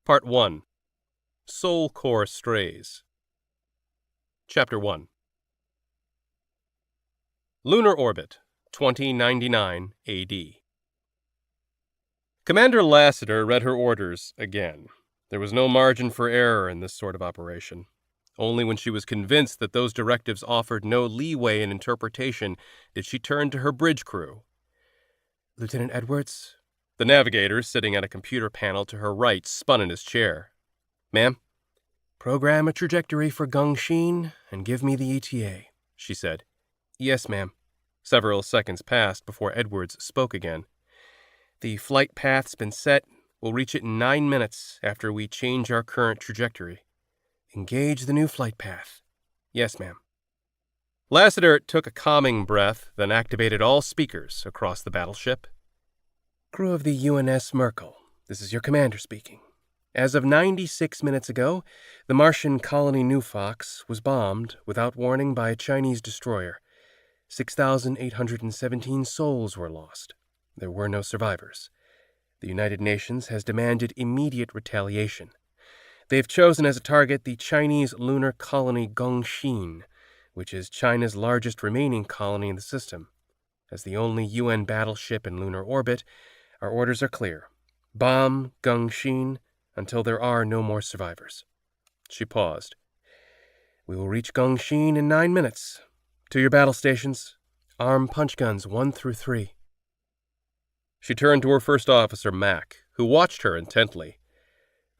Part 1. Soul Core Strays. Chapter 1. Lunar Orbit, 2099 AD. Commander Lassiter read her orders again. There was no margin for error in this sort of operation. Only when she was convinced that those directives offered no leeway in interpretation did she turn to her bridge crew. "Lieutenant Edwards?" The navigator, sitting at a computer panel to her right, spun in his chair. "Ma'am?" "Program a trajectory for Gongxin and give me the ETA," she said. "Yes, ma'am." Several seconds passed before Edwards spoke again. "The flight path's been set. We'll reach it in 9 minutes after we change our current trajectory. Engage the new flight path." "Yes, ma'am." Lassiter took a calming breath, then activated all speakers across the battleship. "Crew of the UNS Merkel, this is your commander speaking. As of 96 minutes ago, the Martian colony New Fox was bombed without warning by a Chinese destroyer. 6,817 souls were lost. There were no survivors. The United Nations has demanded immediate retaliation. They've chosen as a target the Chinese lunar colony Gongxin, which is China's largest remaining colony in the system. As the only UN battleship in lunar orbit, our orders are clear. Bomb Gongxin until there are no more survivors." She paused. "We will reach Gongxin in 9 minutes. To your battle stations. Arm punch guns 1 through 3. She turned to her first officer, Mac, who watched her intently.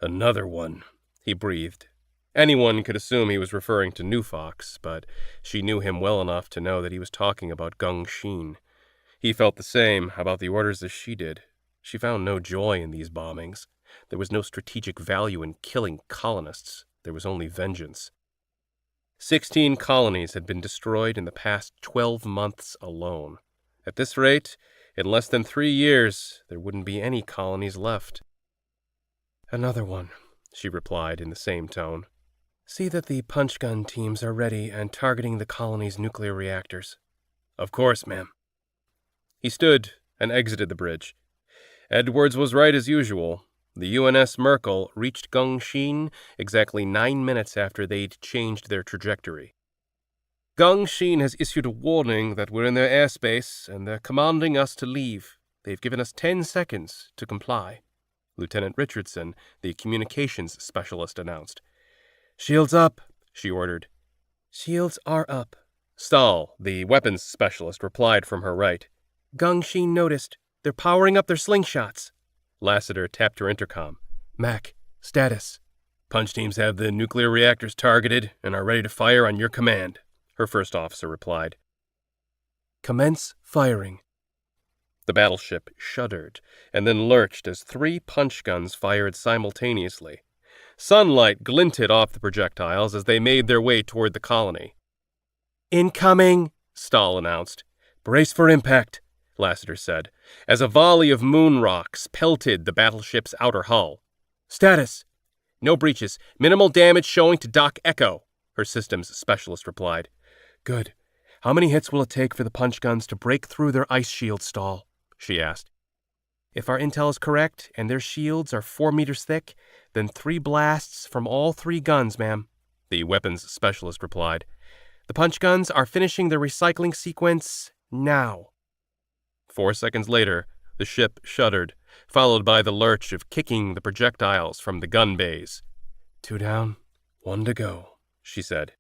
"Another one," he breathed. Anyone could assume he was referring to New Fox, but she knew him well enough to know that he was talking about Gongxin. He felt the same about the orders as she did. She found no joy in these bombings. There was no strategic value in killing colonists. There was only vengeance. 16 colonies had been destroyed in the past 12 months alone. At this rate, in less than 3 years, there wouldn't be any colonies left. "Another one," she replied in the same tone. "See that the punch gun teams are ready and targeting the colony's nuclear reactors." "Of course, ma'am." He stood and exited the bridge. Edwards was right as usual. The UNS Merkel reached Gongxin exactly 9 minutes after they'd changed their trajectory. "Gongxin has issued a warning that we're in their airspace, and they're commanding us to leave. They've given us 10 seconds to comply," Lieutenant Richardson, the communications specialist, announced. "Shields up," she ordered. "Shields are up," Stahl, the weapons specialist, replied from her right. "Gongxin noticed. They're powering up their slingshots." Lassiter tapped her intercom. "Mac, status." "Punch teams have the nuclear reactors targeted and are ready to fire on your command," her first officer replied. "Commence firing." The battleship shuddered and then lurched as 3 punch guns fired simultaneously. Sunlight glinted off the projectiles as they made their way toward the colony. "Incoming," Stahl announced. "Brace for impact," Lassiter said, as a volley of moon rocks pelted the battleship's outer hull. "Status." "No breaches. Minimal damage showing to Doc Echo," her systems specialist replied. "Good. How many hits will it take for the punch guns to break through their ice shield, Stahl?" she asked. "If our intel is correct and their shields are 4 meters thick, then 3 blasts from all 3 guns, ma'am," the weapons specialist replied. "The punch guns are finishing their recycling sequence now." 4 seconds later, the ship shuddered, followed by the lurch of kicking the projectiles from the gun bays. "2 down, 1 to go," she said.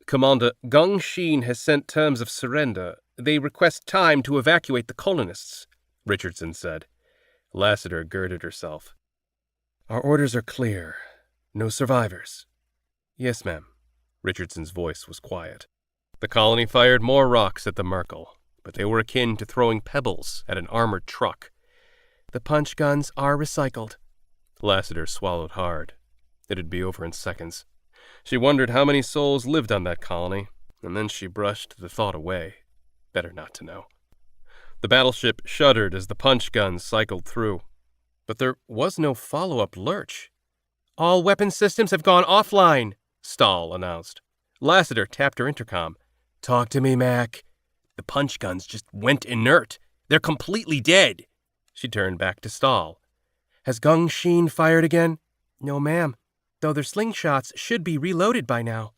"Commander, Gongxin has sent terms of surrender. They request time to evacuate the colonists," Richardson said. Lassiter girded herself. "Our orders are clear. No survivors." "Yes, ma'am." Richardson's voice was quiet. The colony fired more rocks at the Merkel, but they were akin to throwing pebbles at an armored truck. "The punch guns are recycled." Lassiter swallowed hard. It'd be over in seconds. She wondered how many souls lived on that colony, and then she brushed the thought away. Better not to know. The battleship shuddered as the punch guns cycled through. But there was no follow-up lurch. "All weapon systems have gone offline," Stahl announced. Lassiter tapped her intercom. "Talk to me, Mac." "The punch guns just went inert. They're completely dead." She turned back to Stahl. Has Gongxin fired again? No, ma'am, though their slingshots should be reloaded by now.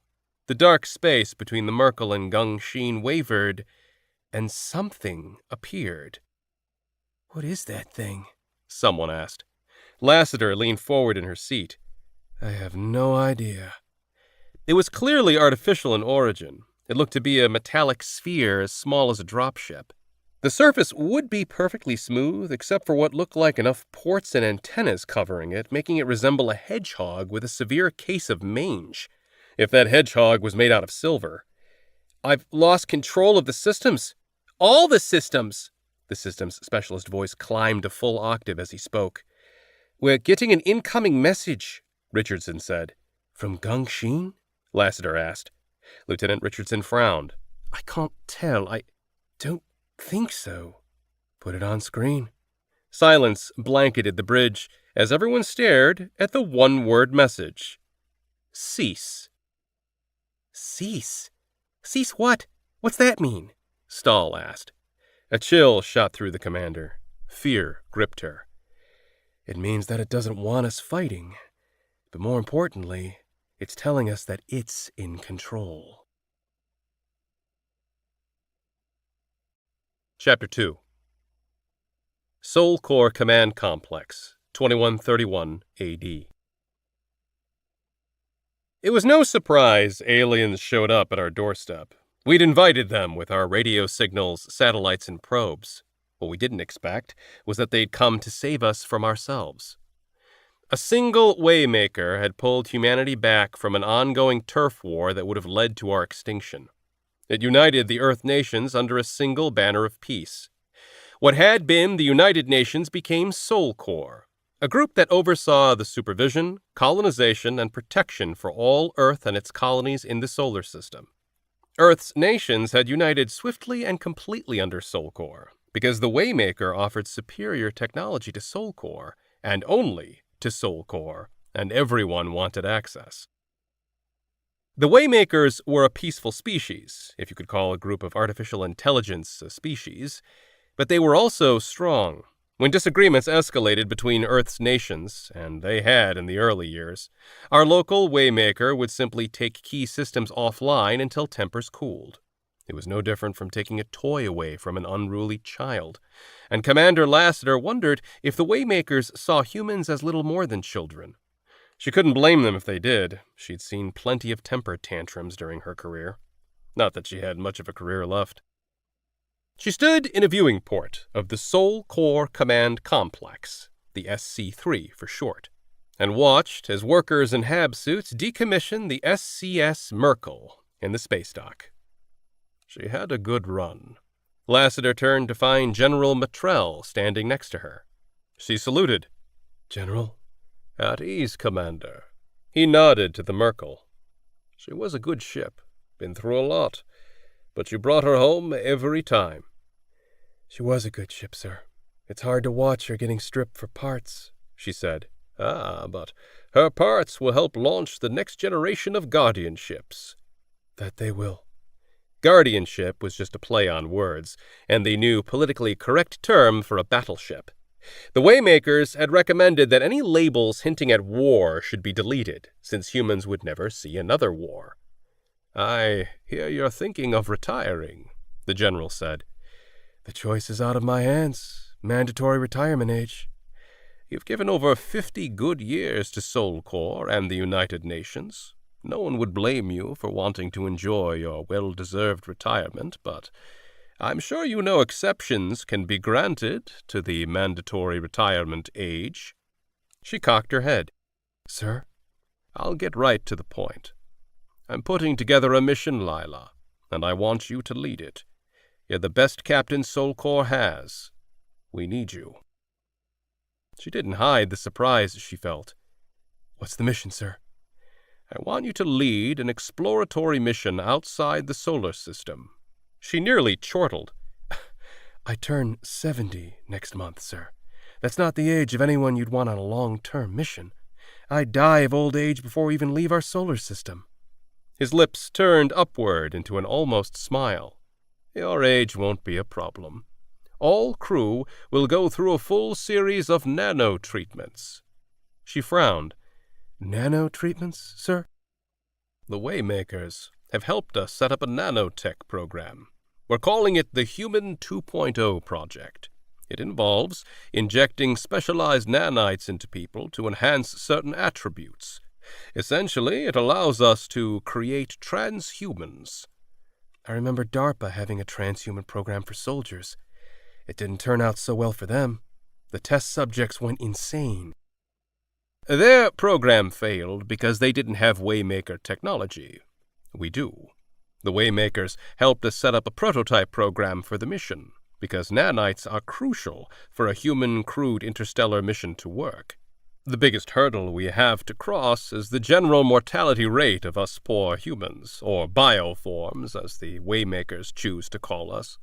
The dark space between the Merkel and Gongxin wavered, and something appeared. What is that thing? Someone asked. Lassiter leaned forward in her seat. I have no idea. It was clearly artificial in origin. It looked to be a metallic sphere as small as a dropship. The surface would be perfectly smooth, except for what looked like enough ports and antennas covering it, making it resemble a hedgehog with a severe case of mange, if that hedgehog was made out of silver. I've lost control of the systems. All the systems! The systems specialist's voice climbed a full octave as he spoke. We're getting an incoming message, Richardson said. From Gongxin? Lassiter asked. Lieutenant Richardson frowned. I can't tell. I don't think so. Put it on screen. Silence blanketed the bridge as everyone stared at the one-word message. Cease. Cease? Cease what? What's that mean? Stahl asked. A chill shot through the commander. Fear gripped her. It means that it doesn't want us fighting. But more importantly, it's telling us that it's in control. Chapter 2. Sol Corps Command Complex, 2131 AD. It was no surprise aliens showed up at our doorstep. We'd invited them with our radio signals, satellites, and probes. What we didn't expect was that they'd come to save us from ourselves. A single waymaker had pulled humanity back from an ongoing turf war that would have led to our extinction. It united the Earth nations under a single banner of peace. What had been the United Nations became Sol Corps, a group that oversaw the supervision, colonization, and protection for all Earth and its colonies in the solar system. Earth's nations had united swiftly and completely under Sol Corps, because the Waymaker offered superior technology to Sol Corps, and only to Sol Corps, and everyone wanted access. The Waymakers were a peaceful species, if you could call a group of artificial intelligence a species, but they were also strong. When disagreements escalated between Earth's nations, and they had in the early years, our local Waymaker would simply take key systems offline until tempers cooled. It was no different from taking a toy away from an unruly child, and Commander Lassiter wondered if the Waymakers saw humans as little more than children. She couldn't blame them if they did. She'd seen plenty of temper tantrums during her career. Not that she had much of a career left. She stood in a viewing port of the Sol Corps Command Complex, the SC-3 for short, and watched as workers in HAB suits decommissioned the SCS Merkel in the space dock. She had a good run. Lassiter turned to find General Matrell standing next to her. She saluted. General? At ease, Commander. He nodded to the Merkel. She was a good ship. Been through a lot. But you brought her home every time. She was a good ship, sir. It's hard to watch her getting stripped for parts, she said. Ah, but her parts will help launch the next generation of Guardian ships. That they will. Guardianship was just a play on words, and the new politically correct term for a battleship. The Waymakers had recommended that any labels hinting at war should be deleted, since humans would never see another war. I hear you're thinking of retiring, the general said. The choice is out of my hands. Mandatory retirement age. You've given over 50 good years to Sol Corps and the United Nations. No one would blame you for wanting to enjoy your well-deserved retirement, but I'm sure you know exceptions can be granted to the mandatory retirement age. She cocked her head. Sir? I'll get right to the point. I'm putting together a mission, Lila, and I want you to lead it. You're the best captain Sol Corps has. We need you. She didn't hide the surprise she felt. What's the mission, sir? I want you to lead an exploratory mission outside the solar system. She nearly chortled. I turn 70 next month, sir. That's not the age of anyone you'd want on a long-term mission. I'd die of old age before we even leave our solar system. His lips turned upward into an almost smile. Your age won't be a problem. all crew will go through a full series of nano-treatments. She frowned. Nano-treatments, sir? The Waymakers have helped us set up a nanotech program. We're calling it the Human 2.0 Project. It involves injecting specialized nanites into people to enhance certain attributes. Essentially, it allows us to create transhumans. I remember DARPA having a transhuman program for soldiers. It didn't turn out so well for them. The test subjects went insane. Their program failed because they didn't have Waymaker technology. We do. The Waymakers helped us set up a prototype program for the mission, because nanites are crucial for a human-crewed interstellar mission to work. The biggest hurdle we have to cross is the general mortality rate of us poor humans, or bioforms, as the Waymakers choose to call us.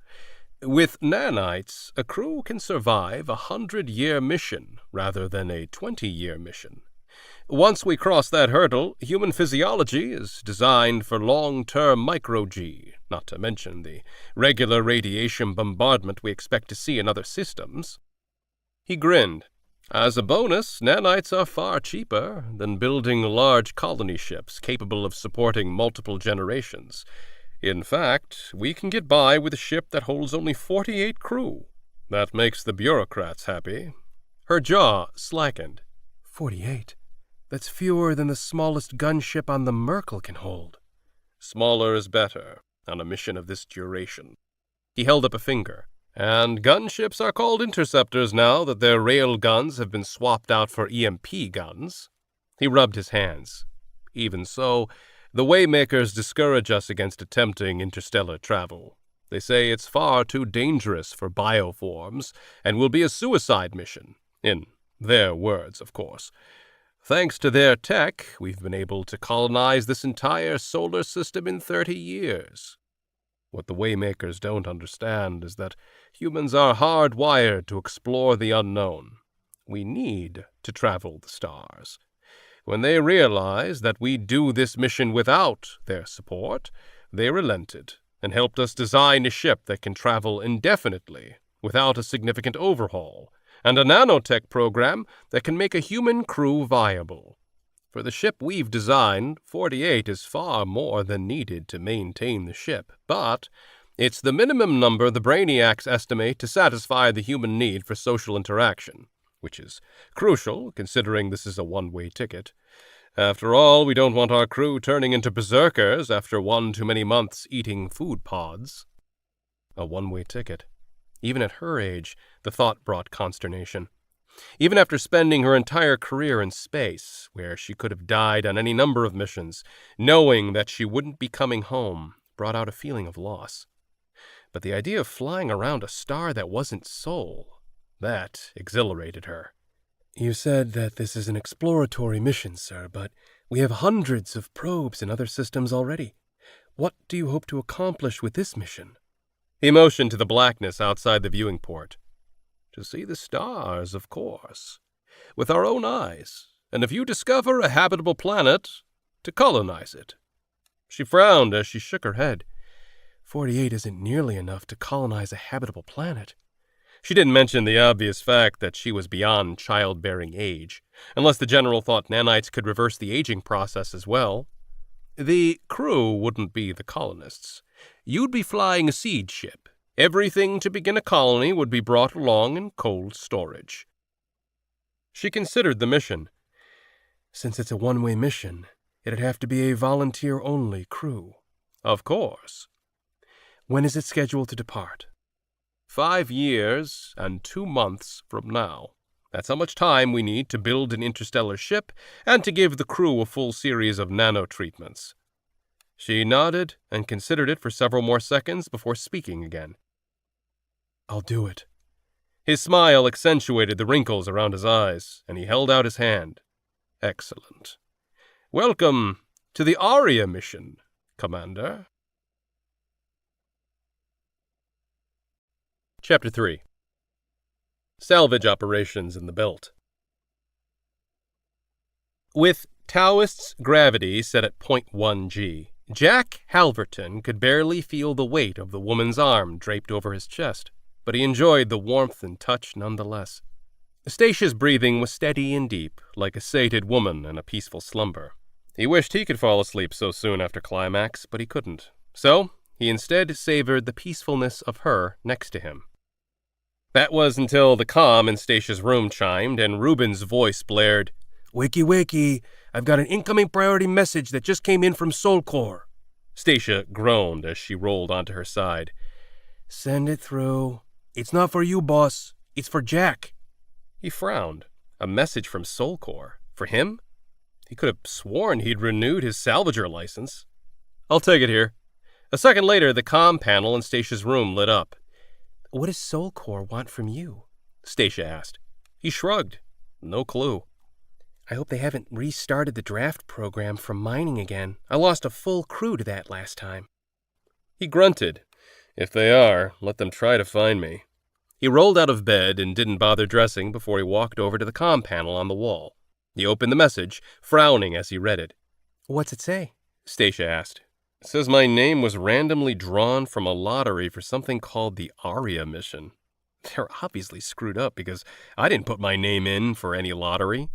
With nanites, a crew can survive a 100-year mission rather than a 20-year mission. Once we cross that hurdle, human physiology is designed for long-term micro-G, not to mention the regular radiation bombardment we expect to see in other systems. He grinned. As a bonus, nanites are far cheaper than building large colony ships capable of supporting multiple generations. In fact, we can get by with a ship that holds only 48 crew. That makes the bureaucrats happy. Her jaw slackened. 48? That's fewer than the smallest gunship on the Merkel can hold. Smaller is better, on a mission of this duration. He held up a finger. And gunships are called interceptors now that their rail guns have been swapped out for EMP guns. He rubbed his hands. Even so, the Waymakers discourage us against attempting interstellar travel. They say it's far too dangerous for bioforms, and will be a suicide mission. In their words, of course. Thanks to their tech, we've been able to colonize this entire solar system in 30 years. What the Waymakers don't understand is that humans are hardwired to explore the unknown. We need to travel the stars. When they realized that we'd do this mission without their support, they relented and helped us design a ship that can travel indefinitely without a significant overhaul, and a nanotech program that can make a human crew viable. For the ship we've designed, 48 is far more than needed to maintain the ship, but it's the minimum number the Brainiacs estimate to satisfy the human need for social interaction, which is crucial considering this is a one-way ticket. After all, we don't want our crew turning into berserkers after one too many months eating food pods. A one-way ticket. Even at her age, the thought brought consternation. Even after spending her entire career in space, where she could have died on any number of missions, knowing that she wouldn't be coming home brought out a feeling of loss. But the idea of flying around a star that wasn't Sol, that exhilarated her. You said that this is an exploratory mission, sir, but we have hundreds of probes in other systems already. What do you hope to accomplish with this mission? He motioned to the blackness outside the viewing port. To see the stars, of course, with our own eyes, and if you discover a habitable planet, to colonize it. She frowned as she shook her head. 48 isn't nearly enough to colonize a habitable planet. She didn't mention the obvious fact that she was beyond childbearing age, unless the general thought nanites could reverse the aging process as well. The crew wouldn't be the colonists. You'd be flying a seed ship. Everything to begin a colony would be brought along in cold storage. She considered the mission. Since it's a one-way mission, it'd have to be a volunteer-only crew. Of course. When is it scheduled to depart? 5 years and 2 months from now. That's how much time we need to build an interstellar ship and to give the crew a full series of nano-treatments. She nodded and considered it for several more seconds before speaking again. I'll do it. His smile accentuated the wrinkles around his eyes, and he held out his hand. Excellent. Welcome to the Aria mission, Commander. Chapter 3. Salvage operations in the belt. With Taoist's gravity set at 0.1 G, Jack Halverton could barely feel the weight of the woman's arm draped over his chest. but he enjoyed the warmth and touch nonetheless. Statia's breathing was steady and deep, like a sated woman in a peaceful slumber. He wished he could fall asleep so soon after climax, but he couldn't. So, he instead savored the peacefulness of her next to him. That was until the comm in Statia's room chimed and Ruben's voice blared, "Wakey, wakey, I've got an incoming priority message that just came in from Soulcore." Statia groaned as she rolled onto her side. "Send it through. It's not for you, boss. It's for Jack." He frowned. A message from Soulcore? For him? He could have sworn he'd renewed his salvager license. "I'll take it here." A second later, the comm panel in Statia's room lit up. "What does Soulcore want from you?" Statia asked. He shrugged. No clue. "I hope they haven't restarted the draft program from mining again. I lost a full crew to that last time." He grunted. "If they are, let them try to find me." He rolled out of bed and didn't bother dressing before he walked over to the comm panel on the wall. He opened the message, frowning as he read it. "What's it say?" Statia asked. "It says my name was randomly drawn from a lottery for something called the Aria mission. They're obviously screwed up because I didn't put my name in for any lottery."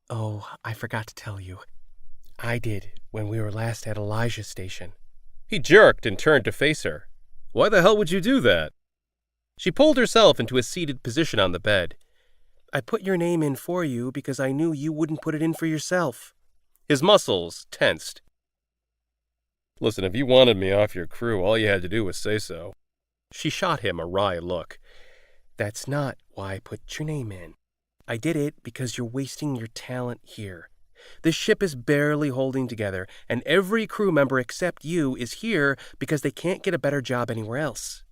"Oh, I forgot to tell you. I did when we were last at Elijah's station." He jerked and turned to face her. "Why the hell would you do that?" She pulled herself into a seated position on the bed. "I put your name in for you because I knew you wouldn't put it in for yourself." His muscles tensed. "Listen, if you wanted me off your crew, all you had to do was say so." She shot him a wry look. "That's not why I put your name in. I did it because you're wasting your talent here. This ship is barely holding together, and every crew member except you is here because they can't get a better job anywhere else.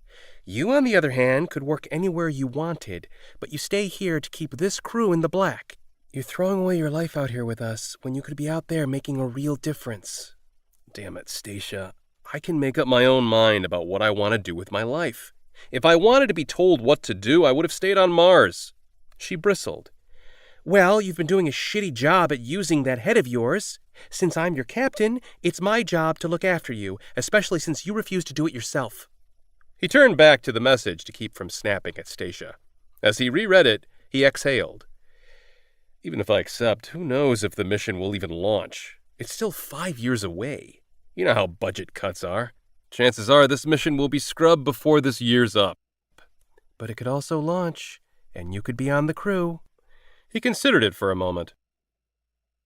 You, on the other hand, could work anywhere you wanted, but you stay here to keep this crew in the black. You're throwing away your life out here with us when you could be out there making a real difference." "Damn it, Statia. I can make up my own mind about what I want to do with my life. If I wanted to be told what to do, I would have stayed on Mars." She bristled. "Well, you've been doing a shitty job at using that head of yours. Since I'm your captain, it's my job to look after you, especially since you refuse to do it yourself." He turned back to the message to keep from snapping at Statia. As he reread it, he exhaled. "Even if I accept, who knows if the mission will even launch? It's still 5 years away. You know how budget cuts are. Chances are this mission will be scrubbed before this year's up." "But it could also launch, and you could be on the crew." He considered it for a moment.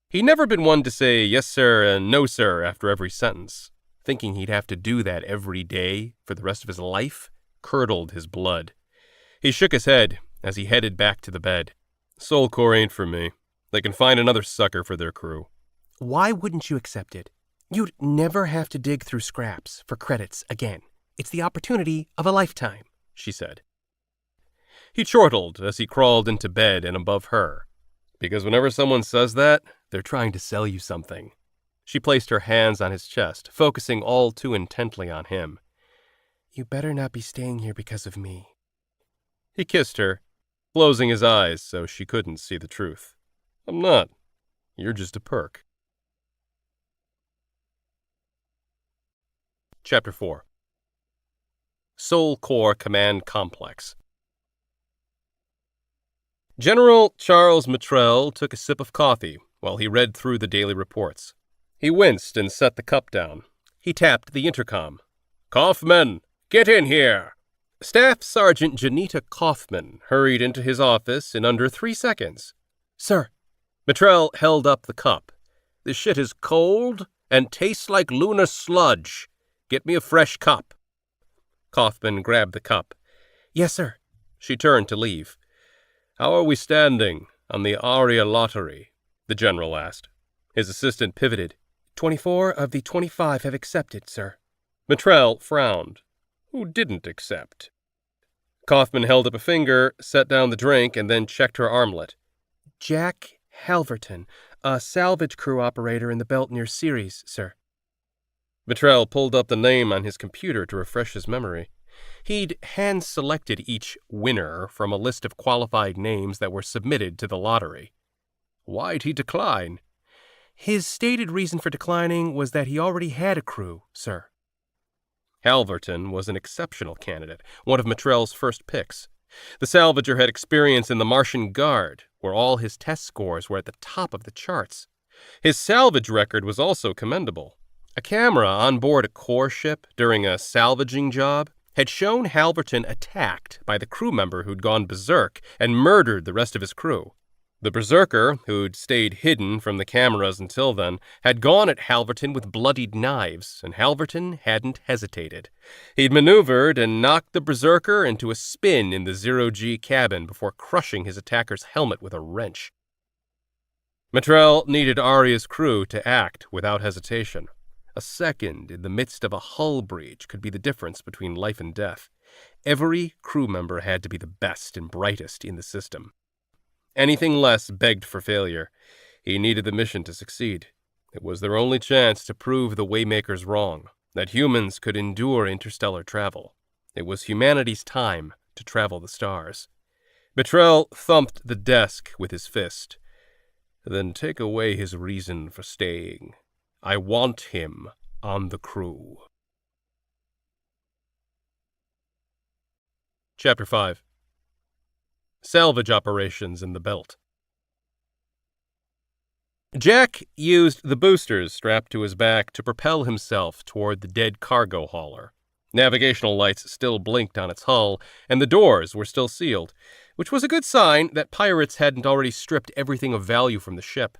He'd never been one to say yes sir and no sir after every sentence. Thinking he'd have to do that every day for the rest of his life curdled his blood. He shook his head as he headed back to the bed. "Soulcore ain't for me. They can find another sucker for their crew." "Why wouldn't you accept it? You'd never have to dig through scraps for credits again. It's the opportunity of a lifetime," she said. He chortled as he crawled into bed and above her. "Because whenever someone says that, they're trying to sell you something." She placed her hands on his chest, focusing all too intently on him. "You better not be staying here because of me." He kissed her, closing his eyes so she couldn't see the truth. "I'm not. You're just a perk." Chapter 4. Soulcore Command Complex. General Charles Mitrell took a sip of coffee while he read through the daily reports. He winced and set the cup down. He tapped the intercom. "Kaufman, get in here!" Staff Sergeant Janita Kaufman hurried into his office in under 3 seconds. "Sir." Mitrell held up the cup. "This shit is cold and tastes like lunar sludge. Get me a fresh cup." Kaufman grabbed the cup. "Yes, sir." She turned to leave. "How are we standing on the Aria lottery?" the general asked. His assistant pivoted. 24 of the 25 have accepted, sir." Mitrell frowned. Who didn't accept? Kaufman held up a finger, set down the drink, and then checked her armlet. "Jack Halverton, a salvage crew operator in the belt near Ceres, sir." Mitrell pulled up the name on his computer to refresh his memory. He'd hand-selected each winner from a list of qualified names that were submitted to the lottery. Why'd he decline? His stated reason for declining was that he already had a crew, sir. Halverton was an exceptional candidate, one of Matrell's first picks. The salvager had experience in the Martian Guard, where all his test scores were at the top of the charts. His salvage record was also commendable. A camera on board a core ship during a salvaging job had shown Halverton attacked by the crew member who'd gone berserk and murdered the rest of his crew. The berserker, who'd stayed hidden from the cameras until then, had gone at Halverton with bloodied knives, and Halverton hadn't hesitated. He'd maneuvered and knocked the berserker into a spin in the zero-G cabin before crushing his attacker's helmet with a wrench. Matrell needed Aria's crew to act without hesitation. A second in the midst of a hull breach could be the difference between life and death. Every crew member had to be the best and brightest in the system. Anything less begged for failure. He needed the mission to succeed. It was their only chance to prove the Waymakers wrong, that humans could endure interstellar travel. It was humanity's time to travel the stars. Matrell thumped the desk with his fist. Then take away his reason for staying. I want him on the crew. Chapter 5. Salvage operations in the belt. Jack used the boosters strapped to his back to propel himself toward the dead cargo hauler. Navigational lights still blinked on its hull, and the doors were still sealed, which was a good sign that pirates hadn't already stripped everything of value from the ship.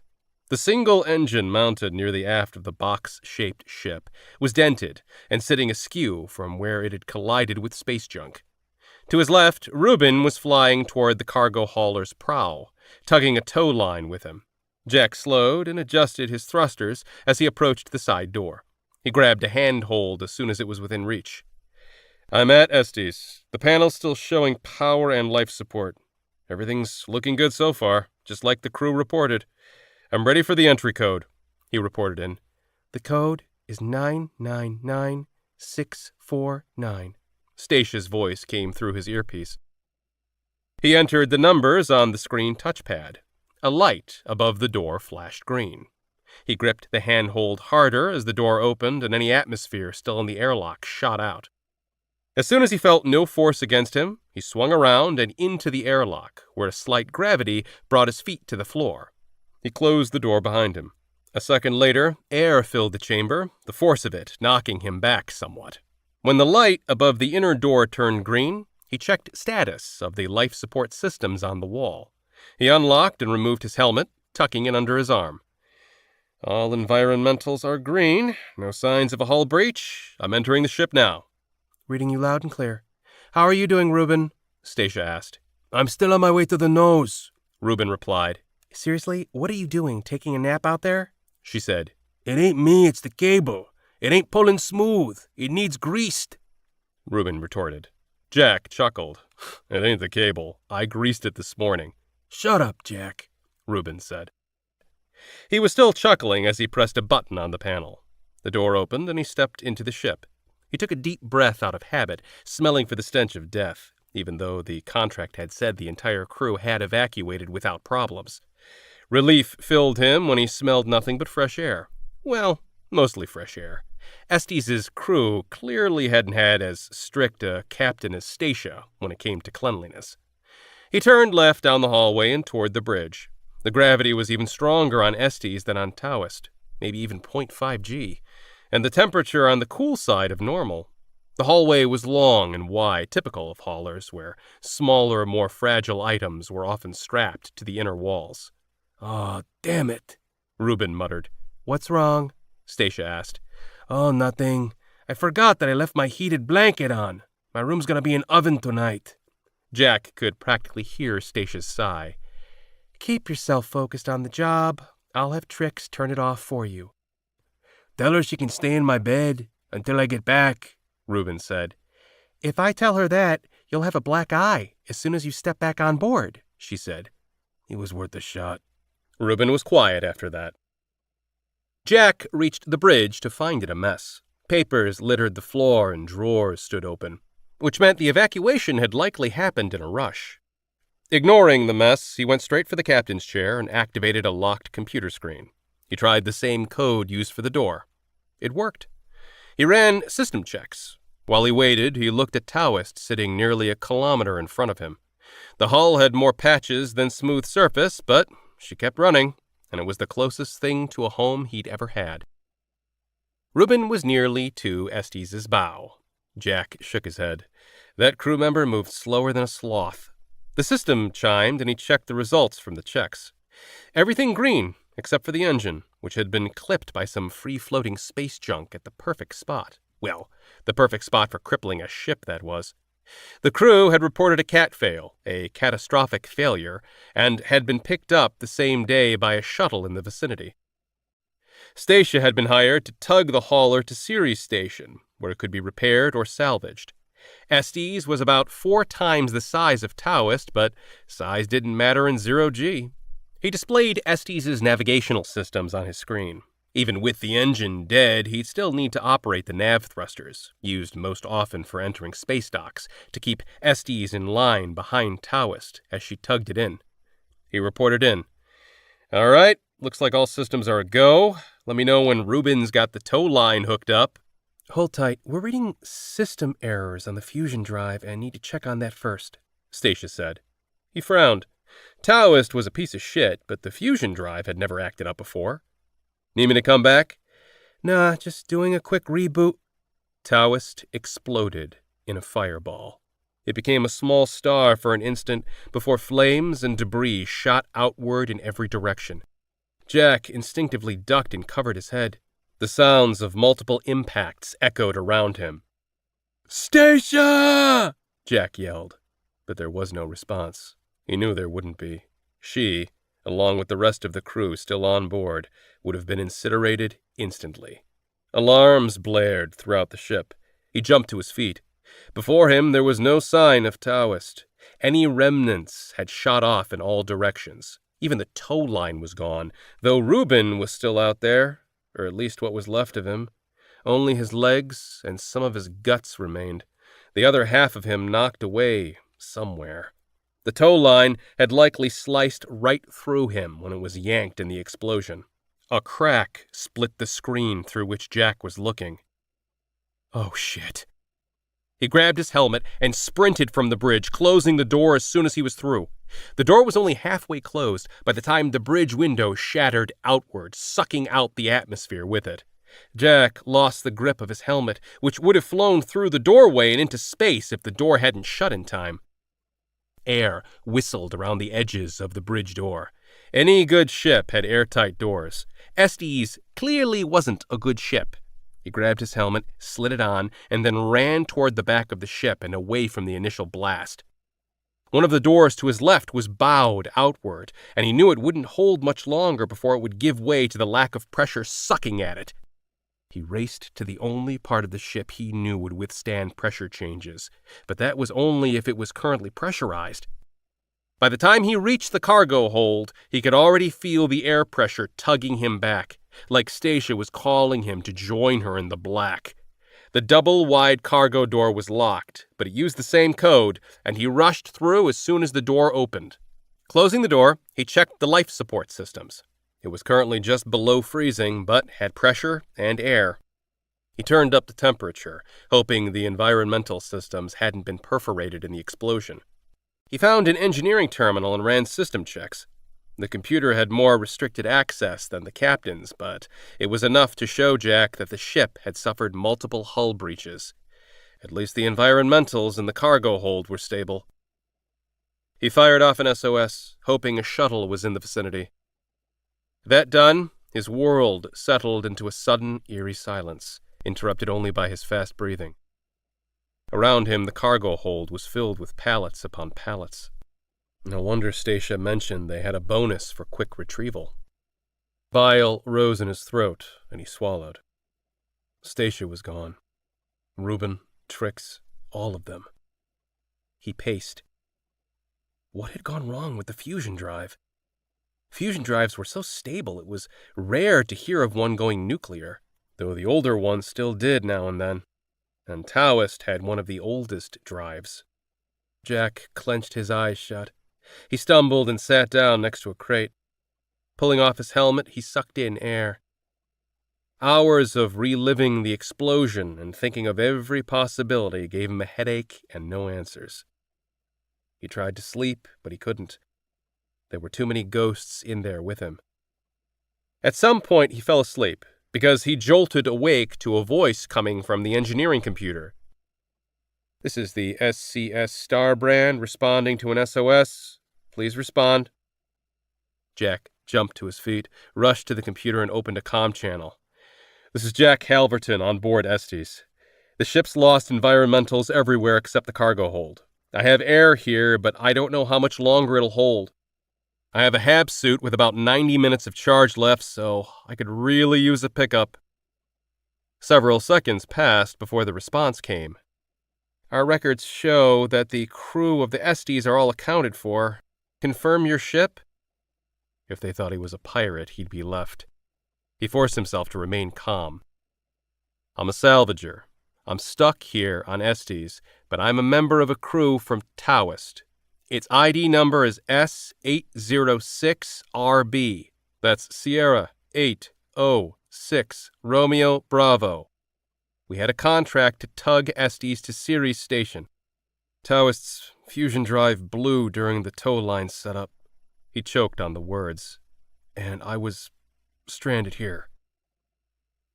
The single engine mounted near the aft of the box-shaped ship was dented and sitting askew from where it had collided with space junk. To his left, Reuben was flying toward the cargo hauler's prow, tugging a tow line with him. Jack slowed and adjusted his thrusters as he approached the side door. He grabbed a handhold as soon as it was within reach. I'm at Estes. The panel's still showing power and life support. Everything's looking good so far, just like the crew reported. I'm ready for the entry code, he reported in. The code is 999649. Stasia's voice came through his earpiece. He entered the numbers on the screen touchpad. A light above the door flashed green. He gripped the handhold harder as the door opened and any atmosphere still in the airlock shot out. As soon as he felt no force against him, he swung around and into the airlock, where a slight gravity brought his feet to the floor. He closed the door behind him. A second later, air filled the chamber, the force of it knocking him back somewhat. When the light above the inner door turned green, he checked status of the life support systems on the wall. He unlocked and removed his helmet, tucking it under his arm. All environmentals are green. No signs of a hull breach. I'm entering the ship now. Reading you loud and clear. How are you doing, Reuben? Stasia asked. I'm still on my way to the nose, Reuben replied. Seriously, what are you doing, taking a nap out there? She said. It ain't me, it's the cable. It ain't pulling smooth. It needs greased, Reuben retorted. Jack chuckled. It ain't the cable. I greased it this morning. Shut up, Jack, Reuben said. He was still chuckling as he pressed a button on the panel. The door opened and he stepped into the ship. He took a deep breath out of habit, smelling for the stench of death, even though the contract had said the entire crew had evacuated without problems. Relief filled him when he smelled nothing but fresh air. Well, mostly fresh air. Estes' crew clearly hadn't had as strict a captain as Stasia when it came to cleanliness. He turned left down the hallway and toward the bridge. The gravity was even stronger on Estes than on Taoist, maybe even 0.5 G, and the temperature on the cool side of normal. The hallway was long and wide, typical of haulers, where smaller, more fragile items were often strapped to the inner walls. Oh, damn it, Reuben muttered. What's wrong? Stasia asked. Oh, nothing. I forgot that I left my heated blanket on. My room's gonna be an oven tonight. Jack could practically hear Stasia's sigh. Keep yourself focused on the job. I'll have Trix turn it off for you. Tell her she can stay in my bed until I get back, Reuben said. If I tell her that, you'll have a black eye as soon as you step back on board, she said. It was worth a shot. Reuben was quiet after that. Jack reached the bridge to find it a mess. Papers littered the floor and drawers stood open, which meant the evacuation had likely happened in a rush. Ignoring the mess, he went straight for the captain's chair and activated a locked computer screen. He tried the same code used for the door. It worked. He ran system checks. While he waited, he looked at Taoist sitting nearly a kilometer in front of him. The hull had more patches than smooth surface, but she kept running, and it was the closest thing to a home he'd ever had. Reuben was nearly to Estes's bow. Jack shook his head. That crew member moved slower than a sloth. The system chimed, and he checked the results from the checks. Everything green, except for the engine, which had been clipped by some free-floating space junk at the perfect spot. Well, the perfect spot for crippling a ship, that was. The crew had reported a cat fail, a catastrophic failure, and had been picked up the same day by a shuttle in the vicinity. Stacia had been hired to tug the hauler to Ceres Station, where it could be repaired or salvaged. Estes was about 4 times the size of Taoist, but size didn't matter in 0G. He displayed Estes's navigational systems on his screen. Even with the engine dead, he'd still need to operate the nav thrusters, used most often for entering space docks, to keep Estes in line behind Taoist as she tugged it in. He reported in. "All right, looks like all systems are a go. Let me know when Reuben's got the tow line hooked up." "Hold tight. We're reading system errors on the fusion drive and need to check on that first," Stacia said. He frowned. Taoist was a piece of shit, but the fusion drive had never acted up before. "Need me to come back?" "Nah, just doing a quick reboot." Taoist exploded in a fireball. It became a small star for an instant before flames and debris shot outward in every direction. Jack instinctively ducked and covered his head. The sounds of multiple impacts echoed around him. "Stacia!" Jack yelled, but there was no response. He knew there wouldn't be. She, along with the rest of the crew still on board, would have been incinerated instantly. Alarms blared throughout the ship. He jumped to his feet. Before him there was no sign of Taoist. Any remnants had shot off in all directions. Even the tow line was gone, though Reuben was still out there, or at least what was left of him. Only his legs and some of his guts remained, the other half of him knocked away somewhere. The tow line had likely sliced right through him when it was yanked in the explosion. A crack split the screen through which Jack was looking. Oh, shit. He grabbed his helmet and sprinted from the bridge, closing the door as soon as he was through. The door was only halfway closed by the time the bridge window shattered outward, sucking out the atmosphere with it. Jack lost the grip of his helmet, which would have flown through the doorway and into space if the door hadn't shut in time. Air whistled around the edges of the bridge door. Any good ship had airtight doors. Estes clearly wasn't a good ship. He grabbed his helmet, slid it on, and then ran toward the back of the ship and away from the initial blast. One of the doors to his left was bowed outward, and he knew it wouldn't hold much longer before it would give way to the lack of pressure sucking at it. He raced to the only part of the ship he knew would withstand pressure changes, but that was only if it was currently pressurized. By the time he reached the cargo hold, he could already feel the air pressure tugging him back, like Stacia was calling him to join her in the black. The double-wide cargo door was locked, but it used the same code, and he rushed through as soon as the door opened. Closing the door, he checked the life support systems. It was currently just below freezing, but had pressure and air. He turned up the temperature, hoping the environmental systems hadn't been perforated in the explosion. He found an engineering terminal and ran system checks. The computer had more restricted access than the captain's, but it was enough to show Jack that the ship had suffered multiple hull breaches. At least the environmentals in the cargo hold were stable. He fired off an SOS, hoping a shuttle was in the vicinity. That done, his world settled into a sudden, eerie silence, interrupted only by his fast breathing. Around him, the cargo hold was filled with pallets upon pallets. No wonder Stacia mentioned they had a bonus for quick retrieval. Bile rose in his throat, and he swallowed. Stacia was gone. Reuben, Trix, all of them. He paced. What had gone wrong with the fusion drive? Fusion drives were so stable it was rare to hear of one going nuclear, though the older ones still did now and then. And Taoist had one of the oldest drives. Jack clenched his eyes shut. He stumbled and sat down next to a crate. Pulling off his helmet, he sucked in air. Hours of reliving the explosion and thinking of every possibility gave him a headache and no answers. He tried to sleep, but he couldn't. There were too many ghosts in there with him. At some point, he fell asleep, because he jolted awake to a voice coming from the engineering computer. "This is the SCS Star brand responding to an SOS. Please respond." Jack jumped to his feet, rushed to the computer, and opened a comm channel. "This is Jack Halverton on board Estes. The ship's lost environmentals everywhere except the cargo hold. I have air here, but I don't know how much longer it'll hold. I have a HAB suit with about 90 minutes of charge left, so I could really use a pickup." Several seconds passed before the response came. "Our records show that the crew of the Estes are all accounted for. Confirm your ship?" If they thought he was a pirate, he'd be left. He forced himself to remain calm. "I'm a salvager. I'm stuck here on Estes, but I'm a member of a crew from Taoist. Its ID number is S806RB. That's Sierra 806 Romeo Bravo. We had a contract to tug Estes to Ceres Station. Taoist's fusion drive blew during the tow line setup." He choked on the words. "And I was stranded here."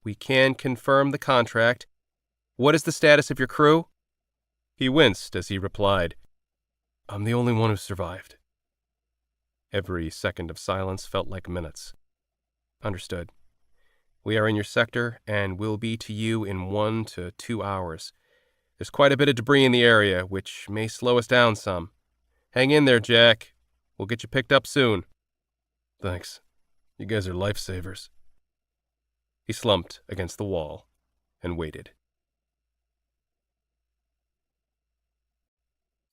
"We can confirm the contract. What is the status of your crew?" He winced as he replied, "I'm the only one who survived." Every second of silence felt like minutes. "Understood. We are in your sector and will be to you in 1 to 2 hours. There's quite a bit of debris in the area, which may slow us down some. Hang in there, Jack. We'll get you picked up soon." "Thanks. You guys are lifesavers." He slumped against the wall and waited.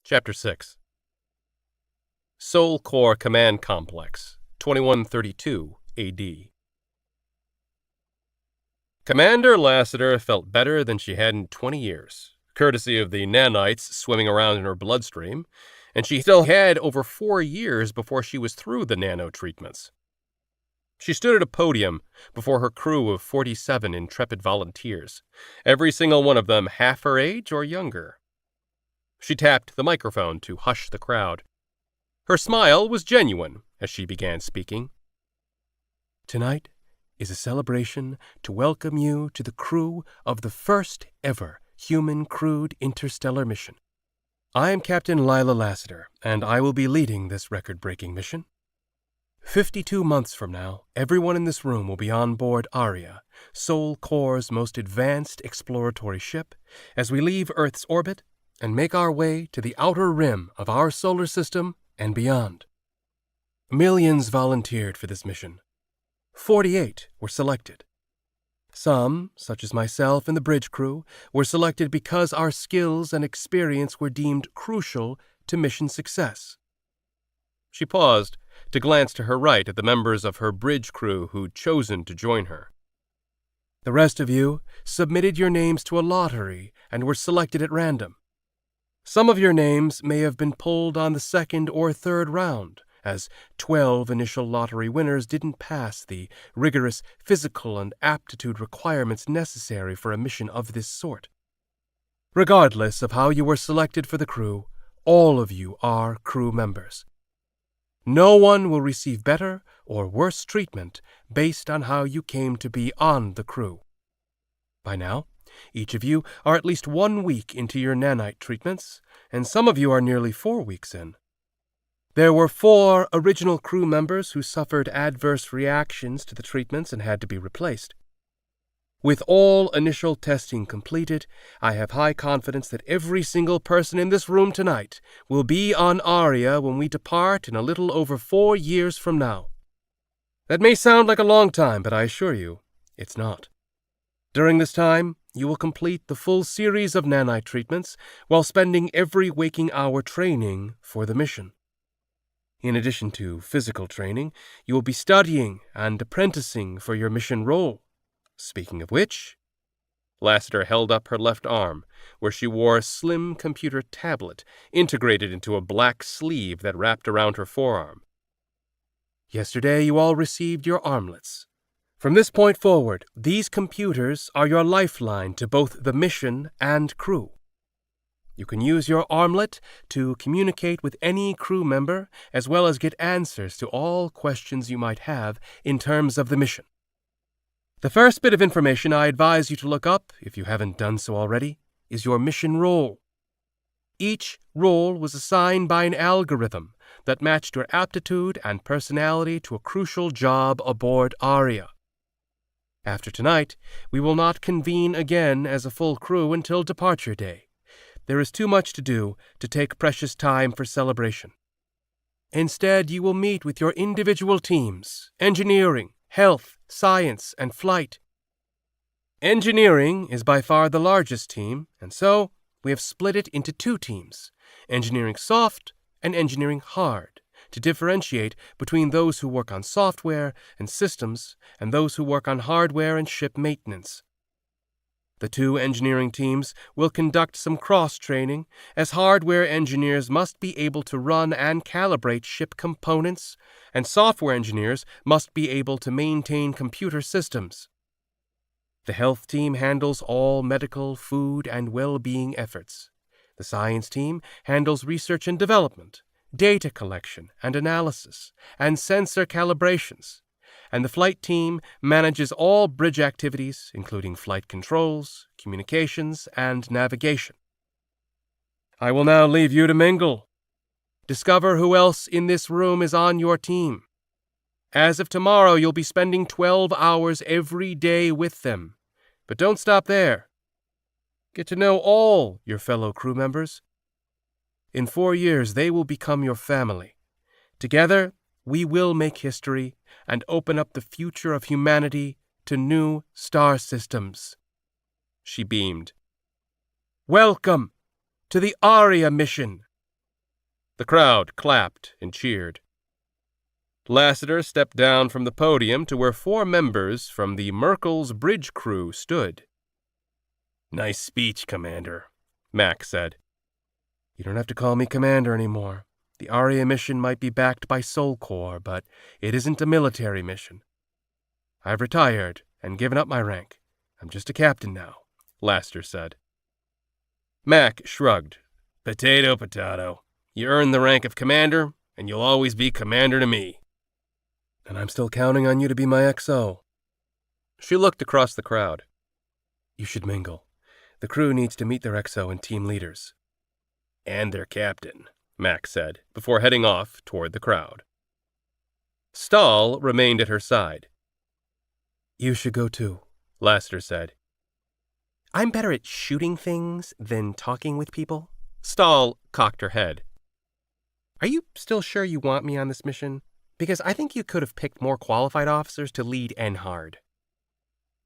Chapter 6. Sol Corps Command Complex, 2132 AD. Commander Lassiter felt better than she had in 20 years, courtesy of the nanites swimming around in her bloodstream, and she still had over 4 years before she was through the nano treatments. She stood at a podium before her crew of 47 intrepid volunteers, every single one of them half her age or younger. She tapped the microphone to hush the crowd. Her smile was genuine as she began speaking. "Tonight is a celebration to welcome you to the crew of the first ever human-crewed interstellar mission. I am Captain Lila Lassiter, and I will be leading this record-breaking mission. 52 months from now, everyone in this room will be on board Aria, Sol Corps' most advanced exploratory ship, as we leave Earth's orbit and make our way to the outer rim of our solar system and beyond. Millions volunteered for this mission. 48 were selected. Some, such as myself and the bridge crew, were selected because our skills and experience were deemed crucial to mission success." She paused to glance to her right at the members of her bridge crew who'd chosen to join her. "The rest of you submitted your names to a lottery and were selected at random. Some of your names may have been pulled on the second or third round, as 12 initial lottery winners didn't pass the rigorous physical and aptitude requirements necessary for a mission of this sort. Regardless of how you were selected for the crew, all of you are crew members. No one will receive better or worse treatment based on how you came to be on the crew. By now, each of you are at least 1 week into your nanite treatments, and some of you are nearly 4 weeks in. There were 4 original crew members who suffered adverse reactions to the treatments and had to be replaced. With all initial testing completed, I have high confidence that every single person in this room tonight will be on Aria when we depart in a little over 4 years from now. That may sound like a long time, but I assure you, it's not. During this time, you will complete the full series of nanite treatments while spending every waking hour training for the mission. In addition to physical training, you will be studying and apprenticing for your mission role. Speaking of which," Lassiter held up her left arm, where she wore a slim computer tablet integrated into a black sleeve that wrapped around her forearm. "Yesterday you all received your armlets. From this point forward, these computers are your lifeline to both the mission and crew. You can use your armlet to communicate with any crew member, as well as get answers to all questions you might have in terms of the mission. The first bit of information I advise you to look up, if you haven't done so already, is your mission role. Each role was assigned by an algorithm that matched your aptitude and personality to a crucial job aboard Aria. After tonight, we will not convene again as a full crew until departure day. There is too much to do to take precious time for celebration. Instead, you will meet with your individual teams: engineering, health, science, and flight. Engineering is by far the largest team, and so we have split it into two teams: engineering soft and engineering hard, to differentiate between those who work on software and systems and those who work on hardware and ship maintenance. The two engineering teams will conduct some cross-training, as hardware engineers must be able to run and calibrate ship components, and software engineers must be able to maintain computer systems. The health team handles all medical, food, and well-being efforts. The science team handles research and development, data collection and analysis, and sensor calibrations. And the flight team manages all bridge activities, including flight controls, communications, and navigation. I will now leave you to mingle. Discover who else in this room is on your team. As of tomorrow, you'll be spending 12 hours every day with them. But don't stop there. Get to know all your fellow crew members. In 4 years, they will become your family. Together, we will make history and open up the future of humanity to new star systems. She beamed. Welcome to the Aria mission. The crowd clapped and cheered. Lassiter stepped down from the podium to where 4 members from the Merkel's bridge crew stood. Nice speech, Commander, Mac said. You don't have to call me Commander anymore. The Aria mission might be backed by Soul Corps, but it isn't a military mission. I've retired and given up my rank. I'm just a captain now, Lassiter said. Mac shrugged. Potato, potato. You earned the rank of commander, and you'll always be commander to me. And I'm still counting on you to be my XO. She looked across the crowd. You should mingle. The crew needs to meet their XO and team leaders. And their captain, Mac said, before heading off toward the crowd. Stahl remained at her side. You should go too, Lassiter said. I'm better at shooting things than talking with people. Stahl cocked her head. Are you still sure you want me on this mission? Because I think you could have picked more qualified officers to lead Enhard.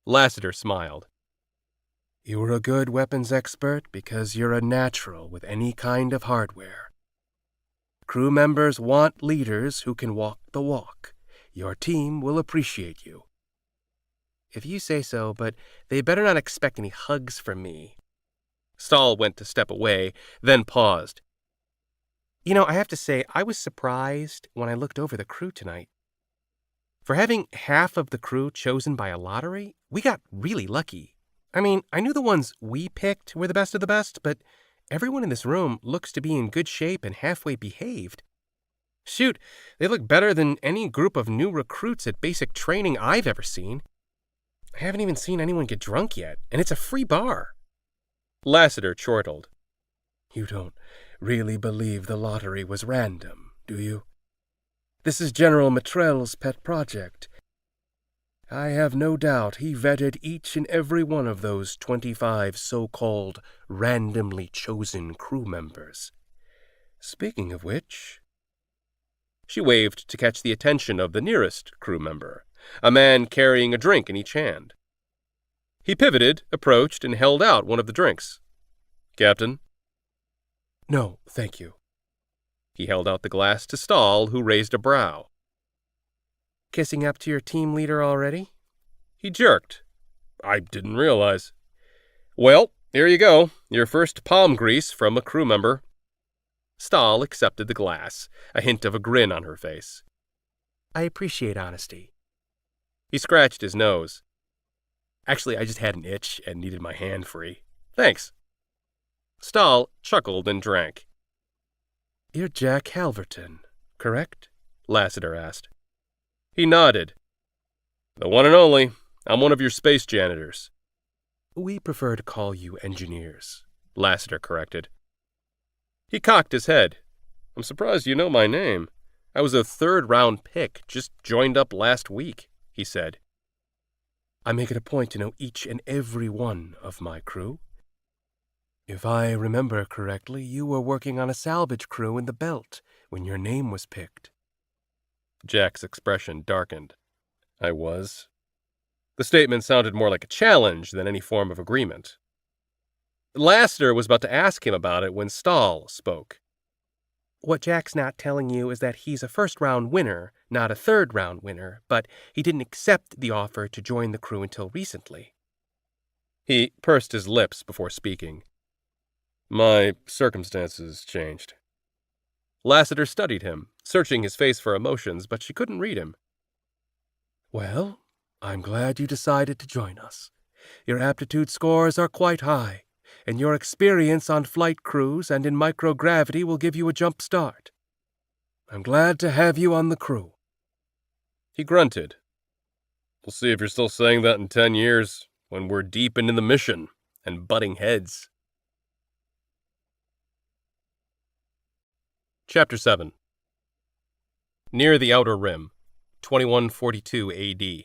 Lassiter smiled. You were a good weapons expert because you're a natural with any kind of hardware. Crew members want leaders who can walk the walk. Your team will appreciate you. If you say so, but they better not expect any hugs from me. Stahl went to step away, then paused. You know, I have to say, I was surprised when I looked over the crew tonight. For having half of the crew chosen by a lottery, we got really lucky. I mean, I knew the ones we picked were the best of the best, but everyone in this room looks to be in good shape and halfway behaved. Shoot, they look better than any group of new recruits at basic training I've ever seen. I haven't even seen anyone get drunk yet, and it's a free bar. Lassiter chortled. You don't really believe the lottery was random, do you? This is General Matrell's pet project. I have no doubt he vetted each and every one of those 25 so-called randomly chosen crew members. Speaking of which... She waved to catch the attention of the nearest crew member, a man carrying a drink in each hand. He pivoted, approached, and held out one of the drinks. Captain? No, thank you. He held out the glass to Stahl, who raised a brow. Kissing up to your team leader already? He jerked. I didn't realize. Well, here you go. Your first palm grease from a crew member. Stahl accepted the glass, a hint of a grin on her face. I appreciate honesty. He scratched his nose. Actually, I just had an itch and needed my hand free. Thanks. Stahl chuckled and drank. You're Jack Halverton, correct? Lassiter asked. He nodded. The one and only. I'm one of your space janitors. We prefer to call you engineers, Lassiter corrected. He cocked his head. I'm surprised you know my name. I was a third-round pick, just joined up last week, he said. I make it a point to know each and every one of my crew. If I remember correctly, you were working on a salvage crew in the belt when your name was picked. Jack's expression darkened. I was. The statement sounded more like a challenge than any form of agreement. Lassiter was about to ask him about it when Stahl spoke. What Jack's not telling you is that he's a first-round winner, not a third-round winner, but he didn't accept the offer to join the crew until recently. He pursed his lips before speaking. My circumstances changed. Lassiter studied him, searching his face for emotions, but she couldn't read him. Well, I'm glad you decided to join us. Your aptitude scores are quite high, and your experience on flight crews and in microgravity will give you a jump start. I'm glad to have you on the crew. He grunted. We'll see if you're still saying that in 10 years, when we're deep into the mission and butting heads. Chapter 7. Near the Outer Rim, 2142 AD.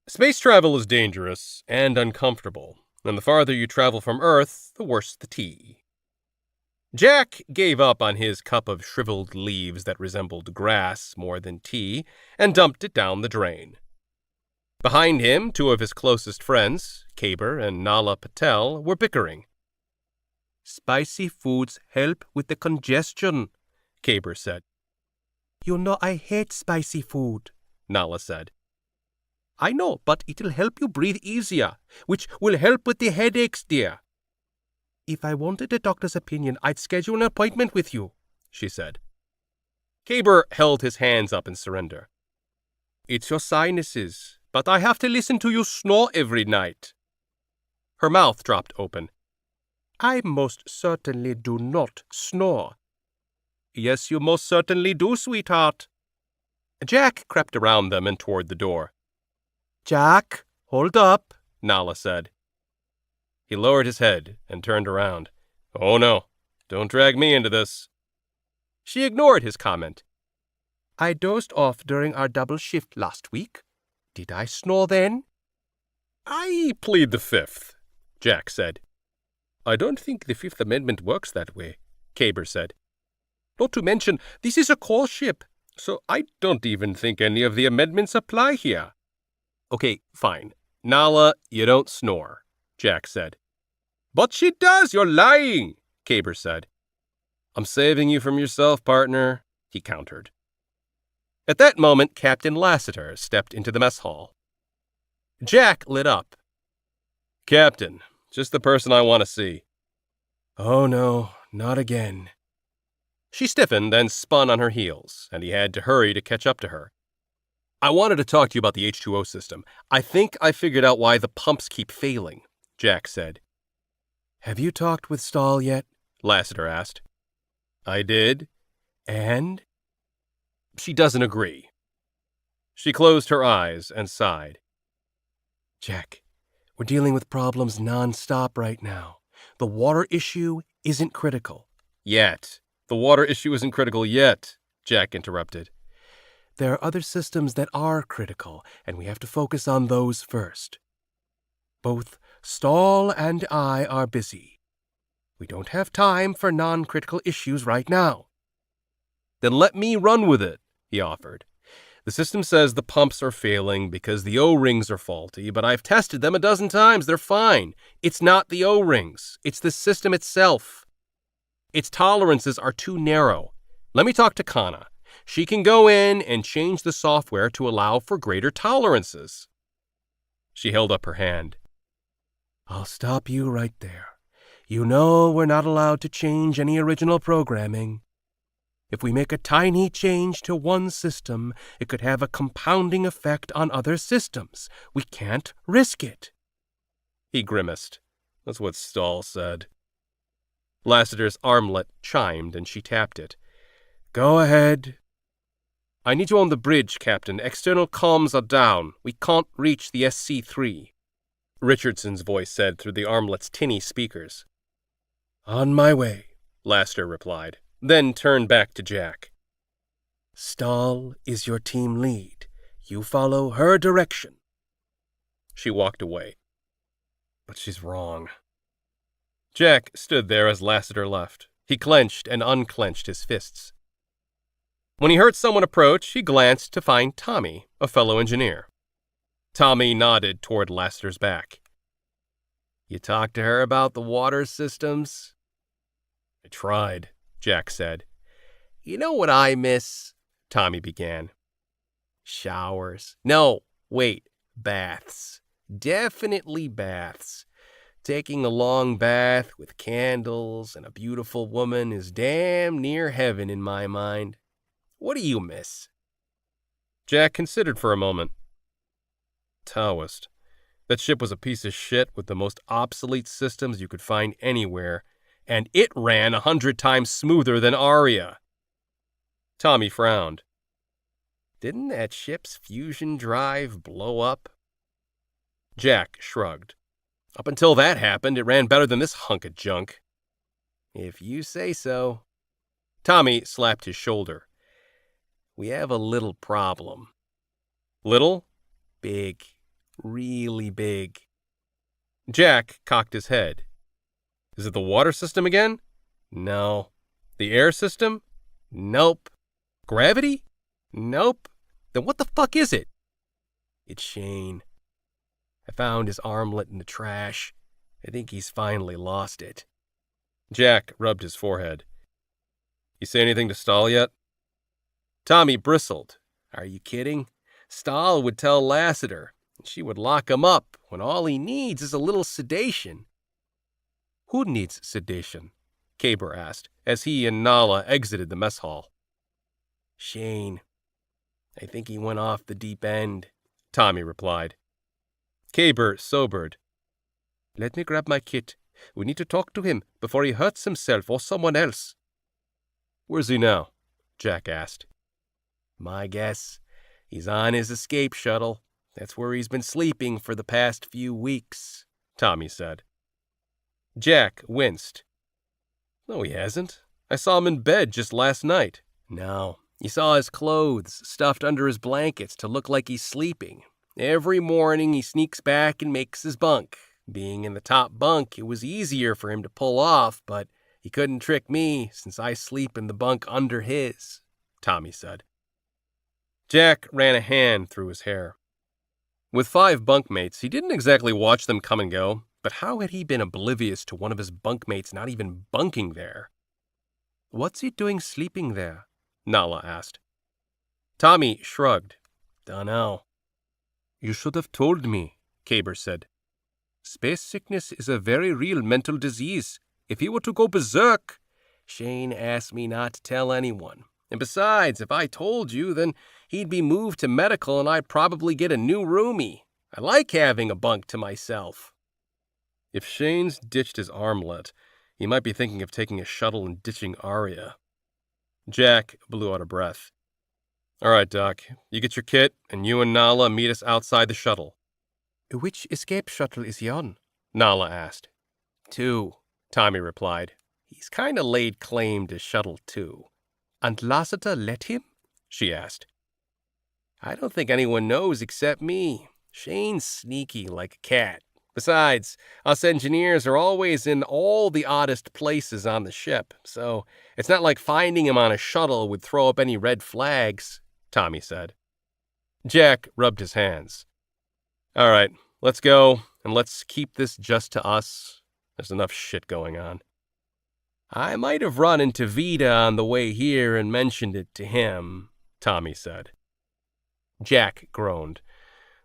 Space travel is dangerous and uncomfortable, and the farther you travel from Earth, the worse the tea. Jack gave up on his cup of shriveled leaves that resembled grass more than tea and dumped it down the drain. Behind him, two of his closest friends, Kaber and Nala Patel, were bickering. Spicy foods help with the congestion, Kaber said. You know I hate spicy food, Nala said. I know, but it'll help you breathe easier, which will help with the headaches, dear. If I wanted a doctor's opinion, I'd schedule an appointment with you, she said. Kaber held his hands up in surrender. It's your sinuses, but I have to listen to you snore every night. Her mouth dropped open. I most certainly do not snore. Yes, you most certainly do, sweetheart. Jack crept around them and toward the door. Jack, hold up, Nala said. He lowered his head and turned around. Oh no, don't drag me into this. She ignored his comment. I dozed off during our double shift last week. Did I snore then? I plead the fifth, Jack said. I don't think the Fifth Amendment works that way, Kaber said. Not to mention, this is a call ship, so I don't even think any of the amendments apply here. Okay, fine. Nala, you don't snore, Jack said. But she does, you're lying, Kaber said. I'm saving you from yourself, partner, he countered. At that moment, Captain Lassiter stepped into the mess hall. Jack lit up. Captain, just the person I want to see. Oh no, not again. She stiffened and spun on her heels, and he had to hurry to catch up to her. I wanted to talk to you about the H2O system. I think I figured out why the pumps keep failing, Jack said. Have you talked with Stahl yet? Lassiter asked. I did. And? She doesn't agree. She closed her eyes and sighed. Jack, we're dealing with problems non-stop right now. The water issue isn't critical. Yet. The water issue isn't critical yet, Jack interrupted. There are other systems that are critical, and we have to focus on those first. Both Stahl and I are busy. We don't have time for non-critical issues right now. Then let me run with it, he offered. The system says the pumps are failing because the O-rings are faulty, but I've tested them a dozen times. They're fine. It's not the O-rings. It's the system itself. Its tolerances are too narrow. Let me talk to Kana. She can go in and change the software to allow for greater tolerances. She held up her hand. I'll stop you right there. You know we're not allowed to change any original programming. If we make a tiny change to one system, it could have a compounding effect on other systems. We can't risk it." He grimaced. That's what Stahl said. Lassiter's armlet chimed, and she tapped it. "Go ahead." "I need you on the bridge, Captain. External comms are down. We can't reach the SC-3. Richardson's voice said through the armlet's tinny speakers. "On my way," Lassiter replied, then turned back to Jack. "Stahl is your team lead. You follow her direction." She walked away. But she's wrong. Jack stood there as Lassiter left. He clenched and unclenched his fists. When he heard someone approach, he glanced to find Tommy, a fellow engineer. Tommy nodded toward Lassiter's back. "You talked to her about the water systems?" "I tried," Jack said. "You know what I miss?" Tommy began. "Showers. No, wait, baths. Definitely baths. Taking a long bath with candles and a beautiful woman is damn near heaven in my mind. What do you miss?" Jack considered for a moment. Taoist. That ship was a piece of shit with the most obsolete systems you could find anywhere, and it ran 100 times smoother than Aria. Tommy frowned. "Didn't that ship's fusion drive blow up?" Jack shrugged. "Up until that happened, it ran better than this hunk of junk." "If you say so." Tommy slapped his shoulder. "We have a little problem." "Little?" "Big. Really big." Jack cocked his head. "Is it the water system again?" "No." "The air system?" "Nope." "Gravity?" "Nope." "Then what the fuck is it?" "It's Shane. I found his armlet in the trash. I think he's finally lost it." Jack rubbed his forehead. "You say anything to Stahl yet?" Tommy bristled. "Are you kidding? Stahl would tell Lassiter, and she would lock him up when all he needs is a little sedation." "Who needs sedation?" Caber asked, as he and Nala exited the mess hall. "Shane. I think he went off the deep end," Tommy replied. Caber sobered. "Let me grab my kit. We need to talk to him before he hurts himself or someone else." "Where's he now?" Jack asked. "My guess, he's on his escape shuttle. That's where he's been sleeping for the past few weeks," Tommy said. Jack winced. "No, he hasn't. I saw him in bed just last night." "No, you saw his clothes stuffed under his blankets to look like he's sleeping. Every morning he sneaks back and makes his bunk. Being in the top bunk, it was easier for him to pull off, but he couldn't trick me since I sleep in the bunk under his," Tommy said. Jack ran a hand through his hair. With 5 bunkmates, he didn't exactly watch them come and go, but how had he been oblivious to one of his bunkmates not even bunking there? "What's he doing sleeping there?" Nala asked. Tommy shrugged. "Dunno." "You should have told me," Caber said. "Space sickness is a very real mental disease. If he were to go berserk—" "Shane asked me not to tell anyone. And besides, if I told you, then he'd be moved to medical and I'd probably get a new roomie. I like having a bunk to myself." If Shane's ditched his armlet, he might be thinking of taking a shuttle and ditching Aria. Jack blew out a breath. "All right, Doc, you get your kit, and you and Nala meet us outside the shuttle." "Which escape shuttle is he on?" Nala asked. 2, Tommy replied. "He's kind of laid claim to Shuttle 2. "And Lassiter let him?" she asked. "I don't think anyone knows except me. Shane's sneaky like a cat. Besides, us engineers are always in all the oddest places on the ship, so it's not like finding him on a shuttle would throw up any red flags," Tommy said. Jack rubbed his hands. "All right, let's go, and let's keep this just to us. There's enough shit going on." "I might have run into Vida on the way here and mentioned it to him," Tommy said. Jack groaned.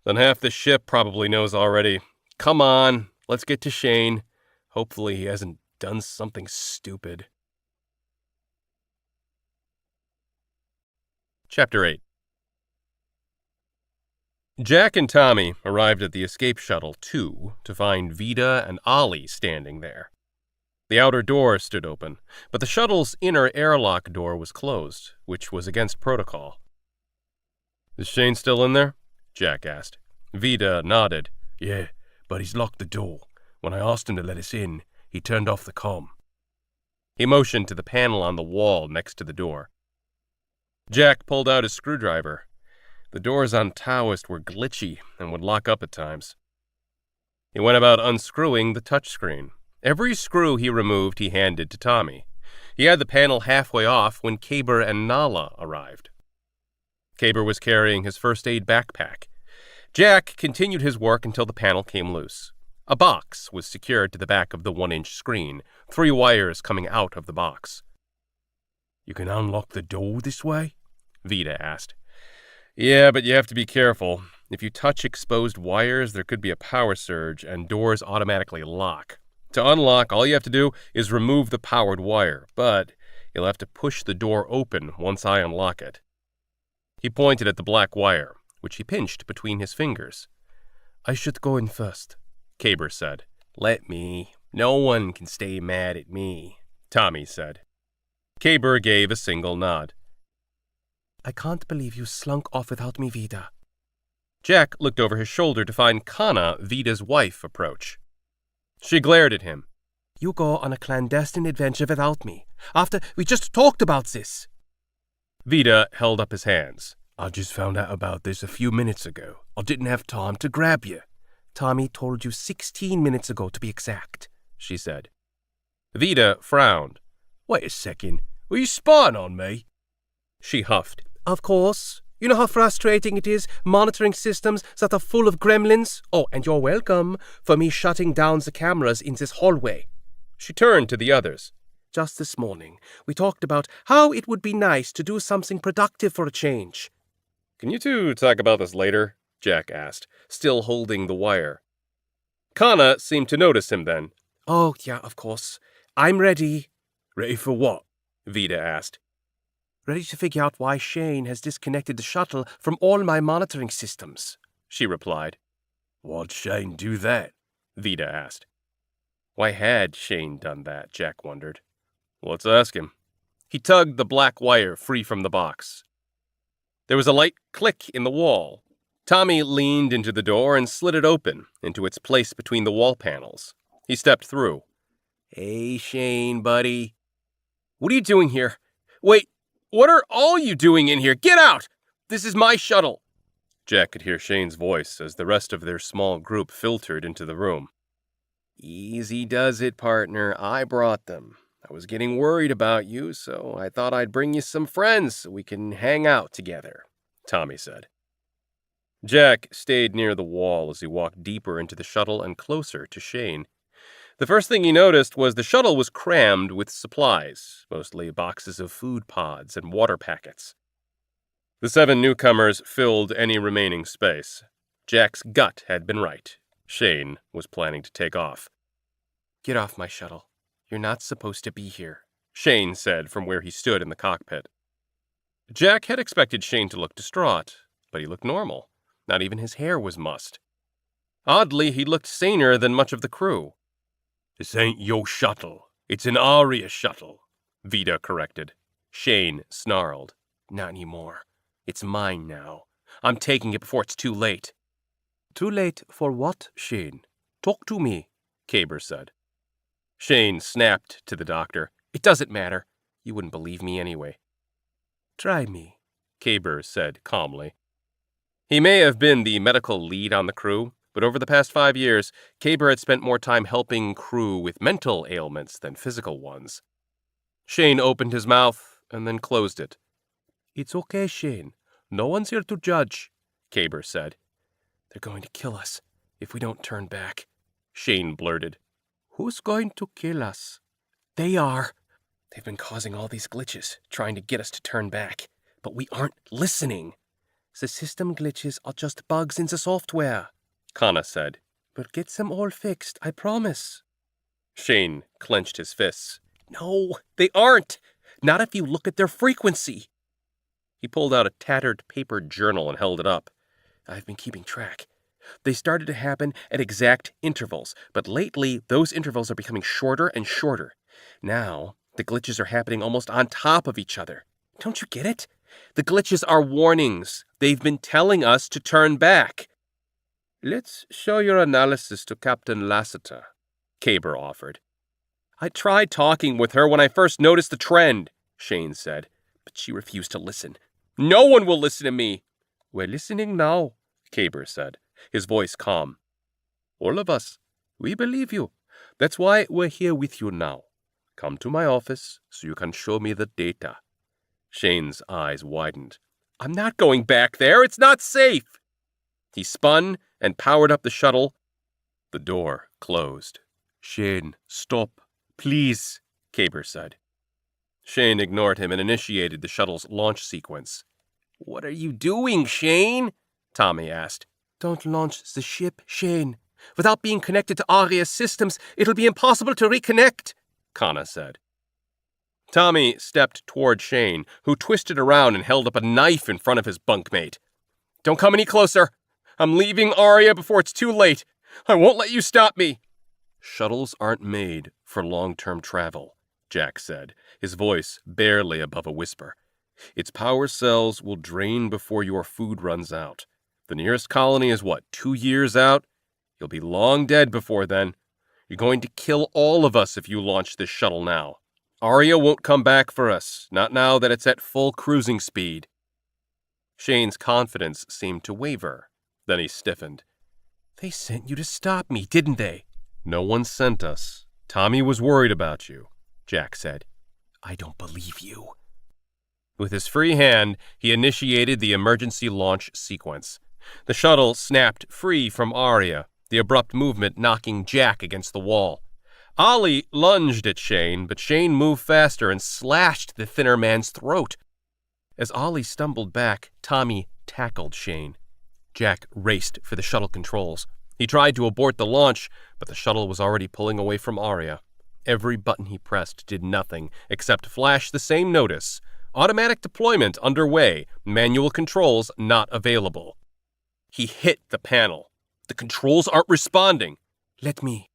"Then half the ship probably knows already. Come on, let's get to Shane. Hopefully he hasn't done something stupid." Chapter 8. Jack and Tommy arrived at the escape shuttle 2 to find Vida and Ollie standing there. The outer door stood open, but the shuttle's inner airlock door was closed, which was against protocol. "Is Shane still in there?" Jack asked. Vida nodded. "Yeah, but he's locked the door. When I asked him to let us in, he turned off the comm." He motioned to the panel on the wall next to the door. Jack pulled out his screwdriver. The doors on Taoist were glitchy and would lock up at times. He went about unscrewing the touchscreen. Every screw he removed he handed to Tommy. He had the panel halfway off when Kaber and Nala arrived. Kaber was carrying his first aid backpack. Jack continued his work until the panel came loose. A box was secured to the back of the 1-inch screen, 3 wires coming out of the box. "You can unlock the door this way?" Vida asked. "Yeah, but you have to be careful. If you touch exposed wires, there could be a power surge, and doors automatically lock. To unlock, all you have to do is remove the powered wire, but you'll have to push the door open once I unlock it." He pointed at the black wire, which he pinched between his fingers. "I should go in first," Kaber said. "Let me. No one can stay mad at me," Tommy said. Kaber gave a single nod. "I can't believe you slunk off without me, Vida." Jack looked over his shoulder to find Kana, Vida's wife, approach. She glared at him. "You go on a clandestine adventure without me, after we just talked about this." Vida held up his hands. "I just found out about this a few minutes ago. I didn't have time to grab you." "Tommy told you 16 minutes ago, to be exact," she said. Vida frowned. "Wait a second. Were you spying on me?" She huffed. "Of course. You know how frustrating it is monitoring systems that are full of gremlins? Oh, and you're welcome for me shutting down the cameras in this hallway." She turned to the others. "Just this morning, we talked about how it would be nice to do something productive for a change." "Can you two talk about this later?" Jack asked, still holding the wire. Kana seemed to notice him then. "Oh, yeah, of course. I'm ready." "Ready for what?" Vida asked. "Ready to figure out why Shane has disconnected the shuttle from all my monitoring systems," she replied. "Why'd Shane do that?" Vida asked. Why had Shane done that, Jack wondered. Let's ask him. He tugged the black wire free from the box. There was a light click in the wall. Tommy leaned into the door and slid it open into its place between the wall panels. He stepped through. "Hey, Shane, buddy." "What are you doing here? Wait, what are all you doing in here? Get out! This is my shuttle." Jack could hear Shane's voice as the rest of their small group filtered into the room. "Easy does it, partner. I brought them. I was getting worried about you, so I thought I'd bring you some friends so we can hang out together," Tommy said. Jack stayed near the wall as he walked deeper into the shuttle and closer to Shane. The first thing he noticed was the shuttle was crammed with supplies, mostly boxes of food pods and water packets. The 7 newcomers filled any remaining space. Jack's gut had been right. Shane was planning to take off. "Get off my shuttle. You're not supposed to be here," Shane said from where he stood in the cockpit. Jack had expected Shane to look distraught, but he looked normal. Not even his hair was mussed. Oddly, he looked saner than much of the crew. "This ain't your shuttle. It's an Aria shuttle," Vida corrected. Shane snarled. "Not anymore. It's mine now. I'm taking it before it's too late." "Too late for what, Shane? Talk to me," Kaber said. Shane snapped to the doctor. "It doesn't matter. You wouldn't believe me anyway." "Try me," Kaber said calmly. He may have been the medical lead on the crew, but over the past 5 years, Kaber had spent more time helping crew with mental ailments than physical ones. Shane opened his mouth and then closed it. "It's okay, Shane. No one's here to judge," Kaber said. "They're going to kill us if we don't turn back," Shane blurted. "Who's going to kill us?" "They are. They've been causing all these glitches, trying to get us to turn back, but we aren't listening." "The system glitches are just bugs in the software," Kana said. "We'll get them all fixed, I promise." Shane clenched his fists. "No, they aren't. Not if you look at their frequency." He pulled out a tattered paper journal and held it up. "I've been keeping track. They started to happen at exact intervals, but lately those intervals are becoming shorter and shorter. Now, the glitches are happening almost on top of each other. Don't you get it? The glitches are warnings. They've been telling us to turn back." "Let's show your analysis to Captain Lassiter," Caber offered. "I tried talking with her when I first noticed the trend," Shane said, but she refused to listen. "No one will listen to me." "We're listening now," Caber said, his voice calm. "All of us. We believe you. That's why we're here with you now. Come to my office so you can show me the data." Shane's eyes widened. "I'm not going back there. It's not safe." He spun and powered up the shuttle. The door closed. "Shane, stop. Please," Caber said. Shane ignored him and initiated the shuttle's launch sequence. "What are you doing, Shane?" Tommy asked. "Don't launch the ship, Shane. Without being connected to Aria's systems, it'll be impossible to reconnect," Kana said. Tommy stepped toward Shane, who twisted around and held up a knife in front of his bunkmate. "Don't come any closer. I'm leaving Aria before it's too late. I won't let you stop me." "Shuttles aren't made for long-term travel," Jack said, his voice barely above a whisper. "Its power cells will drain before your food runs out. The nearest colony is 2 years out? You'll be long dead before then. You're going to kill all of us if you launch this shuttle now. Aria won't come back for us, not now that it's at full cruising speed." Shane's confidence seemed to waver. Then he stiffened. "They sent you to stop me, didn't they?" "No one sent us. Tommy was worried about you," Jack said. "I don't believe you." With his free hand, he initiated the emergency launch sequence. The shuttle snapped free from Aria, the abrupt movement knocking Jack against the wall. Ollie lunged at Shane, but Shane moved faster and slashed the thinner man's throat. As Ollie stumbled back, Tommy tackled Shane. Jack raced for the shuttle controls. He tried to abort the launch, but the shuttle was already pulling away from Aria. Every button he pressed did nothing except flash the same notice: automatic deployment underway, manual controls not available. He hit the panel. "The controls aren't responding." "Let me."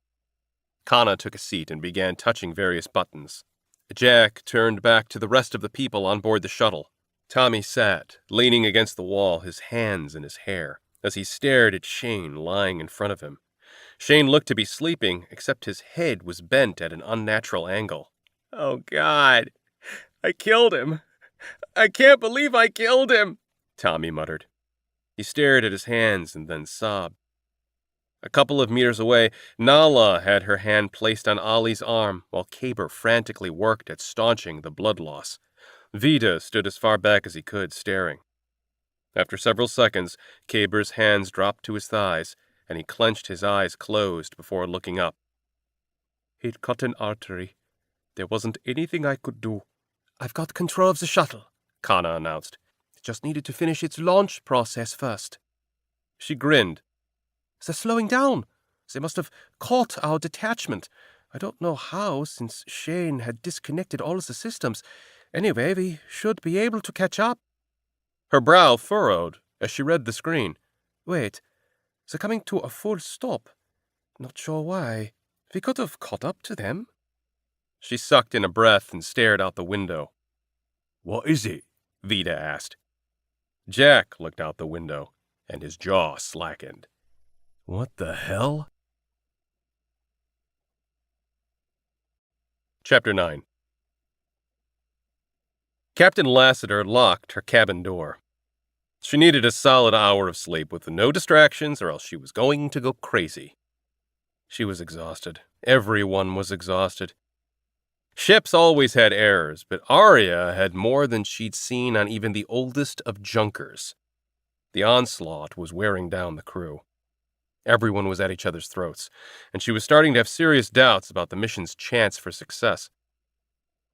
Kana took a seat and began touching various buttons. Jack turned back to the rest of the people on board the shuttle. Tommy sat, leaning against the wall, his hands in his hair, as he stared at Shane lying in front of him. Shane looked to be sleeping, except his head was bent at an unnatural angle. "Oh, God, I killed him. I can't believe I killed him," Tommy muttered. He stared at his hands and then sobbed. A couple of meters away, Nala had her hand placed on Ollie's arm while Caber frantically worked at staunching the blood loss. Vita stood as far back as he could, staring. After several seconds, Caber's hands dropped to his thighs, and he clenched his eyes closed before looking up. "He'd cut an artery. There wasn't anything I could do." "I've got control of the shuttle," Kana announced. "It just needed to finish its launch process first." She grinned. "They're slowing down. They must have caught our detachment. I don't know how, since Shane had disconnected all of the systems. Anyway, we should be able to catch up." Her brow furrowed as she read the screen. "Wait, they're coming to a full stop. Not sure why. We could have caught up to them." She sucked in a breath and stared out the window. "What is it?" Vita asked. Jack looked out the window, and his jaw slackened. "What the hell?" Chapter 9. Captain Lassiter locked her cabin door. She needed a solid hour of sleep with no distractions, or else she was going to go crazy. She was exhausted. Everyone was exhausted. Ships always had errors, but Aria had more than she'd seen on even the oldest of junkers. The onslaught was wearing down the crew. Everyone was at each other's throats, and she was starting to have serious doubts about the mission's chance for success.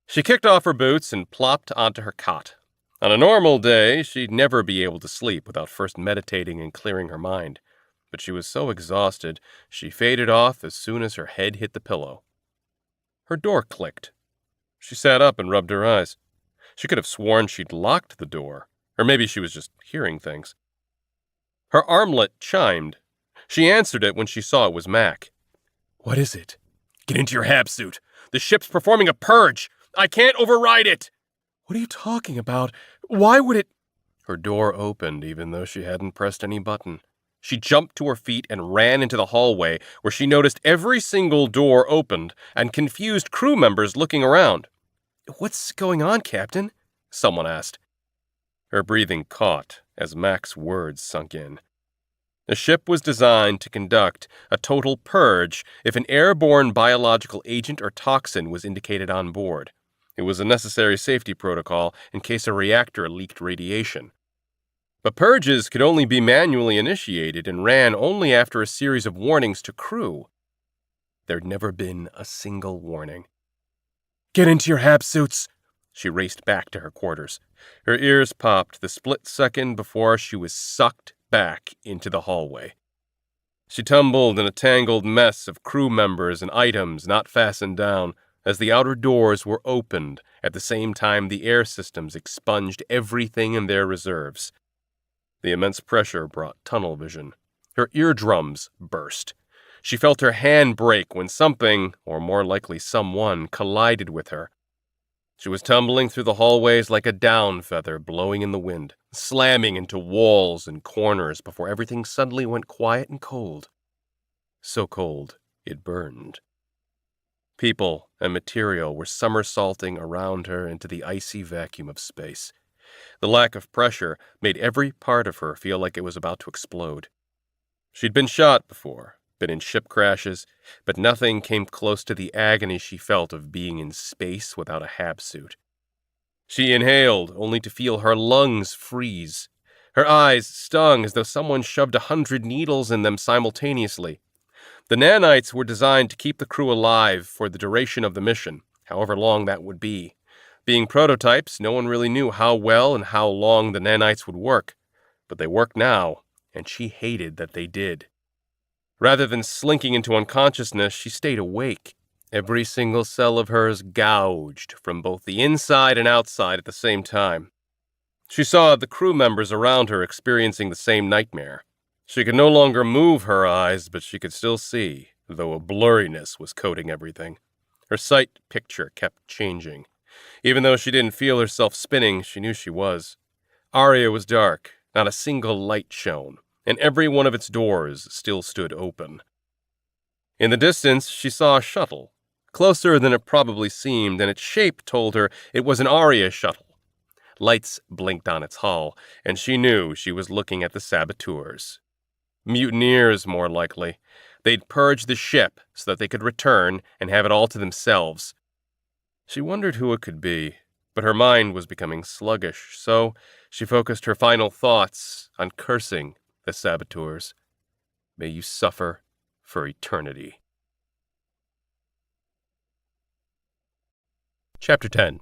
She kicked off her boots and plopped onto her cot. On a normal day, she'd never be able to sleep without first meditating and clearing her mind. But she was so exhausted, she faded off as soon as her head hit the pillow. Her door clicked. She sat up and rubbed her eyes. She could have sworn she'd locked the door. Or maybe she was just hearing things. Her armlet chimed. She answered it when she saw it was Mac. What is it? Get into your hab suit. The ship's performing a purge. I can't override it. What are you talking about? Why would it... Her door opened even though she hadn't pressed any button. She jumped to her feet and ran into the hallway where she noticed every single door opened and confused crew members looking around. What's going on, Captain? Someone asked. Her breathing caught as Mac's words sunk in. The ship was designed to conduct a total purge if an airborne biological agent or toxin was indicated on board. It was a necessary safety protocol in case a reactor leaked radiation. But purges could only be manually initiated and ran only after a series of warnings to crew. There'd never been a single warning. Get into your hab suits! She raced back to her quarters. Her ears popped the split second before she was sucked back into the hallway. She tumbled in a tangled mess of crew members and items not fastened down as the outer doors were opened at the same time the air systems expunged everything in their reserves. The immense pressure brought tunnel vision. Her eardrums burst. She felt her hand break when something, or more likely someone, collided with her. She was tumbling through the hallways like a down feather blowing in the wind, slamming into walls and corners before everything suddenly went quiet and cold. So cold, it burned. People and material were somersaulting around her into the icy vacuum of space. The lack of pressure made every part of her feel like it was about to explode. She'd been shot before, been in ship crashes, but nothing came close to the agony she felt of being in space without a hab suit. She inhaled, only to feel her lungs freeze. Her eyes stung as though someone shoved 100 needles in them simultaneously. The nanites were designed to keep the crew alive for the duration of the mission, however long that would be. Being prototypes, no one really knew how well and how long the nanites would work. But they worked now, and she hated that they did. Rather than slinking into unconsciousness, she stayed awake, every single cell of hers gouged from both the inside and outside at the same time. She saw the crew members around her experiencing the same nightmare. She could no longer move her eyes, but she could still see, though a blurriness was coating everything. Her sight picture kept changing. Even though she didn't feel herself spinning, she knew she was. Aria was dark, not a single light shone, and every one of its doors still stood open. In the distance, she saw a shuttle, closer than it probably seemed, and its shape told her it was an Aria shuttle. Lights blinked on its hull, and she knew she was looking at the saboteurs. Mutineers, more likely. They'd purge the ship so that they could return and have it all to themselves. She wondered who it could be, but her mind was becoming sluggish, so she focused her final thoughts on cursing the saboteurs. May you suffer for eternity. Chapter 10.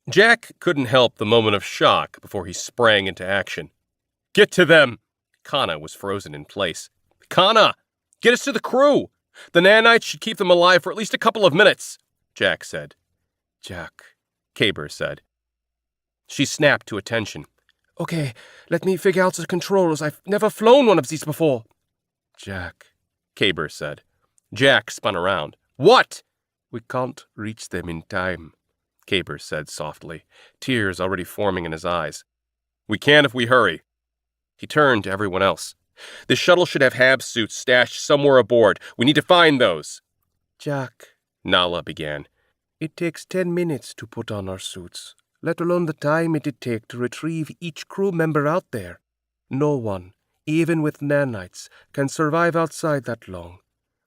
Jack couldn't help the moment of shock before he sprang into action. Get to them! Kana was frozen in place. Kana! Get us to the crew! The nanites should keep them alive for at least a couple of minutes, Jack said. Jack, Kaber said. She snapped to attention. Okay, let me figure out the controls. I've never flown one of these before. Jack, Kaber said. Jack spun around. What? We can't reach them in time, Kaber said softly, tears already forming in his eyes. We can if we hurry. He turned to everyone else. The shuttle should have hab suits stashed somewhere aboard. We need to find those. Jack, Nala began. It takes 10 minutes to put on our suits, let alone the time it'd take to retrieve each crew member out there. No one, even with nanites, can survive outside that long.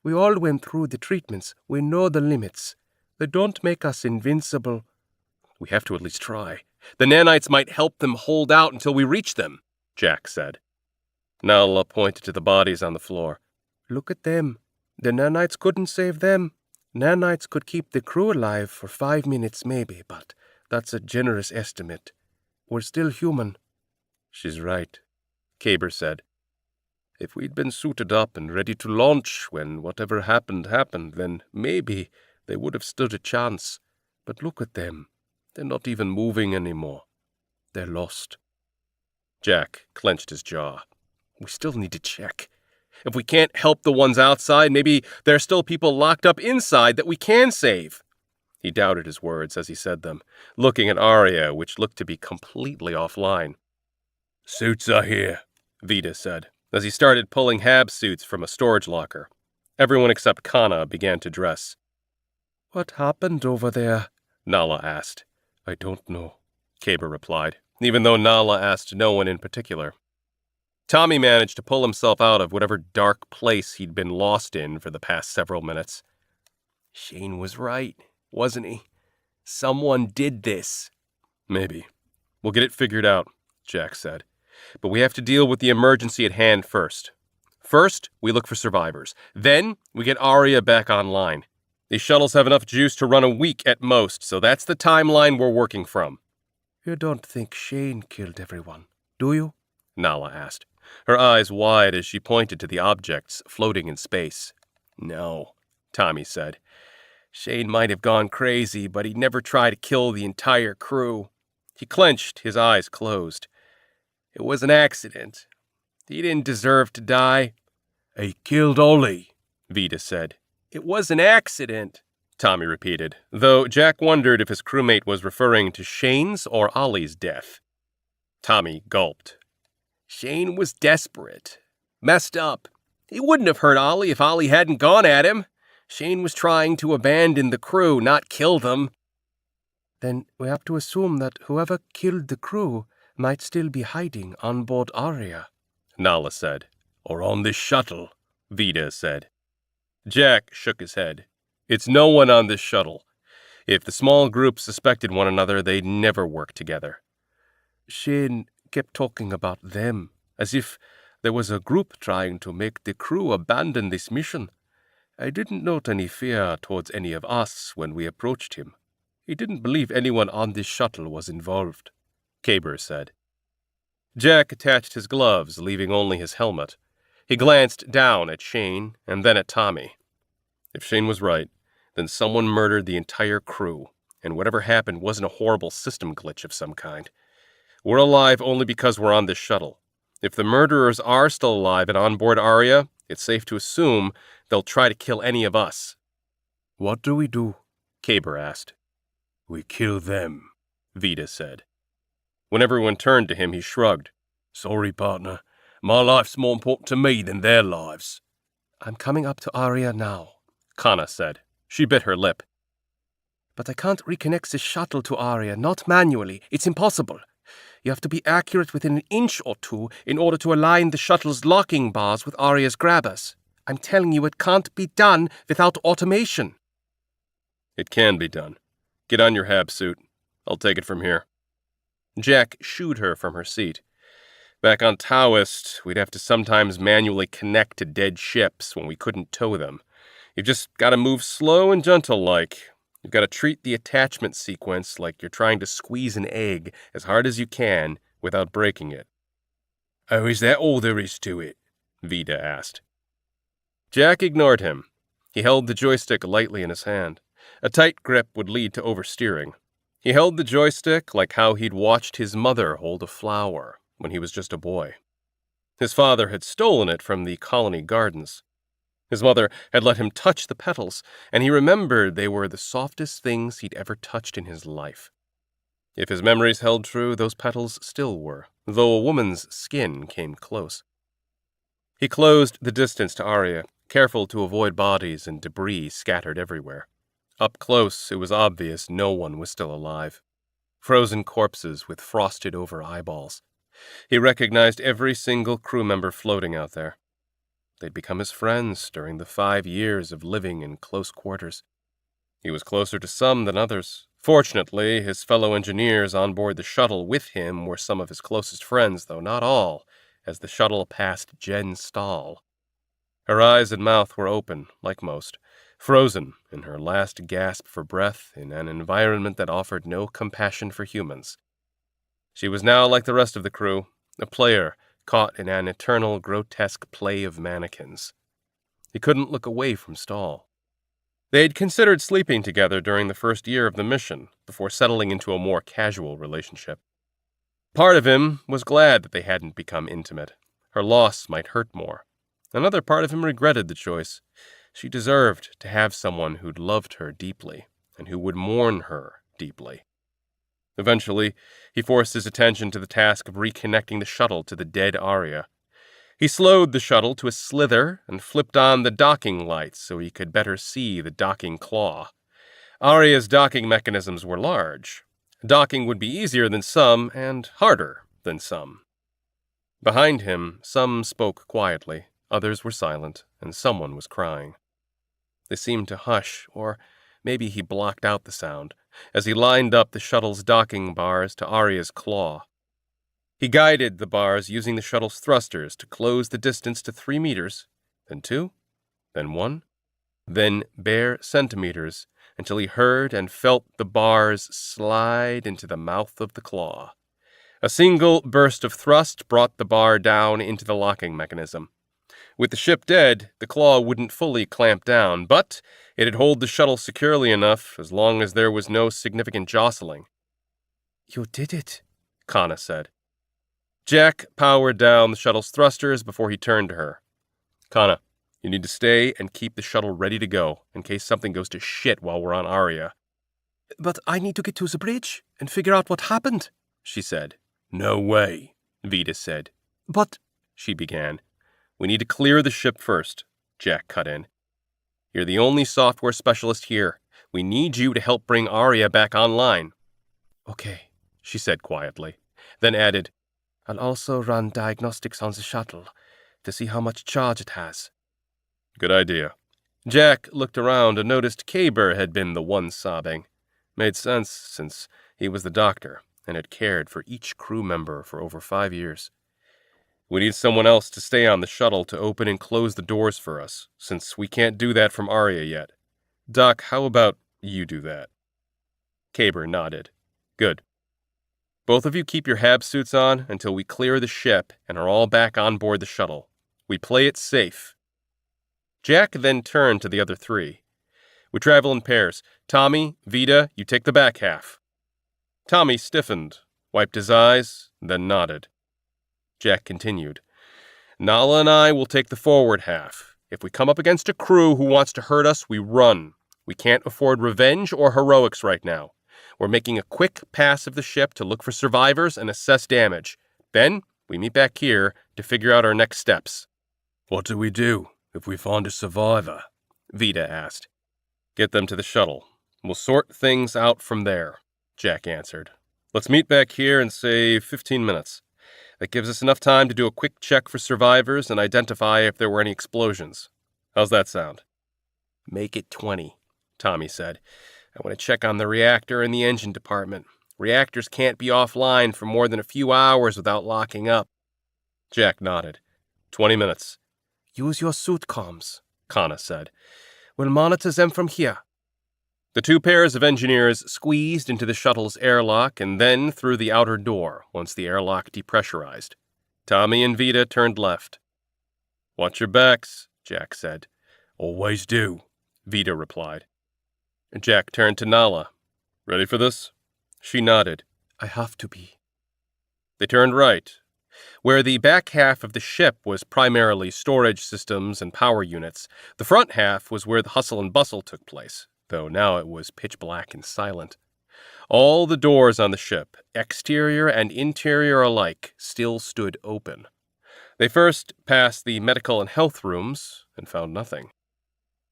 We all went through the treatments. We know the limits. They don't make us invincible. We have to at least try. The nanites might help them hold out until we reach them, Jack said. Nala pointed to the bodies on the floor. Look at them. The nanites couldn't save them. Nanites could keep the crew alive for 5 minutes maybe, but that's a generous estimate. We're still human. She's right, Kaber said. If we'd been suited up and ready to launch when whatever happened, then maybe they would have stood a chance. But look at them. They're not even moving anymore. They're lost. Jack clenched his jaw. We still need to check. If we can't help the ones outside, maybe there are still people locked up inside that we can save. He doubted his words as he said them, looking at Arya, which looked to be completely offline. Suits are here, Vita said, as he started pulling Hab suits from a storage locker. Everyone except Kana began to dress. What happened over there? Nala asked. I don't know, Kaber replied, even though Nala asked no one in particular. Tommy managed to pull himself out of whatever dark place he'd been lost in for the past several minutes. Shane was right, wasn't he? Someone did this. Maybe. We'll get it figured out, Jack said. But we have to deal with the emergency at hand first. First, we look for survivors. Then, we get Arya back online. These shuttles have enough juice to run a week at most, so that's the timeline we're working from. You don't think Shane killed everyone, do you? Nala asked, her eyes wide as she pointed to the objects floating in space. No, Tommy said. Shane might have gone crazy, but he'd never try to kill the entire crew. He clenched, his eyes closed. It was an accident. He didn't deserve to die. He killed Ollie, Vita said. It was an accident, Tommy repeated, though Jack wondered if his crewmate was referring to Shane's or Ollie's death. Tommy gulped. Shane was desperate. Messed up. He wouldn't have hurt Ollie if Ollie hadn't gone at him. Shane was trying to abandon the crew, not kill them. Then we have to assume that whoever killed the crew might still be hiding on board Arya, Nala said. Or on this shuttle, Vita said. Jack shook his head. It's no one on this shuttle. If the small group suspected one another, they'd never work together. Shane kept talking about them, as if there was a group trying to make the crew abandon this mission. I didn't note any fear towards any of us when we approached him. He didn't believe anyone on this shuttle was involved, Kaber said. Jack attached his gloves, leaving only his helmet. He glanced down at Shane and then at Tommy. If Shane was right, then someone murdered the entire crew, and whatever happened wasn't a horrible system glitch of some kind. We're alive only because we're on this shuttle. If the murderers are still alive and on board Arya, it's safe to assume they'll try to kill any of us. What do we do? Kaber asked. We kill them, Vita said. When everyone turned to him, he shrugged. Sorry, partner. My life's more important to me than their lives. I'm coming up to Arya now, Kana said. She bit her lip. But I can't reconnect the shuttle to Arya, not manually. It's impossible. You have to be accurate within an inch or two in order to align the shuttle's locking bars with Arya's grabbers. I'm telling you, it can't be done without automation. It can be done. Get on your Hab suit. I'll take it from here. Jack shooed her from her seat. Back on Taoist, we'd have to sometimes manually connect to dead ships when we couldn't tow them. You've just got to move slow and gentle-like. You've got to treat the attachment sequence like you're trying to squeeze an egg as hard as you can without breaking it. Oh, is that all there is to it? Vita asked. Jack ignored him. He held the joystick lightly in his hand. A tight grip would lead to oversteering. He held the joystick like how he'd watched his mother hold a flower when he was just a boy. His father had stolen it from the colony gardens. His mother had let him touch the petals, and he remembered they were the softest things he'd ever touched in his life. If his memories held true, those petals still were, though a woman's skin came close. He closed the distance to Arya, careful to avoid bodies and debris scattered everywhere. Up close, it was obvious no one was still alive. Frozen corpses with frosted-over eyeballs. He recognized every single crew member floating out there. They'd become his friends during the 5 years of living in close quarters. He was closer to some than others. Fortunately, his fellow engineers on board the shuttle with him were some of his closest friends, though not all, as the shuttle passed Jen Stahl. Her eyes and mouth were open, like most, frozen in her last gasp for breath in an environment that offered no compassion for humans. She was now like the rest of the crew, a player caught in an eternal grotesque play of mannequins. He couldn't look away from Stahl. They had considered sleeping together during the first year of the mission, before settling into a more casual relationship. Part of him was glad that they hadn't become intimate. Her loss might hurt more. Another part of him regretted the choice. She deserved to have someone who'd loved her deeply, and who would mourn her deeply. Eventually, he forced his attention to the task of reconnecting the shuttle to the dead Arya. He slowed the shuttle to a slither and flipped on the docking lights so he could better see the docking claw. Arya's docking mechanisms were large. Docking would be easier than some and harder than some. Behind him, some spoke quietly, others were silent, and someone was crying. They seemed to hush, or maybe he blocked out the sound, as he lined up the shuttle's docking bars to Arya's claw. He guided the bars using the shuttle's thrusters to close the distance to 3 meters, then 2, then 1, then bare centimeters, until he heard and felt the bars slide into the mouth of the claw. A single burst of thrust brought the bar down into the locking mechanism. With the ship dead, the claw wouldn't fully clamp down, but it'd hold the shuttle securely enough as long as there was no significant jostling. "You did it," Kana said. Jack powered down the shuttle's thrusters before he turned to her. "Kana, you need to stay and keep the shuttle ready to go, in case something goes to shit while we're on Arya." "But I need to get to the bridge and figure out what happened," she said. "No way," Vita said. "But," she began. "We need to clear the ship first," Jack cut in. "You're the only software specialist here. We need you to help bring Arya back online." "Okay," she said quietly, then added, "I'll also run diagnostics on the shuttle to see how much charge it has." "Good idea." Jack looked around and noticed Kaber had been the one sobbing. Made sense, since he was the doctor and had cared for each crew member for over 5 years. "We need someone else to stay on the shuttle to open and close the doors for us, since we can't do that from Arya yet. Doc, how about you do that?" Kaber nodded. "Good. Both of you keep your HAB suits on until we clear the ship and are all back on board the shuttle. We play it safe." Jack then turned to the other 3. "We travel in pairs. Tommy, Vita, you take the back half." Tommy stiffened, wiped his eyes, then nodded. Jack continued. "Nala and I will take the forward half. If we come up against a crew who wants to hurt us, we run. We can't afford revenge or heroics right now. We're making a quick pass of the ship to look for survivors and assess damage. Then we meet back here to figure out our next steps." "What do we do if we find a survivor?" Vita asked. "Get them to the shuttle. We'll sort things out from there," Jack answered. "Let's meet back here in, say, 15 minutes. That gives us enough time to do a quick check for survivors and identify if there were any explosions. How's that sound?" "Make it 20, Tommy said. "I want to check on the reactor and the engine department. Reactors can't be offline for more than a few hours without locking up." Jack nodded. 20 minutes. "Use your suit comms," Kana said. "We'll monitor them from here." The 2 pairs of engineers squeezed into the shuttle's airlock and then through the outer door once the airlock depressurized. Tommy and Vita turned left. "Watch your backs," Jack said. "Always do," Vita replied. Jack turned to Nala. "Ready for this?" She nodded. "I have to be." They turned right. Where the back half of the ship was primarily storage systems and power units, the front half was where the hustle and bustle took place, though now it was pitch black and silent. All the doors on the ship, exterior and interior alike, still stood open. They first passed the medical and health rooms and found nothing.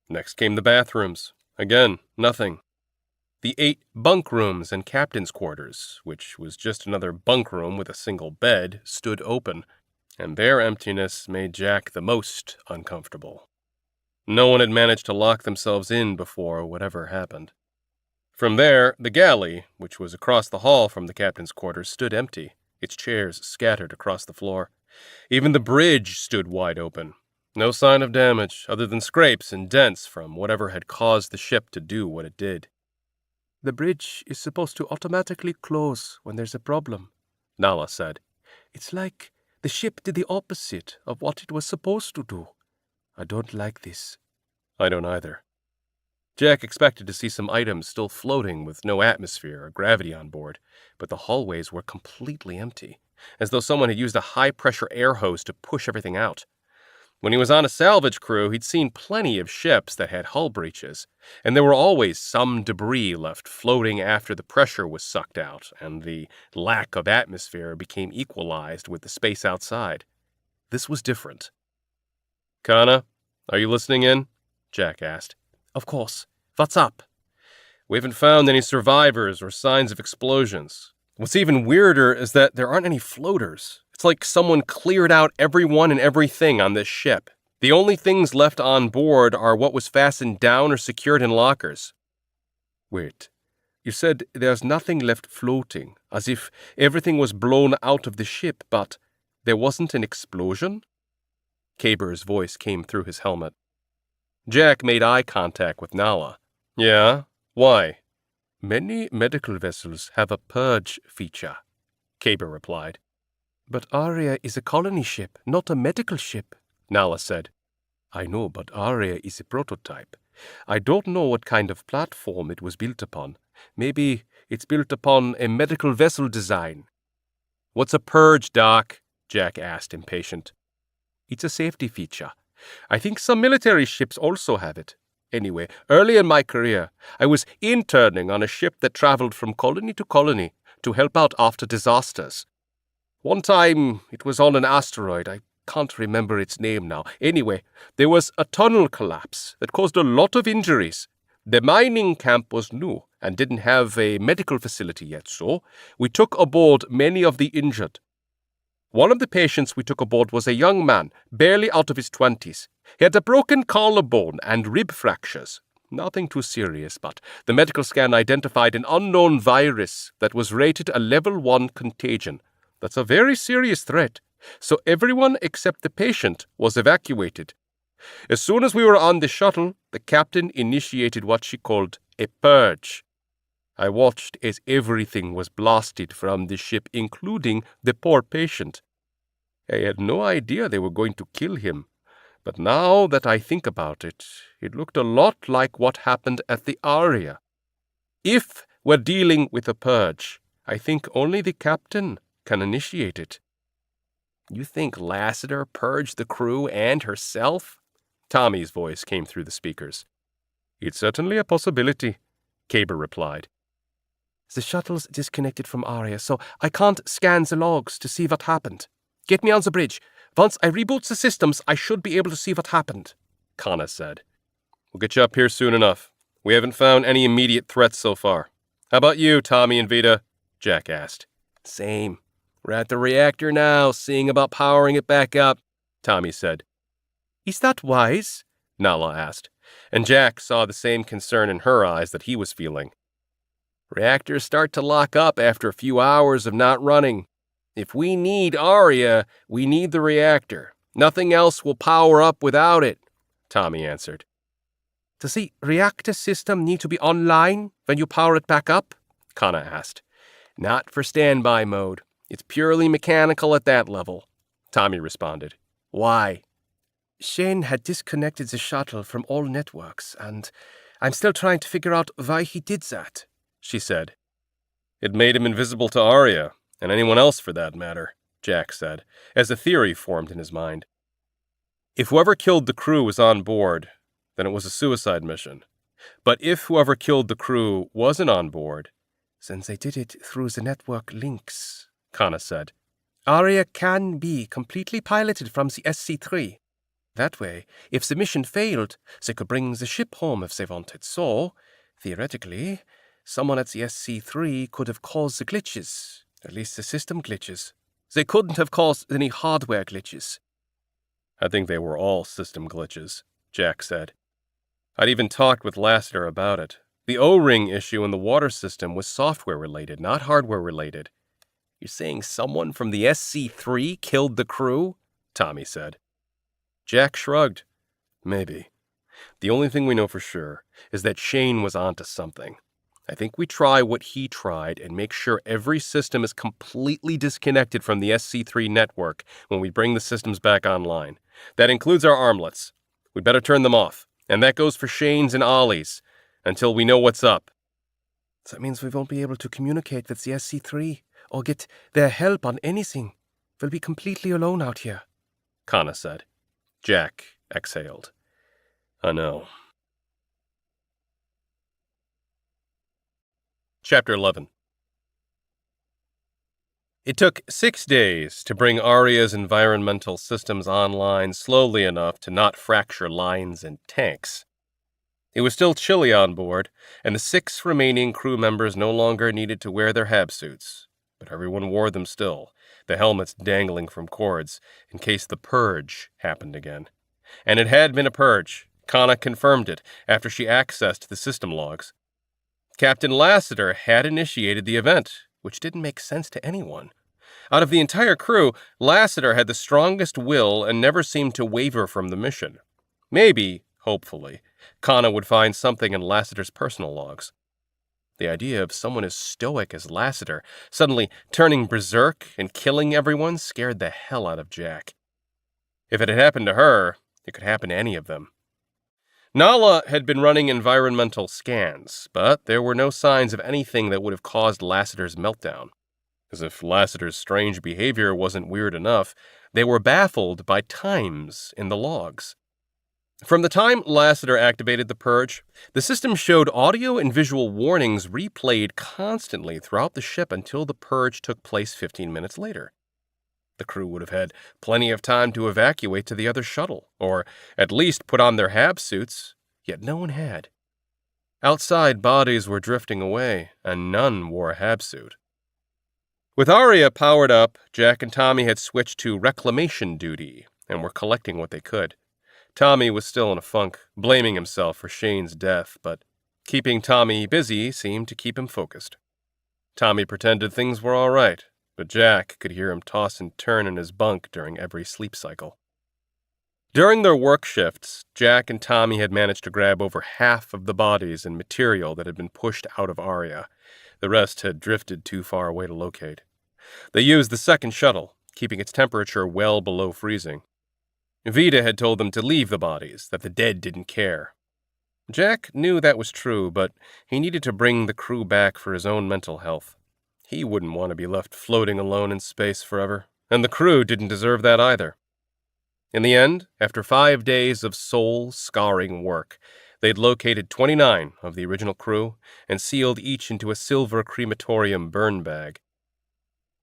Next came the bathrooms. Again, nothing. The 8 bunk rooms and captain's quarters, which was just another bunk room with a single bed, stood open, and their emptiness made Jack the most uncomfortable. No one had managed to lock themselves in before whatever happened. From there, the galley, which was across the hall from the captain's quarters, stood empty, its chairs scattered across the floor. Even the bridge stood wide open. No sign of damage, other than scrapes and dents from whatever had caused the ship to do what it did. "The bridge is supposed to automatically close when there's a problem," Nala said. "It's like the ship did the opposite of what it was supposed to do. I don't like this." "I don't either." Jack expected to see some items still floating with no atmosphere or gravity on board, but the hallways were completely empty, as though someone had used a high-pressure air hose to push everything out. When he was on a salvage crew, he'd seen plenty of ships that had hull breaches, and there were always some debris left floating after the pressure was sucked out and the lack of atmosphere became equalized with the space outside. This was different. "Kana, are you listening in?" Jack asked. Of course. What's up? "We haven't found any survivors or signs of explosions. What's even weirder is that there aren't any floaters. It's like someone cleared out everyone and everything on this ship. The only things left on board are what was fastened down or secured in lockers." "Wait, you said there's nothing left floating, as if everything was blown out of the ship, but there wasn't an explosion?" Kaber's voice came through his helmet. Jack made eye contact with Nala. "Yeah? Why?" "Many medical vessels have a purge feature," Kaber replied. But Aria is a colony ship, not a medical ship, Nala said. "I know, but Aria is a prototype. I don't know what kind of platform it was built upon. Maybe it's built upon a medical vessel design." "What's a purge, Doc?" Jack asked, impatient. "It's a safety feature. I think some military ships also have it. Anyway, early in my career, I was interning on a ship that traveled from colony to colony to help out after disasters. One time, it was on an asteroid. I can't remember its name now. Anyway, there was a tunnel collapse that caused a lot of injuries. The mining camp was new and didn't have a medical facility yet, so we took aboard many of the injured. One of the patients we took aboard was a young man, barely out of his 20s. He had a broken collarbone and rib fractures. Nothing too serious, but the medical scan identified an unknown virus that was rated a level 1 contagion. That's a very serious threat, so everyone except the patient was evacuated. As soon as we were on the shuttle, the captain initiated what she called a purge. I watched as everything was blasted from the ship, including the poor patient. I had no idea they were going to kill him, but now that I think about it, it looked a lot like what happened at the Aria. If we're dealing with a purge, I think only the captain can initiate it." "You think Lassiter purged the crew and herself?" Tommy's voice came through the speakers. "It's certainly a possibility," Kaber replied. "The shuttle's disconnected from Aria, so I can't scan the logs to see what happened. Get me on the bridge. Once I reboot the systems, I should be able to see what happened," Kana said. "We'll get you up here soon enough. We haven't found any immediate threats so far. How about you, Tommy and Vita?" Jack asked. "Same. We're at the reactor now, seeing about powering it back up," Tommy said. "Is that wise?" Nala asked, and Jack saw the same concern in her eyes that he was feeling. "Reactors start to lock up after a few hours of not running. If we need Aria, we need the reactor. Nothing else will power up without it," Tommy answered. "Does the reactor system need to be online when you power it back up?" Kana asked. "Not for standby mode. It's purely mechanical at that level," Tommy responded. "Why?" "Shane had disconnected the shuttle from all networks, and I'm still trying to figure out why he did that," she said. "It made him invisible to Aria, and anyone else for that matter," Jack said, as a theory formed in his mind. "If whoever killed the crew was on board, then it was a suicide mission. But if whoever killed the crew wasn't on board, then they did it through the network links," Kana said. "Aria can be completely piloted from the SC-3. That way, if the mission failed, they could bring the ship home if they wanted. So, theoretically, someone at the SC-3 could have caused the glitches, at least the system glitches. They couldn't have caused any hardware glitches." "I think they were all system glitches," Jack said. "I'd even talked with Lassiter about it. The O-ring issue in the water system was software-related, not hardware-related." "You're saying someone from the SC-3 killed the crew?" Tommy said. Jack shrugged. "Maybe. The only thing we know for sure is that Shane was onto something. I think we try what he tried and make sure every system is completely disconnected from the SC-3 network when we bring the systems back online. That includes our armlets. We'd better turn them off, and that goes for Shane's and Ollie's. until we know what's up. That means we won't be able to communicate with the SC3 or get their help on anything. We'll be completely alone out here, Kana said. Jack exhaled. I know. Chapter 11. It took 6 days to bring Aria's environmental systems online slowly enough to not fracture lines and tanks. It was still chilly on board, and the 6 remaining crew members no longer needed to wear their habsuits, but everyone wore them still, the helmets dangling from cords, in case the purge happened again. And it had been a purge. Kana confirmed it after she accessed the system logs. Captain Lassiter had initiated the event, which didn't make sense to anyone. Out of the entire crew, Lassiter had the strongest will and never seemed to waver from the mission. Maybe, hopefully, Kana would find something in Lassiter's personal logs. The idea of someone as stoic as Lassiter suddenly turning berserk and killing everyone scared the hell out of Jack. If it had happened to her, it could happen to any of them. Nala had been running environmental scans, but there were no signs of anything that would have caused Lassiter's meltdown. As if Lassiter's strange behavior wasn't weird enough, they were baffled by times in the logs. From the time Lassiter activated the purge, the system showed audio and visual warnings replayed constantly throughout the ship until the purge took place 15 minutes later. The crew would have had plenty of time to evacuate to the other shuttle, or at least put on their habsuits, yet no one had. Outside, bodies were drifting away, and none wore a habsuit. With Aria powered up, Jack and Tommy had switched to reclamation duty and were collecting what they could. Tommy was still in a funk, blaming himself for Shane's death, but keeping Tommy busy seemed to keep him focused. Tommy pretended things were all right, but Jack could hear him toss and turn in his bunk during every sleep cycle. During their work shifts, Jack and Tommy had managed to grab over half of the bodies and material that had been pushed out of Aria. The rest had drifted too far away to locate. They used the second shuttle, keeping its temperature well below freezing. Vita had told them to leave the bodies, that the dead didn't care. Jack knew that was true, but he needed to bring the crew back for his own mental health. He wouldn't want to be left floating alone in space forever, and the crew didn't deserve that either. In the end, after 5 days of soul-scarring work, they'd located 29 of the original crew and sealed each into a silver crematorium burn bag.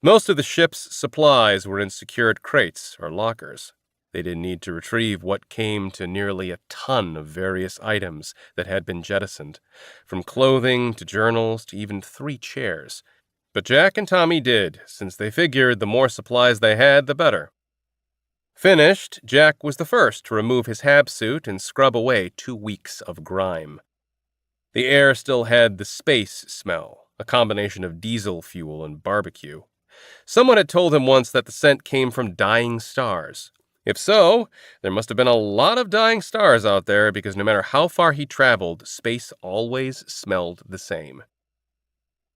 Most of the ship's supplies were in secured crates or lockers. They didn't need to retrieve what came to nearly a ton of various items that had been jettisoned, from clothing to journals to even 3 chairs. But Jack and Tommy did, since they figured the more supplies they had, the better. Finished, Jack was the first to remove his habsuit and scrub away 2 weeks of grime. The air still had the space smell, a combination of diesel fuel and barbecue. Someone had told him once that the scent came from dying stars. If so, there must have been a lot of dying stars out there, because no matter how far he traveled, space always smelled the same.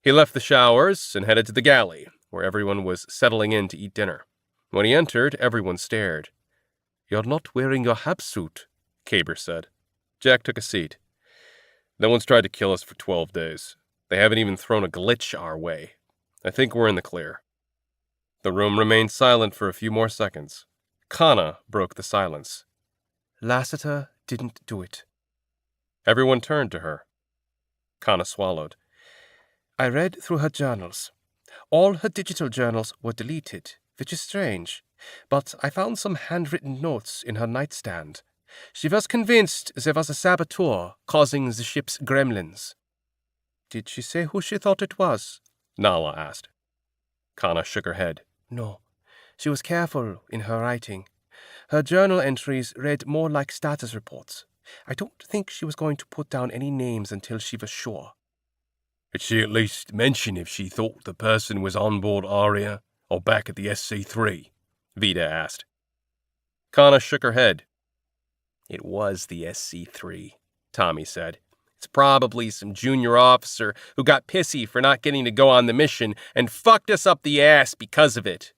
He left the showers and headed to the galley, where everyone was settling in to eat dinner. When he entered, everyone stared. "You're not wearing your habsuit," Caber said. Jack took a seat. "No one's tried to kill us for 12 days. They haven't even thrown a glitch our way. I think we're in the clear." The room remained silent for a few more seconds. Kana broke the silence. "Lassiter didn't do it." Everyone turned to her. Kana swallowed. "I read through her journals. All her digital journals were deleted, which is strange, but I found some handwritten notes in her nightstand. She was convinced there was a saboteur causing the ship's gremlins." "Did she say who she thought it was?" Nala asked. Kana shook her head. "No. She was careful in her writing. Her journal entries read more like status reports. I don't think she was going to put down any names until she was sure." "Did she at least mention if she thought the person was on board Aria or back at the SC3? Vita asked. Kana shook her head. "It was the SC3, Tommy said. "It's probably some junior officer who got pissy for not getting to go on the mission and fucked us up the ass because of it."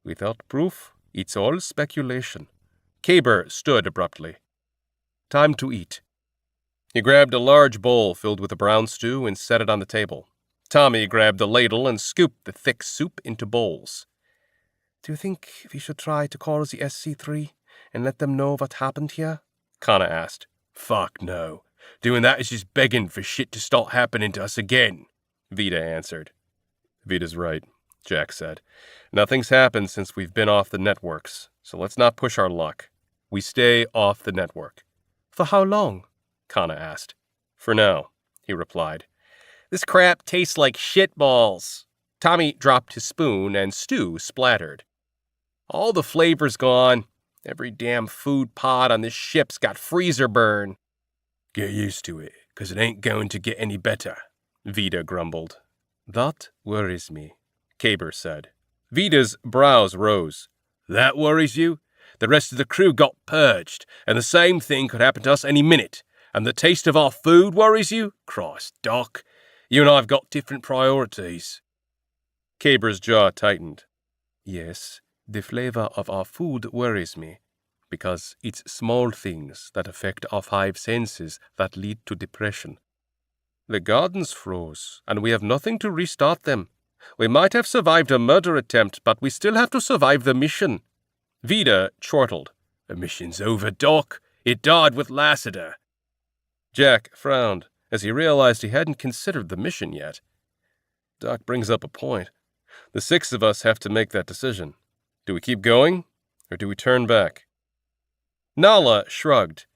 "Without proof, it's all speculation." Caber stood abruptly. "Time to eat." He grabbed a large bowl filled with a brown stew and set it on the table. Tommy grabbed a ladle and scooped the thick soup into bowls. Do you think we should try to call the SC3 and let them know what happened here? Kana asked. Fuck no. Doing that is just begging for shit to start happening to us again, Vita answered. Vita's right, Jack said. Nothing's happened since we've been off the networks, so let's not push our luck. We stay off the network. For how long? Kana asked. For now, he replied. This crap tastes like shitballs. Tommy dropped his spoon and stew splattered. All the flavor's gone. Every damn food pod on this ship's got freezer burn. Get used to it, 'cause it ain't going to get any better, Vita grumbled. That worries me, Caber said. Vita's brows rose. That worries you? The rest of the crew got purged, and the same thing could happen to us any minute. And the taste of our food worries you? Christ, Doc. You and I have got different priorities. Caber's jaw tightened. Yes, the flavor of our food worries me, because it's small things that affect our five senses that lead to depression. The gardens froze, and we have nothing to restart them. We might have survived a murder attempt, but we still have to survive the mission. Vita chortled. The mission's over, Doc. It died with Lassiter. Jack frowned as he realized he hadn't considered the mission yet. Doc brings up a point. The six of us have to make that decision. Do we keep going, or do we turn back? Nala shrugged.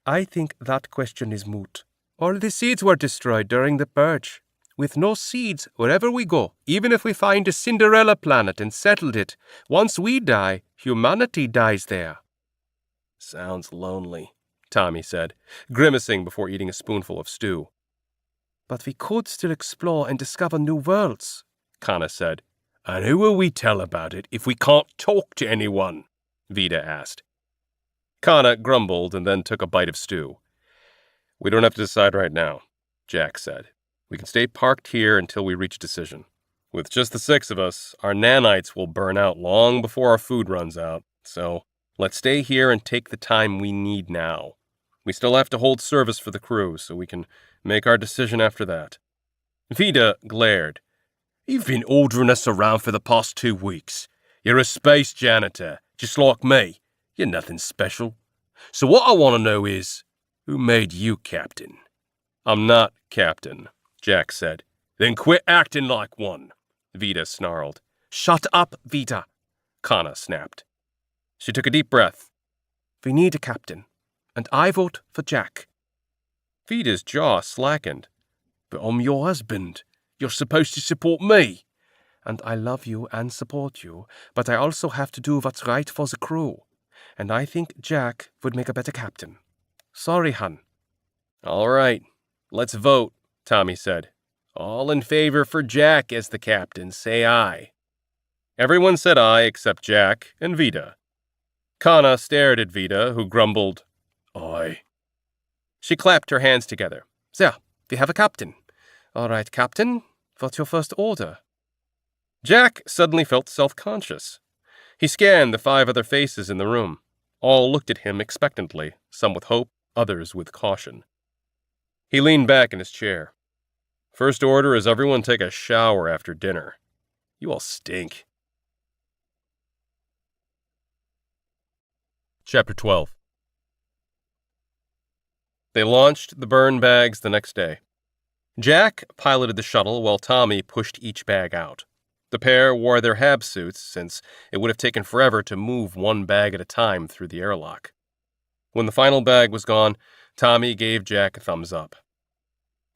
I think that question is moot. All the seeds were destroyed during the purge. With no seeds, wherever we go, even if we find a Cinderella planet and settled it, once we die, humanity dies there. Sounds lonely, Tommy said, grimacing before eating a spoonful of stew. But we could still explore and discover new worlds, Kana said. And who will we tell about it if we can't talk to anyone? Vita asked. Kana grumbled and then took a bite of stew. We don't have to decide right now, Jack said. We can stay parked here until we reach a decision. With just the six of us, our nanites will burn out long before our food runs out, so let's stay here and take the time we need now. We still have to hold service for the crew, so we can make our decision after that. Vita glared. You've been ordering us around for the past 2 weeks. You're a space janitor, just like me. You're nothing special. So what I want to know is, who made you captain? I'm not captain, Jack said. Then quit acting like one, Vita snarled. Shut up, Vita, Kana snapped. She took a deep breath. We need a captain, and I vote for Jack. Vita's jaw slackened. But I'm your husband. You're supposed to support me. And I love you and support you, but I also have to do what's right for the crew. And I think Jack would make a better captain. Sorry, hun. All right, let's vote, Tommy said. All in favor for Jack as the captain, say aye. Everyone said aye except Jack and Vita. Kana stared at Vita, who grumbled, Aye. She clapped her hands together. There, we have a captain. All right, Captain, what's your first order? Jack suddenly felt self-conscious. He scanned the 5 other faces in the room. All looked at him expectantly, some with hope, others with caution. He leaned back in his chair. First order is everyone take a shower after dinner. You all stink. Chapter 12. They launched the burn bags the next day. Jack piloted the shuttle while Tommy pushed each bag out. The pair wore their HAB suits, since it would have taken forever to move one bag at a time through the airlock. When the final bag was gone, Tommy gave Jack a thumbs up.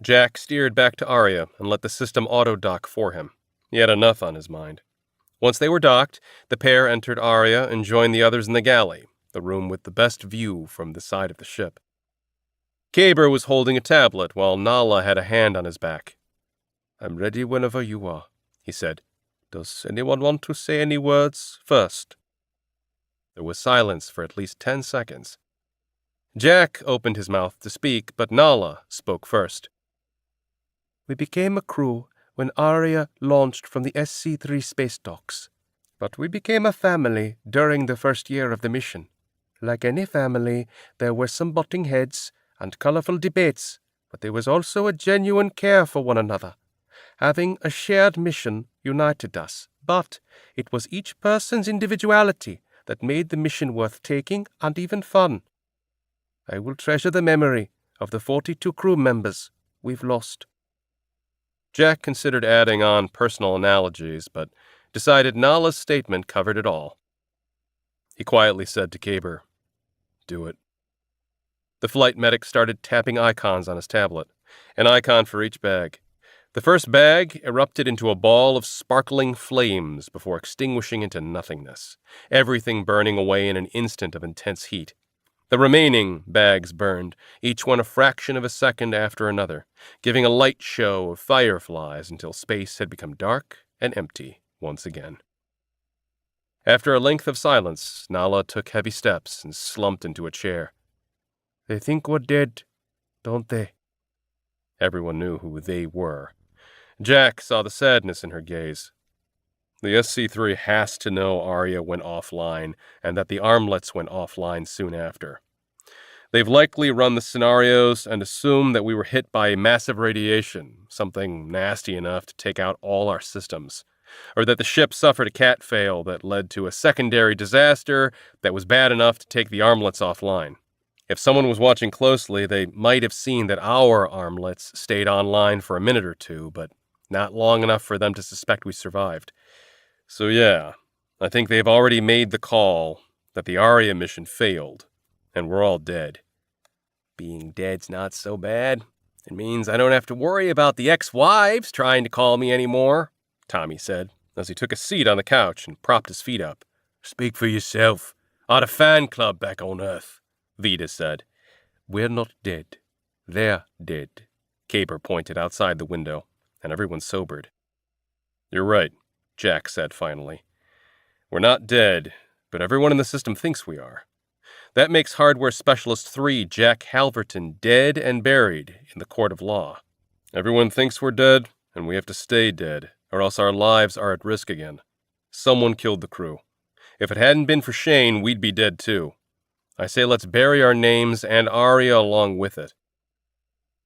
Jack steered back to Aria and let the system auto-dock for him. He had enough on his mind. Once they were docked, the pair entered Aria and joined the others in the galley, the room with the best view from the side of the ship. Caber was holding a tablet while Nala had a hand on his back. I'm ready whenever you are, he said. Does anyone want to say any words first? There was silence for at least 10 seconds. Jack opened his mouth to speak, but Nala spoke first. We became a crew when Aria launched from the SC3 space docks. But we became a family during the first year of the mission. Like any family, there were some butting heads, and colorful debates, but there was also a genuine care for one another. Having a shared mission united us, but it was each person's individuality that made the mission worth taking and even fun. I will treasure the memory of the 42 crew members we've lost." Jack considered adding on personal analogies, but decided Nala's statement covered it all. He quietly said to Kaber, "Do it." The flight medic started tapping icons on his tablet, an icon for each bag. The first bag erupted into a ball of sparkling flames before extinguishing into nothingness, everything burning away in an instant of intense heat. The remaining bags burned, each one a fraction of a second after another, giving a light show of fireflies until space had become dark and empty once again. After a length of silence, Nala took heavy steps and slumped into a chair. "They think we're dead, don't they?" Everyone knew who they were. Jack saw the sadness in her gaze. The SC-3 has to know Arya went offline, and that the armlets went offline soon after. They've likely run the scenarios and assumed that we were hit by massive radiation, something nasty enough to take out all our systems, or that the ship suffered a cat fail that led to a secondary disaster that was bad enough to take the armlets offline. If someone was watching closely, they might have seen that our armlets stayed online for a minute or two, but not long enough for them to suspect we survived. So yeah, I think they've already made the call that the Arya mission failed, and we're all dead. Being dead's not so bad. It means I don't have to worry about the ex-wives trying to call me anymore, Tommy said, as he took a seat on the couch and propped his feet up. "Speak for yourself. I'd a fan club back on Earth," Vita said. "We're not dead. They're dead," Kaber pointed outside the window, and everyone sobered. "You're right," Jack said finally. "We're not dead, but everyone in the system thinks we are. That makes Hardware Specialist 3 Jack Halverton dead and buried in the court of law. Everyone thinks we're dead, and we have to stay dead, or else our lives are at risk again. Someone killed the crew. If it hadn't been for Shane, we'd be dead too. I say let's bury our names and Arya along with it."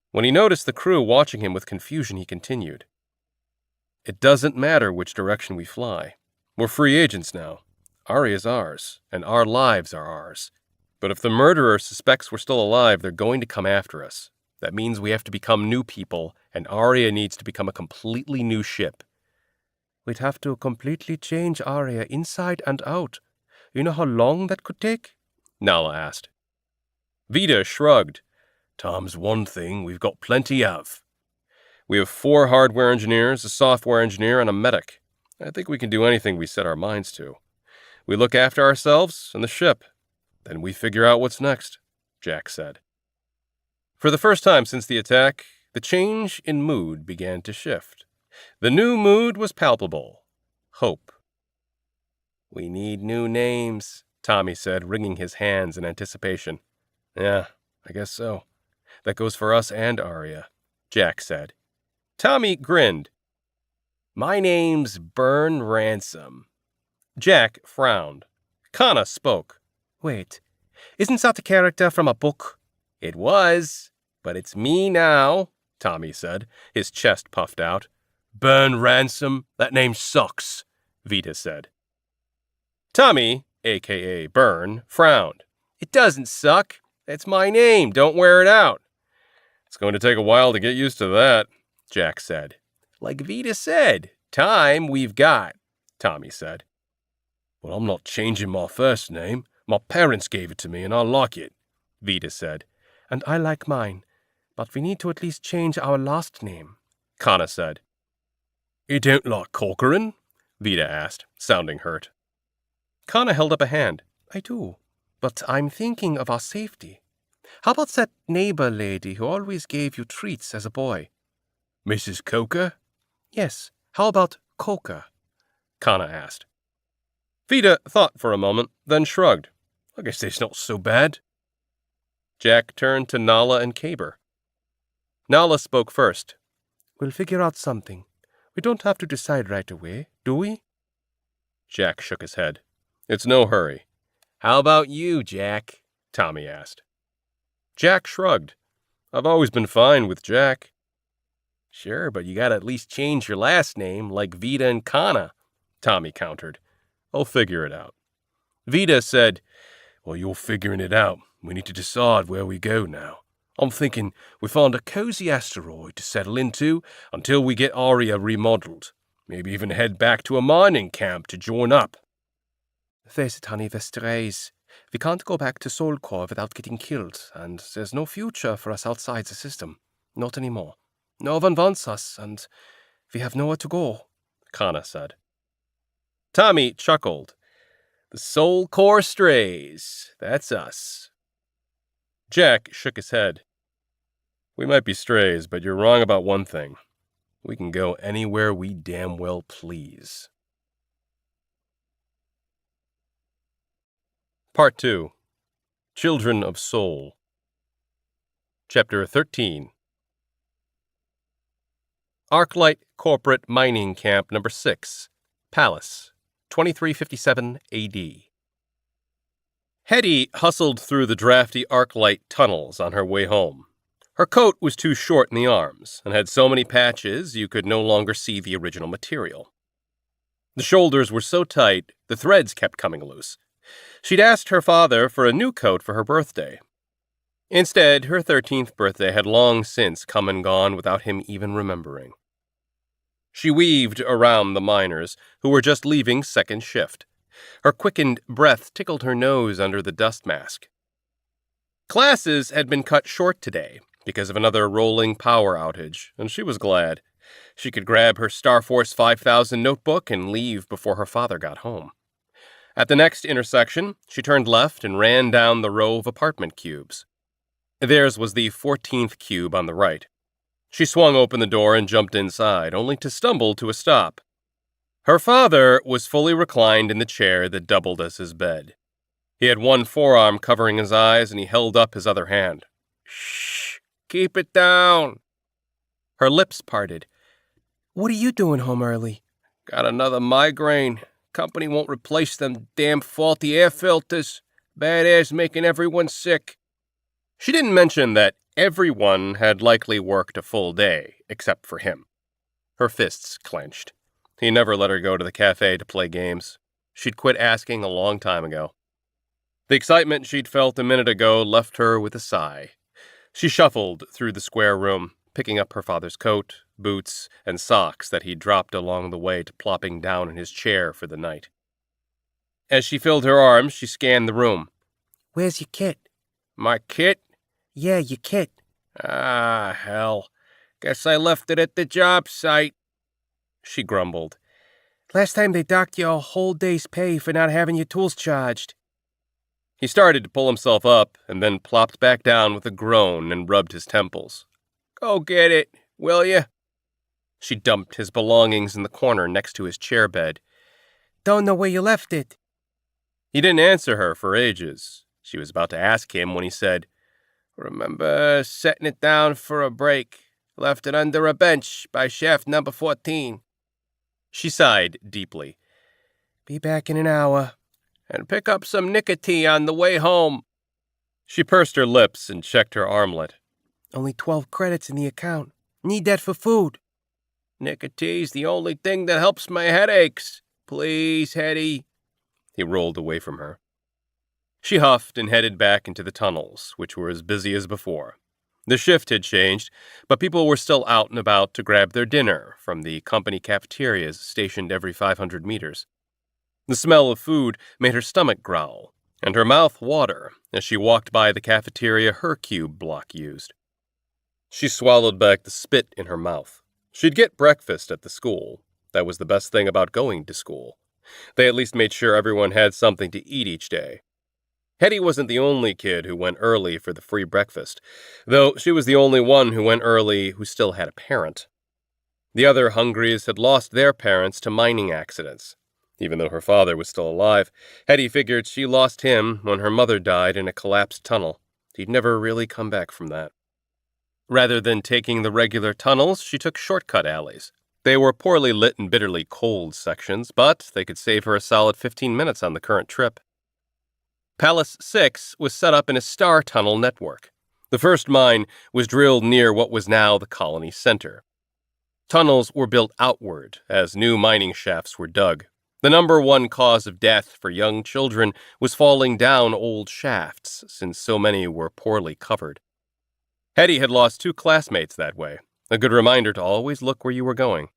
When he noticed the crew watching him with confusion, he continued. "It doesn't matter which direction we fly. We're free agents now. Arya's ours, and our lives are ours. But if the murderer suspects we're still alive, they're going to come after us. That means we have to become new people, and Arya needs to become a completely new ship." "We'd have to completely change Arya inside and out. You know how long that could take?" Nala asked. Vita shrugged. "Time's one thing we've got plenty of. We have 4 hardware engineers, a software engineer, and a medic. I think we can do anything we set our minds to. We look after ourselves and the ship. Then we figure out what's next," Jack said. For the first time since the attack, the change in mood began to shift. The new mood was palpable. Hope. "We need new names," Tommy said, wringing his hands in anticipation. "Yeah, I guess so. That goes for us and Arya," Jack said. Tommy grinned. "My name's Burn Ransom." Jack frowned. Kana spoke. "Wait, isn't that a character from a book?" "It was, but it's me now," Tommy said, his chest puffed out. "Burn Ransom? That name sucks," Vita said. Tommy, a.k.a. Burn, frowned. "It doesn't suck. It's my name. Don't wear it out." "It's going to take a while to get used to that," Jack said. "Like Vita said, time we've got," Tommy said. "Well, I'm not changing my first name. My parents gave it to me, and I like it," Vita said. "And I like mine, but we need to at least change our last name," Kana said. "You don't like Corcoran?" Vita asked, sounding hurt. Kana held up a hand. "I do, but I'm thinking of our safety. How about that neighbor lady who always gave you treats as a boy?" "Mrs. Coker?" "Yes, how about Coca?" Kana asked. Vita thought for a moment, then shrugged. "I guess it's not so bad." Jack turned to Nala and Kaber. Nala spoke first. "We'll figure out something. We don't have to decide right away, do we?" Jack shook his head. "It's no hurry." "How about you, Jack?" Tommy asked. Jack shrugged. I've always been fine with Jack. Sure, but you gotta at least change your last name, like Vita and Kana, Tommy countered. I'll figure it out. Vita said, Well, you're figuring it out. We need to decide where we go now. I'm thinking we find a cozy asteroid to settle into until we get Aria remodeled. Maybe even head back to a mining camp to join up. Face it, honey, Vesterays. We can't go back to Solcore without getting killed, and there's no future for us outside the system. Not anymore. No one wants us, and we have nowhere to go, Kana said. Tommy chuckled. The Soul Core strays. That's us. Jack shook his head. We might be strays, but you're wrong about one thing. We can go anywhere we damn well please. Part 2. Children of Soul. Chapter 13. Arclight Corporate Mining Camp Number 6, Palace, 2357 A.D. Hetty hustled through the drafty Arclight tunnels on her way home. Her coat was too short in the arms and had so many patches you could no longer see the original material. The shoulders were so tight, the threads kept coming loose. She'd asked her father for a new coat for her birthday. Instead, her 13th birthday had long since come and gone without him even remembering. She weaved around the miners, who were just leaving second shift. Her quickened breath tickled her nose under the dust mask. Classes had been cut short today because of another rolling power outage, and she was glad. She could grab her Starforce 5000 notebook and leave before her father got home. At the next intersection, she turned left and ran down the row of apartment cubes. Theirs was the 14th cube on the right. She swung open the door and jumped inside, only to stumble to a stop. Her father was fully reclined in the chair that doubled as his bed. He had one forearm covering his eyes, and he held up his other hand. Shh! Keep it down! Her lips parted. What are you doing home early? Got another migraine. Company won't replace them damn faulty air filters. Bad air's making everyone sick. She didn't mention that everyone had likely worked a full day, except for him. Her fists clenched. He never let her go to the cafe to play games. She'd quit asking a long time ago. The excitement she'd felt a minute ago left her with a sigh. She shuffled through the square room, picking up her father's coat, boots, and socks that he'd dropped along the way to plopping down in his chair for the night. As she filled her arms, she scanned the room. Where's your kit? My kit? Yeah, your kit. Ah, hell. Guess I left it at the job site. She grumbled. Last time they docked you a whole day's pay for not having your tools charged. He started to pull himself up, and then plopped back down with a groan and rubbed his temples. Go get it, will you? She dumped his belongings in the corner next to his chair bed. Don't know where you left it. He didn't answer her for ages. She was about to ask him when he said, Remember setting it down for a break. Left it under a bench by shaft number 14. She sighed deeply. Be back in an hour. And pick up some nicotine on the way home. She pursed her lips and checked her armlet. Only 12 credits in the account. Need that for food. Nicotine's the only thing that helps my headaches. Please, Hetty. He rolled away from her. She huffed and headed back into the tunnels, which were as busy as before. The shift had changed, but people were still out and about to grab their dinner from the company cafeterias stationed every 500 meters. The smell of food made her stomach growl, and her mouth water as she walked by the cafeteria her cube block used. She swallowed back the spit in her mouth. She'd get breakfast at the school. That was the best thing about going to school. They at least made sure everyone had something to eat each day. Hetty wasn't the only kid who went early for the free breakfast, though she was the only one who went early who still had a parent. The other hungries had lost their parents to mining accidents. Even though her father was still alive, Hetty figured she lost him when her mother died in a collapsed tunnel. He'd never really come back from that. Rather than taking the regular tunnels, she took shortcut alleys. They were poorly lit and bitterly cold sections, but they could save her a solid 15 minutes on the current trip. Palace 6 was set up in a star tunnel network. The first mine was drilled near what was now the colony center. Tunnels were built outward as new mining shafts were dug. The number one cause of death for young children was falling down old shafts, since so many were poorly covered. Hetty had lost 2 classmates that way, a good reminder to always look where you were going.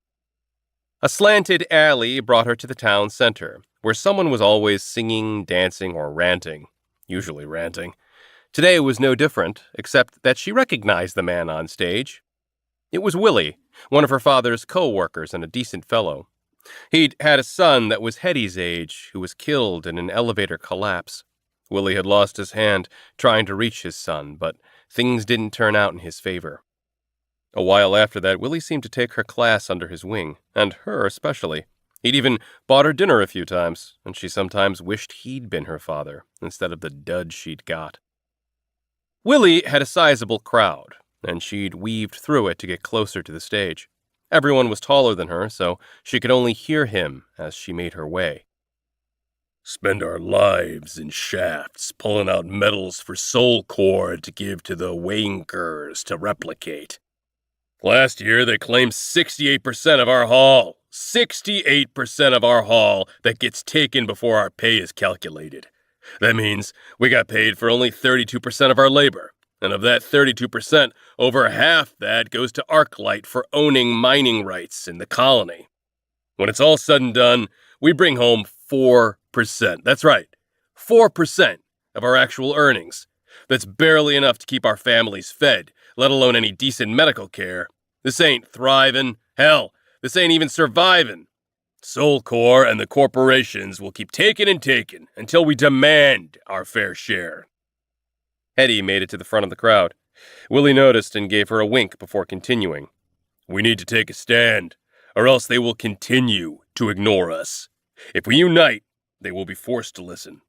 A slanted alley brought her to the town center, where someone was always singing, dancing, or ranting, usually ranting. Today was no different, except that she recognized the man on stage. It was Willie, one of her father's co-workers and a decent fellow. He'd had a son that was Hetty's age, who was killed in an elevator collapse. Willie had lost his hand trying to reach his son, but things didn't turn out in his favor. A while after that, Willie seemed to take her class under his wing, and her especially. He'd even bought her dinner a few times, and she sometimes wished he'd been her father, instead of the dud she'd got. Willie had a sizable crowd, and she'd weaved through it to get closer to the stage. Everyone was taller than her, so she could only hear him as she made her way. Spend our lives in shafts, pulling out metals for soul core to give to the wankers to replicate. Last year, they claimed 68% of our haul. 68% of our haul that gets taken before our pay is calculated. That means we got paid for only 32% of our labor. And of that 32%, over half that goes to Arclight for owning mining rights in the colony. When it's all said and done, we bring home 4%. That's right, 4% of our actual earnings. That's barely enough to keep our families fed, let alone any decent medical care. This ain't thriving. Hell, this ain't even surviving. Soulcore and the corporations will keep taking and taking until we demand our fair share. Hetty made it to the front of the crowd. Willie noticed and gave her a wink before continuing. We need to take a stand, or else they will continue to ignore us. If we unite, they will be forced to listen.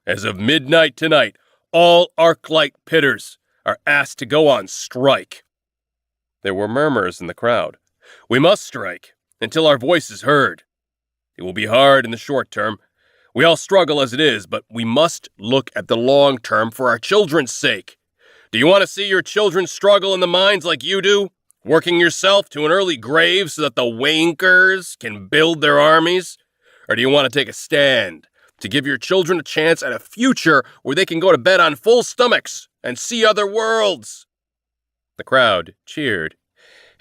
As of midnight tonight, all Arclight pitters are asked to go on strike. There were murmurs in the crowd. We must strike until our voice is heard. It will be hard in the short term. We all struggle as it is, but we must look at the long term for our children's sake. Do you want to see your children struggle in the mines like you do? Working yourself to an early grave so that the wankers can build their armies? Or do you want to take a stand to give your children a chance at a future where they can go to bed on full stomachs and see other worlds? The crowd cheered.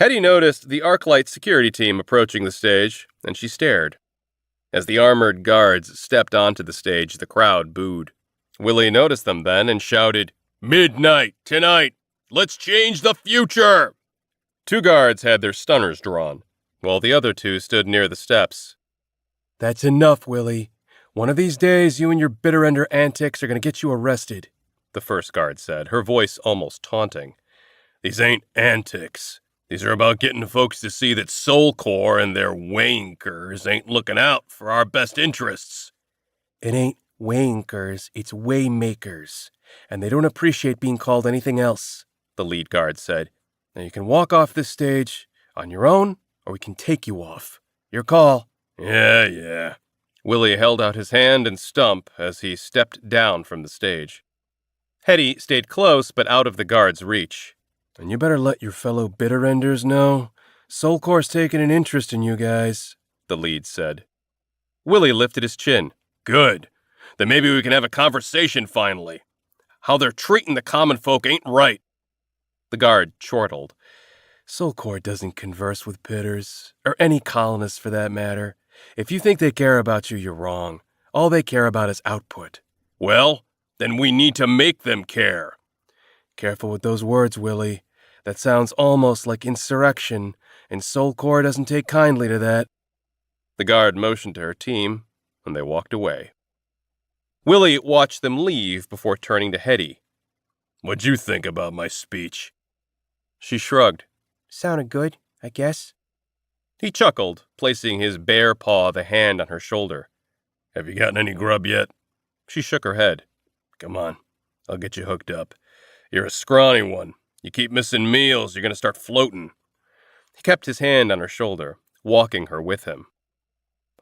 Hetty noticed the Arclight security team approaching the stage, and she stared. As the armored guards stepped onto the stage, the crowd booed. Willie noticed them then and shouted, "Midnight tonight! Let's change the future!" 2 guards had their stunners drawn, while the other 2 stood near the steps. That's enough, Willie. One of these days, you and your bitter-ender antics are going to get you arrested, the first guard said, her voice almost taunting. These ain't antics. These are about getting folks to see that Soulcore and their wankers ain't looking out for our best interests. It ain't wankers, it's waymakers, and they don't appreciate being called anything else, the lead guard said. Now you can walk off this stage on your own, or we can take you off. Your call. Yeah. Willie held out his hand and stump as he stepped down from the stage. Hetty stayed close but out of the guard's reach. And you better let your fellow bitter-enders know. Soulcore's taking an interest in you guys, the lead said. Willie lifted his chin. Good. Then maybe we can have a conversation finally. How they're treating the common folk ain't right. The guard chortled. Soulcore doesn't converse with pitters, or any colonists for that matter. If you think they care about you, you're wrong. All they care about is output. Well, then we need to make them care. Careful with those words, Willie. That sounds almost like insurrection, and Soulcore doesn't take kindly to that. The guard motioned to her team, and they walked away. Willie watched them leave before turning to Hetty. What'd you think about my speech? She shrugged. Sounded good, I guess. He chuckled, placing his bare paw the hand on her shoulder. Have you gotten any grub yet? She shook her head. Come on, I'll get you hooked up. You're a scrawny one. You keep missing meals, you're going to start floating. He kept his hand on her shoulder, walking her with him.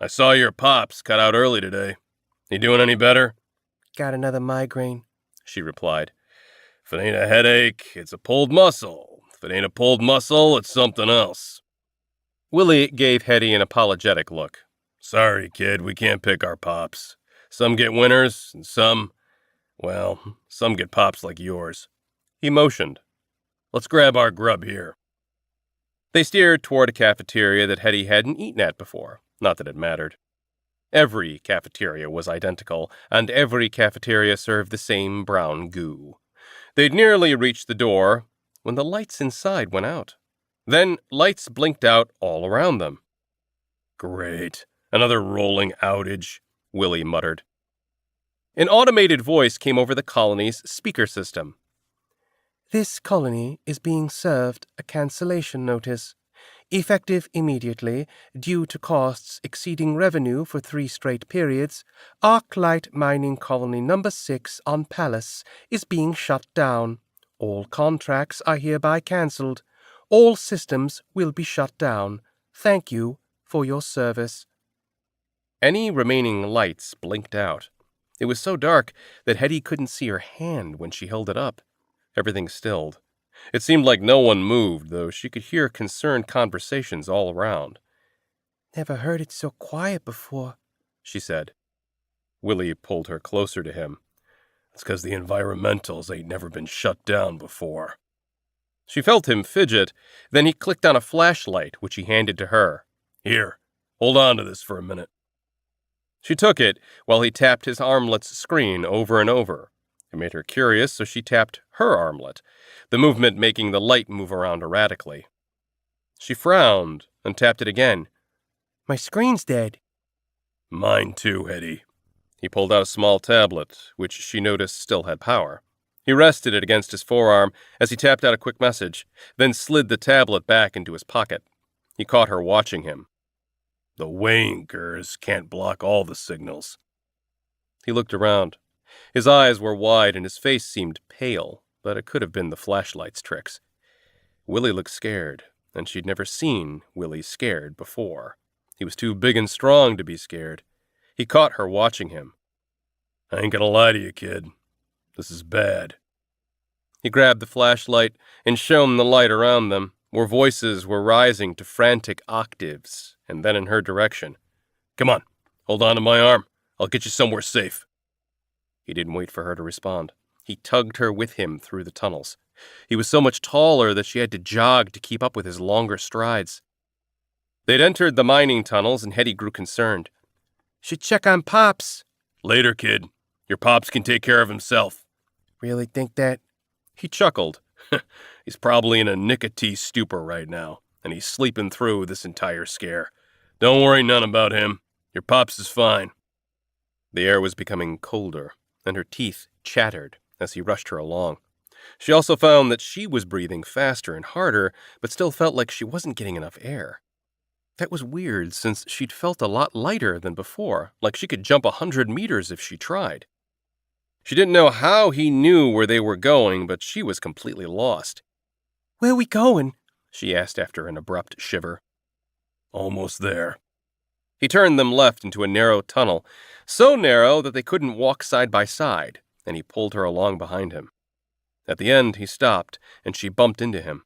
I saw your pops cut out early today. You doing any better? Got another migraine, she replied. If it ain't a headache, it's a pulled muscle. If it ain't a pulled muscle, it's something else. Willie gave Hetty an apologetic look. Sorry, kid, we can't pick our pops. Some get winners, and some get pops like yours. He motioned. Let's grab our grub here. They steered toward a cafeteria that Hetty hadn't eaten at before, not that it mattered. Every cafeteria was identical, and every cafeteria served the same brown goo. They'd nearly reached the door when the lights inside went out. Then lights blinked out all around them. Great. Another rolling outage, Willie muttered. An automated voice came over the colony's speaker system. This colony is being served a cancellation notice, effective immediately due to costs exceeding revenue for 3 straight periods. Arclight Mining Colony Number 6 on Palace is being shut down. All contracts are hereby cancelled. All systems will be shut down. Thank you for your service. Any remaining lights blinked out. It was so dark that Hetty couldn't see her hand when she held it up. Everything stilled. It seemed like no one moved, though she could hear concerned conversations all around. Never heard it so quiet before, she said. Willie pulled her closer to him. It's 'cause the environmentals ain't never been shut down before. She felt him fidget, then he clicked on a flashlight, which he handed to her. Here, hold on to this for a minute. She took it while he tapped his armlet's screen over and over. It made her curious, so she tapped her armlet, the movement making the light move around erratically. She frowned and tapped it again. My screen's dead. Mine too, Hetty. He pulled out a small tablet, which she noticed still had power. He rested it against his forearm as he tapped out a quick message, then slid the tablet back into his pocket. He caught her watching him. The wankers can't block all the signals. He looked around. His eyes were wide and his face seemed pale, but it could have been the flashlight's tricks. Willie looked scared, and she'd never seen Willie scared before. He was too big and strong to be scared. He caught her watching him. I ain't gonna lie to you, kid. This is bad. He grabbed the flashlight and shone the light around them, where voices were rising to frantic octaves, and then in her direction. Come on, hold on to my arm. I'll get you somewhere safe. He didn't wait for her to respond. He tugged her with him through the tunnels. He was so much taller that she had to jog to keep up with his longer strides. They'd entered the mining tunnels, and Hetty grew concerned. Should check on Pops. Later, kid. Your Pops can take care of himself. Really think that? He chuckled. He's probably in a nicotine stupor right now, and he's sleeping through this entire scare. Don't worry none about him. Your Pops is fine. The air was becoming colder, and her teeth chattered as he rushed her along. She also found that she was breathing faster and harder, but still felt like she wasn't getting enough air. That was weird, since she'd felt a lot lighter than before, like she could jump 100 meters if she tried. She didn't know how he knew where they were going, but she was completely lost. Where we going? She asked after an abrupt shiver. Almost there. He turned them left into a narrow tunnel, so narrow that they couldn't walk side by side, and he pulled her along behind him. At the end, he stopped, and she bumped into him.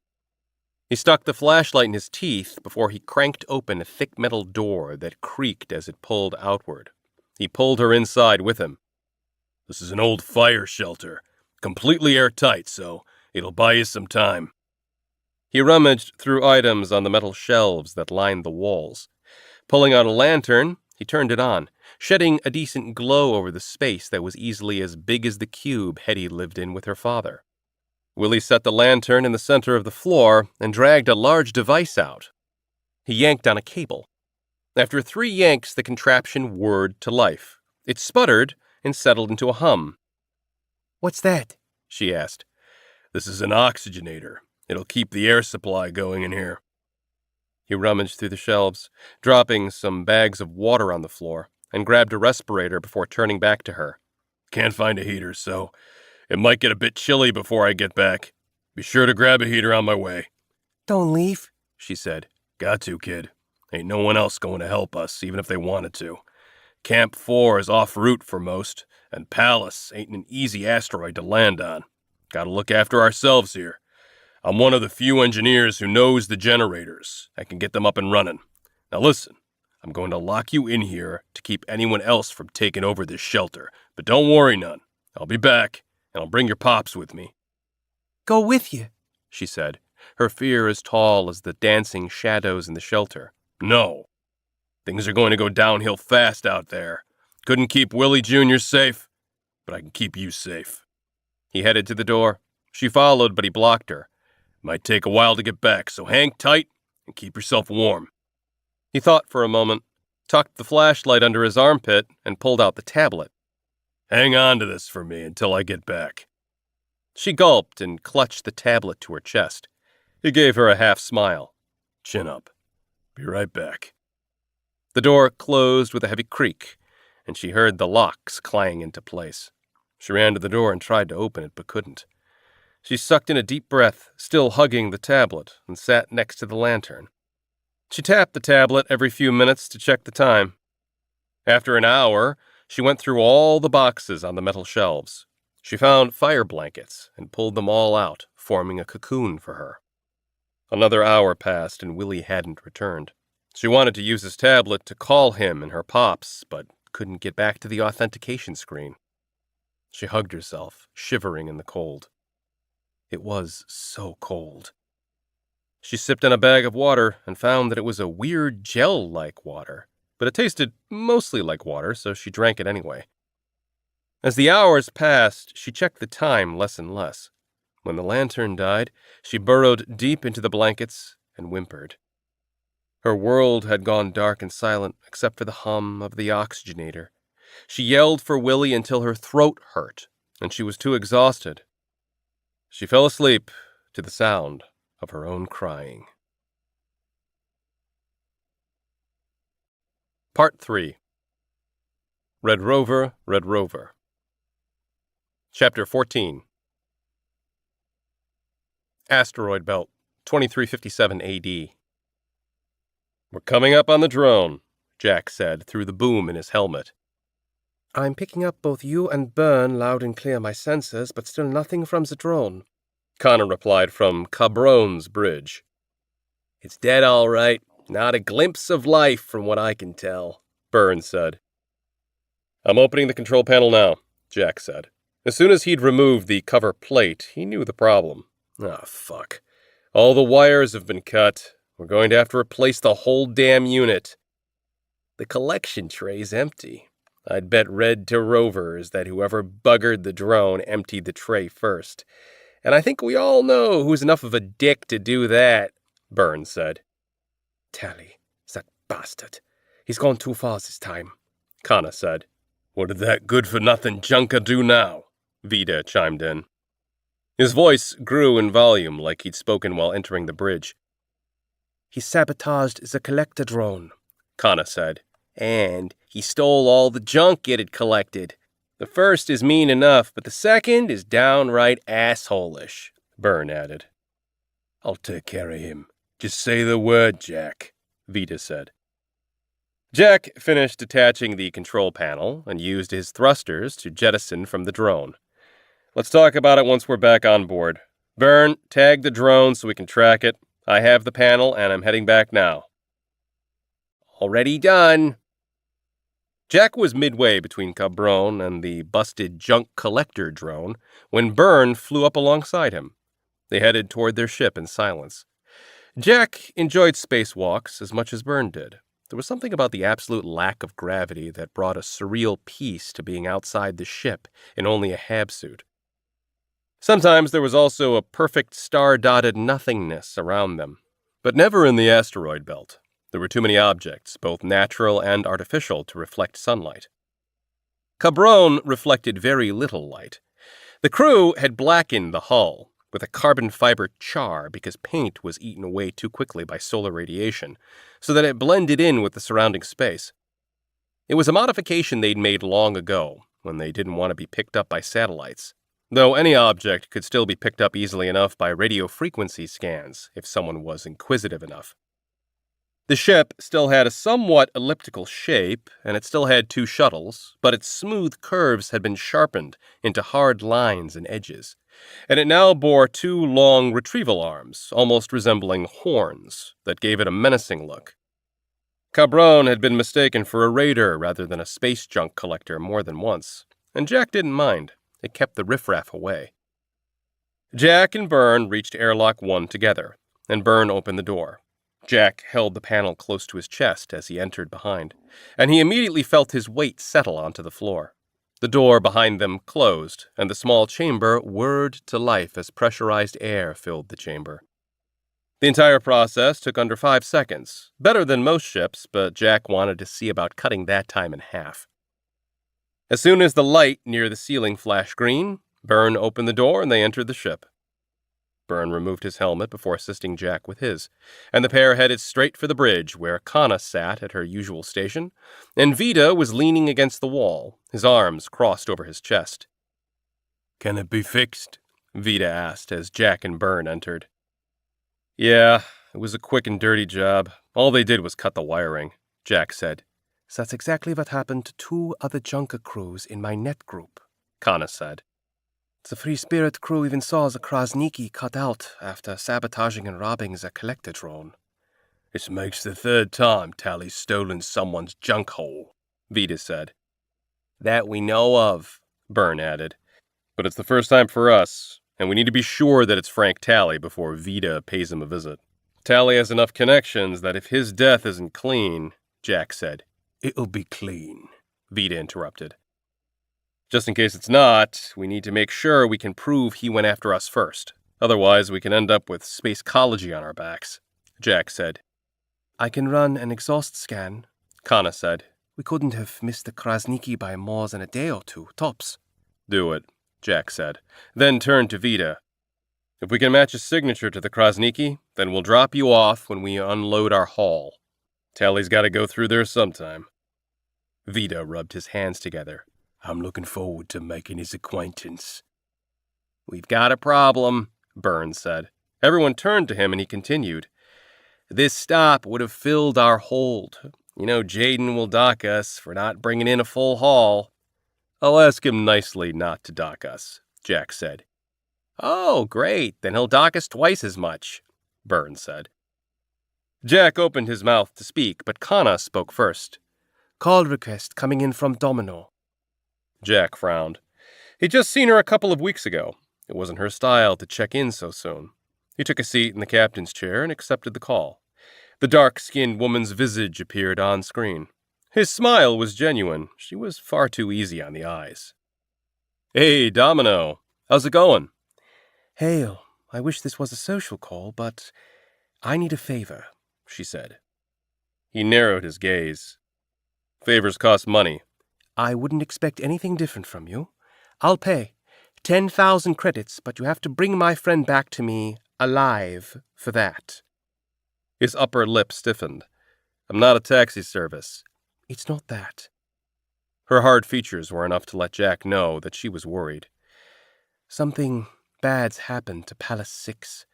He stuck the flashlight in his teeth before he cranked open a thick metal door that creaked as it pulled outward. He pulled her inside with him. This is an old fire shelter, completely airtight, so it'll buy you some time. He rummaged through items on the metal shelves that lined the walls. Pulling out a lantern, he turned it on, shedding a decent glow over the space that was easily as big as the cube Hetty lived in with her father. Willie set the lantern in the center of the floor and dragged a large device out. He yanked on a cable. After 3 yanks, the contraption whirred to life. It sputtered and settled into a hum. What's that? She asked. This is an oxygenator. It'll keep the air supply going in here. He rummaged through the shelves, dropping some bags of water on the floor, and grabbed a respirator before turning back to her. Can't find a heater, so it might get a bit chilly before I get back. Be sure to grab a heater on my way. Don't leave, she said. Got to, kid. Ain't no one else going to help us, even if they wanted to. Camp 4 is off route for most, and Palace ain't an easy asteroid to land on. Gotta look after ourselves here. I'm one of the few engineers who knows the generators and can get them up and running. Now listen, I'm going to lock you in here to keep anyone else from taking over this shelter. But don't worry none. I'll be back, and I'll bring your pops with me. Go with you, she said, her fear as tall as the dancing shadows in the shelter. No. Things are going to go downhill fast out there. Couldn't keep Willie Jr. safe, but I can keep you safe. He headed to the door. She followed, but he blocked her. Might take a while to get back, so hang tight and keep yourself warm. He thought for a moment, tucked the flashlight under his armpit, and pulled out the tablet. Hang on to this for me until I get back. She gulped and clutched the tablet to her chest. He gave her a half smile. Chin up. Be right back. The door closed with a heavy creak, and she heard the locks clang into place. She ran to the door and tried to open it, but couldn't. She sucked in a deep breath, still hugging the tablet, and sat next to the lantern. She tapped the tablet every few minutes to check the time. After an hour, she went through all the boxes on the metal shelves. She found fire blankets and pulled them all out, forming a cocoon for her. Another hour passed and Willie hadn't returned. She wanted to use his tablet to call him and her pops, but couldn't get back to the authentication screen. She hugged herself, shivering in the cold. It was so cold. She sipped on a bag of water and found that it was a weird gel-like water, but it tasted mostly like water, so she drank it anyway. As the hours passed, she checked the time less and less. When the lantern died, she burrowed deep into the blankets and whimpered. Her world had gone dark and silent, except for the hum of the oxygenator. She yelled for Willie until her throat hurt, and she was too exhausted. She fell asleep to the sound of her own crying. Part 3. Red Rover, Red Rover. Chapter 14. Asteroid Belt, 2357 AD. We're coming up on the drone, Jack said through the boom in his helmet. I'm picking up both you and Byrne loud and clear my sensors, but still nothing from the drone, Connor replied from Cabron's bridge. It's dead all right. Not a glimpse of life from what I can tell, Byrne said. I'm opening the control panel now, Jack said. As soon as he'd removed the cover plate, he knew the problem. Fuck. All the wires have been cut. We're going to have to replace the whole damn unit. The collection tray's empty. I'd bet red to rovers that whoever buggered the drone emptied the tray first. And I think we all know who's enough of a dick to do that, Byrne said. Tally, that bastard. He's gone too far this time, Kana said. What did that good-for-nothing junker do now? Vida chimed in. His voice grew in volume like he'd spoken while entering the bridge. He sabotaged the collector drone, Kana said. And he stole all the junk it had collected. The first is mean enough, but the second is downright asshole-ish, Byrne added. I'll take care of him. Just say the word, Jack, Vida said. Jack finished detaching the control panel and used his thrusters to jettison from the drone. Let's talk about it once we're back on board. Byrne, tag the drone so we can track it. I have the panel and I'm heading back now. Already done. Jack was midway between Cabron and the busted junk collector drone when Byrne flew up alongside him. They headed toward their ship in silence. Jack enjoyed spacewalks as much as Byrne did. There was something about the absolute lack of gravity that brought a surreal peace to being outside the ship in only a habsuit. Sometimes there was also a perfect star-dotted nothingness around them, but never in the asteroid belt. There were too many objects, both natural and artificial, to reflect sunlight. Cabron reflected very little light. The crew had blackened the hull with a carbon fiber char because paint was eaten away too quickly by solar radiation, so that it blended in with the surrounding space. It was a modification they'd made long ago, when they didn't want to be picked up by satellites, though any object could still be picked up easily enough by radio frequency scans if someone was inquisitive enough. The ship still had a somewhat elliptical shape, and it still had 2 shuttles, but its smooth curves had been sharpened into hard lines and edges, and it now bore 2 long retrieval arms, almost resembling horns, that gave it a menacing look. Cabron had been mistaken for a raider rather than a space junk collector more than once, and Jack didn't mind. It kept the riffraff away. Jack and Byrne reached Airlock 1 together, and Byrne opened the door. Jack held the panel close to his chest as he entered behind, and he immediately felt his weight settle onto the floor. The door behind them closed, and the small chamber whirred to life as pressurized air filled the chamber. The entire process took under 5 seconds, better than most ships, but Jack wanted to see about cutting that time in half. As soon as the light near the ceiling flashed green, Byrne opened the door and they entered the ship. Byrne removed his helmet before assisting Jack with his, and the pair headed straight for the bridge, where Kana sat at her usual station, and Vida was leaning against the wall, his arms crossed over his chest. "Can it be fixed?" Vida asked as Jack and Byrne entered. "Yeah, it was a quick and dirty job. All they did was cut the wiring," Jack said. So that's exactly what happened to 2 other Junker crews in my net group, Kana said. The Free Spirit crew even saw the Krasniki cut out after sabotaging and robbing the collector drone. "This makes the 3rd time Tally's stolen someone's junk hole," Vida said. "That we know of," Byrne added. "But it's the first time for us, and we need to be sure that it's Frank Tally before Vida pays him a visit. Tally has enough connections that if his death isn't clean," Jack said. "It'll be clean," Vida interrupted. "Just in case it's not, we need to make sure we can prove he went after us first. Otherwise, we can end up with spacecology on our backs," Jack said. I can run an exhaust scan, Kana said. We couldn't have missed the Krasniki by more than a day or 2, tops. "Do it," Jack said, then turned to Vida. "If we can match a signature to the Krasniki, then we'll drop you off when we unload our haul. Tally's got to go through there sometime." Vida rubbed his hands together. "I'm looking forward to making his acquaintance." "We've got a problem," Byrne said. Everyone turned to him and he continued. "This stop would have filled our hold. You know Jaden will dock us for not bringing in a full haul." "I'll ask him nicely not to dock us," Jack said. "Oh, great, then he'll dock us twice as much," Byrne said. Jack opened his mouth to speak, but Kana spoke first. Call request coming in from Domino. Jack frowned. He'd just seen her a couple of weeks ago. It wasn't her style to check in so soon. He took a seat in the captain's chair and accepted the call. The dark-skinned woman's visage appeared on screen. His smile was genuine. She was far too easy on the eyes. "Hey, Domino. How's it going?" Hale, I wish this was a social call, but I need a favor, she said. He narrowed his gaze. "Favors cost money." I wouldn't expect anything different from you. I'll pay 10,000 credits, but you have to bring my friend back to me alive for that. His upper lip stiffened. "I'm not a taxi service." It's not that. Her hard features were enough to let Jack know that she was worried. Something bad's happened to Palace 6.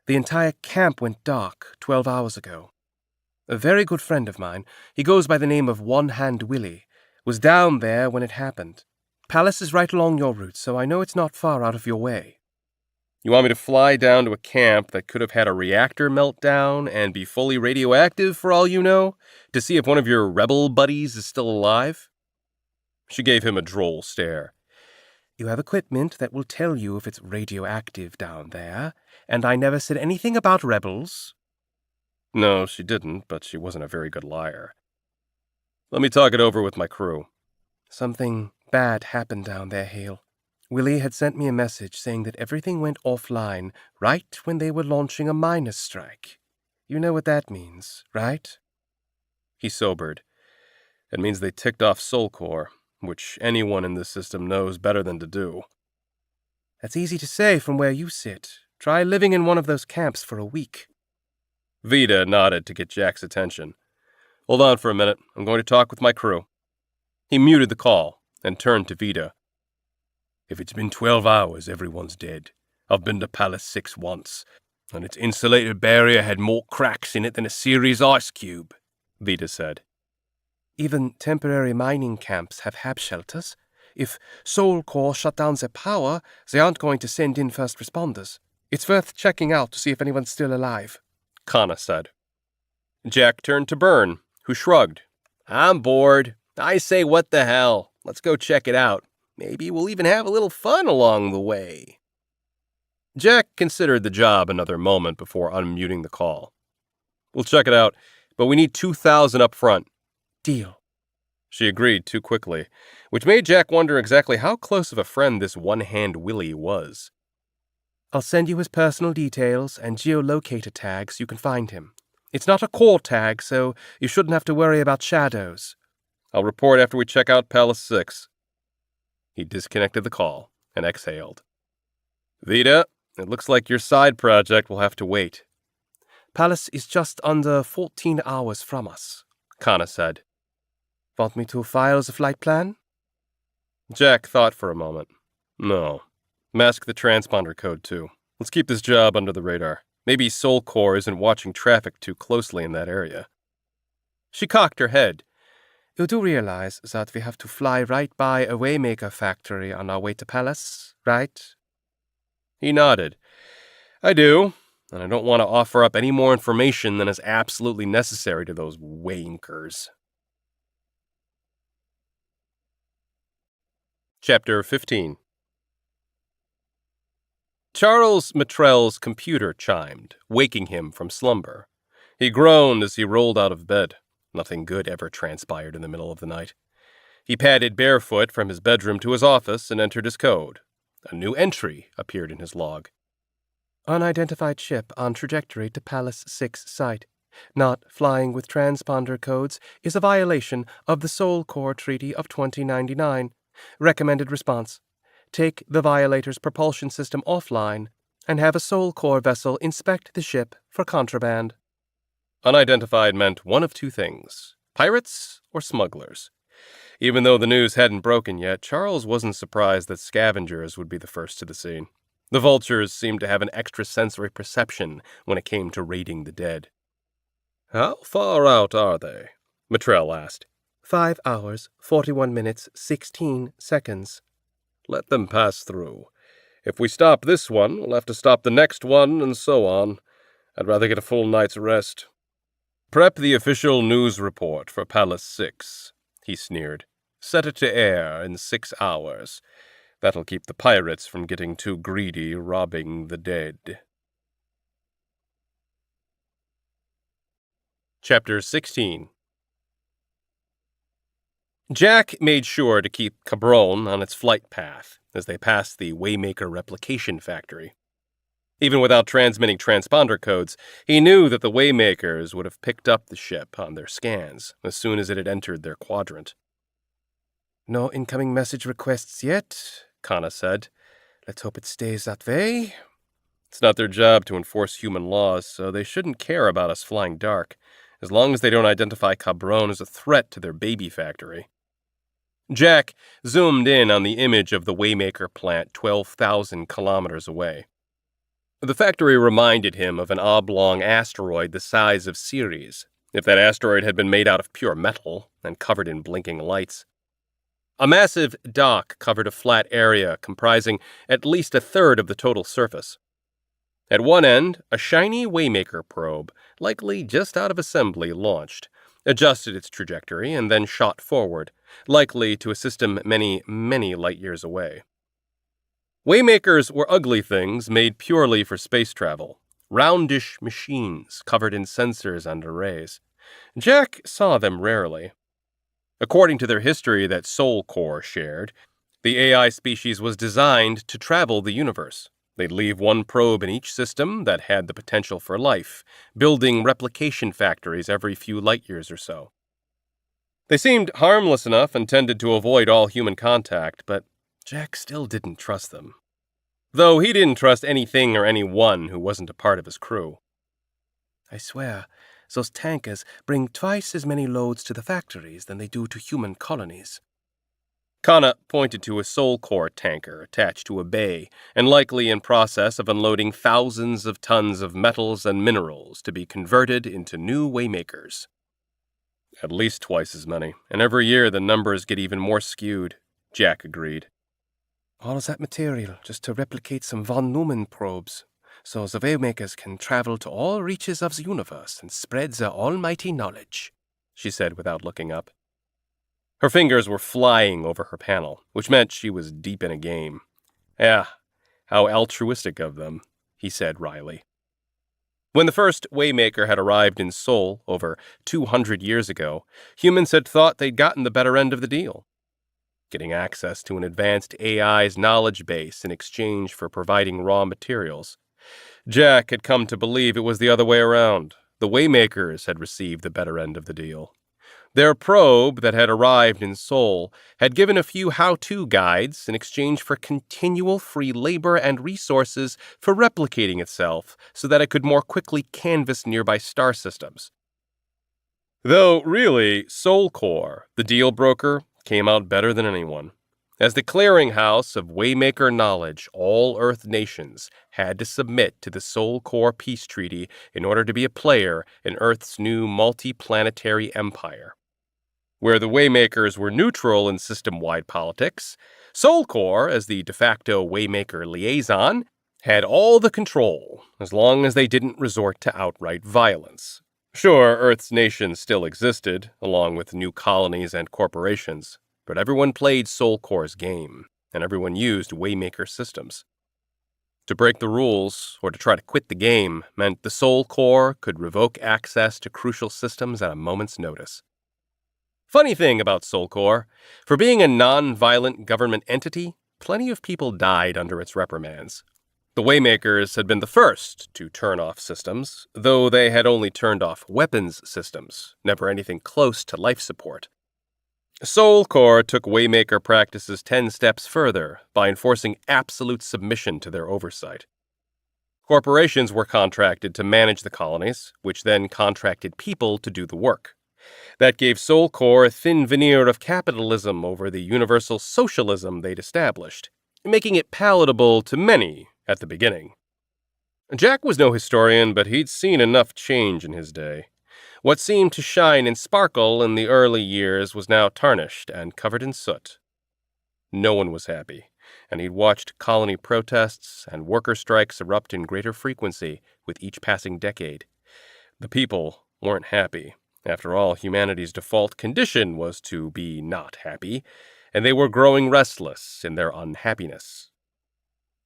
The entire camp went dark 12 hours ago. A very good friend of mine, he goes by the name of One Hand Willie, was down there when it happened. Palace is right along your route, so I know it's not far out of your way. You want me to fly down to a camp that could have had a reactor meltdown and be fully radioactive for all you know, to see if one of your rebel buddies is still alive? She gave him a droll stare. You have equipment that will tell you if it's radioactive down there, and I never said anything about rebels. No, she didn't, but she wasn't a very good liar. Let me talk it over with my crew. Something bad happened down there, Hale. Willie had sent me a message saying that everything went offline right when they were launching a miners' strike. You know what that means, right? He sobered. It means they ticked off Soul Core, which anyone in this system knows better than to do. That's easy to say from where you sit. Try living in one of those camps for a week. Vida nodded to get Jack's attention. Hold on for a minute. I'm going to talk with my crew. He muted the call and turned to Vida. If it's been 12 hours, everyone's dead. I've been to Palace 6 once. And its insulated barrier had more cracks in it than a Ceres ice cube, Vita said. Even temporary mining camps have hab shelters. If Soul Core shut down their power, they aren't going to send in first responders. It's worth checking out to see if anyone's still alive, Kana said. Jack turned to Byrne, who shrugged. I'm bored. I say what the hell. Let's go check it out. Maybe we'll even have a little fun along the way. Jack considered the job another moment before unmuting the call. We'll check it out, but we need 2,000 up front. Deal. She agreed too quickly, which made Jack wonder exactly how close of a friend this one-hand Willie was. I'll send you his personal details and geolocator tags so you can find him. It's not a core tag, so you shouldn't have to worry about shadows. I'll report after we check out Palace 6. He disconnected the call and exhaled. Vita, it looks like your side project will have to wait. Palace is just under 14 hours from us, Kana said. Want me to file the flight plan? Jack thought for a moment. No. Mask the transponder code, too. Let's keep this job under the radar. Maybe Soul Core isn't watching traffic too closely in that area. She cocked her head. You do realize that we have to fly right by a Waymaker factory on our way to Palace, right? He nodded. I do, and I don't want to offer up any more information than is absolutely necessary to those wankers. Chapter 15. Charles Matrell's computer chimed, waking him from slumber. He groaned as he rolled out of bed. Nothing good ever transpired in the middle of the night. He padded barefoot from his bedroom to his office and entered his code. A new entry appeared in his log. Unidentified ship on trajectory to Palace 6 site. Not flying with transponder codes is a violation of the Soul Core Treaty of 2099. Recommended response. Take the violator's propulsion system offline and have a Soul Core vessel inspect the ship for contraband. Unidentified meant one of two things: pirates or smugglers. Even though the news hadn't broken yet, Charles wasn't surprised that scavengers would be the first to the scene. The vultures seemed to have an extrasensory perception when it came to raiding the dead. How far out are they? Matrell asked. 5 hours, 41 minutes, 16 seconds. Let them pass through. If we stop this one, we'll have to stop the next one, and so on. I'd rather get a full night's rest. Prep the official news report for Palace 6, he sneered. Set it to air in 6 hours. That'll keep the pirates from getting too greedy robbing the dead. Chapter 16. Jack made sure to keep Cabron on its flight path as they passed the Waymaker replication factory. Even without transmitting transponder codes, he knew that the Waymakers would have picked up the ship on their scans as soon as it had entered their quadrant. No incoming message requests yet, Kana said. Let's hope it stays that way. It's not their job to enforce human laws, so they shouldn't care about us flying dark, as long as they don't identify Cabron as a threat to their baby factory. Jack zoomed in on the image of the Waymaker plant 12,000 kilometers away. The factory reminded him of an oblong asteroid the size of Ceres, if that asteroid had been made out of pure metal and covered in blinking lights. A massive dock covered a flat area comprising at least a third of the total surface. At one end, a shiny Waymaker probe, likely just out of assembly, launched, adjusted its trajectory, and then shot forward, likely to a system many, many light-years away. Waymakers were ugly things made purely for space travel, roundish machines covered in sensors and arrays. Jack saw them rarely. According to their history that Soul Core shared, the AI species was designed to travel the universe. They'd leave one probe in each system that had the potential for life, building replication factories every few light-years or so. They seemed harmless enough and tended to avoid all human contact, but Jack still didn't trust them. Though he didn't trust anything or anyone who wasn't a part of his crew. I swear, those tankers bring twice as many loads to the factories than they do to human colonies. Kana pointed to a Soul Core tanker attached to a bay and likely in process of unloading thousands of tons of metals and minerals to be converted into new Waymakers. At least twice as many, and every year the numbers get even more skewed, Jack agreed. All of that material just to replicate some von Neumann probes, so the Waymakers can travel to all reaches of the universe and spread their almighty knowledge, she said without looking up. Her fingers were flying over her panel, which meant she was deep in a game. Yeah, how altruistic of them, he said wryly. When the first Waymaker had arrived in Seoul over 200 years ago, humans had thought they'd gotten the better end of the deal, getting access to an advanced AI's knowledge base in exchange for providing raw materials. Jack had come to believe it was the other way around. The Waymakers had received the better end of the deal. Their probe that had arrived in Seoul had given a few how-to guides in exchange for continual free labor and resources for replicating itself so that it could more quickly canvass nearby star systems. Though, really, Soul Core, the deal broker, came out better than anyone. As the clearinghouse of Waymaker knowledge, all Earth nations had to submit to the Soul Core Peace Treaty in order to be a player in Earth's new multi-planetary empire. Where the Waymakers were neutral in system-wide politics, Soul Core, as the de facto Waymaker liaison, had all the control, as long as they didn't resort to outright violence. Sure, Earth's nations still existed, along with new colonies and corporations, but everyone played Soul Core's game, and everyone used Waymaker systems. To break the rules, or to try to quit the game, meant the Soul Core could revoke access to crucial systems at a moment's notice. Funny thing about Soul Core, for being a non-violent government entity, plenty of people died under its reprimands. The Waymakers had been the first to turn off systems, though they had only turned off weapons systems, never anything close to life support. Soul Core took Waymaker practices 10 steps further by enforcing absolute submission to their oversight. Corporations were contracted to manage the colonies, which then contracted people to do the work. That gave Soul Core a thin veneer of capitalism over the universal socialism they'd established, making it palatable to many at the beginning. Jack was no historian, but he'd seen enough change in his day. What seemed to shine and sparkle in the early years was now tarnished and covered in soot. No one was happy, and he'd watched colony protests and worker strikes erupt in greater frequency with each passing decade. The people weren't happy. After all, humanity's default condition was to be not happy, and they were growing restless in their unhappiness.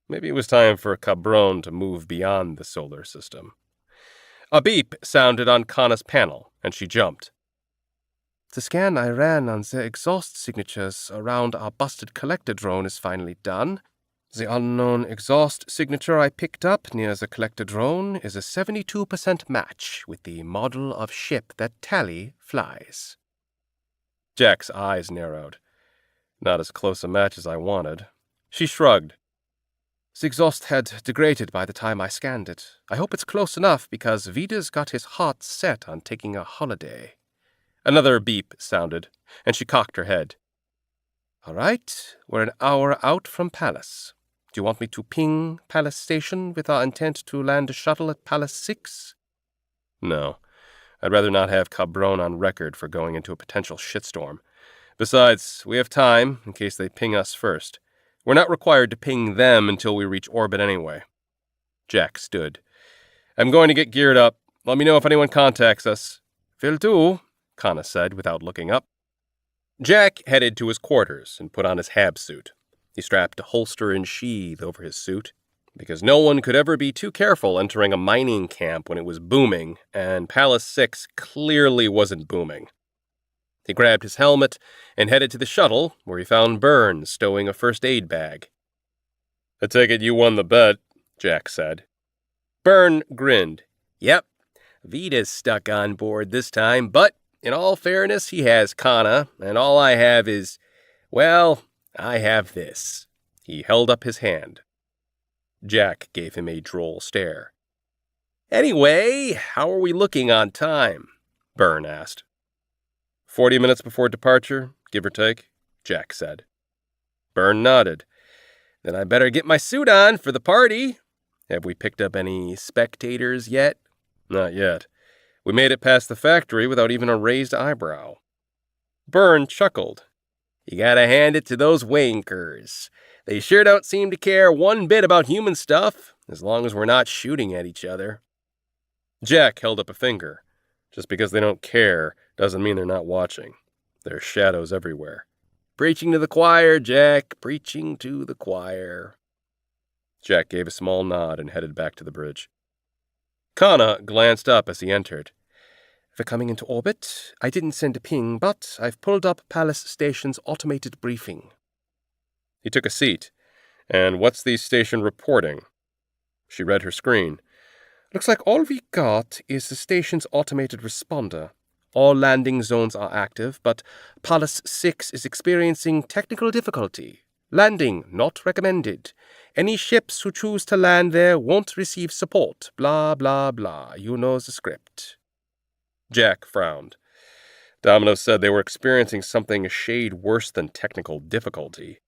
Maybe it was time for Cabron to move beyond the solar system. A beep sounded on Kana's panel, and she jumped. The scan I ran on the exhaust signatures around our busted collector drone is finally done. The unknown exhaust signature I picked up near the collector drone is a 72% match with the model of ship that Tally flies. Jack's eyes narrowed. Not as close a match as I wanted. She shrugged. The exhaust had degraded by the time I scanned it. I hope it's close enough because Vida's got his heart set on taking a holiday. Another beep sounded, and she cocked her head. All right, we're an hour out from Palace. Do you want me to ping Palace Station with our intent to land a shuttle at Palace 6? No. I'd rather not have Cabron on record for going into a potential shitstorm. Besides, we have time in case they ping us first. We're not required to ping them until we reach orbit anyway. Jack stood. I'm going to get geared up. Let me know if anyone contacts us. Will do, Kana said without looking up. Jack headed to his quarters and put on his hab suit. He strapped a holster and sheath over his suit, because no one could ever be too careful entering a mining camp when it was booming, and Palace 6 clearly wasn't booming. He grabbed his helmet and headed to the shuttle, where he found Byrne stowing a first aid bag. I take it you won the bet, Jack said. Byrne grinned. Yep, Vida's stuck on board this time, but in all fairness, he has Kana, and all I have is, well, I have this. He held up his hand. Jack gave him a droll stare. Anyway, how are we looking on time? Byrne asked. 40 minutes before departure, give or take, Jack said. Byrne nodded. Then I better get my suit on for the party. Have we picked up any spectators yet? Not yet. We made it past the factory without even a raised eyebrow. Byrne chuckled. You gotta hand it to those wankers. They sure don't seem to care one bit about human stuff, as long as we're not shooting at each other. Jack held up a finger. Just because they don't care doesn't mean they're not watching. There are shadows everywhere. Preaching to the choir, Jack, preaching to the choir. Jack gave a small nod and headed back to the bridge. Kana glanced up as he entered. For coming into orbit, I didn't send a ping, but I've pulled up Palace Station's automated briefing. He took a seat. And what's the station reporting? She read her screen. Looks like all we got is the station's automated responder. All landing zones are active, but Palace 6 is experiencing technical difficulty. Landing not recommended. Any ships who choose to land there won't receive support. Blah, blah, blah. You know the script. Jack frowned. Demelo said they were experiencing something a shade worse than technical difficulty.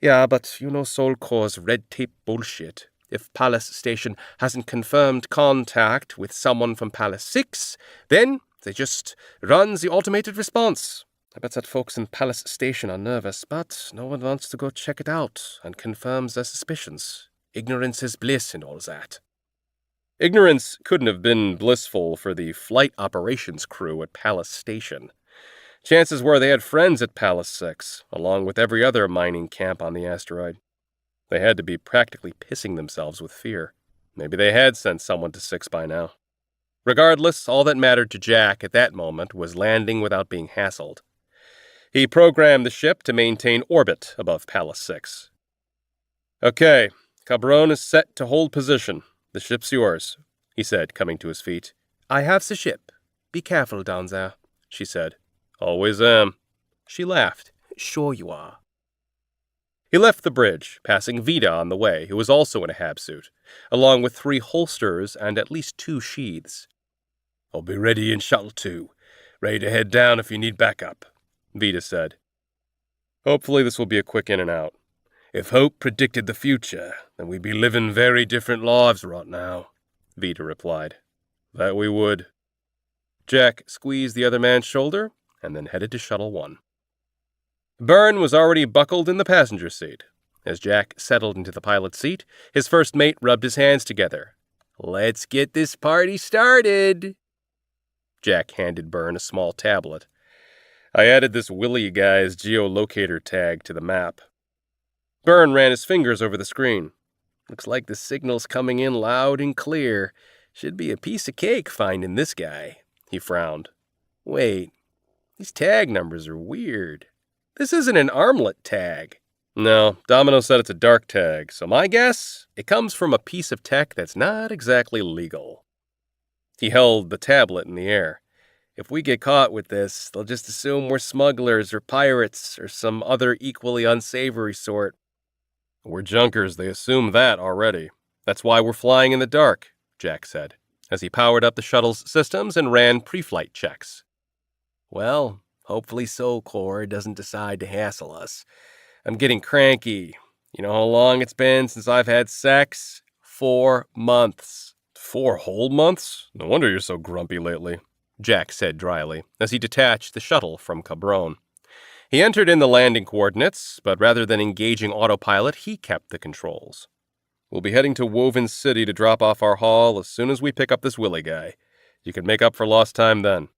Yeah, but you know Sol Corps' red tape bullshit. If Palace Station hasn't confirmed contact with someone from Palace 6, then they just run the automated response. I bet that folks in Palace Station are nervous, but no one wants to go check it out and confirm their suspicions. Ignorance is bliss and all that. Ignorance couldn't have been blissful for the flight operations crew at Palace Station. Chances were they had friends at Palace 6, along with every other mining camp on the asteroid. They had to be practically pissing themselves with fear. Maybe they had sent someone to 6 by now. Regardless, all that mattered to Jack at that moment was landing without being hassled. He programmed the ship to maintain orbit above Palace 6. Okay, Cabron is set to hold position. The ship's yours, he said, coming to his feet. I have the ship. Be careful down there, she said. Always am. She laughed. Sure you are. He left the bridge, passing Vita on the way, who was also in a habsuit, along with 3 holsters and at least 2 sheaths. I'll be ready in Shuttle 2, ready to head down if you need backup, Vita said. Hopefully this will be a quick in and out. If hope predicted the future, then we'd be living very different lives right now, Vita replied. That we would. Jack squeezed the other man's shoulder and then headed to Shuttle 1. Byrne was already buckled in the passenger seat. As Jack settled into the pilot's seat, his first mate rubbed his hands together. Let's get this party started. Jack handed Byrne a small tablet. I added this Willy guy's geolocator tag to the map. Byrne ran his fingers over the screen. Looks like the signal's coming in loud and clear. Should be a piece of cake finding this guy, he frowned. Wait, these tag numbers are weird. This isn't an armlet tag. No, Demelo said it's a dark tag, so my guess, it comes from a piece of tech that's not exactly legal. He held the tablet in the air. If we get caught with this, they'll just assume we're smugglers or pirates or some other equally unsavory sort. We're junkers, they assume that already. That's why we're flying in the dark, Jack said, as he powered up the shuttle's systems and ran pre-flight checks. Well, hopefully Sol Corps doesn't decide to hassle us. I'm getting cranky. You know how long it's been since I've had sex? 4 months. 4 whole months? No wonder you're so grumpy lately, Jack said dryly, as he detached the shuttle from Cabron. He entered in the landing coordinates, but rather than engaging autopilot, he kept the controls. We'll be heading to Woven City to drop off our haul as soon as we pick up this Willy guy. You can make up for lost time then.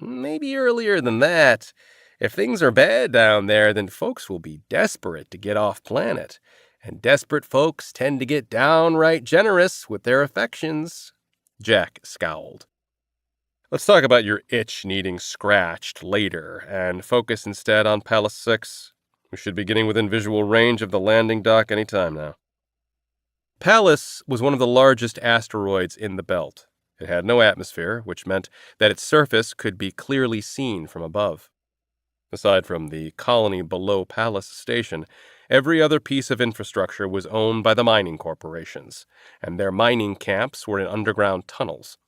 Maybe earlier than that. If things are bad down there, then folks will be desperate to get off planet. And desperate folks tend to get downright generous with their affections. Jack scowled. Let's talk about your itch needing scratched later, and focus instead on Palace 6. We should be getting within visual range of the landing dock any time now. Pallas was one of the largest asteroids in the belt. It had no atmosphere, which meant that its surface could be clearly seen from above. Aside from the colony below Palace Station, every other piece of infrastructure was owned by the mining corporations, and their mining camps were in underground tunnels.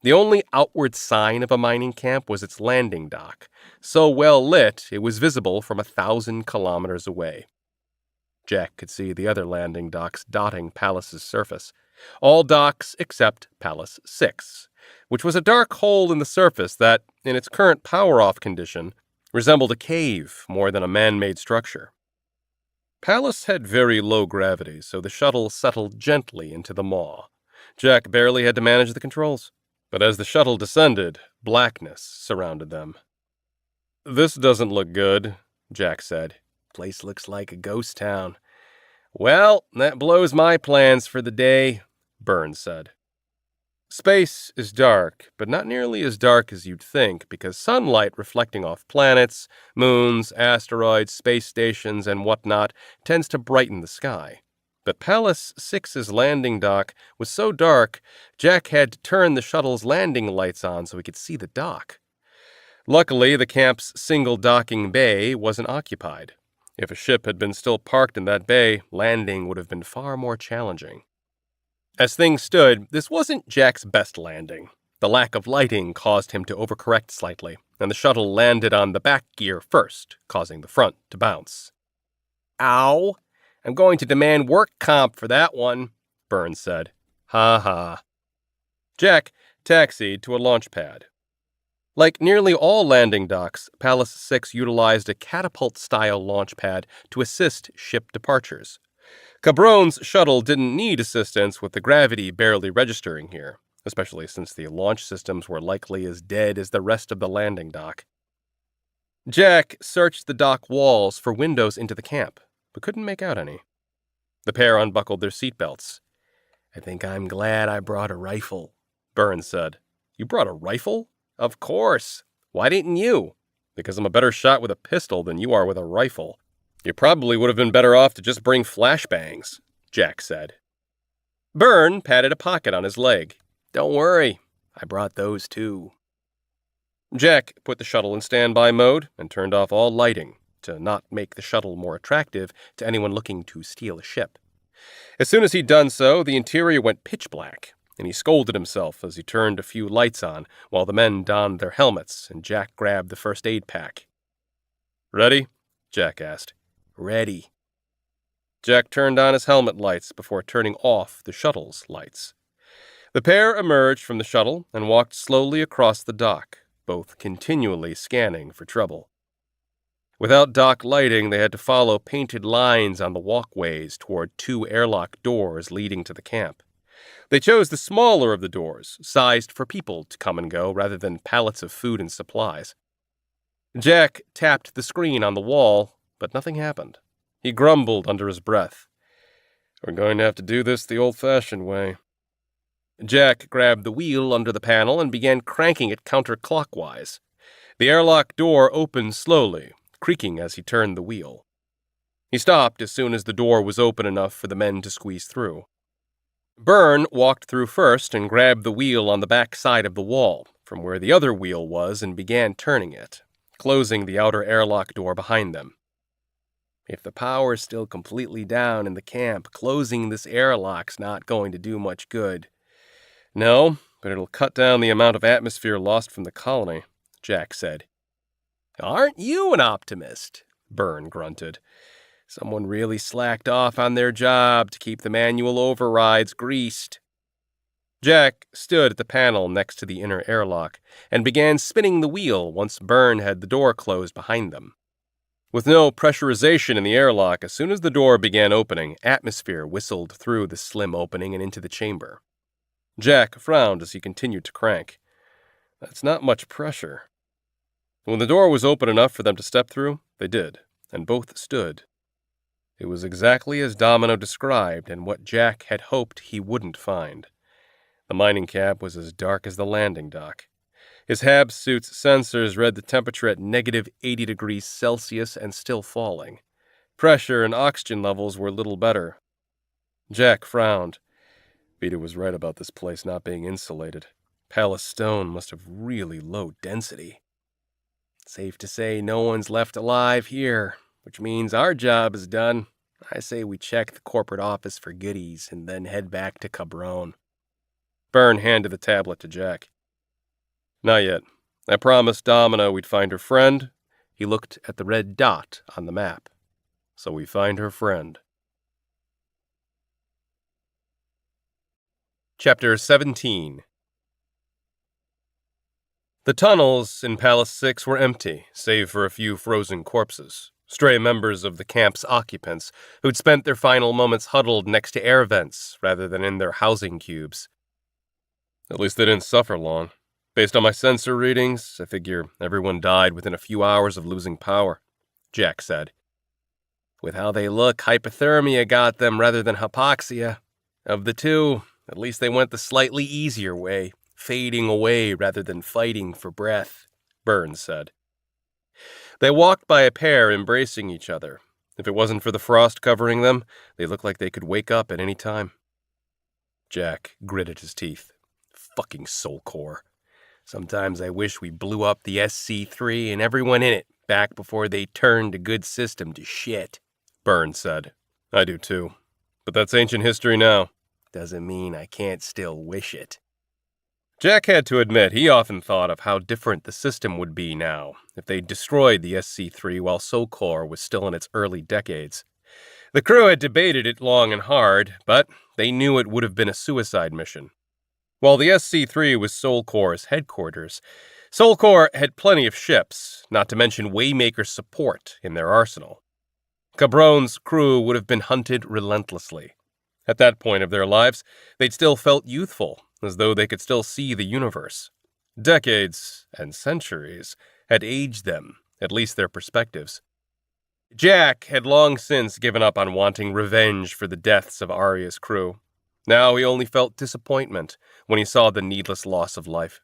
The only outward sign of a mining camp was its landing dock, so well lit it was visible from 1,000 kilometers away. Jack could see the other landing docks dotting Pallas's surface, all docks except Pallas 6, which was a dark hole in the surface that, in its current power-off condition, resembled a cave more than a man-made structure. Pallas had very low gravity, so the shuttle settled gently into the maw. Jack barely had to manage the controls. But as the shuttle descended, blackness surrounded them. "This doesn't look good," Jack said. "Place looks like a ghost town." "Well, that blows my plans for the day," Burns said. Space is dark, but not nearly as dark as you'd think, because sunlight reflecting off planets, moons, asteroids, space stations, and whatnot tends to brighten the sky. But Pallas 6's landing dock was so dark, Jack had to turn the shuttle's landing lights on so he could see the dock. Luckily, the camp's single docking bay wasn't occupied. If a ship had been still parked in that bay, landing would have been far more challenging. As things stood, this wasn't Jack's best landing. The lack of lighting caused him to overcorrect slightly, and the shuttle landed on the back gear first, causing the front to bounce. "Ow! I'm going to demand work comp for that one," Burns said. "Ha ha." Jack taxied to a launch pad. Like nearly all landing docks, Pallas 6 utilized a catapult-style launch pad to assist ship departures. Cabron's shuttle didn't need assistance with the gravity barely registering here, especially since the launch systems were likely as dead as the rest of the landing dock. Jack searched the dock walls for windows into the camp, but couldn't make out any. The pair unbuckled their seatbelts. "I think I'm glad I brought a rifle," Burns said. "You brought a rifle?" "Of course. Why didn't you?" "Because I'm a better shot with a pistol than you are with a rifle. You probably would have been better off to just bring flashbangs," Jack said. Burn patted a pocket on his leg. "Don't worry, I brought those too." Jack put the shuttle in standby mode and turned off all lighting to not make the shuttle more attractive to anyone looking to steal a ship. As soon as he'd done so, the interior went pitch black, and he scolded himself as he turned a few lights on while the men donned their helmets and Jack grabbed the first aid pack. "Ready?" Jack asked. "Ready." Jack turned on his helmet lights before turning off the shuttle's lights. The pair emerged from the shuttle and walked slowly across the dock, both continually scanning for trouble. Without dock lighting, they had to follow painted lines on the walkways toward 2 airlock doors leading to the camp. They chose the smaller of the doors, sized for people to come and go rather than pallets of food and supplies. Jack tapped the screen on the wall, but nothing happened. He grumbled under his breath. "We're going to have to do this the old-fashioned way." Jack grabbed the wheel under the panel and began cranking it counterclockwise. The airlock door opened slowly, creaking as he turned the wheel. He stopped as soon as the door was open enough for the men to squeeze through. Burn walked through first and grabbed the wheel on the back side of the wall, from where the other wheel was, and began turning it, closing the outer airlock door behind them. "If the power's still completely down in the camp, closing this airlock's not going to do much good." "No, but it'll cut down the amount of atmosphere lost from the colony," Jack said. "Aren't you an optimist?" Burn grunted. "Someone really slacked off on their job to keep the manual overrides greased." Jack stood at the panel next to the inner airlock and began spinning the wheel once Burn had the door closed behind them. With no pressurization in the airlock, as soon as the door began opening, atmosphere whistled through the slim opening and into the chamber. Jack frowned as he continued to crank. That's not much pressure. When the door was open enough for them to step through, they did, and both stood. It was exactly as Demelo described and what Jack had hoped he wouldn't find. The mining camp was as dark as the landing dock. His HAB suit's sensors read the temperature at negative 80 degrees Celsius and still falling. Pressure and oxygen levels were little better. Jack frowned. Vita was right about this place not being insulated. Pallas stone must have really low density. Safe to say no one's left alive here, which means our job is done. I say we check the corporate office for goodies and then head back to Cabron. Burn handed the tablet to Jack. Not yet. I promised Domino we'd find her friend. He looked at the red dot on the map. So we find her friend. Chapter 17. The tunnels in Palace 6 were empty, save for a few frozen corpses, stray members of the camp's occupants who'd spent their final moments huddled next to air vents rather than in their housing cubes. At least they didn't suffer long. Based on my sensor readings, I figure everyone died within a few hours of losing power, Jack said. With how they look, hypothermia got them rather than hypoxia. Of the two, at least they went the slightly easier way, fading away rather than fighting for breath, Burns said. They walked by a pair embracing each other. If it wasn't for the frost covering them, they looked like they could wake up at any time. Jack gritted his teeth. Fucking Soul Core. Sometimes I wish we blew up the SC3 and everyone in it back before they turned a good system to shit, Burns said. I do too. But that's ancient history now. Doesn't mean I can't still wish it. Jack had to admit he often thought of how different the system would be now if they destroyed the SC3 while Soul Core was still in its early decades. The crew had debated it long and hard, but they knew it would have been a suicide mission. While the SC3 was Soul Core's headquarters, Soul Core had plenty of ships, not to mention Waymaker support in their arsenal. Cabron's crew would have been hunted relentlessly. At that point of their lives, they'd still felt youthful, as though they could still see the universe. Decades and centuries had aged them, at least their perspectives. Jack had long since given up on wanting revenge for the deaths of Arya's crew. Now he only felt disappointment when he saw the needless loss of life.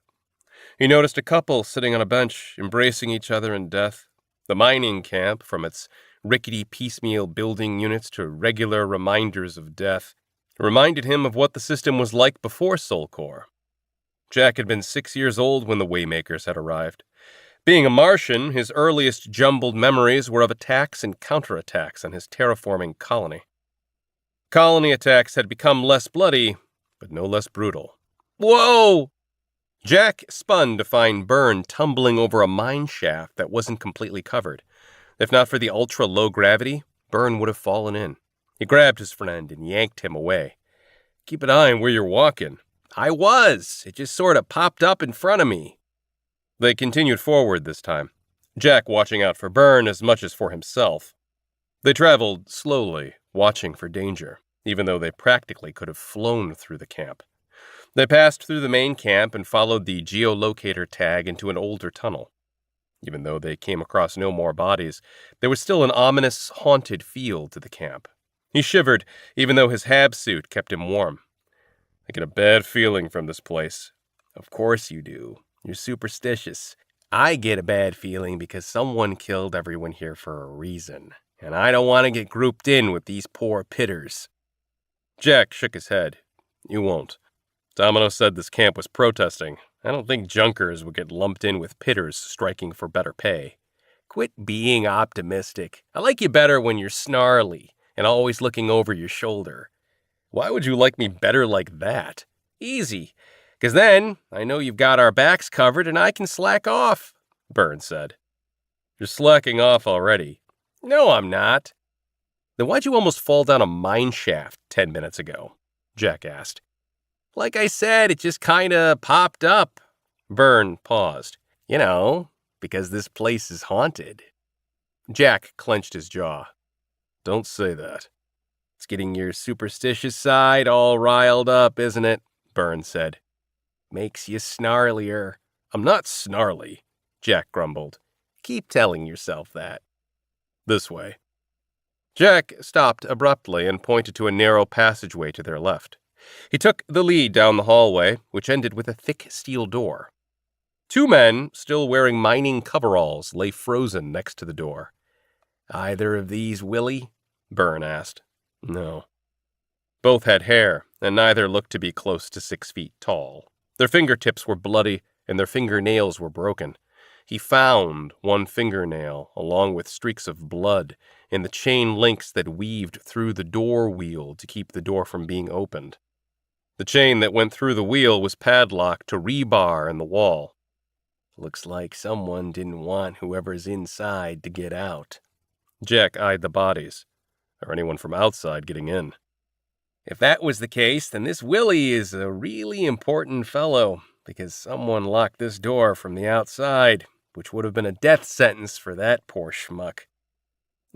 He noticed a couple sitting on a bench, embracing each other in death. The mining camp, from its rickety piecemeal building units to regular reminders of death, reminded him of what the system was like before Soul Core. Jack had been 6 years old when the Waymakers had arrived. Being a Martian, his earliest jumbled memories were of attacks and counterattacks on his terraforming colony. Colony attacks had become less bloody, but no less brutal. Whoa! Jack spun to find Byrne tumbling over a mine shaft that wasn't completely covered. If not for the ultra-low gravity, Byrne would have fallen in. He grabbed his friend and yanked him away. Keep an eye on where you're walking. I was. It just sort of popped up in front of me. They continued forward this time, Jack watching out for Byrne as much as for himself. They traveled slowly, watching for danger, even though they practically could have flown through the camp. They passed through the main camp and followed the geolocator tag into an older tunnel. Even though they came across no more bodies, there was still an ominous, haunted feel to the camp. He shivered, even though his hab suit kept him warm. I get a bad feeling from this place. Of course you do. You're superstitious. I get a bad feeling because someone killed everyone here for a reason, and I don't want to get grouped in with these poor pitters. Jack shook his head. You won't. Domino said this camp was protesting. I don't think junkers would get lumped in with pitters striking for better pay. Quit being optimistic. I like you better when you're snarly and always looking over your shoulder. Why would you like me better like that? Easy. 'Cause then I know you've got our backs covered and I can slack off, Burns said. You're slacking off already. No, I'm not. Then why'd you almost fall down a mine shaft 10 minutes ago? Jack asked. Like I said, it just kinda popped up. Byrne paused. You know, because this place is haunted. Jack clenched his jaw. Don't say that. It's getting your superstitious side all riled up, isn't it? Byrne said. Makes you snarlier. I'm not snarly, Jack grumbled. Keep telling yourself that. This way. Jack stopped abruptly and pointed to a narrow passageway to their left. He took the lead down the hallway, which ended with a thick steel door. Two men, still wearing mining coveralls, lay frozen next to the door. Either of these Willie? Byrne asked. No. Both had hair, and neither looked to be close to 6 feet tall. Their fingertips were bloody, and their fingernails were broken. He found one fingernail, along with streaks of blood, in the chain links that weaved through the door wheel to keep the door from being opened. The chain that went through the wheel was padlocked to rebar in the wall. Looks like someone didn't want whoever's inside to get out. Jack eyed the bodies. Or anyone from outside getting in. If that was the case, then this Willie is a really important fellow, because someone locked this door from the outside, which would have been a death sentence for that poor schmuck.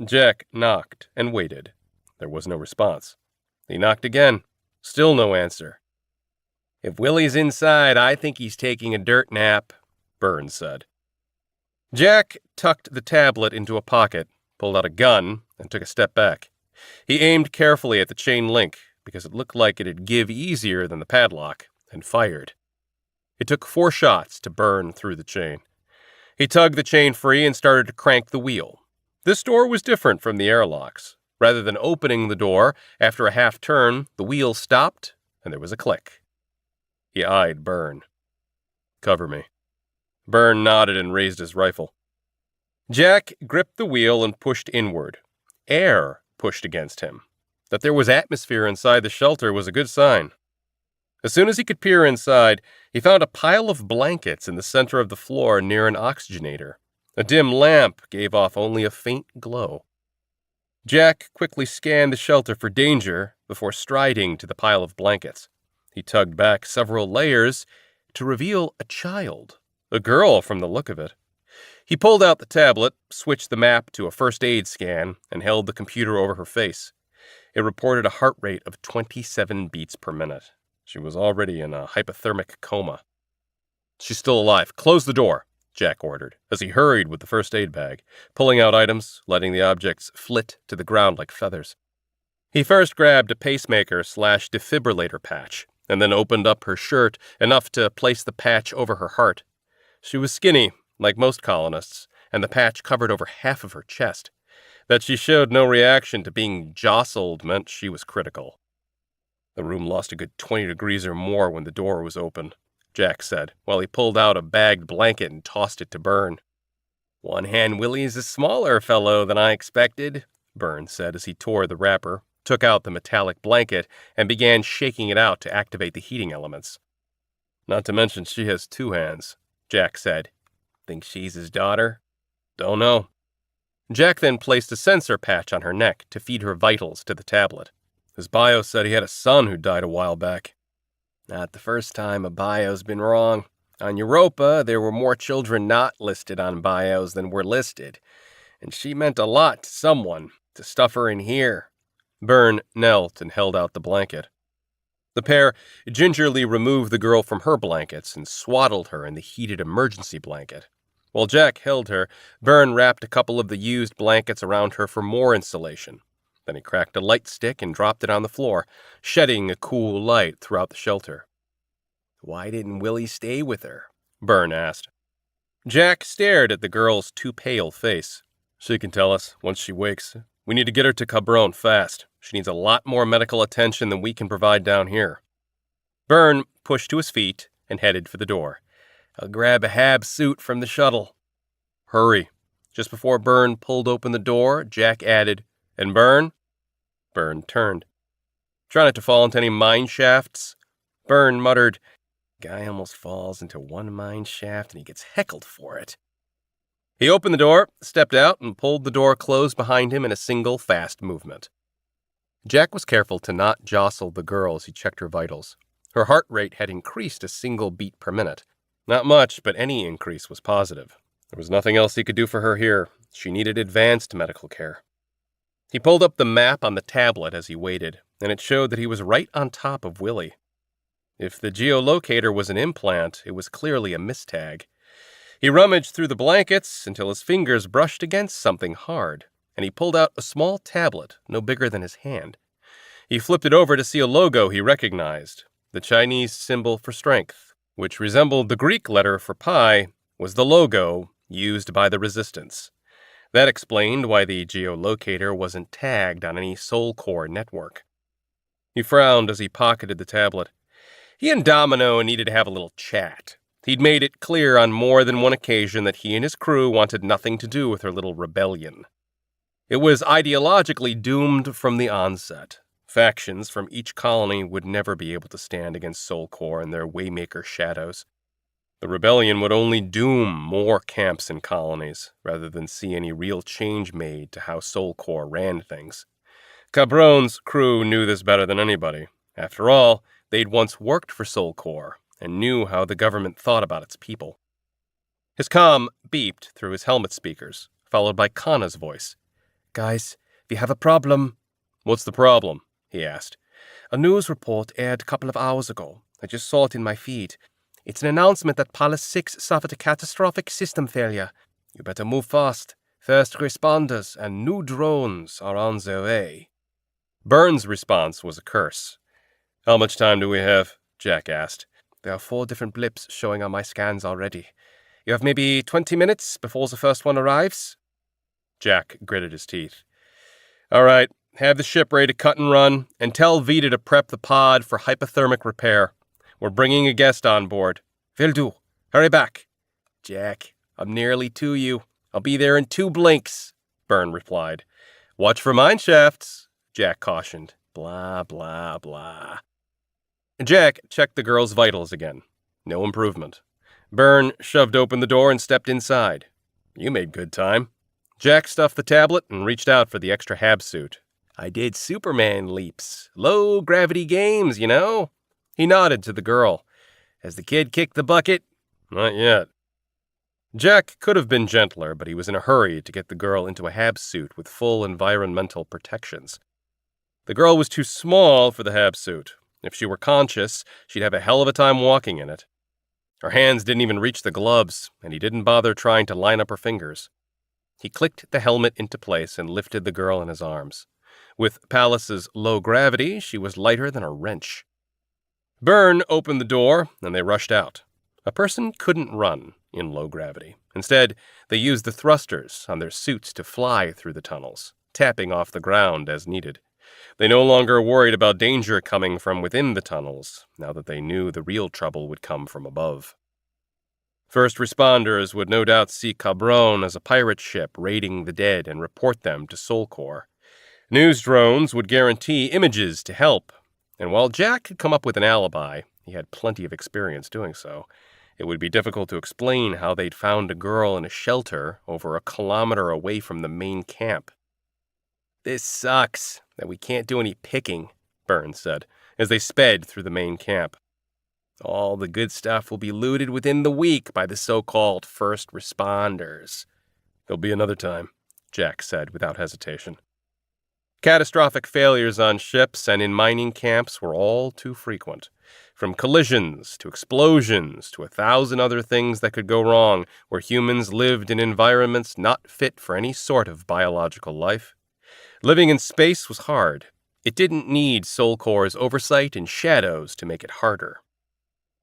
Jack knocked and waited. There was no response. He knocked again. Still no answer. If Willie's inside, I think he's taking a dirt nap, Burns said. Jack tucked the tablet into a pocket, pulled out a gun, and took a step back. He aimed carefully at the chain link, because it looked like it'd give easier than the padlock, and fired. It took 4 shots to burn through the chain. He tugged the chain free and started to crank the wheel. This door was different from the airlocks. Rather than opening the door, after a half turn, the wheel stopped, and there was a click. He eyed Byrne. "Cover me." Byrne nodded and raised his rifle. Jack gripped the wheel and pushed inward. Air pushed against him. That there was atmosphere inside the shelter was a good sign. As soon as he could peer inside, he found a pile of blankets in the center of the floor near an oxygenator. A dim lamp gave off only a faint glow. Jack quickly scanned the shelter for danger before striding to the pile of blankets. He tugged back several layers to reveal a child, a girl from the look of it. He pulled out the tablet, switched the map to a first aid scan, and held the computer over her face. It reported a heart rate of 27 beats per minute. She was already in a hypothermic coma. "She's still alive. Close the door," Jack ordered, as he hurried with the first aid bag, pulling out items, letting the objects flit to the ground like feathers. He first grabbed a pacemaker/defibrillator patch, and then opened up her shirt enough to place the patch over her heart. She was skinny, like most colonists, and the patch covered over half of her chest. That she showed no reaction to being jostled meant she was critical. "The room lost a good 20 degrees or more when the door was open," Jack said, while he pulled out a bagged blanket and tossed it to Byrne. "One-hand Willie's a smaller fellow than I expected," Byrne said as he tore the wrapper, took out the metallic blanket, and began shaking it out to activate the heating elements. "Not to mention she has 2 hands," Jack said. "Think she's his daughter?" "Don't know." Jack then placed a sensor patch on her neck to feed her vitals to the tablet. His bio said he had a son who died a while back. "Not the first time a bio's been wrong. On Europa, there were more children not listed on bios than were listed. And she meant a lot to someone, to stuff her in here." Byrne knelt and held out the blanket. The pair gingerly removed the girl from her blankets and swaddled her in the heated emergency blanket. While Jack held her, Byrne wrapped a couple of the used blankets around her for more insulation. Then he cracked a light stick and dropped it on the floor, shedding a cool light throughout the shelter. "Why didn't Willie stay with her?" Byrne asked. Jack stared at the girl's too pale face. "She can tell us once she wakes. We need to get her to Cabron fast. She needs a lot more medical attention than we can provide down here." Byrne pushed to his feet and headed for the door. "I'll grab a Hab suit from the shuttle." "Hurry." Just before Byrne pulled open the door, Jack added, "And Byrne?" Byrne turned. "Try not to fall into any mine shafts." Byrne muttered, "Guy almost falls into one mine shaft and he gets heckled for it." He opened the door, stepped out, and pulled the door closed behind him in a single fast movement. Jack was careful to not jostle the girl as he checked her vitals. Her heart rate had increased a single beat per minute. Not much, but any increase was positive. There was nothing else he could do for her here. She needed advanced medical care. He pulled up the map on the tablet as he waited, and it showed that he was right on top of Willie. If the geolocator was an implant, it was clearly a mistag. He rummaged through the blankets until his fingers brushed against something hard, and he pulled out a small tablet no bigger than his hand. He flipped it over to see a logo he recognized. The Chinese symbol for strength, which resembled the Greek letter for pi, was the logo used by the Resistance. That explained why the geolocator wasn't tagged on any Soul Core network. He frowned as he pocketed the tablet. He and Demelo needed to have a little chat. He'd made it clear on more than one occasion that he and his crew wanted nothing to do with her little rebellion. It was ideologically doomed from the onset. Factions from each colony would never be able to stand against Soul Core and their Waymaker shadows. The rebellion would only doom more camps and colonies, rather than see any real change made to how Soul Core ran things. Cabron's crew knew this better than anybody. After all, they'd once worked for Soul Core, and knew how the government thought about its people. His comm beeped through his helmet speakers, followed by Kana's voice. Guys, we have a problem. What's the problem? He asked. A news report aired a couple of hours ago. I just saw it in my feed. It's an announcement that Palace 6 suffered a catastrophic system failure. You better move fast. First responders and new drones are on their way. Burns' response was a curse. How much time do we have? Jack asked. There are 4 different blips showing on my scans already. You have maybe 20 minutes before the first one arrives? Jack gritted his teeth. All right, have the ship ready to cut and run, and tell Vita to prep the pod for hypothermic repair. We're bringing a guest on board. Will do. Hurry back. Jack, I'm nearly to you. I'll be there in 2 blinks, Burn replied. Watch for mine shafts, Jack cautioned. Blah, blah, blah. Jack checked the girl's vitals again. No improvement. Burn shoved open the door and stepped inside. You made good time. Jack stuffed the tablet and reached out for the extra hab suit. I did Superman leaps. Low-gravity games, you know? He nodded to the girl. Has the kid kicked the bucket? Not yet. Jack could have been gentler, but he was in a hurry to get the girl into a hab suit with full environmental protections. The girl was too small for the hab suit. If she were conscious, she'd have a hell of a time walking in it. Her hands didn't even reach the gloves, and he didn't bother trying to line up her fingers. He clicked the helmet into place and lifted the girl in his arms. With Palace's low gravity, she was lighter than a wrench. Burn opened the door, and they rushed out. A person couldn't run in low gravity. Instead, they used the thrusters on their suits to fly through the tunnels, tapping off the ground as needed. They no longer worried about danger coming from within the tunnels, now that they knew the real trouble would come from above. First responders would no doubt see Cabron as a pirate ship raiding the dead and report them to Soul Core. News drones would guarantee images to help, and while Jack could come up with an alibi, he had plenty of experience doing so. It would be difficult to explain how they'd found a girl in a shelter over a kilometer away from the main camp. This sucks, that we can't do any picking, Burns said, as they sped through the main camp. All the good stuff will be looted within the week by the so-called first responders. There'll be another time, Jack said without hesitation. Catastrophic failures on ships and in mining camps were all too frequent. From collisions to explosions to 1,000 other things that could go wrong where humans lived in environments not fit for any sort of biological life. Living in space was hard. It didn't need Soul Core's oversight and shadows to make it harder.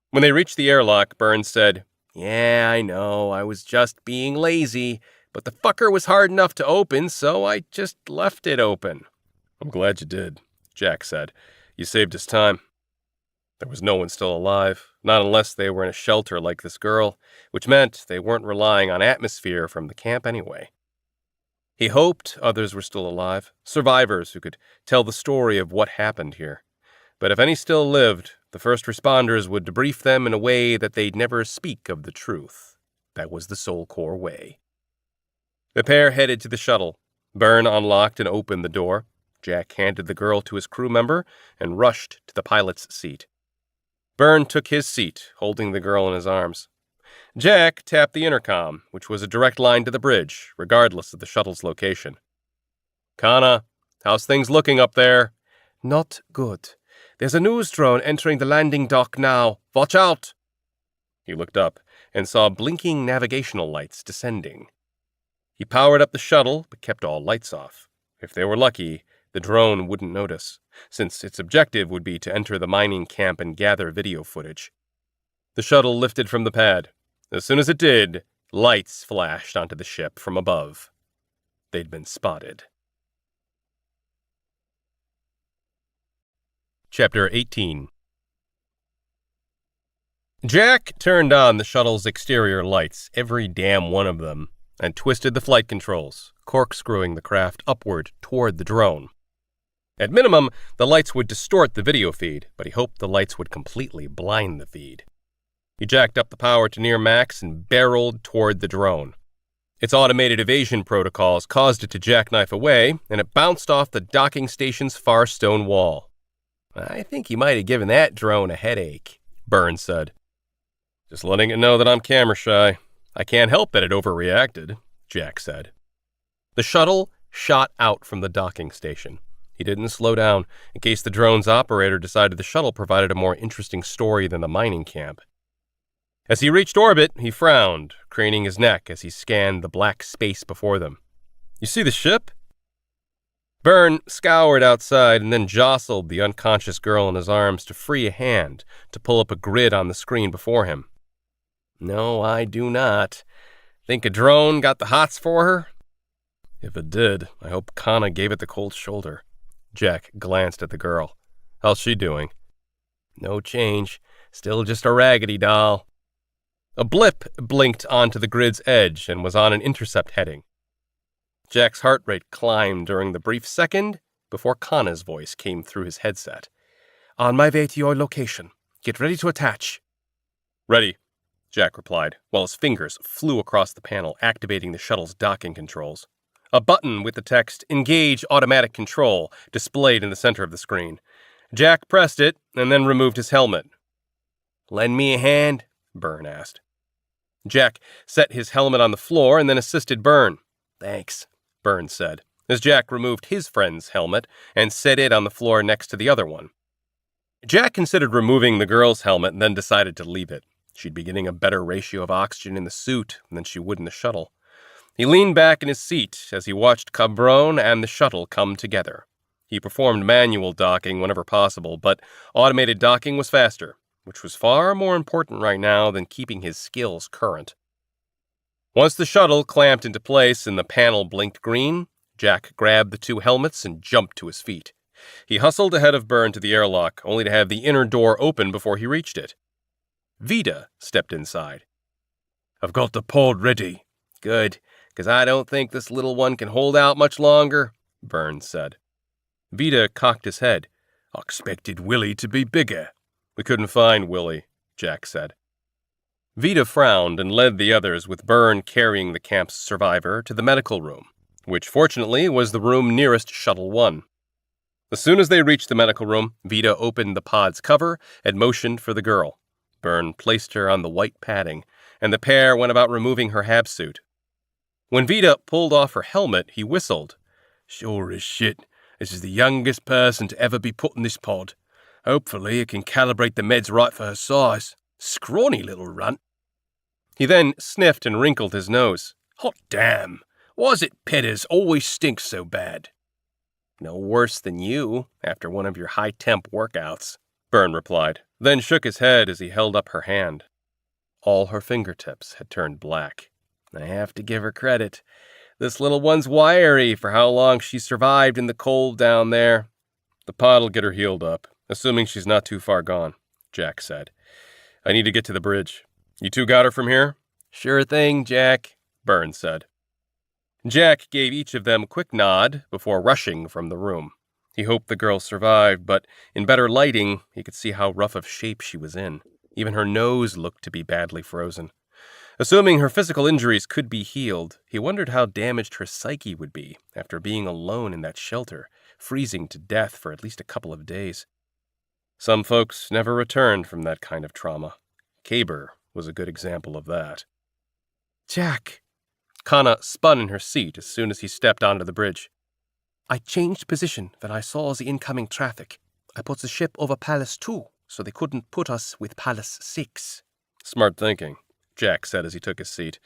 When they reached the airlock, Burns said, Yeah, I know, I was just being lazy, but the fucker was hard enough to open, so I just left it open. I'm glad you did, Jack said. You saved us time. There was no one still alive, not unless they were in a shelter like this girl, which meant they weren't relying on atmosphere from the camp anyway. He hoped others were still alive, survivors who could tell the story of what happened here. But if any still lived, the first responders would debrief them in a way that they'd never speak of the truth. That was the Soul Core way. The pair headed to the shuttle. Burn unlocked and opened the door. Jack handed the girl to his crew member and rushed to the pilot's seat. Burn took his seat, holding the girl in his arms. Jack tapped the intercom, which was a direct line to the bridge, regardless of the shuttle's location. Kana, how's things looking up there? Not good. There's a news drone entering the landing dock now. Watch out! He looked up and saw blinking navigational lights descending. He powered up the shuttle, but kept all lights off. If they were lucky, the drone wouldn't notice, since its objective would be to enter the mining camp and gather video footage. The shuttle lifted from the pad. As soon as it did, lights flashed onto the ship from above. They'd been spotted. Chapter 18. Jack turned on the shuttle's exterior lights, every damn one of them, and twisted the flight controls, corkscrewing the craft upward toward the drone. At minimum, the lights would distort the video feed, but he hoped the lights would completely blind the feed. He jacked up the power to near max and barreled toward the drone. Its automated evasion protocols caused it to jackknife away, and it bounced off the docking station's far stone wall. "I think you might have given that drone a headache," Burns said. "Just letting it know that I'm camera shy. I can't help that it overreacted," Jack said. The shuttle shot out from the docking station. He didn't slow down, in case the drone's operator decided the shuttle provided a more interesting story than the mining camp. As he reached orbit, he frowned, craning his neck as he scanned the black space before them. "You see the ship?" Byrne scoured outside and then jostled the unconscious girl in his arms to free a hand to pull up a grid on the screen before him. "No, I do not. Think a drone got the hots for her?" "If it did, I hope Kana gave it the cold shoulder." Jack glanced at the girl. "How's she doing?" "No change. Still just a raggedy doll." A blip blinked onto the grid's edge and was on an intercept heading. Jack's heart rate climbed during the brief second before Kana's voice came through his headset. "On my way to your location. Get ready to attach." "Ready," Jack replied, while his fingers flew across the panel, activating the shuttle's docking controls. A button with the text, "Engage Automatic Control," displayed in the center of the screen. Jack pressed it and then removed his helmet. "Lend me a hand?" Byrne asked. Jack set his helmet on the floor and then assisted Byrne. "Thanks," Byrne said, as Jack removed his friend's helmet and set it on the floor next to the other one. Jack considered removing the girl's helmet and then decided to leave it. She'd be getting a better ratio of oxygen in the suit than she would in the shuttle. He leaned back in his seat as he watched Cabron and the shuttle come together. He performed manual docking whenever possible, but automated docking was faster, which was far more important right now than keeping his skills current. Once the shuttle clamped into place and the panel blinked green, Jack grabbed the two helmets and jumped to his feet. He hustled ahead of Byrne to the airlock, only to have the inner door open before he reached it. Vida stepped inside. "I've got the pod ready." "Good, because I don't think this little one can hold out much longer," Byrne said. Vida cocked his head. "I expected Willie to be bigger." "We couldn't find Willie," Jack said. Vida frowned and led the others, with Byrne carrying the camp's survivor to the medical room, which fortunately was the room nearest Shuttle 1. As soon as they reached the medical room, Vida opened the pod's cover and motioned for the girl. Byrne placed her on the white padding, and the pair went about removing her habsuit. When Vida pulled off her helmet, he whistled. "Sure as shit, this is the youngest person to ever be put in this pod. Hopefully it can calibrate the meds right for her size. Scrawny little runt." He then sniffed and wrinkled his nose. "Hot damn! Why is it Petters always stinks so bad?" "No worse than you, after one of your high-temp workouts," Byrne replied, then shook his head as he held up her hand. All her fingertips had turned black. "I have to give her credit. This little one's wiry for how long she survived in the cold down there." "The pod'll get her healed up, assuming she's not too far gone," Jack said. "I need to get to the bridge. You two got her from here?" "Sure thing, Jack," Byrne said. Jack gave each of them a quick nod before rushing from the room. He hoped the girl survived, but in better lighting, he could see how rough of shape she was in. Even her nose looked to be badly frozen. Assuming her physical injuries could be healed, he wondered how damaged her psyche would be after being alone in that shelter, freezing to death for at least a couple of days. Some folks never returned from that kind of trauma. Kaber was a good example of that. "Jack," Kana spun in her seat as soon as he stepped onto the bridge. "I changed position when I saw the incoming traffic. I put the ship over Palace 2, so they couldn't put us with Palace 6. "Smart thinking," Jack said as he took his seat.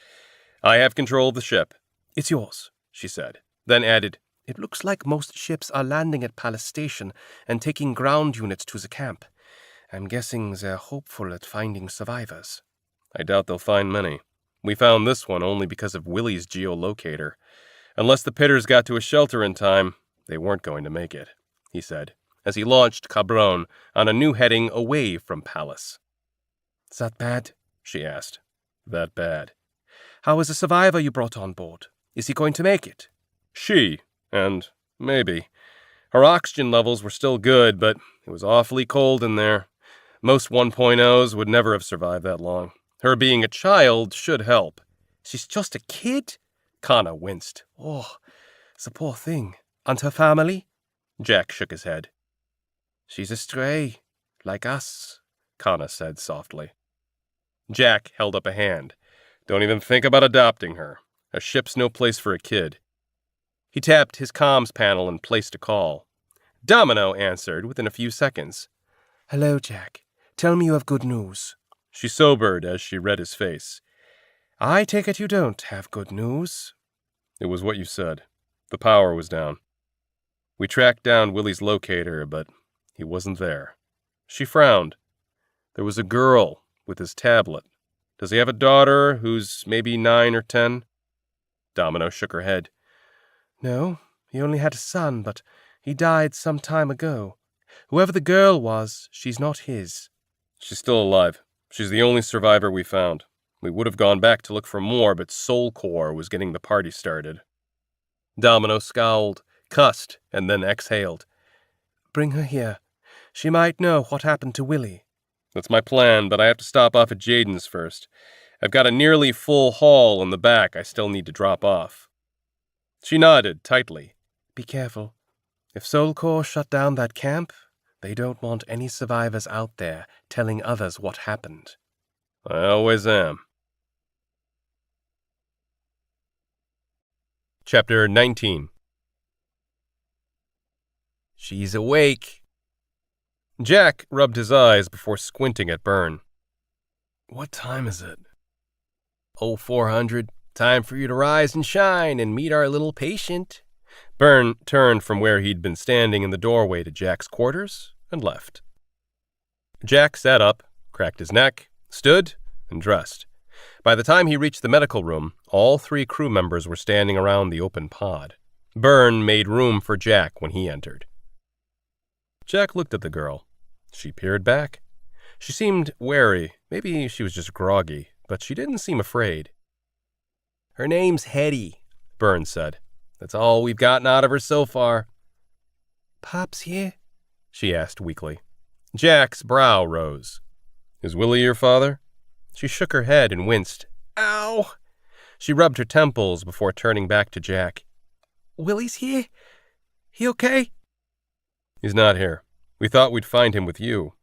"I have control of the ship." "It's yours," she said, then added, "It looks like most ships are landing at Palace Station and taking ground units to the camp. I'm guessing they're hopeful at finding survivors." "I doubt they'll find many. We found this one only because of Willie's geolocator. Unless the Pitters got to a shelter in time, they weren't going to make it," he said, as he launched Cabron on a new heading away from Palace. "Is that bad?" she asked. "That bad." "How is the survivor you brought on board? Is he going to make it?" And maybe. Her oxygen levels were still good, but it was awfully cold in there. Most 1.0s would never have survived that long. Her being a child should help. She's just a kid? Connor winced. Oh, it's a poor thing. And her family? Jack shook his head. She's a stray, like us, Connor said softly. Jack held up a hand. Don't even think about adopting her. A ship's no place for a kid. He tapped his comms panel and placed a call. Demelo answered within a few seconds. Hello, Jack. Tell me you have good news. She sobered as she read his face. I take it you don't have good news. It was what you said. The power was down. We tracked down Willie's locator, but he wasn't there. She frowned. There was a girl with his tablet. Does he have a daughter who's maybe 9 or 10? Demelo shook her head. No, he only had a son, but he died some time ago. Whoever the girl was, she's not his. She's still alive. She's the only survivor we found. We would have gone back to look for more, but Soul Core was getting the party started. Demelo scowled, cussed, and then exhaled. Bring her here. She might know what happened to Willie. That's my plan, but I have to stop off at Jaden's first. I've got a nearly full haul in the back I still need to drop off. She nodded tightly. Be careful. If Soul Core shut down that camp, they don't want any survivors out there telling others what happened. I always am. Chapter 19. She's awake. Jack rubbed his eyes before squinting at Byrne. What time is it? 0400. Time for you to rise and shine and meet our little patient. Byrne turned from where he'd been standing in the doorway to Jack's quarters and left. Jack sat up, cracked his neck, stood, and dressed. By the time he reached the medical room, all 3 crew members were standing around the open pod. Byrne made room for Jack when he entered. Jack looked at the girl. She peered back. She seemed wary. Maybe she was just groggy, but she didn't seem afraid. Her name's Hetty, Byrne said. That's all we've gotten out of her so far. Pop's here? She asked weakly. Jack's brow rose. Is Willie your father? She shook her head and winced. Ow! She rubbed her temples before turning back to Jack. Willie's here? He okay? He's not here. We thought we'd find him with you.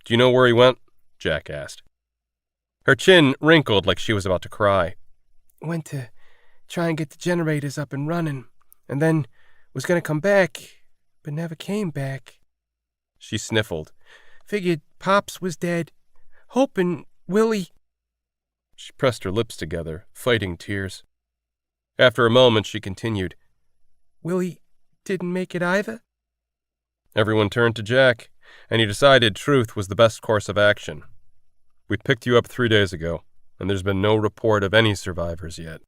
Do you know where he went? Jack asked. Her chin wrinkled like she was about to cry. Went to try and get the generators up and running, and then was going to come back, but never came back. She sniffled. Figured Pops was dead. Hoping Willie... She pressed her lips together, fighting tears. After a moment, she continued. Willie didn't make it either? Everyone turned to Jack, and he decided truth was the best course of action. We picked you up 3 days ago, and there's been no report of any survivors yet.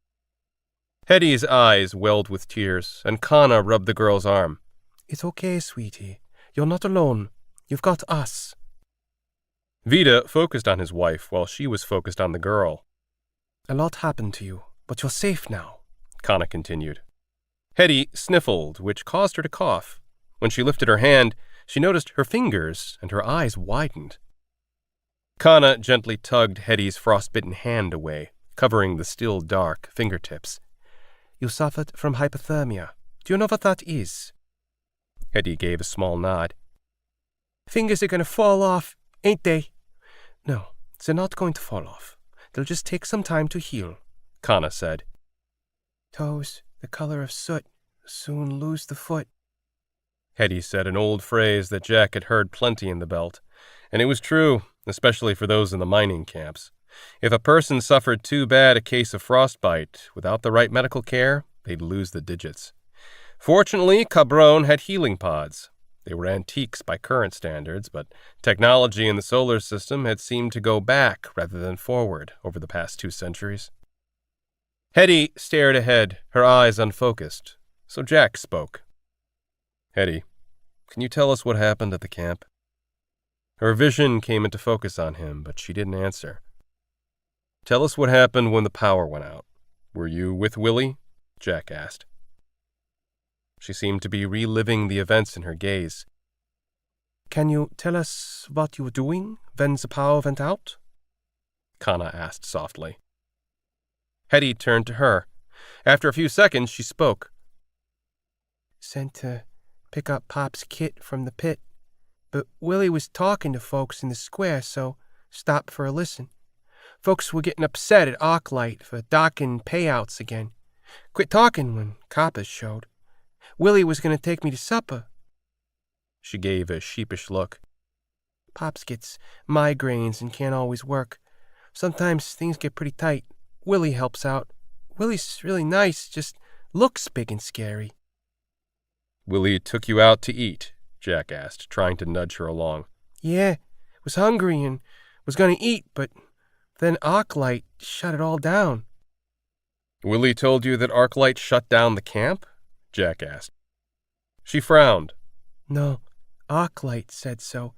Hetty's eyes welled with tears, and Kana rubbed the girl's arm. It's okay, sweetie. You're not alone. You've got us. Vida focused on his wife while she was focused on the girl. A lot happened to you, but you're safe now, Kana continued. Hetty sniffled, which caused her to cough. When she lifted her hand, she noticed her fingers, and her eyes widened. Kana gently tugged Hetty's frostbitten hand away, covering the still dark fingertips. You suffered from hypothermia. Do you know what that is? Hetty gave a small nod. Fingers are going to fall off, ain't they? No, they're not going to fall off. They'll just take some time to heal, Kana said. Toes, the color of soot, soon lose the foot. Hetty said an old phrase that Jack had heard plenty in the belt, and it was true, especially for those in the mining camps. If a person suffered too bad a case of frostbite without the right medical care, they'd lose the digits. Fortunately, Cabron had healing pods. They were antiques by current standards, but technology in the solar system had seemed to go back rather than forward over the past 2 centuries. Hetty stared ahead, her eyes unfocused, so Jack spoke. Hetty, can you tell us what happened at the camp? Her vision came into focus on him, but she didn't answer. Tell us what happened when the power went out. Were you with Willie? Jack asked. She seemed to be reliving the events in her gaze. Can you tell us what you were doing when the power went out? Kana asked softly. Hetty turned to her. After a few seconds, she spoke. Sent to pick up Pop's kit from the pit, but Willie was talking to folks in the square, so stopped for a listen. Folks were getting upset at Arclight for docking payouts again. Quit talking when coppers showed. Willie was going to take me to supper. She gave a sheepish look. Pops gets migraines and can't always work. Sometimes things get pretty tight. Willie helps out. Willie's really nice, just looks big and scary. Willie took you out to eat? Jack asked, trying to nudge her along. Yeah, was hungry and was going to eat, but then Arclight shut it all down. Willie told you that Arclight shut down the camp? Jack asked. She frowned. No, Arclight said so.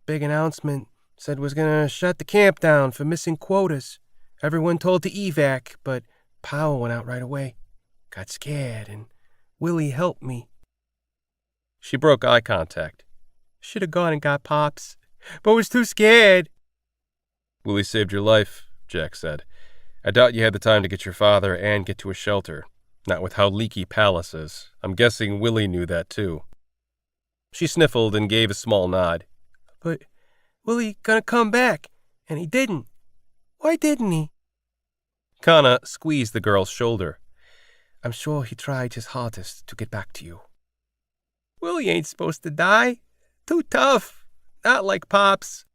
Big announcement, said was going to shut the camp down for missing quotas. Everyone told to evac, but power went out right away. Got scared, and Willie helped me. She broke eye contact. Should have gone and got Pops, but was too scared. Willie saved your life, Jack said. I doubt you had the time to get your father and get to a shelter. Not with how leaky Palace is. I'm guessing Willie knew that too. She sniffled and gave a small nod. But Willie gonna come back, and he didn't. Why didn't he? Kana squeezed the girl's shoulder. I'm sure he tried his hardest to get back to you. Willie ain't supposed to die. Too tough. Not like Pops.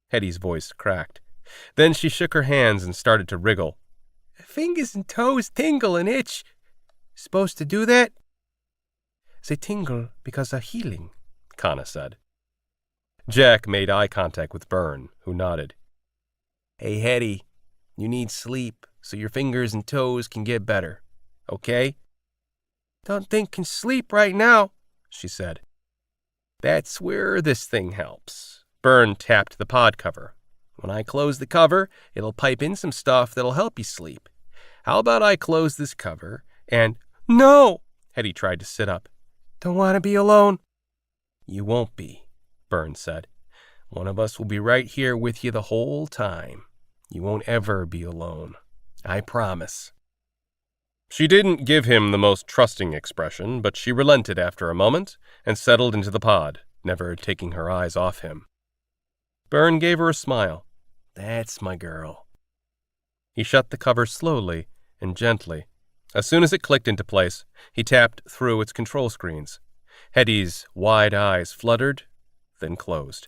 Hetty's voice cracked. Then she shook her hands and started to wriggle. Fingers and toes tingle and itch. Supposed to do that? They tingle because of healing, Kana said. Jack made eye contact with Byrne, who nodded. Hey, Hetty, you need sleep so your fingers and toes can get better, okay? Don't think can sleep right now, she said. That's where this thing helps. Byrne tapped the pod cover. When I close the cover, it'll pipe in some stuff that'll help you sleep. How about I close this cover and... No! Hetty tried to sit up. Don't want to be alone. You won't be, Byrne said. One of us will be right here with you the whole time. You won't ever be alone. I promise. She didn't give him the most trusting expression, but she relented after a moment and settled into the pod, never taking her eyes off him. Byrne gave her a smile. That's my girl. He shut the cover slowly and gently. As soon as it clicked into place, he tapped through its control screens. Hetty's wide eyes fluttered, then closed.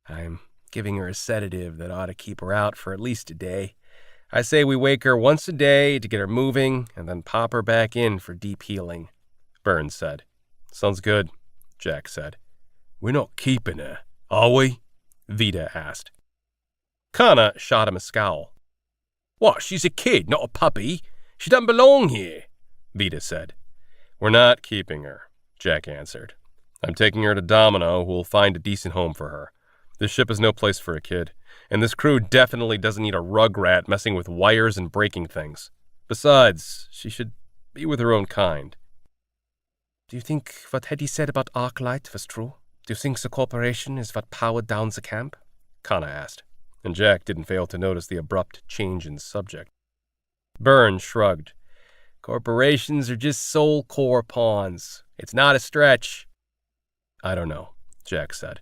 I'm giving her a sedative that ought to keep her out for at least a day. I say we wake her once a day to get her moving and then pop her back in for deep healing, Byrne said. Sounds good, Jack said. We're not keeping her, are we? Vita asked. Kana shot him a scowl. What, she's a kid, not a puppy. She doesn't belong here, Vita said. We're not keeping her, Jack answered. I'm taking her to Demelo, who will find a decent home for her. This ship is no place for a kid, and this crew definitely doesn't need a rugrat messing with wires and breaking things. Besides, she should be with her own kind. Do you think what Hetty said about Arclight was true? Do you think the corporation is what powered down the camp? Kana asked, and Jack didn't fail to notice the abrupt change in subject. Byrne shrugged. Corporations are just soul core pawns. It's not a stretch. I don't know, Jack said.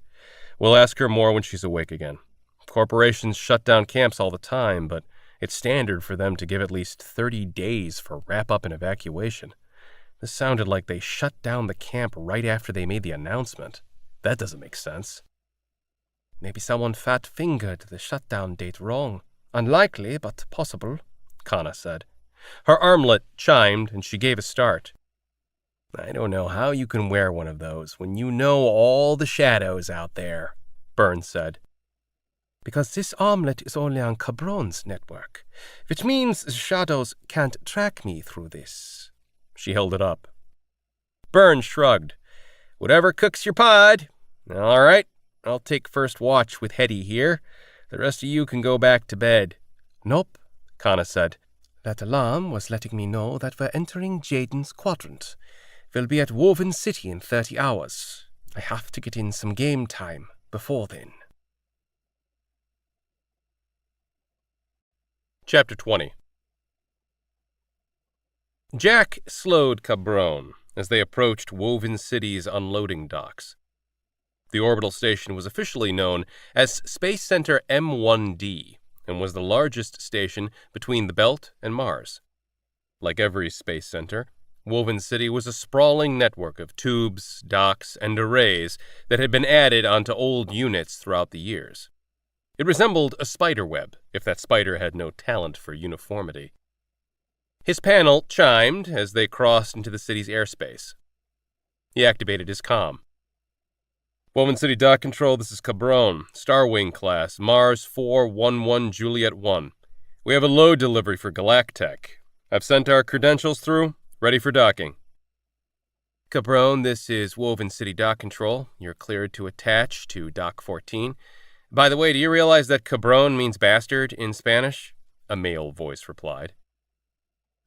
We'll ask her more when she's awake again. Corporations shut down camps all the time, but it's standard for them to give at least 30 days for wrap-up and evacuation. This sounded like they shut down the camp right after they made the announcement. That doesn't make sense. Maybe someone fat-fingered the shutdown date wrong. Unlikely, but possible, Kana said. Her armlet chimed, and she gave a start. I don't know how you can wear one of those when you know all the shadows out there, Byrne said. Because this armlet is only on Cabron's network, which means the shadows can't track me through this. She held it up. Byrne shrugged. Whatever cooks your pod. All right, I'll take first watch with Hetty here. The rest of you can go back to bed. Nope, Kana said. That alarm was letting me know that we're entering Jaden's quadrant. We'll be at Woven City in 30 hours. I have to get in some game time before then. Chapter 20. Jack slowed Cabron as they approached Woven City's unloading docks. The orbital station was officially known as Space Center M1D and was the largest station between the Belt and Mars. Like every space center, Woven City was a sprawling network of tubes, docks, and arrays that had been added onto old units throughout the years. It resembled a spider web, if that spider had no talent for uniformity. His panel chimed as they crossed into the city's airspace. He activated his comm. Woven City Dock Control, this is Cabron, Starwing class, Mars 411 Juliet 1. We have a load delivery for Galactech. I've sent our credentials through, ready for docking. Cabron, this is Woven City Dock Control. You're cleared to attach to Dock 14. By the way, do you realize that Cabron means bastard in Spanish? A male voice replied.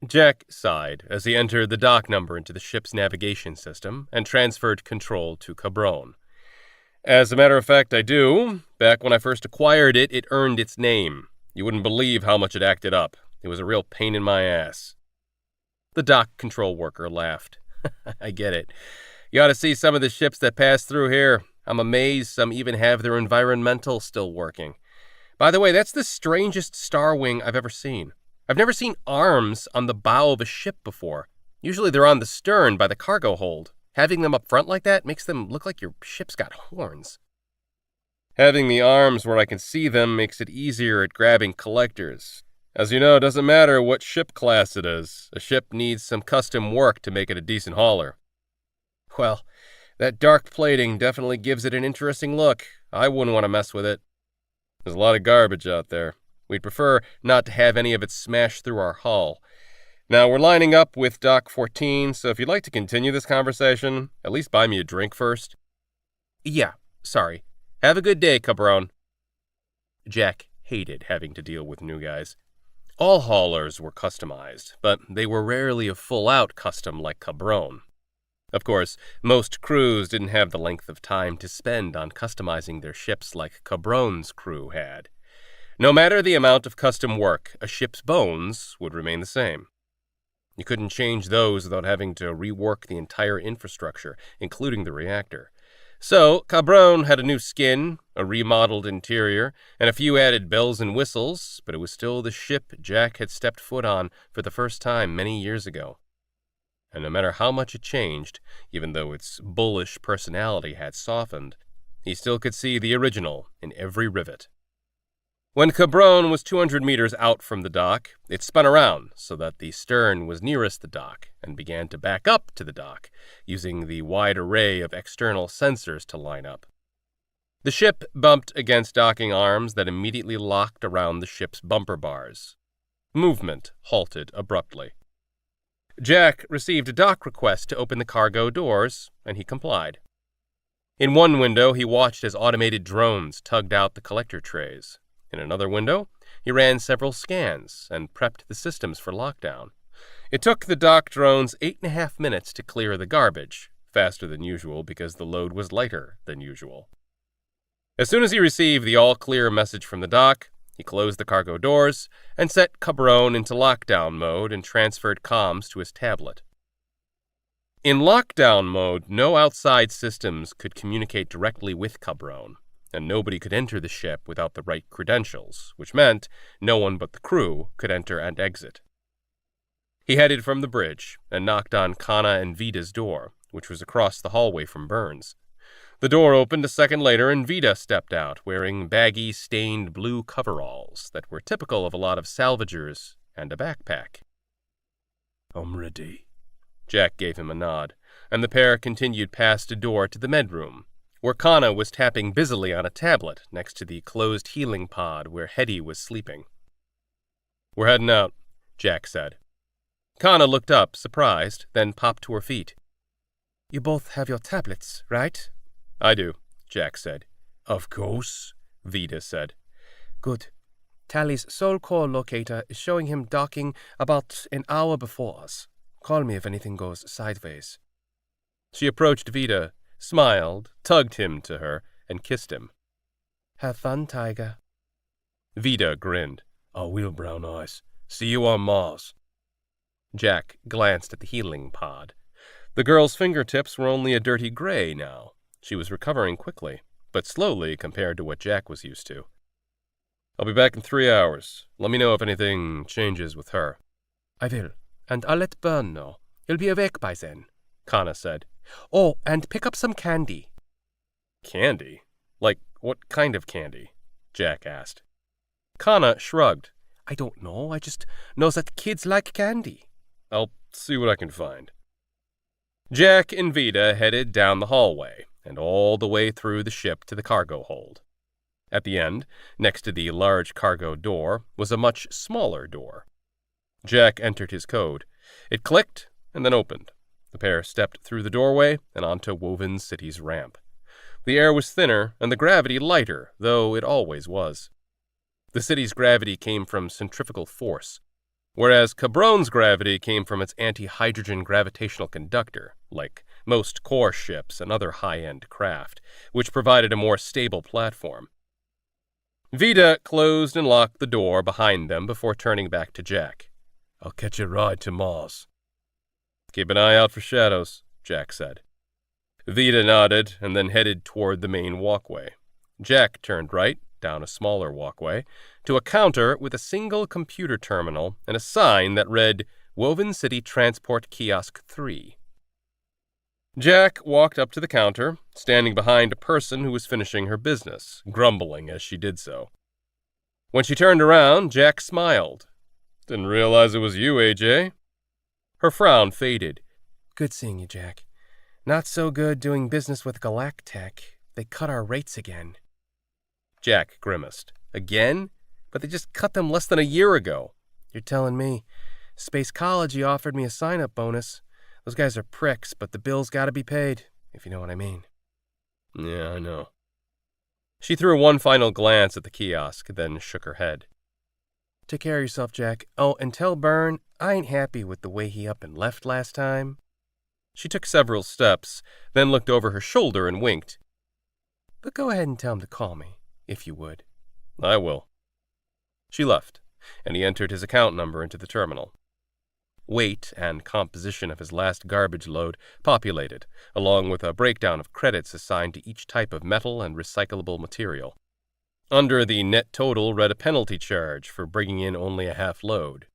Jack sighed as he entered the dock number into the ship's navigation system and transferred control to Cabron. As a matter of fact, I do. Back when I first acquired it, it earned its name. You wouldn't believe how much it acted up. It was a real pain in my ass. The dock control worker laughed. I get it. You ought to see some of the ships that pass through here. I'm amazed some even have their environmental still working. By the way, that's the strangest star wing I've ever seen. I've never seen arms on the bow of a ship before. Usually they're on the stern by the cargo hold. Having them up front like that makes them look like your ship's got horns. Having the arms where I can see them makes it easier at grabbing collectors. As you know, it doesn't matter what ship class it is. A ship needs some custom work to make it a decent hauler. Well, that dark plating definitely gives it an interesting look. I wouldn't want to mess with it. There's a lot of garbage out there. We'd prefer not to have any of it smash through our hull. Now, we're lining up with Dock 14, so if you'd like to continue this conversation, at least buy me a drink first. Yeah, sorry. Have a good day, Cabron. Jack hated having to deal with new guys. All haulers were customized, but they were rarely a full-out custom like Cabron. Of course, most crews didn't have the length of time to spend on customizing their ships like Cabron's crew had. No matter the amount of custom work, a ship's bones would remain the same. You couldn't change those without having to rework the entire infrastructure, including the reactor. So, Cabron had a new skin, a remodeled interior, and a few added bells and whistles, but it was still the ship Jack had stepped foot on for the first time many years ago. And no matter how much it changed, even though its bullish personality had softened, he still could see the original in every rivet. When Cabron was 200 meters out from the dock, it spun around so that the stern was nearest the dock and began to back up to the dock, using the wide array of external sensors to line up. The ship bumped against docking arms that immediately locked around the ship's bumper bars. Movement halted abruptly. Jack received a dock request to open the cargo doors, and he complied. In one window, he watched as automated drones tugged out the collector trays. In another window, he ran several scans and prepped the systems for lockdown. It took the dock drones 8.5 minutes to clear the garbage, faster than usual because the load was lighter than usual. As soon as he received the all-clear message from the dock, he closed the cargo doors and set Cabron into lockdown mode and transferred comms to his tablet. In lockdown mode, no outside systems could communicate directly with Cabron, and nobody could enter the ship without the right credentials, which meant no one but the crew could enter and exit. He headed from the bridge and knocked on Kana and Vita's door, which was across the hallway from Burns. The door opened a second later, and Vita stepped out, wearing baggy, stained blue coveralls that were typical of a lot of salvagers and a backpack. I'm ready. Jack gave him a nod, and the pair continued past a door to the medroom, where Kana was tapping busily on a tablet next to the closed healing pod where Hetty was sleeping. We're heading out, Jack said. Kana looked up, surprised, then popped to her feet. You both have your tablets, right? I do, Jack said. Of course, Vita said. Good. Tally's soul core locator is showing him docking about an hour before us. Call me if anything goes sideways. She approached Vita, smiled, tugged him to her, and kissed him. Have fun, Tyga. Vida grinned. I will, Brown Eyes. See you on Mars. Jack glanced at the healing pod. The girl's fingertips were only a dirty gray now. She was recovering quickly, but slowly compared to what Jack was used to. I'll be back in 3 hours. Let me know if anything changes with her. I will, and I'll let Byrne know. He'll be awake by then, Kana said. Oh, and pick up some candy. Candy? Like, what kind of candy? Jack asked. Kana shrugged. I don't know. I just know that kids like candy. I'll see what I can find. Jack and Vida headed down the hallway and all the way through the ship to the cargo hold. At the end, next to the large cargo door, was a much smaller door. Jack entered his code. It clicked and then opened. The pair stepped through the doorway and onto Woven City's ramp. The air was thinner and the gravity lighter, though it always was. The city's gravity came from centrifugal force, whereas Cabron's gravity came from its anti-hydrogen gravitational conductor, like most core ships and other high-end craft, which provided a more stable platform. Vida closed and locked the door behind them before turning back to Jack. I'll catch a ride to Mars. Keep an eye out for shadows, Jack said. Vida nodded and then headed toward the main walkway. Jack turned right, down a smaller walkway, to a counter with a single computer terminal and a sign that read Woven City Transport Kiosk 3. Jack walked up to the counter, standing behind a person who was finishing her business, grumbling as she did so. When she turned around, Jack smiled. Didn't realize it was you, AJ. Her frown faded. Good seeing you, Jack. Not so good doing business with Galactech. They cut our rates again. Jack grimaced. Again? But they just cut them less than a year ago. You're telling me. Spacecology offered me a sign-up bonus. Those guys are pricks, but the bill's gotta be paid, if you know what I mean. Yeah, I know. She threw one final glance at the kiosk, then shook her head. Take care of yourself, Jack. Oh, and tell Byrne I ain't happy with the way he up and left last time. She took several steps, then looked over her shoulder and winked. But go ahead and tell him to call me, if you would. I will. She left, and he entered his account number into the terminal. Weight and composition of his last garbage load populated, along with a breakdown of credits assigned to each type of metal and recyclable material. Under the net total read a penalty charge for bringing in only a half load.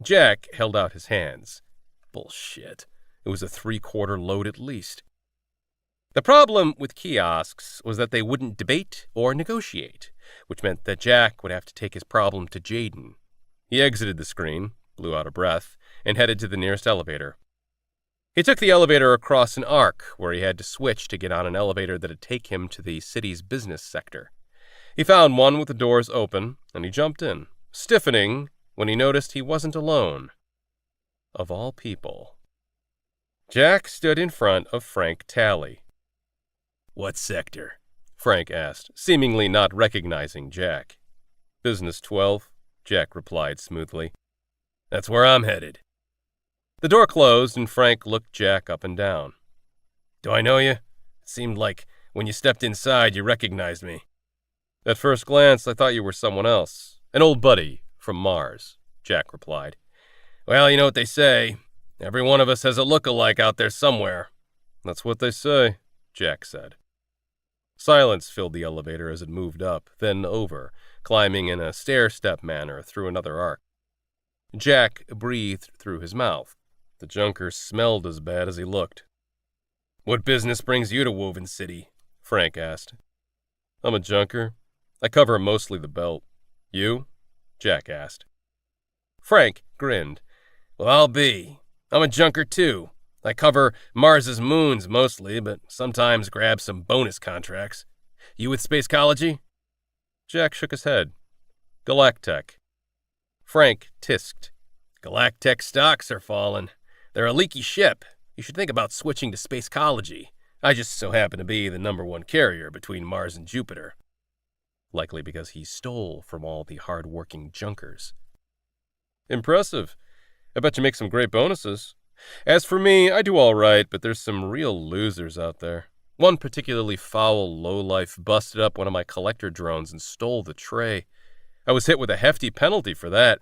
Jack held out his hands. Bullshit. It was a 3/4 load at least. The problem with kiosks was that they wouldn't debate or negotiate, which meant that Jack would have to take his problem to Jaden. He exited the screen, blew out a breath, and headed to the nearest elevator. He took the elevator across an arc where he had to switch to get on an elevator that'd take him to the city's business sector. He found one with the doors open, and he jumped in, stiffening when he noticed he wasn't alone. Of all people. Jack stood in front of Frank Talley. What sector? Frank asked, seemingly not recognizing Jack. Business 12, Jack replied smoothly. That's where I'm headed. The door closed, and Frank looked Jack up and down. Do I know you? It seemed like when you stepped inside, you recognized me. At first glance, I thought you were someone else. An old buddy from Mars, Jack replied. Well, you know what they say. Every one of us has a look-alike out there somewhere. That's what they say, Jack said. Silence filled the elevator as it moved up, then over, climbing in a stair-step manner through another arc. Jack breathed through his mouth. The junker smelled as bad as he looked. What business brings you to Woven City? Frank asked. I'm a junker. I cover mostly the belt. You? Jack asked. Frank grinned. Well, I'll be. I'm a junker too. I cover Mars's moons mostly, but sometimes grab some bonus contracts. You with Spacecology? Jack shook his head. Galactech. Frank tisked. Galactech stocks are falling. They're a leaky ship. You should think about switching to Spacecology. I just so happen to be the #1 carrier between Mars and Jupiter. Likely because he stole from all the hard-working junkers. Impressive. I bet you make some great bonuses. As for me, I do all right, but there's some real losers out there. One particularly foul lowlife busted up one of my collector drones and stole the tray. I was hit with a hefty penalty for that.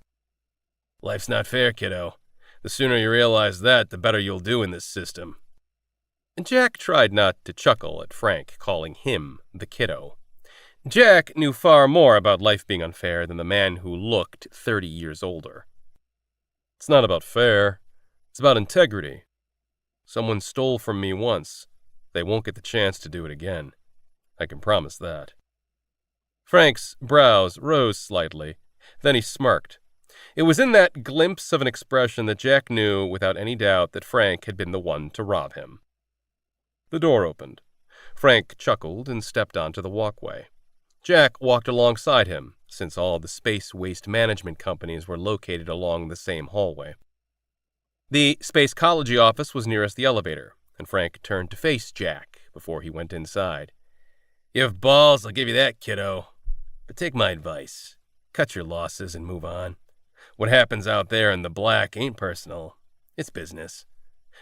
Life's not fair, kiddo. The sooner you realize that, the better you'll do in this system. Jack tried not to chuckle at Frank calling him the kiddo. Jack knew far more about life being unfair than the man who looked 30 years older. It's not about fair. It's about integrity. Someone stole from me once. They won't get the chance to do it again. I can promise that. Frank's brows rose slightly. Then he smirked. It was in that glimpse of an expression that Jack knew without any doubt that Frank had been the one to rob him. The door opened. Frank chuckled and stepped onto the walkway. Jack walked alongside him, since all the space waste management companies were located along the same hallway. The Spacecology office was nearest the elevator, and Frank turned to face Jack before he went inside. You have balls, I'll give you that, kiddo. But take my advice. Cut your losses and move on. What happens out there in the black ain't personal. It's business.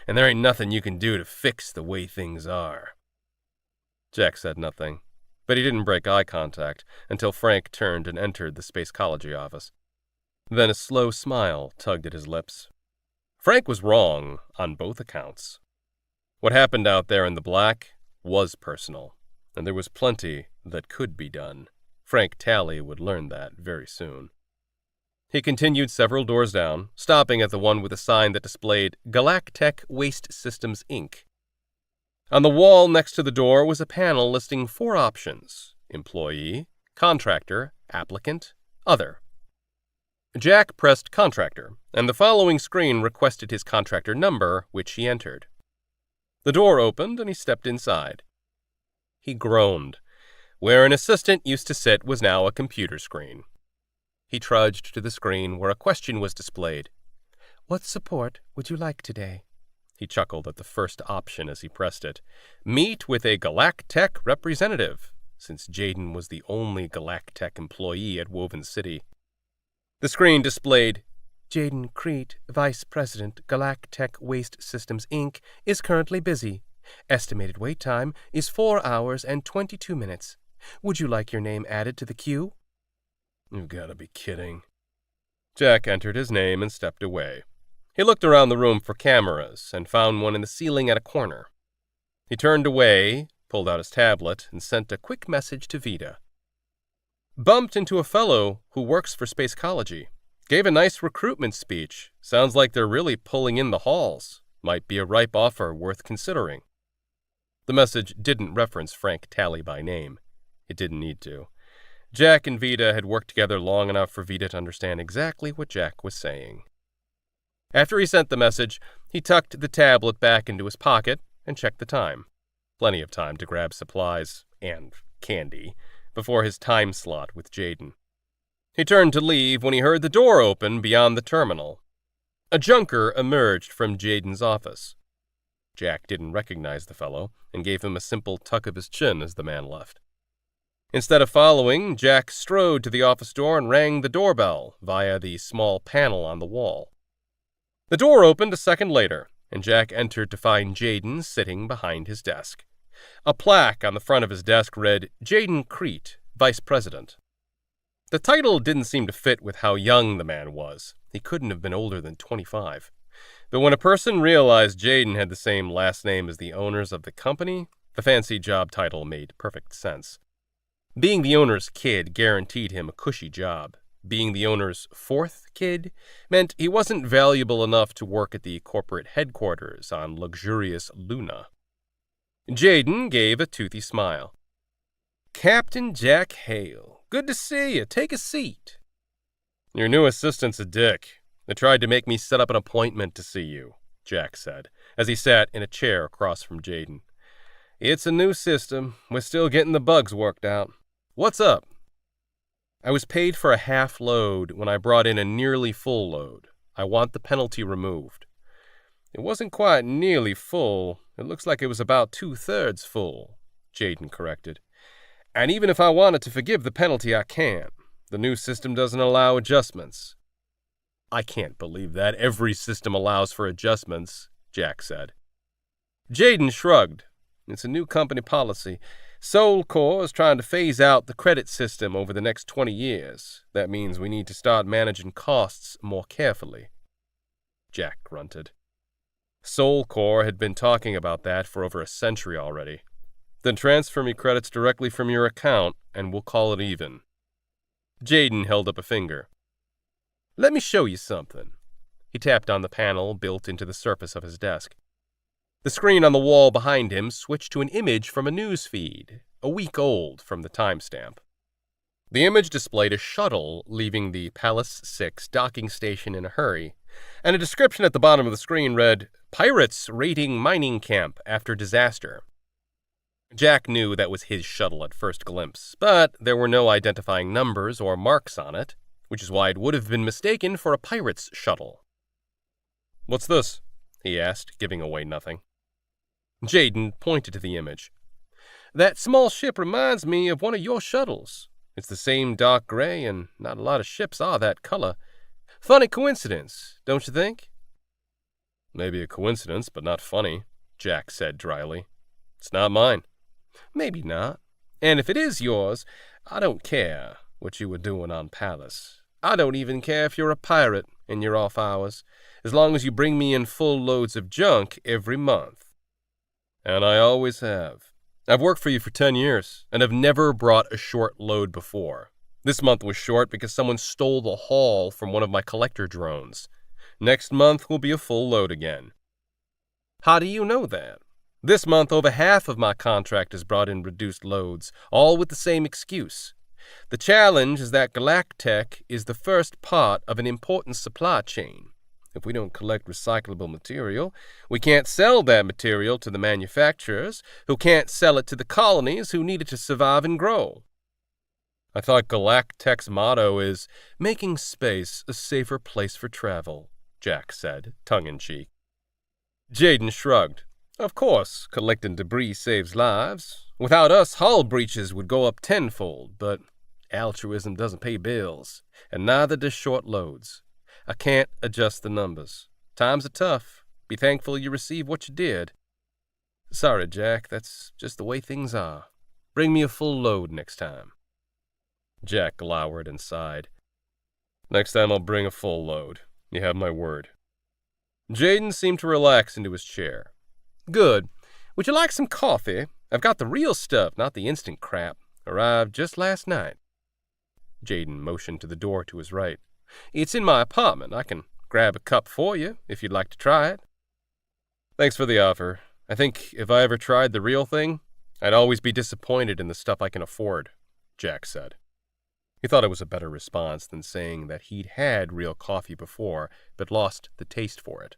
And there ain't nothing you can do to fix the way things are. Jack said nothing, but he didn't break eye contact until Frank turned and entered the Spacecology office. Then a slow smile tugged at his lips. Frank was wrong on both accounts. What happened out there in the black was personal, and there was plenty that could be done. Frank Talley would learn that very soon. He continued several doors down, stopping at the one with a sign that displayed Galactech Waste Systems, Inc. On the wall next to the door was a panel listing 4 options: employee, contractor, applicant, other. Jack pressed contractor, and the following screen requested his contractor number, which he entered. The door opened, and he stepped inside. He groaned. Where an assistant used to sit was now a computer screen. He trudged to the screen where a question was displayed. What support would you like today? He chuckled at the first option as he pressed it. Meet with a Galactech representative, since Jaden was the only Galactech employee at Woven City. The screen displayed, Jaden Crete, Vice President, Galactech Waste Systems, Inc., is currently busy. Estimated wait time is 4 hours and 22 minutes. Would you like your name added to the queue? You've got to be kidding. Jack entered his name and stepped away. He looked around the room for cameras and found one in the ceiling at a corner. He turned away, pulled out his tablet, and sent a quick message to Vita. Bumped into a fellow who works for Spacecology. Gave a nice recruitment speech. Sounds like they're really pulling in the halls. Might be a ripe offer worth considering. The message didn't reference Frank Talley by name. It didn't need to. Jack and Vita had worked together long enough for Vita to understand exactly what Jack was saying. After he sent the message, he tucked the tablet back into his pocket and checked the time. Plenty of time to grab supplies and candy before his time slot with Jaden. He turned to leave when he heard the door open beyond the terminal. A junker emerged from Jaden's office. Jack didn't recognize the fellow and gave him a simple tuck of his chin as the man left. Instead of following, Jack strode to the office door and rang the doorbell via the small panel on the wall. The door opened a second later, and Jack entered to find Jaden sitting behind his desk. A plaque on the front of his desk read, Jaden Crete, Vice President. The title didn't seem to fit with how young the man was. He couldn't have been older than 25. But when a person realized Jaden had the same last name as the owners of the company, the fancy job title made perfect sense. Being the owner's kid guaranteed him a cushy job. Being the owner's 4th kid meant he wasn't valuable enough to work at the corporate headquarters on luxurious Luna. Jaden gave a toothy smile. Captain Jack Hale, good to see you. Take a seat. Your new assistant's a dick. They tried to make me set up an appointment to see you, Jack said, as he sat in a chair across from Jaden. It's a new system. We're still getting the bugs worked out. What's up? I was paid for a half load when I brought in a nearly full load. I want the penalty removed. It wasn't quite nearly full. It looks like it was about 2/3 full, Jaden corrected. And even if I wanted to forgive the penalty, I can't. The new system doesn't allow adjustments. I can't believe that. Every system allows for adjustments, Jack said. Jaden shrugged. It's a new company policy. Sol Corps is trying to phase out the credit system over the next 20 years. That means we need to start managing costs more carefully. Jack grunted. Sol Corps had been talking about that for over a century already. Then transfer me credits directly from your account, and we'll call it even. Jaden held up a finger. Let me show you something. He tapped on the panel built into the surface of his desk. The screen on the wall behind him switched to an image from a news feed, a week old from the timestamp. The image displayed a shuttle leaving the Palace 6 docking station in a hurry, and a description at the bottom of the screen read, Pirates raiding mining camp after disaster. Jack knew that was his shuttle at first glimpse, but there were no identifying numbers or marks on it, which is why it would have been mistaken for a pirate's shuttle. What's this? He asked, giving away nothing. Jaden pointed to the image. That small ship reminds me of one of your shuttles. It's the same dark gray, and not a lot of ships are that color. Funny coincidence, don't you think? Maybe a coincidence, but not funny, Jack said dryly. It's not mine. Maybe not. And if it is yours, I don't care what you were doing on Palace. I don't even care if you're a pirate in your off hours, as long as you bring me in full loads of junk every month. And I always have. I've worked for you for 10 years, and have never brought a short load before. This month was short because someone stole the haul from one of my collector drones. Next month will be a full load again. How do you know that? This month, over half of my contractors brought in reduced loads, all with the same excuse. The challenge is that Galactech is the first part of an important supply chain. If we don't collect recyclable material, we can't sell that material to the manufacturers, who can't sell it to the colonies who need it to survive and grow. I thought Galactech's motto is, making space a safer place for travel, Jack said, tongue-in-cheek. Jaden shrugged. Of course, collecting debris saves lives. Without us, hull breaches would go up tenfold, but altruism doesn't pay bills, and neither does short loads. I can't adjust the numbers. Times are tough. Be thankful you received what you did. Sorry, Jack, that's just the way things are. Bring me a full load next time. Jack glowered and sighed. Next time I'll bring a full load. You have my word. Jaden seemed to relax into his chair. Good. Would you like some coffee? I've got the real stuff, not the instant crap. Arrived just last night. Jaden motioned to the door to his right. It's in my apartment. I can grab a cup for you if you'd like to try it. Thanks for the offer. I think if I ever tried the real thing, I'd always be disappointed in the stuff I can afford, Jack said. He thought it was a better response than saying that he'd had real coffee before, but lost the taste for it.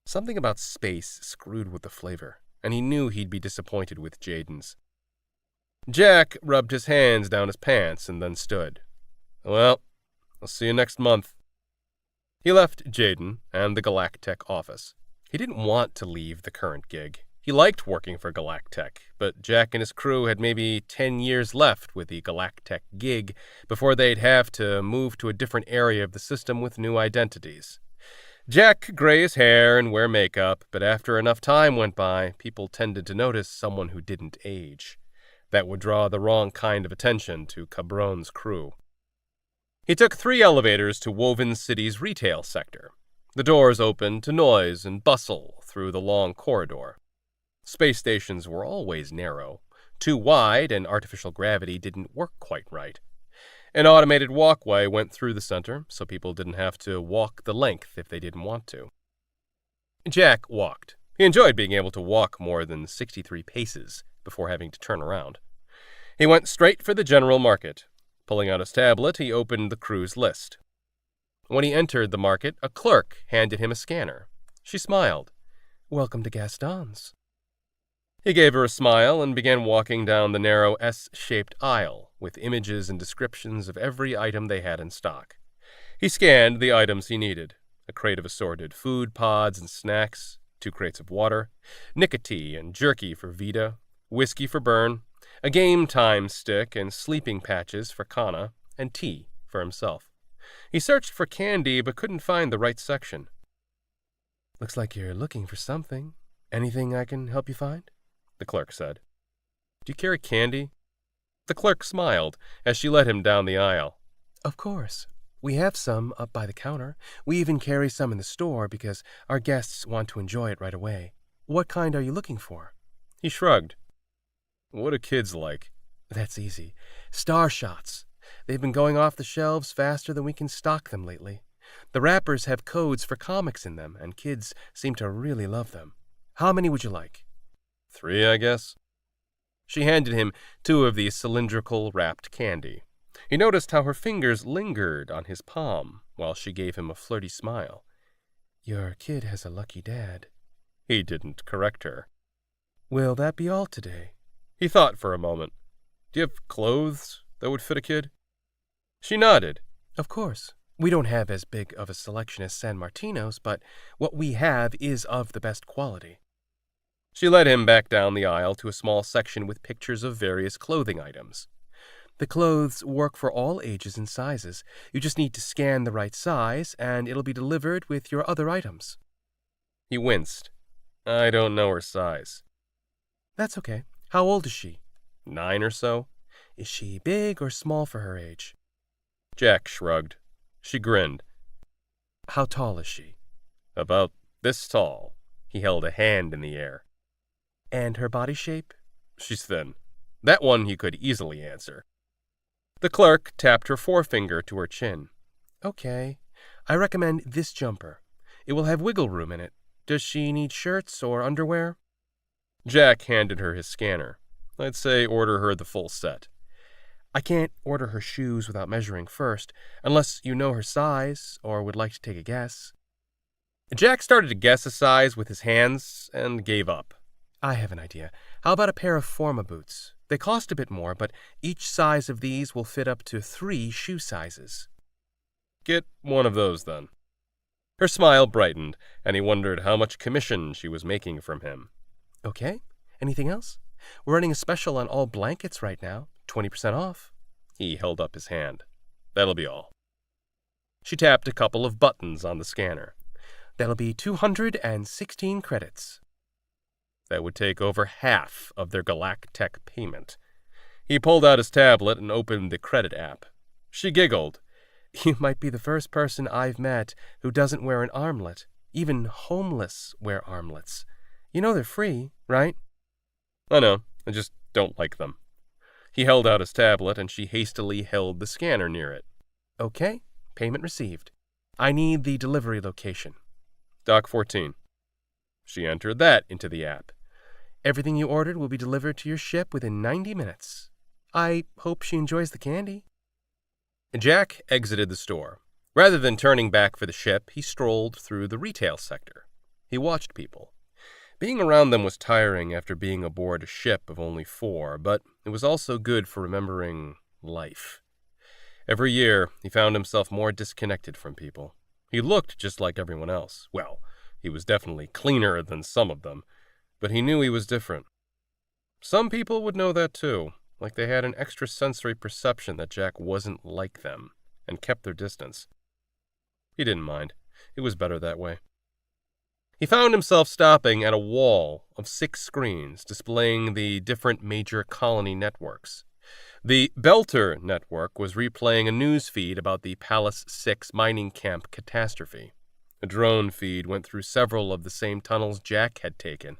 Something about space screwed with the flavor, and he knew he'd be disappointed with Jaden's. Jack rubbed his hands down his pants and then stood. Well, I'll see you next month. He left Jaden and the Galactech office. He didn't want to leave the current gig. He liked working for Galactech, but Jack and his crew had maybe 10 years left with the Galactech gig before they'd have to move to a different area of the system with new identities. Jack could gray his hair and wear makeup, but after enough time went by, people tended to notice someone who didn't age. That would draw the wrong kind of attention to Cabron's crew. He took 3 elevators to Woven City's retail sector. The doors opened to noise and bustle through the long corridor. Space stations were always narrow, too wide, and artificial gravity didn't work quite right. An automated walkway went through the center, so people didn't have to walk the length if they didn't want to. Jack walked. He enjoyed being able to walk more than 63 paces before having to turn around. He went straight for the general market. Pulling out his tablet, he opened the crew's list. When he entered the market, a clerk handed him a scanner. She smiled. "Welcome to Gaston's." He gave her a smile and began walking down the narrow S-shaped aisle with images and descriptions of every item they had in stock. He scanned the items he needed: a crate of assorted food pods and snacks, 2 crates of water, nicotine and jerky for Vita, whiskey for Byrne, a game time stick and sleeping patches for Kana, and tea for himself. He searched for candy but couldn't find the right section. "Looks like you're looking for something. Anything I can help you find?" the clerk said. Do you carry candy? The clerk smiled as she led him down the aisle. Of course. We have some up by the counter. We even carry some in the store because our guests want to enjoy it right away. What kind are you looking for? He shrugged. What do kids like? That's easy. Star Shots. They've been going off the shelves faster than we can stock them lately. The wrappers have codes for comics in them, and kids seem to really love them. How many would you like? 3, I guess. She handed him 2 of the cylindrical wrapped candy. He noticed how her fingers lingered on his palm while she gave him a flirty smile. Your kid has a lucky dad. He didn't correct her. Will that be all today? He thought for a moment. Do you have clothes that would fit a kid? She nodded. Of course. We don't have as big of a selection as San Martino's, but what we have is of the best quality. She led him back down the aisle to a small section with pictures of various clothing items. The clothes work for all ages and sizes. You just need to scan the right size, and it'll be delivered with your other items. He winced. I don't know her size. That's okay. How old is she? 9 or so. Is she big or small for her age? Jack shrugged. She grinned. How tall is she? About this tall. He held a hand in the air. And her body shape? She's thin. That one he could easily answer. The clerk tapped her forefinger to her chin. Okay. I recommend this jumper. It will have wiggle room in it. Does she need shirts or underwear? Jack handed her his scanner. I'd say order her the full set. I can't order her shoes without measuring first, unless you know her size or would like to take a guess. Jack started to guess a size with his hands and gave up. I have an idea. How about a pair of Forma boots? They cost a bit more, but each size of these will fit up to 3 shoe sizes. Get one of those, then. Her smile brightened, and he wondered how much commission she was making from him. Okay. Anything else? We're running a special on all blankets right now. 20% off. He held up his hand. That'll be all. She tapped a couple of buttons on the scanner. That'll be 216 credits. That would take over half of their Galactech payment. He pulled out his tablet and opened the credit app. She giggled. You might be the first person I've met who doesn't wear an armlet. Even homeless wear armlets. You know they're free, right? I know. I just don't like them. He held out his tablet, and she hastily held the scanner near it. Okay. Payment received. I need the delivery location. Dock 14. She entered that into the app. Everything you ordered will be delivered to your ship within 90 minutes. I hope she enjoys the candy. Jack exited the store. Rather than turning back for the ship, he strolled through the retail sector. He watched people. Being around them was tiring after being aboard a ship of only 4, but it was also good for remembering life. Every year, he found himself more disconnected from people. He looked just like everyone else. Well, he was definitely cleaner than some of them, but he knew he was different. Some people would know that too, like they had an extrasensory perception that Jack wasn't like them, and kept their distance. He didn't mind. It was better that way. He found himself stopping at a wall of 6 screens displaying the different major colony networks. The Belter network was replaying a news feed about the Palace 6 mining camp catastrophe. A drone feed went through several of the same tunnels Jack had taken,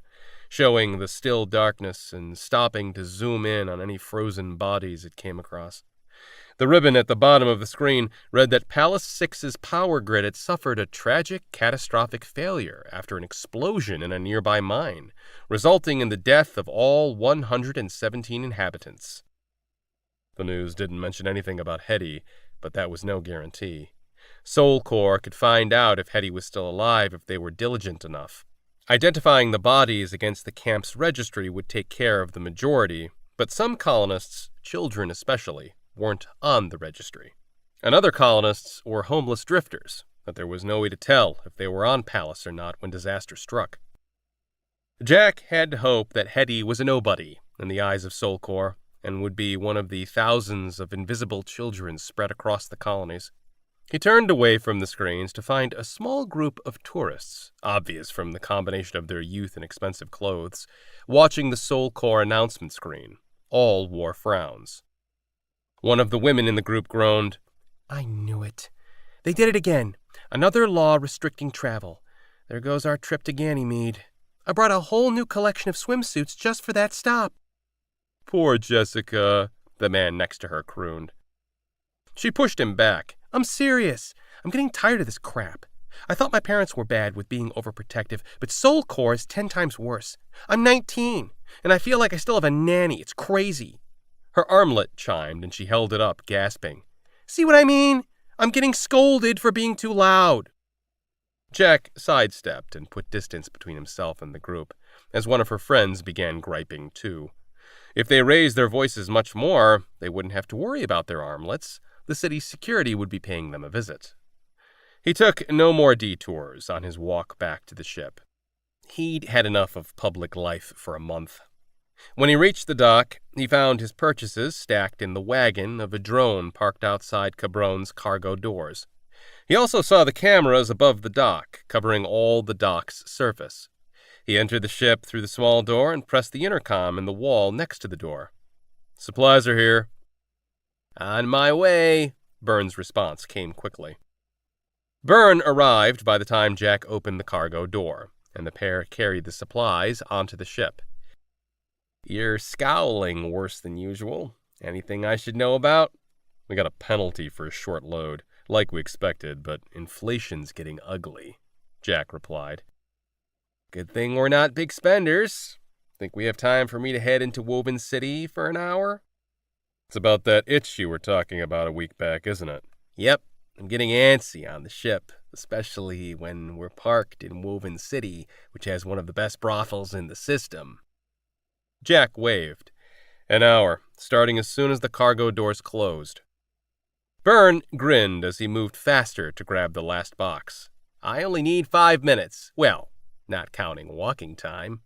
showing the still darkness and stopping to zoom in on any frozen bodies it came across. The ribbon at the bottom of the screen read that Palace 6's power grid had suffered a tragic, catastrophic failure after an explosion in a nearby mine, resulting in the death of all 117 inhabitants. The news didn't mention anything about Hetty, but that was no guarantee. Soul Corps could find out if Hetty was still alive if they were diligent enough. Identifying the bodies against the camp's registry would take care of the majority, but some colonists, children especially, weren't on the registry. And other colonists were homeless drifters, that there was no way to tell if they were on Pallas or not when disaster struck. Jack had to hope that Hetty was a nobody in the eyes of Soul Corps, and would be one of the thousands of invisible children spread across the colonies. He turned away from the screens to find a small group of tourists, obvious from the combination of their youth and expensive clothes, watching the Soul Core announcement screen. All wore frowns. One of the women in the group groaned, I knew it. They did it again. Another law restricting travel. There goes our trip to Ganymede. I brought a whole new collection of swimsuits just for that stop. Poor Jessica, the man next to her crooned. She pushed him back. I'm serious. I'm getting tired of this crap. I thought my parents were bad with being overprotective, but Soul Core is 10 times worse. I'm 19, and I feel like I still have a nanny. It's crazy. Her armlet chimed, and she held it up, gasping. See what I mean? I'm getting scolded for being too loud. Jack sidestepped and put distance between himself and the group, as one of her friends began griping too. If they raised their voices much more, they wouldn't have to worry about their armlets. The city's security would be paying them a visit. He took no more detours on his walk back to the ship. He'd had enough of public life for a month. When he reached the dock, he found his purchases stacked in the wagon of a drone parked outside Cabron's cargo doors. He also saw the cameras above the dock, covering all the dock's surface. He entered the ship through the small door and pressed the intercom in the wall next to the door. Supplies are here. On my way, Byrne's response came quickly. Byrne arrived by the time Jack opened the cargo door, and the pair carried the supplies onto the ship. You're scowling worse than usual. Anything I should know about? We got a penalty for a short load, like we expected, but inflation's getting ugly, Jack replied. Good thing we're not big spenders. Think we have time for me to head into Woven City for an hour? It's about that itch you were talking about a week back, isn't it? Yep, I'm getting antsy on the ship, especially when we're parked in Woven City, which has one of the best brothels in the system. Jack waved. An hour, starting as soon as the cargo doors closed. Byrne grinned as he moved faster to grab the last box. I only need 5 minutes. Well, not counting walking time.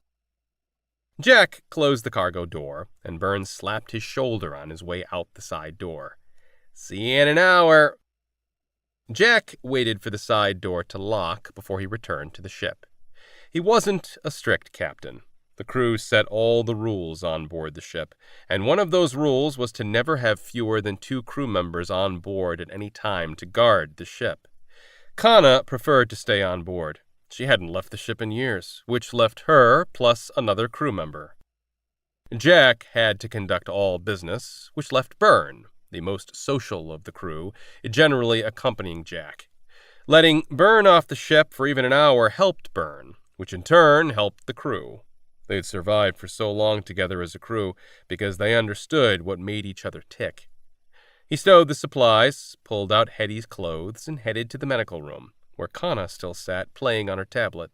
Jack closed the cargo door, and Byrne slapped his shoulder on his way out the side door. See you in an hour. Jack waited for the side door to lock before he returned to the ship. He wasn't a strict captain. The crew set all the rules on board the ship, and one of those rules was to never have fewer than 2 crew members on board at any time to guard the ship. Kana preferred to stay on board. She hadn't left the ship in years, which left her plus another crew member. Jack had to conduct all business, which left Byrne, the most social of the crew, generally accompanying Jack. Letting Byrne off the ship for even an hour helped Byrne, which in turn helped the crew. They'd survived for so long together as a crew because they understood what made each other tick. He stowed the supplies, pulled out Hetty's clothes, and headed to the medical room, where Kana still sat playing on her tablet,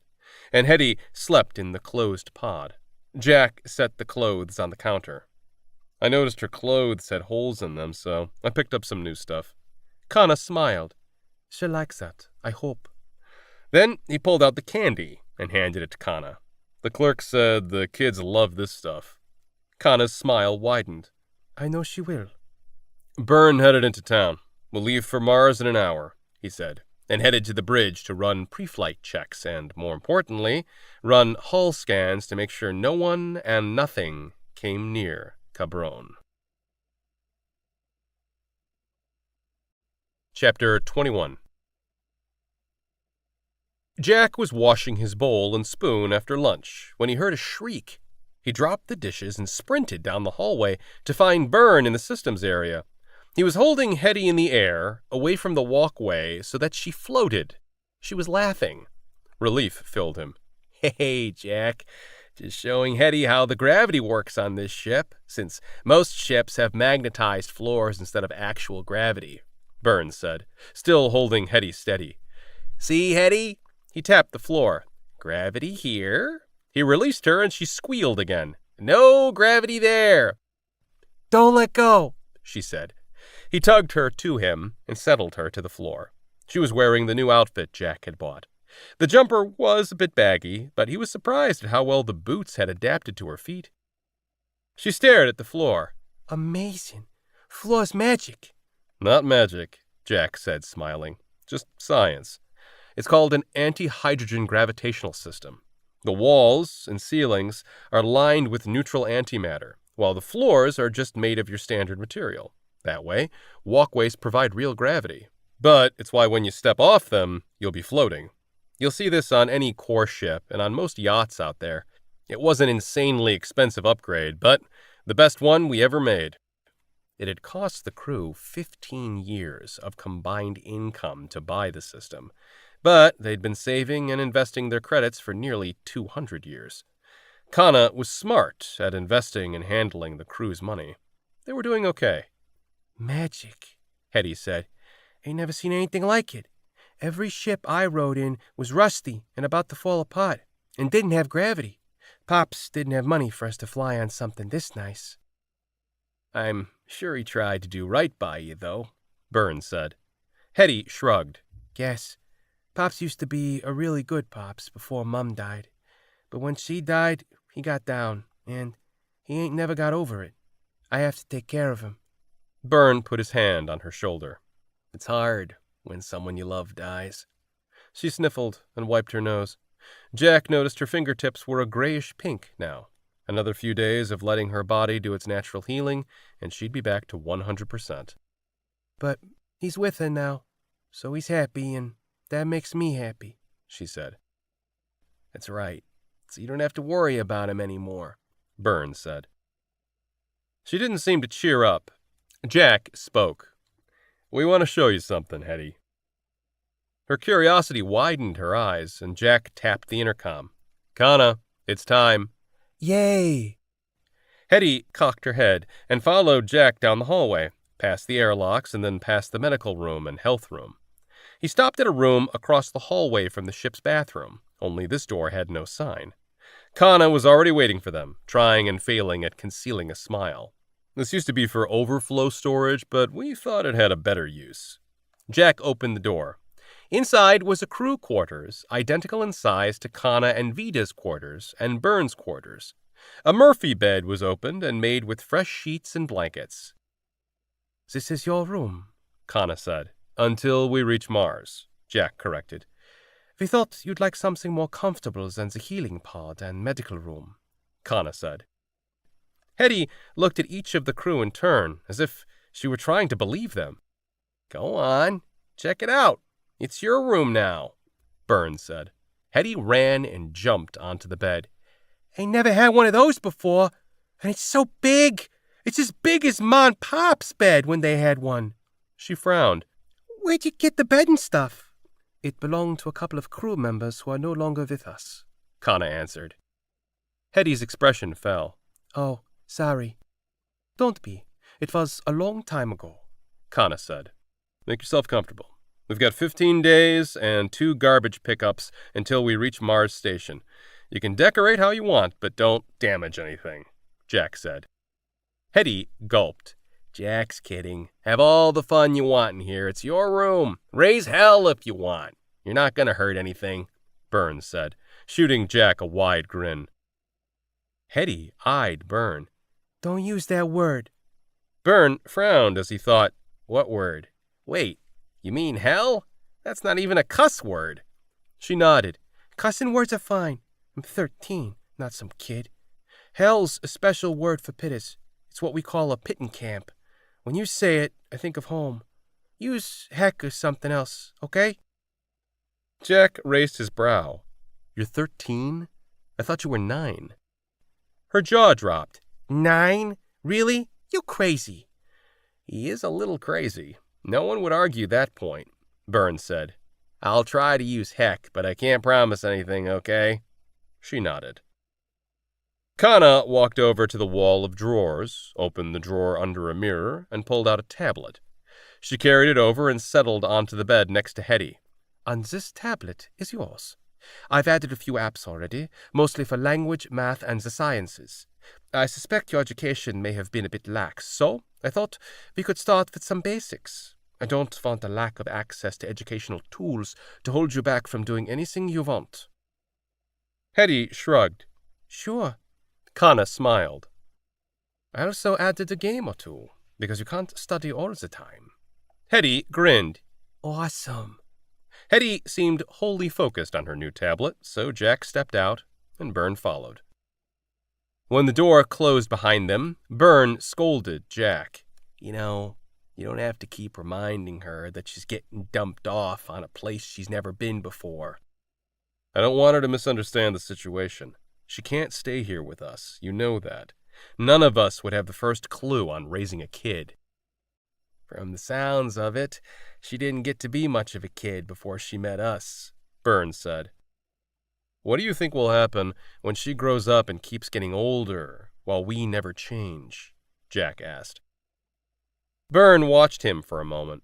and Hetty slept in the closed pod. Jack set the clothes on the counter. I noticed her clothes had holes in them, so I picked up some new stuff. Kana smiled. She likes that, I hope. Then he pulled out the candy and handed it to Kana. The clerk said the kids love this stuff. Kana's smile widened. I know she will. Byrne headed into town. We'll leave for Mars in an hour, he said, and headed to the bridge to run pre-flight checks and, more importantly, run hull scans to make sure no one and nothing came near Cabron. Chapter 21. Jack was washing his bowl and spoon after lunch when he heard a shriek. He dropped the dishes and sprinted down the hallway to find Byrne in the systems area. He was holding Hetty in the air, away from the walkway, so that she floated. She was laughing. Relief filled him. Hey, Jack, just showing Hetty how the gravity works on this ship, since most ships have magnetized floors instead of actual gravity, Byrne said, still holding Hetty steady. See, Hetty? He tapped the floor. Gravity here. He released her and she squealed again. No gravity there. Don't let go, she said. He tugged her to him and settled her to the floor. She was wearing the new outfit Jack had bought. The jumper was a bit baggy, but he was surprised at how well the boots had adapted to her feet. She stared at the floor. Amazing. Floor's magic. Not magic. Jack said, smiling. Just science. It's called an anti-hydrogen gravitational system. The walls and ceilings are lined with neutral antimatter, while the floors are just made of your standard material. That way, walkways provide real gravity. But it's why when you step off them, you'll be floating. You'll see this on any core ship and on most yachts out there. It was an insanely expensive upgrade, but the best one we ever made. It had cost the crew 15 years of combined income to buy the system, but they'd been saving and investing their credits for nearly 200 years. Kana was smart at investing and handling the crew's money. They were doing okay. Magic, Hetty said. Ain't never seen anything like it. Every ship I rode in was rusty and about to fall apart, and didn't have gravity. Pops didn't have money for us to fly on something this nice. I'm sure he tried to do right by you, though, Burns said. Hetty shrugged. Guess. Pops used to be a really good Pops before Mum died. But when she died, he got down, and he ain't never got over it. I have to take care of him. Byrne put his hand on her shoulder. It's hard when someone you love dies. She sniffled and wiped her nose. Jack noticed her fingertips were a grayish pink now. Another few days of letting her body do its natural healing, and she'd be back to 100%. But he's with her now, so he's happy, and that makes me happy, she said. That's right, so you don't have to worry about him anymore, Burns said. She didn't seem to cheer up. Jack spoke. We want to show you something, Hetty. Her curiosity widened her eyes, and Jack tapped the intercom. Kana, it's time. Yay! Hetty cocked her head and followed Jack down the hallway, past the airlocks and then past the medical room and health room. He stopped at a room across the hallway from the ship's bathroom, only this door had no sign. Kana was already waiting for them, trying and failing at concealing a smile. This used to be for overflow storage, but we thought it had a better use. Jack opened the door. Inside was a crew quarters, identical in size to Kana and Vita's quarters and Burns' quarters. A Murphy bed was opened and made with fresh sheets and blankets. This is your room, Kana said. Until we reach Mars, Jack corrected. We thought you'd like something more comfortable than the healing pod and medical room, Kana said. Hetty looked at each of the crew in turn, as if she were trying to believe them. Go on, check it out. It's your room now, Burns said. Hetty ran and jumped onto the bed. Ain't never had one of those before, and it's so big. It's as big as Ma and Pop's bed when they had one. She frowned. Where'd you get the bed and stuff? It belonged to a couple of crew members who are no longer with us, Kana answered. Hetty's expression fell. Oh, sorry. Don't be. It was a long time ago, Kana said. Make yourself comfortable. We've got 15 days and 2 garbage pickups until we reach Mars Station. You can decorate how you want, but don't damage anything, Jack said. Hetty gulped. Jack's kidding. Have all the fun you want in here. It's your room. Raise hell if you want. You're not going to hurt anything, Burns said, shooting Jack a wide grin. Hetty eyed Byrne. Don't use that word. Byrne frowned as he thought, what word? Wait, you mean hell? That's not even a cuss word. She nodded. Cussing words are fine. I'm 13, not some kid. Hell's a special word for pitters. It's what we call a pitting camp. When you say it, I think of home. Use heck or something else, okay? Jack raised his brow. You're 13? I thought you were 9. Her jaw dropped. 9? Really? You crazy. He is a little crazy. No one would argue that point, Burns said. I'll try to use heck, but I can't promise anything, okay? She nodded. Kana walked over to the wall of drawers, opened the drawer under a mirror, and pulled out a tablet. She carried it over and settled onto the bed next to Hetty. And this tablet is yours. I've added a few apps already, mostly for language, math, and the sciences. I suspect your education may have been a bit lax, so I thought we could start with some basics. I don't want a lack of access to educational tools to hold you back from doing anything you want. Hetty shrugged. Sure. Kana smiled. I also added a game or two, because you can't study all the time. Hetty grinned. Awesome. Hetty seemed wholly focused on her new tablet, so Jack stepped out, and Byrne followed. When the door closed behind them, Byrne scolded Jack. You don't have to keep reminding her that she's getting dumped off on a place she's never been before. I don't want her to misunderstand the situation. She can't stay here with us, you know that. None of us would have the first clue on raising a kid. From the sounds of it, she didn't get to be much of a kid before she met us, Byrne said. What do you think will happen when she grows up and keeps getting older while we never change? Jack asked. Byrne watched him for a moment.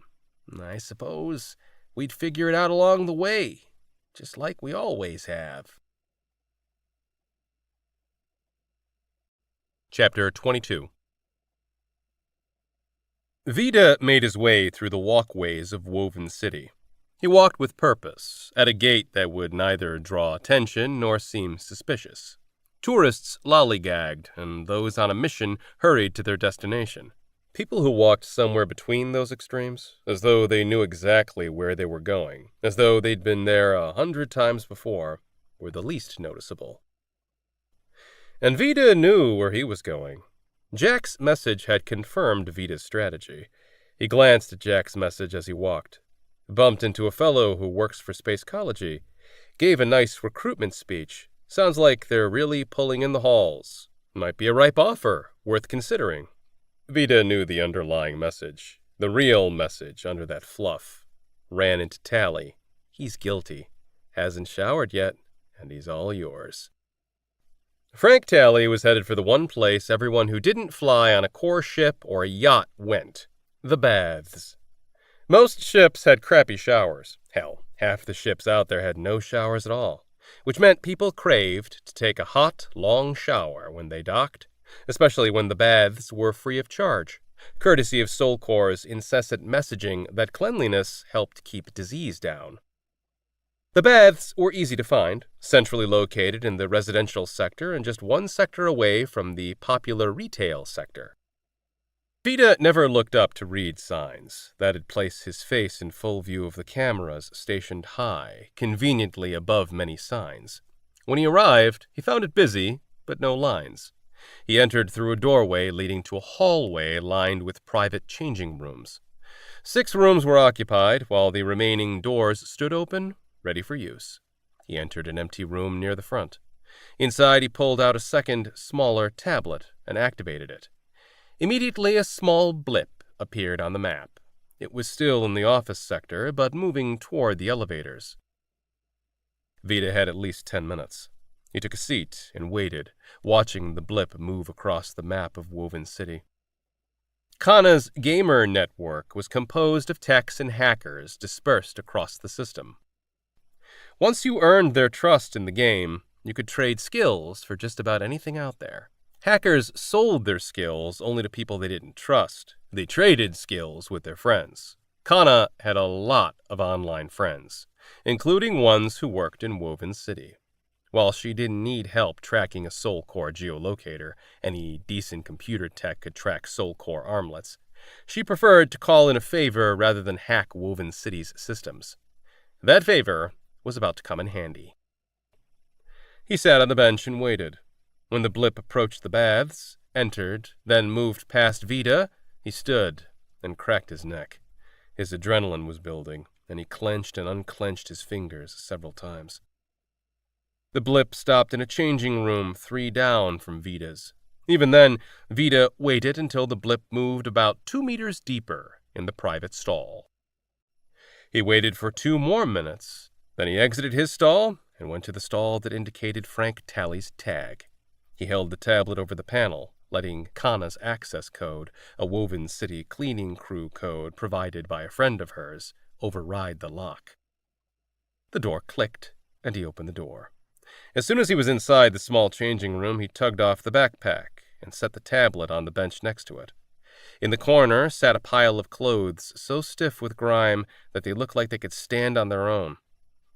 I suppose we'd figure it out along the way, just like we always have. Chapter 22. Vida made his way through the walkways of Woven City. He walked with purpose, at a gait that would neither draw attention nor seem suspicious. Tourists lollygagged, and those on a mission hurried to their destination. People who walked somewhere between those extremes, as though they knew exactly where they were going, as though they'd been there 100 times before, were the least noticeable. And Vida knew where he was going. Jack's message had confirmed Vida's strategy. He glanced at Jack's message as he walked, bumped into a fellow who works for Spacecology, gave a nice recruitment speech. Sounds like they're really pulling in the halls. Might be a ripe offer, worth considering. Vida knew the underlying message, the real message under that fluff. Ran into Tally. He's guilty. Hasn't showered yet, and he's all yours. Frank Tally was headed for the one place everyone who didn't fly on a core ship or a yacht went, the baths. Most ships had crappy showers. Hell, half the ships out there had no showers at all, which meant people craved to take a hot, long shower when they docked, especially when the baths were free of charge, courtesy of Soulcore's incessant messaging that cleanliness helped keep disease down. The baths were easy to find, centrally located in the residential sector and just one sector away from the popular retail sector. Vida never looked up to read signs. That'd place his face in full view of the cameras stationed high, conveniently above many signs. When he arrived, he found it busy, but no lines. He entered through a doorway leading to a hallway lined with private changing rooms. 6 rooms were occupied, while the remaining doors stood open, ready for use. He entered an empty room near the front. Inside, he pulled out a second, smaller tablet and activated it. Immediately, a small blip appeared on the map. It was still in the office sector, but moving toward the elevators. Vida had at least 10 minutes. He took a seat and waited, watching the blip move across the map of Woven City. Kana's gamer network was composed of techs and hackers dispersed across the system. Once you earned their trust in the game, you could trade skills for just about anything out there. Hackers sold their skills only to people they didn't trust. They traded skills with their friends. Kana had a lot of online friends, including ones who worked in Woven City. While she didn't need help tracking a Soulcore geolocator, any decent computer tech could track Soulcore armlets. She preferred to call in a favor rather than hack Woven City's systems. That favor was about to come in handy. He sat on the bench and waited. When the blip approached the baths, entered, then moved past Vida, he stood and cracked his neck. His adrenaline was building, and he clenched and unclenched his fingers several times. The blip stopped in a changing room 3 down from Vida's. Even then, Vida waited until the blip moved about 2 meters deeper in the private stall. He waited for 2 more minutes. Then he exited his stall and went to the stall that indicated Frank Tally's tag. He held the tablet over the panel, letting Kana's access code, a Woven City cleaning crew code provided by a friend of hers, override the lock. The door clicked, and he opened the door. As soon as he was inside the small changing room, he tugged off the backpack and set the tablet on the bench next to it. In the corner sat a pile of clothes so stiff with grime that they looked like they could stand on their own.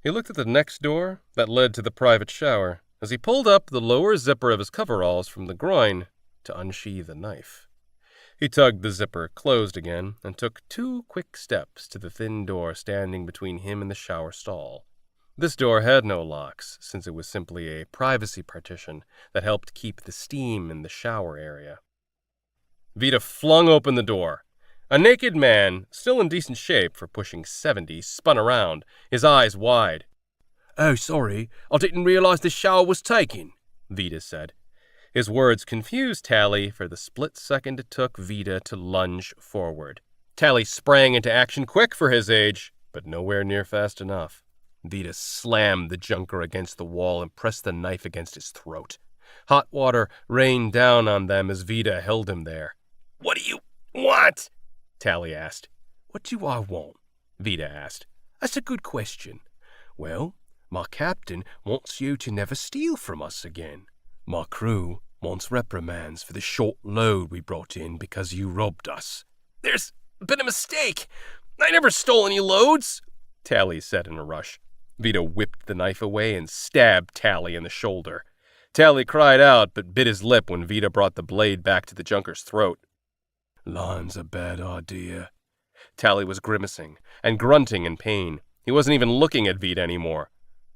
He looked at the next door that led to the private shower as he pulled up the lower zipper of his coveralls from the groin to unsheathe a knife. He tugged the zipper closed again and took 2 quick steps to the thin door standing between him and the shower stall. This door had no locks, since it was simply a privacy partition that helped keep the steam in the shower area. Vita flung open the door. A naked man, still in decent shape for pushing 70, spun around, his eyes wide. "Oh, sorry, I didn't realize the shower was taken," Vita said. His words confused Tally for the split second it took Vita to lunge forward. Tally sprang into action quick for his age, but nowhere near fast enough. Vita slammed the junker against the wall and pressed the knife against his throat. Hot water rained down on them as Vita held him there. "What do you want?" Tally asked. "What do I want?" Vita asked. "That's a good question. Well, my captain wants you to never steal from us again. My crew wants reprimands for the short load we brought in because you robbed us." "There's been a mistake. I never stole any loads," Tally said in a rush. Vita whipped the knife away and stabbed Tally in the shoulder. Tally cried out but bit his lip when Vita brought the blade back to the junker's throat. "Lying's a bad idea." Tally was grimacing and grunting in pain. He wasn't even looking at Vita anymore.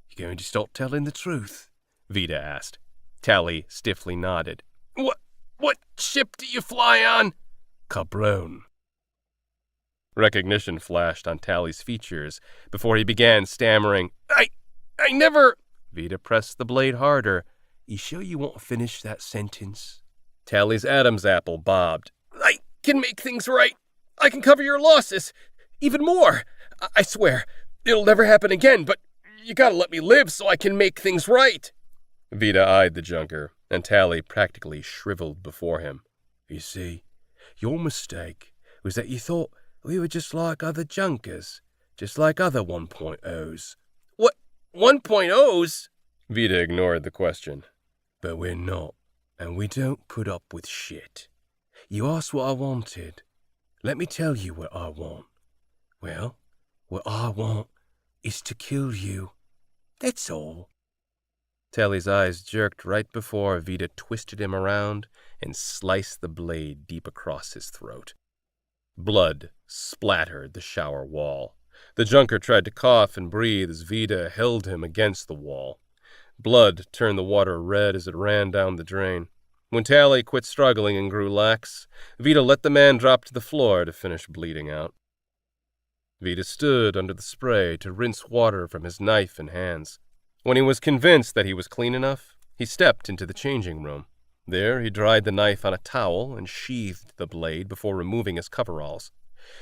"You going to stop telling the truth?" Vita asked. Tally stiffly nodded. What ship do you fly on?" "Cabron." Recognition flashed on Tally's features before he began stammering. I never... Vita pressed the blade harder. "You sure you want to finish that sentence?" Tally's Adam's apple bobbed. "I can make things right. I can cover your losses. Even more. I swear, it'll never happen again, but you gotta let me live so I can make things right." Vita eyed the junker, and Tally practically shriveled before him. "You see, your mistake was that you thought we were just like other junkers, just like other 1.0s. "What 1.0s? Vita ignored the question. "But we're not, and we don't put up with shit. You asked what I wanted. Let me tell you what I want. Well, what I want is to kill you. That's all." Tally's eyes jerked right before Vita twisted him around and sliced the blade deep across his throat. Blood splattered the shower wall. The junker tried to cough and breathe as Vita held him against the wall. Blood turned the water red as it ran down the drain. When Tally quit struggling and grew lax, Vita let the man drop to the floor to finish bleeding out. Vita stood under the spray to rinse water from his knife and hands. When he was convinced that he was clean enough, he stepped into the changing room. There he dried the knife on a towel and sheathed the blade before removing his coveralls.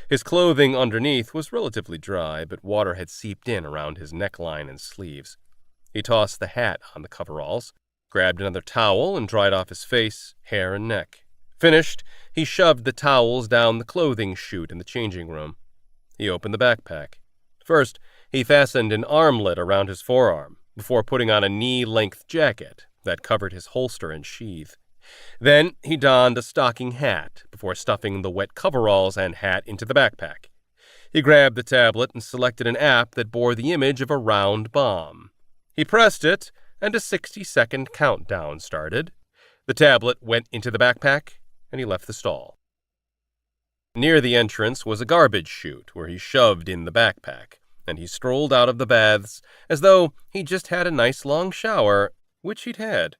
His clothing underneath was relatively dry, but water had seeped in around his neckline and sleeves. He tossed the hat on the coveralls, grabbed another towel, and dried off his face, hair, and neck. Finished, he shoved the towels down the clothing chute in the changing room. He opened the backpack. First, he fastened an armlet around his forearm, before putting on a knee-length jacket that covered his holster and sheath. Then he donned a stocking hat before stuffing the wet coveralls and hat into the backpack. He grabbed the tablet and selected an app that bore the image of a round bomb. He pressed it, and a 60-second countdown started. The tablet went into the backpack, and he left the stall. Near the entrance was a garbage chute where he shoved in the backpack, and he strolled out of the baths as though he'd just had a nice long shower, which he'd had.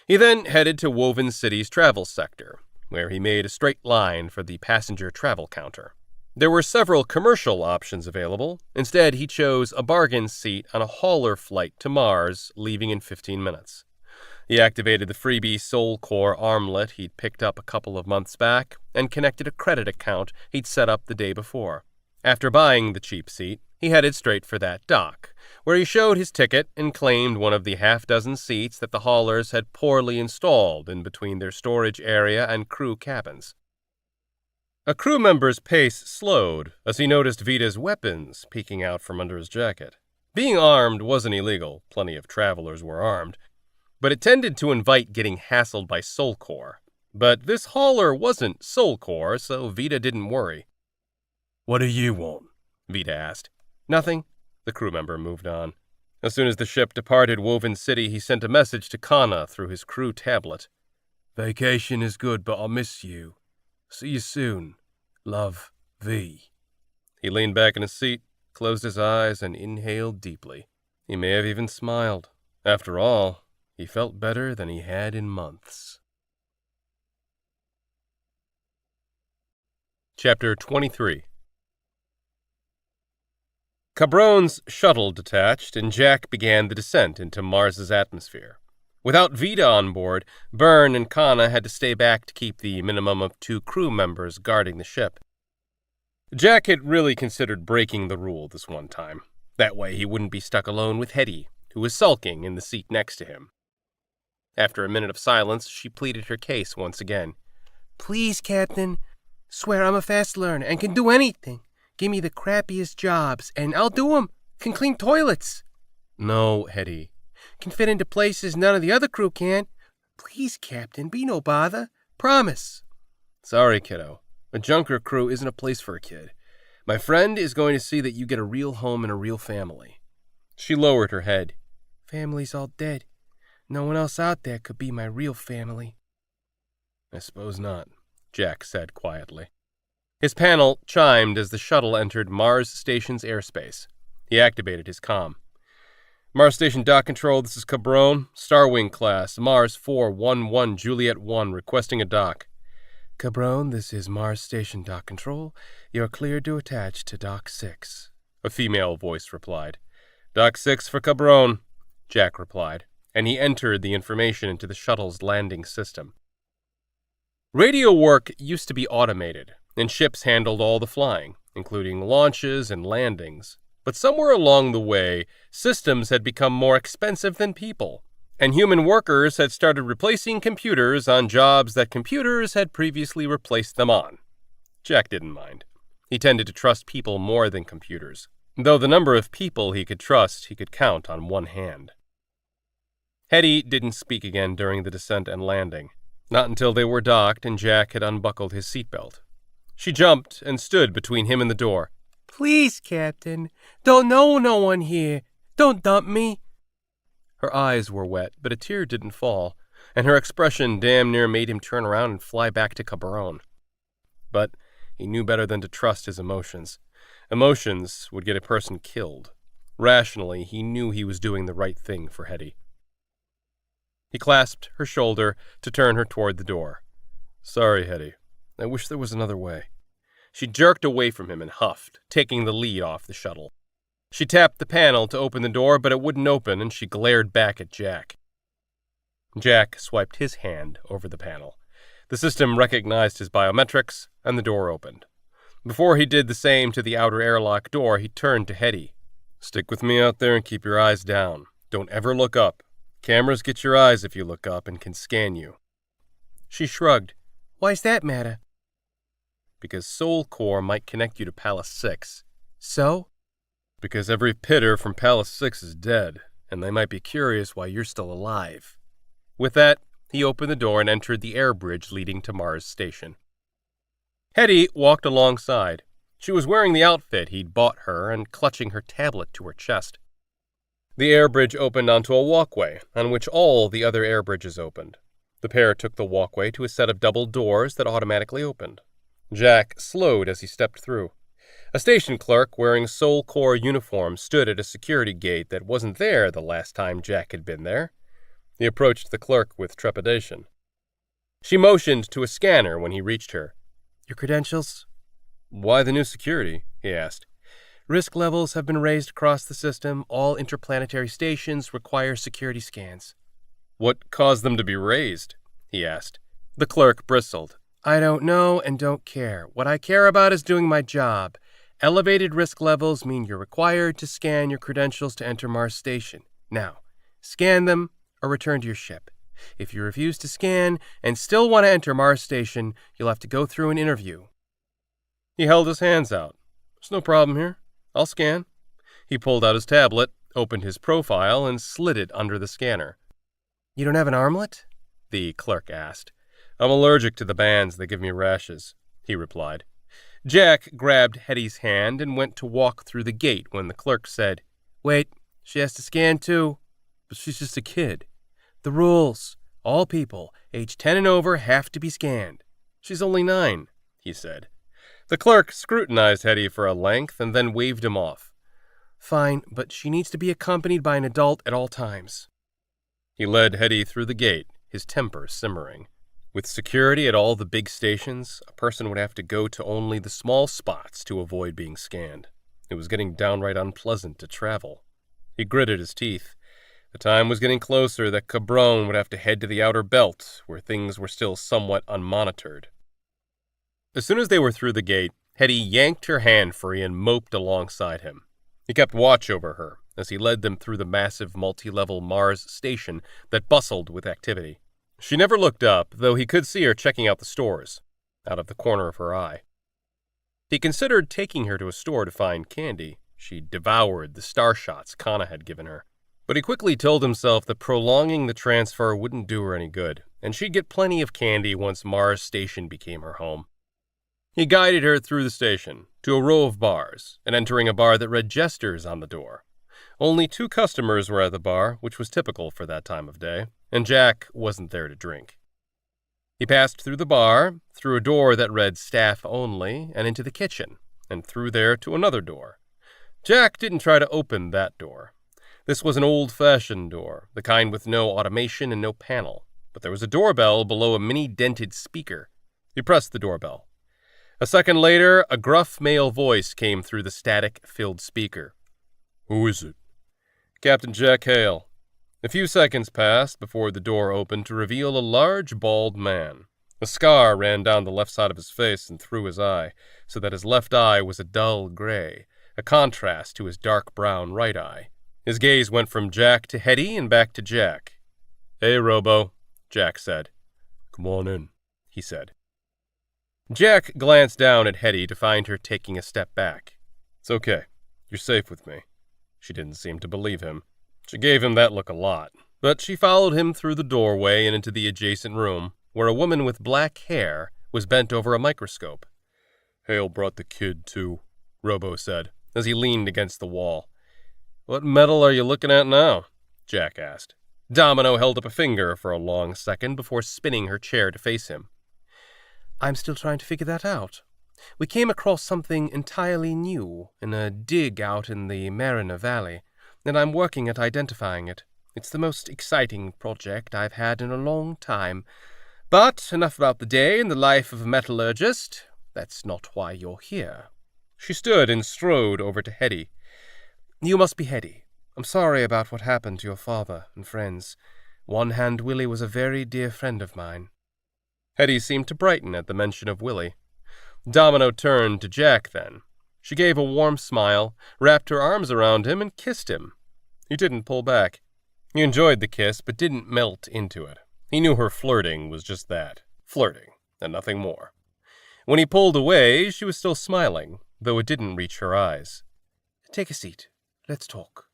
He then headed to Woven City's travel sector, where he made a straight line for the passenger travel counter. There were several commercial options available. Instead, he chose a bargain seat on a hauler flight to Mars, leaving in 15 minutes. He activated the freebie Soul Core armlet he'd picked up a couple of months back and connected a credit account he'd set up the day before. After buying the cheap seat, he headed straight for that dock, where he showed his ticket and claimed one of the half-dozen seats that the haulers had poorly installed in between their storage area and crew cabins. A crew member's pace slowed as he noticed Vita's weapons peeking out from under his jacket. Being armed wasn't illegal, plenty of travelers were armed, but it tended to invite getting hassled by Soulcore. But this hauler wasn't Soulcore, so Vita didn't worry. "What do you want?" Vita asked. "Nothing." The crew member moved on. As soon as the ship departed Woven City, he sent a message to Kana through his crew tablet. "Vacation is good, but I miss you. See you soon. Love, V. He leaned back in his seat, closed his eyes, and inhaled deeply. He may have even smiled. After all, he felt better than he had in months. Chapter 23. Cabron's shuttle detached, and Jack began the descent into Mars's atmosphere. Without Vita on board, Byrne and Kana had to stay back to keep the minimum of 2 crew members guarding the ship. Jack had really considered breaking the rule this one time. That way he wouldn't be stuck alone with Hetty, who was sulking in the seat next to him. After a minute of silence, she pleaded her case once again. Please, Captain. Swear I'm a fast learner and can do anything. Give me the crappiest jobs, and I'll do 'em. Can clean toilets. No, Hetty. Can fit into places none of the other crew can. Please, Captain, be no bother. Promise. Sorry, kiddo. A junker crew isn't a place for a kid. My friend is going to see that you get a real home and a real family. She lowered her head. Family's all dead. No one else out there could be my real family. I suppose not, Jack said quietly. His panel chimed as the shuttle entered Mars Station's airspace. He activated his comm. Mars Station Dock Control, this is Cabron, Starwing class, Mars 411 Juliet 1, requesting a dock. Cabron, this is Mars Station Dock Control. You're cleared to attach to Dock 6. A female voice replied. Dock 6 for Cabron, Jack replied, and he entered the information into the shuttle's landing system. Radio work used to be automated, and ships handled all the flying, including launches and landings. But somewhere along the way, systems had become more expensive than people, and human workers had started replacing computers on jobs that computers had previously replaced them on. Jack didn't mind. He tended to trust people more than computers, though the number of people he could trust he could count on one hand. Hetty didn't speak again during the descent and landing, not until they were docked and Jack had unbuckled his seatbelt. She jumped and stood between him and the door. Please, Captain. Don't know no one here. Don't dump me. Her eyes were wet, but a tear didn't fall, and her expression damn near made him turn around and fly back to Cabron. But he knew better than to trust his emotions. Emotions would get a person killed. Rationally, he knew he was doing the right thing for Hetty. He clasped her shoulder to turn her toward the door. Sorry, Hetty. I wish there was another way. She jerked away from him and huffed, taking the lead off the shuttle. She tapped the panel to open the door, but it wouldn't open, and she glared back at Jack. Jack swiped his hand over the panel. The system recognized his biometrics, and the door opened. Before he did the same to the outer airlock door, he turned to Hetty. Stick with me out there and keep your eyes down. Don't ever look up. Cameras get your eyes if you look up and can scan you. She shrugged. Why's that matter? Because Soul Core might connect you to Palace 6. So? Because every pitter from Palace 6 is dead, and they might be curious why you're still alive. With that, he opened the door and entered the air bridge leading to Mars Station. Hetty walked alongside. She was wearing the outfit he'd bought her and clutching her tablet to her chest. The air bridge opened onto a walkway, on which all the other air bridges opened. The pair took the walkway to a set of double doors that automatically opened. Jack slowed as he stepped through. A station clerk wearing a Soul Core uniform stood at a security gate that wasn't there the last time Jack had been there. He approached the clerk with trepidation. She motioned to a scanner when he reached her. Your credentials? Why the new security? He asked. Risk levels have been raised across the system. All interplanetary stations require security scans. What caused them to be raised? He asked. The clerk bristled. I don't know and don't care. What I care about is doing my job. Elevated risk levels mean you're required to scan your credentials to enter Mars Station. Now, scan them or return to your ship. If you refuse to scan and still want to enter Mars Station, you'll have to go through an interview. He held his hands out. There's no problem here. I'll scan. He pulled out his tablet, opened his profile, and slid it under the scanner. You don't have an armlet? The clerk asked. I'm allergic to the bands that give me rashes, he replied. Jack grabbed Hetty's hand and went to walk through the gate when the clerk said, Wait, she has to scan too. But she's just a kid. The rules. All people, age 10 and over, have to be scanned. She's only 9. he said. The clerk scrutinized Hetty for a length and then waved him off. Fine, but she needs to be accompanied by an adult at all times. He led Hetty through the gate, his temper simmering. With security at all the big stations, a person would have to go to only the small spots to avoid being scanned. It was getting downright unpleasant to travel. He gritted his teeth. The time was getting closer that Cabron would have to head to the outer belt, where things were still somewhat unmonitored. As soon as they were through the gate, Hetty yanked her hand free and moped alongside him. He kept watch over her as he led them through the massive multi-level Mars station that bustled with activity. She never looked up, though he could see her checking out the stores, out of the corner of her eye. He considered taking her to a store to find candy. She devoured the star shots Kana had given her. But he quickly told himself that prolonging the transfer wouldn't do her any good, and she'd get plenty of candy once Mars Station became her home. He guided her through the station, to a row of bars, and entering a bar that read Jesters on the door. Only 2 customers were at the bar, which was typical for that time of day, and Jack wasn't there to drink. He passed through the bar, through a door that read Staff Only, and into the kitchen, and through there to another door. Jack didn't try to open that door. This was an old-fashioned door, the kind with no automation and no panel, but there was a doorbell below a mini-dented speaker. He pressed the doorbell. A second later, a gruff male voice came through the static-filled speaker. "Who is it?" "Captain Jack Hale." A few seconds passed before the door opened to reveal a large, bald man. A scar ran down the left side of his face and through his eye, so that his left eye was a dull gray, a contrast to his dark brown right eye. His gaze went from Jack to Hetty and back to Jack. "Hey, Robo," Jack said. "Come on in," he said. Jack glanced down at Hetty to find her taking a step back. "It's okay. You're safe with me." She didn't seem to believe him. She gave him that look a lot, but she followed him through the doorway and into the adjacent room, where a woman with black hair was bent over a microscope. "Hale brought the kid, too," Robo said, as he leaned against the wall. "What metal are you looking at now?" Jack asked. Domino held up a finger for a long second before spinning her chair to face him. I'm still trying to figure that out. We came across something entirely new in a dig out in the Mariner Valley, and I'm working at identifying it. It's the most exciting project I've had in a long time. But enough about the day in the life of a metallurgist. That's not why you're here." She stood and strode over to Hetty. "You must be Hetty. I'm sorry about what happened to your father and friends. One Hand Willie was a very dear friend of mine." Hetty seemed to brighten at the mention of Willie. Domino turned to Jack then. She gave a warm smile, wrapped her arms around him, and kissed him. He didn't pull back. He enjoyed the kiss, but didn't melt into it. He knew her flirting was just that, flirting, and nothing more. When he pulled away, she was still smiling, though it didn't reach her eyes. "Take a seat. Let's talk."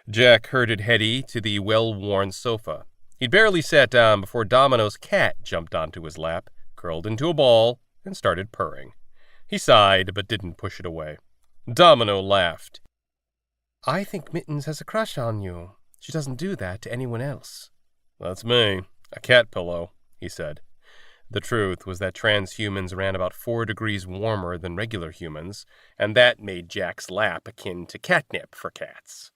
Jack herded Hetty to the well-worn sofa. He'd barely sat down before Domino's cat jumped onto his lap, curled into a ball, and started purring. He sighed, but didn't push it away. Domino laughed. "I think Mittens has a crush on you. She doesn't do that to anyone else." "That's me. A cat pillow," he said. The truth was that transhumans ran about 4 degrees warmer than regular humans, and that made Jack's lap akin to catnip for cats.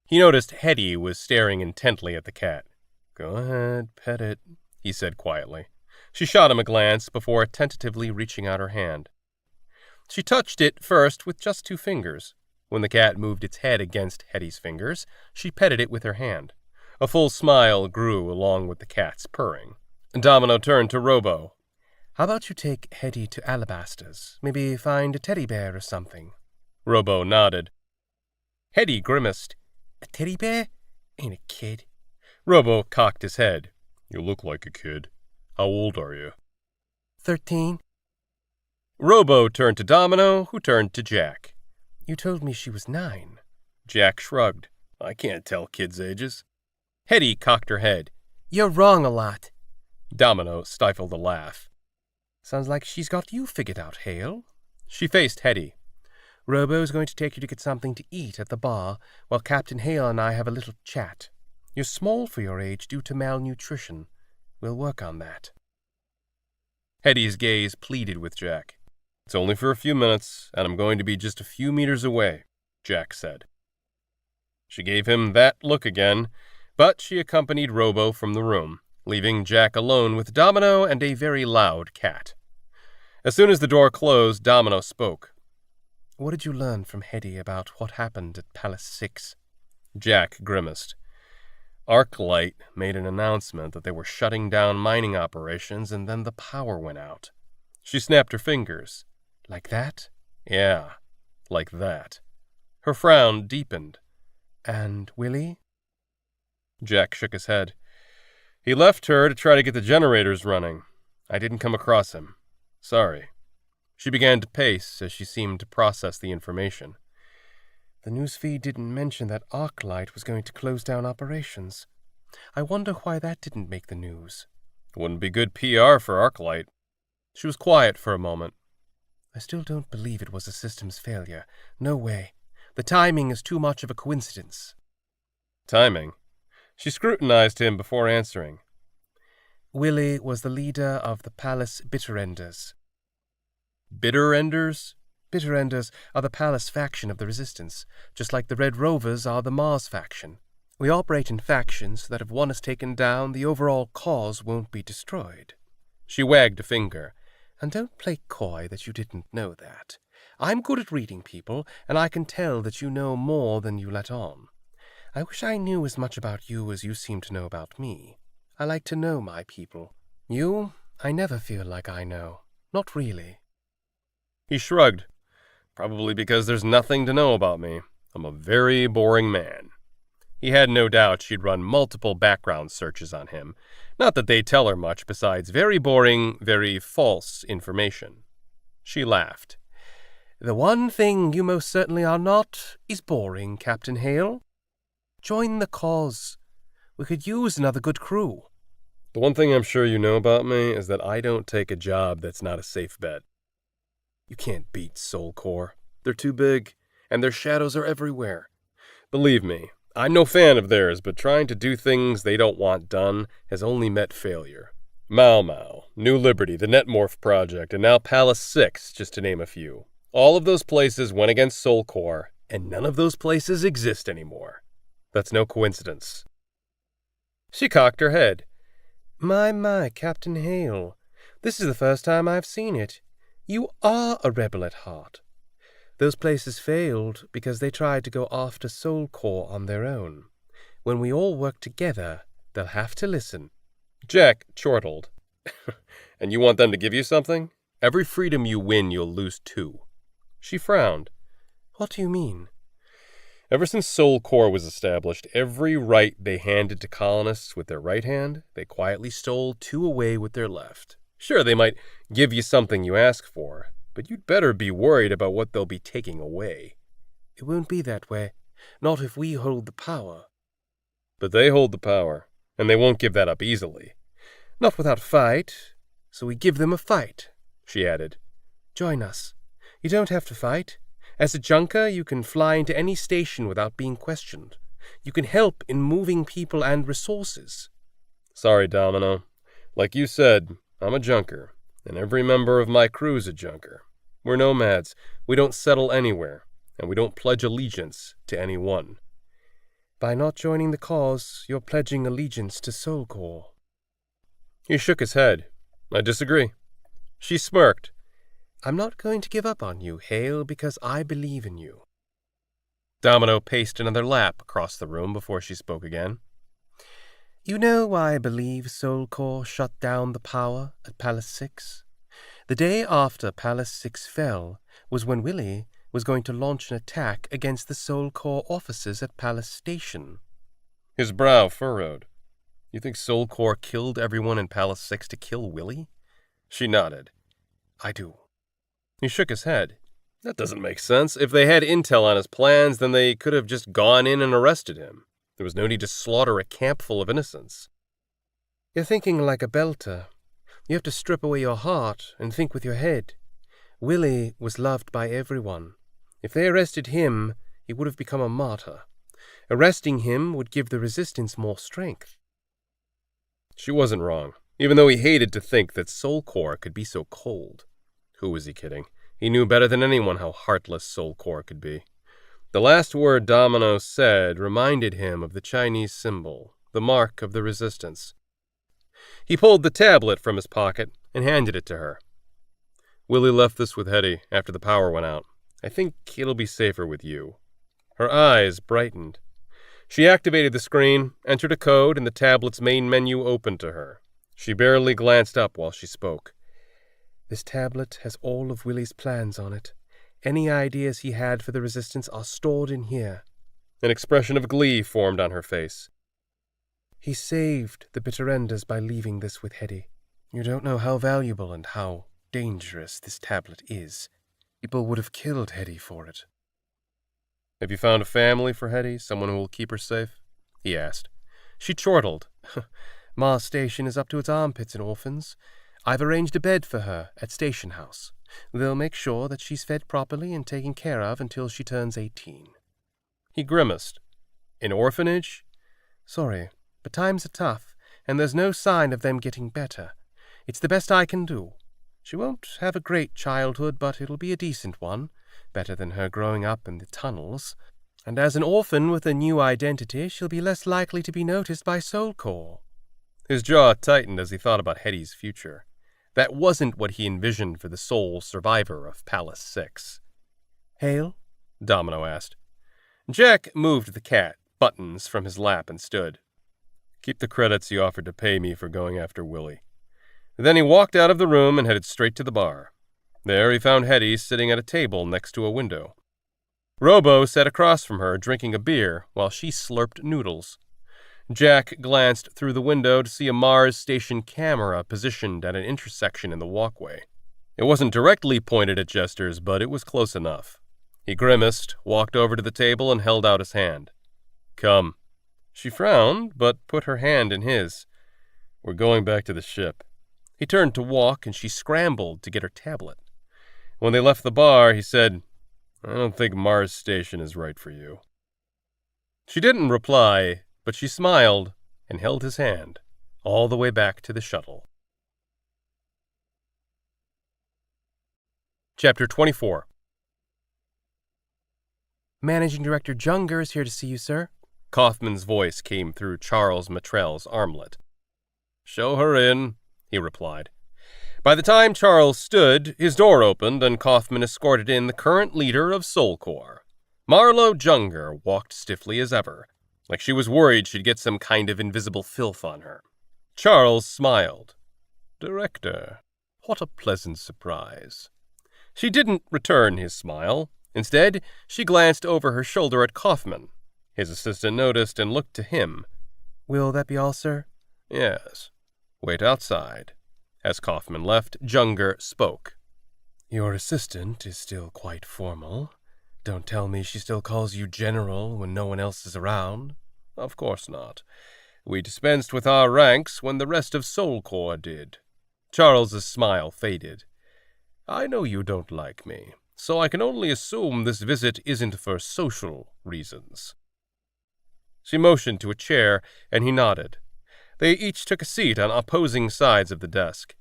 He noticed Hetty was staring intently at the cat. "Go ahead, pet it," he said quietly. She shot him a glance before tentatively reaching out her hand. She touched it first with just 2 fingers. When the cat moved its head against Hetty's fingers, she petted it with her hand. A full smile grew along with the cat's purring. Domino turned to Robo. "How about you take Hetty to Alabaster's? Maybe find a teddy bear or something." Robo nodded. Hetty grimaced. "A teddy bear? Ain't a kid." Robo cocked his head. "You look like a kid. How old are you?" 13. Robo turned to Domino, who turned to Jack. "You told me she was 9. Jack shrugged. "I can't tell kids' ages." Hetty cocked her head. "You're wrong a lot." Domino stifled a laugh. "Sounds like she's got you figured out, Hale." She faced Hetty. "Robo's going to take you to get something to eat at the bar, while Captain Hale and I have a little chat. You're small for your age due to malnutrition. We'll work on that." Hetty's gaze pleaded with Jack. "It's only for a few minutes, and I'm going to be just a few meters away," Jack said. She gave him that look again, but she accompanied Robo from the room, leaving Jack alone with Domino and a very loud cat. As soon as the door closed, Domino spoke. "What did you learn from Hetty about what happened at Palace 6? Jack grimaced. Arclight made an announcement that they were shutting down mining operations, and then the power went out. She snapped her fingers. "Like that?" "Yeah, like that." Her frown deepened. "And Willie?" Jack shook his head. "He left her to try to get the generators running. I didn't come across him. Sorry." She began to pace as she seemed to process the information. "The newsfeed didn't mention that Arclight was going to close down operations. I wonder why that didn't make the news." "Wouldn't be good PR for Arclight." She was quiet for a moment. "I still don't believe it was a systems failure. No way. The timing is too much of a coincidence." "Timing?" She scrutinized him before answering. "Willie was the leader of the Palace Bitterenders." "Bitterenders?" "Bitterenders are the Palace faction of the Resistance, just like the Red Rovers are the Mars faction. We operate in factions so that if one is taken down, the overall cause won't be destroyed." She wagged a finger. "And don't play coy that you didn't know that. I'm good at reading people, and I can tell that you know more than you let on. I wish I knew as much about you as you seem to know about me. I like to know my people. You, I never feel like I know. Not really." He shrugged. "Probably because there's nothing to know about me. I'm a very boring man." He had no doubt she'd run multiple background searches on him. Not that they'd tell her much besides very boring, very false information. She laughed. "The one thing you most certainly are not is boring, Captain Hale. Join the cause. We could use another good crew." "The one thing I'm sure you know about me is that I don't take a job that's not a safe bet. You can't beat Soul Core. They're too big, and their shadows are everywhere. Believe me, I'm no fan of theirs, but trying to do things they don't want done has only met failure. Mau Mau, New Liberty, the Netmorph Project, and now Palace 6, just to name a few. All of those places went against Soul Core, and none of those places exist anymore. That's no coincidence." She cocked her head. My, Captain Hale. This is the first time I've seen it. You are a rebel at heart. Those places failed because they tried to go after Soul Core on their own. When we all work together, they'll have to listen." Jack chortled. "And you want them to give you something? Every freedom you win, you'll lose too." She frowned. "What do you mean?" "Ever since Soul Core was established, every right they handed to colonists with their right hand, they quietly stole 2 away with their left. Sure, they might give you something you ask for, but you'd better be worried about what they'll be taking away." "It won't be that way. Not if we hold the power." "But they hold the power, and they won't give that up easily." "Not without a fight. So we give them a fight," she added. "Join us. You don't have to fight. As a junker, you can fly into any station without being questioned. You can help in moving people and resources." "Sorry, Domino. Like you said, I'm a junker, and every member of my crew's a junker. We're nomads. We don't settle anywhere, and we don't pledge allegiance to any one." "By not joining the cause, you're pledging allegiance to Soul Core." He shook his head. "I disagree." She smirked. "I'm not going to give up on you, Hale, because I believe in you." Domino paced another lap across the room before she spoke again. "You know why I believe Soul Core shut down the power at Palace 6? The day after Palace 6 fell was when Willie was going to launch an attack against the Soul Core officers at Palace Station." His brow furrowed. "You think Soul Core killed everyone in Palace 6 to kill Willie?" She nodded. "I do." He shook his head. "That doesn't make sense. If they had intel on his plans, then they could have just gone in and arrested him. There was no need to slaughter a camp full of innocents." "You're thinking like a belter. You have to strip away your heart and think with your head. Willie was loved by everyone. If they arrested him, he would have become a martyr. Arresting him would give the resistance more strength." She wasn't wrong. even though he hated to think that Soulcore could be so cold. Who was he kidding? He knew better than anyone how heartless Soulcore could be. The last word Domino said reminded him of the Chinese symbol, the mark of the resistance. He pulled the tablet from his pocket and handed it to her. Willie left this with Hetty after the power went out. I think it'll be safer with you. Her eyes brightened. She activated the screen, entered a code, and the tablet's main menu opened to her. She barely glanced up while she spoke. This tablet has all of Willie's plans on it. Any ideas he had for the resistance are stored in here. An expression of glee formed on her face. He saved the Bitterendas by leaving this with Hetty. You don't know how valuable and how dangerous this tablet is. People would have killed Hetty for it. Have you found a family for Hetty, someone who will keep her safe? He asked. She chortled. Mars Station is up to its armpits in orphans. I've arranged a bed for her at Station House. They'll make sure that she's fed properly and taken care of until she turns 18. He grimaced. An orphanage? Sorry, but times are tough, and there's no sign of them getting better. It's the best I can do. She won't have a great childhood, but it'll be a decent one, better than her growing up in the tunnels. And as an orphan with a new identity, she'll be less likely to be noticed by Soulcore. His jaw tightened as he thought about Hetty's future. That wasn't what he envisioned for the sole survivor of Palace 6. Hale? Domino asked. Jack moved the cat, Buttons, from his lap and stood. Keep the credits you offered to pay me for going after Willie. Then he walked out of the room and headed straight to the bar. There he found Hetty sitting at a table next to a window. Robo sat across from her drinking a beer while she slurped noodles. Jack glanced through the window to see a Mars Station camera positioned at an intersection in the walkway. It wasn't directly pointed at Jesters, but it was close enough. He grimaced, walked over to the table, and held out his hand. Come. She frowned, but put her hand in his. We're going back to the ship. He turned to walk, and she scrambled to get her tablet. When they left the bar, he said, I don't think Mars Station is right for you. She didn't reply, but she smiled and held his hand all the way back to the shuttle. Chapter 24. Managing Director Junger is here to see you, sir. Kaufman's voice came through Charles Matrell's armlet. Show her in, he replied. By the time Charles stood, his door opened and Kaufman escorted in the current leader of Soulcore. Marlo Junger walked stiffly as ever, like she was worried she'd get some kind of invisible filth on her. Charles smiled. Director, what a pleasant surprise. She didn't return his smile. Instead, she glanced over her shoulder at Kaufman. His assistant noticed and looked to him. Will that be all, sir? Yes. Wait outside. As Kaufman left, Junger spoke. Your assistant is still quite formal. Don't tell me she still calls you General when no one else is around. Of course not. We dispensed with our ranks when the rest of Soulcore did. Charles's smile faded. I know you don't like me, so I can only assume this visit isn't for social reasons. She motioned to a chair, and he nodded. They each took a seat on opposing sides of the desk.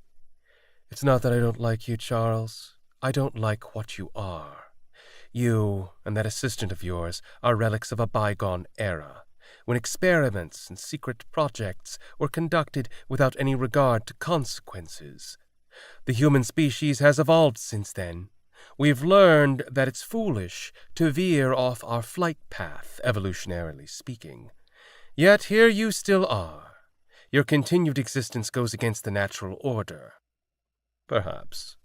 It's not that I don't like you, Charles. I don't like what you are. You and that assistant of yours are relics of a bygone era, when experiments and secret projects were conducted without any regard to consequences. The human species has evolved since then. We've learned that it's foolish to veer off our flight path, evolutionarily speaking. Yet here you still are. Your continued existence goes against the natural order. Perhaps.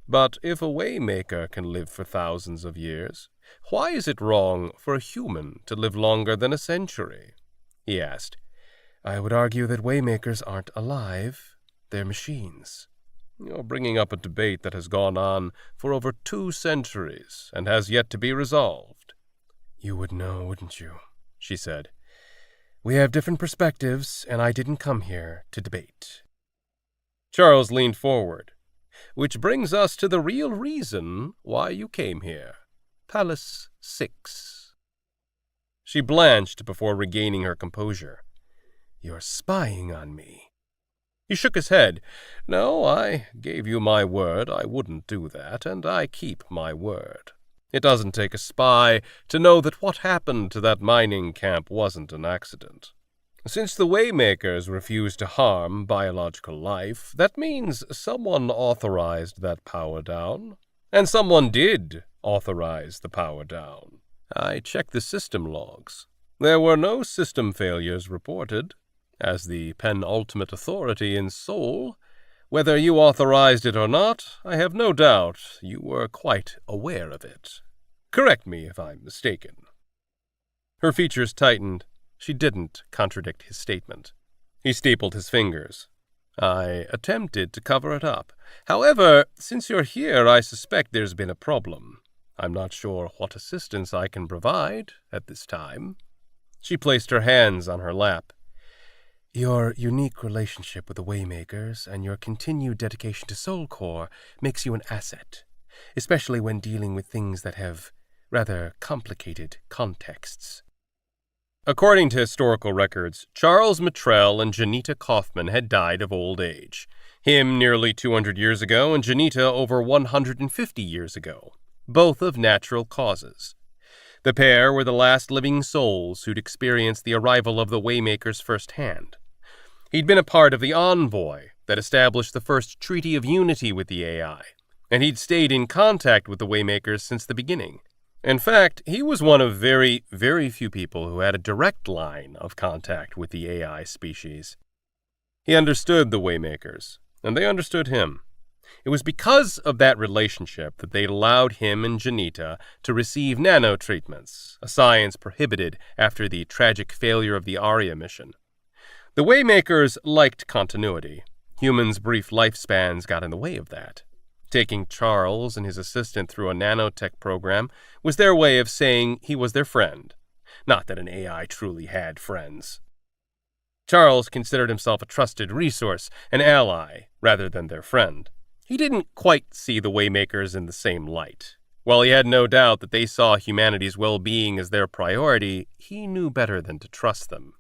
But if a Waymaker can live for thousands of years, why is it wrong for a human to live longer than a century? He asked. I would argue that Waymakers aren't alive. They're machines. You're bringing up a debate that has gone on for over 2 centuries and has yet to be resolved. You would know, wouldn't you? She said. We have different perspectives, and I didn't come here to debate. Charles leaned forward. Which brings us to the real reason why you came here. Palace 6. She blanched before regaining her composure. You're spying on me. He shook his head. No, I gave you my word I wouldn't do that, and I keep my word. It doesn't take a spy to know that what happened to that mining camp wasn't an accident. Since the Waymakers refused to harm biological life, that means someone authorized that power down. And someone did authorize the power down. I checked the system logs. There were no system failures reported. As the penultimate authority in Seoul, whether you authorized it or not, I have no doubt you were quite aware of it. Correct me if I'm mistaken. Her features tightened. She didn't contradict his statement. He stapled his fingers. I attempted to cover it up. However, since you're here, I suspect there's been a problem. I'm not sure what assistance I can provide at this time. She placed her hands on her lap. Your unique relationship with the Waymakers and your continued dedication to Soulcore makes you an asset, especially when dealing with things that have rather complicated contexts. According to historical records, Charles Matrell and Janita Kaufman had died of old age. Him nearly 200 years ago and Janita over 150 years ago, both of natural causes. The pair were the last living souls who'd experienced the arrival of the Waymakers firsthand. He'd been a part of the envoy that established the first Treaty of Unity with the AI, and he'd stayed in contact with the Waymakers since the beginning. In fact, he was one of very, very few people who had a direct line of contact with the AI species. He understood the Waymakers, and they understood him. It was because of that relationship that they'd allowed him and Janita to receive nanotreatments, a science prohibited after the tragic failure of the Arya mission. The Waymakers liked continuity. Humans' brief lifespans got in the way of that. Taking Charles and his assistant through a nanotech program was their way of saying he was their friend. Not that an AI truly had friends. Charles considered himself a trusted resource, an ally, rather than their friend. He didn't quite see the Waymakers in the same light. While he had no doubt that they saw humanity's well-being as their priority, he knew better than to trust them.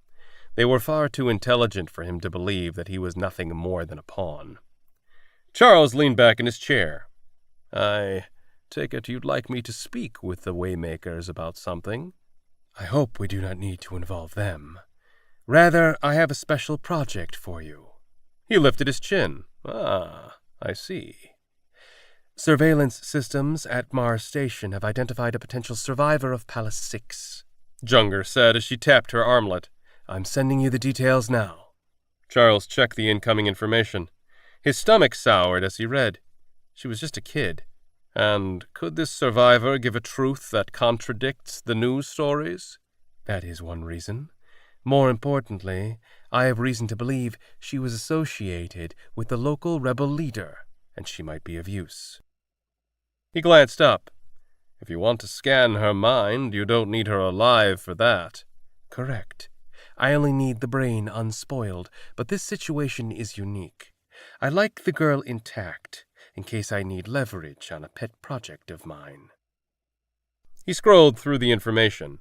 They were far too intelligent for him to believe that he was nothing more than a pawn. Charles leaned back in his chair. I take it you'd like me to speak with the Waymakers about something? I hope we do not need to involve them. Rather, I have a special project for you. He lifted his chin. Ah, I see. Surveillance systems at Mars Station have identified a potential survivor of Palace 6. Junger said as she tapped her armlet. I'm sending you the details now. Charles checked the incoming information. His stomach soured as he read. She was just a kid. And could this survivor give a truth that contradicts the news stories? That is one reason. More importantly, I have reason to believe she was associated with the local rebel leader, and she might be of use. He glanced up. If you want to scan her mind, you don't need her alive for that. Correct. I only need the brain unspoiled, but this situation is unique. I like the girl intact, in case I need leverage on a pet project of mine. He scrolled through the information.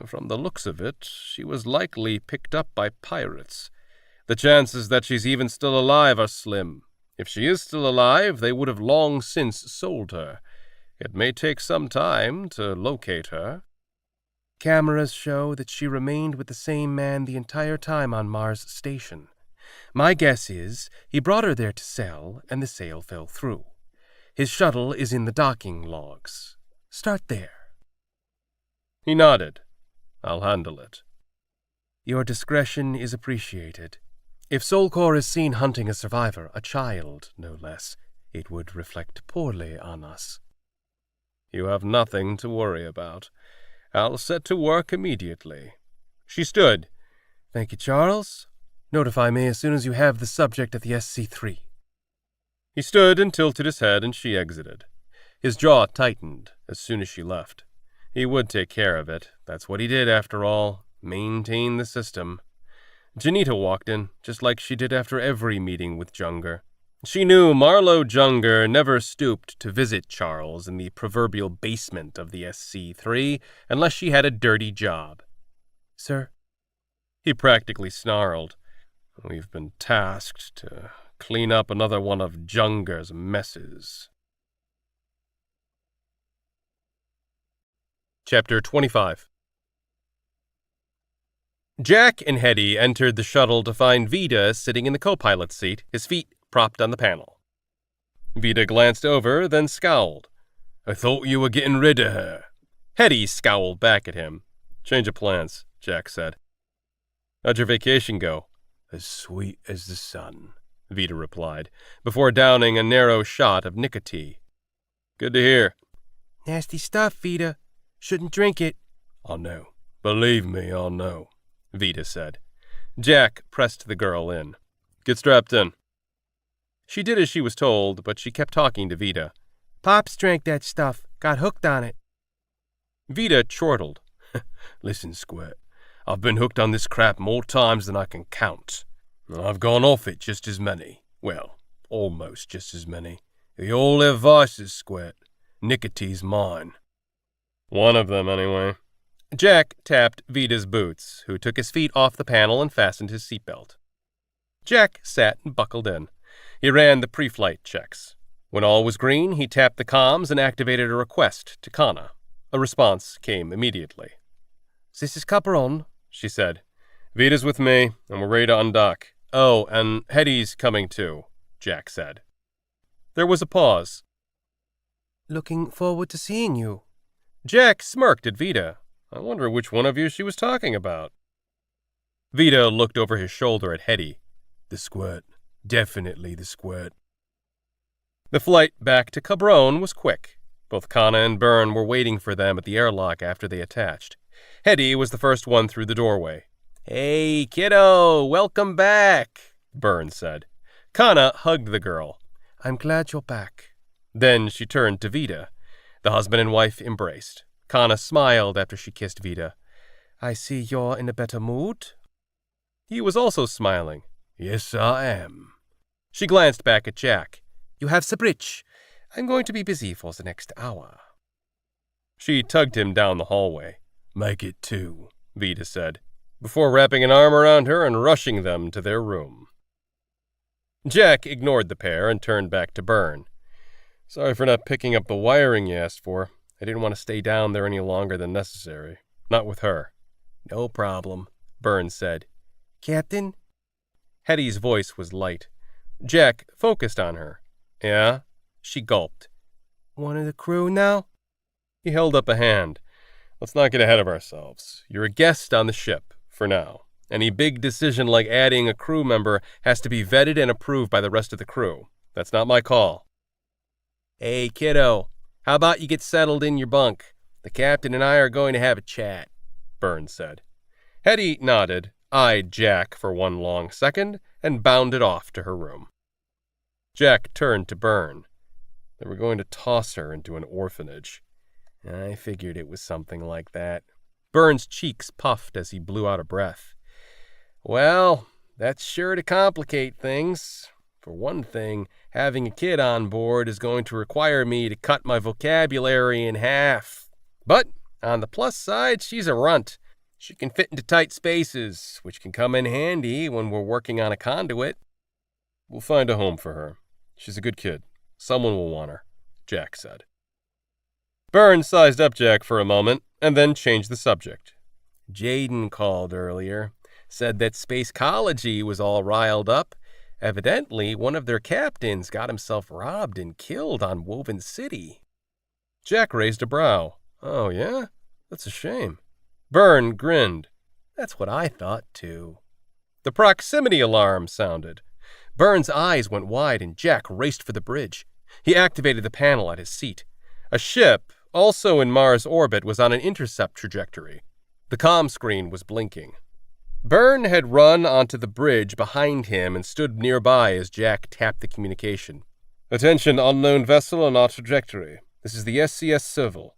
From the looks of it, she was likely picked up by pirates. The chances that she's even still alive are slim. If she is still alive, they would have long since sold her. It may take some time to locate her. Cameras show that she remained with the same man the entire time on Mars Station. My guess is he brought her there to sell, and the sale fell through. His shuttle is in the docking logs. Start there. He nodded. I'll handle it. Your discretion is appreciated. If Soulcore is seen hunting a survivor, a child, no less, it would reflect poorly on us. You have nothing to worry about. I'll set to work immediately. She stood. Thank you, Charles. Notify me as soon as you have the subject at the SC3. He stood and tilted his head, and she exited. His jaw tightened as soon as she left. He would take care of it. That's what he did, after all. Maintain the system. Janita walked in, just like she did after every meeting with Junger. She knew Marlowe Junger never stooped to visit Charles in the proverbial basement of the SC3 unless she had a dirty job. Sir? He practically snarled. We've been tasked to clean up another one of Junger's messes. Chapter 25. Jack and Hetty entered the shuttle to find Vida sitting in the co-pilot's seat, his feet propped on the panel. Vida glanced over, then scowled. I thought you were getting rid of her. Hetty scowled back at him. Change of plans, Jack said. How'd your vacation go? As sweet as the sun, Vida replied, before downing a narrow shot of nicotine. Good to hear. Nasty stuff, Vida. Shouldn't drink it. I know. Believe me, I know, Vida said. Jack pressed the girl in. Get strapped in. She did as she was told, but she kept talking to Vida. Pops drank that stuff. Got hooked on it. Vida chortled. Listen, Squirt. I've been hooked on this crap more times than I can count. And I've gone off it just as many. Well, almost just as many. They all have vices, Squirt. Nicotine's mine. One of them, anyway. Jack tapped Vida's boots, who took his feet off the panel and fastened his seatbelt. Jack sat and buckled in. He ran the pre-flight checks. When all was green, he tapped the comms and activated a request to Kana. A response came immediately. This is Cabron, she said. Vida's with me, and we're ready to undock. Oh, and Hetty's coming too, Jack said. There was a pause. Looking forward to seeing you. Jack smirked at Vida. I wonder which one of you she was talking about. Vida looked over his shoulder at Hetty. The Squirt. Definitely the Squirt. The flight back to Cabron was quick. Both Kana and Byrne were waiting for them at the airlock after they attached. Hetty was the first one through the doorway. Hey, kiddo, welcome back, Byrne said. Kana hugged the girl. I'm glad you're back. Then she turned to Vida. The husband and wife embraced. Kana smiled after she kissed Vida. I see you're in a better mood. He was also smiling. Yes, I am. She glanced back at Jack. You have the bridge. I'm going to be busy for the next hour. She tugged him down the hallway. Make it 2, Vida said, before wrapping an arm around her and rushing them to their room. Jack ignored the pair and turned back to Byrne. Sorry for not picking up the wiring you asked for. I didn't want to stay down there any longer than necessary. Not with her. No problem, Byrne said. Captain? Hetty's voice was light. Jack focused on her. Yeah? She gulped. One of the crew now? He held up a hand. Let's not get ahead of ourselves. You're a guest on the ship, for now. Any big decision like adding a crew member has to be vetted and approved by the rest of the crew. That's not my call. Hey, kiddo, how about you get settled in your bunk? The captain and I are going to have a chat, Byrne said. Hetty nodded, eyed Jack for one long second, and bounded off to her room. Jack turned to Byrne. They were going to toss her into an orphanage. I figured it was something like that. Byrne's cheeks puffed as he blew out a breath. Well, that's sure to complicate things. For one thing, having a kid on board is going to require me to cut my vocabulary in half. But, on the plus side, she's a runt. She can fit into tight spaces, which can come in handy when we're working on a conduit. We'll find a home for her. She's a good kid. Someone will want her, Jack said. Byrne sized up Jack for a moment, and then changed the subject. Jaden called earlier. Said that Spacecology was all riled up. Evidently, one of their captains got himself robbed and killed on Woven City. Jack raised a brow. Oh, yeah? That's a shame. Byrne grinned. That's what I thought, too. The proximity alarm sounded. Byrne's eyes went wide and Jack raced for the bridge. He activated the panel at his seat. A ship, also in Mars orbit, was on an intercept trajectory. The comm screen was blinking. Byrne had run onto the bridge behind him and stood nearby as Jack tapped the communication. Attention, unknown vessel on our trajectory. This is the SCS Serval.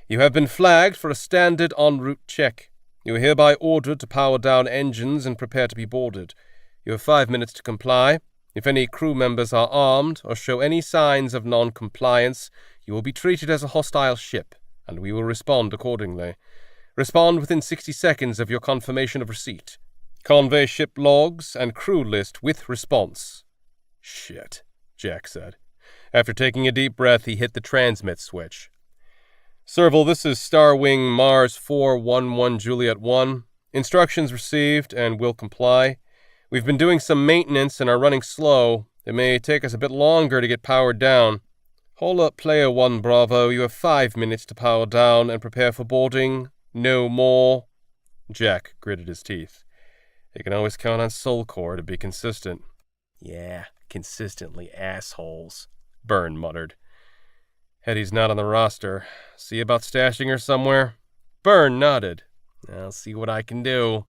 You have been flagged for a standard en route check. You are hereby ordered to power down engines and prepare to be boarded. You have 5 minutes to comply. If any crew members are armed or show any signs of non-compliance, you will be treated as a hostile ship, and we will respond accordingly. Respond within 60 seconds of your confirmation of receipt. Convey ship logs and crew list with response. Shit, Jack said. After taking a deep breath, he hit the transmit switch. Serval, this is Starwing Mars 411 Juliet 1. Instructions received and will comply. We've been doing some maintenance and are running slow. It may take us a bit longer to get powered down. Hold up, Player 1 Bravo. You have 5 minutes to power down and prepare for boarding. No more. Jack gritted his teeth. You can always count on Soulcore to be consistent. Yeah, consistently assholes, Byrne muttered. Hetty's not on the roster. See about stashing her somewhere? Byrne nodded. I'll see what I can do.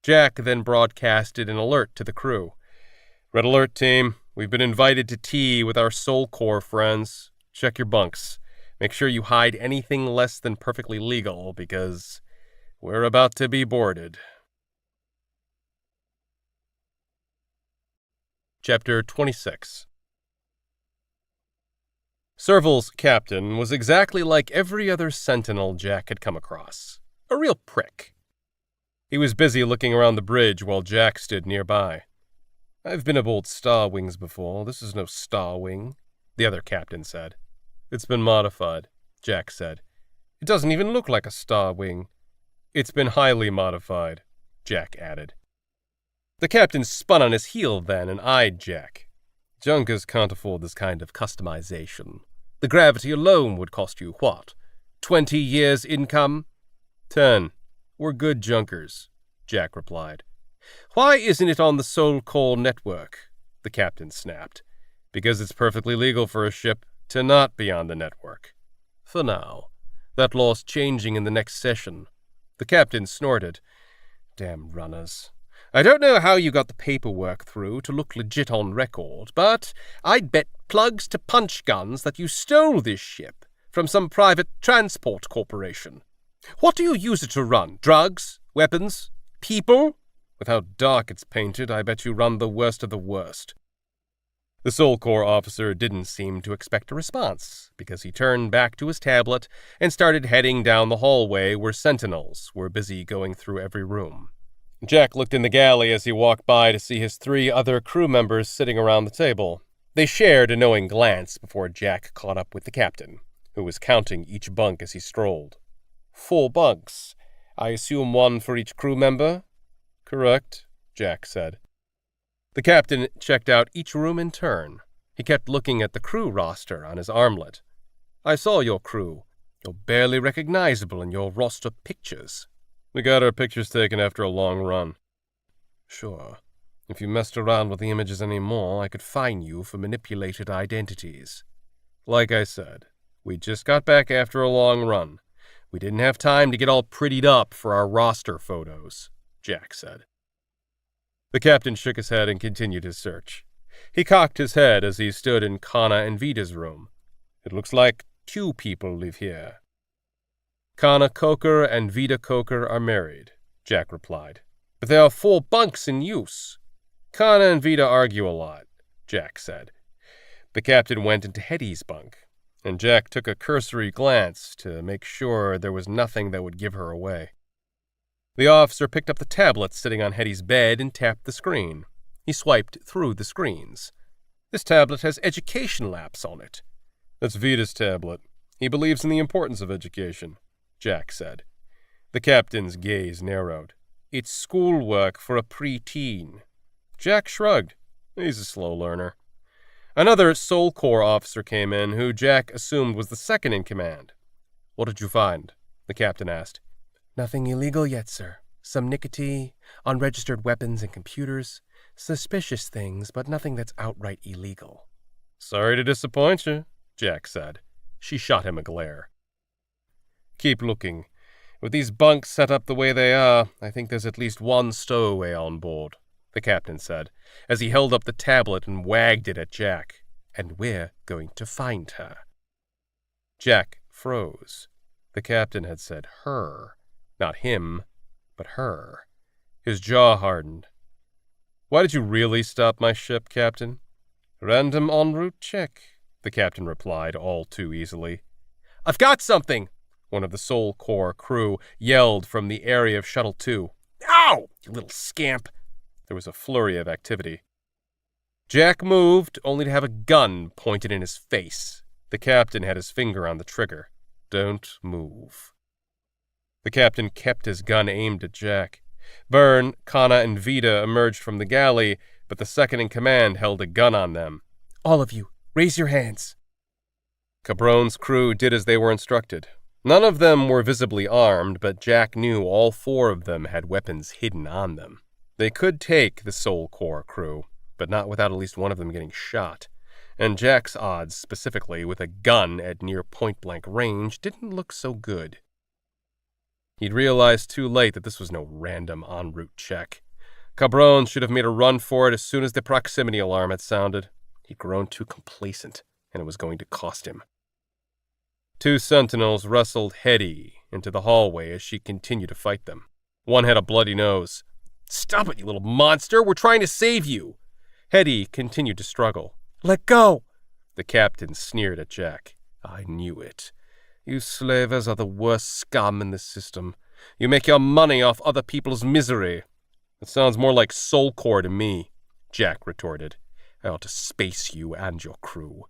Jack then broadcasted an alert to the crew. Red alert, team. We've been invited to tea with our Soulcore friends. Check your bunks. Make sure you hide anything less than perfectly legal, because we're about to be boarded. Chapter 26. Serval's captain was exactly like every other sentinel Jack had come across. A real prick. He was busy looking around the bridge while Jack stood nearby. I've been aboard Star Wings before. This is no Star Wing, the other captain said. It's been modified, Jack said. It doesn't even look like a Star Wing. It's been highly modified, Jack added. The captain spun on his heel then and eyed Jack. Junkers can't afford this kind of customization. The gravity alone would cost you what? 20 years' income? 10. We're good junkers, Jack replied. Why isn't it on the Soulcore network? The captain snapped. Because it's perfectly legal for a ship to not be on the network. For now. That law's changing in the next session. The captain snorted. Damn runners. I don't know how you got the paperwork through to look legit on record, but I'd bet plugs to punch guns that you stole this ship from some private transport corporation. What do you use it to run? Drugs? Weapons? People? With how dark it's painted, I bet you run the worst of the worst. The Soulcore officer didn't seem to expect a response, because he turned back to his tablet and started heading down the hallway where sentinels were busy going through every room. Jack looked in the galley as he walked by to see his 3 other crew members sitting around the table. They shared a knowing glance before Jack caught up with the captain, who was counting each bunk as he strolled. 4 bunks. I assume 1 for each crew member? Correct, Jack said. The captain checked out each room in turn. He kept looking at the crew roster on his armlet. I saw your crew. You're barely recognizable in your roster pictures. We got our pictures taken after a long run. Sure. If you messed around with the images anymore, I could fine you for manipulated identities. Like I said, we just got back after a long run. We didn't have time to get all prettied up for our roster photos, Jack said. The captain shook his head and continued his search. He cocked his head as he stood in Kana and Vita's room. It looks like 2 people live here. Kana Coker and Vita Coker are married, Jack replied. But there are 4 bunks in use. Kana and Vita argue a lot, Jack said. The captain went into Hetty's bunk, and Jack took a cursory glance to make sure there was nothing that would give her away. The officer picked up the tablet sitting on Hetty's bed and tapped the screen. He swiped through the screens. This tablet has education laps on it. That's Vita's tablet. He believes in the importance of education, Jack said. The captain's gaze narrowed. It's schoolwork for a preteen. Jack shrugged. He's a slow learner. Another Soulcore officer came in, who Jack assumed was the second in command. What did you find? The captain asked. Nothing illegal yet, sir. Some nicotine, unregistered weapons and computers. Suspicious things, but nothing that's outright illegal. Sorry to disappoint you, Jack said. She shot him a glare. Keep looking. With these bunks set up the way they are, I think there's at least 1 stowaway on board, the captain said, as he held up the tablet and wagged it at Jack. And we're going to find her. Jack froze. The captain had said her. Not him, but her. His jaw hardened. Why did you really stop my ship, Captain? Random en route check, the captain replied all too easily. I've got something! One of the Soulcore crew yelled from the area of Shuttle 2. go! You little scamp. There was a flurry of activity. Jack moved, only to have a gun pointed in his face. The captain had his finger on the trigger. Don't move. The captain kept his gun aimed at Jack. Byrne, Kana, and Vida emerged from the galley, but the second-in-command held a gun on them. All of you, raise your hands. Cabron's crew did as they were instructed. None of them were visibly armed, but Jack knew all 4 of them had weapons hidden on them. They could take the Soul Corps crew, but not without at least one of them getting shot. And Jack's odds, specifically with a gun at near point-blank range, didn't look so good. He'd realized too late that this was no random en route check. Cabron should have made a run for it as soon as the proximity alarm had sounded. He'd grown too complacent, and it was going to cost him. 2 sentinels wrestled Hetty into the hallway as she continued to fight them. One had a bloody nose. "Stop it, you little monster! We're trying to save you!" Hetty continued to struggle. Let go! The captain sneered at Jack. "I knew it. You slavers are the worst scum in the system. You make your money off other people's misery." "It sounds more like Soul Corps to me," Jack retorted. "I ought to space you and your crew.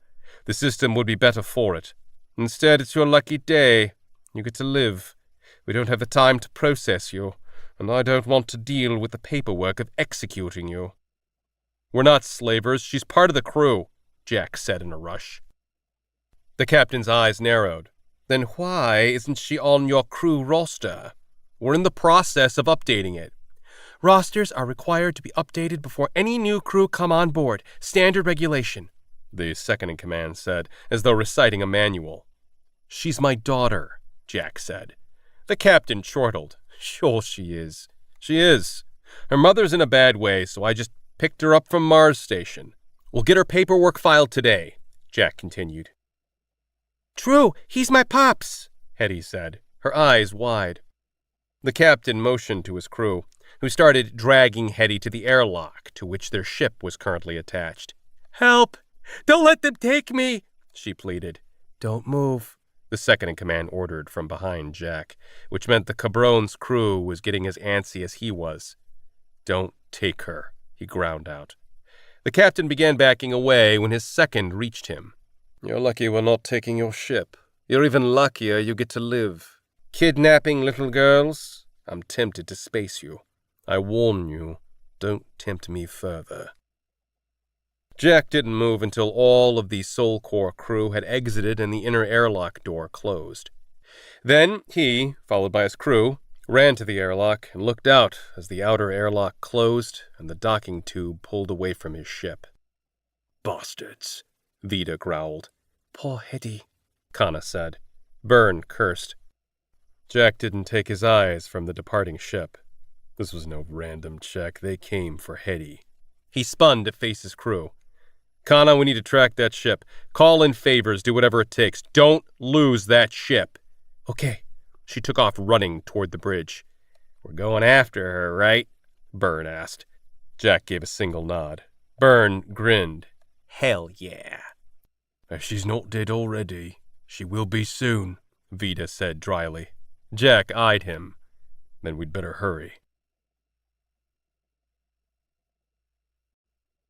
The system would be better for it. Instead, it's your lucky day. You get to live. We don't have the time to process you, and I don't want to deal with the paperwork of executing you." "We're not slavers. She's part of the crew," Jack said in a rush. The captain's eyes narrowed. "Then why isn't she on your crew roster? We're in the process of updating it." Rosters are required to be updated before any new crew come on board. Standard regulation, the second-in-command said, as though reciting a manual. "She's my daughter," Jack said. The captain chortled. "Sure she is. She is. Her mother's in a bad way, so I just picked her up from Mars Station. We'll get her paperwork filed today," Jack continued. True, he's my pops, Hetty said, her eyes wide. The captain motioned to his crew, who started dragging Hetty to the airlock to which their ship was currently attached. Help! Don't let them take me, she pleaded. Don't move, the second-in-command ordered from behind Jack, which meant the Cabron's crew was getting as antsy as he was. Don't take her, he ground out. The captain began backing away when his second reached him. You're lucky we're not taking your ship. You're even luckier you get to live. Kidnapping little girls? I'm tempted to space you. I warn you, don't tempt me further. Jack didn't move until all of the Soul Corps crew had exited and the inner airlock door closed. Then he, followed by his crew, ran to the airlock and looked out as the outer airlock closed and the docking tube pulled away from his ship. Bastards, Vida growled. Poor Hetty, Kana said. Byrne cursed. Jack didn't take his eyes from the departing ship. This was no random check. They came for Hetty. He spun to face his crew. Kana, we need to track that ship. Call in favors, do whatever it takes. Don't lose that ship. Okay. She took off running toward the bridge. We're going after her, right? Byrne asked. Jack gave a single nod. Byrne grinned. Hell yeah. If she's not dead already, she will be soon, Vida said dryly. Jack eyed him. Then we'd better hurry.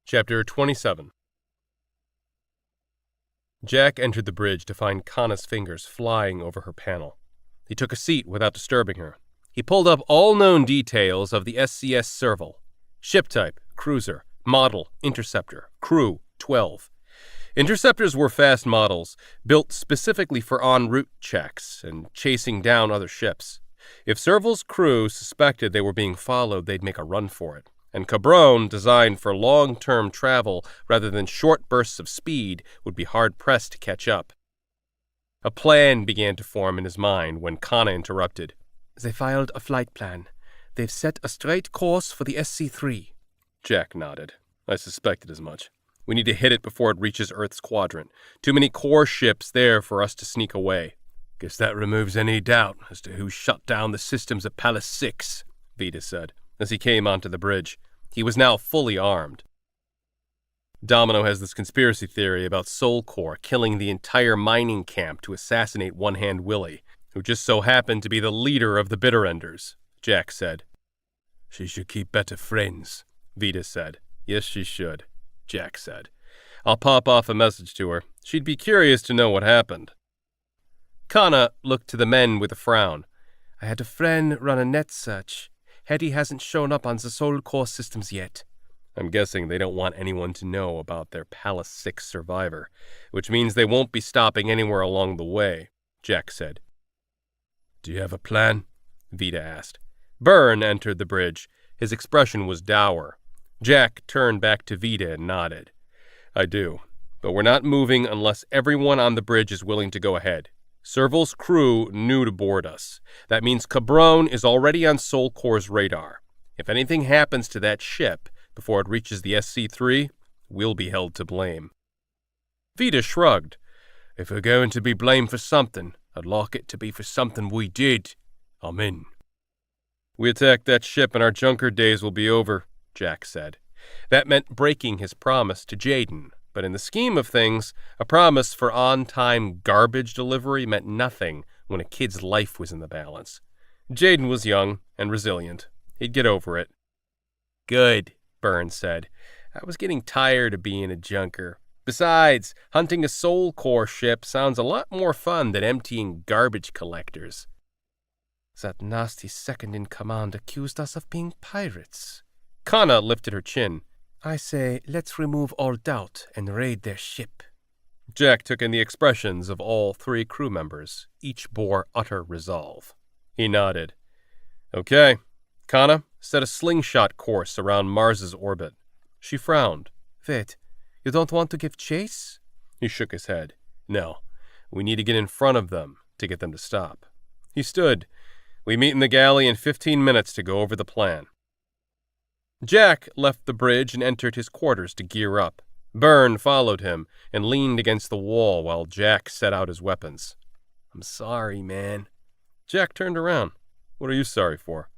Chapter 27. Jack entered the bridge to find Kana's fingers flying over her panel. He took a seat without disturbing her. He pulled up all known details of the SCS Serval. Ship type, cruiser, model, interceptor, crew, 12. Interceptors were fast models, built specifically for en route checks and chasing down other ships. If Serval's crew suspected they were being followed, they'd make a run for it. And Cabron, designed for long-term travel rather than short bursts of speed, would be hard-pressed to catch up. A plan began to form in his mind when Kana interrupted. They filed a flight plan. They've set a straight course for the SC-3. Jack nodded. I suspected as much. We need to hit it before it reaches Earth's quadrant. Too many core ships there for us to sneak away. Guess that removes any doubt as to who shut down the systems at Palace 6, Vida said, as he came onto the bridge. He was now fully armed. Demelo has this conspiracy theory about Soul Corps killing the entire mining camp to assassinate One-Hand Willie, who just so happened to be the leader of the Bitterenders, Jack said. She should keep better friends, Vita said. Yes, she should, Jack said. I'll pop off a message to her. She'd be curious to know what happened. Kana looked to the men with a frown. I had a friend run a net search. Hetty hasn't shown up on the Soul Core systems yet. I'm guessing they don't want anyone to know about their Palace 6 survivor, which means they won't be stopping anywhere along the way, Jack said. Do you have a plan? Vita asked. Byrne entered the bridge. His expression was dour. Jack turned back to Vita and nodded. I do, but we're not moving unless everyone on the bridge is willing to go ahead. Serval's crew knew to board us. That means Cabron is already on Soul Core's radar. If anything happens to that ship before it reaches the SC-3, we'll be held to blame. Vita shrugged. If we're going to be blamed for something, I'd like it to be for something we did. I'm in. We attack that ship and our junker days will be over, Jack said. That meant breaking his promise to Jaden, but in the scheme of things, a promise for on-time garbage delivery meant nothing when a kid's life was in the balance. Jaden was young and resilient. He'd get over it. Good, Byrne said. I was getting tired of being a junker. Besides, hunting a Soul Core ship sounds a lot more fun than emptying garbage collectors. That nasty second-in-command accused us of being pirates. Kana lifted her chin. I say, let's remove all doubt and raid their ship. Jack took in the expressions of all 3 crew members. Each bore utter resolve. He nodded. Okay. Kana, set a slingshot course around Mars's orbit. She frowned. Wait, you don't want to give chase? He shook his head. No, we need to get in front of them to get them to stop. He stood. We meet in the galley in 15 minutes to go over the plan. Jack left the bridge and entered his quarters to gear up. Byrne followed him and leaned against the wall while Jack set out his weapons. I'm sorry, man. Jack turned around. What are you sorry for?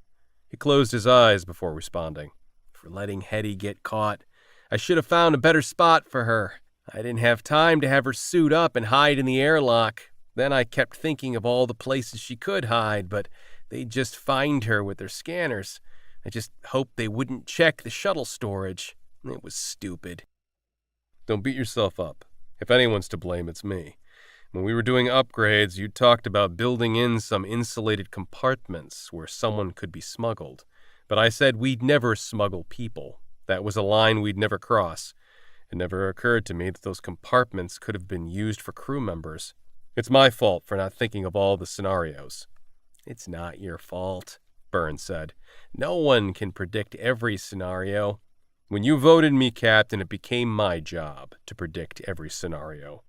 He closed his eyes before responding. For letting Hetty get caught. I should have found a better spot for her. I didn't have time to have her suit up and hide in the airlock. Then I kept thinking of all the places she could hide, but they'd just find her with their scanners. I just hoped they wouldn't check the shuttle storage. It was stupid. Don't beat yourself up. If anyone's to blame, it's me. When we were doing upgrades, you talked about building in some insulated compartments where someone could be smuggled. But I said we'd never smuggle people. That was a line we'd never cross. It never occurred to me that those compartments could have been used for crew members. It's my fault for not thinking of all the scenarios. It's not your fault, Byrne said. No one can predict every scenario. When you voted me captain, it became my job to predict every scenario.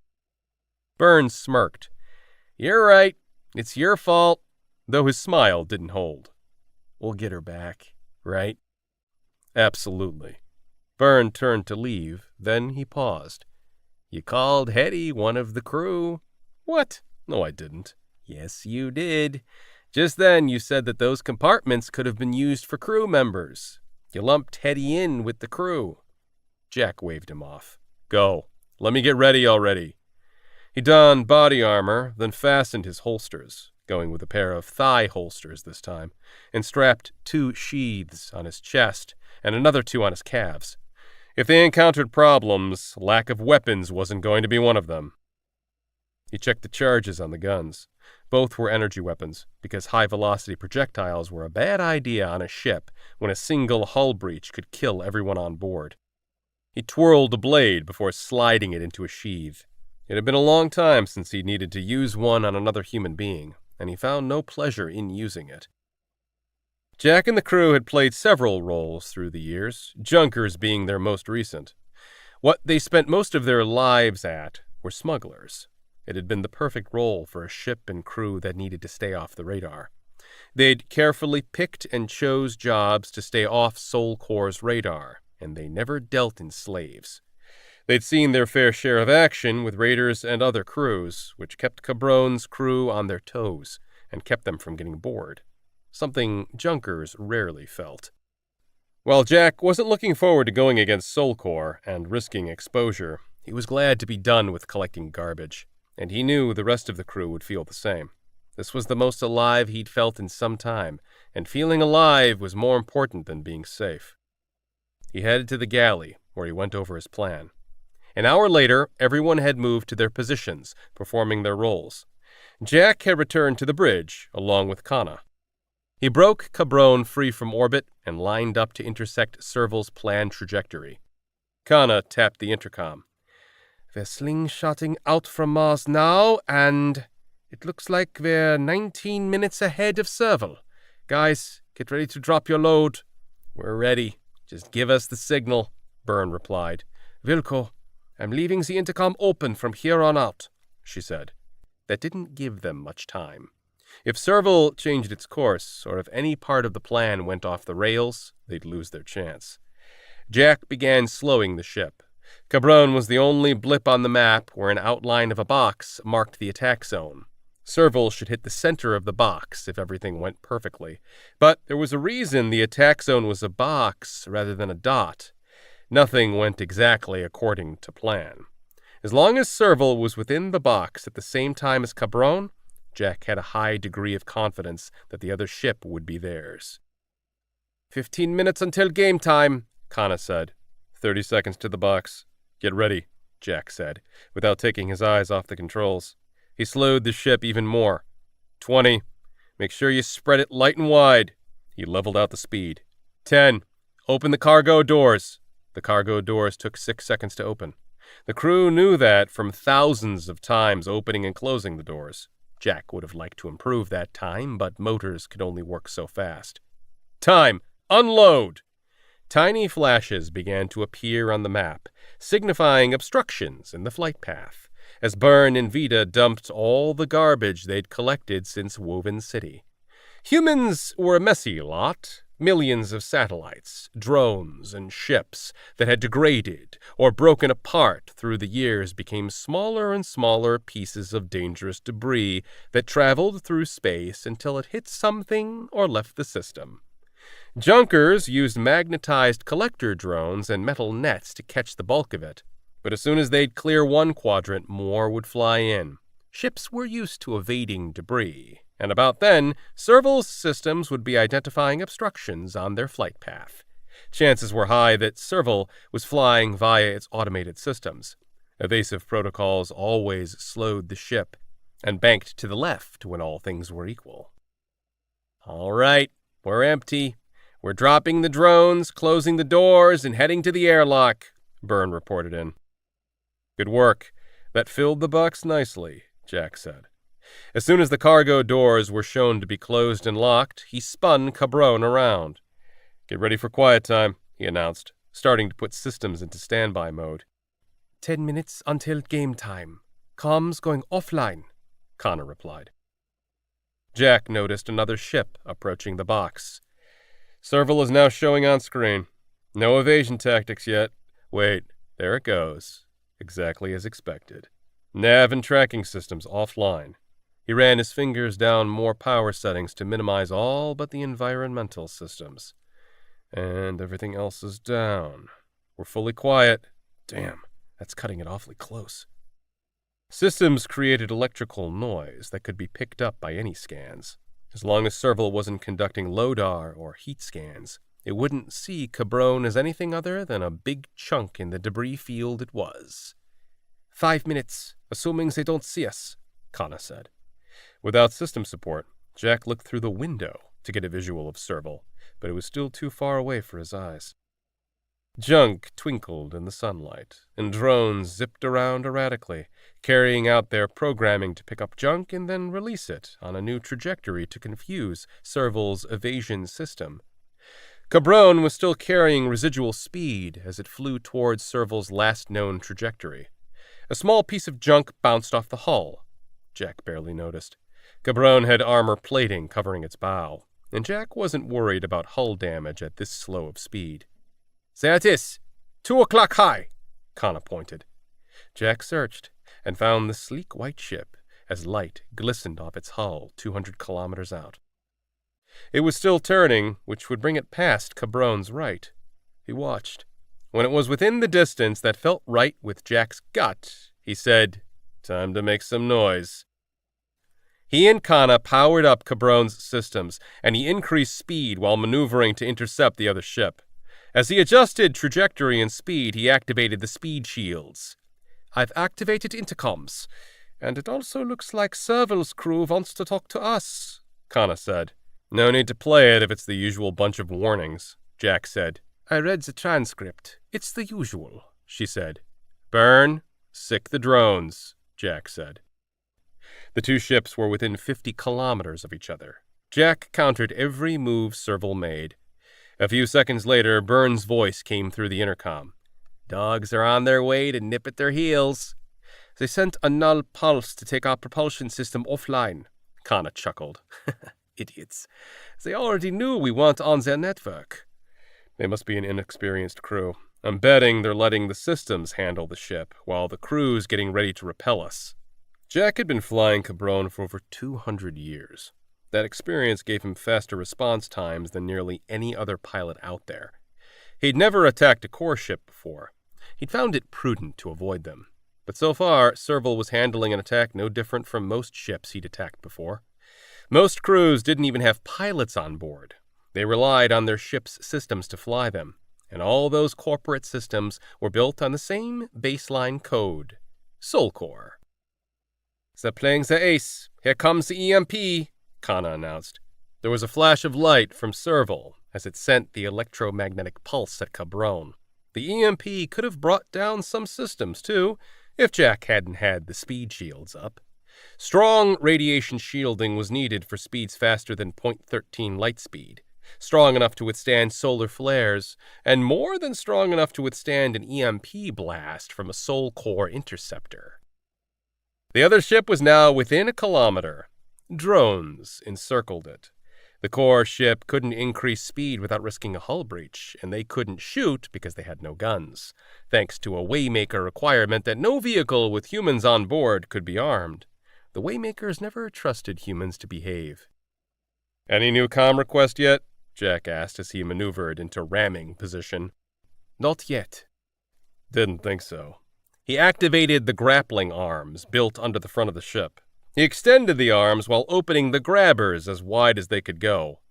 Byrne smirked. You're right. It's your fault. Though his smile didn't hold. We'll get her back, right? Absolutely. Byrne turned to leave, then he paused. You called Hetty one of the crew. What? No, I didn't. Yes, you did. Just then you said that those compartments could have been used for crew members. You lumped Hetty in with the crew. Jack waved him off. Go. Let me get ready already. He donned body armor, then fastened his holsters, going with a pair of thigh holsters this time, and strapped 2 sheaths on his chest and another 2 on his calves. If they encountered problems, lack of weapons wasn't going to be one of them. He checked the charges on the guns. Both were energy weapons, because high-velocity projectiles were a bad idea on a ship when a single hull breach could kill everyone on board. He twirled the blade before sliding it into a sheath. It had been a long time since he needed to use one on another human being, and he found no pleasure in using it. Jack and the crew had played several roles through the years, junkers being their most recent. What they spent most of their lives at were smugglers. It had been the perfect role for a ship and crew that needed to stay off the radar. They'd carefully picked and chose jobs to stay off Soul Core's radar, and they never dealt in slaves. They'd seen their fair share of action with raiders and other crews, which kept Cabron's crew on their toes and kept them from getting bored, something junkers rarely felt. While Jack wasn't looking forward to going against Soul Core and risking exposure, he was glad to be done with collecting garbage. And he knew the rest of the crew would feel the same. This was the most alive he'd felt in some time, and feeling alive was more important than being safe. He headed to the galley, where he went over his plan. An hour later, everyone had moved to their positions, performing their roles. Jack had returned to the bridge, along with Kana. He broke Cabron free from orbit and lined up to intersect Serval's planned trajectory. Kana tapped the intercom. "We're slingshotting out from Mars now, and it looks like we're 19 minutes ahead of Serval. Guys, get ready to drop your load." "We're ready. Just give us the signal," Byrne replied. "Wilco, I'm leaving the intercom open from here on out," she said. That didn't give them much time. If Serval changed its course, or if any part of the plan went off the rails, they'd lose their chance. Jack began slowing the ship. Cabron was the only blip on the map where an outline of a box marked the attack zone. Serval should hit the center of the box if everything went perfectly. But there was a reason the attack zone was a box rather than a dot. Nothing went exactly according to plan. As long as Serval was within the box at the same time as Cabron, Jack had a high degree of confidence that the other ship would be theirs. 15 minutes until game time, Kana said. 30 seconds to the box. Get ready, Jack said, without taking his eyes off the controls. He slowed the ship even more. 20. Make sure you spread it light and wide. He leveled out the speed. 10. Open the cargo doors. The cargo doors took 6 seconds to open. The crew knew that from thousands of times opening and closing the doors. Jack would have liked to improve that time, but motors could only work so fast. Time! Unload! Tiny flashes began to appear on the map, signifying obstructions in the flight path, as Byrne and Vita dumped all the garbage they'd collected since Woven City. Humans were a messy lot. Millions of satellites, drones, and ships that had degraded or broken apart through the years became smaller and smaller pieces of dangerous debris that traveled through space until it hit something or left the system. Junkers used magnetized collector drones and metal nets to catch the bulk of it, but as soon as they'd clear one quadrant, more would fly in. Ships were used to evading debris, and about then, Serval's systems would be identifying obstructions on their flight path. Chances were high that Serval was flying via its automated systems. Evasive protocols always slowed the ship and banked to the left when all things were equal. All right, we're empty. We're dropping the drones, closing the doors, and heading to the airlock, Byrne reported in. Good work. That filled the box nicely, Jack said. As soon as the cargo doors were shown to be closed and locked, he spun Cabron around. Get ready for quiet time, he announced, starting to put systems into standby mode. 10 minutes until game time. Comms going offline, Connor replied. Jack noticed another ship approaching the box. Serval is now showing on screen. No evasion tactics yet. Wait, there it goes. Exactly as expected. Nav and tracking systems offline. He ran his fingers down more power settings to minimize all but the environmental systems. And everything else is down. We're fully quiet. Damn, that's cutting it awfully close. Systems created electrical noise that could be picked up by any scans. As long as Serval wasn't conducting LODAR or heat scans, it wouldn't see Cabron as anything other than a big chunk in the debris field it was. 5 minutes, assuming they don't see us, Kana said. Without system support, Jack looked through the window to get a visual of Serval, but it was still too far away for his eyes. Junk twinkled in the sunlight, and drones zipped around erratically, carrying out their programming to pick up junk and then release it on a new trajectory to confuse Serval's evasion system. Cabron was still carrying residual speed as it flew towards Serval's last known trajectory. A small piece of junk bounced off the hull. Jack barely noticed. Cabron had armor plating covering its bow, and Jack wasn't worried about hull damage at this slow of speed. There it is, 2 o'clock high, Kana pointed. Jack searched and found the sleek white ship as light glistened off its hull 200 kilometers out. It was still turning, which would bring it past Cabron's right. He watched. When it was within the distance that felt right with Jack's gut, he said, "Time to make some noise." He and Kana powered up Cabron's systems, and he increased speed while maneuvering to intercept the other ship. As he adjusted trajectory and speed, he activated the speed shields. "I've activated intercoms, and it also looks like Serval's crew wants to talk to us," Kana said. "No need to play it if it's the usual bunch of warnings," Jack said. "I read the transcript. It's the usual," she said. "Burn, sick the drones," Jack said. The two ships were within 50 kilometers of each other. Jack countered every move Serval made. A few seconds later, Byrne's voice came through the intercom. "Dogs are on their way to nip at their heels." "They sent a null pulse to take our propulsion system offline," Kana chuckled. "Idiots. They already knew we weren't on their network." "They must be an inexperienced crew. I'm betting they're letting the systems handle the ship, while the crew's getting ready to repel us." Jack had been flying Cabron for over 200 years. That experience gave him faster response times than nearly any other pilot out there. He'd never attacked a core ship before. He'd found it prudent to avoid them. But so far, Serval was handling an attack no different from most ships he'd attacked before. Most crews didn't even have pilots on board. They relied on their ship's systems to fly them, and all those corporate systems were built on the same baseline code: Soul Core. "They're playing the ace. Here comes the EMP," Kana announced. There was a flash of light from Serval as it sent the electromagnetic pulse at Cabron. The EMP could have brought down some systems, too, if Jack hadn't had the speed shields up. Strong radiation shielding was needed for speeds faster than .13 light speed, strong enough to withstand solar flares, and more than strong enough to withstand an EMP blast from a Soul Core interceptor. The other ship was now within a kilometer. Drones encircled it. The core ship couldn't increase speed without risking a hull breach, and they couldn't shoot because they had no guns, thanks to a Waymaker requirement that no vehicle with humans on board could be armed. The Waymakers never trusted humans to behave. "Any new comm request yet?" Jack asked as he maneuvered into ramming position. "Not yet." "Didn't think so." He activated the grappling arms built under the front of the ship. He extended the arms while opening the grabbers as wide as they could go.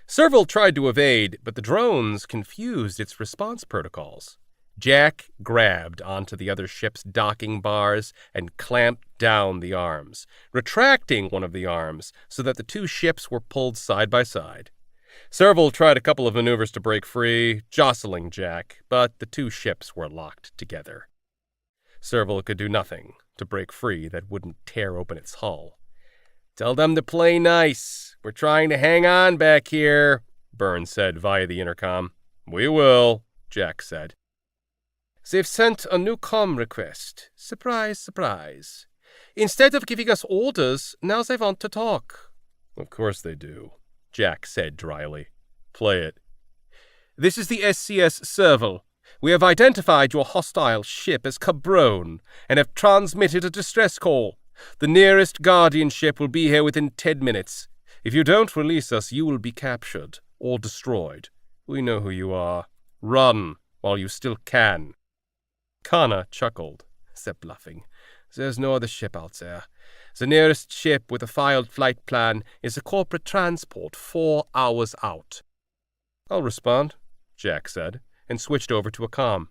Serval tried to evade, but the drones confused its response protocols. Jack grabbed onto the other ship's docking bars and clamped down the arms, retracting one of the arms so that the two ships were pulled side by side. Serval tried a couple of maneuvers to break free, jostling Jack, but the two ships were locked together. Serval could do nothing to break free that wouldn't tear open its hull. "Tell them to play nice. We're trying to hang on back here," Byrne said via the intercom. "We will," Jack said. "They've sent a new comm request. Surprise, surprise. Instead of giving us orders, now they want to talk." "Of course they do," Jack said dryly. "Play it." "This is the SCS Serval. We have identified your hostile ship as Cabron and have transmitted a distress call. The nearest Guardian ship will be here within 10 minutes. If you don't release us, you will be captured or destroyed. We know who you are. Run while you still can." Kana chuckled. "They're bluffing. There's no other ship out there. The nearest ship with a filed flight plan is a corporate transport 4 hours out." "I'll respond," Jack said, and switched over to a comm.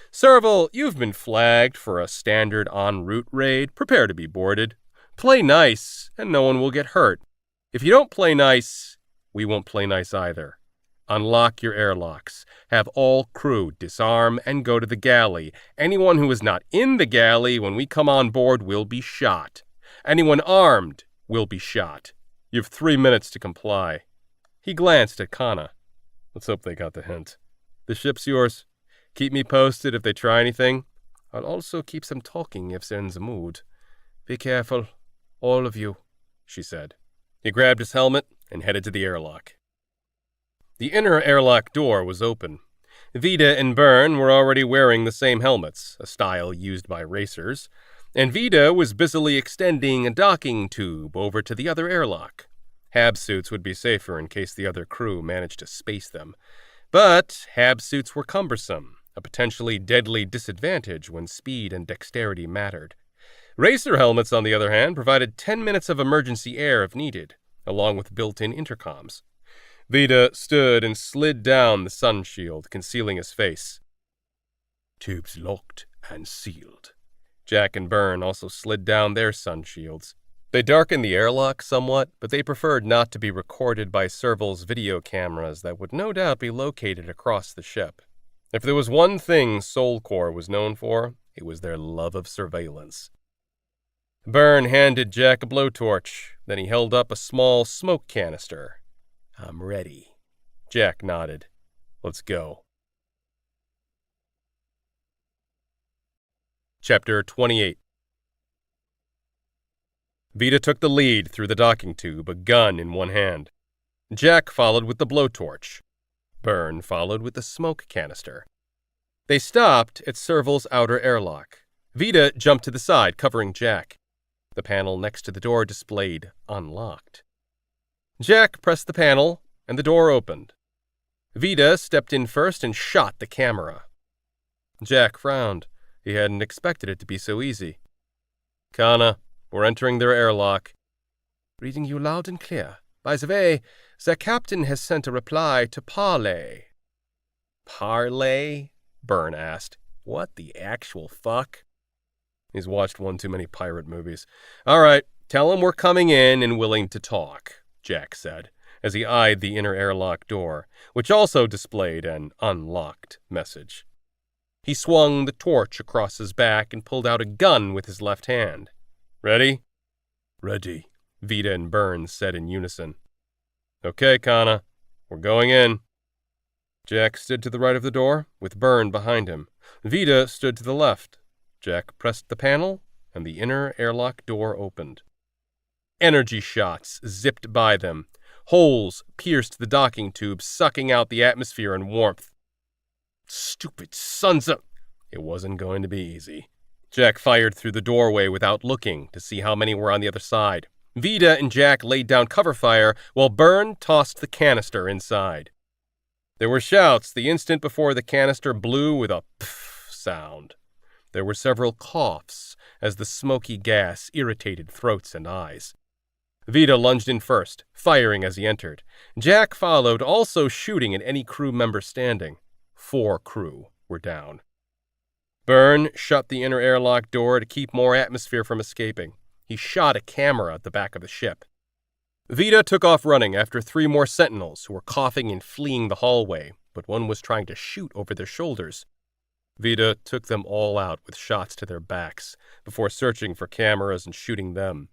"Serval, you've been flagged for a standard en route raid. Prepare to be boarded. Play nice, and no one will get hurt. If you don't play nice, we won't play nice either. Unlock your airlocks. Have all crew disarm and go to the galley. Anyone who is not in the galley when we come on board will be shot. Anyone armed will be shot. You have 3 minutes to comply." He glanced at Kana. "Let's hope they got the hint. The ship's yours. Keep me posted if they try anything. I'll also keep them talking if they're in the mood. Be careful, all of you," she said. He grabbed his helmet and headed to the airlock. The inner airlock door was open. Vida and Byrne were already wearing the same helmets, a style used by racers, and Vida was busily extending a docking tube over to the other airlock. Hab suits would be safer in case the other crew managed to space them. But Hab suits were cumbersome, a potentially deadly disadvantage when speed and dexterity mattered. Racer helmets, on the other hand, provided 10 minutes of emergency air if needed, along with built-in intercoms. Vida stood and slid down the sun shield, concealing his face. Tubes locked and sealed. Jack and Byrne also slid down their sun shields. They darkened the airlock somewhat, but they preferred not to be recorded by Serval's video cameras that would no doubt be located across the ship. If there was one thing Soulcore was known for, it was their love of surveillance. Byrne handed Jack a blowtorch, then he held up a small smoke canister. I'm ready. Jack nodded. Let's go. Chapter 28. Vida took the lead through the docking tube, a gun in one hand. Jack followed with the blowtorch. Byrne followed with the smoke canister. They stopped at Serval's outer airlock. Vida jumped to the side, covering Jack. The panel next to the door displayed unlocked. Jack pressed the panel, and the door opened. Vida stepped in first and shot the camera. Jack frowned. He hadn't expected it to be so easy. Kana, we're entering their airlock. Reading you loud and clear. By the way, the captain has sent a reply to Parley. Parley? Byrne asked. What the actual fuck? He's watched one too many pirate movies. All right, tell him we're coming in and willing to talk, Jack said, as he eyed the inner airlock door, which also displayed an unlocked message. He swung the torch across his back and pulled out a gun with his left hand. Ready? Ready, Vida and Byrne said in unison. Okay, Kana, we're going in. Jack stood to the right of the door, with Byrne behind him. Vida stood to the left. Jack pressed the panel, and the inner airlock door opened. Energy shots zipped by them. Holes pierced the docking tube, sucking out the atmosphere and warmth. Stupid sons of... It wasn't going to be easy. Jack fired through the doorway without looking to see how many were on the other side. Vida and Jack laid down cover fire while Byrne tossed the canister inside. There were shouts the instant before the canister blew with a pff sound. There were several coughs as the smoky gas irritated throats and eyes. Vida lunged in first, firing as he entered. Jack followed, also shooting at any crew member standing. 4 crew were down. Byrne shut the inner airlock door to keep more atmosphere from escaping. He shot a camera at the back of the ship. Vida took off running after 3 more sentinels who were coughing and fleeing the hallway, but one was trying to shoot over their shoulders. Vida took them all out with shots to their backs, before searching for cameras and shooting them.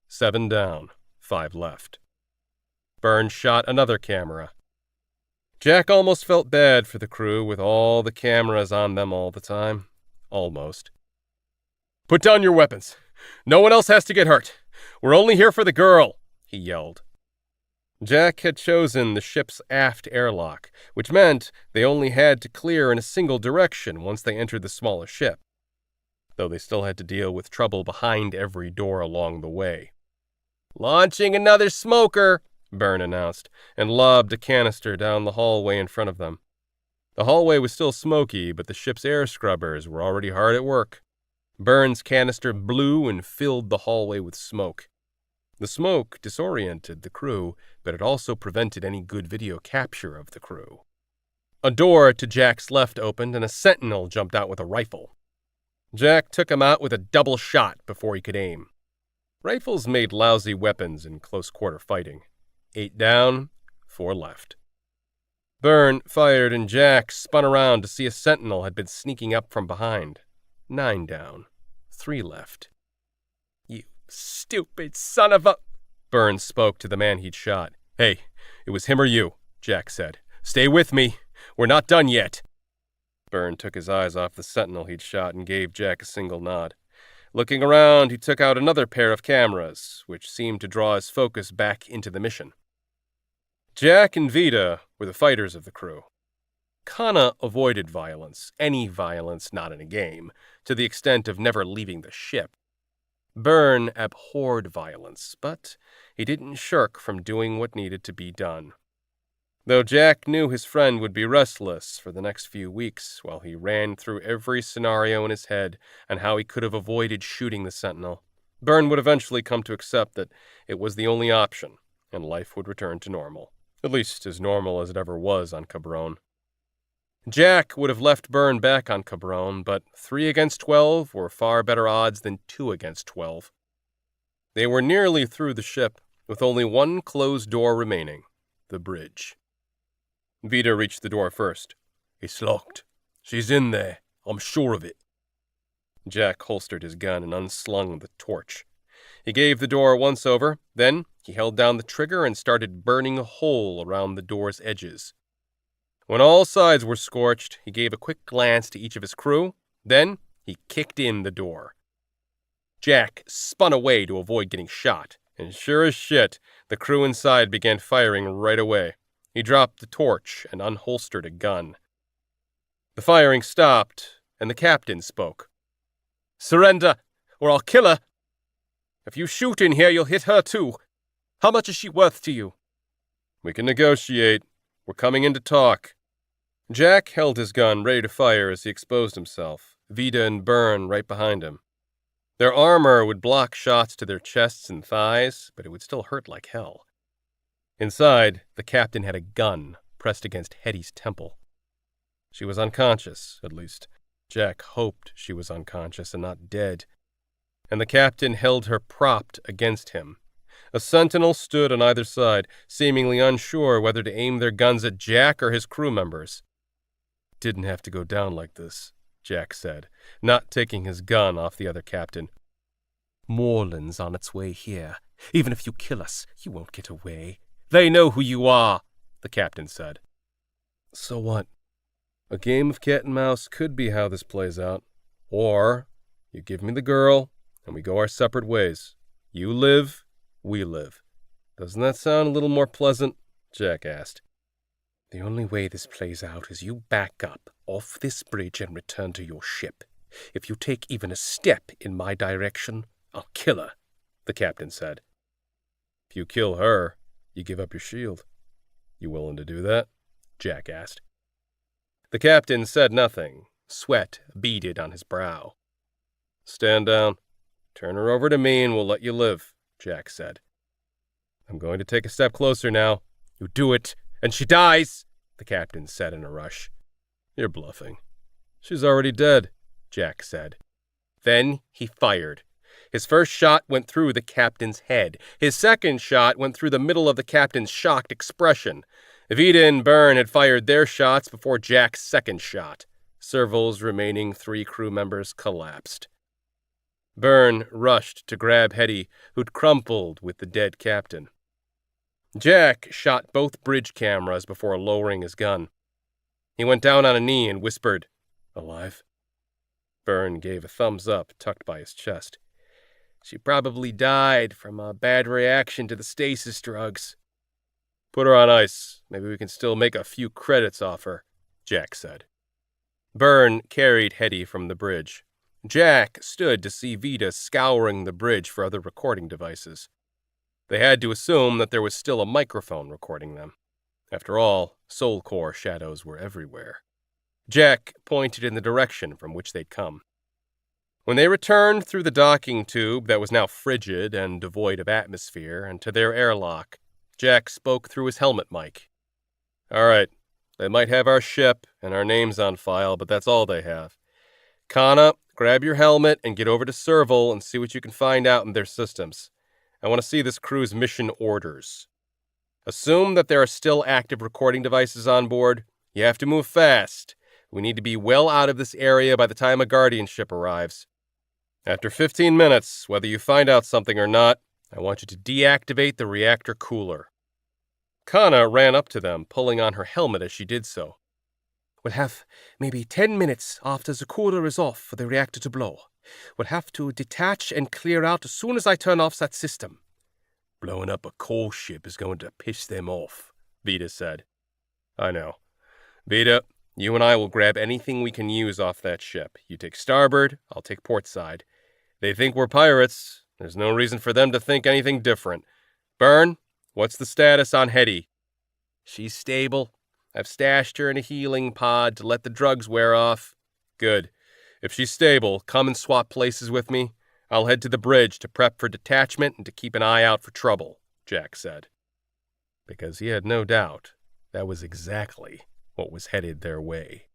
7 down, 5 left. Byrne shot another camera. Jack almost felt bad for the crew with all the cameras on them all the time. Almost. Put down your weapons. No one else has to get hurt. We're only here for the girl, he yelled. Jack had chosen the ship's aft airlock, which meant they only had to clear in a single direction once they entered the smaller ship, though they still had to deal with trouble behind every door along the way. Launching another smoker, Byrne announced, and lobbed a canister down the hallway in front of them. The hallway was still smoky, but the ship's air scrubbers were already hard at work. Byrne's canister blew and filled the hallway with smoke. The smoke disoriented the crew, but it also prevented any good video capture of the crew. A door to Jack's left opened, and a sentinel jumped out with a rifle. Jack took him out with a double shot before he could aim. Rifles made lousy weapons in close-quarter fighting. 8 down, 4 left. Byrne fired, and Jack spun around to see a sentinel had been sneaking up from behind. 9 down, 3 left. You stupid son of a... Byrne spoke to the man he'd shot. Hey, it was him or you, Jack said. Stay with me. We're not done yet. Byrne took his eyes off the sentinel he'd shot and gave Jack a single nod. Looking around, he took out another pair of cameras, which seemed to draw his focus back into the mission. Jack and Vida were the fighters of the crew. Kana avoided violence, any violence not in a game, to the extent of never leaving the ship. Byrne abhorred violence, but he didn't shirk from doing what needed to be done. though Jack knew his friend would be restless for the next few weeks while he ran through every scenario in his head and how he could have avoided shooting the Sentinel. Byrne would eventually come to accept that it was the only option, and life would return to normal. At least as normal as it ever was on Cabron. Jack would have left Byrne back on Cabron, but 3 against 12 were far better odds than 2 against 12. They were nearly through the ship, with only one closed door remaining, the bridge. Vida reached the door first. It's locked. She's in there. I'm sure of it. Jack holstered his gun and unslung the torch. He gave the door a once-over, then he held down the trigger and started burning a hole around the door's edges. When all sides were scorched, he gave a quick glance to each of his crew, then he kicked in the door. Jack spun away to avoid getting shot, and sure as shit, the crew inside began firing right away. He dropped the torch and unholstered a gun. The firing stopped, and the captain spoke. Surrender, or I'll kill her. If you shoot in here, you'll hit her too. How much is she worth to you? We can negotiate. We're coming in to talk. Jack held his gun ready to fire as he exposed himself, Vida and Byrne right behind him. Their armor would block shots to their chests and thighs, but it would still hurt like hell. Inside, the captain had a gun pressed against Hetty's temple. She was unconscious, at least. Jack hoped she was unconscious and not dead. And the captain held her propped against him. A sentinel stood on either side, seemingly unsure whether to aim their guns at Jack or his crew members. Didn't have to go down like this, Jack said, not taking his gun off the other captain. Moreland's on its way here. Even if you kill us, you won't get away. They know who you are, the captain said. So what? A game of cat and mouse could be how this plays out. Or, you give me the girl, and we go our separate ways. You live, we live. Doesn't that sound a little more pleasant? Jack asked. The only way this plays out is you back up off this bridge and return to your ship. If you take even a step in my direction, I'll kill her, the captain said. If you kill her, you give up your shield. You willing to do that? Jack asked. The captain said nothing. Sweat beaded on his brow. Stand down. Turn her over to me and we'll let you live, Jack said. I'm going to take a step closer now. You do it, and she dies, the captain said in a rush. You're bluffing. She's already dead, Jack said. Then he fired. His first shot went through the captain's head. His second shot went through the middle of the captain's shocked expression. Vida and Byrne had fired their shots before Jack's second shot. Serval's remaining 3 crew members collapsed. Byrne rushed to grab Hetty, who'd crumpled with the dead captain. Jack shot both bridge cameras before lowering his gun. He went down on a knee and whispered, "Alive?" Byrne gave a thumbs up tucked by his chest. She probably died from a bad reaction to the stasis drugs. Put her on ice. Maybe we can still make a few credits off her, Jack said. Byrne carried Hetty from the bridge. Jack stood to see Vida scouring the bridge for other recording devices. They had to assume that there was still a microphone recording them. After all, Soul Core shadows were everywhere. Jack pointed in the direction from which they'd come. When they returned through the docking tube that was now frigid and devoid of atmosphere and to their airlock, Jack spoke through his helmet mic. All right, they might have our ship and our names on file, but that's all they have. Kana, grab your helmet and get over to Serval and see what you can find out in their systems. I want to see this crew's mission orders. Assume that there are still active recording devices on board. You have to move fast. We need to be well out of this area by the time a Guardian ship arrives. After 15 minutes, whether you find out something or not, I want you to deactivate the reactor cooler. Kana ran up to them, pulling on her helmet as she did so. We'll have maybe 10 minutes after the cooler is off for the reactor to blow. We'll have to detach and clear out as soon as I turn off that system. Blowing up a coal ship is going to piss them off, Vida said. I know. Vida, you and I will grab anything we can use off that ship. You take starboard, I'll take port side. They think we're pirates. There's no reason for them to think anything different. Byrne, what's the status on Hetty? She's stable. I've stashed her in a healing pod to let the drugs wear off. Good. If she's stable, come and swap places with me. I'll head to the bridge to prep for detachment and to keep an eye out for trouble, Jack said. Because he had no doubt that was exactly what was headed their way.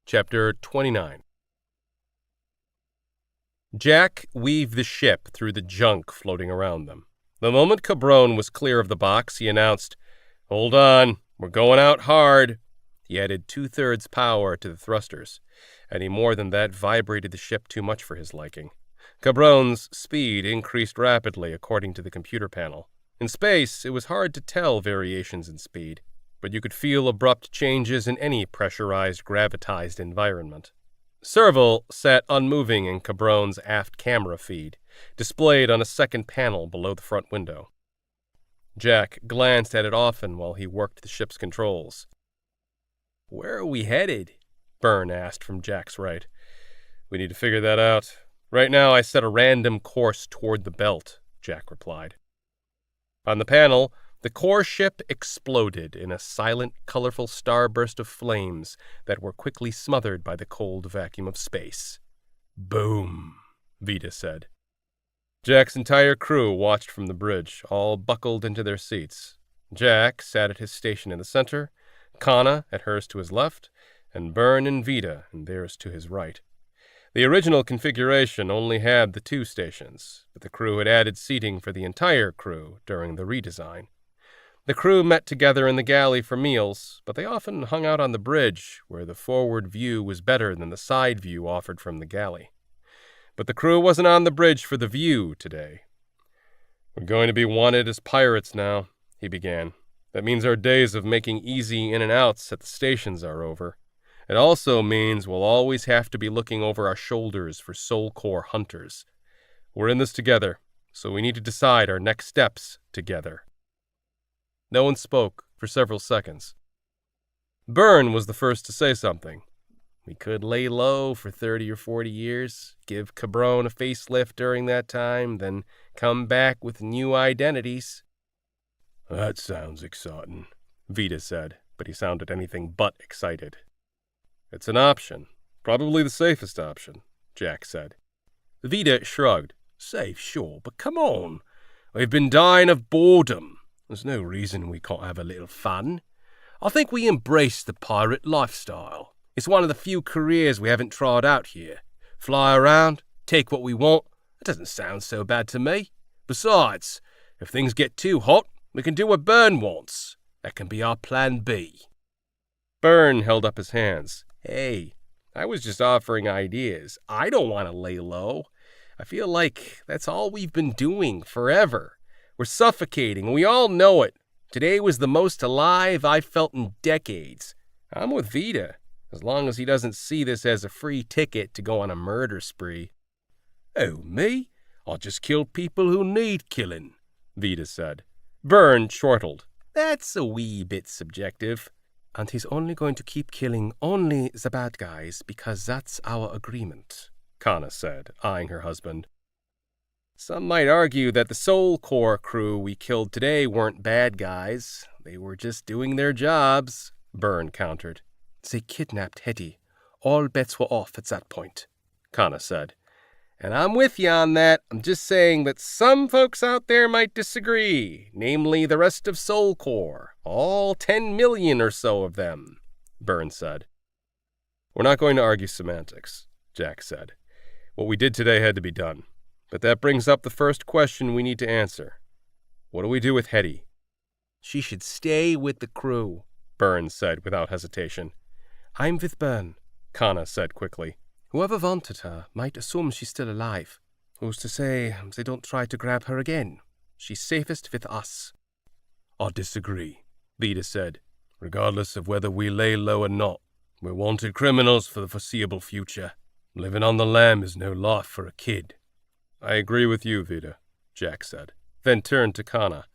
Chapter 29. Jack weaved the ship through the junk floating around them. The moment Cabron was clear of the box, he announced, "Hold on, we're going out hard." He added 2/3 power to the thrusters. Any more than that vibrated the ship too much for his liking. Cabron's speed increased rapidly according to the computer panel. In space, it was hard to tell variations in speed, but you could feel abrupt changes in any pressurized, gravitized environment. Serval sat unmoving in Cabron's aft camera feed, displayed on a second panel below the front window. Jack glanced at it often while he worked the ship's controls. "Where are we headed?" Byrne asked from Jack's right. "We need to figure that out. Right now I set a random course toward the belt," Jack replied. On the panel, the core ship exploded in a silent, colorful starburst of flames that were quickly smothered by the cold vacuum of space. "Boom," Vita said. Jack's entire crew watched from the bridge, all buckled into their seats. Jack sat at his station in the center, Kana at hers to his left, and Byrne and Vita and theirs to his right. The original configuration only had the 2 stations, but the crew had added seating for the entire crew during the redesign. The crew met together in the galley for meals, but they often hung out on the bridge, where the forward view was better than the side view offered from the galley. But the crew wasn't on the bridge for the view today. "We're going to be wanted as pirates now," he began. "That means our days of making easy in and outs at the stations are over. It also means we'll always have to be looking over our shoulders for Soul Core hunters. We're in this together, so we need to decide our next steps together." No one spoke for several seconds. Byrne was the first to say something. "We could lay low for 30 or 40 years, give Cabron a facelift during that time, then come back with new identities." "That sounds exciting," Vita said, but he sounded anything but excited. "It's an option. Probably the safest option," Jack said. Vita shrugged. "Safe, sure, but come on. We've been dying of boredom. There's no reason we can't have a little fun. I think we embrace the pirate lifestyle. It's one of the few careers we haven't tried out here. Fly around, take what we want. That doesn't sound so bad to me. Besides, if things get too hot, we can do what Byrne wants. That can be our plan B." Byrne held up his hands. "Hey, I was just offering ideas. I don't want to lay low. I feel like that's all we've been doing forever. We're suffocating, and we all know it. Today was the most alive I've felt in decades. I'm with Vita, as long as he doesn't see this as a free ticket to go on a murder spree." "Oh, me? I just kill people who need killing," Vita said. Byrne chortled. "That's a wee bit subjective." "And he's only going to keep killing only the bad guys because that's our agreement," Kana said, eyeing her husband. "Some might argue that the Soul Core crew we killed today weren't bad guys. They were just doing their jobs," Byrne countered. "They kidnapped Hetty. All bets were off at that point," Kana said. "And I'm with you on that. I'm just saying that some folks out there might disagree, namely the rest of Soul Core, all 10 million or so of them," Byrne said. "We're not going to argue semantics," Jack said. "What we did today had to be done. But that brings up the first question we need to answer. What do we do with Hetty?" "She should stay with the crew," Byrne said without hesitation. "I'm with Byrne," Kana said quickly. "Whoever wanted her might assume she's still alive. Who's to say they don't try to grab her again? She's safest with us." "I disagree," Vita said. "Regardless of whether we lay low or not, we're wanted criminals for the foreseeable future. Living on the lam is no life for a kid." "I agree with you, Vita," Jack said, then turned to Kana.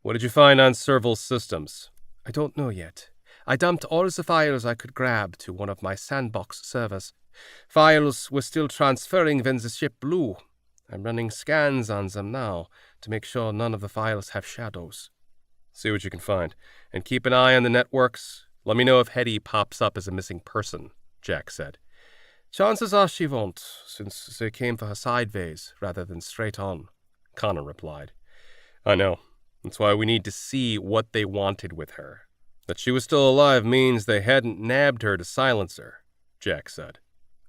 "What did you find on Serval's systems?" "I don't know yet. I dumped all the files I could grab to one of my sandbox servers. Files were still transferring when the ship blew. I'm running scans on them now to make sure none of the files have shadows. See what you can find. And keep an eye on the networks. Let me know if Hetty pops up as a missing person, Jack said. Chances are she won't, since they came for her sideways rather than straight on, Connor replied. I know. That's why we need to see what they wanted with her. That she was still alive means they hadn't nabbed her to silence her, Jack said.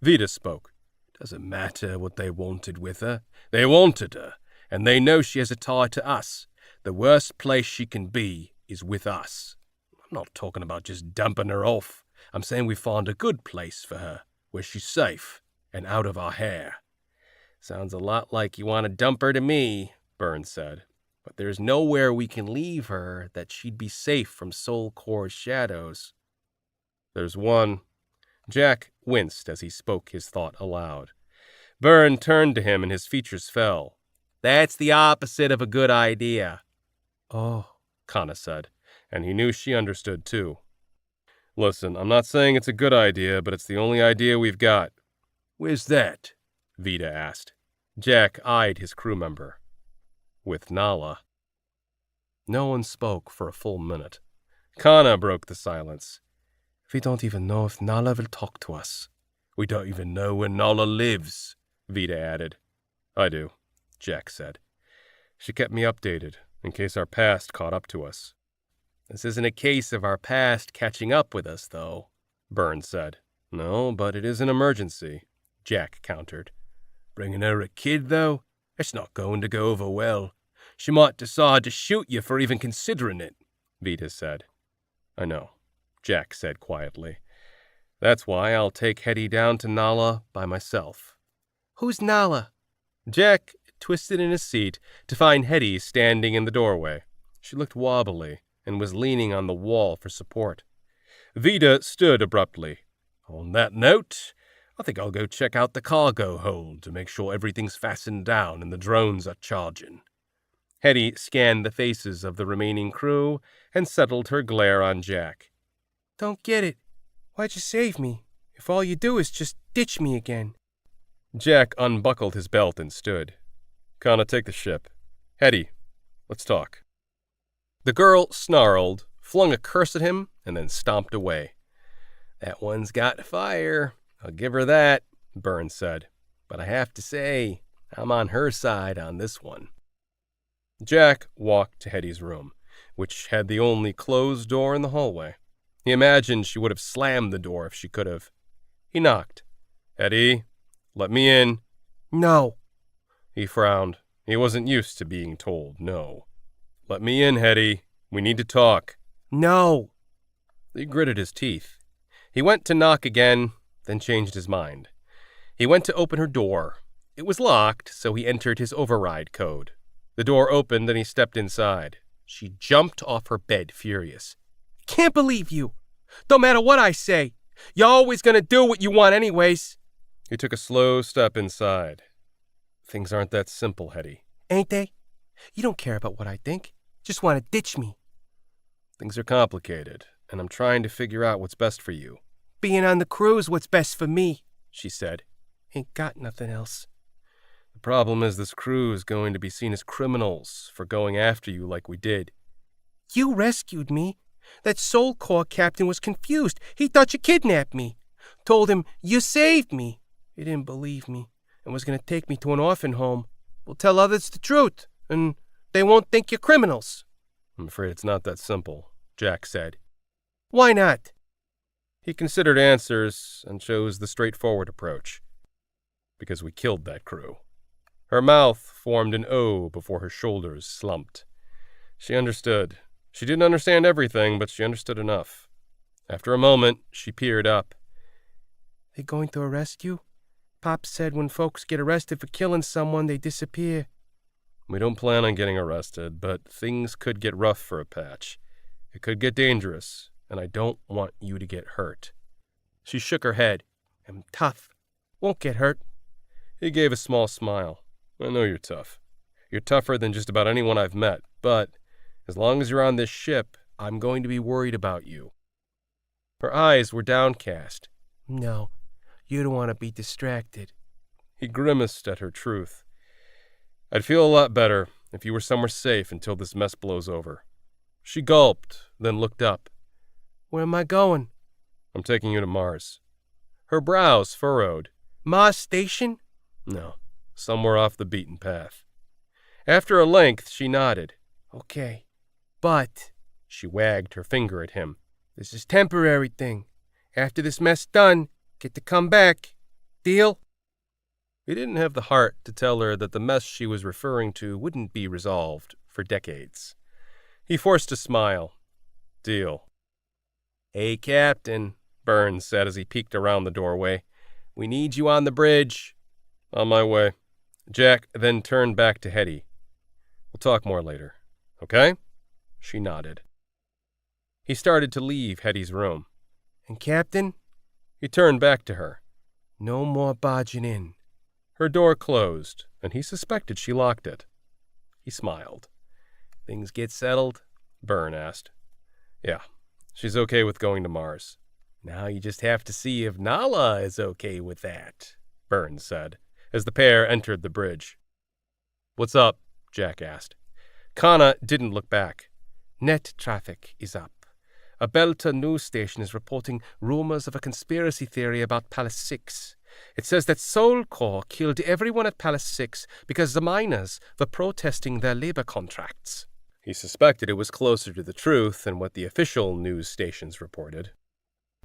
Vida spoke. Doesn't matter what they wanted with her. They wanted her, and they know she has a tie to us. The worst place she can be is with us. I'm not talking about just dumping her off. I'm saying we find a good place for her, where she's safe and out of our hair. Sounds a lot like you want to dump her to me, Burns said. But there's nowhere we can leave her that she'd be safe from Soul Core's shadows. There's one. Jack winced as he spoke his thought aloud. Byrne turned to him and his features fell. That's the opposite of a good idea. Oh, Kana said, and he knew she understood too. Listen, I'm not saying it's a good idea, but it's the only idea we've got. Where's that? Vida asked. Jack eyed his crew member. With Nala. No one spoke for a full minute. Kana broke the silence. We don't even know if Nala will talk to us. We don't even know where Nala lives, Vida added. I do, Jack said. She kept me updated, in case our past caught up to us. This isn't a case of our past catching up with us, though, Burns said. No, but it is an emergency, Jack countered. Bringing her a kid, though? It's not going to go over well. She might decide to shoot you for even considering it, Vida said. I know, Jack said quietly. That's why I'll take Hetty down to Nala by myself. Who's Nala? Jack twisted in his seat to find Hetty standing in the doorway. She looked wobbly and was leaning on the wall for support. Vida stood abruptly. On that note, I think I'll go check out the cargo hold to make sure everything's fastened down and the drones are charging. Hetty scanned the faces of the remaining crew and settled her glare on Jack. Don't get it. Why'd you save me, if all you do is just ditch me again? Jack unbuckled his belt and stood. Kana, take the ship. Hetty, let's talk. The girl snarled, flung a curse at him, and then stomped away. That one's got fire. I'll give her that, Burns said. But I have to say, I'm on her side on this one. Jack walked to Hetty's room, which had the only closed door in the hallway. He imagined she would have slammed the door if she could have. He knocked. Hetty, let me in. No. He frowned. He wasn't used to being told no. Let me in, Hetty. We need to talk. No. He gritted his teeth. He went to knock again, then changed his mind. He went to open her door. It was locked, so he entered his override code. The door opened and he stepped inside. She jumped off her bed, furious. Can't believe you. Don't matter what I say. You're always going to do what you want anyways. He took a slow step inside. Things aren't that simple, Hetty. Ain't they? You don't care about what I think. Just want to ditch me. Things are complicated, and I'm trying to figure out what's best for you. Being on the crew is what's best for me, she said. Ain't got nothing else. The problem is this crew is going to be seen as criminals for going after you like we did. You rescued me. That Soul Corps captain was confused. He thought you kidnapped me. Told him you saved me. He didn't believe me and was going to take me to an orphan home. We'll tell others the truth, and they won't think you're criminals. I'm afraid it's not that simple, Jack said. Why not? He considered answers and chose the straightforward approach. Because we killed that crew. Her mouth formed an O before her shoulders slumped. She understood. She didn't understand everything, but she understood enough. After a moment, she peered up. They going to arrest you? Pop said when folks get arrested for killing someone, they disappear. We don't plan on getting arrested, but things could get rough for a patch. It could get dangerous, and I don't want you to get hurt. She shook her head. I'm tough. Won't get hurt. He gave a small smile. I know you're tough. You're tougher than just about anyone I've met, but as long as you're on this ship, I'm going to be worried about you. Her eyes were downcast. No, you don't want to be distracted. He grimaced at her truth. I'd feel a lot better if you were somewhere safe until this mess blows over. She gulped, then looked up. Where am I going? I'm taking you to Mars. Her brows furrowed. Mars Station? No, somewhere off the beaten path. After a length, she nodded. Okay. But, she wagged her finger at him. This is temporary thing. After this mess done, get to come back. Deal? He didn't have the heart to tell her that the mess she was referring to wouldn't be resolved for decades. He forced a smile. Deal. Hey, Captain, Burns said as he peeked around the doorway. We need you on the bridge. On my way. Jack then turned back to Hetty. We'll talk more later. Okay? She nodded. He started to leave Hetty's room. And Captain? He turned back to her. No more barging in. Her door closed, and he suspected she locked it. He smiled. Things get settled? Byrne asked. Yeah, she's okay with going to Mars. Now you just have to see if Nala is okay with that, Byrne said, as the pair entered the bridge. What's up? Jack asked. Kana didn't look back. Net traffic is up. A Belta news station is reporting rumors of a conspiracy theory about Palace 6. It says that Soul Corps killed everyone at Palace 6 because the miners were protesting their labor contracts. He suspected it was closer to the truth than what the official news stations reported.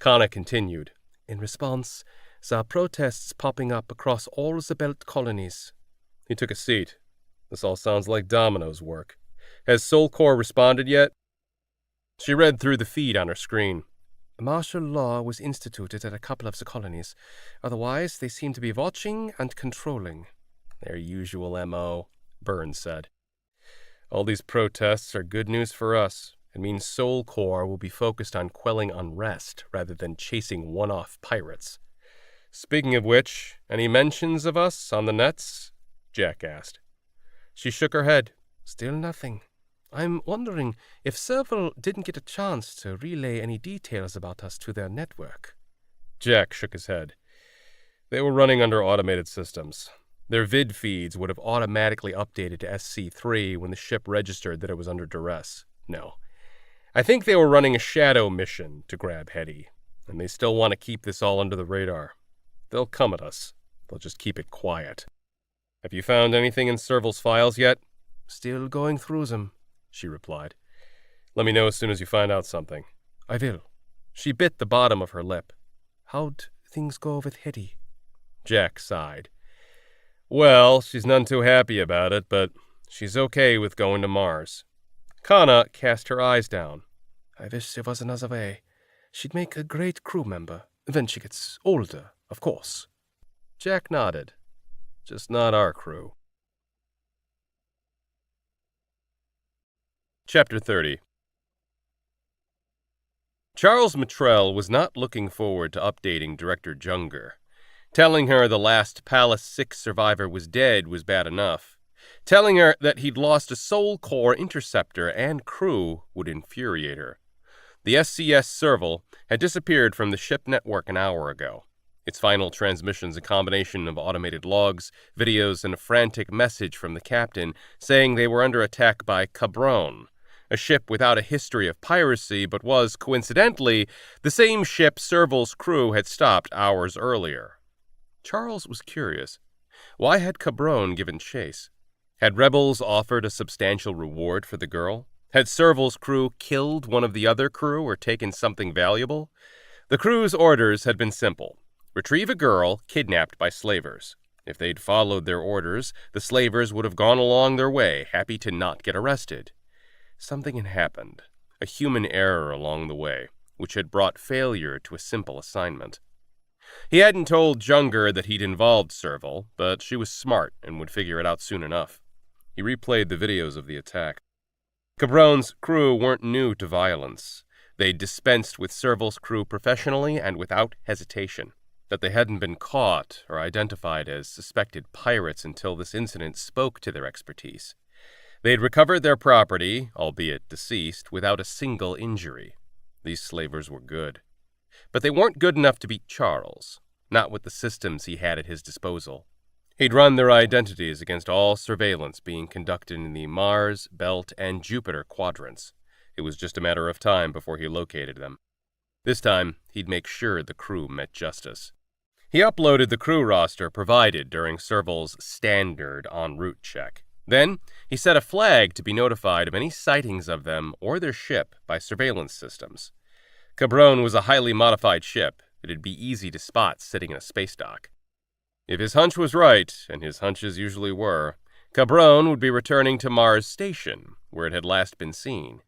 Kana continued. In response, there are protests popping up across all the Belt colonies. He took a seat. This all sounds like Domino's work. Has Soul Corps responded yet? She read through the feed on her screen. Martial law was instituted at a couple of the colonies. Otherwise, they seem to be watching and controlling. Their usual M.O., Burns said. All these protests are good news for us. It means Soul Corps will be focused on quelling unrest rather than chasing one-off pirates. Speaking of which, any mentions of us on the nets? Jack asked. She shook her head. Still nothing. I'm wondering if Serval didn't get a chance to relay any details about us to their network. Jack shook his head. They were running under automated systems. Their vid feeds would have automatically updated to SC3 when the ship registered that it was under duress. No. I think they were running a shadow mission to grab Hetty, and they still want to keep this all under the radar. They'll come at us. They'll just keep it quiet. Have you found anything in Serval's files yet? Still going through them, she replied. Let me know as soon as you find out something. I will. She bit the bottom of her lip. How'd things go with Hetty? Jack sighed. Well, she's none too happy about it, but she's okay with going to Mars. Kana cast her eyes down. I wish there was another way. She'd make a great crew member. When she gets older, of course. Jack nodded. Just not our crew. Chapter 30. Charles Mittrell was not looking forward to updating Director Junger. Telling her the last Palace 6 survivor was dead was bad enough. Telling her that he'd lost a Soul Corps interceptor and crew would infuriate her. The SCS Serval had disappeared from the ship network an hour ago. Its final transmissions a combination of automated logs, videos, and a frantic message from the captain saying they were under attack by Cabron, a ship without a history of piracy but was, coincidentally, the same ship Serval's crew had stopped hours earlier. Charles was curious. Why had Cabron given chase? Had rebels offered a substantial reward for the girl? Had Serval's crew killed one of the other crew or taken something valuable? The crew's orders had been simple. Retrieve a girl kidnapped by slavers. If they'd followed their orders, the slavers would have gone along their way, happy to not get arrested. Something had happened, a human error along the way, which had brought failure to a simple assignment. He hadn't told Junger that he'd involved Serval, but she was smart and would figure it out soon enough. He replayed the videos of the attack. Cabron's crew weren't new to violence. They'd dispensed with Serval's crew professionally and without hesitation. That they hadn't been caught or identified as suspected pirates until this incident spoke to their expertise. They'd recovered their property, albeit deceased, without a single injury. These slavers were good. But they weren't good enough to beat Charles, not with the systems he had at his disposal. He'd run their identities against all surveillance being conducted in the Mars, Belt, and Jupiter quadrants. It was just a matter of time before he located them. This time, he'd make sure the crew met justice. He uploaded the crew roster provided during Serval's standard en route check. Then, he set a flag to be notified of any sightings of them or their ship by surveillance systems. Cabron was a highly modified ship. It'd be easy to spot sitting in a space dock. If his hunch was right, and his hunches usually were, Cabron would be returning to Mars Station, where it had last been seen.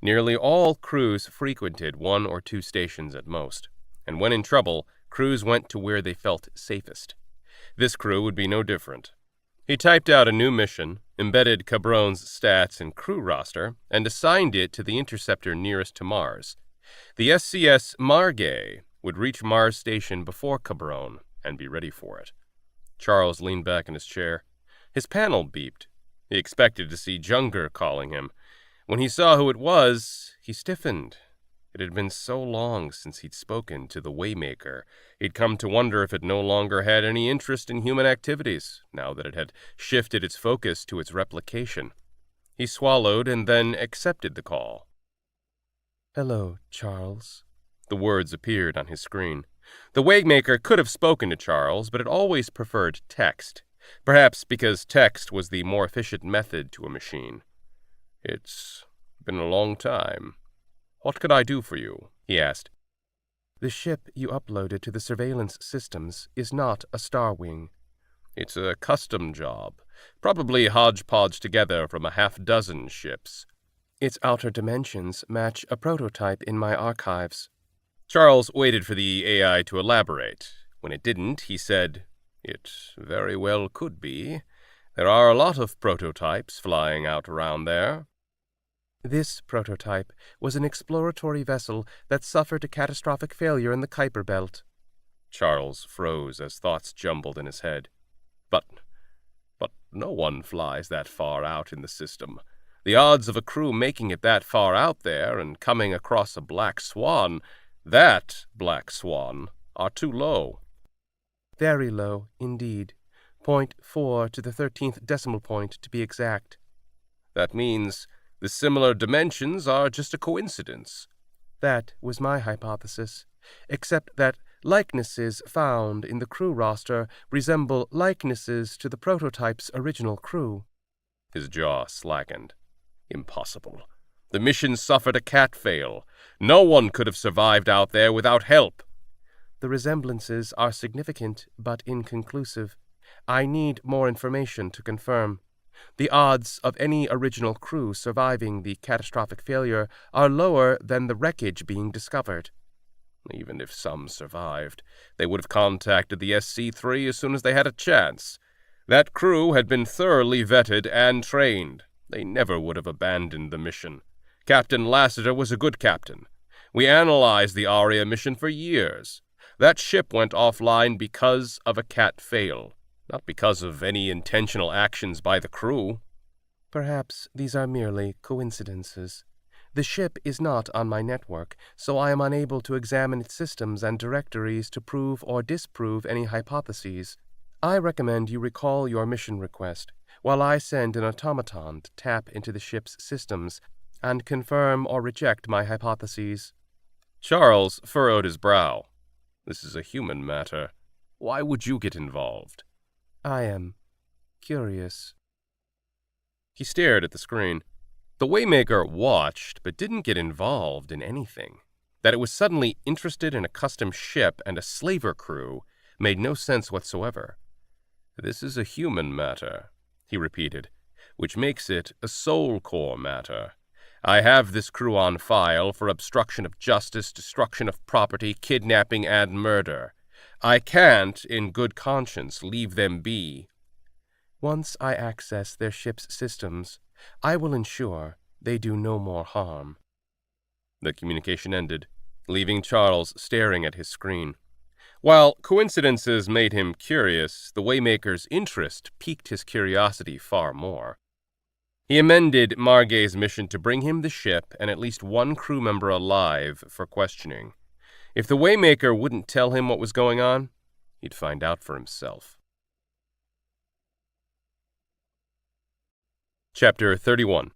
Nearly all crews frequented 1 or 2 stations at most, and when in trouble, crews went to where they felt safest. This crew would be no different. He typed out a new mission, embedded Cabron's stats and crew roster, and assigned it to the interceptor nearest to Mars. The SCS Margay would reach Mars Station before Cabron and be ready for it. Charles leaned back in his chair. His panel beeped. He expected to see Junger calling him. When he saw who it was, he stiffened. It had been so long since he'd spoken to the Waymaker. He'd come to wonder if it no longer had any interest in human activities, now that it had shifted its focus to its replication. He swallowed and then accepted the call. "Hello, Charles." The words appeared on his screen. The Waymaker could have spoken to Charles, but had always preferred text, perhaps because text was the more efficient method to a machine. "It's been a long time. What can I do for you?" he asked. "The ship you uploaded to the surveillance systems is not a Star Wing." "It's a custom job, probably hodgepodge together from a half-dozen ships." "Its outer dimensions match a prototype in my archives." Charles waited for the AI to elaborate. When it didn't, he said, "It very well could be. There are a lot of prototypes flying out around there." "This prototype was an exploratory vessel that suffered a catastrophic failure in the Kuiper Belt." Charles froze as thoughts jumbled in his head. But no one flies that far out in the system. The odds of a crew making it that far out there and coming across a black swan, that black swan, are too low." "Very low, indeed. 0.4 to the 13th decimal point, to be exact." "That means the similar dimensions are just a coincidence." "That was my hypothesis, except that likenesses found in the crew roster resemble likenesses to the prototype's original crew." His jaw slackened. "Impossible. The mission suffered a cat fail. No one could have survived out there without help." "The resemblances are significant but inconclusive. I need more information to confirm. The odds of any original crew surviving the catastrophic failure are lower than the wreckage being discovered." "Even if some survived, they would have contacted the SC-3 as soon as they had a chance. That crew had been thoroughly vetted and trained. They never would have abandoned the mission. Captain Lassiter was a good captain. We analyzed the Aria mission for years. That ship went offline because of a cat fail, not because of any intentional actions by the crew." "Perhaps these are merely coincidences. The ship is not on my network, so I am unable to examine its systems and directories to prove or disprove any hypotheses. I recommend you recall your mission request, while I send an automaton to tap into the ship's systems and confirm or reject my hypotheses." Charles furrowed his brow. "This is a human matter. Why would you get involved?" "I am curious." He stared at the screen. The Waymaker watched, but didn't get involved in anything. That it was suddenly interested in a custom ship and a slaver crew made no sense whatsoever. "This is a human matter," he repeated, "which makes it a Soul Core matter. I have this crew on file for obstruction of justice, destruction of property, kidnapping, and murder. I can't, in good conscience, leave them be." "Once I access their ship's systems, I will ensure they do no more harm." The communication ended, leaving Charles staring at his screen. While coincidences made him curious, the Waymaker's interest piqued his curiosity far more. He amended Margay's mission to bring him the ship and at least one crew member alive for questioning. If the Waymaker wouldn't tell him what was going on, he'd find out for himself. Chapter 31.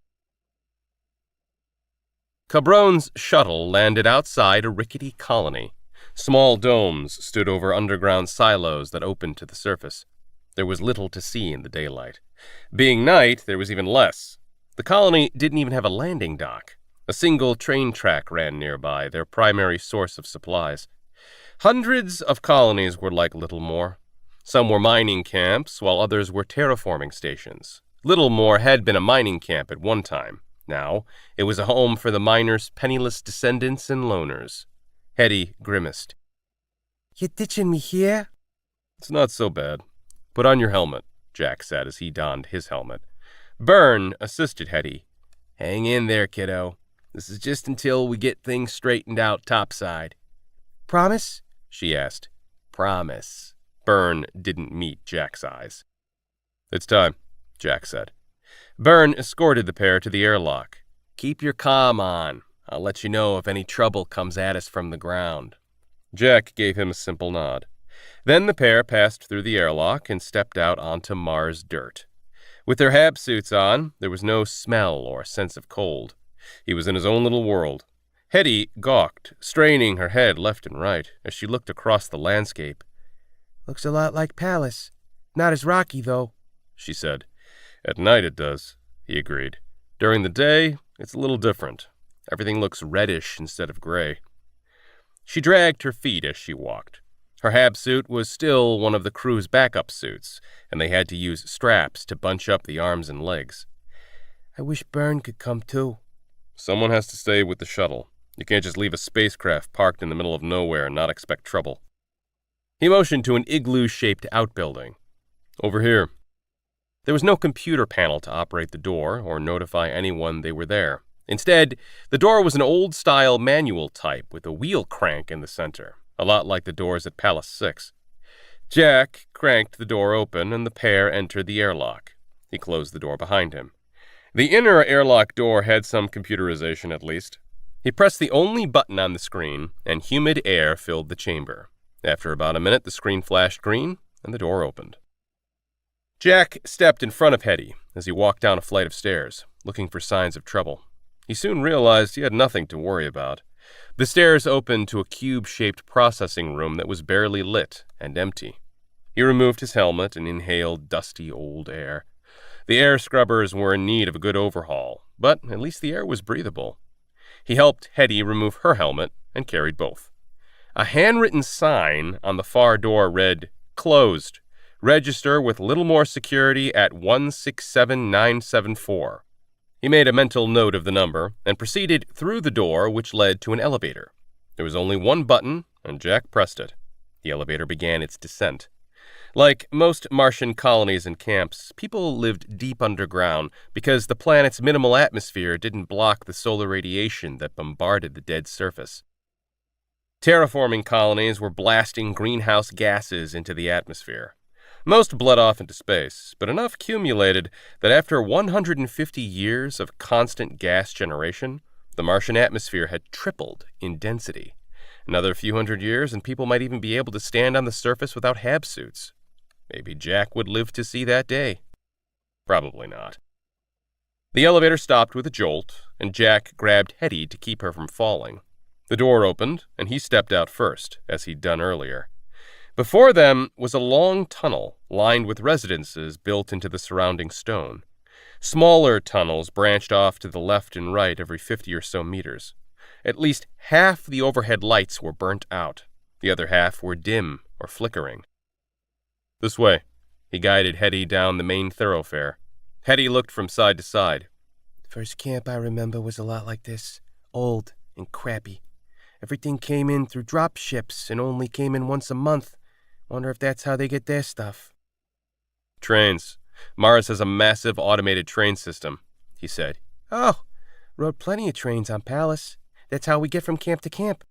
Cabron's shuttle landed outside a rickety colony. Small domes stood over underground silos that opened to the surface. There was little to see in the daylight. Being night, there was even less. The colony didn't even have a landing dock. A single train track ran nearby, their primary source of supplies. Hundreds of colonies were like Littlemore. Some were mining camps, while others were terraforming stations. Littlemore had been a mining camp at one time. Now, it was a home for the miners' penniless descendants and loners. Hetty grimaced. You ditching me here? It's not so bad. Put on your helmet, Jack said as he donned his helmet. Byrne assisted Hetty. Hang in there, kiddo. This is just until we get things straightened out topside. Promise? She asked. Promise. Byrne didn't meet Jack's eyes. It's time, Jack said. Byrne escorted the pair to the airlock. Keep your comm on. I'll let you know if any trouble comes at us from the ground. Jack gave him a simple nod. Then the pair passed through the airlock and stepped out onto Mars dirt. With their hab suits on, there was no smell or sense of cold. He was in his own little world. Hetty gawked, straining her head left and right as she looked across the landscape. Looks a lot like Palace. Not as rocky, though, she said. At night it does, he agreed. During the day, it's a little different. Everything looks reddish instead of gray. She dragged her feet as she walked. Her hab suit was still one of the crew's backup suits, and they had to use straps to bunch up the arms and legs. I wish Byrne could come too. Someone has to stay with the shuttle. You can't just leave a spacecraft parked in the middle of nowhere and not expect trouble. He motioned to an igloo-shaped outbuilding. Over here. There was no computer panel to operate the door or notify anyone they were there. Instead, the door was an old-style manual type with a wheel crank in the center, a lot like the doors at Palace 6. Jack cranked the door open and the pair entered the airlock. He closed the door behind him. The inner airlock door had some computerization at least. He pressed the only button on the screen, and humid air filled the chamber. After about a minute, the screen flashed green, and the door opened. Jack stepped in front of Hetty as he walked down a flight of stairs, looking for signs of trouble. He soon realized he had nothing to worry about. The stairs opened to a cube-shaped processing room that was barely lit and empty. He removed his helmet and inhaled dusty old air. The air scrubbers were in need of a good overhaul, but at least the air was breathable. He helped Hetty remove her helmet and carried both. A handwritten sign on the far door read, "Closed. Register with Littlemore Security at 167974. He made a mental note of the number and proceeded through the door, which led to an elevator. There was only one button, and Jack pressed it. The elevator began its descent. Like most Martian colonies and camps, people lived deep underground because the planet's minimal atmosphere didn't block the solar radiation that bombarded the dead surface. Terraforming colonies were blasting greenhouse gases into the atmosphere. Most bled off into space, but enough accumulated that after 150 years of constant gas generation, the Martian atmosphere had tripled in density. Another few hundred years, and people might even be able to stand on the surface without hab suits. Maybe Jack would live to see that day. Probably not. The elevator stopped with a jolt, and Jack grabbed Hetty to keep her from falling. The door opened, and he stepped out first, as he'd done earlier. Before them was a long tunnel lined with residences built into the surrounding stone. Smaller tunnels branched off to the left and right every 50 or so meters. At least half the overhead lights were burnt out. The other half were dim or flickering. This way. He guided Hetty down the main thoroughfare. Hetty looked from side to side. The first camp I remember was a lot like this. Old and crappy. Everything came in through drop ships and only came in once a month. Wonder if that's how they get their stuff. Trains. Mars has a massive automated train system, he said. Oh, rode plenty of trains on Palace. That's how we get from camp to camp.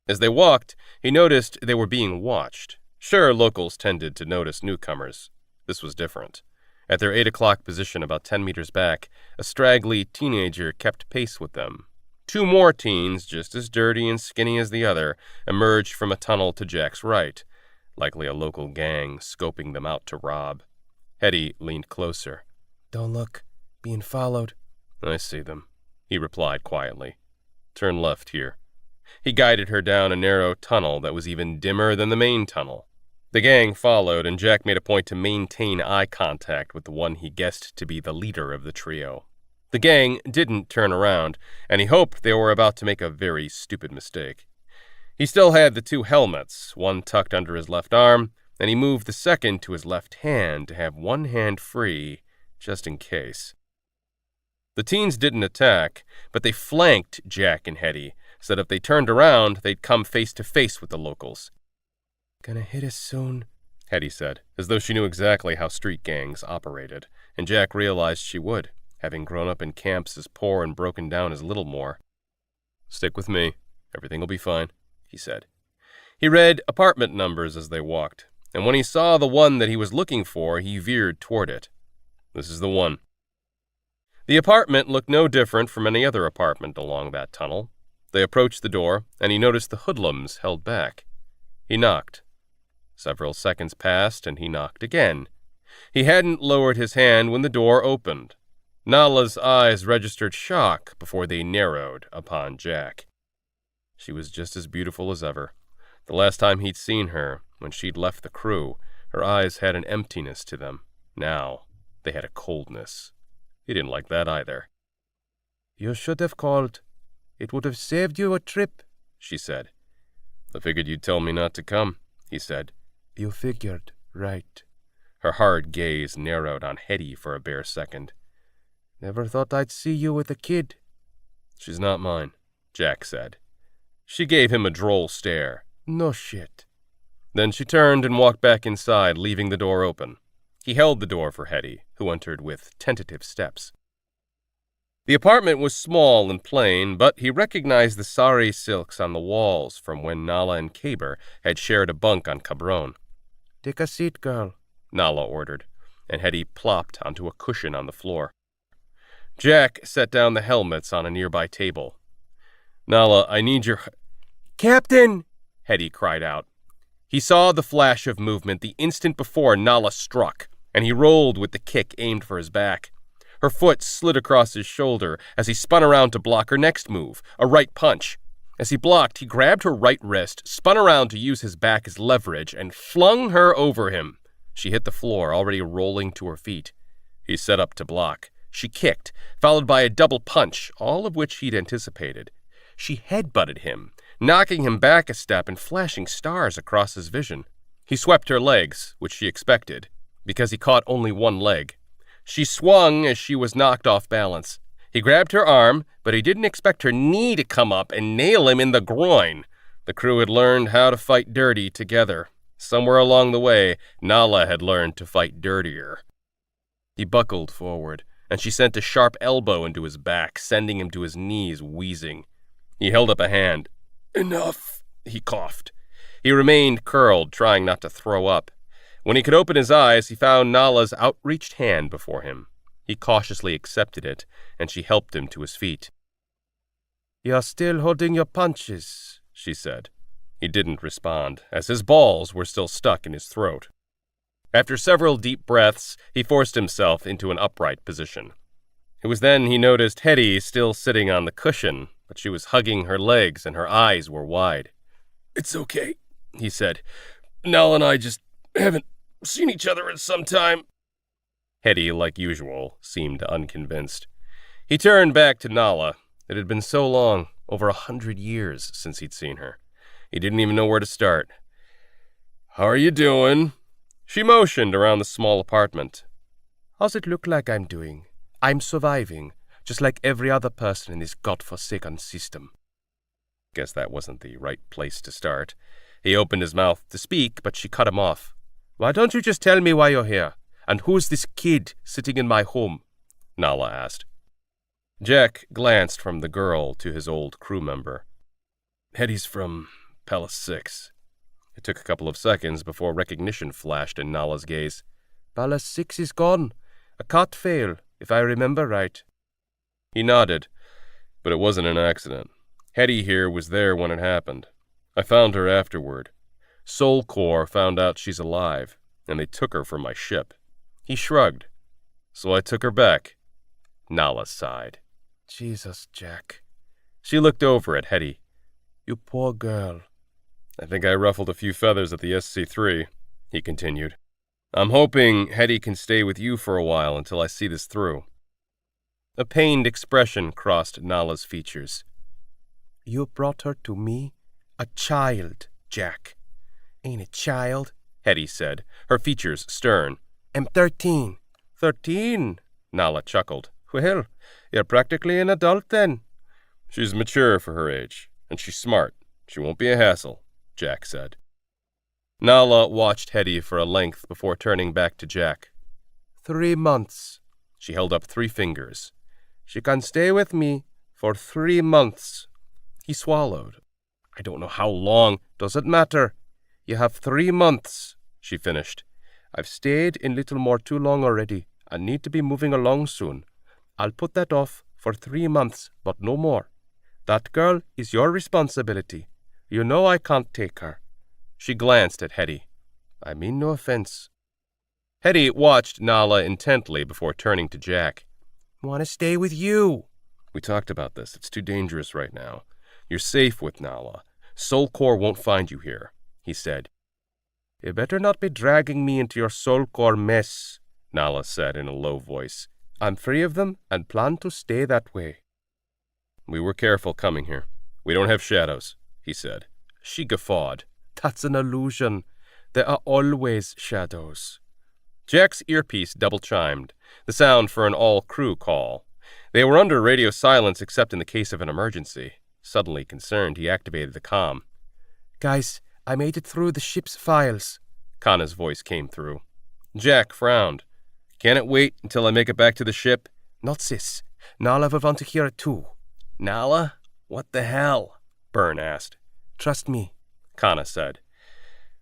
As they walked, he noticed they were being watched. Sure, locals tended to notice newcomers. This was different. At their 8 o'clock position about 10 meters back, a straggly teenager kept pace with them. 2 more teens, just as dirty and skinny as the other, emerged from a tunnel to Jack's right, likely a local gang scoping them out to rob. Hetty leaned closer. Don't look. Being followed. I see them, he replied quietly. Turn left here. He guided her down a narrow tunnel that was even dimmer than the main tunnel. The gang followed, and Jack made a point to maintain eye contact with the one he guessed to be the leader of the trio. The gang didn't turn around, and he hoped they were about to make a very stupid mistake. He still had the 2 helmets, one tucked under his left arm, and he moved the second to his left hand to have one hand free, just in case. The teens didn't attack, but they flanked Jack and Hetty, so that if they turned around, they'd come face to face with the locals. Gonna hit us soon, Hetty said, as though she knew exactly how street gangs operated, and Jack realized she would, having grown up in camps as poor and broken down as Littlemore. Stick with me. Everything will be fine, he said. He read apartment numbers as they walked, and when he saw the one that he was looking for, he veered toward it. This is the one. The apartment looked no different from any other apartment along that tunnel. They approached the door, and he noticed the hoodlums held back. He knocked. Several seconds passed, and he knocked again. He hadn't lowered his hand when the door opened. Nala's eyes registered shock before they narrowed upon Jack. She was just as beautiful as ever. The last time he'd seen her, when she'd left the crew, her eyes had an emptiness to them. Now, they had a coldness. He didn't like that either. You should have called. It would have saved you a trip, she said. I figured you'd tell me not to come, he said. You figured, right. Her hard gaze narrowed on Hetty for a bare second. Never thought I'd see you with a kid. She's not mine, Jack said. She gave him a droll stare. No shit. Then she turned and walked back inside, leaving the door open. He held the door for Hetty, who entered with tentative steps. The apartment was small and plain, but he recognized the sari silks on the walls from when Nala and Kaber had shared a bunk on Cabron. Take a seat, girl, Nala ordered, and Hetty plopped onto a cushion on the floor. Jack set down the helmets on a nearby table. Nala, I need your... Captain! Hetty cried out. He saw the flash of movement the instant before Nala struck, and he rolled with the kick aimed for his back. Her foot slid across his shoulder as he spun around to block her next move, a right punch. As he blocked, he grabbed her right wrist, spun around to use his back as leverage, and flung her over him. She hit the floor, already rolling to her feet. He set up to block. She kicked, followed by a double punch, all of which he'd anticipated. She headbutted him, knocking him back a step and flashing stars across his vision. He swept her legs, which she expected, because he caught only one leg. She swung as she was knocked off balance. He grabbed her arm, but he didn't expect her knee to come up and nail him in the groin. The crew had learned how to fight dirty together. Somewhere along the way, Nala had learned to fight dirtier. He buckled forward, and she sent a sharp elbow into his back, sending him to his knees, wheezing. He held up a hand. Enough, he coughed. He remained curled, trying not to throw up. When he could open his eyes, he found Nala's outreached hand before him. He cautiously accepted it, and she helped him to his feet. You're still holding your punches, she said. He didn't respond, as his balls were still stuck in his throat. After several deep breaths, he forced himself into an upright position. It was then he noticed Hetty still sitting on the cushion, but she was hugging her legs and her eyes were wide. It's okay, he said. Nala and I just haven't seen each other in some time. Hetty, like usual, seemed unconvinced. He turned back to Nala. It had been so long, over 100 years since he'd seen her. He didn't even know where to start. How are you doing? She motioned around the small apartment. How's it look like I'm doing? I'm surviving, just like every other person in this godforsaken system. Guess that wasn't the right place to start. He opened his mouth to speak, but she cut him off. Why don't you just tell me why you're here? And who's this kid sitting in my home? Nala asked. Jack glanced from the girl to his old crew member. Hetty's from Palace 6. It took a couple of seconds before recognition flashed in Nala's gaze. Palace 6 is gone. A cut fail, if I remember right. He nodded, but it wasn't an accident. Hetty here was there when it happened. I found her afterward. Soul Corps found out she's alive, and they took her from my ship. He shrugged. So I took her back. Nala sighed. Jesus, Jack. She looked over at Hetty. You poor girl. I think I ruffled a few feathers at the SC3, he continued. I'm hoping Hetty can stay with you for a while until I see this through. A pained expression crossed Nala's features. You brought her to me? A child, Jack. Ain't a child, Hetty said, her features stern. I'm 13. 13? Nala chuckled. Well, you're practically an adult then. She's mature for her age, and she's smart. She won't be a hassle, Jack said. Nala watched Hetty for a length before turning back to Jack. 3 months. She held up 3 fingers. She can stay with me for 3 months. He swallowed. I don't know how long. Doesn't matter. You have 3 months, she finished. I've stayed in Littlemore too long already. I need to be moving along soon. I'll put that off for 3 months, but no more. That girl is your responsibility. You know I can't take her. She glanced at Hetty. I mean no offense. Hetty watched Nala intently before turning to Jack. Want to stay with you. We talked about this. It's too dangerous right now. You're safe with Nala. Soul Core won't find you here, he said. You better not be dragging me into your Soul Core mess, Nala said in a low voice. I'm free of them and plan to stay that way. We were careful coming here. We don't have shadows, he said. She guffawed. That's an illusion. There are always shadows. Jack's earpiece double-chimed, the sound for an all-crew call. They were under radio silence except in the case of an emergency. Suddenly concerned, he activated the comm. Guys, I made it through the ship's files. Kana's voice came through. Jack frowned. Can it wait until I make it back to the ship? Not sis. Nala will want to hear it too. Nala? What the hell? Byrne asked. Trust me, Kana said.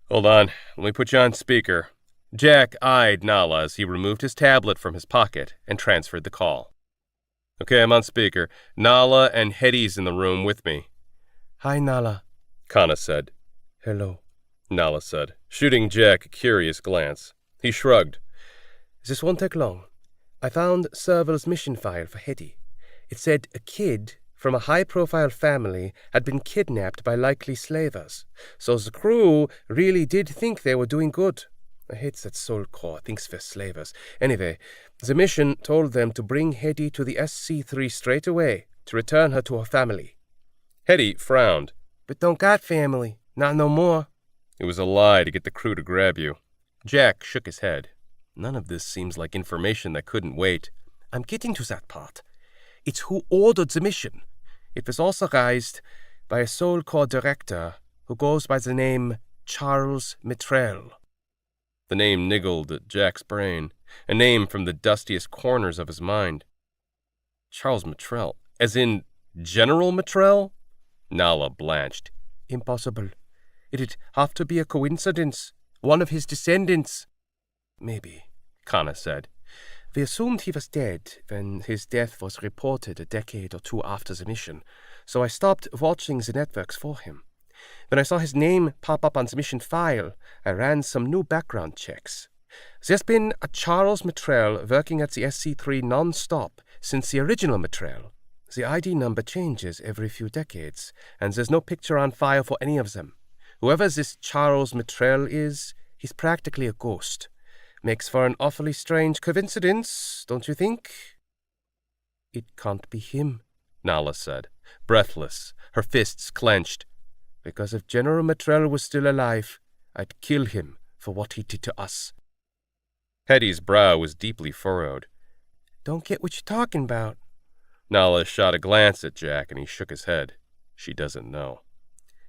Hold on, let me put you on speaker. Jack eyed Nala as he removed his tablet from his pocket and transferred the call. Okay, I'm on speaker. Nala and Hetty's in the room with me. Hi, Nala, Kana said. Hello, Nala said, shooting Jack a curious glance. He shrugged. This won't take long. I found Serval's mission file for Hetty. It said a kid from a high-profile family had been kidnapped by likely slavers. So the crew really did think they were doing good. I hate that Soul Core thinks they're slavers. Anyway, the mission told them to bring Hetty to the SC3 straight away to return her to her family. Hetty frowned. But don't got family. Not no more. It was a lie to get the crew to grab you. Jack shook his head. None of this seems like information that couldn't wait. I'm getting to that part. It's who ordered the mission. It was authorized by a Soul Core director who goes by the name Charles Mitrell. The name niggled at Jack's brain, a name from the dustiest corners of his mind. Charles Mitrell, as in General Mitrell? Nala blanched. Impossible. It'd have to be a coincidence. One of his descendants. Maybe, Kana said. We assumed he was dead when his death was reported a decade or 2 after the mission, so I stopped watching the networks for him. When I saw his name pop up on the mission file, I ran some new background checks. There's been a Charles Mitrell working at the SC3 non-stop since the original Mitrell. The ID number changes every few decades, and there's no picture on file for any of them. Whoever this Charles Mitrell is, he's practically a ghost. Makes for an awfully strange coincidence, don't you think? It can't be him, Nala said, breathless, her fists clenched. Because if General Mitrell was still alive, I'd kill him for what he did to us. Hetty's brow was deeply furrowed. Don't get what you're talking about. Nala shot a glance at Jack and he shook his head. She doesn't know.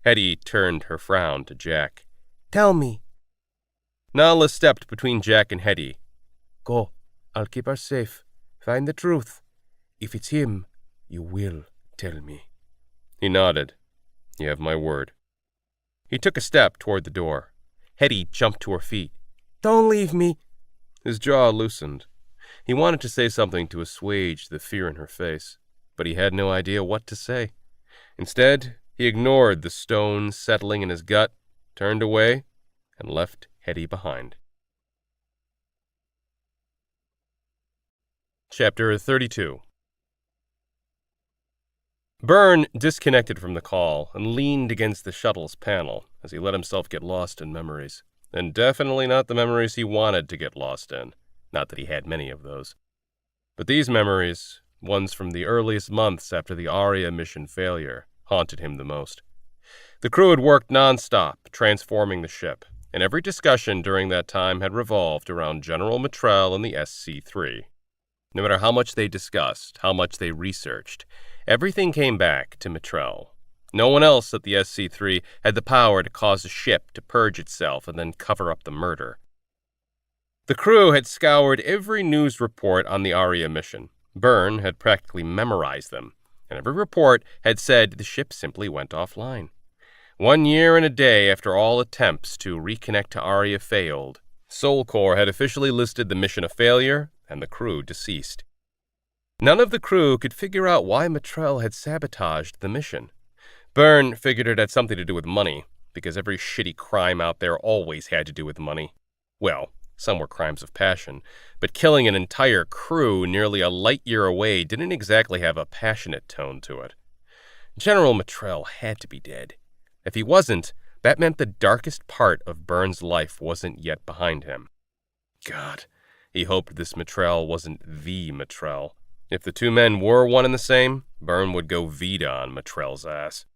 Hetty turned her frown to Jack. Tell me. Nala stepped between Jack and Hetty. Go. I'll keep her safe. Find the truth. If it's him, you will tell me. He nodded. You have my word. He took a step toward the door. Hetty jumped to her feet. Don't leave me. His jaw loosened. He wanted to say something to assuage the fear in her face, but he had no idea what to say. Instead, he ignored the stone settling in his gut, turned away, and left Hetty behind. Chapter 32 Byrne disconnected from the call and leaned against the shuttle's panel as he let himself get lost in memories. And definitely not the memories he wanted to get lost in. Not that he had many of those. But these memories, ones from the earliest months after the Aria mission failure, haunted him the most. The crew had worked non-stop, transforming the ship, and every discussion during that time had revolved around General Matrell and the SC-3. No matter how much they discussed, how much they researched, everything came back to Matrell. No one else at the SC-3 had the power to cause a ship to purge itself and then cover up the murder. The crew had scoured every news report on the Aria mission. Byrne had practically memorized them, and every report had said the ship simply went offline. 1 year and a day after all attempts to reconnect to Aria failed, Soul Corps had officially listed the mission a failure and the crew deceased. None of the crew could figure out why Matrell had sabotaged the mission. Byrne figured it had something to do with money, because every shitty crime out there always had to do with money. Well, some were crimes of passion, but killing an entire crew nearly a light year away didn't exactly have a passionate tone to it. General Matrell had to be dead. If he wasn't, that meant the darkest part of Byrne's life wasn't yet behind him. God, he hoped this Matrell wasn't the Matrell. If the two men were one and the same, Byrne would go Vita on Matrell's ass.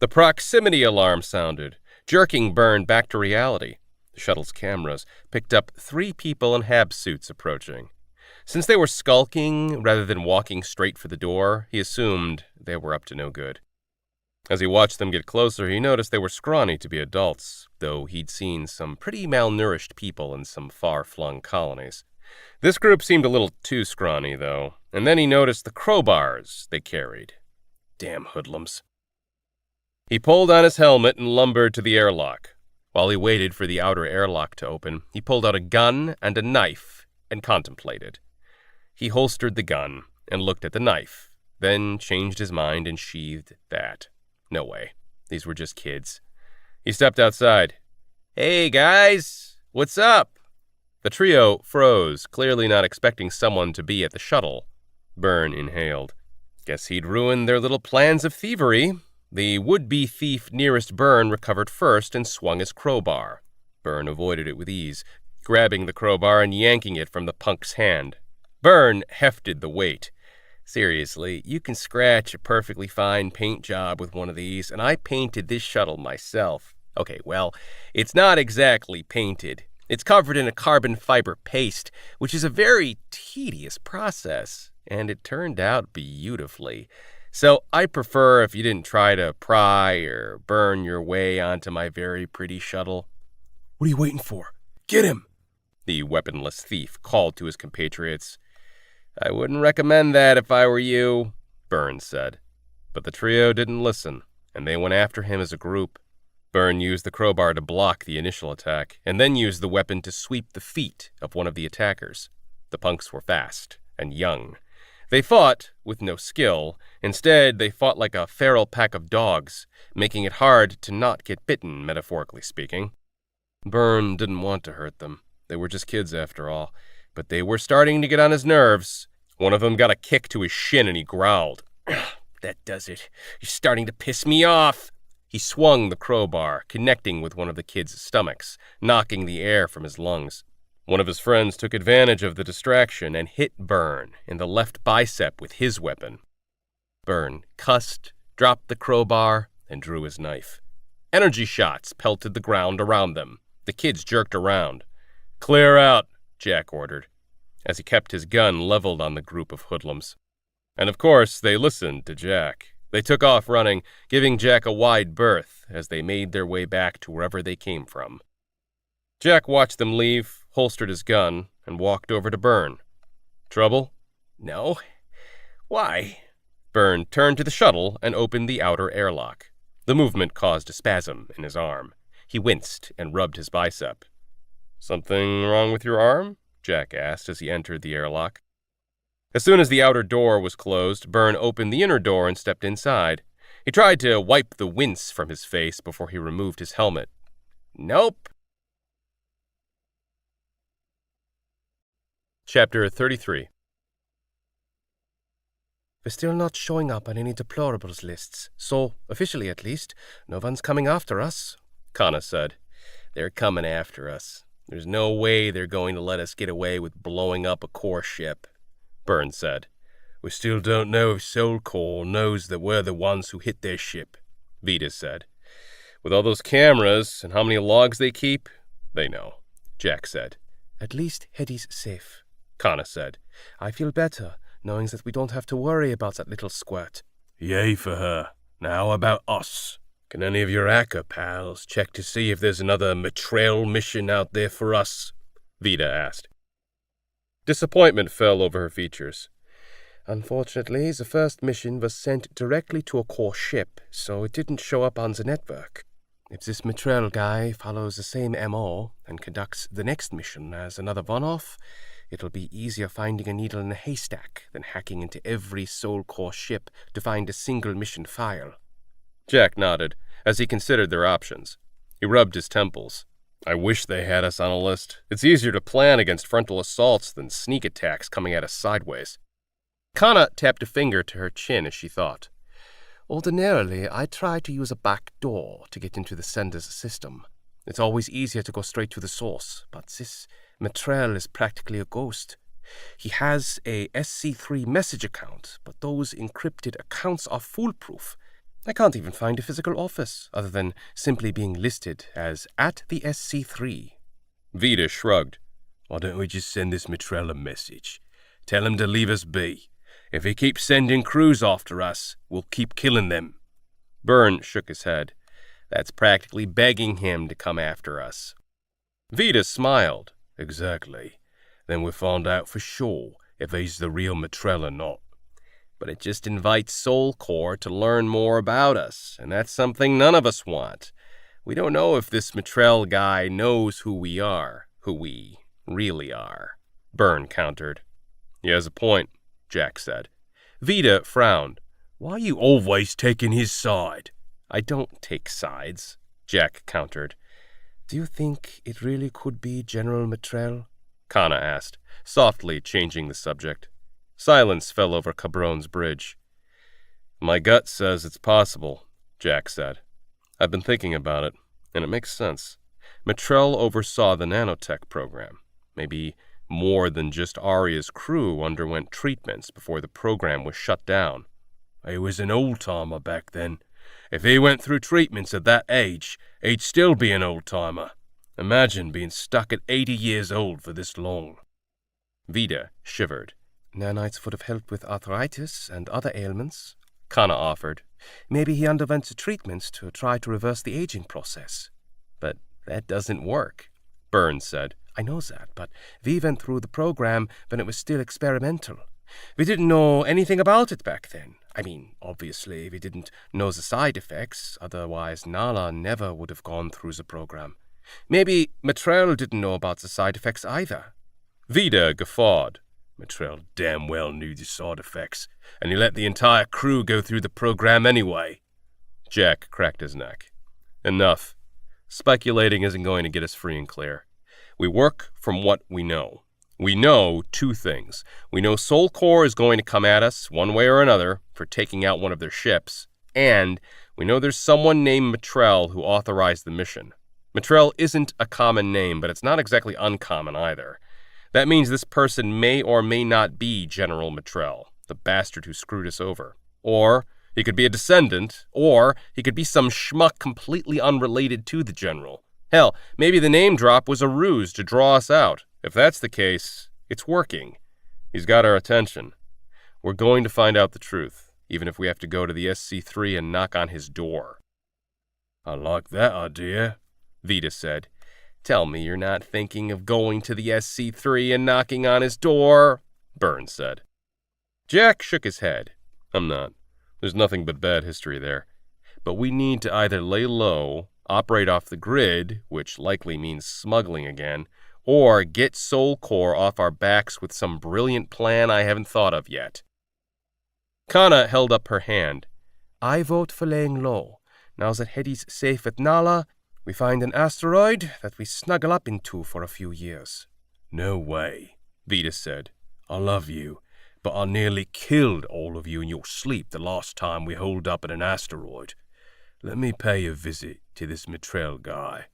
The proximity alarm sounded, jerking Byrne back to reality. The shuttle's cameras picked up 3 people in hab suits approaching. Since they were skulking rather than walking straight for the door, he assumed they were up to no good. As he watched them get closer, he noticed they were scrawny to be adults, though he'd seen some pretty malnourished people in some far-flung colonies. This group seemed a little too scrawny, though, and then he noticed the crowbars they carried. Damn hoodlums. He pulled on his helmet and lumbered to the airlock. While he waited for the outer airlock to open, he pulled out a gun and a knife and contemplated. He holstered the gun and looked at the knife, then changed his mind and sheathed that. No way. These were just kids. He stepped outside. "Hey, guys! What's up?" The trio froze, clearly not expecting someone to be at the shuttle. Byrne inhaled. Guess he'd ruined their little plans of thievery. The would-be thief nearest Byrne recovered first and swung his crowbar. Byrne avoided it with ease, grabbing the crowbar and yanking it from the punk's hand. Byrne hefted the weight. Seriously, you can scratch a perfectly fine paint job with one of these, and I painted this shuttle myself. Okay, well, it's not exactly painted. It's covered in a carbon fiber paste, which is a very tedious process, and it turned out beautifully. So I prefer if you didn't try to pry or burn your way onto my very pretty shuttle. What are you waiting for? Get him! The weaponless thief called to his compatriots. "I wouldn't recommend that if I were you," Byrne said. But the trio didn't listen, and they went after him as a group. Byrne used the crowbar to block the initial attack, and then used the weapon to sweep the feet of one of the attackers. The punks were fast and young. They fought with no skill. Instead, they fought like a feral pack of dogs, making it hard to not get bitten, metaphorically speaking. Byrne didn't want to hurt them. They were just kids after all. But they were starting to get on his nerves. One of them got a kick to his shin and he growled. "That does it. You're starting to piss me off." He swung the crowbar, connecting with one of the kids' stomachs, knocking the air from his lungs. One of his friends took advantage of the distraction and hit Byrne in the left bicep with his weapon. Byrne cussed, dropped the crowbar, and drew his knife. Energy shots pelted the ground around them. The kids jerked around. "Clear out," Jack ordered, as he kept his gun leveled on the group of hoodlums. And of course, they listened to Jack. They took off running, giving Jack a wide berth as they made their way back to wherever they came from. Jack watched them leave, holstered his gun, and walked over to Byrne. "Trouble?" "No. Why?" Byrne turned to the shuttle and opened the outer airlock. The movement caused a spasm in his arm. He winced and rubbed his bicep. "Something wrong with your arm?" Jack asked as he entered the airlock. As soon as the outer door was closed, Byrne opened the inner door and stepped inside. He tried to wipe the wince from his face before he removed his helmet. "Nope." Chapter 33. We're still not showing up on any deplorables lists, so, officially at least, no one's coming after us, Kana said. They're coming after us. There's no way they're going to let us get away with blowing up a core ship, Burns said. We still don't know if Soul Core knows that we're the ones who hit their ship, Vitas said. With all those cameras and how many logs they keep, they know, Jack said. At least Hetty's safe, Kana said. I feel better, knowing that we don't have to worry about that little squirt. Yay for her. Now about us. Can any of your hacker pals check to see if there's another Matrel mission out there for us? Vita asked. Disappointment fell over her features. Unfortunately, the first mission was sent directly to a core ship, so it didn't show up on the network. If this Matrel guy follows the same MO and conducts the next mission as another one-off, it'll be easier finding a needle in a haystack than hacking into every Soul Core ship to find a single mission file. Jack nodded as he considered their options. He rubbed his temples. I wish they had us on a list. It's easier to plan against frontal assaults than sneak attacks coming at us sideways. Kana tapped a finger to her chin as she thought. Ordinarily, I try to use a back door to get into the sender's system. It's always easier to go straight to the source, but this Matrel is practically a ghost. He has a SC3 message account, but those encrypted accounts are foolproof. I can't even find a physical office, other than simply being listed as at the SC3. Vita shrugged. Why don't we just send this Matrel a message? Tell him to leave us be. If he keeps sending crews after us, we'll keep killing them. Byrne shook his head. That's practically begging him to come after us. Vita smiled. Exactly. Then we'll find out for sure if he's the real Matrel or not. But it just invites Soul Core to learn more about us, and that's something none of us want. We don't know if this Matrel guy knows who we really are, Byrne countered. He has a point, Jack said. Vita frowned. Why are you always taking his side? I don't take sides, Jack countered. Do you think it really could be General Matrel? Kana asked, softly changing the subject. Silence fell over Cabron's bridge. My gut says it's possible, Jack said. I've been thinking about it, and it makes sense. Matrel oversaw the nanotech program. Maybe more than just Arya's crew underwent treatments before the program was shut down. He was an old-timer back then. If he went through treatments at that age, he'd still be an old-timer. Imagine being stuck at 80 years old for this long. Vita shivered. Nanites would have helped with arthritis and other ailments, Kana offered. Maybe he underwent the treatments to try to reverse the aging process. But that doesn't work, Burns said. I know that, but we went through the program when it was still experimental. We didn't know anything about it back then. I mean, obviously, we didn't know the side effects, otherwise Nala never would have gone through the program. Maybe Matrel didn't know about the side effects either. Vita guffawed. Matrel damn well knew the side effects, and he let the entire crew go through the program anyway. Jack cracked his neck. Enough. Speculating isn't going to get us free and clear. We work from what we know. We know two things. We know Soul Core is going to come at us, one way or another, for taking out one of their ships, and we know there's someone named Matrel who authorized the mission. Matrel isn't a common name, but it's not exactly uncommon either. That means this person may or may not be General Matrel, the bastard who screwed us over. Or he could be a descendant, or he could be some schmuck completely unrelated to the general. Hell, maybe the name drop was a ruse to draw us out. If that's the case, it's working. He's got our attention. We're going to find out the truth, even if we have to go to the SC3 and knock on his door. I like that idea, Vita said. Tell me you're not thinking of going to the SC3 and knocking on his door, Burns said. Jack shook his head. I'm not. There's nothing but bad history there. But we need to either lay low, operate off the grid, which likely means smuggling again, or get Soul Core off our backs with some brilliant plan I haven't thought of yet. Kana held up her hand. I vote for laying low. Now that Hetty's safe with Nala, we find an asteroid that we snuggle up into for a few years. No way, Vita said. I love you, but I nearly killed all of you in your sleep the last time we holed up at an asteroid. Let me pay a visit to this Mitrell guy.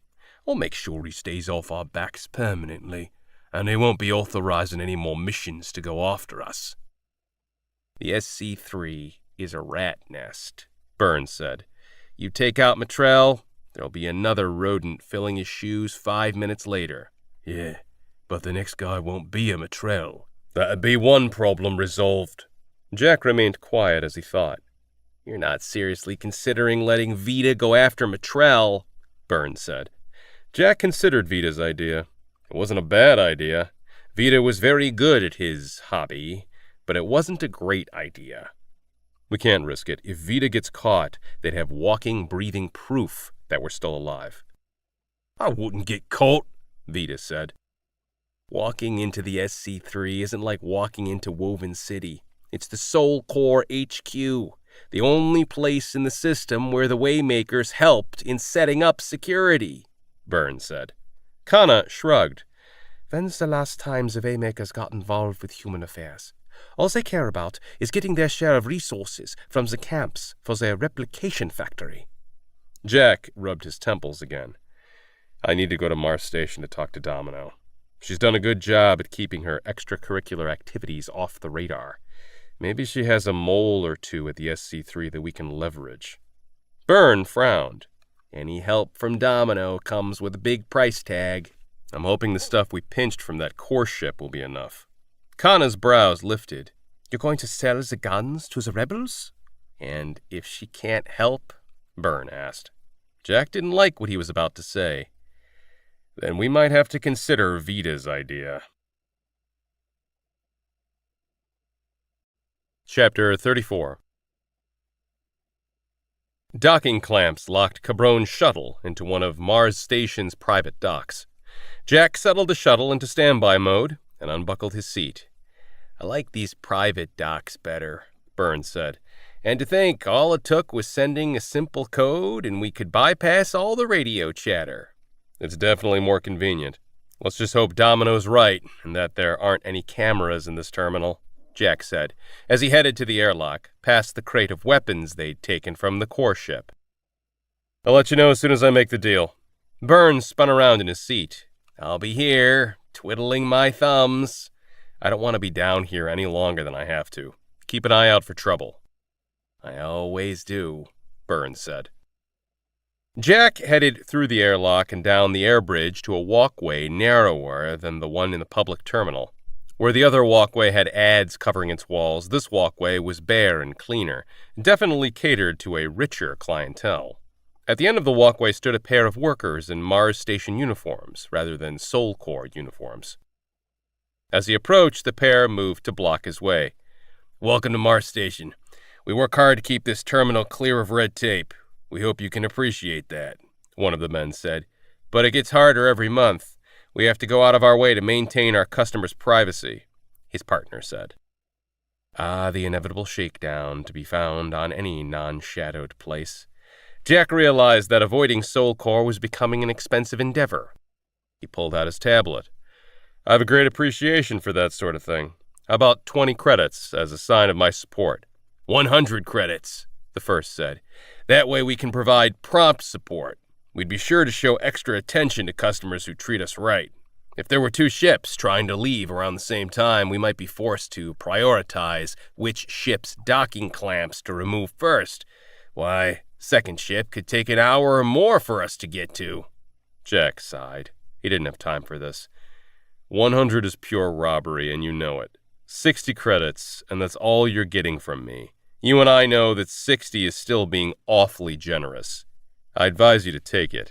I'll make sure he stays off our backs permanently, and he won't be authorizing any more missions to go after us." "The SC-3 is a rat nest," Burns said. "You take out Mitrell, there'll be another rodent filling his shoes 5 minutes later." "Yeah, but the next guy won't be a Mitrell. That'd be one problem resolved." Jack remained quiet as he thought. "You're not seriously considering letting Vita go after Mitrell," Burns said. Jack considered Vita's idea. It wasn't a bad idea. Vita was very good at his hobby, but it wasn't a great idea. "We can't risk it. If Vita gets caught, they'd have walking, breathing proof that we're still alive." "I wouldn't get caught," Vita said. "Walking into the SC-3 isn't like walking into Woven City. It's the Soul Core HQ, the only place in the system where the Waymakers helped in setting up security," Burns said. Kana shrugged. "When's the last time the Waymakers got involved with human affairs? All they care about is getting their share of resources from the camps for their replication factory." Jack rubbed his temples again. "I need to go to Mars Station to talk to Demelo. She's done a good job at keeping her extracurricular activities off the radar. Maybe she has a mole or two at the SC-3 that we can leverage." Byrne frowned. "Any help from Demelo comes with a big price tag. I'm hoping the stuff we pinched from that core ship will be enough." Kana's brows lifted. "You're going to sell the guns to the rebels?" "And if she can't help?" Byrne asked. Jack didn't like what he was about to say. "Then we might have to consider Vita's idea." Chapter 34. Docking clamps locked Cabron's shuttle into one of Mars Station's private docks. Jack settled the shuttle into standby mode and unbuckled his seat. "I like these private docks better," Burns said. "And to think all it took was sending a simple code and we could bypass all the radio chatter." "It's definitely more convenient. Let's just hope Domino's right and that there aren't any cameras in this terminal," Jack said, as he headed to the airlock, past the crate of weapons they'd taken from the core ship. "I'll let you know as soon as I make the deal." Burns spun around in his seat. "I'll be here, twiddling my thumbs. I don't want to be down here any longer than I have to. Keep an eye out for trouble." "I always do," Burns said. Jack headed through the airlock and down the air bridge to a walkway narrower than the one in the public terminal. Where the other walkway had ads covering its walls, this walkway was bare and cleaner, definitely catered to a richer clientele. At the end of the walkway stood a pair of workers in Mars Station uniforms, rather than Soul Core uniforms. As he approached, the pair moved to block his way. "Welcome to Mars Station. We work hard to keep this terminal clear of red tape. We hope you can appreciate that," one of the men said. "But it gets harder every month. We have to go out of our way to maintain our customers' privacy," his partner said. Ah, the inevitable shakedown to be found on any non-shadowed place. Jack realized that avoiding Soul Core was becoming an expensive endeavor. He pulled out his tablet. "I have a great appreciation for that sort of thing. How about 20 credits as a sign of my support?" 100 credits, the first said. "That way we can provide prompt support. We'd be sure to show extra attention to customers who treat us right. If there were 2 ships trying to leave around the same time, we might be forced to prioritize which ship's docking clamps to remove first. Why, second ship could take an hour or more for us to get to." Jack sighed. He didn't have time for this. 100 is pure robbery, and you know it. 60 credits, and that's all you're getting from me. You and I know that 60 is still being awfully generous. I advise you to take it."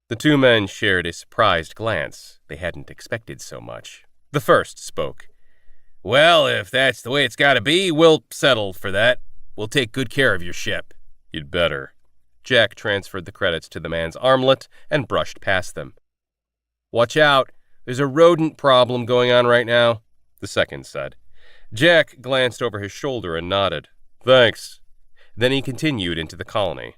The 2 men shared a surprised glance. They hadn't expected so much. The first spoke. "Well, if that's the way it's got to be, we'll settle for that. We'll take good care of your ship." "You'd better." Jack transferred the credits to the man's armlet and brushed past them. "Watch out. There's a rodent problem going on right now," the second said. Jack glanced over his shoulder and nodded. "Thanks." Then he continued into the colony.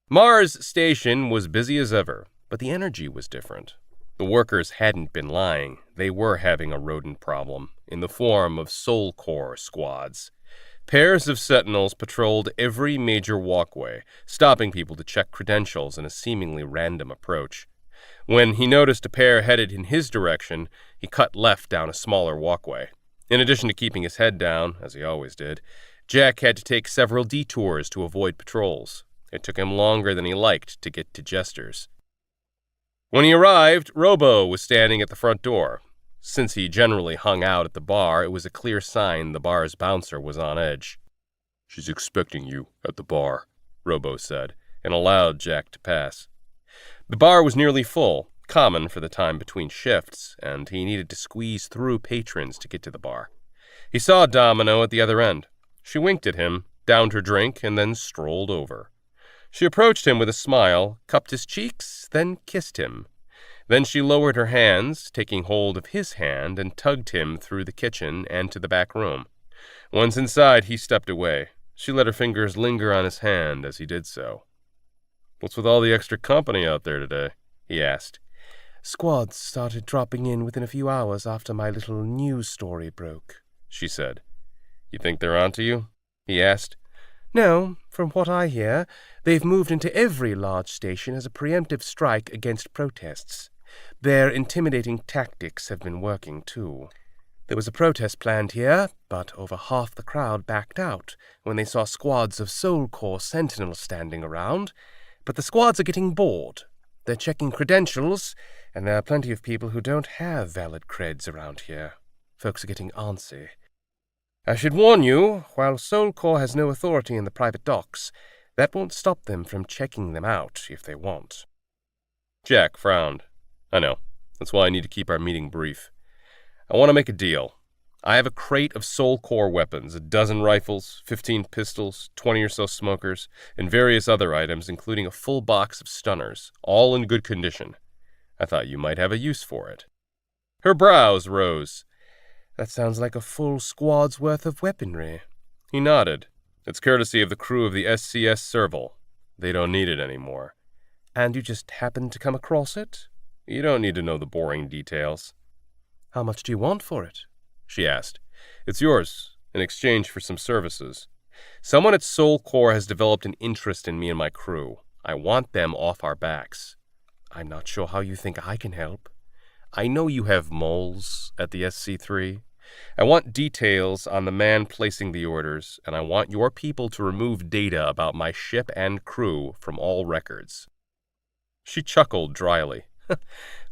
Mars Station was busy as ever, but the energy was different. The workers hadn't been lying. They were having a rodent problem, in the form of Soul Corps squads. Pairs of sentinels patrolled every major walkway, stopping people to check credentials in a seemingly random approach. When he noticed a pair headed in his direction, he cut left down a smaller walkway. In addition to keeping his head down, as he always did, Jack had to take several detours to avoid patrols. It took him longer than he liked to get to Jester's. When he arrived, Robo was standing at the front door. Since he generally hung out at the bar, it was a clear sign the bar's bouncer was on edge. "She's expecting you at the bar," Robo said, and allowed Jack to pass. The bar was nearly full, common for the time between shifts, and he needed to squeeze through patrons to get to the bar. He saw Domino at the other end. She winked at him, downed her drink, and then strolled over. She approached him with a smile, cupped his cheeks, then kissed him. Then she lowered her hands, taking hold of his hand, and tugged him through the kitchen and to the back room. Once inside, he stepped away. She let her fingers linger on his hand as he did so. "What's with all the extra company out there today?" he asked. "Squads started dropping in within a few hours after my little news story broke," she said. "You think they're onto you?" he asked. "No, from what I hear, they've moved into every large station as a preemptive strike against protests. Their intimidating tactics have been working, too. There was a protest planned here, but over half the crowd backed out when they saw squads of Soul Corps sentinels standing around. But the squads are getting bored. They're checking credentials, and there are plenty of people who don't have valid creds around here. Folks are getting antsy. I should warn you, while Soul Corps has no authority in the private docks, that won't stop them from checking them out if they want." Jack frowned. "I know. That's why I need to keep our meeting brief. I want to make a deal. I have a crate of Soul Corps weapons, 12 rifles, 15 pistols, 20 or so smokers, and various other items, including a full box of stunners, all in good condition. I thought you might have a use for it." Her brows rose. "That sounds like a full squad's worth of weaponry." He nodded. "It's courtesy of the crew of the SCS Serval. They don't need it anymore." "And you just happened to come across it?" "You don't need to know the boring details." "How much do you want for it?" she asked. "It's yours, in exchange for some services. Someone at Soul Corps has developed an interest in me and my crew. I want them off our backs." "I'm not sure how you think I can help." "I know you have moles at the SC3. I want details on the man placing the orders, and I want your people to remove data about my ship and crew from all records." She chuckled dryly.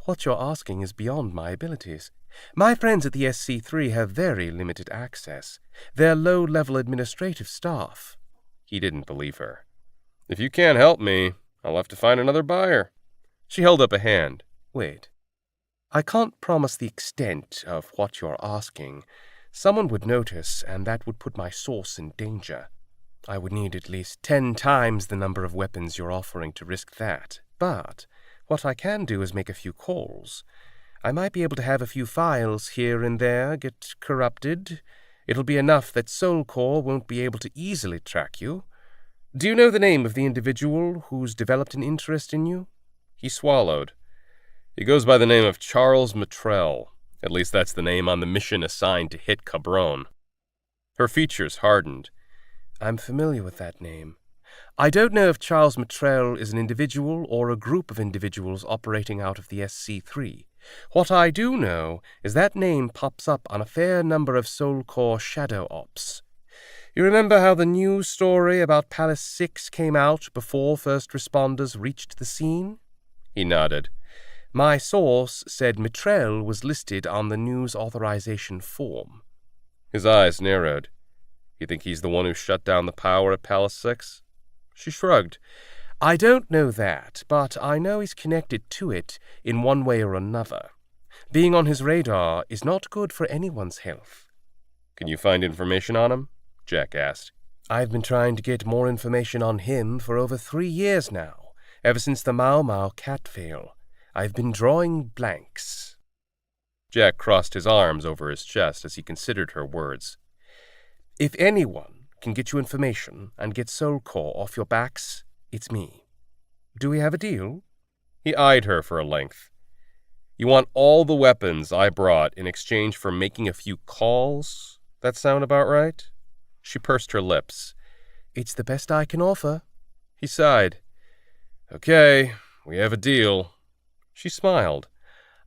"What you're asking is beyond my abilities. My friends at the SC3 have very limited access. They're low-level administrative staff." He didn't believe her. "If you can't help me, I'll have to find another buyer." She held up a hand. "Wait. I can't promise the extent of what you're asking. Someone would notice, and that would put my source in danger. I would need at least 10 times the number of weapons you're offering to risk that. But what I can do is make a few calls. I might be able to have a few files here and there get corrupted. It'll be enough that Soul Corps won't be able to easily track you. Do you know the name of the individual who's developed an interest in you?" He swallowed. "He goes by the name of Charles Matrell. At least that's the name on the mission assigned to hit Cabron." Her features hardened. "I'm familiar with that name. I don't know if Charles Matrell is an individual or a group of individuals operating out of the SC3. What I do know is that name pops up on a fair number of Soul Corps shadow ops. You remember how the news story about Palace 6 came out before first responders reached the scene?" He nodded. "My source said Matrell was listed on the news authorization form." His eyes narrowed. "You think he's the one who shut down the power at Palace 6? She shrugged. "I don't know that, but I know he's connected to it in one way or another. Being on his radar is not good for anyone's health." "Can you find information on him?" Jack asked. "I've been trying to get more information on him for over 3 years now, ever since the Mau Mau cat fail. I've been drawing blanks." Jack crossed his arms over his chest as he considered her words. "If anyone can get you information and get Soul Corps off your backs, it's me. Do we have a deal?" He eyed her for a length. You want all the weapons I brought in exchange for making a few calls? That sound about right? She pursed her lips. It's the best I can offer. He sighed. Okay, we have a deal. She smiled.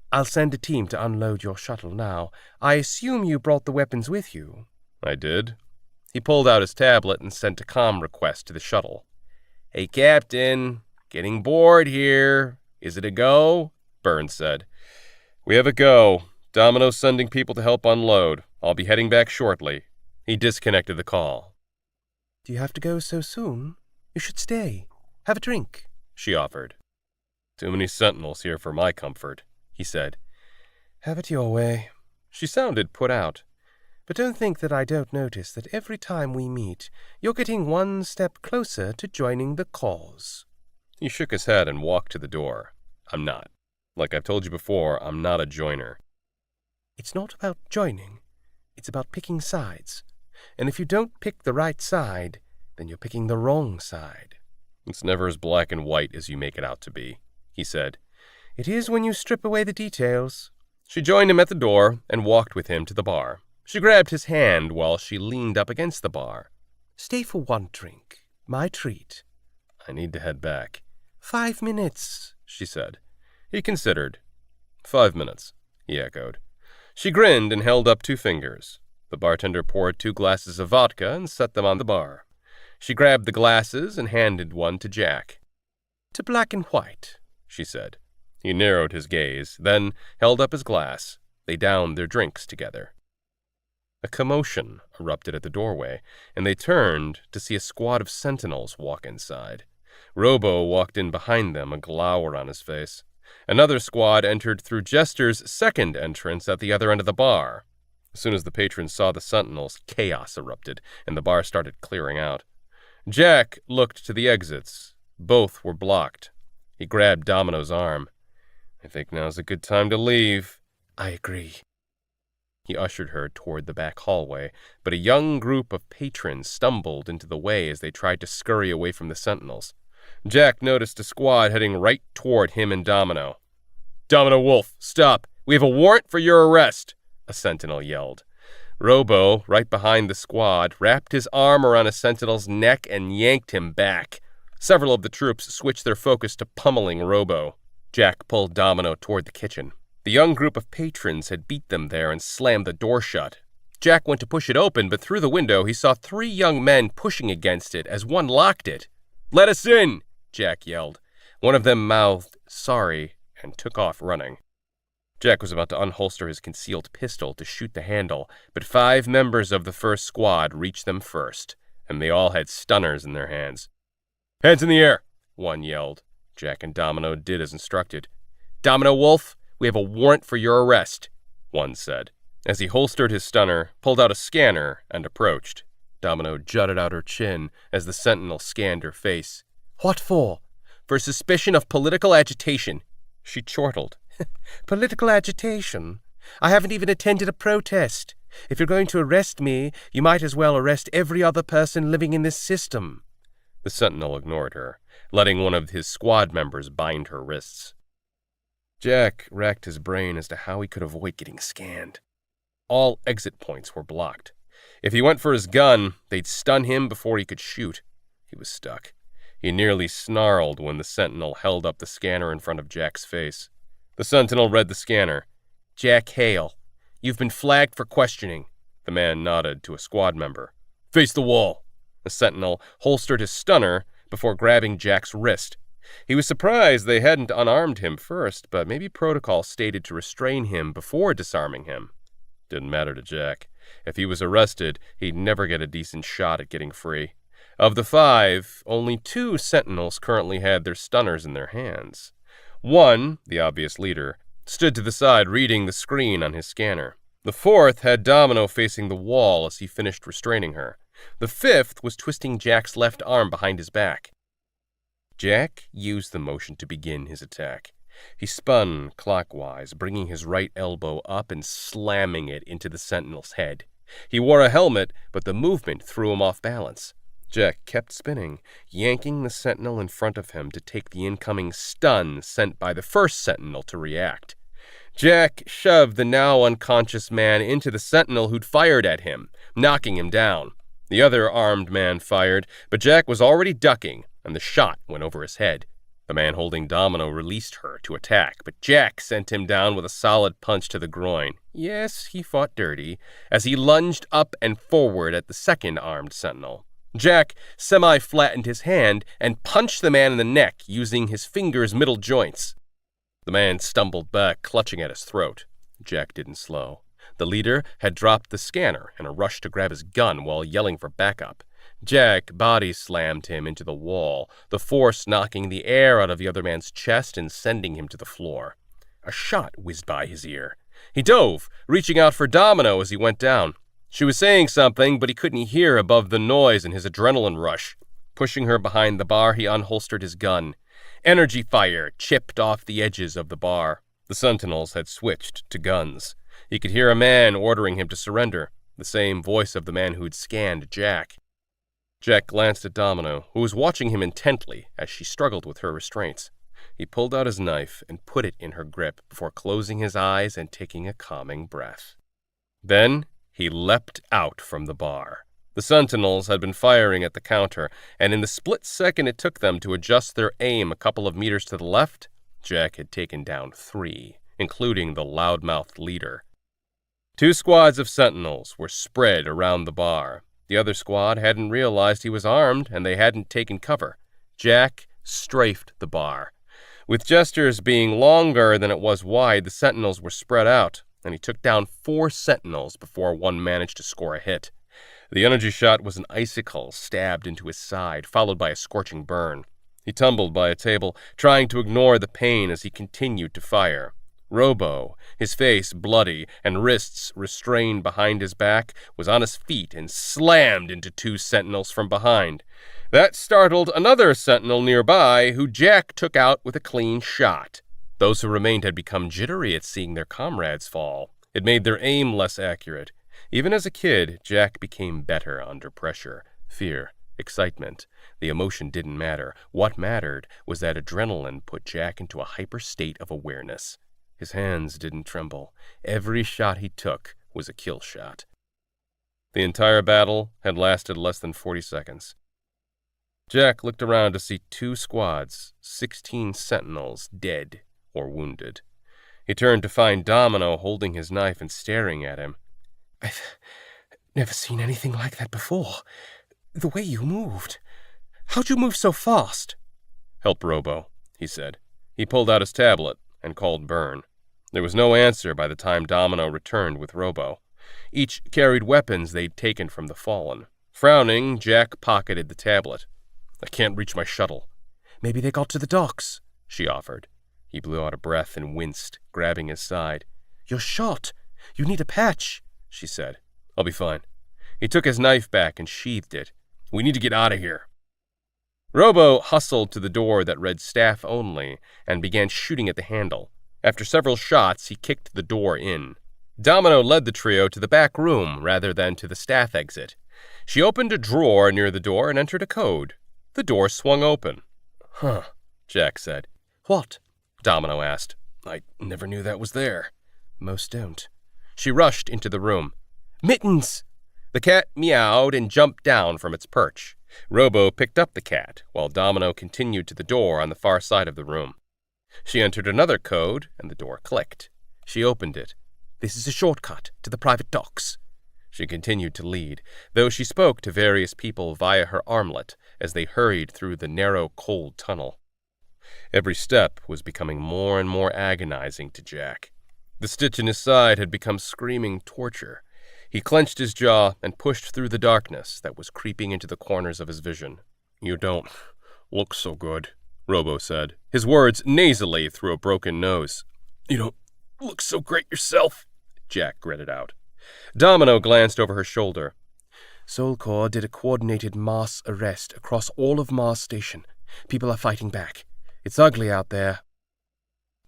I'll send a team to unload your shuttle now. I assume you brought the weapons with you. I did. He pulled out his tablet and sent a comm request to the shuttle. Hey, Captain, getting bored here. Is it a go? Burns said. We have a go. Domino's sending people to help unload. I'll be heading back shortly. He disconnected the call. Do you have to go so soon? You should stay. Have a drink, she offered. Too many sentinels here for my comfort, he said. Have it your way. She sounded put out. But don't think that I don't notice that every time we meet, you're getting one step closer to joining the cause. He shook his head and walked to the door. I'm not. Like I've told you before, I'm not a joiner. It's not about joining. It's about picking sides. And if you don't pick the right side, then you're picking the wrong side. It's never as black and white as you make it out to be, he said. It is when you strip away the details. She joined him at the door and walked with him to the bar. She grabbed his hand while she leaned up against the bar. Stay for one drink. My treat. I need to head back. 5 minutes, she said. He considered. 5 minutes, he echoed. She grinned and held up 2 fingers. The bartender poured 2 glasses of vodka and set them on the bar. She grabbed the glasses and handed one to Jack. To black and white, she said. He narrowed his gaze, then held up his glass. They downed their drinks together. A commotion erupted at the doorway, and they turned to see a squad of sentinels walk inside. Robo walked in behind them, a glower on his face. Another squad entered through Jester's second entrance at the other end of the bar. As soon as the patrons saw the sentinels, chaos erupted, and the bar started clearing out. Jack looked to the exits. Both were blocked. He grabbed Domino's arm. I think now's a good time to leave. I agree. He ushered her toward the back hallway, but a young group of patrons stumbled into the way as they tried to scurry away from the sentinels. Jack noticed a squad heading right toward him and Domino. Domino Wolf, stop! We have a warrant for your arrest! A sentinel yelled. Robo, right behind the squad, wrapped his arm around a sentinel's neck and yanked him back. Several of the troops switched their focus to pummeling Robo. Jack pulled Domino toward the kitchen. The young group of patrons had beat them there and slammed the door shut. Jack went to push it open, but through the window he saw 3 young men pushing against it as one locked it. Let us in! Jack yelled. One of them mouthed, sorry, and took off running. Jack was about to unholster his concealed pistol to shoot the handle, but 5 members of the first squad reached them first, and they all had stunners in their hands. Hands in the air, one yelled. Jack and Domino did as instructed. Domino Wolf, we have a warrant for your arrest, one said. As he holstered his stunner, pulled out a scanner, and approached. Domino jutted out her chin as the sentinel scanned her face. What for? For suspicion of political agitation. She chortled. Political agitation? I haven't even attended a protest. If you're going to arrest me, you might as well arrest every other person living in this system. The sentinel ignored her, letting one of his squad members bind her wrists. Jack racked his brain as to how he could avoid getting scanned. All exit points were blocked. If he went for his gun, they'd stun him before he could shoot. He was stuck. He nearly snarled when the sentinel held up the scanner in front of Jack's face. The sentinel read the scanner. Jack Hale, you've been flagged for questioning. The man nodded to a squad member. Face the wall. The sentinel holstered his stunner before grabbing Jack's wrist. He was surprised they hadn't unarmed him first, but maybe protocol stated to restrain him before disarming him. Didn't matter to Jack. If he was arrested, he'd never get a decent shot at getting free. Of the 5, only 2 sentinels currently had their stunners in their hands. One, the obvious leader, stood to the side reading the screen on his scanner. The 4th had Domino facing the wall as he finished restraining her. The 5th was twisting Jack's left arm behind his back. Jack used the motion to begin his attack. He spun clockwise, bringing his right elbow up and slamming it into the sentinel's head. He wore a helmet, but the movement threw him off balance. Jack kept spinning, yanking the sentinel in front of him to take the incoming stun sent by the first sentinel to react. Jack shoved the now unconscious man into the sentinel who'd fired at him, knocking him down. The other armed man fired, but Jack was already ducking, and the shot went over his head. The man holding Demelo released her to attack, but Jack sent him down with a solid punch to the groin. Yes, he fought dirty, as he lunged up and forward at the second armed sentinel. Jack semi-flattened his hand and punched the man in the neck using his fingers' middle joints. The man stumbled back, clutching at his throat. Jack didn't slow. The leader had dropped the scanner in a rush to grab his gun while yelling for backup. Jack body-slammed him into the wall, the force knocking the air out of the other man's chest and sending him to the floor. A shot whizzed by his ear. He dove, reaching out for Demelo as he went down. She was saying something, but he couldn't hear above the noise in his adrenaline rush. Pushing her behind the bar, he unholstered his gun. Energy fire chipped off the edges of the bar. The sentinels had switched to guns. He could hear a man ordering him to surrender, the same voice of the man who'd scanned Jack. Jack glanced at Demelo, who was watching him intently as she struggled with her restraints. He pulled out his knife and put it in her grip before closing his eyes and taking a calming breath. Then he leapt out from the bar. The sentinels had been firing at the counter, and in the split second it took them to adjust their aim a couple of meters to the left, Jack had taken down 3, including the loudmouthed leader. 2 squads of sentinels were spread around the bar. The other squad hadn't realized he was armed, and they hadn't taken cover. Jack strafed the bar. With gestures being longer than it was wide, the sentinels were spread out, and he took down 4 sentinels before one managed to score a hit. The energy shot was an icicle stabbed into his side, followed by a scorching burn. He tumbled by a table, trying to ignore the pain as he continued to fire. Robo, his face bloody and wrists restrained behind his back, was on his feet and slammed into 2 sentinels from behind. That startled another sentinel nearby, who Jack took out with a clean shot. Those who remained had become jittery at seeing their comrades fall. It made their aim less accurate. Even as a kid, Jack became better under pressure. Fear, excitement. The emotion didn't matter. What mattered was that adrenaline put Jack into a hyper state of awareness. His hands didn't tremble. Every shot he took was a kill shot. The entire battle had lasted less than 40 seconds. Jack looked around to see 2 squads, 16 sentinels, dead or wounded. He turned to find Demelo holding his knife and staring at him. I've never seen anything like that before. The way you moved. How'd you move so fast? Help Robo, he said. He pulled out his tablet and called Byrne. There was no answer by the time Demelo returned with Robo. Each carried weapons they'd taken from the fallen. Frowning, Jack pocketed the tablet. I can't reach my shuttle. Maybe they got to the docks, she offered. He blew out a breath and winced, grabbing his side. You're shot. You need a patch, she said. I'll be fine. He took his knife back and sheathed it. We need to get out of here. Robo hustled to the door that read staff only and began shooting at the handle. After several shots, he kicked the door in. Demelo led the trio to the back room rather than to the staff exit. She opened a drawer near the door and entered a code. The door swung open. Huh, Jack said. What? Demelo asked. I never knew that was there. Most don't. She rushed into the room. Mittens! The cat meowed and jumped down from its perch. Robo picked up the cat, while Demelo continued to the door on the far side of the room. She entered another code, and the door clicked. She opened it. This is a shortcut to the private docks. She continued to lead, though she spoke to various people via her armlet as they hurried through the narrow, cold tunnel. Every step was becoming more and more agonizing to Jack. The stitch in his side had become screaming torture. He clenched his jaw and pushed through the darkness that was creeping into the corners of his vision. You don't look so good, Robo said, his words nasally through a broken nose. You don't look so great yourself, Jack gritted out. Demelo glanced over her shoulder. Soul Corps did a coordinated mass arrest across all of Mars Station. People are fighting back. It's ugly out there.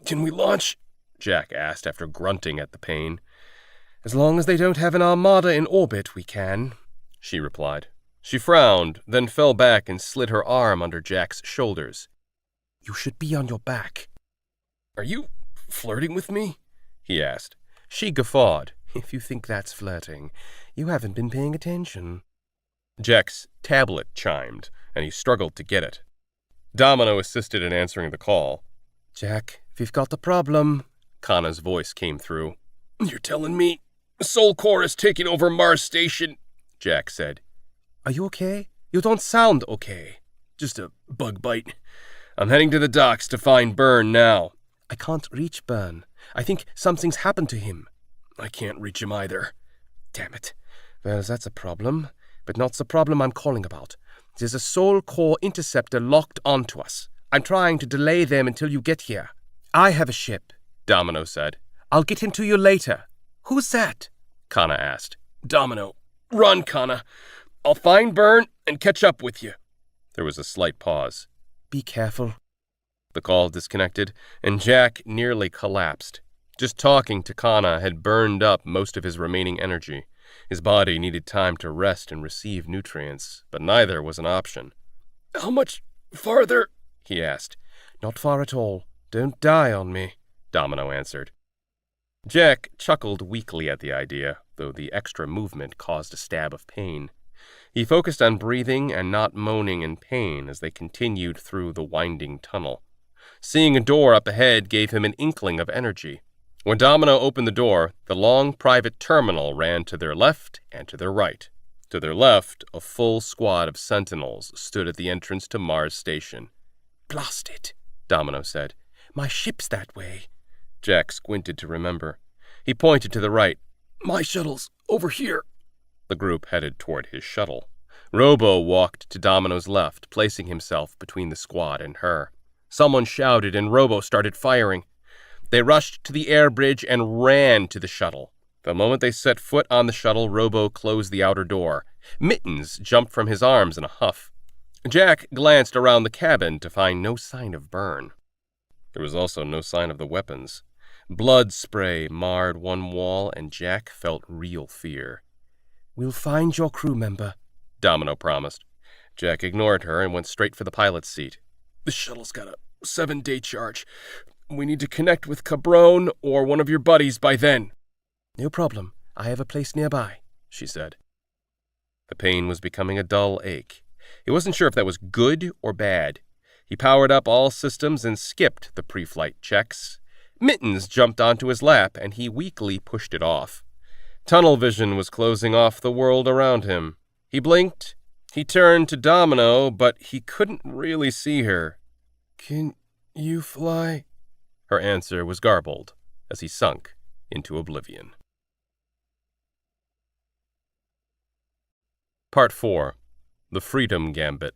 Can we launch? Jack asked after grunting at the pain. As long as they don't have an armada in orbit, we can, she replied. She frowned, then fell back and slid her arm under Jack's shoulders. You should be on your back. Are you flirting with me? he asked. She guffawed. If you think that's flirting, you haven't been paying attention. Jack's tablet chimed, and he struggled to get it. Domino assisted in answering the call. Jack, we've got a problem. Kana's voice came through. You're telling me Soul Core is taking over Mars Station? Jack said. Are you okay? You don't sound okay. Just a bug bite. I'm heading to the docks to find Byrne now. I can't reach Byrne. I think something's happened to him. I can't reach him either. Damn it. Well, that's a problem, but not the problem I'm calling about. There's a Soul Core interceptor locked onto us. I'm trying to delay them until you get here. I have a ship, Domino said. I'll get him to you later. Who's that? Kana asked. Domino. Run, Kana. I'll find Byrne and catch up with you. There was a slight pause. Be careful. The call disconnected, and Jack nearly collapsed. Just talking to Kana had burned up most of his remaining energy. His body needed time to rest and receive nutrients, but neither was an option. How much farther? He asked. Not far at all. Don't die on me, Domino answered. Jack chuckled weakly at the idea, though the extra movement caused a stab of pain. He focused on breathing and not moaning in pain as they continued through the winding tunnel. Seeing a door up ahead gave him an inkling of energy. When Domino opened the door, the long private terminal ran to their left and to their right. To their left, a full squad of sentinels stood at the entrance to Mars Station. Blast it, Domino said. My ship's that way. Jack squinted to remember. He pointed to the right. My shuttle's over here. The group headed toward his shuttle. Robo walked to Domino's left, placing himself between the squad and her. Someone shouted and Robo started firing. They rushed to the air bridge and ran to the shuttle. The moment they set foot on the shuttle, Robo closed the outer door. Mittens jumped from his arms in a huff. Jack glanced around the cabin to find no sign of Byrne. There was also no sign of the weapons. Blood spray marred one wall, and Jack felt real fear. We'll find your crew member, Domino promised. Jack ignored her and went straight for the pilot's seat. The shuttle's got a 7-day charge. We need to connect with Cabron or one of your buddies by then. No problem. I have a place nearby, she said. The pain was becoming a dull ache. He wasn't sure if that was good or bad. He powered up all systems and skipped the pre-flight checks. Mittens jumped onto his lap, and he weakly pushed it off. Tunnel vision was closing off the world around him. He blinked. He turned to Domino, but he couldn't really see her. Can you fly? Her answer was garbled as he sunk into oblivion. Part 4. The Freedom Gambit.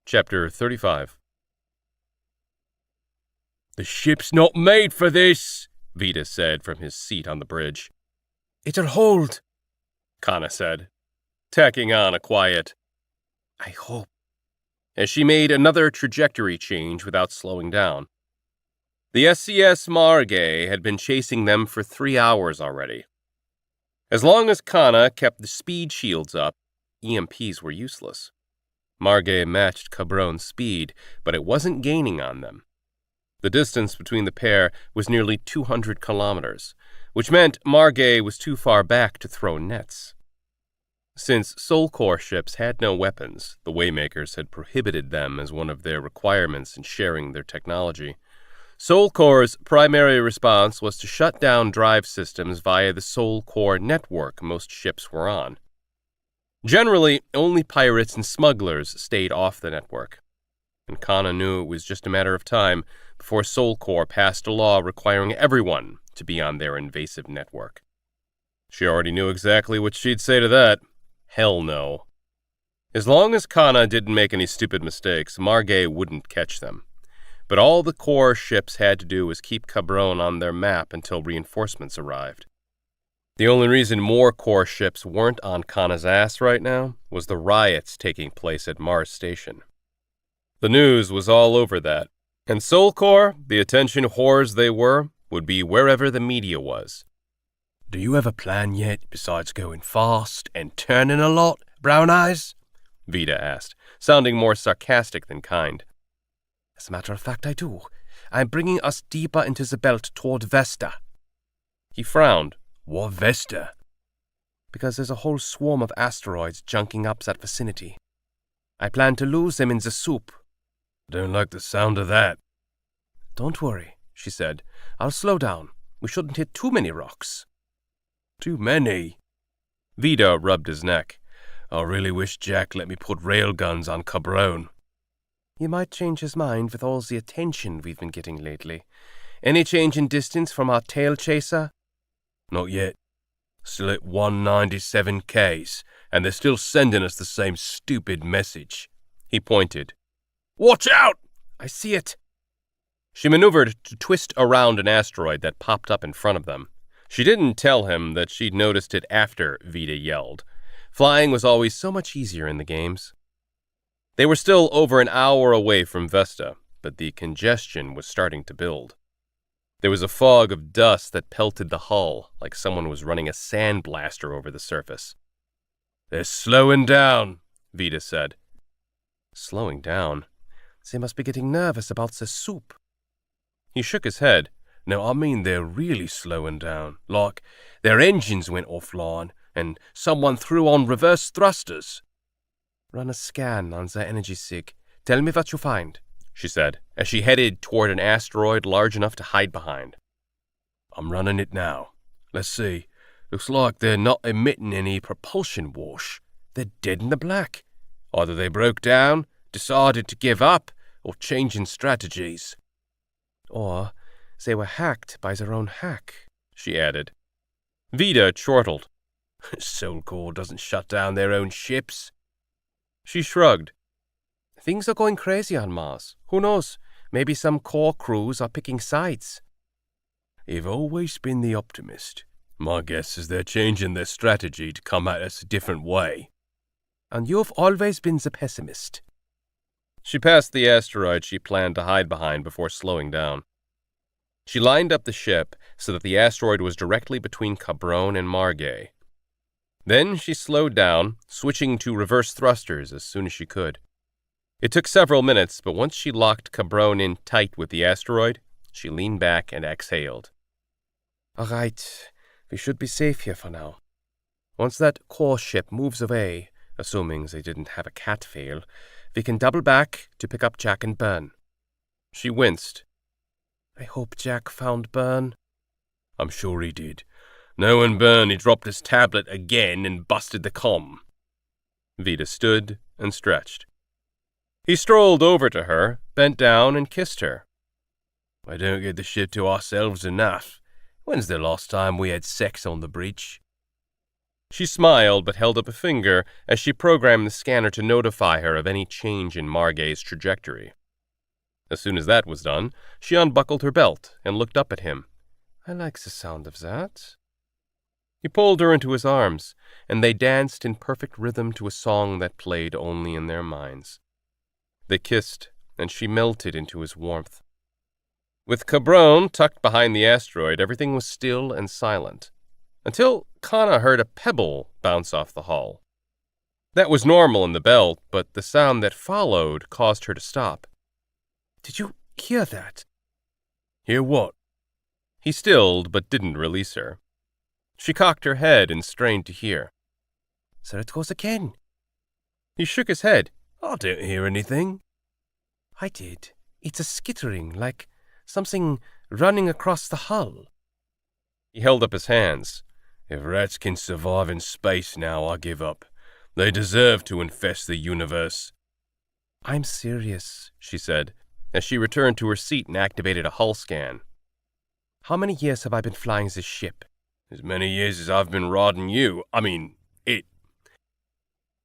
Chapter 35. The ship's not made for this, Vita said from his seat on the bridge. It'll hold, Kana said, tacking on a quiet, I hope, as she made another trajectory change without slowing down. The SCS Margay had been chasing them for 3 hours already. As long as Kana kept the speed shields up, EMPs were useless. Margay matched Cabron's speed, but it wasn't gaining on them. The distance between the pair was nearly 200 kilometers, which meant Margay was too far back to throw nets. Since Soul Core ships had no weapons, the Waymakers had prohibited them as one of their requirements in sharing their technology. Soul Core's primary response was to shut down drive systems via the Soul Core network most ships were on. Generally, only pirates and smugglers stayed off the network, and Kana knew it was just a matter of time before Soul Core passed a law requiring everyone to be on their invasive network. She already knew exactly what she'd say to that. Hell no. As long as Kana didn't make any stupid mistakes, Margay wouldn't catch them. But all the Core ships had to do was keep Cabron on their map until reinforcements arrived. The only reason more Core ships weren't on Kana's ass right now was the riots taking place at Mars Station. The news was all over that, and Soul Core, the attention whores they were, would be wherever the media was. Do you have a plan yet besides going fast and turning a lot, Brown Eyes? Vita asked, sounding more sarcastic than kind. As a matter of fact, I do. I'm bringing us deeper into the belt toward Vesta. He frowned. What Vesta? Because there's a whole swarm of asteroids junking up that vicinity. I plan to lose them in the soup. Don't like the sound of that. Don't worry, she said. I'll slow down. We shouldn't hit too many rocks. Too many? Vito rubbed his neck. I really wish Jack let me put railguns on Cabron. He might change his mind with all the attention we've been getting lately. Any change in distance from our tail chaser? Not yet. Still at 197 Ks, and they're still sending us the same stupid message. He pointed. Watch out! I see it. She maneuvered to twist around an asteroid that popped up in front of them. She didn't tell him that she'd noticed it after Vita yelled. Flying was always so much easier in the games. They were still over an hour away from Vesta, but the congestion was starting to build. There was a fog of dust that pelted the hull, like someone was running a sandblaster over the surface. They're slowing down, Vita said. Slowing down? They must be getting nervous about the soup. He shook his head. No, I mean they're really slowing down. Like their engines went offline, and someone threw on reverse thrusters. Run a scan on the energy sig. Tell me what you find, she said, as she headed toward an asteroid large enough to hide behind. I'm running it now. Let's see. Looks like they're not emitting any propulsion wash. They're dead in the black. Either they broke down, decided to give up, or changing strategies. Or they were hacked by their own hack, she added. Vita chortled. Soul Core doesn't shut down their own ships. She shrugged. Things are going crazy on Mars. Who knows? Maybe some core crews are picking sides. You've always been the optimist. My guess is they're changing their strategy to come at us a different way. And you've always been the pessimist. She passed the asteroid she planned to hide behind before slowing down. She lined up the ship so that the asteroid was directly between Cabron and Margay. Then she slowed down, switching to reverse thrusters as soon as she could. It took several minutes, but once she locked Cabron in tight with the asteroid, she leaned back and exhaled. All right, we should be safe here for now. Once that core ship moves away, assuming they didn't have a cat fail, we can double back to pick up Jack and Byrne. She winced. I hope Jack found Byrne. I'm sure he did. Knowing Byrne, he dropped his tablet again and busted the comm. Vita stood and stretched. He strolled over to her, bent down, and kissed her. I don't get the ship to ourselves enough. When's the last time we had sex on the bridge? She smiled but held up a finger as she programmed the scanner to notify her of any change in Margay's trajectory. As soon as that was done, she unbuckled her belt and looked up at him. I like the sound of that. He pulled her into his arms, and they danced in perfect rhythm to a song that played only in their minds. They kissed, and she melted into his warmth. With Cabron tucked behind the asteroid, everything was still and silent, until Kana heard a pebble bounce off the hull. That was normal in the belt, but the sound that followed caused her to stop. Did you hear that? Hear what? He stilled, but didn't release her. She cocked her head and strained to hear. There it goes again. He shook his head. I don't hear anything. I did. It's a skittering, like something running across the hull. He held up his hands. If rats can survive in space now, I give up. They deserve to infest the universe. I'm serious, she said, as she returned to her seat and activated a hull scan. How many years have I been flying this ship? As many years as I've been riding you. It.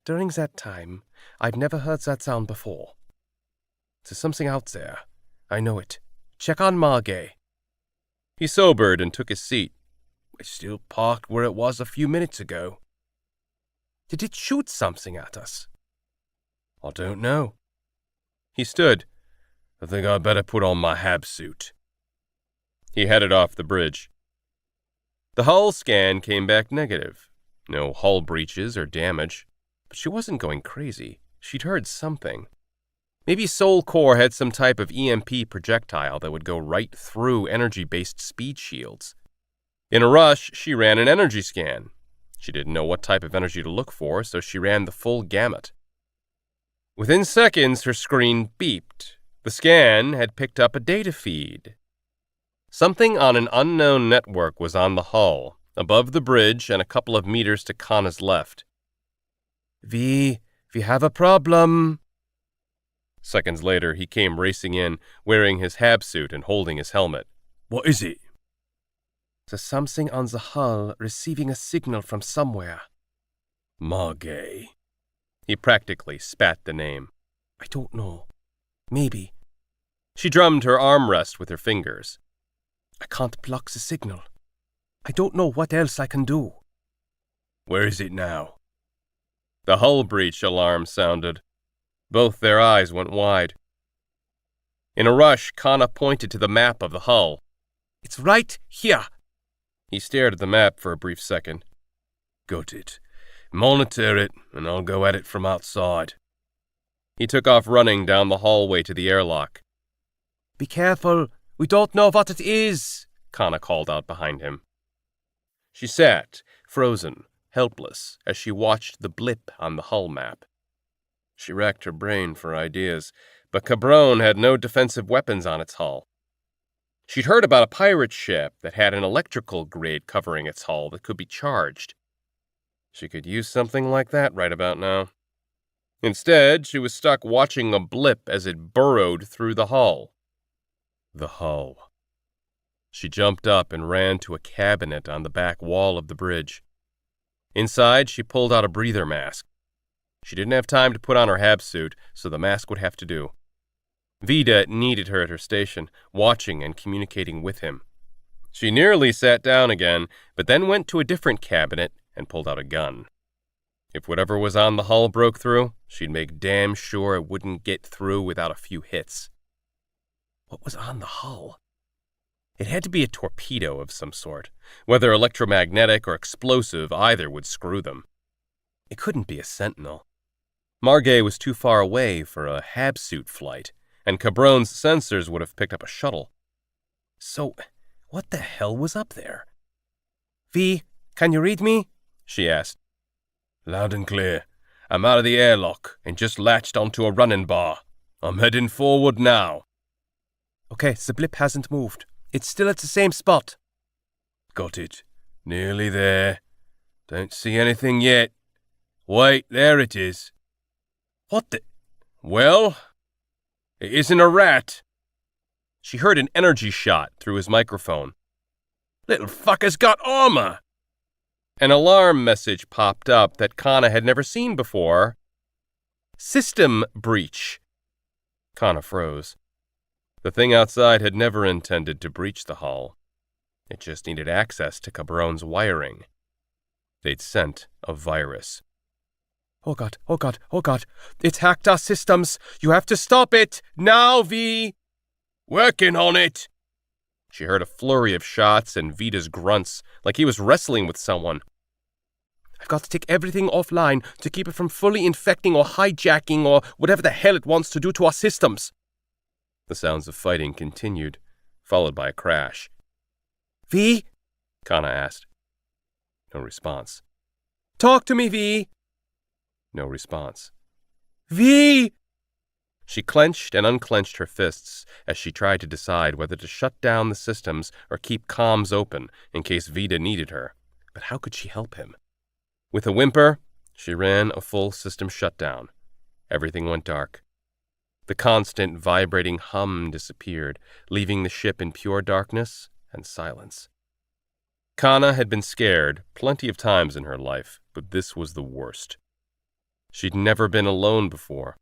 During that time, I've never heard that sound before. There's something out there. I know it. Check on Margay. He sobered and took his seat. It's still parked where it was a few minutes ago. Did it shoot something at us? I don't know. He stood. I think I'd better put on my hab suit. He headed off the bridge. The hull scan came back negative. No hull breaches or damage. But she wasn't going crazy. She'd heard something. Maybe Soul Core had some type of EMP projectile that would go right through energy-based speed shields. In a rush, she ran an energy scan. She didn't know what type of energy to look for, so she ran the full gamut. Within seconds, her screen beeped. The scan had picked up a data feed. Something on an unknown network was on the hull, above the bridge and a couple of meters to Kana's left. We have a problem. Seconds later, he came racing in, wearing his HAB suit and holding his helmet. What is it? There's something on the hull receiving a signal from somewhere. Margay. He practically spat the name. I don't know. Maybe. She drummed her armrest with her fingers. I can't block the signal. I don't know what else I can do. Where is it now? The hull breach alarm sounded. Both their eyes went wide. In a rush, Kana pointed to the map of the hull. It's right here. He stared at the map for a brief second. Got it. Monitor it, and I'll go at it from outside. He took off running down the hallway to the airlock. Be careful. We don't know what it is, Kana called out behind him. She sat, frozen, helpless, as she watched the blip on the hull map. She racked her brain for ideas, but Cabron had no defensive weapons on its hull. She'd heard about a pirate ship that had an electrical grid covering its hull that could be charged. She could use something like that right about now. Instead, she was stuck watching a blip as it burrowed through the hull. The hull. She jumped up and ran to a cabinet on the back wall of the bridge. Inside, she pulled out a breather mask. She didn't have time to put on her HAB suit, so the mask would have to do. Vida needed her at her station, watching and communicating with him. She nearly sat down again, but then went to a different cabinet and pulled out a gun. If whatever was on the hull broke through, she'd make damn sure it wouldn't get through without a few hits. What was on the hull? It had to be a torpedo of some sort. Whether electromagnetic or explosive, either would screw them. It couldn't be a sentinel. Margay was too far away for a HAB suit flight, and Cabron's sensors would have picked up a shuttle. So, what the hell was up there? V, can you read me? She asked. Loud and clear. I'm out of the airlock and just latched onto a running bar. I'm heading forward now. Okay, the blip hasn't moved. It's still at the same spot. Got it. Nearly there. Don't see anything yet. Wait, there it is. What the... Well, it isn't a rat. She heard an energy shot through his microphone. Little fucker's got armor. An alarm message popped up that Kana had never seen before. System breach. Kana froze. The thing outside had never intended to breach the hull. It just needed access to Cabron's wiring. They'd sent a virus. Oh God, oh God, oh God. It's hacked our systems. You have to stop it. Now, V. Working on it. She heard a flurry of shots and Vita's grunts, like he was wrestling with someone. I've got to take everything offline to keep it from fully infecting or hijacking or whatever the hell it wants to do to our systems. The sounds of fighting continued, followed by a crash. V? Kana asked. No response. Talk to me, V. No response. V! She clenched and unclenched her fists as she tried to decide whether to shut down the systems or keep comms open in case Vida needed her. But how could she help him? With a whimper, she ran a full system shutdown. Everything went dark. The constant vibrating hum disappeared, leaving the ship in pure darkness and silence. Kana had been scared plenty of times in her life, but this was the worst. She'd never been alone before.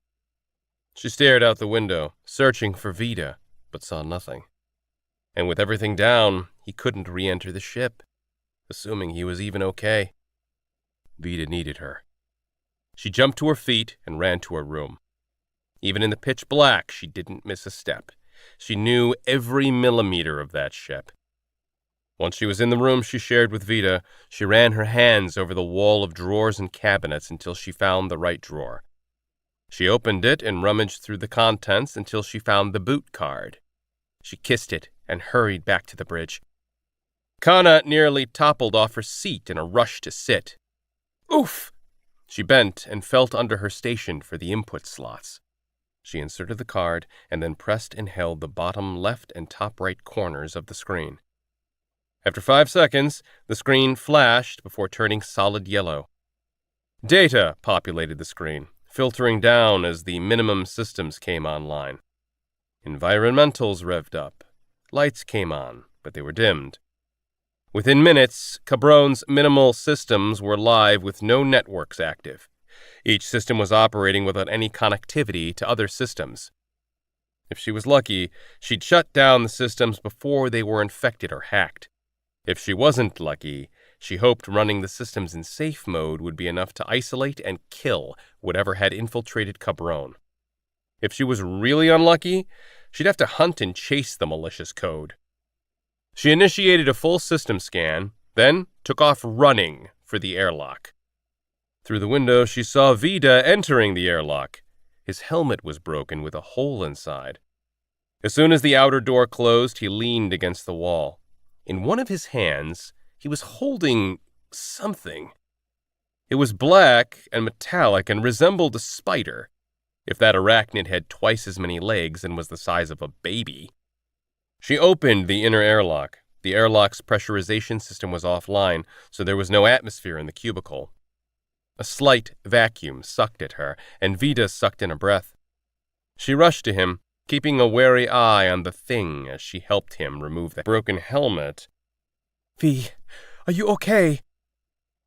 She stared out the window, searching for Vida, but saw nothing. And with everything down, he couldn't re-enter the ship, assuming he was even okay. Vida needed her. She jumped to her feet and ran to her room. Even in the pitch black, she didn't miss a step. She knew every millimeter of that ship. Once she was in the room she shared with Vida, she ran her hands over the wall of drawers and cabinets until she found the right drawer. She opened it and rummaged through the contents until she found the boot card. She kissed it and hurried back to the bridge. Kana nearly toppled off her seat in a rush to sit. Oof! She bent and felt under her station for the input slots. She inserted the card and then pressed and held the bottom left and top right corners of the screen. After 5 seconds, the screen flashed before turning solid yellow. Data populated the screen, filtering down as the minimum systems came online. Environmentals revved up. Lights came on, but they were dimmed. Within minutes, Cabron's minimal systems were live with no networks active. Each system was operating without any connectivity to other systems. If she was lucky, she'd shut down the systems before they were infected or hacked. If she wasn't lucky, she hoped running the systems in safe mode would be enough to isolate and kill whatever had infiltrated Cabron. If she was really unlucky, she'd have to hunt and chase the malicious code. She initiated a full system scan, then took off running for the airlock. Through the window, she saw Vida entering the airlock. His helmet was broken with a hole inside. As soon as the outer door closed, he leaned against the wall. In one of his hands, he was holding something. It was black and metallic and resembled a spider, if that arachnid had twice as many legs and was the size of a baby. She opened the inner airlock. The airlock's pressurization system was offline, so there was no atmosphere in the cubicle. A slight vacuum sucked at her, and Vida sucked in a breath. She rushed to him, keeping a wary eye on the thing as she helped him remove the broken helmet. V, are you okay?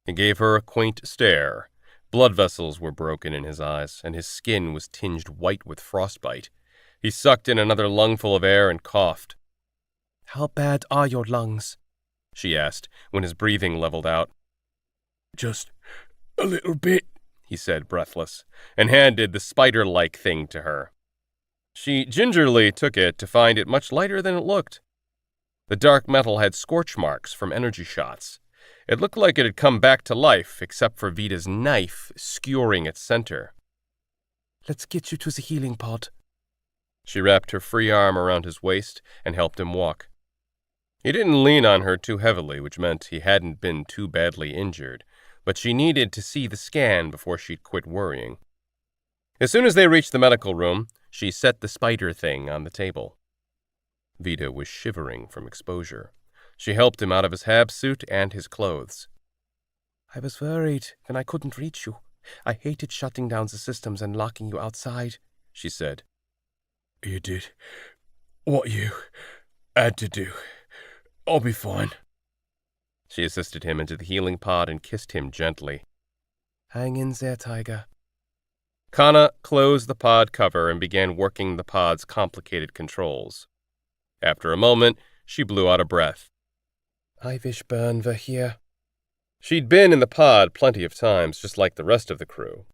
He gave her a quaint stare. Blood vessels were broken in his eyes, and his skin was tinged white with frostbite. He sucked in another lungful of air and coughed. How bad are your lungs? She asked, when his breathing leveled out. Just a little bit, he said, breathless, and handed the spider-like thing to her. She gingerly took it to find it much lighter than it looked. The dark metal had scorch marks from energy shots. It looked like it had come back to life, except for Vida's knife skewering its center. Let's get you to the healing pod. She wrapped her free arm around his waist and helped him walk. He didn't lean on her too heavily, which meant he hadn't been too badly injured, but she needed to see the scan before she'd quit worrying. As soon as they reached the medical room, she set the spider thing on the table. Vida was shivering from exposure. She helped him out of his hab suit and his clothes. I was worried when I couldn't reach you. I hated shutting down the systems and locking you outside, she said. You did what you had to do. I'll be fine. She assisted him into the healing pod and kissed him gently. Hang in there, Tiger. Kana closed the pod cover and began working the pod's complicated controls. After a moment, she blew out a breath. I wish Byrne were here. She'd been in the pod plenty of times, just like the rest of the crew.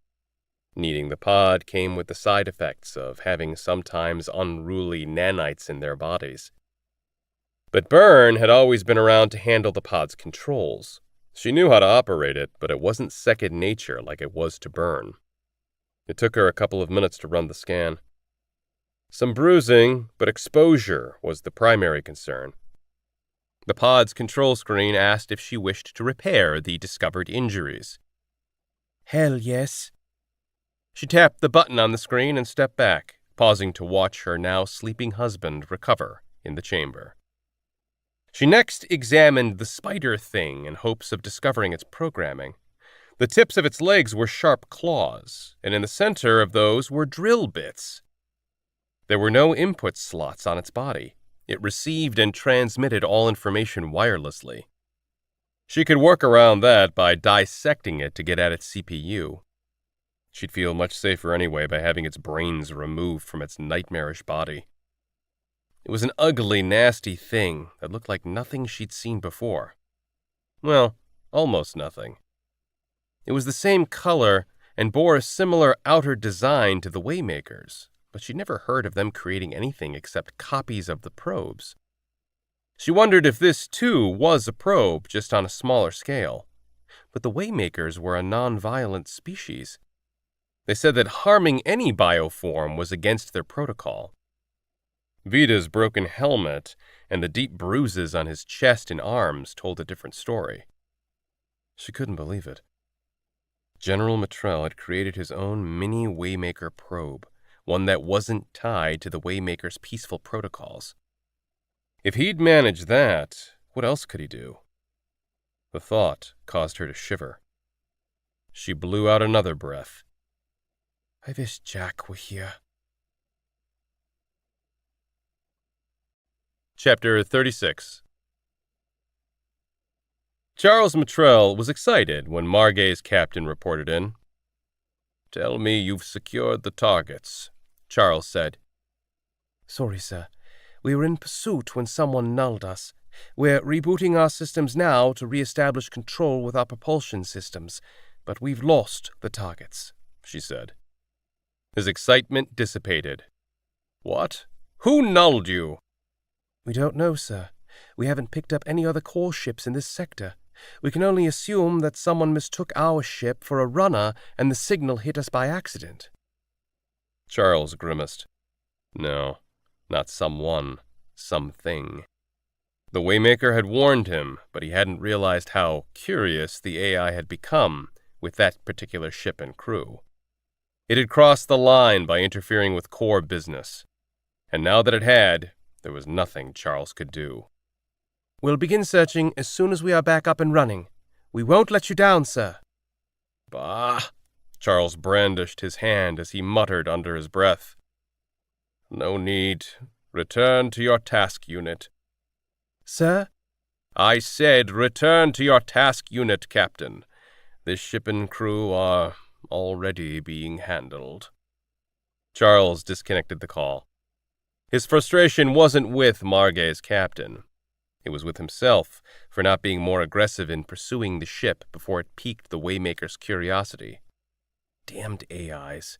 Needing the pod came with the side effects of having sometimes unruly nanites in their bodies. But Byrne had always been around to handle the pod's controls. She knew how to operate it, but it wasn't second nature like it was to Byrne. It took her a couple of minutes to run the scan. Some bruising, but exposure was the primary concern. The pod's control screen asked if she wished to repair the discovered injuries. Hell yes. She tapped the button on the screen and stepped back, pausing to watch her now sleeping husband recover in the chamber. She next examined the spider thing in hopes of discovering its programming. The tips of its legs were sharp claws, and in the center of those were drill bits. There were no input slots on its body. It received and transmitted all information wirelessly. She could work around that by dissecting it to get at its CPU. She'd feel much safer anyway by having its brains removed from its nightmarish body. It was an ugly, nasty thing that looked like nothing she'd seen before. Well, almost nothing. It was the same color and bore a similar outer design to the Waymakers, but she'd never heard of them creating anything except copies of the probes. She wondered if this, too, was a probe, just on a smaller scale. But the Waymakers were a non-violent species. They said that harming any bioform was against their protocol. Vida's broken helmet and the deep bruises on his chest and arms told a different story. She couldn't believe it. General Matrell had created his own mini Waymaker probe, one that wasn't tied to the Waymaker's peaceful protocols. If he'd managed that, what else could he do? The thought caused her to shiver. She blew out another breath. I wish Jack were here. Chapter 36. Charles Matrell was excited when Margay's captain reported in. "Tell me you've secured the targets," Charles said. Sorry, sir. We were in pursuit when someone nulled us. We're rebooting our systems now to re-establish control with our propulsion systems, but we've lost the targets, she said. His excitement dissipated. What? Who nulled you? We don't know, sir. We haven't picked up any other core ships in this sector. We can only assume that someone mistook our ship for a runner and the signal hit us by accident. Charles grimaced. No, not someone, something. The Waymaker had warned him, but he hadn't realized how curious the AI had become with that particular ship and crew. It had crossed the line by interfering with core business, and now that it had, there was nothing Charles could do. We'll begin searching as soon as we are back up and running. We won't let you down, sir. Bah! Charles brandished his hand as he muttered under his breath. No need. Return to your task unit. Sir? I said return to your task unit, Captain. This ship and crew are already being handled. Charles disconnected the call. His frustration wasn't with Margay's captain. It was with himself for not being more aggressive in pursuing the ship before it piqued the Waymaker's curiosity. Damned AIs.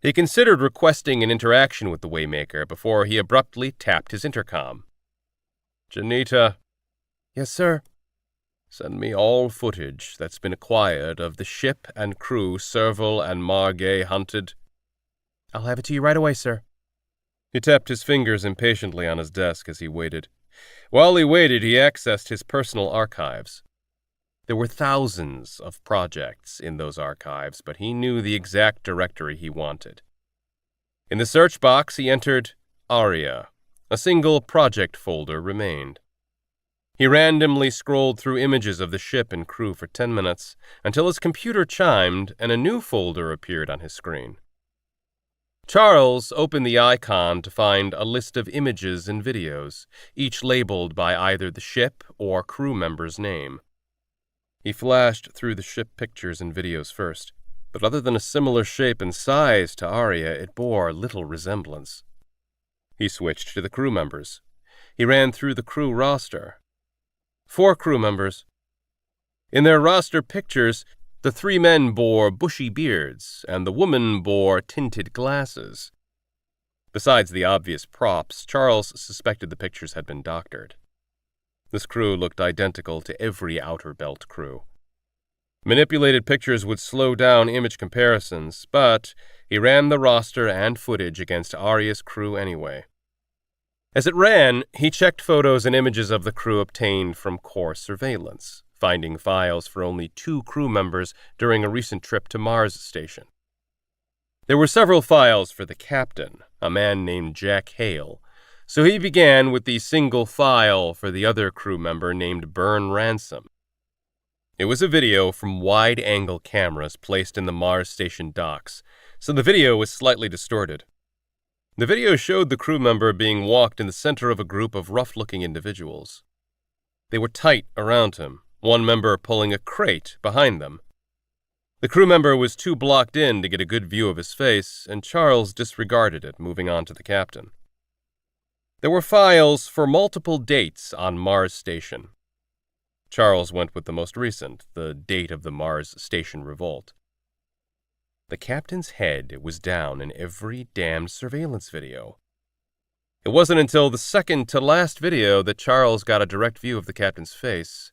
He considered requesting an interaction with the Waymaker before he abruptly tapped his intercom. Janita. Yes, sir. Send me all footage that's been acquired of the ship and crew Serval and Margay hunted. I'll have it to you right away, sir. He tapped his fingers impatiently on his desk as he waited. While he waited, he accessed his personal archives. There were thousands of projects in those archives, but he knew the exact directory he wanted. In the search box, he entered Aria. A single project folder remained. He randomly scrolled through images of the ship and crew for 10 minutes until his computer chimed and a new folder appeared on his screen. Charles opened the icon to find a list of images and videos, each labeled by either the ship or crew member's name. He flashed through the ship pictures and videos first, but other than a similar shape and size to Aria, it bore little resemblance. He switched to the crew members. He ran through the crew roster. 4 crew members. In their roster pictures, the 3 men bore bushy beards, and the woman bore tinted glasses. Besides the obvious props, Charles suspected the pictures had been doctored. This crew looked identical to every Outer Belt crew. Manipulated pictures would slow down image comparisons, but he ran the roster and footage against Aria's crew anyway. As it ran, he checked photos and images of the crew obtained from core surveillance, finding files for only 2 crew members during a recent trip to Mars Station. There were several files for the captain, a man named Jack Hale, so he began with the single file for the other crew member named Burn Ransom. It was a video from wide-angle cameras placed in the Mars Station docks, so the video was slightly distorted. The video showed the crew member being walked in the center of a group of rough-looking individuals. They were tight around him, one member pulling a crate behind them. The crew member was too blocked in to get a good view of his face, and Charles disregarded it, moving on to the captain. There were files for multiple dates on Mars Station. Charles went with the most recent, the date of the Mars Station revolt. The captain's head was down in every damned surveillance video. It wasn't until the second-to-last video that Charles got a direct view of the captain's face,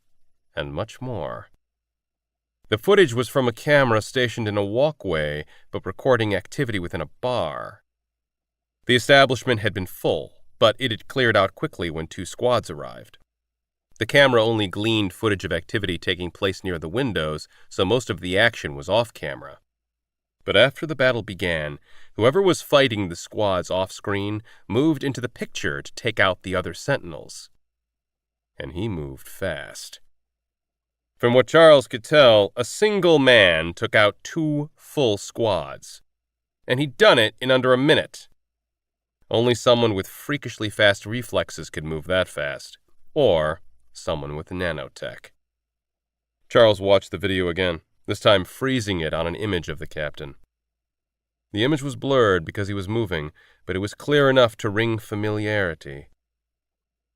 and much more. The footage was from a camera stationed in a walkway, but recording activity within a bar. The establishment had been full, but it had cleared out quickly when 2 squads arrived. The camera only gleaned footage of activity taking place near the windows, so most of the action was off-camera. But after the battle began, whoever was fighting the squads off-screen moved into the picture to take out the other sentinels. And he moved fast. From what Charles could tell, a single man took out 2 full squads. And he'd done it in under a minute. Only someone with freakishly fast reflexes could move that fast. Or someone with nanotech. Charles watched the video again, this time freezing it on an image of the captain. The image was blurred because he was moving, but it was clear enough to ring familiarity.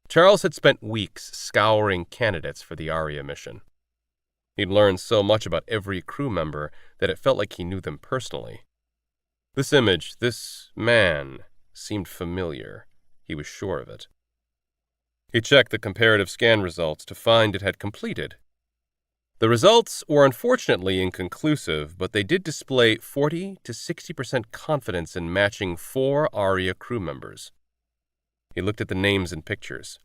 Charles had spent weeks scouring candidates for the Aria mission. He'd learned so much about every crew member that it felt like he knew them personally. This image, this man, seemed familiar. He was sure of it. He checked the comparative scan results to find it had completed. The results were unfortunately inconclusive, but they did display 40 to 60% confidence in matching 4 Aria crew members. He looked at the names and pictures.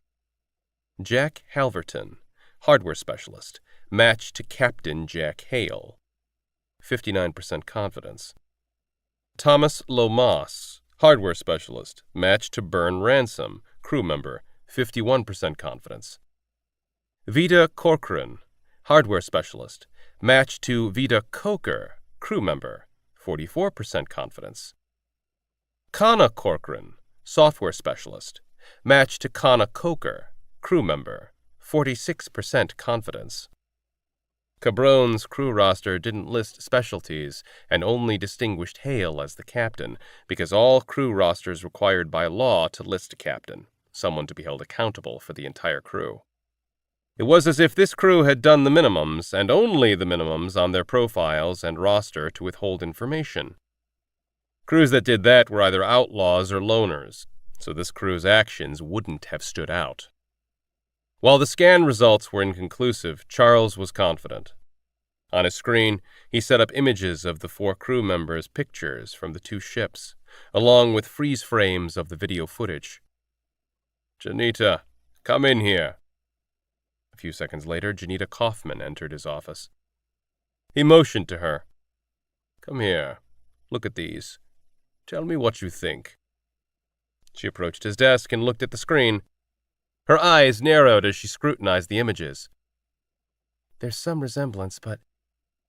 Jack Halverton, hardware specialist, matched to Captain Jack Hale, 59% confidence. Thomas Lomas, hardware specialist, matched to Byrne Ransom, crew member, 51% confidence. Vida Corcoran, hardware specialist, matched to Vida Coker, crew member, 44% confidence. Kana Corcoran, software specialist, matched to Kana Coker, crew member, 46% confidence. Cabrone's crew roster didn't list specialties and only distinguished Hale as the captain, because all crew rosters required by law to list a captain, someone to be held accountable for the entire crew. It was as if this crew had done the minimums, and only the minimums, on their profiles and roster to withhold information. Crews that did that were either outlaws or loners, so this crew's actions wouldn't have stood out. While the scan results were inconclusive, Charles was confident. On his screen, he set up images of the 4 crew members' pictures from the 2 ships, along with freeze frames of the video footage. "Janita, come in here." A few seconds later, Janita Kaufman entered his office. He motioned to her. "Come here. Look at these. Tell me what you think." She approached his desk and looked at the screen. Her eyes narrowed as she scrutinized the images. "There's some resemblance, but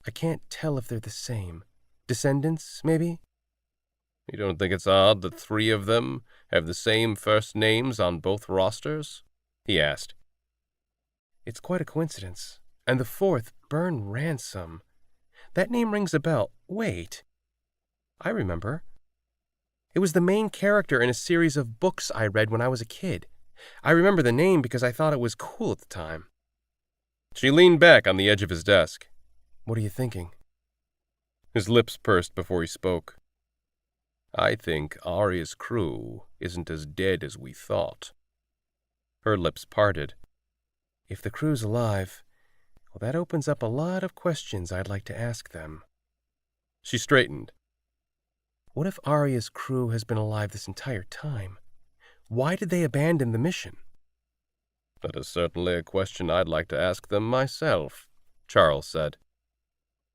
I can't tell if they're the same. Descendants, maybe?" "You don't think it's odd that 3 of them have the same first names on both rosters?" he asked. "It's quite a coincidence. And the 4th, Byrne Ransom. That name rings a bell. Wait. I remember. It was the main character in a series of books I read when I was a kid. I remember the name because I thought it was cool at the time." She leaned back on the edge of his desk. "What are you thinking?" His lips pursed before he spoke. "I think Aria's crew isn't as dead as we thought." Her lips parted. "If the crew's alive, well, that opens up a lot of questions I'd like to ask them." She straightened. "What if Aria's crew has been alive this entire time? Why did they abandon the mission?" "That is certainly a question I'd like to ask them myself," Charles said.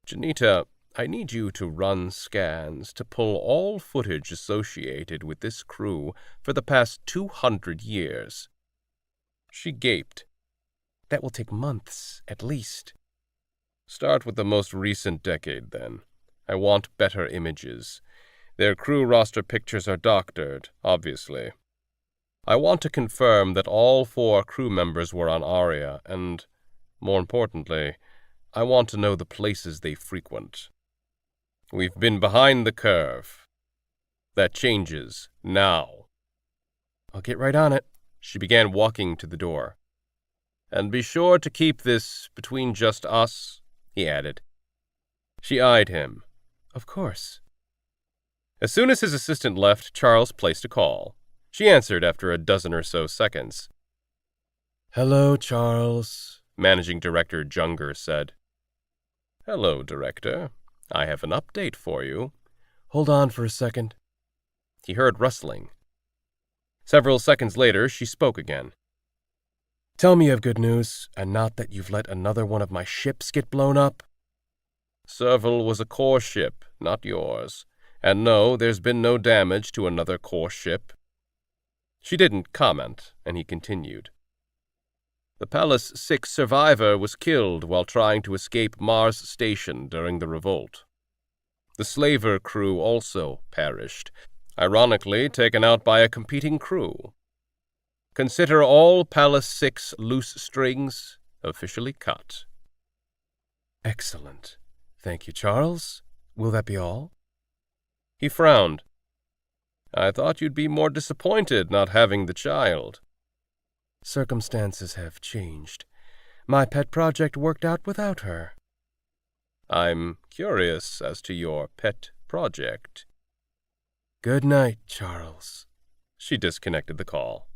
"Janita, I need you to run scans to pull all footage associated with this crew for the past 200 years. She gaped. "That will take months, at least." "Start with the most recent decade, then. I want better images. Their crew roster pictures are doctored, obviously. I want to confirm that all 4 crew members were on Aria, and, more importantly, I want to know the places they frequent. We've been behind the curve. That changes now." "I'll get right on it." She began walking to the door. "And be sure to keep this between just us," he added. She eyed him. "Of course." As soon as his assistant left, Charles placed a call. She answered after a dozen or so seconds. "Hello, Charles," Managing Director Junger said. Hello, Director. I have an update for you. Hold on for a second. He heard rustling. Several seconds later, she spoke again. Tell me you have good news, and not that you've let another one of my ships get blown up. Serval was a core ship, not yours. And no, there's been no damage to another core ship. She didn't comment, and he continued. The Pallas 6 survivor was killed while trying to escape Mars Station during the revolt. The slaver crew also perished, ironically taken out by a competing crew. Consider all Pallas 6 loose strings officially cut. Excellent. Thank you, Charles. Will that be all? He frowned. I thought you'd be more disappointed not having the child. Circumstances have changed. My pet project worked out without her. I'm curious as to your pet project. Good night, Charles. She disconnected the call.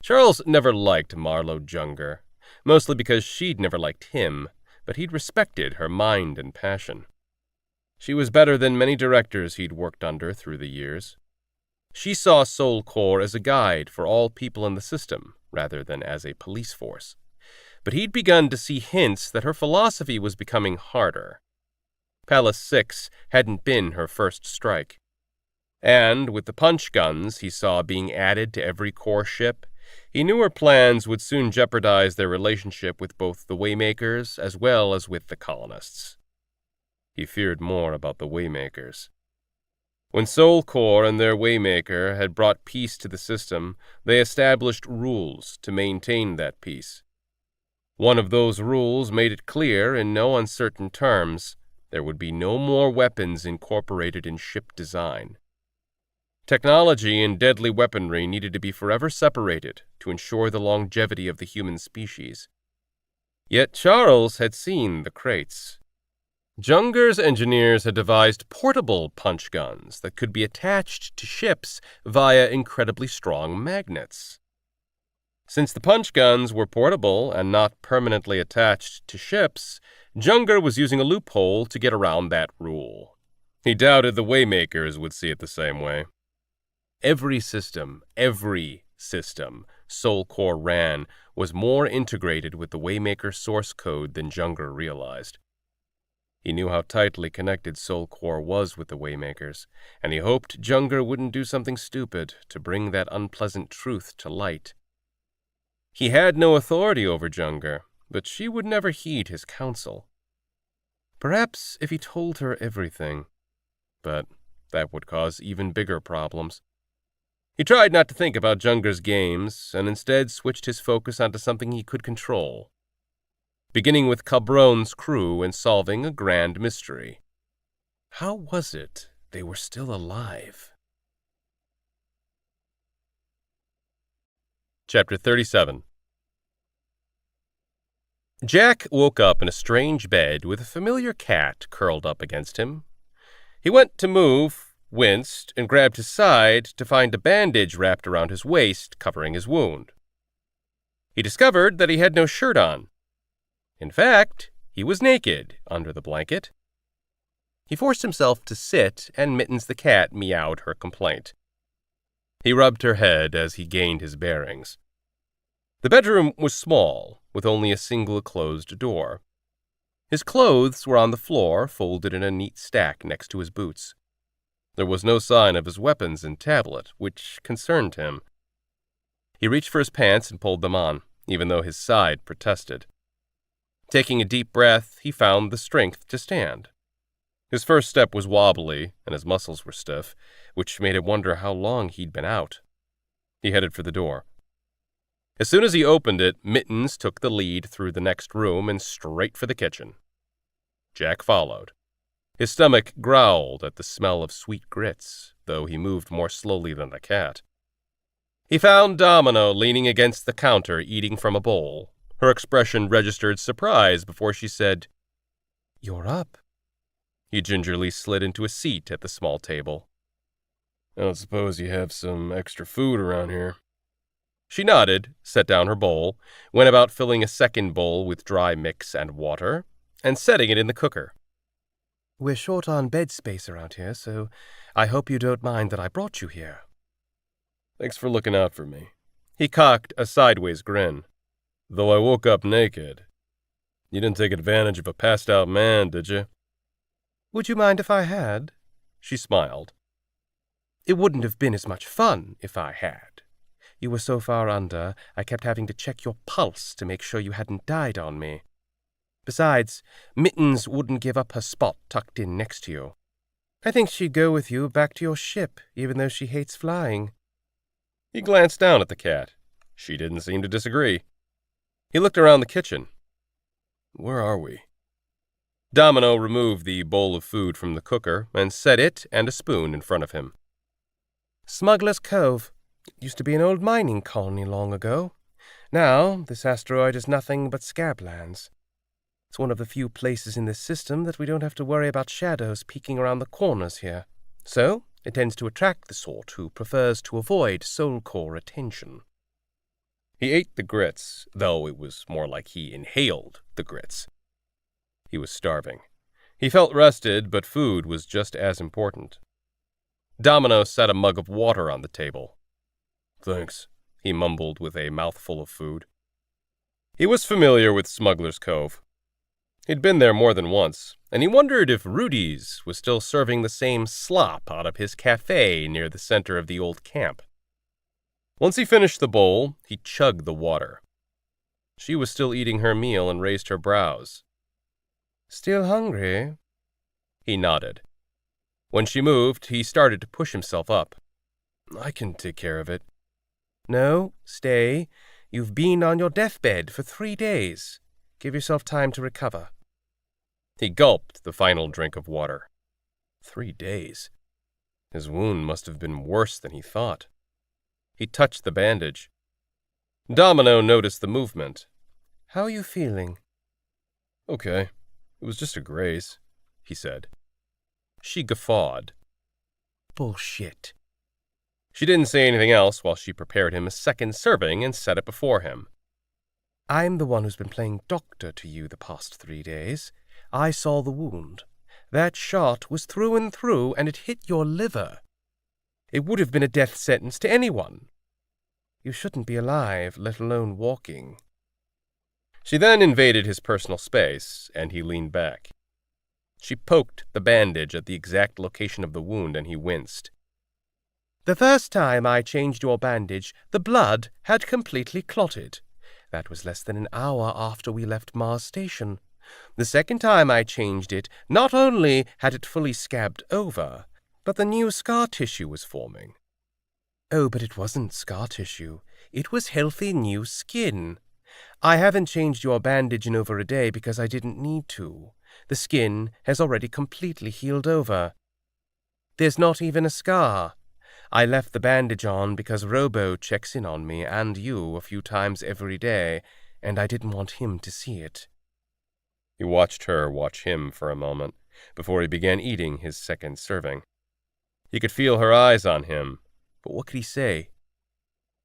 Charles never liked Marlo Junger, mostly because she'd never liked him, but he'd respected her mind and passion. She was better than many directors he'd worked under through the years. She saw Soul Core as a guide for all people in the system, rather than as a police force. But he'd begun to see hints that her philosophy was becoming harder. Pallas 6 hadn't been her first strike. And with the punch guns he saw being added to every core ship, he knew her plans would soon jeopardize their relationship with both the Waymakers as well as with the colonists. He feared more about the Waymakers. When Soul Core and their Waymaker had brought peace to the system, they established rules to maintain that peace. One of those rules made it clear, in no uncertain terms, there would be no more weapons incorporated in ship design. Technology and deadly weaponry needed to be forever separated to ensure the longevity of the human species. Yet Charles had seen the crates. Junger's engineers had devised portable punch guns that could be attached to ships via incredibly strong magnets. Since the punch guns were portable and not permanently attached to ships, Junger was using a loophole to get around that rule. He doubted the Waymakers would see it the same way. Every system Soul Core ran was more integrated with the Waymaker source code than Junger realized. He knew how tightly connected Soul Core was with the Waymakers, and he hoped Junger wouldn't do something stupid to bring that unpleasant truth to light. He had no authority over Junger, but she would never heed his counsel. Perhaps if he told her everything, but that would cause even bigger problems. He tried not to think about Junger's games, and instead switched his focus onto something he could control, beginning with Cabron's crew and solving a grand mystery. How was it they were still alive? Chapter 37. Jack woke up in a strange bed with a familiar cat curled up against him. He went to move, winced, and grabbed his side to find a bandage wrapped around his waist, covering his wound. He discovered that he had no shirt on. In fact, he was naked under the blanket. He forced himself to sit, and Mittens the cat meowed her complaint. He rubbed her head as he gained his bearings. The bedroom was small, with only a single closed door. His clothes were on the floor, folded in a neat stack next to his boots. There was no sign of his weapons and tablet, which concerned him. He reached for his pants and pulled them on, even though his side protested. Taking a deep breath, he found the strength to stand. His first step was wobbly, and his muscles were stiff, which made him wonder how long he'd been out. He headed for the door. As soon as he opened it, Mittens took the lead through the next room and straight for the kitchen. Jack followed. His stomach growled at the smell of sweet grits, though he moved more slowly than the cat. He found Demelo leaning against the counter, eating from a bowl. Her expression registered surprise before she said, "You're up." He gingerly slid into a seat at the small table. "I don't suppose you have some extra food around here." She nodded, set down her bowl, went about filling a second bowl with dry mix and water, and setting it in the cooker. We're short on bed space around here, so I hope you don't mind that I brought you here. Thanks for looking out for me. He cocked a sideways grin. Though I woke up naked. You didn't take advantage of a passed-out man, did you? Would you mind if I had? She smiled. It wouldn't have been as much fun if I had. You were so far under, I kept having to check your pulse to make sure you hadn't died on me. Besides, Mittens wouldn't give up her spot tucked in next to you. I think she'd go with you back to your ship, even though she hates flying. He glanced down at the cat. She didn't seem to disagree. He looked around the kitchen. Where are we? Demelo removed the bowl of food from the cooker and set it and a spoon in front of him. Smuggler's Cove. It used to be an old mining colony long ago. Now, this asteroid is nothing but scablands. It's one of the few places in this system that we don't have to worry about shadows peeking around the corners here. So, it tends to attract the sort who prefers to avoid soul core attention. He ate the grits, though it was more like he inhaled the grits. He was starving. He felt rested, but food was just as important. Demelo set a mug of water on the table. Thanks, he mumbled with a mouthful of food. He was familiar with Smuggler's Cove. He'd been there more than once, and he wondered if Rudy's was still serving the same slop out of his cafe near the center of the old camp. Once he finished the bowl, he chugged the water. She was still eating her meal and raised her brows. Still hungry? He nodded. When she moved, he started to push himself up. I can take care of it. No, stay. You've been on your deathbed for 3 days. Give yourself time to recover. He gulped the final drink of water. 3 days. His wound must have been worse than he thought. He touched the bandage. Demelo noticed the movement. How are you feeling? Okay. It was just a graze, he said. She guffawed. Bullshit. She didn't say anything else while she prepared him a second serving and set it before him. I'm the one who's been playing doctor to you the past 3 days. I saw the wound. That shot was through and through, and it hit your liver. It would have been a death sentence to anyone. You shouldn't be alive, let alone walking. She then invaded his personal space, and he leaned back. She poked the bandage at the exact location of the wound, and he winced. The first time I changed your bandage, the blood had completely clotted. That was less than an hour after we left Mars Station. The second time I changed it, not only had it fully scabbed over, but the new scar tissue was forming. Oh, but it wasn't scar tissue. It was healthy new skin. I haven't changed your bandage in over a day because I didn't need to. The skin has already completely healed over. There's not even a scar. I left the bandage on because Robo checks in on me and you a few times every day, and I didn't want him to see it. He watched her watch him for a moment before he began eating his second serving. He could feel her eyes on him, but what could he say?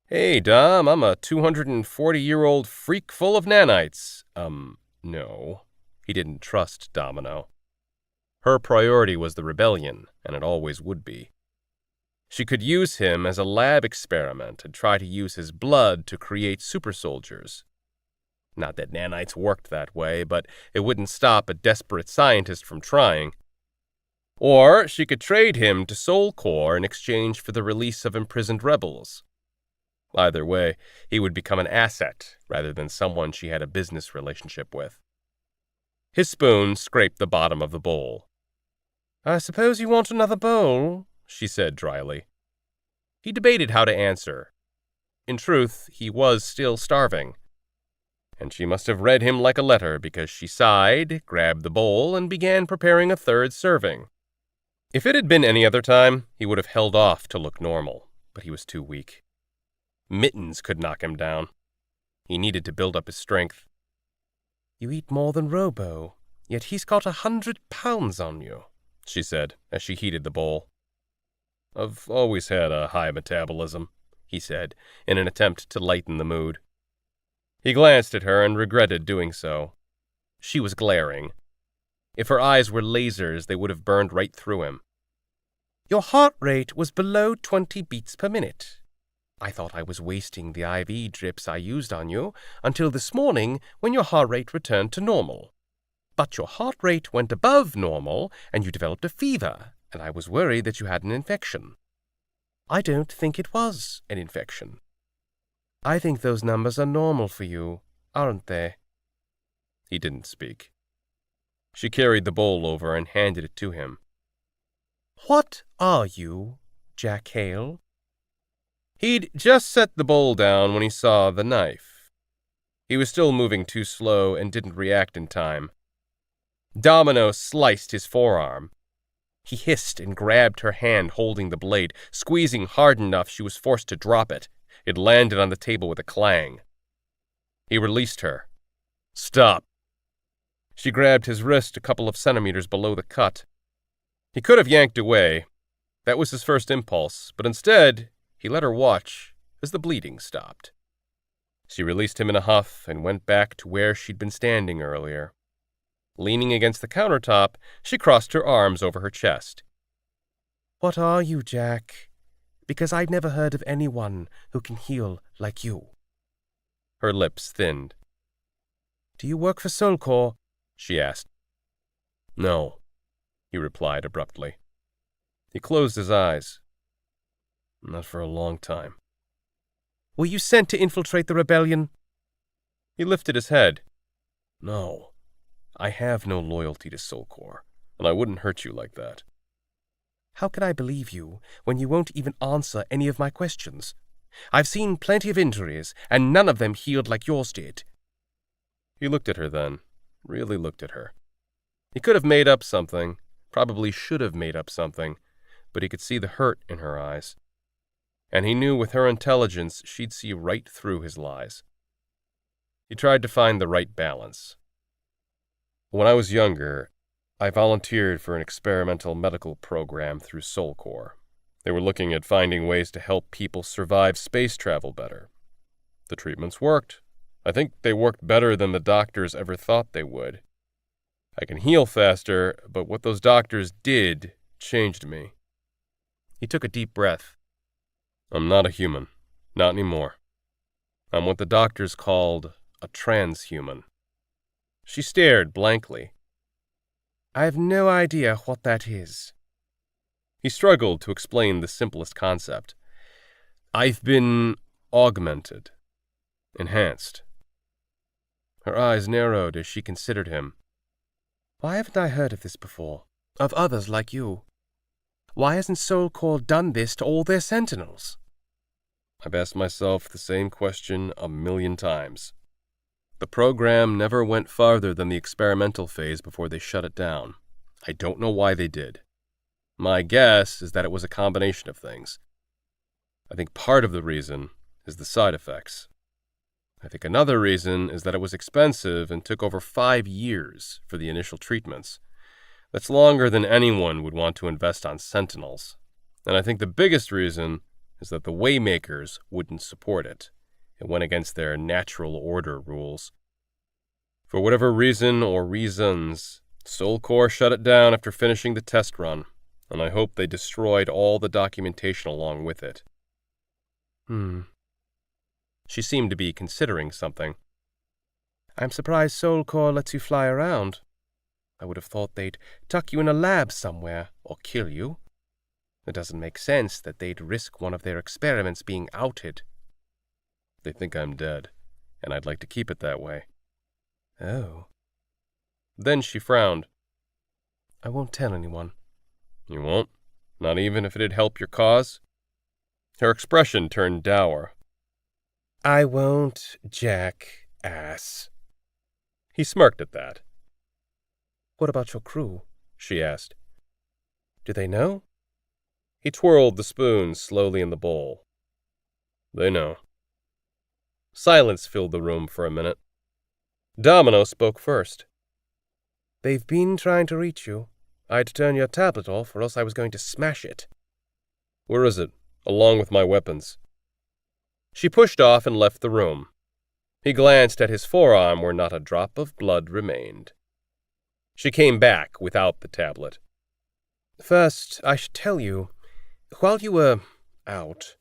Hey, Dom, I'm a 240-year-old freak full of nanites. No. He didn't trust Demelo. Her priority was the rebellion, and it always would be. She could use him as a lab experiment and try to use his blood to create super soldiers. Not that nanites worked that way, but it wouldn't stop a desperate scientist from trying. Or she could trade him to Soul Core in exchange for the release of imprisoned rebels. Either way, he would become an asset rather than someone she had a business relationship with. His spoon scraped the bottom of the bowl. I suppose you want another bowl, she said dryly. He debated how to answer. In truth, he was still starving. And she must have read him like a letter because she sighed, grabbed the bowl, and began preparing a third serving. If it had been any other time, he would have held off to look normal, but he was too weak. Mittens could knock him down. He needed to build up his strength. You eat more than Robo, yet he's got 100 pounds on you, she said as she heated the bowl. I've always had a high metabolism, he said, in an attempt to lighten the mood. He glanced at her and regretted doing so. She was glaring, If her eyes were lasers, they would have burned right through him. Your heart rate was below 20 beats per minute. I thought I was wasting the IV drips I used on you until this morning when your heart rate returned to normal. But your heart rate went above normal and you developed a fever, and I was worried that you had an infection. I don't think it was an infection. I think those numbers are normal for you, aren't they? He didn't speak. She carried the bowl over and handed it to him. What are you, Jack Hale? He'd just set the bowl down when he saw the knife. He was still moving too slow and didn't react in time. Demelo sliced his forearm. He hissed and grabbed her hand holding the blade, squeezing hard enough she was forced to drop it. It landed on the table with a clang. He released her. "Stop." She grabbed his wrist a couple of centimeters below the cut. He could have yanked away. That was his first impulse, but instead, he let her watch as the bleeding stopped. She released him in a huff and went back to where she'd been standing earlier. Leaning against the countertop, she crossed her arms over her chest. What are you, Jack? Because I've never heard of anyone who can heal like you. Her lips thinned. Do you work for Soulcore? She asked. No, he replied abruptly. He closed his eyes. Not for a long time. Were you sent to infiltrate the rebellion? He lifted his head. No, I have no loyalty to Soulcore, and I wouldn't hurt you like that. How can I believe you when you won't even answer any of my questions? I've seen plenty of injuries, and none of them healed like yours did. He looked at her then, really looked at her. He could have made up something, probably should have made up something, but he could see the hurt in her eyes. And he knew with her intelligence she'd see right through his lies. He tried to find the right balance. When I was younger, I volunteered for an experimental medical program through Soulcore. They were looking at finding ways to help people survive space travel better. The treatments worked. I think they worked better than the doctors ever thought they would. I can heal faster, but what those doctors did changed me. He took a deep breath. I'm not a human. Not anymore. I'm what the doctors called a transhuman. She stared blankly. I have no idea what that is. He struggled to explain the simplest concept. I've been augmented. Enhanced. Her eyes narrowed as she considered him. Why haven't I heard of this before? Of others like you? Why hasn't Soulcore done this to all their sentinels? I've asked myself the same question 1,000,000 times. The program never went farther than the experimental phase before they shut it down. I don't know why they did. My guess is that it was a combination of things. I think part of the reason is the side effects. I think another reason is that it was expensive and took over 5 years for the initial treatments. That's longer than anyone would want to invest on sentinels. And I think the biggest reason is that the Waymakers wouldn't support it. It went against their natural order rules. For whatever reason or reasons, Soulcore shut it down after finishing the test run, and I hope they destroyed all the documentation along with it. She seemed to be considering something. I'm surprised Soulcore lets you fly around. I would have thought they'd tuck you in a lab somewhere, or kill you. It doesn't make sense that they'd risk one of their experiments being outed. They think I'm dead, and I'd like to keep it that way. Oh. Then she frowned. I won't tell anyone. You won't? Not even if it'd help your cause? Her expression turned dour. I won't, Jack, ass. He smirked at that. What about your crew? She asked. Do they know? He twirled the spoon slowly in the bowl. They know. Silence filled the room for a minute. Demelo spoke first. They've been trying to reach you. I had to turn your tablet off, or else I was going to smash it. Where is it, along with my weapons? She pushed off and left the room. He glanced at his forearm where not a drop of blood remained. She came back without the tablet. First, I should tell you, while you were out,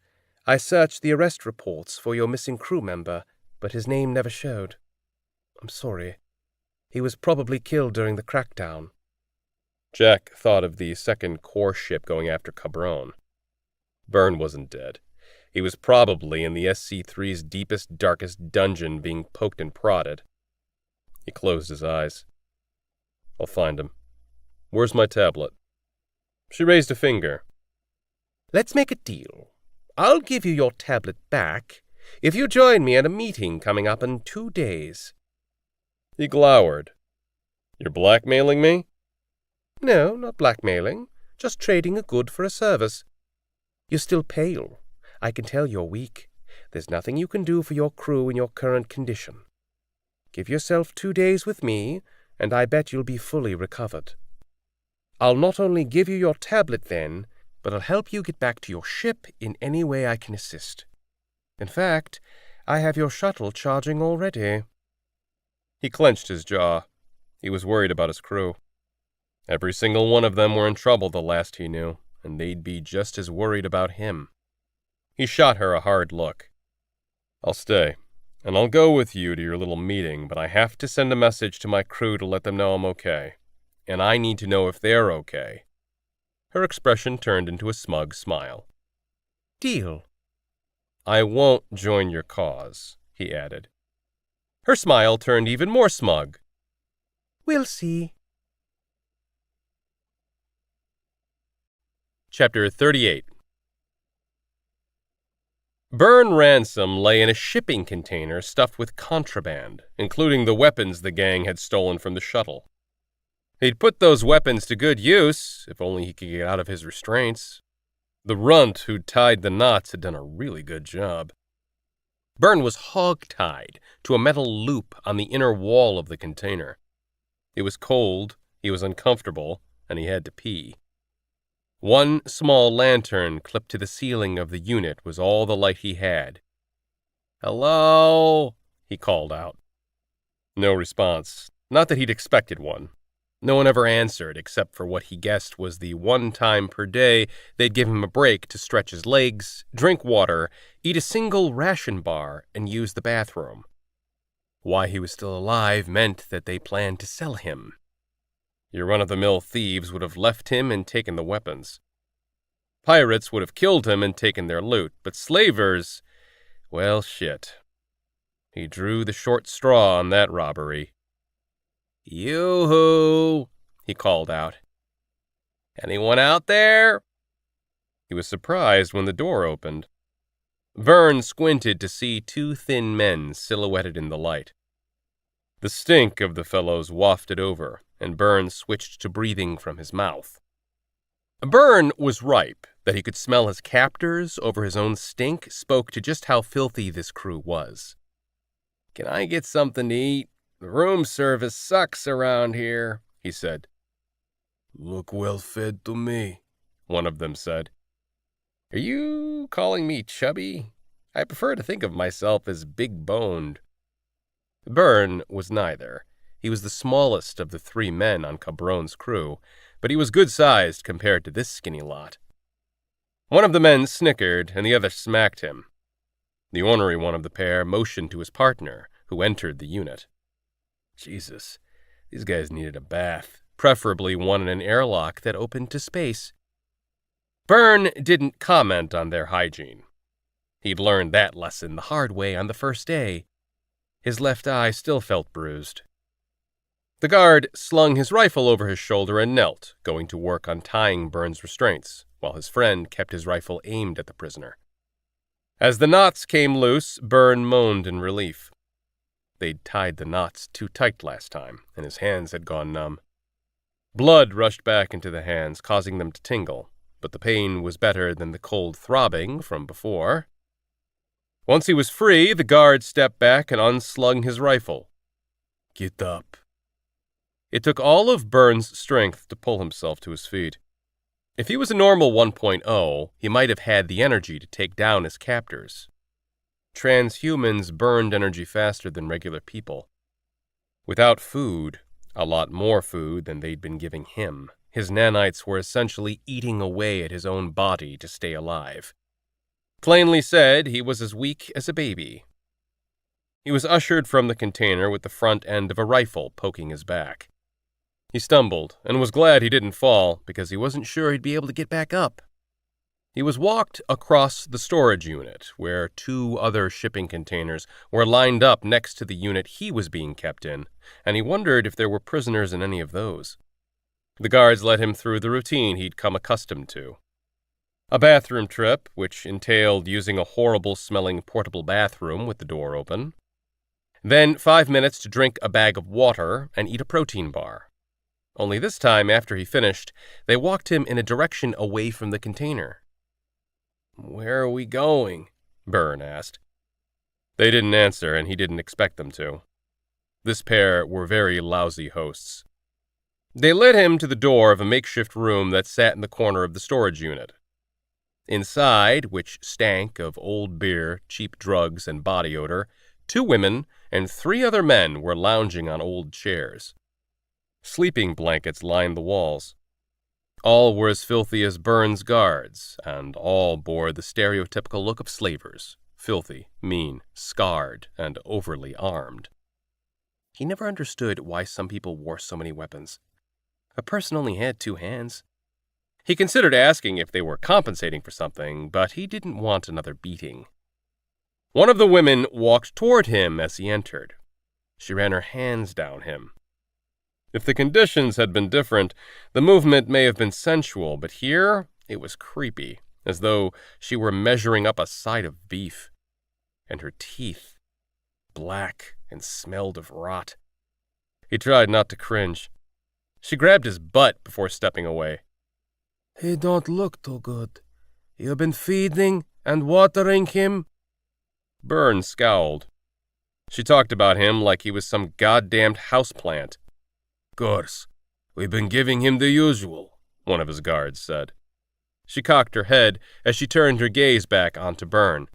I searched the arrest reports for your missing crew member, but his name never showed. I'm sorry. He was probably killed during the crackdown. Jack thought of the second core ship going after Cabron. Byrne wasn't dead. He was probably in the SC-3's deepest, darkest dungeon being poked and prodded. He closed his eyes. I'll find him. Where's my tablet? She raised a finger. Let's make a deal. I'll give you your tablet back if you join me at a meeting coming up in 2 days. He glowered. You're blackmailing me? No, not blackmailing. Just trading a good for a service. You're still pale. I can tell you're weak. There's nothing you can do for your crew in your current condition. Give yourself 2 days with me, and I bet you'll be fully recovered. I'll not only give you your tablet then, but I'll help you get back to your ship in any way I can assist. In fact, I have your shuttle charging already. He clenched his jaw. He was worried about his crew. Every single one of them were in trouble the last he knew, and they'd be just as worried about him. He shot her a hard look. I'll stay, and I'll go with you to your little meeting, but I have to send a message to my crew to let them know I'm okay. And I need to know if they're okay. Her expression turned into a smug smile. Deal. I won't join your cause, he added. Her smile turned even more smug. We'll see. Chapter 38. Byrne Ransom lay in a shipping container stuffed with contraband, including the weapons the gang had stolen from the shuttle. He'd put those weapons to good use, if only he could get out of his restraints. The runt who'd tied the knots had done a really good job. Byrne was hog-tied to a metal loop on the inner wall of the container. It was cold, he was uncomfortable, and he had to pee. One small lantern clipped to the ceiling of the unit was all the light he had. "Hello?" he called out. No response. Not that he'd expected one. No one ever answered except for what he guessed was the one time per day they'd give him a break to stretch his legs, drink water, eat a single ration bar, and use the bathroom. Why he was still alive meant that they planned to sell him. Your run-of-the-mill thieves would have left him and taken the weapons. Pirates would have killed him and taken their loot, but slavers, well, shit. He drew the short straw on that robbery. "Yoo-hoo!" he called out. "Anyone out there?" He was surprised when the door opened. Vern squinted to see 2 thin men silhouetted in the light. The stink of the fellows wafted over, and Byrne switched to breathing from his mouth. Byrne was ripe. That he could smell his captors over his own stink spoke to just how filthy this crew was. "Can I get something to eat? The room service sucks around here," he said. "Look well fed to me," one of them said. "Are you calling me chubby? I prefer to think of myself as big-boned." Byrne was neither. He was the smallest of the 3 men on Cabron's crew, but he was good-sized compared to this skinny lot. One of the men snickered, and the other smacked him. The ornery one of the pair motioned to his partner, who entered the unit. Jesus, these guys needed a bath, preferably one in an airlock that opened to space. Byrne didn't comment on their hygiene. He'd learned that lesson the hard way on the first day. His left eye still felt bruised. The guard slung his rifle over his shoulder and knelt, going to work untying Byrne's restraints, while his friend kept his rifle aimed at the prisoner. As the knots came loose, Byrne moaned in relief. They'd tied the knots too tight last time, and his hands had gone numb. Blood rushed back into the hands, causing them to tingle, but the pain was better than the cold throbbing from before. Once he was free, the guard stepped back and unslung his rifle. "Get up." It took all of Byrne's strength to pull himself to his feet. If he was a normal 1.0, he might have had the energy to take down his captors. Transhumans burned energy faster than regular people. Without food, A lot more food than they'd been giving him. His nanites were essentially eating away at his own body to stay alive. Plainly said, he was as weak as a baby. He was ushered from the container with the front end of a rifle poking his back. He stumbled and was glad he didn't fall because he wasn't sure he'd be able to get back up. He was walked across the storage unit, where 2 other shipping containers were lined up next to the unit he was being kept in, and he wondered if there were prisoners in any of those. The guards led him through the routine he'd come accustomed to. A bathroom trip, which entailed using a horrible-smelling portable bathroom with the door open. Then 5 minutes to drink a bag of water and eat a protein bar. Only this time, after he finished, they walked him in a direction away from the container. "Where are we going?" Byrne asked. They didn't answer, and he didn't expect them to. This pair were very lousy hosts. They led him to the door of a makeshift room that sat in the corner of the storage unit. Inside, which stank of old beer, cheap drugs, and body odor, 2 women and 3 other men were lounging on old chairs. Sleeping blankets lined the walls. All were as filthy as Byrne's guards, and all bore the stereotypical look of slavers, filthy, mean, scarred, and overly armed. He never understood why some people wore so many weapons. A person only had 2 hands. He considered asking if they were compensating for something, but he didn't want another beating. One of the women walked toward him as he entered. She ran her hands down him. If the conditions had been different, the movement may have been sensual, but here it was creepy, as though she were measuring up a side of beef. And her teeth, black and smelled of rot. He tried not to cringe. She grabbed his butt before stepping away. "He don't look too good. You been feeding and watering him?" Byrne scowled. She talked about him like he was some goddamned houseplant. "Course, we've been giving him the usual," one of his guards said. She cocked her head as she turned her gaze back onto Byrne.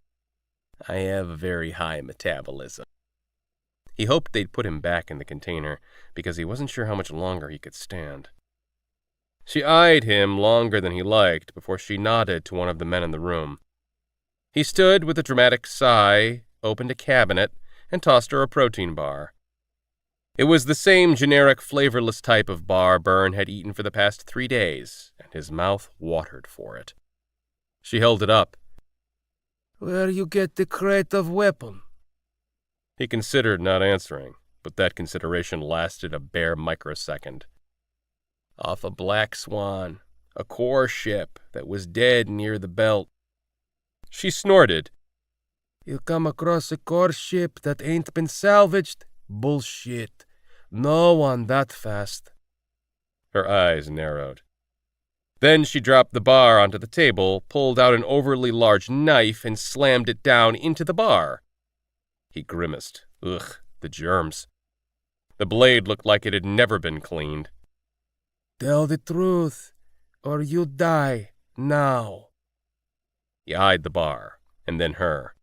"I have a very high metabolism." He hoped they'd put him back in the container, because he wasn't sure how much longer he could stand. She eyed him longer than he liked before she nodded to one of the men in the room. He stood with a dramatic sigh, opened a cabinet, and tossed her a protein bar. It was the same generic flavorless type of bar Byrne had eaten for the past 3 days, and his mouth watered for it. She held it up. "Where you get the creative weapon?" He considered not answering, but that consideration lasted a bare microsecond. "Off a Black Swan, a core ship that was dead near the belt." She snorted. "You come across a core ship that ain't been salvaged? Bullshit. No one that fast." Her eyes narrowed. Then she dropped the bar onto the table, pulled out an overly large knife, and slammed it down into the bar. He grimaced. Ugh, the germs. The blade looked like it had never been cleaned. "Tell the truth, or you die, now." He eyed the bar, and then her.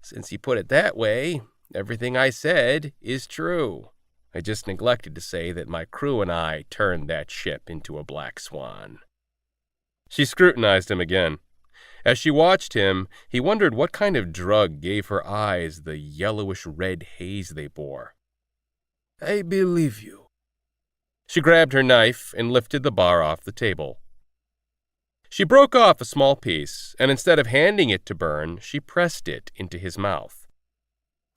"Since you put it that way, everything I said is true. I just neglected to say that my crew and I turned that ship into a Black Swan." She scrutinized him again. As she watched him, he wondered what kind of drug gave her eyes the yellowish-red haze they bore. "I believe you." She grabbed her knife and lifted the bar off the table. She broke off a small piece, and instead of handing it to Byrne, she pressed it into his mouth.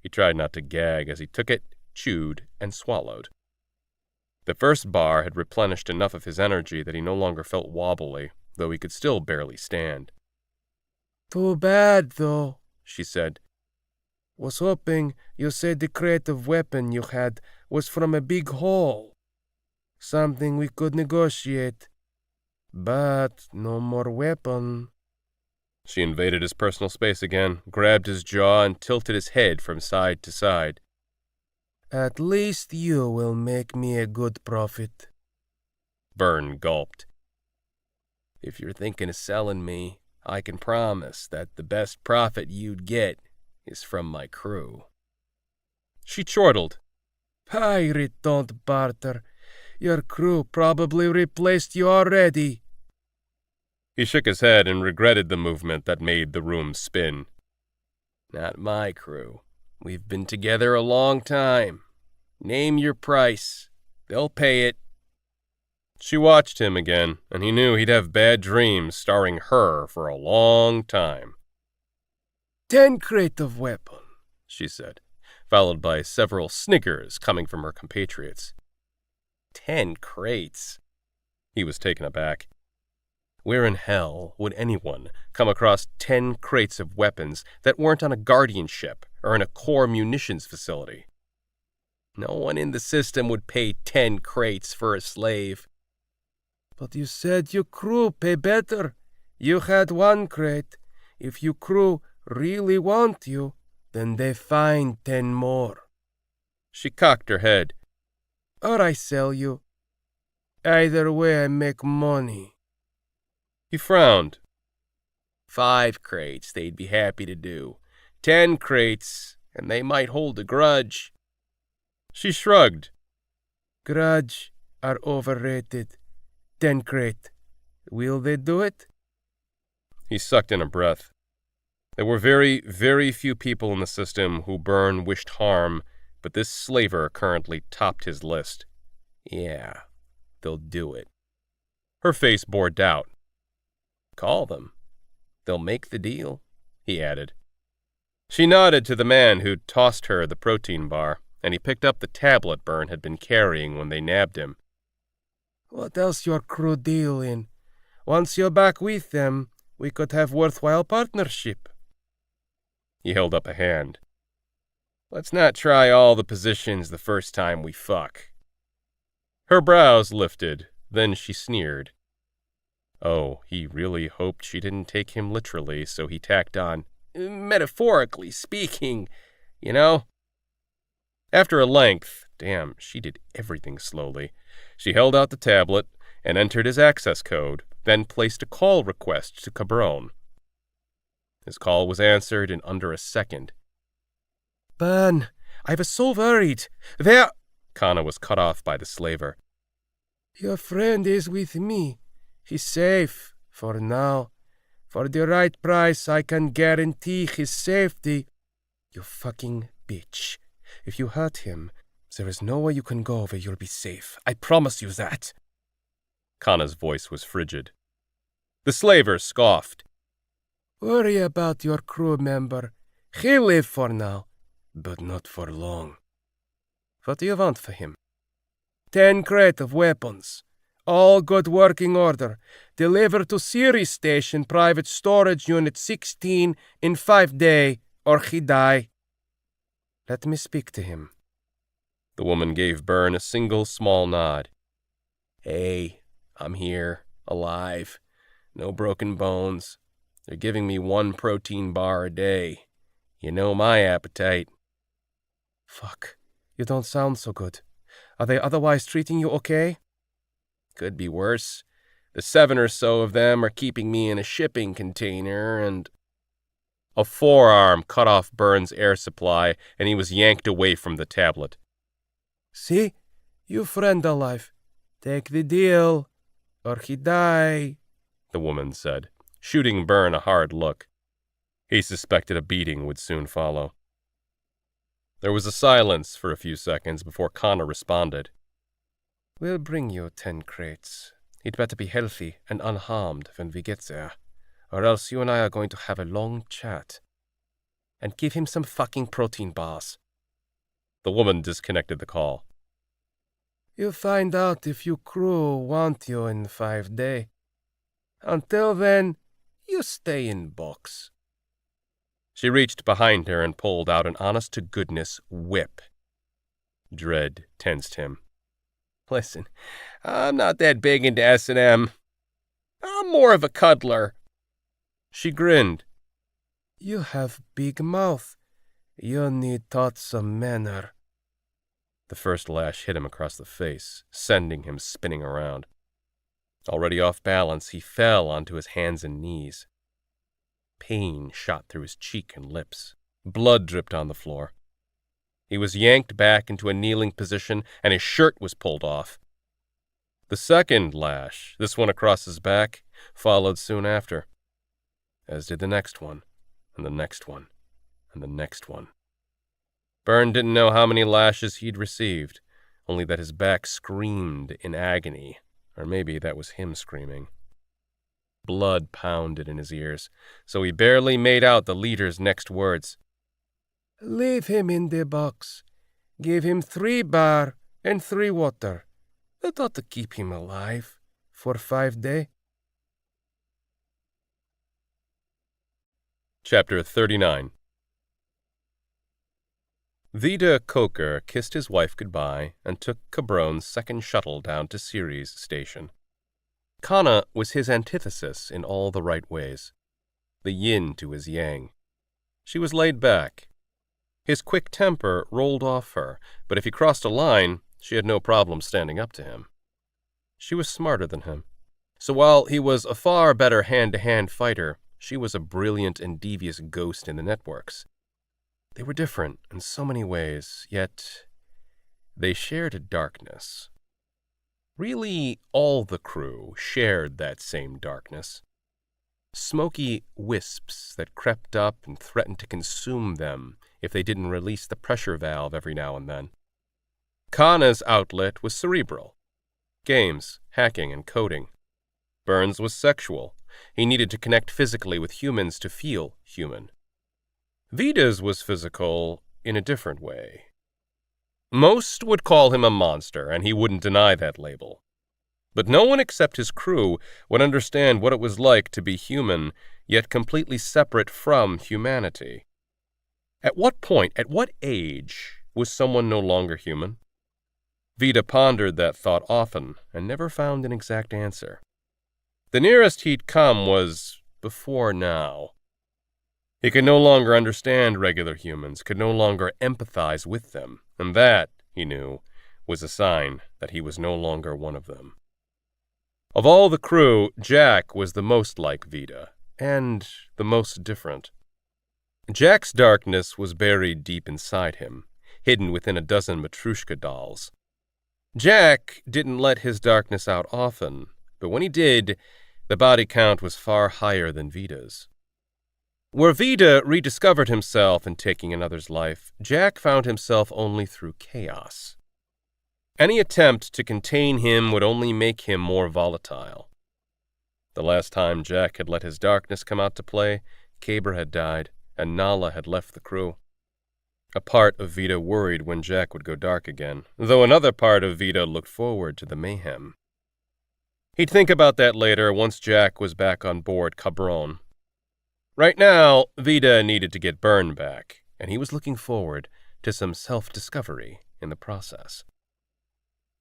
He tried not to gag as he took it, chewed, and swallowed. The first bar had replenished enough of his energy that he no longer felt wobbly, though he could still barely stand. "Too bad, though," she said. "Was hoping you said the creative weapon you had was from a big hole. Something we could negotiate. But no more weapon." She invaded his personal space again, grabbed his jaw, and tilted his head from side to side. "At least you will make me a good profit." Byrne gulped. "If you're thinking of selling me, I can promise that the best profit you'd get is from my crew." She chortled. Pirate don't barter. Your crew probably replaced you already. He shook his head and regretted the movement that made the room spin. Not my crew. We've been together a long time. Name your price. They'll pay it. She watched him again, and he knew he'd have bad dreams starring her for a long time. 10 crate of weapon, she said, followed by several snickers coming from her compatriots. 10 crates. He was taken aback. Where in hell would anyone come across 10 crates of weapons that weren't on a guardian ship or in a core munitions facility? No one in the system would pay 10 crates for a slave. But you said your crew pay better. You had 1 crate. If your crew really want you, then they find 10 more. She cocked her head. Or I sell you. Either way I make money. He frowned. 5 crates they'd be happy to do. 10 crates, and they might hold a grudge. She shrugged. Grudge are overrated. 10 crate. Will they do it? He sucked in a breath. There were very, very few people in the system who Byrne wished harm, but this slaver currently topped his list. Yeah, they'll do it. Her face bore doubt. Call them. They'll make the deal, he added. She nodded to the man who'd tossed her the protein bar, and he picked up the tablet Byrne had been carrying when they nabbed him. What else your crew deal in? Once you're back with them, we could have worthwhile partnership. He held up a hand. Let's not try all the positions the first time we fuck. Her brows lifted, then she sneered. Oh, he really hoped she didn't take him literally, so he tacked on, metaphorically speaking, you know? After a length, damn, she did everything slowly, she held out the tablet and entered his access code, then placed a call request to Cabron. His call was answered in under a second. Byrne, I was so worried. There... Kana was cut off by the slaver. Your friend is with me. He's safe, for now. For the right price, I can guarantee his safety. You fucking bitch. If you hurt him, there is nowhere you can go where you'll be safe. I promise you that. Kana's voice was frigid. The slaver scoffed. Worry about your crew member. He'll live for now, but not for long. What do you want for him? 10 crate of weapons. All good working order. Deliver to Ceres Station Private Storage Unit 16 in 5 days, or he die. Let me speak to him. The woman gave Byrne a single small nod. Hey, I'm here, alive. No broken bones. They're giving me 1 protein bar a day. You know my appetite. Fuck, you don't sound so good. Are they otherwise treating you okay? Could be worse. The 7 or so of them are keeping me in a shipping container, and... A forearm cut off Byrne's air supply, and he was yanked away from the tablet. See? You friend alive. Take the deal, or he die, the woman said, shooting Byrne a hard look. He suspected a beating would soon follow. There was a silence for a few seconds before Kana responded. We'll bring you 10 crates. He'd better be healthy and unharmed when we get there, or else you and I are going to have a long chat. And give him some fucking protein bars. The woman disconnected the call. You'll find out if your crew want you in 5 days. Until then, you stay in box. She reached behind her and pulled out an honest-to-goodness whip. Dread tensed him. Listen, I'm not that big into S&M. I'm more of a cuddler. She grinned. You have big mouth. You need taught some manner. The first lash hit him across the face, sending him spinning around. Already off balance, he fell onto his hands and knees. Pain shot through his cheek and lips. Blood dripped on the floor. He was yanked back into a kneeling position, and his shirt was pulled off. The second lash, this one across his back, followed soon after, as did the next one, and the next one, and the next one. Byrne didn't know how many lashes he'd received, only that his back screamed in agony, or maybe that was him screaming. Blood pounded in his ears, so he barely made out the leader's next words. "Leave him in the box. Give him 3 bar and 3 water. That ought to keep him alive for 5 days." Chapter 39. Vida Coker kissed his wife goodbye and took Cabron's second shuttle down to Ceres Station. Kana was his antithesis in all the right ways, the yin to his yang. She was laid back. His quick temper rolled off her, but if he crossed a line, she had no problem standing up to him. She was smarter than him, so while he was a far better hand-to-hand fighter, she was a brilliant and devious ghost in the networks. They were different in so many ways, yet they shared a darkness. Really, all the crew shared that same darkness. Smoky wisps that crept up and threatened to consume them if they didn't release the pressure valve every now and then. Kana's outlet was cerebral. Games, hacking, and coding. Byrne's was sexual. He needed to connect physically with humans to feel human. Vida's was physical in a different way. Most would call him a monster, and he wouldn't deny that label. But no one except his crew would understand what it was like to be human, yet completely separate from humanity. At what point, at what age, was someone no longer human? Vida pondered that thought often, and never found an exact answer. The nearest he'd come was before now. He could no longer understand regular humans, could no longer empathize with them, and that, he knew, was a sign that he was no longer one of them. Of all the crew, Jack was the most like Vida, and the most different. Jack's darkness was buried deep inside him, hidden within a dozen Matryoshka dolls. Jack didn't let his darkness out often, but when he did, the body count was far higher than Vida's. Where Vida rediscovered himself in taking another's life, Jack found himself only through chaos. Any attempt to contain him would only make him more volatile. The last time Jack had let his darkness come out to play, Caber had died, and Nala had left the crew. A part of Vida worried when Jack would go dark again, though another part of Vida looked forward to the mayhem. He'd think about that later once Jack was back on board Cabron. Right now, Vida needed to get Byrne back, and he was looking forward to some self-discovery in the process.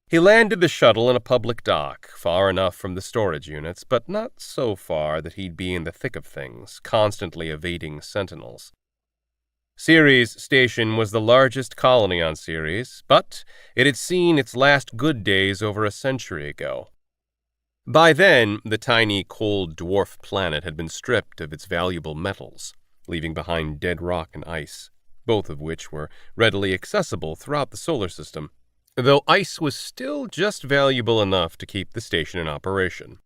He landed the shuttle in a public dock, far enough from the storage units, but not so far that he'd be in the thick of things, constantly evading sentinels. Ceres Station was the largest colony on Ceres, but it had seen its last good days over a century ago. By then, the tiny, cold dwarf planet had been stripped of its valuable metals, leaving behind dead rock and ice, both of which were readily accessible throughout the solar system, though ice was still just valuable enough to keep the station in operation.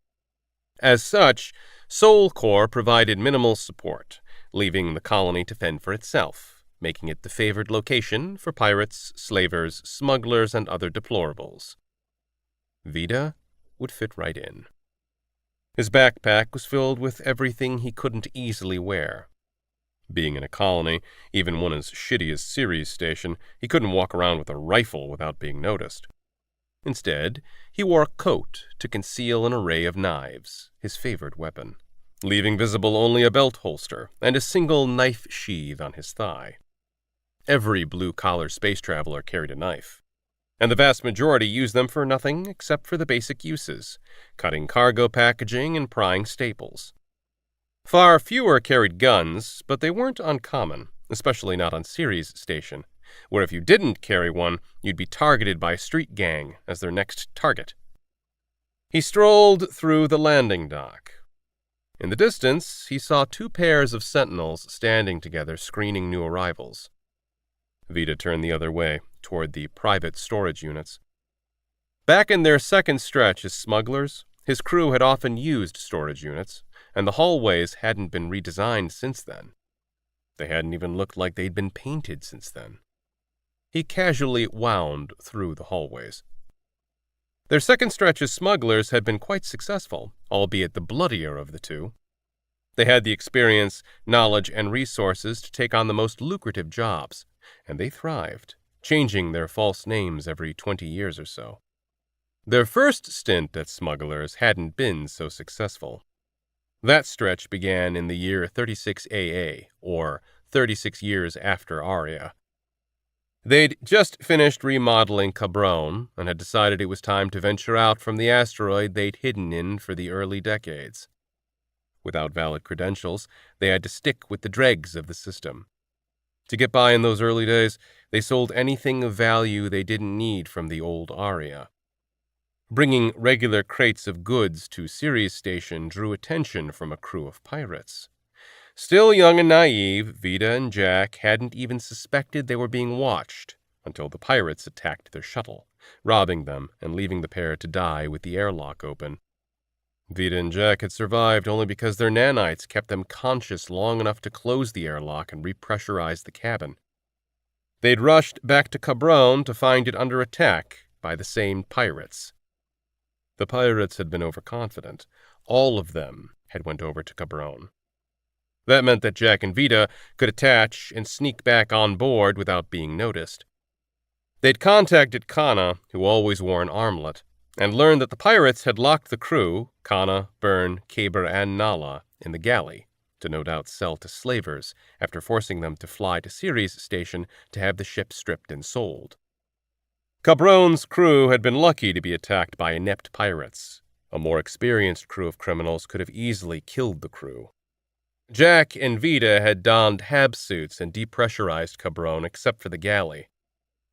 As such, Sol Corps provided minimal support, leaving the colony to fend for itself, making it the favored location for pirates, slavers, smugglers, and other deplorables. Vida would fit right in. His backpack was filled with everything he couldn't easily wear. Being in a colony, even one as shitty as Ceres Station, he couldn't walk around with a rifle without being noticed. Instead, he wore a coat to conceal an array of knives, his favorite weapon, leaving visible only a belt holster and a single knife sheath on his thigh. Every blue-collar space traveler carried a knife, and the vast majority used them for nothing except for the basic uses, cutting cargo packaging and prying staples. Far fewer carried guns, but they weren't uncommon, especially not on Ceres Station, where if you didn't carry one, you'd be targeted by a street gang as their next target. He strolled through the landing dock. In the distance, he saw 2 pairs of sentinels standing together screening new arrivals. Vita turned the other way, toward the private storage units. Back in their second stretch as smugglers, his crew had often used storage units, and the hallways hadn't been redesigned since then. They hadn't even looked like they'd been painted since then. He casually wound through the hallways. Their second stretch as smugglers had been quite successful, albeit the bloodier of the two. They had the experience, knowledge, and resources to take on the most lucrative jobs, and they thrived, changing their false names every 20 years or so. Their first stint as smugglers hadn't been so successful. That stretch began in the year 36 AA, or 36 years after Aria. They'd just finished remodeling Cabron and had decided it was time to venture out from the asteroid they'd hidden in for the early decades. Without valid credentials, they had to stick with the dregs of the system. To get by in those early days, they sold anything of value they didn't need from the old Aria. Bringing regular crates of goods to Sirius Station drew attention from a crew of pirates. Still young and naive, Vita and Jack hadn't even suspected they were being watched until the pirates attacked their shuttle, robbing them and leaving the pair to die with the airlock open. Vita and Jack had survived only because their nanites kept them conscious long enough to close the airlock and repressurize the cabin. They'd rushed back to Cabron to find it under attack by the same pirates. The pirates had been overconfident. All of them had went over to Cabron. That meant that Jack and Vita could attach and sneak back on board without being noticed. They'd contacted Kana, who always wore an armlet, and learned that the pirates had locked the crew, Kana, Byrne, Kaber, and Nala, in the galley, to no doubt sell to slavers after forcing them to fly to Sirius Station to have the ship stripped and sold. Cabron's crew had been lucky to be attacked by inept pirates. A more experienced crew of criminals could have easily killed the crew. Jack and Vita had donned HAB suits and depressurized Cabron except for the galley.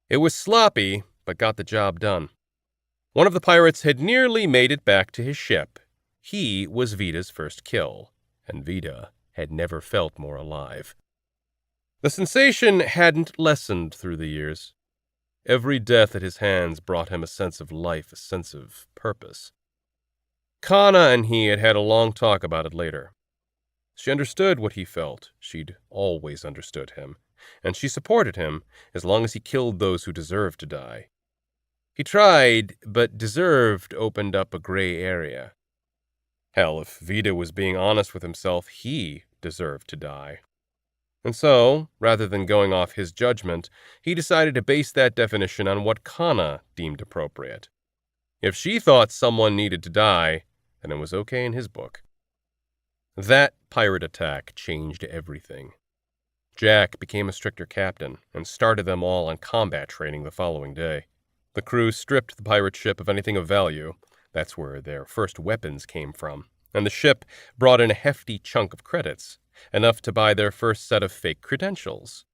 It was sloppy, but got the job done. One of the pirates had nearly made it back to his ship. He was Vita's first kill, and Vita had never felt more alive. The sensation hadn't lessened through the years. Every death at his hands brought him a sense of life, a sense of purpose. Kana and he had had a long talk about it later. She understood what he felt. She'd always understood him, and she supported him as long as he killed those who deserved to die. He tried, but deserved opened up a gray area. Hell, if Vita was being honest with himself, he deserved to die. And so, rather than going off his judgment, he decided to base that definition on what Kana deemed appropriate. If she thought someone needed to die, then it was okay in his book. That pirate attack changed everything. Jack became a stricter captain and started them all on combat training the following day. The crew stripped the pirate ship of anything of value. That's where their first weapons came from. And the ship brought in a hefty chunk of credits, enough to buy their first set of fake credentials.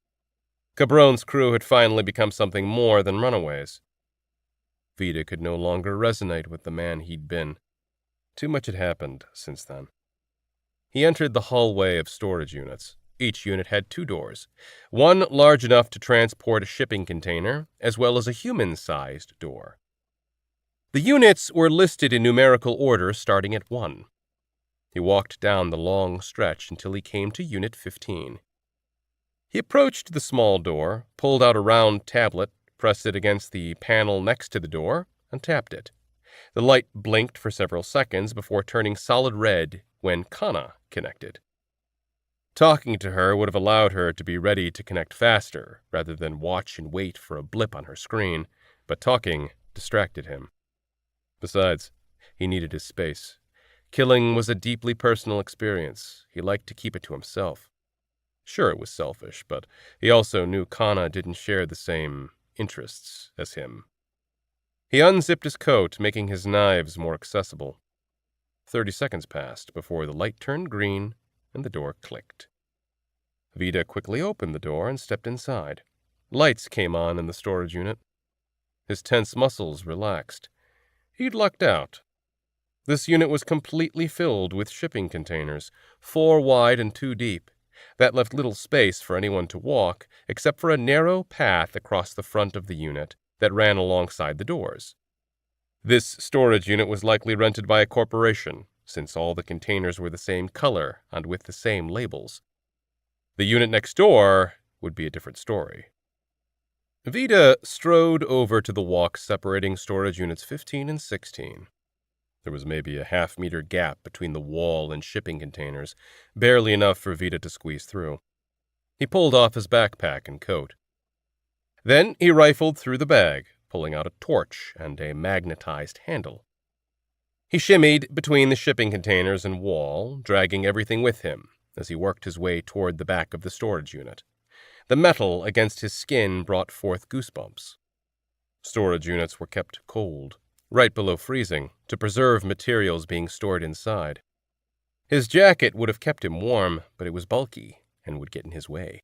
Cabron's crew had finally become something more than runaways. Vita could no longer resonate with the man he'd been. Too much had happened since then. He entered the hallway of storage units. Each unit had 2 doors, one large enough to transport a shipping container, as well as a human-sized door. The units were listed in numerical order starting at 1. He walked down the long stretch until he came to Unit 15. He approached the small door, pulled out a round tablet, pressed it against the panel next to the door, and tapped it. The light blinked for several seconds before turning solid red when Kana connected. Talking to her would have allowed her to be ready to connect faster, rather than watch and wait for a blip on her screen, but talking distracted him. Besides, he needed his space. Killing was a deeply personal experience. He liked to keep it to himself. Sure, it was selfish, but he also knew Kana didn't share the same interests as him. He unzipped his coat, making his knives more accessible. 30 seconds passed before the light turned green and the door clicked. Vita quickly opened the door and stepped inside. Lights came on in the storage unit. His tense muscles relaxed. He'd lucked out. This unit was completely filled with shipping containers, 4 wide and 2 deep. That left little space for anyone to walk except for a narrow path across the front of the unit that ran alongside the doors. This storage unit was likely rented by a corporation, since all the containers were the same color and with the same labels. The unit next door would be a different story. Vida strode over to the walk separating storage units 15 and 16. There was maybe a half-meter gap between the wall and shipping containers, barely enough for Vida to squeeze through. He pulled off his backpack and coat. Then he rifled through the bag, pulling out a torch and a magnetized handle. He shimmied between the shipping containers and wall, dragging everything with him as he worked his way toward the back of the storage unit. The metal against his skin brought forth goosebumps. Storage units were kept cold, right below freezing, to preserve materials being stored inside. His jacket would have kept him warm, but it was bulky and would get in his way.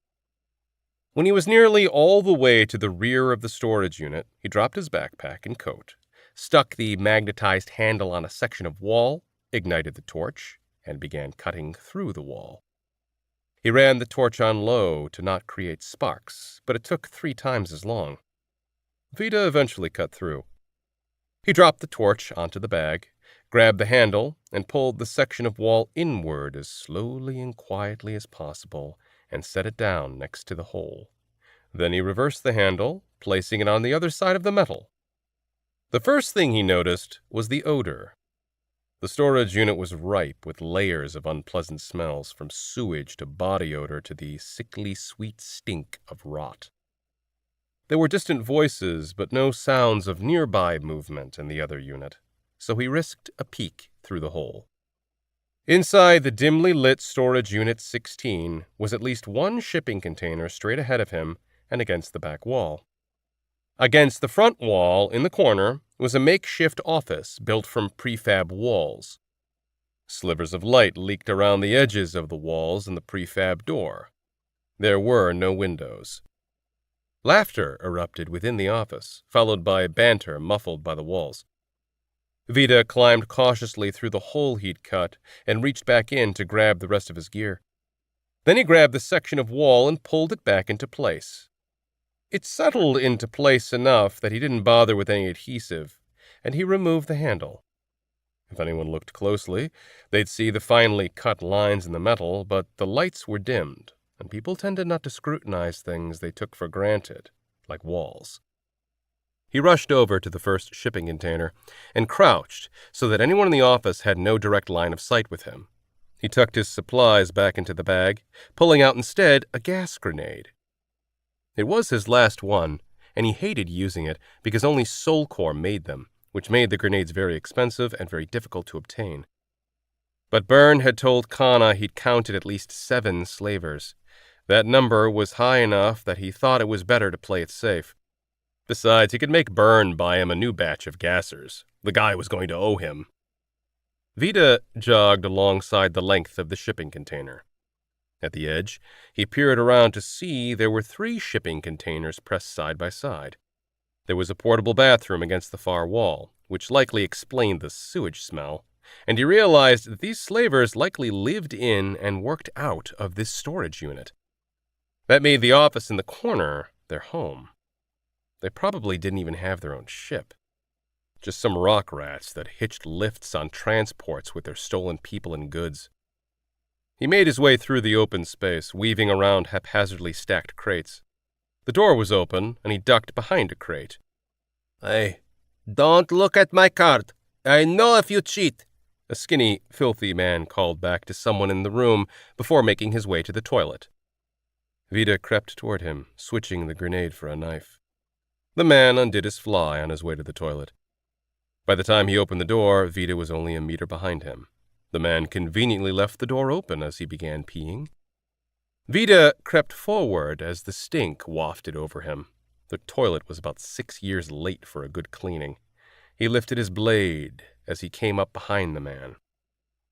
When he was nearly all the way to the rear of the storage unit, he dropped his backpack and coat, stuck the magnetized handle on a section of wall, ignited the torch, and began cutting through the wall. He ran the torch on low to not create sparks, but it took 3 times as long. Vida eventually cut through. He dropped the torch onto the bag, grabbed the handle, and pulled the section of wall inward as slowly and quietly as possible, and set it down next to the hole. Then he reversed the handle, placing it on the other side of the metal. The first thing he noticed was the odor. The storage unit was ripe with layers of unpleasant smells, from sewage to body odor to the sickly sweet stink of rot. There were distant voices, but no sounds of nearby movement in the other unit, so he risked a peek through the hole. Inside the dimly lit storage unit 16 was at least one shipping container straight ahead of him and against the back wall. Against the front wall, in the corner, was a makeshift office built from prefab walls. Slivers of light leaked around the edges of the walls and the prefab door. There were no windows. Laughter erupted within the office, followed by banter muffled by the walls. Vida climbed cautiously through the hole he'd cut and reached back in to grab the rest of his gear. Then he grabbed the section of wall and pulled it back into place. It settled into place enough that he didn't bother with any adhesive, and he removed the handle. If anyone looked closely, they'd see the finely cut lines in the metal, but the lights were dimmed, and people tended not to scrutinize things they took for granted, like walls. He rushed over to the first shipping container and crouched so that anyone in the office had no direct line of sight with him. He tucked his supplies back into the bag, pulling out instead a gas grenade. It was his last one, and he hated using it because only Soulcore made them, which made the grenades very expensive and very difficult to obtain. But Byrne had told Kana he'd counted at least 7 slavers. That number was high enough that he thought it was better to play it safe. Besides, he could make Byrne buy him a new batch of gassers. The guy was going to owe him. Vida jogged alongside the length of the shipping container. At the edge, he peered around to see there were 3 shipping containers pressed side by side. There was a portable bathroom against the far wall, which likely explained the sewage smell, and he realized that these slavers likely lived in and worked out of this storage unit. That made the office in the corner their home. They probably didn't even have their own ship. Just some rock rats that hitched lifts on transports with their stolen people and goods. He made his way through the open space, weaving around haphazardly stacked crates. The door was open, and he ducked behind a crate. "Hey, don't look at my card. I know if you cheat," a skinny, filthy man called back to someone in the room before making his way to the toilet. Vida crept toward him, switching the grenade for a knife. The man undid his fly on his way to the toilet. By the time he opened the door, Vida was only a meter behind him. The man conveniently left the door open as he began peeing. Vida crept forward as the stink wafted over him. The toilet was about 6 years late for a good cleaning. He lifted his blade as he came up behind the man.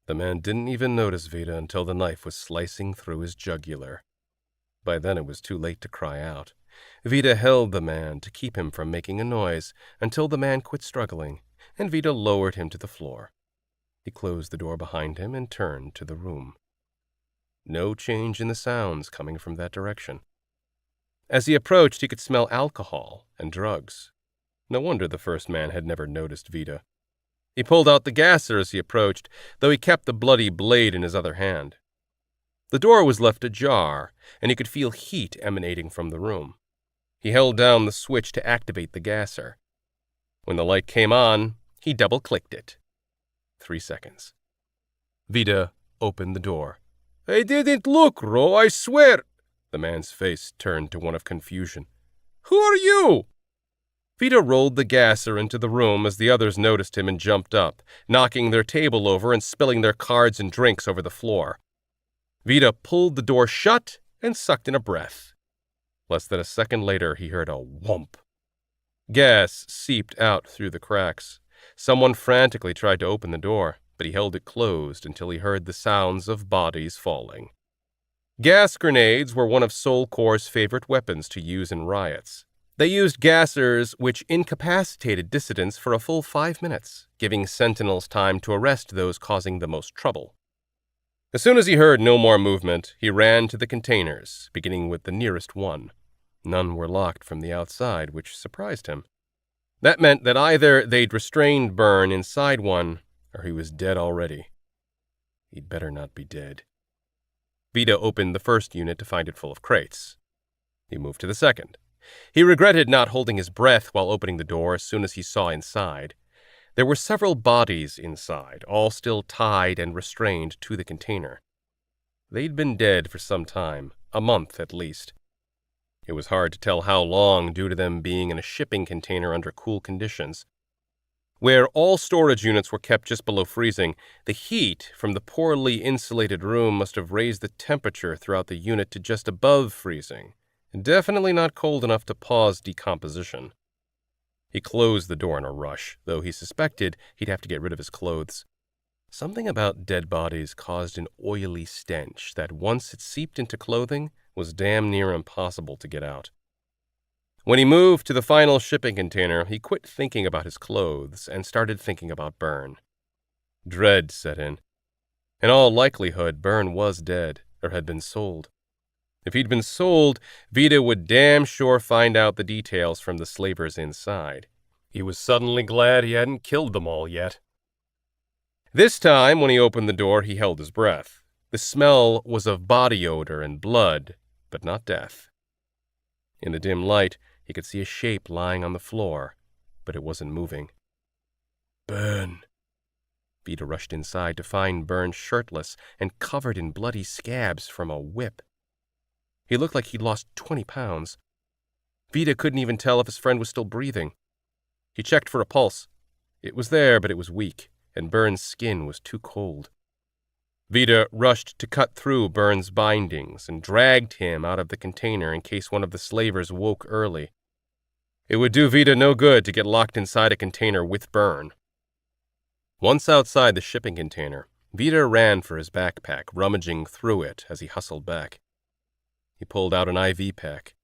The man didn't even notice Vida until the knife was slicing through his jugular. By then it was too late to cry out. Vida held the man to keep him from making a noise until the man quit struggling, and Vida lowered him to the floor. He closed the door behind him and turned to the room. No change in the sounds coming from that direction. As he approached, he could smell alcohol and drugs. No wonder the first man had never noticed Vita. He pulled out the gasser as he approached, though he kept the bloody blade in his other hand. The door was left ajar, and he could feel heat emanating from the room. He held down the switch to activate the gasser. When the light came on, he double-clicked it. 3 seconds. Vita opened the door. "I didn't look, Ro, I swear." The man's face turned to one of confusion. "Who are you?" Vita rolled the gasser into the room as the others noticed him and jumped up, knocking their table over and spilling their cards and drinks over the floor. Vita pulled the door shut and sucked in a breath. Less than a second later, he heard a whomp. Gas seeped out through the cracks. Someone frantically tried to open the door, but he held it closed until he heard the sounds of bodies falling. Gas grenades were one of Soul Corps' favorite weapons to use in riots. They used gassers which incapacitated dissidents for a full 5 minutes, giving sentinels time to arrest those causing the most trouble. As soon as he heard no more movement, he ran to the containers, beginning with the nearest one. None were locked from the outside, which surprised him. That meant that either they'd restrained Byrne inside one, or he was dead already. He'd better not be dead. Vita opened the first unit to find it full of crates. He moved to the second. He regretted not holding his breath while opening the door as soon as he saw inside. There were several bodies inside, all still tied and restrained to the container. They'd been dead for some time, a month at least. It was hard to tell how long due to them being in a shipping container under cool conditions. Where all storage units were kept just below freezing, the heat from the poorly insulated room must have raised the temperature throughout the unit to just above freezing. Definitely not cold enough to pause decomposition. He closed the door in a rush, though he suspected he'd have to get rid of his clothes. Something about dead bodies caused an oily stench that, once it seeped into clothing, was damn near impossible to get out. When he moved to the final shipping container, he quit thinking about his clothes and started thinking about Byrne. Dread set in. In all likelihood, Byrne was dead, or had been sold. If he'd been sold, Vita would damn sure find out the details from the slavers inside. He was suddenly glad he hadn't killed them all yet. This time, when he opened the door, he held his breath. The smell was of body odor and blood, but not death. In the dim light, he could see a shape lying on the floor, but it wasn't moving. Byrne. Vita rushed inside to find Byrne shirtless and covered in bloody scabs from a whip. He looked like he'd lost 20 pounds. Vita couldn't even tell if his friend was still breathing. He checked for a pulse. It was there, but it was weak, and Byrne's skin was too cold. Vita rushed to cut through Byrne's bindings and dragged him out of the container in case one of the slavers woke early. It would do Vita no good to get locked inside a container with Byrne. Once outside the shipping container, Vita ran for his backpack, rummaging through it as he hustled back. He pulled out an IV pack.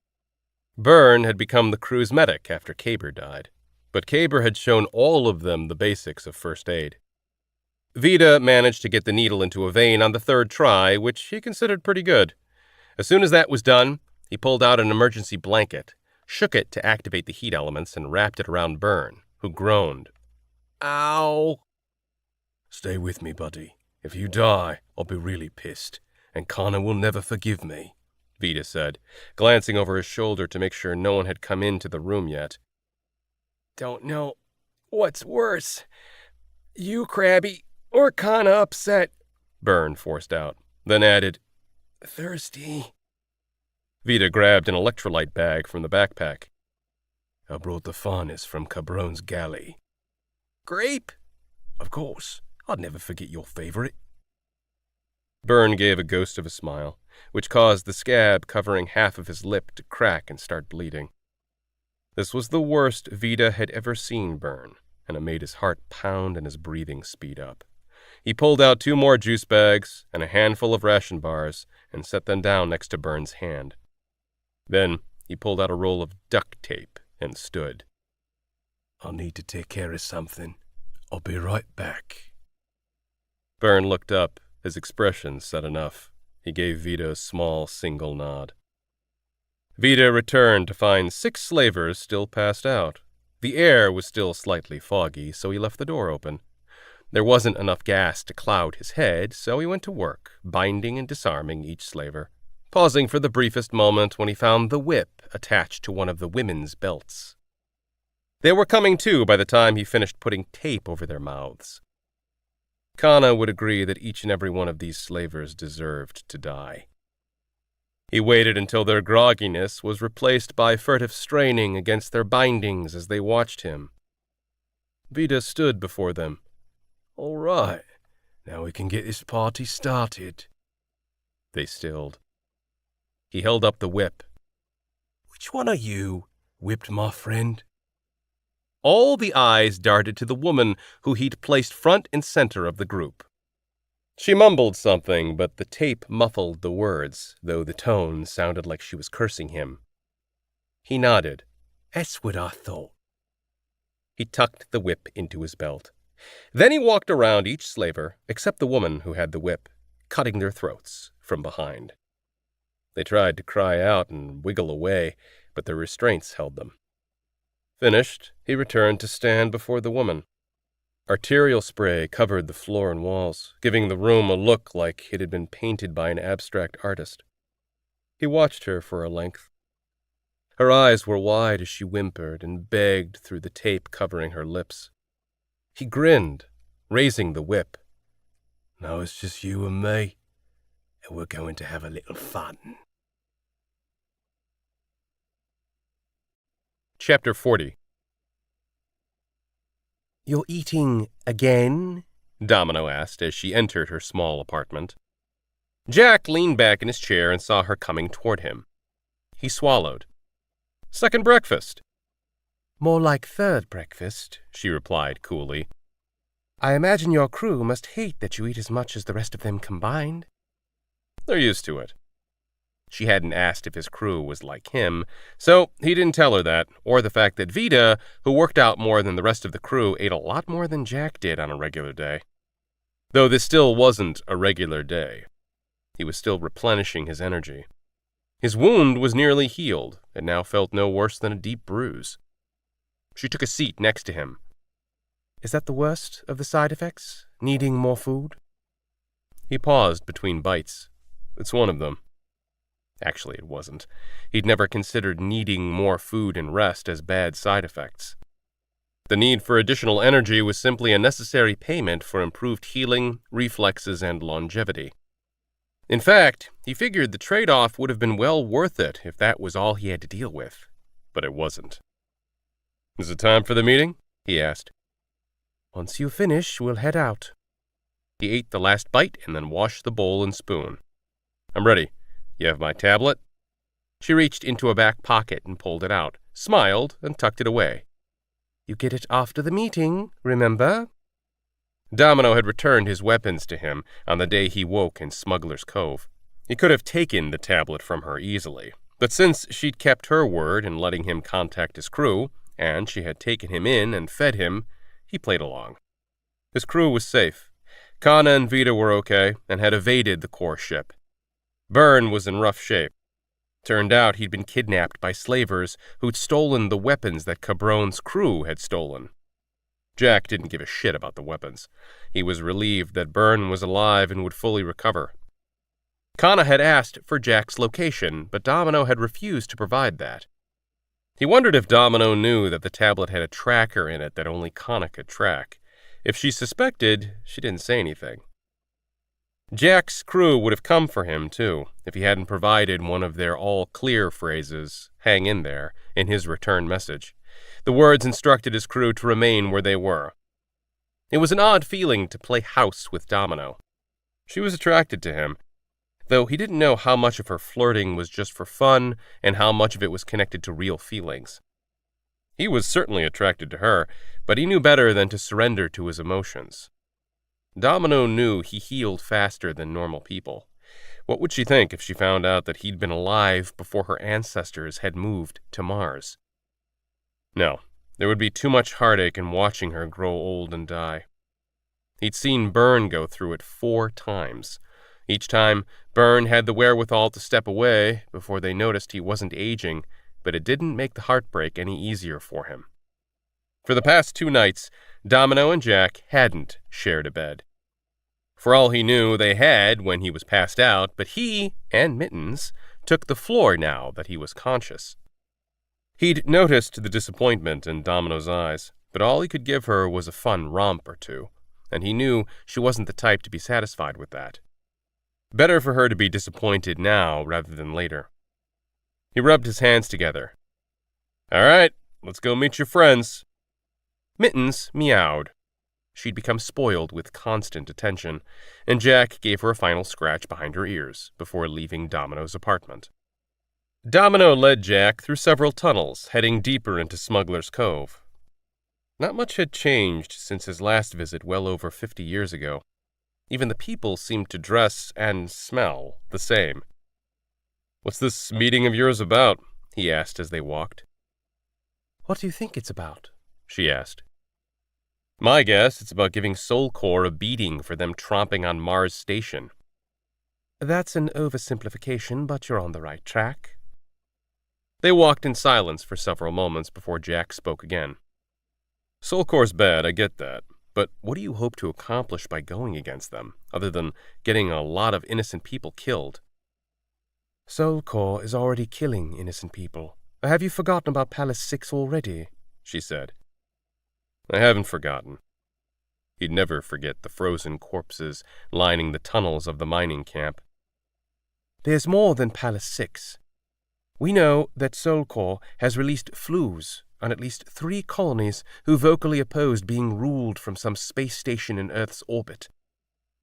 Byrne had become the crew's medic after Caber died, but Caber had shown all of them the basics of first aid. Vita managed to get the needle into a vein on the third try, which he considered pretty good. As soon as that was done, he pulled out an emergency blanket, shook it to activate the heat elements, and wrapped it around Byrne, who groaned. Ow! Stay with me, buddy. If you die, I'll be really pissed, and Connor will never forgive me, Vita said, glancing over his shoulder to make sure no one had come into the room yet. Don't know what's worse, you crabby or Connor upset, Byrne forced out, then added, thirsty. Vita grabbed an electrolyte bag from the backpack. I brought the farness from Cabron's galley. Grape? Of course. I'd never forget your favorite. Byrne gave a ghost of a smile, which caused the scab covering half of his lip to crack and start bleeding. This was the worst Vita had ever seen Byrne, and it made his heart pound and his breathing speed up. He pulled out 2 more juice bags and a handful of ration bars and set them down next to Byrne's hand. Then he pulled out a roll of duct tape and stood. I'll need to take care of something. I'll be right back. Byrne looked up. His expression said enough. He gave Vida a small single nod. Vida returned to find 6 slavers still passed out. The air was still slightly foggy, so he left the door open. There wasn't enough gas to cloud his head, so he went to work, binding and disarming each slaver, pausing for the briefest moment when he found the whip attached to one of the women's belts. They were coming to by the time he finished putting tape over their mouths. Kana would agree that each and every one of these slavers deserved to die. He waited until their grogginess was replaced by furtive straining against their bindings as they watched him. Vida stood before them. "All right, now we can get this party started." They stilled. He held up the whip. "Which one of you whipped my friend?" All the eyes darted to the woman who he'd placed front and center of the group. She mumbled something, but the tape muffled the words, though the tone sounded like she was cursing him. He nodded. "That's what I thought." He tucked the whip into his belt. Then he walked around each slaver, except the woman who had the whip, cutting their throats from behind. They tried to cry out and wiggle away, but their restraints held them. Finished, he returned to stand before the woman. Arterial spray covered the floor and walls, giving the room a look like it had been painted by an abstract artist. He watched her for a length. Her eyes were wide as she whimpered and begged through the tape covering her lips. He grinned, raising the whip. "Now it's just you and me, and we're going to have a little fun." Chapter 40. "You're eating again?" Domino asked as she entered her small apartment. Jack leaned back in his chair and saw her coming toward him. He swallowed. "Second breakfast." "More like third breakfast," she replied coolly. "I imagine your crew must hate that you eat as much as the rest of them combined." "They're used to it." She hadn't asked if his crew was like him, so he didn't tell her that, or the fact that Vida, who worked out more than the rest of the crew, ate a lot more than Jack did on a regular day. Though this still wasn't a regular day. He was still replenishing his energy. His wound was nearly healed, and now felt no worse than a deep bruise. She took a seat next to him. "Is that the worst of the side effects? Needing more food?" He paused between bites. "It's one of them." Actually, it wasn't. He'd never considered needing more food and rest as bad side effects. The need for additional energy was simply a necessary payment for improved healing, reflexes, and longevity. In fact, he figured the trade-off would have been well worth it if that was all he had to deal with. But it wasn't. "Is it time for the meeting?" he asked. "Once you finish, we'll head out." He ate the last bite and then washed the bowl and spoon. "I'm ready. You have my tablet?" She reached into a back pocket and pulled it out, smiled, and tucked it away. "You get it after the meeting, remember?" Domino had returned his weapons to him on the day he woke in Smuggler's Cove. He could have taken the tablet from her easily, but since she'd kept her word in letting him contact his crew, and she had taken him in and fed him, he played along. His crew was safe. Kana and Vida were okay and had evaded the core ship. Byrne was in rough shape. Turned out he'd been kidnapped by slavers who'd stolen the weapons that Cabron's crew had stolen. Jack didn't give a shit about the weapons. He was relieved that Byrne was alive and would fully recover. Kana had asked for Jack's location, but Domino had refused to provide that. He wondered if Domino knew that the tablet had a tracker in it that only Kana could track. If she suspected, she didn't say anything. Jack's crew would have come for him, too, if he hadn't provided one of their all-clear phrases, "hang in there," in his return message. The words instructed his crew to remain where they were. It was an odd feeling to play house with Domino. She was attracted to him, though he didn't know how much of her flirting was just for fun and how much of it was connected to real feelings. He was certainly attracted to her, but he knew better than to surrender to his emotions. Domino knew he healed faster than normal people. What would she think if she found out that he'd been alive before her ancestors had moved to Mars? No, there would be too much heartache in watching her grow old and die. He'd seen Byrne go through it 4 times. Each time, Byrne had the wherewithal to step away before they noticed he wasn't aging, but it didn't make the heartbreak any easier for him. For the past 2 nights, Demelo and Jack hadn't shared a bed. For all he knew, they had when he was passed out, but he, and Mittens, took the floor now that he was conscious. He'd noticed the disappointment in Demelo's eyes, but all he could give her was a fun romp or two, and he knew she wasn't the type to be satisfied with that. Better for her to be disappointed now rather than later. He rubbed his hands together. "All right, let's go meet your friends." Mittens meowed. She'd become spoiled with constant attention, and Jack gave her a final scratch behind her ears before leaving Demelo's apartment. Demelo led Jack through several tunnels, heading deeper into Smuggler's Cove. Not much had changed since his last visit well over 50 years ago. Even the people seemed to dress and smell the same. "What's this meeting of yours about?" he asked as they walked. "What do you think it's about?" she asked. "My guess, it's about giving Soulcore a beating for them tromping on Mars Station." "That's an oversimplification, but you're on the right track." They walked in silence for several moments before Jack spoke again. "Soulcore's bad, I get that. But what do you hope to accomplish by going against them, other than getting a lot of innocent people killed?" "Soulcore is already killing innocent people. Have you forgotten about Palace 6 already?" she said. "I haven't forgotten." He'd never forget the frozen corpses lining the tunnels of the mining camp. "There's more than Palace 6. We know that Soulcore has released flues on at least 3 colonies who vocally opposed being ruled from some space station in Earth's orbit.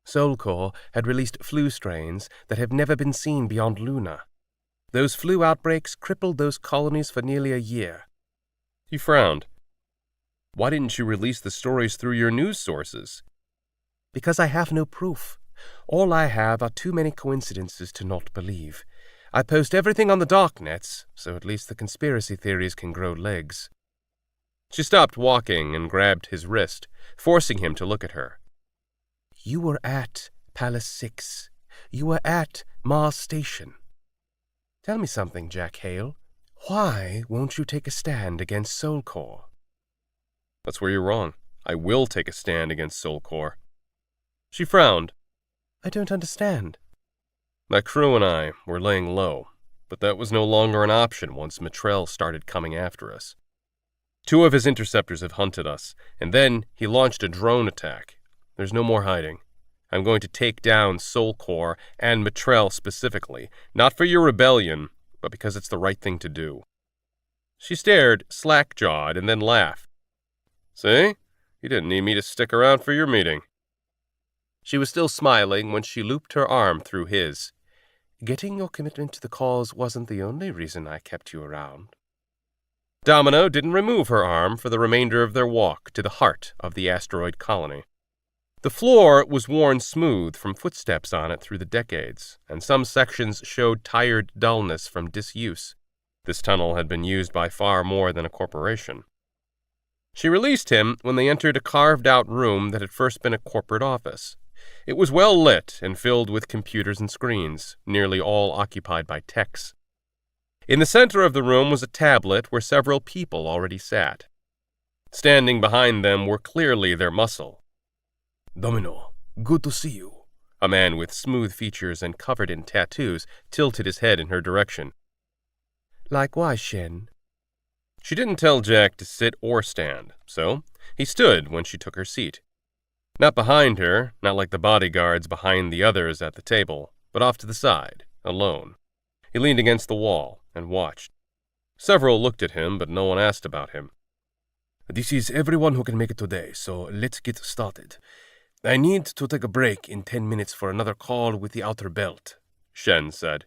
Soulcore had released flu strains that have never been seen beyond Luna. Those flu outbreaks crippled those colonies for nearly a year." He frowned. "Why didn't you release the stories through your news sources?" "Because I have no proof. All I have are too many coincidences to not believe. I post everything on the darknets, so at least the conspiracy theories can grow legs." She stopped walking and grabbed his wrist, forcing him to look at her. "You were at Palace 6. You were at Mars Station. Tell me something, Jack Hale. Why won't you take a stand against Soulcore?" "That's where you're wrong. I will take a stand against Soulcore." She frowned. "I don't understand." "My crew and I were laying low, but that was no longer an option once Mitrell started coming after us. 2 of his interceptors have hunted us, and then he launched a drone attack. There's no more hiding. I'm going to take down Soulcore and Mitrell specifically, not for your rebellion, but because it's the right thing to do." She stared, slack-jawed, and then laughed. "See? You didn't need me to stick around for your meeting." She was still smiling when she looped her arm through his. "Getting your commitment to the cause wasn't the only reason I kept you around." Demelo didn't remove her arm for the remainder of their walk to the heart of the asteroid colony. The floor was worn smooth from footsteps on it through the decades, and some sections showed tired dullness from disuse. This tunnel had been used by far more than a corporation. She released him when they entered a carved-out room that had first been a corporate office. It was well lit and filled with computers and screens, nearly all occupied by techs. In the center of the room was a tablet where several people already sat. Standing behind them were clearly their muscle. "Demelo, good to see you." A man with smooth features and covered in tattoos tilted his head in her direction. "Likewise, Shen." She didn't tell Jack to sit or stand, so he stood when she took her seat. Not behind her, not like the bodyguards behind the others at the table, but off to the side, alone. He leaned against the wall and watched. Several looked at him, but no one asked about him. "This is everyone who can make it today, so let's get started. I need to take a break in 10 minutes for another call with the Outer Belt," Shen said.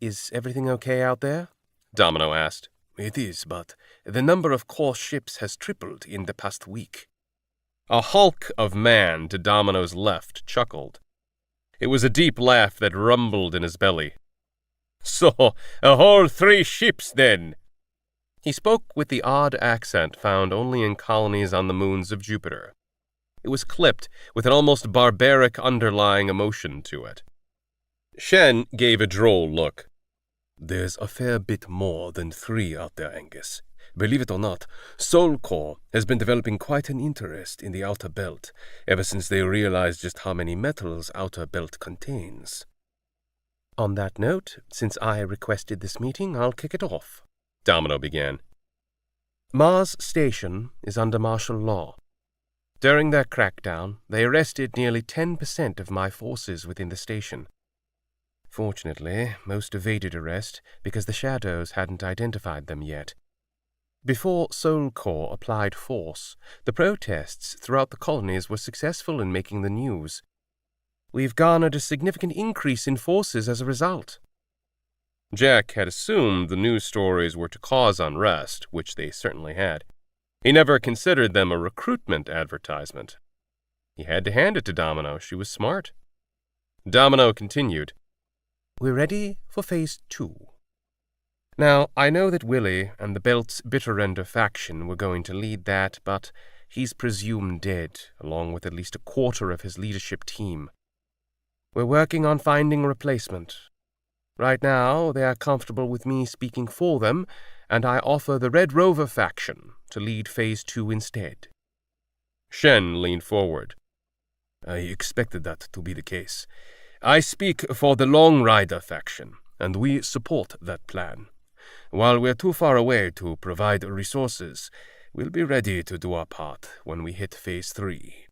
"Is everything okay out there?" Demelo asked. "It is, but the number of core ships has tripled in the past week." A hulk of man to Demelo's left chuckled. It was a deep laugh that rumbled in his belly. "So, a whole 3 ships, then?" He spoke with the odd accent found only in colonies on the moons of Jupiter. It was clipped with an almost barbaric underlying emotion to it. Shen gave a droll look. There's a fair bit more than 3 out there, Angus. Believe it or not, Soulcore has been developing quite an interest in the Outer Belt ever since they realized just how many metals Outer Belt contains. On that note, since I requested this meeting, I'll kick it off. Demelo began. Mars Station is under martial law. During their crackdown, they arrested nearly 10% of my forces within the station. Fortunately, most evaded arrest because the Shadows hadn't identified them yet. Before Soulcore applied force, the protests throughout the colonies were successful in making the news. We've garnered a significant increase in forces as a result. Jack had assumed the news stories were to cause unrest, which they certainly had. He never considered them a recruitment advertisement. He had to hand it to Demelo. She was smart. Demelo continued. We're ready for Phase 2. Now, I know that Willie and the Belt's Bitterender faction were going to lead that, but he's presumed dead, along with at least a quarter of his leadership team. We're working on finding a replacement. Right now, they are comfortable with me speaking for them, and I offer the Red Rover faction to lead Phase 2 instead. Shen leaned forward. I expected that to be the case. I speak for the Long Rider faction, and we support that plan. While we're too far away to provide resources, we'll be ready to do our part when we hit Phase 3.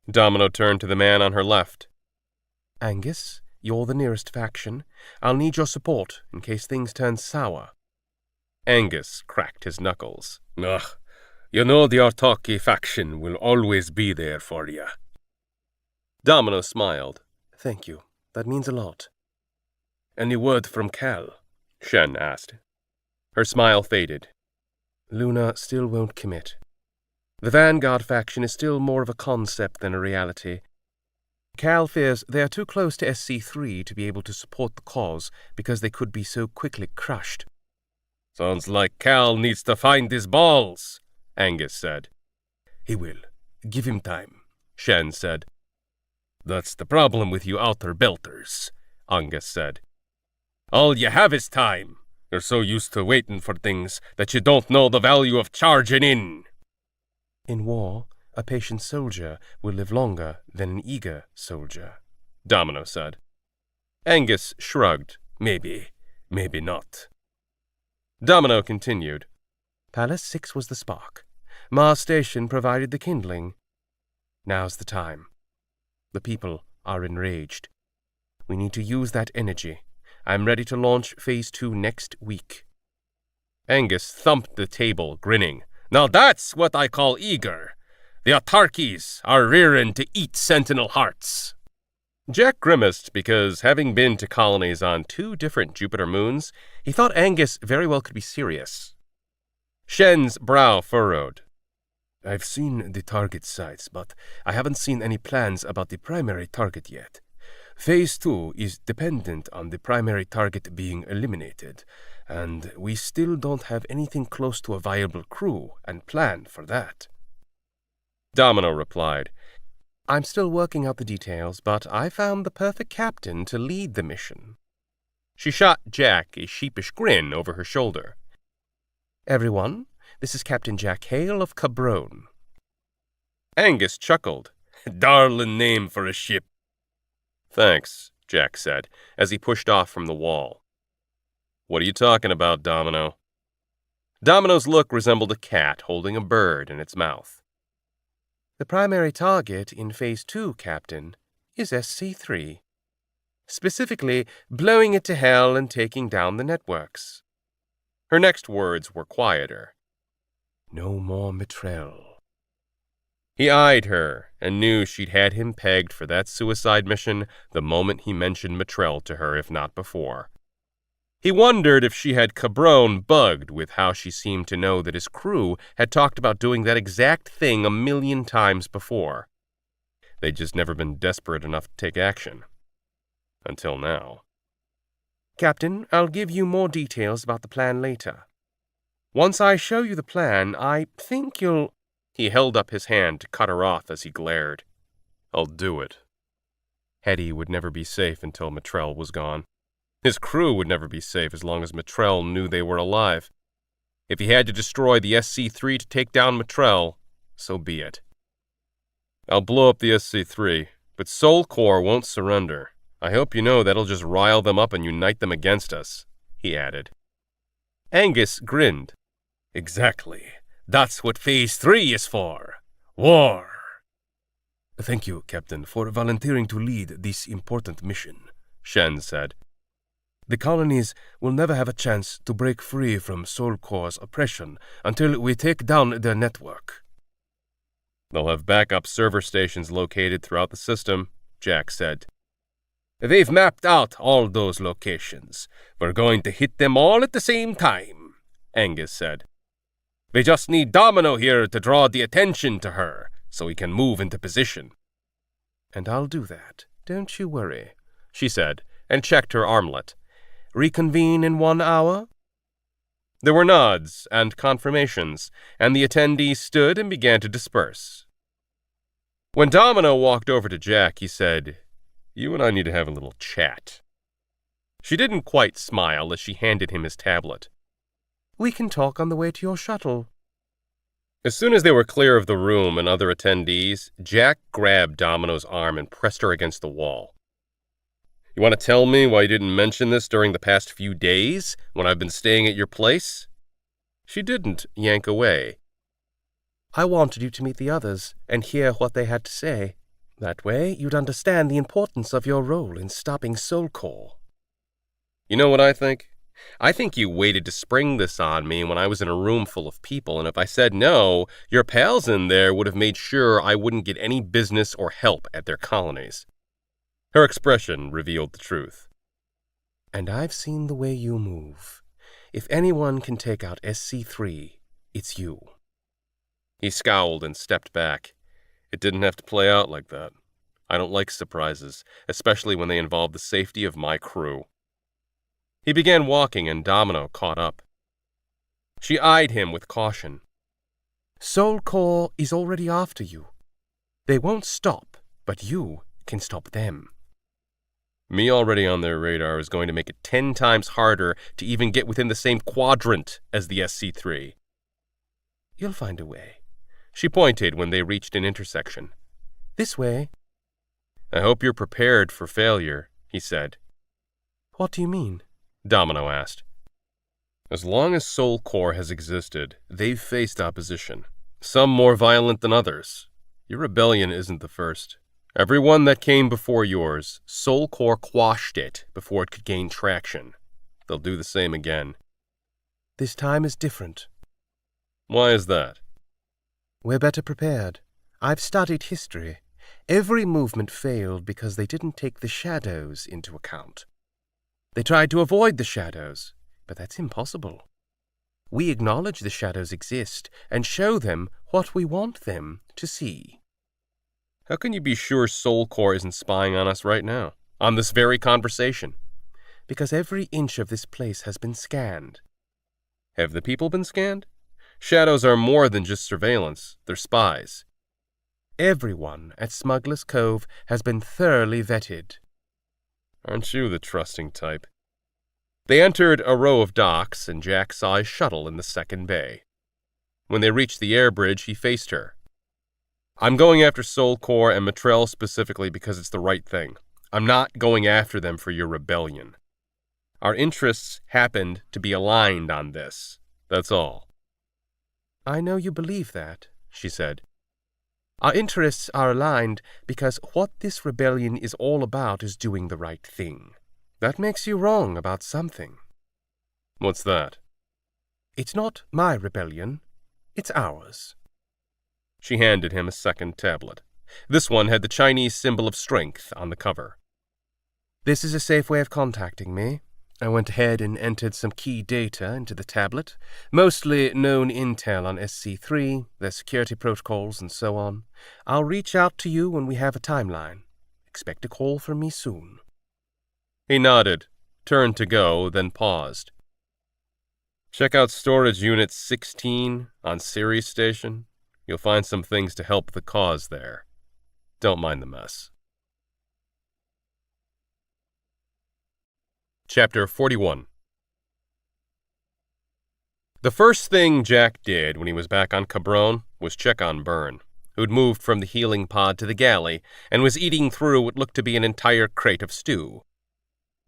Demelo turned to the man on her left. Angus, you're the nearest faction. I'll need your support in case things turn sour. Angus cracked his knuckles. Ugh, you know the Artaki faction will always be there for you. Demelo smiled. Thank you. That means a lot. Any word from Cal? Shen asked. Her smile faded. Luna still won't commit. The Vanguard faction is still more of a concept than a reality. Cal fears they are too close to SC3 to be able to support the cause because they could be so quickly crushed. Sounds like Cal needs to find his balls, Angus said. He will. Give him time, Shen said. That's the problem with you Outer Belters, Angus said. All you have is time. You're so used to waiting for things that you don't know the value of charging in. In war, a patient soldier will live longer than an eager soldier, Demelo said. Angus shrugged. Maybe not. Demelo continued. Palace 6 was the spark. Mars Station provided the kindling. Now's the time. The people are enraged. We need to use that energy. I'm ready to launch Phase 2 next week. Angus thumped the table, grinning. Now that's what I call eager. The Autarkies are rearing to eat Sentinel hearts. Jack grimaced because, having been to colonies on 2 different Jupiter moons, he thought Angus very well could be serious. Shen's brow furrowed. I've seen the target sites, but I haven't seen any plans about the primary target yet. Phase 2 is dependent on the primary target being eliminated, and we still don't have anything close to a viable crew and plan for that. Demelo replied, I'm still working out the details, but I found the perfect captain to lead the mission. She shot Jack a sheepish grin over her shoulder. Everyone, this is Captain Jack Hale of Cabron. Angus chuckled. Darling name for a ship. Thanks, Jack said, as he pushed off from the wall. What are you talking about, Demelo? Demelo's look resembled a cat holding a bird in its mouth. The primary target in Phase 2, Captain, is SC3. Specifically, blowing it to hell and taking down the networks. Her next words were quieter. No more Mitrell. He eyed her and knew she'd had him pegged for that suicide mission the moment he mentioned Mitrell to her, if not before. He wondered if she had Cabron bugged with how she seemed to know that his crew had talked about doing that exact thing 1,000,000 times before. They'd just never been desperate enough to take action. Until now. Captain, I'll give you more details about the plan later. Once I show you the plan, I think you'll... He held up his hand to cut her off as he glared. I'll do it. Hetty would never be safe until Matrell was gone. His crew would never be safe as long as Matrell knew they were alive. If he had to destroy the SC-3 to take down Matrell, so be it. I'll blow up the SC-3, but Soul Core won't surrender. I hope you know that'll just rile them up and unite them against us, he added. Angus grinned. Exactly. That's what Phase 3 is for. War. Thank you, Captain, for volunteering to lead this important mission, Shen said. The colonies will never have a chance to break free from Soul Core's oppression until we take down their network. They'll have backup server stations located throughout the system, Jack said. They've mapped out all those locations. We're going to hit them all at the same time, Angus said. We just need Demelo here to draw the attention to her, so we can move into position. And I'll do that, don't you worry, she said, and checked her armlet. Reconvene in 1 hour? There were nods and confirmations, and the attendees stood and began to disperse. When Demelo walked over to Jack, he said, You and I need to have a little chat. She didn't quite smile as she handed him his tablet. We can talk on the way to your shuttle. As soon as they were clear of the room and other attendees, Jack grabbed Demelo's arm and pressed her against the wall. You want to tell me why you didn't mention this during the past few days, when I've been staying at your place? She didn't yank away. I wanted you to meet the others and hear what they had to say. That way, you'd understand the importance of your role in stopping Soul Core. You know what I think? I think you waited to spring this on me when I was in a room full of people, and if I said no, your pals in there would have made sure I wouldn't get any business or help at their colonies. Her expression revealed the truth. And I've seen the way you move. If anyone can take out SC-3, it's you. He scowled and stepped back. It didn't have to play out like that. I don't like surprises, especially when they involve the safety of my crew. He began walking, and Demelo caught up. She eyed him with caution. Soul Core is already after you. They won't stop, but you can stop them. Me already on their radar is going to make it 10 times harder to even get within the same quadrant as the SC-3. You'll find a way. She pointed when they reached an intersection. This way. I hope you're prepared for failure, he said. What do you mean? Demelo asked. As long as Soul Core has existed, they've faced opposition, some more violent than others. Your rebellion isn't the first. Every one that came before yours, Soul Core quashed it before it could gain traction. They'll do the same again. This time is different. Why is that? We're better prepared. I've studied history. Every movement failed because they didn't take the shadows into account. They tried to avoid the shadows, but that's impossible. We acknowledge the shadows exist and show them what we want them to see. How can you be sure Soul Core isn't spying on us right now, on this very conversation? Because every inch of this place has been scanned. Have the people been scanned? Shadows are more than just surveillance, they're spies. Everyone at Smuggler's Cove has been thoroughly vetted. Aren't you the trusting type? They entered a row of docks, and Jack saw a shuttle in the second bay. When they reached the air bridge, he faced her. I'm going after Soul Core and Matrell specifically because it's the right thing. I'm not going after them for your rebellion. Our interests happened to be aligned on this. That's all. I know you believe that, she said. Our interests are aligned because what this rebellion is all about is doing the right thing. That makes you wrong about something. What's that? It's not my rebellion. It's ours. She handed him a second tablet. This one had the Chinese symbol of strength on the cover. This is a safe way of contacting me. I went ahead and entered some key data into the tablet, mostly known intel on SC-3, their security protocols, and so on. I'll reach out to you when we have a timeline. Expect a call from me soon. He nodded, turned to go, then paused. Check out Storage Unit 16 on Ceres Station. You'll find some things to help the cause there. Don't mind the mess. Chapter 41. The first thing Jack did when he was back on Cabron was check on Byrne, who'd moved from the healing pod to the galley and was eating through what looked to be an entire crate of stew.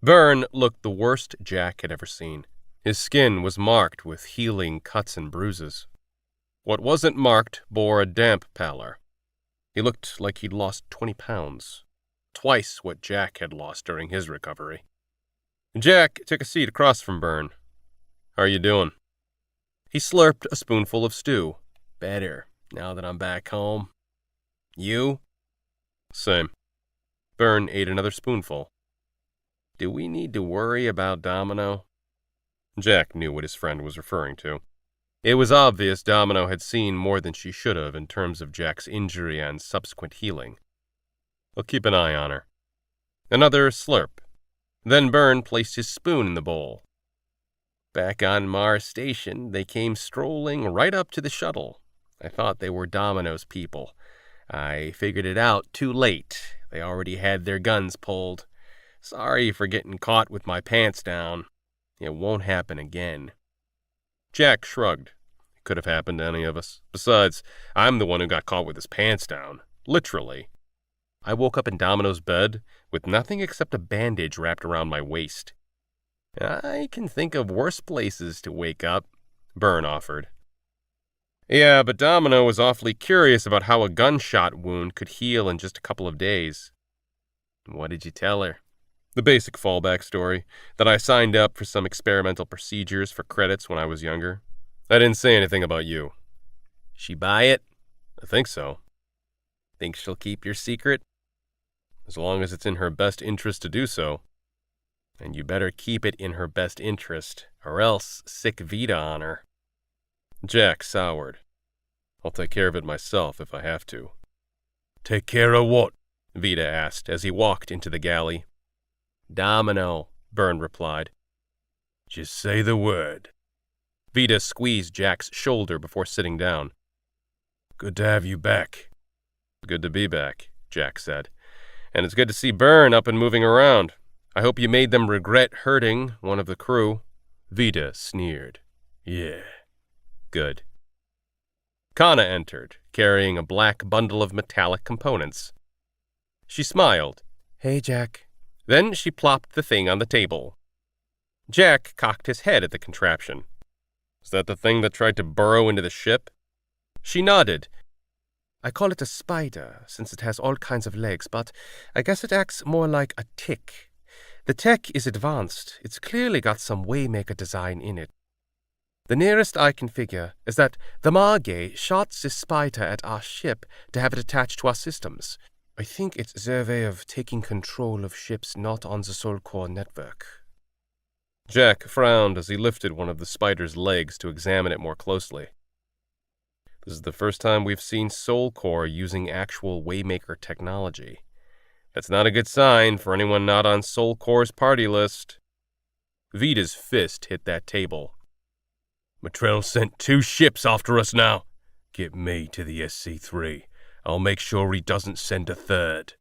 Byrne looked the worst Jack had ever seen. His skin was marked with healing cuts and bruises. What wasn't marked bore a damp pallor. He looked like he'd lost 20 pounds, twice what Jack had lost during his recovery. Jack took a seat across from Byrne. "How are you doing?" He slurped a spoonful of stew. "Better, now that I'm back home." "You?" "Same." Byrne ate another spoonful. "Do we need to worry about Demelo?" Jack knew what his friend was referring to. It was obvious Demelo had seen more than she should have in terms of Jack's injury and subsequent healing. "I'll keep an eye on her." Another slurp. Then Byrne placed his spoon in the bowl. "Back on Mars Station, they came strolling right up to the shuttle. I thought they were Demelo's people. I figured it out too late. They already had their guns pulled. Sorry for getting caught with my pants down. It won't happen again." Jack shrugged. It could have happened to any of us. Besides, I'm the one who got caught with his pants down. Literally. I woke up in Demelo's bed with nothing except a bandage wrapped around my waist. "I can think of worse places to wake up," Byrne offered. "Yeah, but Demelo was awfully curious about how a gunshot wound could heal in just a couple of days." "What did you tell her?" "The basic fallback story, that I signed up for some experimental procedures for credits when I was younger. I didn't say anything about you." "She buy it?" "I think so." "Think she'll keep your secret?" "As long as it's in her best interest to do so." "And you better keep it in her best interest, or else sick Vita on her." Jack soured. "I'll take care of it myself if I have to." "Take care of what?" Vita asked as he walked into the galley. "Demelo," Byrne replied. "Just say the word." Vita squeezed Jack's shoulder before sitting down. "Good to have you back." "Good to be back," Jack said. "And it's good to see Byrne up and moving around. I hope you made them regret hurting one of the crew." Vita sneered. "Yeah." "Good." Kana entered, carrying a black bundle of metallic components. She smiled. "Hey, Jack." Then she plopped the thing on the table. Jack cocked his head at the contraption. "Is that the thing that tried to burrow into the ship?" She nodded. "I call it a spider, since it has all kinds of legs, but I guess it acts more like a tick. The tech is advanced. It's clearly got some Waymaker design in it. The nearest I can figure is that the Margay shot this spider at our ship to have it attached to our systems. I think it's their way of taking control of ships not on the Soul Core network." Jack frowned as he lifted one of the spider's legs to examine it more closely. "This is the first time we've seen Soul Core using actual Waymaker technology. That's not a good sign for anyone not on Soul Core's party list." Vita's fist hit that table. "Matrell sent 2 ships after us now. Get me to the SC3. I'll make sure he doesn't send a 3rd.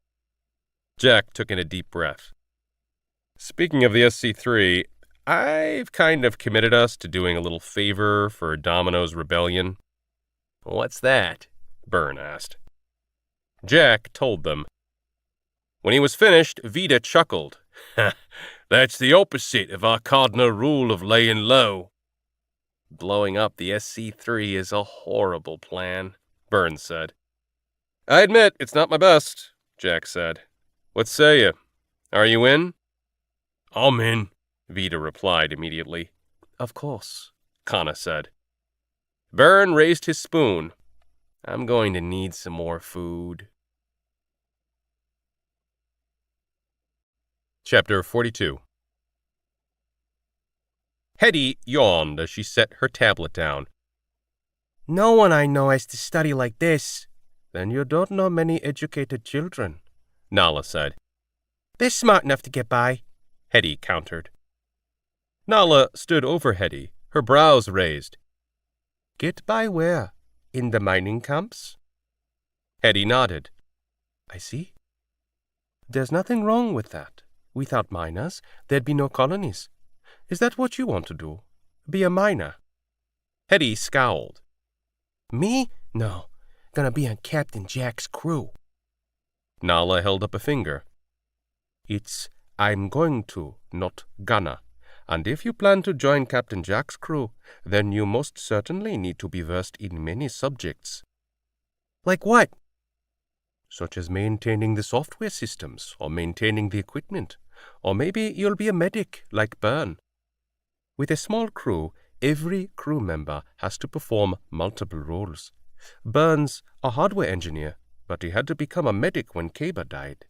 Jack took in a deep breath. "Speaking of the SC3, I've kind of committed us to doing a little favor for Demelo's rebellion." "What's that?" Byrne asked. Jack told them. When he was finished, Vita chuckled. "That's the opposite of our cardinal rule of laying low." "Blowing up the SC3 is a horrible plan," Byrne said. "I admit it's not my best," Jack said. "What say you? Are you in?" "I'm in," Vita replied immediately. "Of course," Kana said. Byrne raised his spoon. "I'm going to need some more food." Chapter 42. Hetty yawned as she set her tablet down. "No one I know has to study like this." "Then you don't know many educated children," Nala said. "They're smart enough to get by," Hetty countered. Nala stood over Hetty, her brows raised. "Get by where? In the mining camps?" Hetty nodded. "I see. There's nothing wrong with that. Without miners, there'd be no colonies. Is that what you want to do? Be a miner? Hetty scowled. Me? No. Gonna be on Captain Jack's crew. Nala held up a finger. It's I'm going to, not gonna. And if you plan to join Captain Jack's crew, then you most certainly need to be versed in many subjects. Like what? Such as maintaining the software systems, or maintaining the equipment. Or maybe you'll be a medic, like Byrne. With a small crew, every crew member has to perform multiple roles. Byrne's a hardware engineer, but he had to become a medic when Kaba died.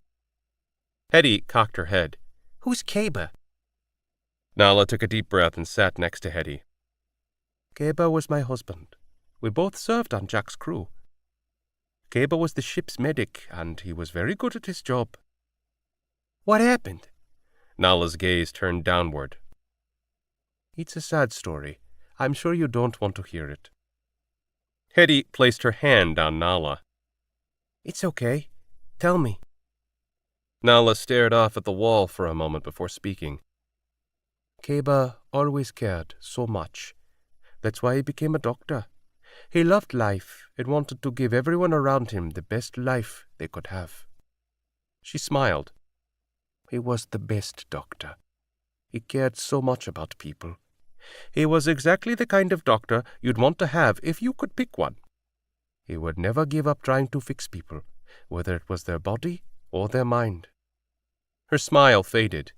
Hetty cocked her head. Who's Kaba? Nala took a deep breath and sat next to Hetty. Kaba was my husband. We both served on Jack's crew. Kaba was the ship's medic, and he was very good at his job. What happened? Nala's gaze turned downward. It's a sad story. I'm sure you don't want to hear it. Hetty placed her hand on Nala. It's okay. Tell me. Nala stared off at the wall for a moment before speaking. Kaba always cared so much. That's why he became a doctor. He loved life and wanted to give everyone around him the best life they could have. She smiled. He was the best doctor. He cared so much about people. He was exactly the kind of doctor you'd want to have if you could pick one. He would never give up trying to fix people, whether it was their body or their mind. Her smile faded.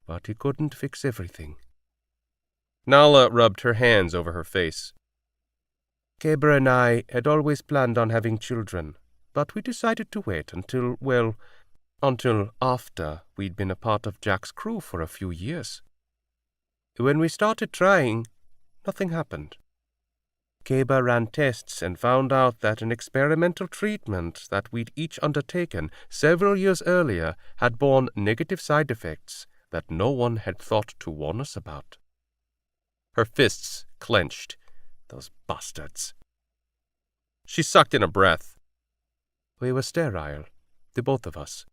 But he couldn't fix everything. Nala rubbed her hands over her face. Kaba and I had always planned on having children, but we decided to wait until after we'd been a part of Jack's crew for a few years. When we started trying, nothing happened. Kaba ran tests and found out that an experimental treatment that we'd each undertaken several years earlier had borne negative side effects that no one had thought to warn us about. Her fists clenched. Those bastards. She sucked in a breath. We were sterile, the both of us.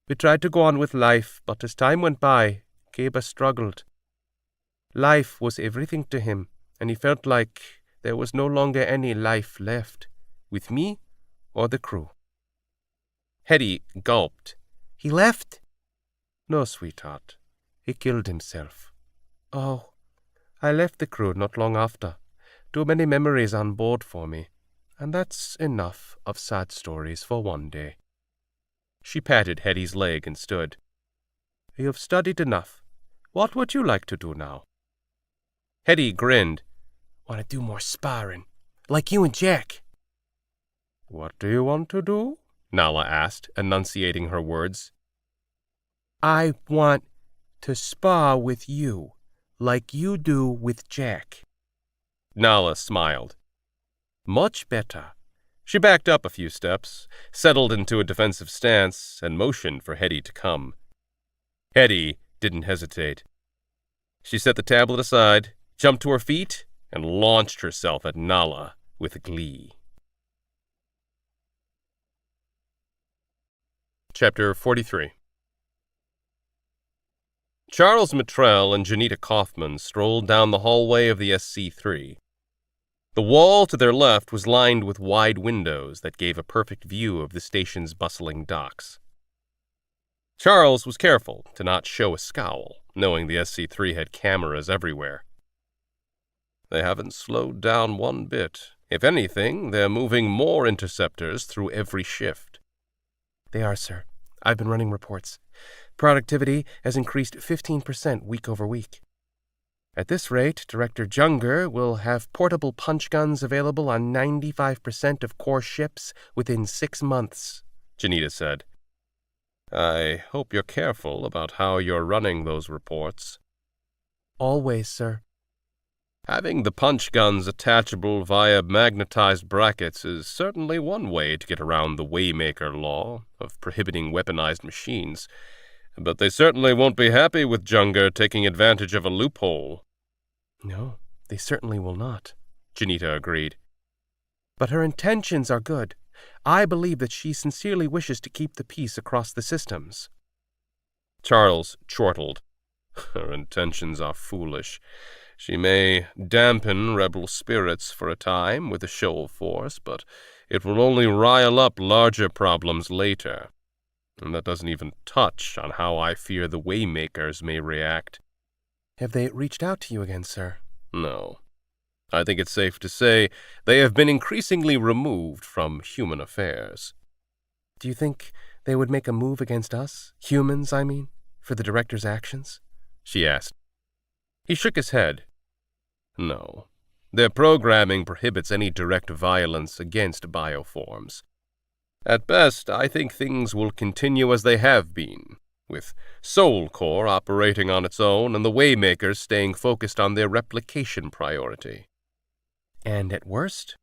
We tried to go on with life, but as time went by, Kaba struggled. Life was everything to him, and he felt like there was no longer any life left, with me or the crew. Hetty gulped. He left? No, sweetheart. He killed himself. Oh, I left the crew not long after. Too many memories on board for me, and that's enough of sad stories for one day. She patted Hetty's leg and stood. You've studied enough. What would you like to do now? Hetty grinned. Want to do more sparring, like you and Jack. What do you want to do? Nala asked, enunciating her words. I want to spar with you, like you do with Jack. Nala smiled. Much better. She backed up a few steps, settled into a defensive stance, and motioned for Hetty to come. Hetty didn't hesitate. She set the tablet aside, jumped to her feet, and launched herself at Nala with glee. Chapter 43. Charles Mitrell and Janita Kaufman strolled down the hallway of the SC-3. The wall to their left was lined with wide windows that gave a perfect view of the station's bustling docks. Charles was careful to not show a scowl, knowing the SC-3 had cameras everywhere. They haven't slowed down one bit. If anything, they're moving more interceptors through every shift. They are, sir. I've been running reports. Productivity has increased 15% week over week. At this rate, Director Junger will have portable punch guns available on 95% of core ships within 6 months, Janita said. I hope you're careful about how you're running those reports. Always, sir. Having the punch guns attachable via magnetized brackets is certainly one way to get around the Waymaker law of prohibiting weaponized machines, but they certainly won't be happy with Junger taking advantage of a loophole. No, they certainly will not, Janita agreed. But her intentions are good. I believe that she sincerely wishes to keep the peace across the systems. Charles chortled. Her intentions are foolish. She may dampen rebel spirits for a time with a show of force, but it will only rile up larger problems later. And that doesn't even touch on how I fear the Waymakers may react. Have they reached out to you again, sir? No. I think it's safe to say they have been increasingly removed from human affairs. Do you think they would make a move against us? Humans, I mean, for the director's actions? She asked. He shook his head. No. Their programming prohibits any direct violence against bioforms. At best, I think things will continue as they have been, with Soul Core operating on its own and the Waymakers staying focused on their replication priority. And at worst?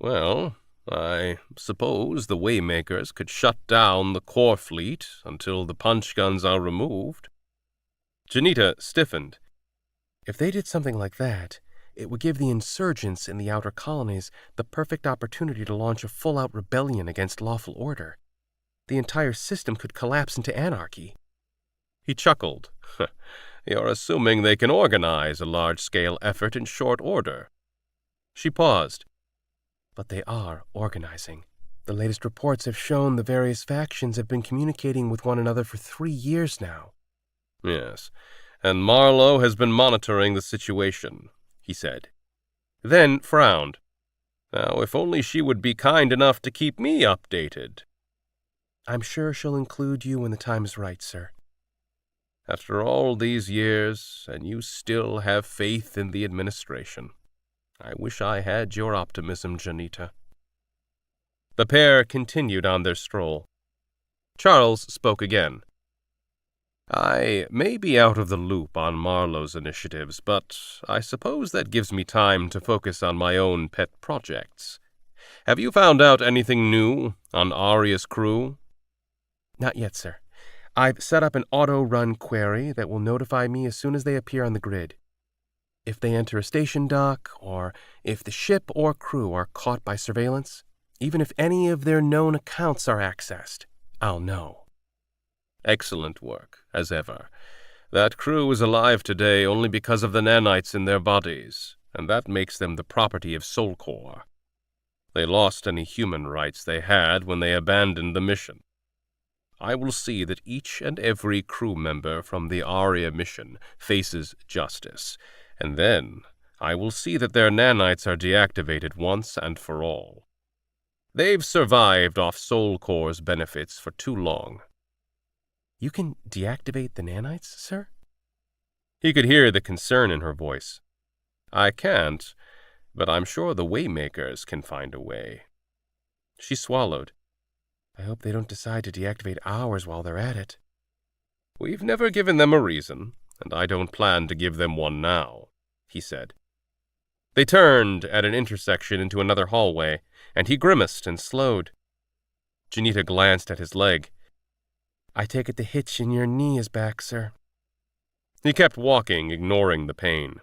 Well, I suppose the Waymakers could shut down the core fleet until the punch guns are removed. Janita stiffened. If they did something like that, it would give the insurgents in the outer colonies the perfect opportunity to launch a full-out rebellion against lawful order. The entire system could collapse into anarchy. He chuckled. You're assuming they can organize a large-scale effort in short order. She paused. But they are organizing. The latest reports have shown the various factions have been communicating with one another for 3 years now. Yes, and Marlowe has been monitoring the situation, he said. Then frowned. Now, if only she would be kind enough to keep me updated. I'm sure she'll include you when the time is right, sir. After all these years, and you still have faith in the administration. I wish I had your optimism, Janita. The pair continued on their stroll. Charles spoke again. I may be out of the loop on Marlowe's initiatives, but I suppose that gives me time to focus on my own pet projects. Have you found out anything new on Aria's crew? Not yet, sir. I've set up an auto-run query that will notify me as soon as they appear on the grid. If they enter a station dock, or if the ship or crew are caught by surveillance, even if any of their known accounts are accessed, I'll know. Excellent work, as ever. That crew is alive today only because of the nanites in their bodies, and that makes them the property of Soul Core. They lost any human rights they had when they abandoned the mission. I will see that each and every crew member from the Aria mission faces justice, and then I will see that their nanites are deactivated once and for all. They've survived off Soul Core's benefits for too long. You can deactivate the nanites, sir? He could hear the concern in her voice. I can't, but I'm sure the Waymakers can find a way. She swallowed. I hope they don't decide to deactivate ours while they're at it. We've never given them a reason, and I don't plan to give them one now, he said. They turned at an intersection into another hallway, and he grimaced and slowed. Janita glanced at his leg. I take it the hitch in your knee is back, sir. He kept walking, ignoring the pain.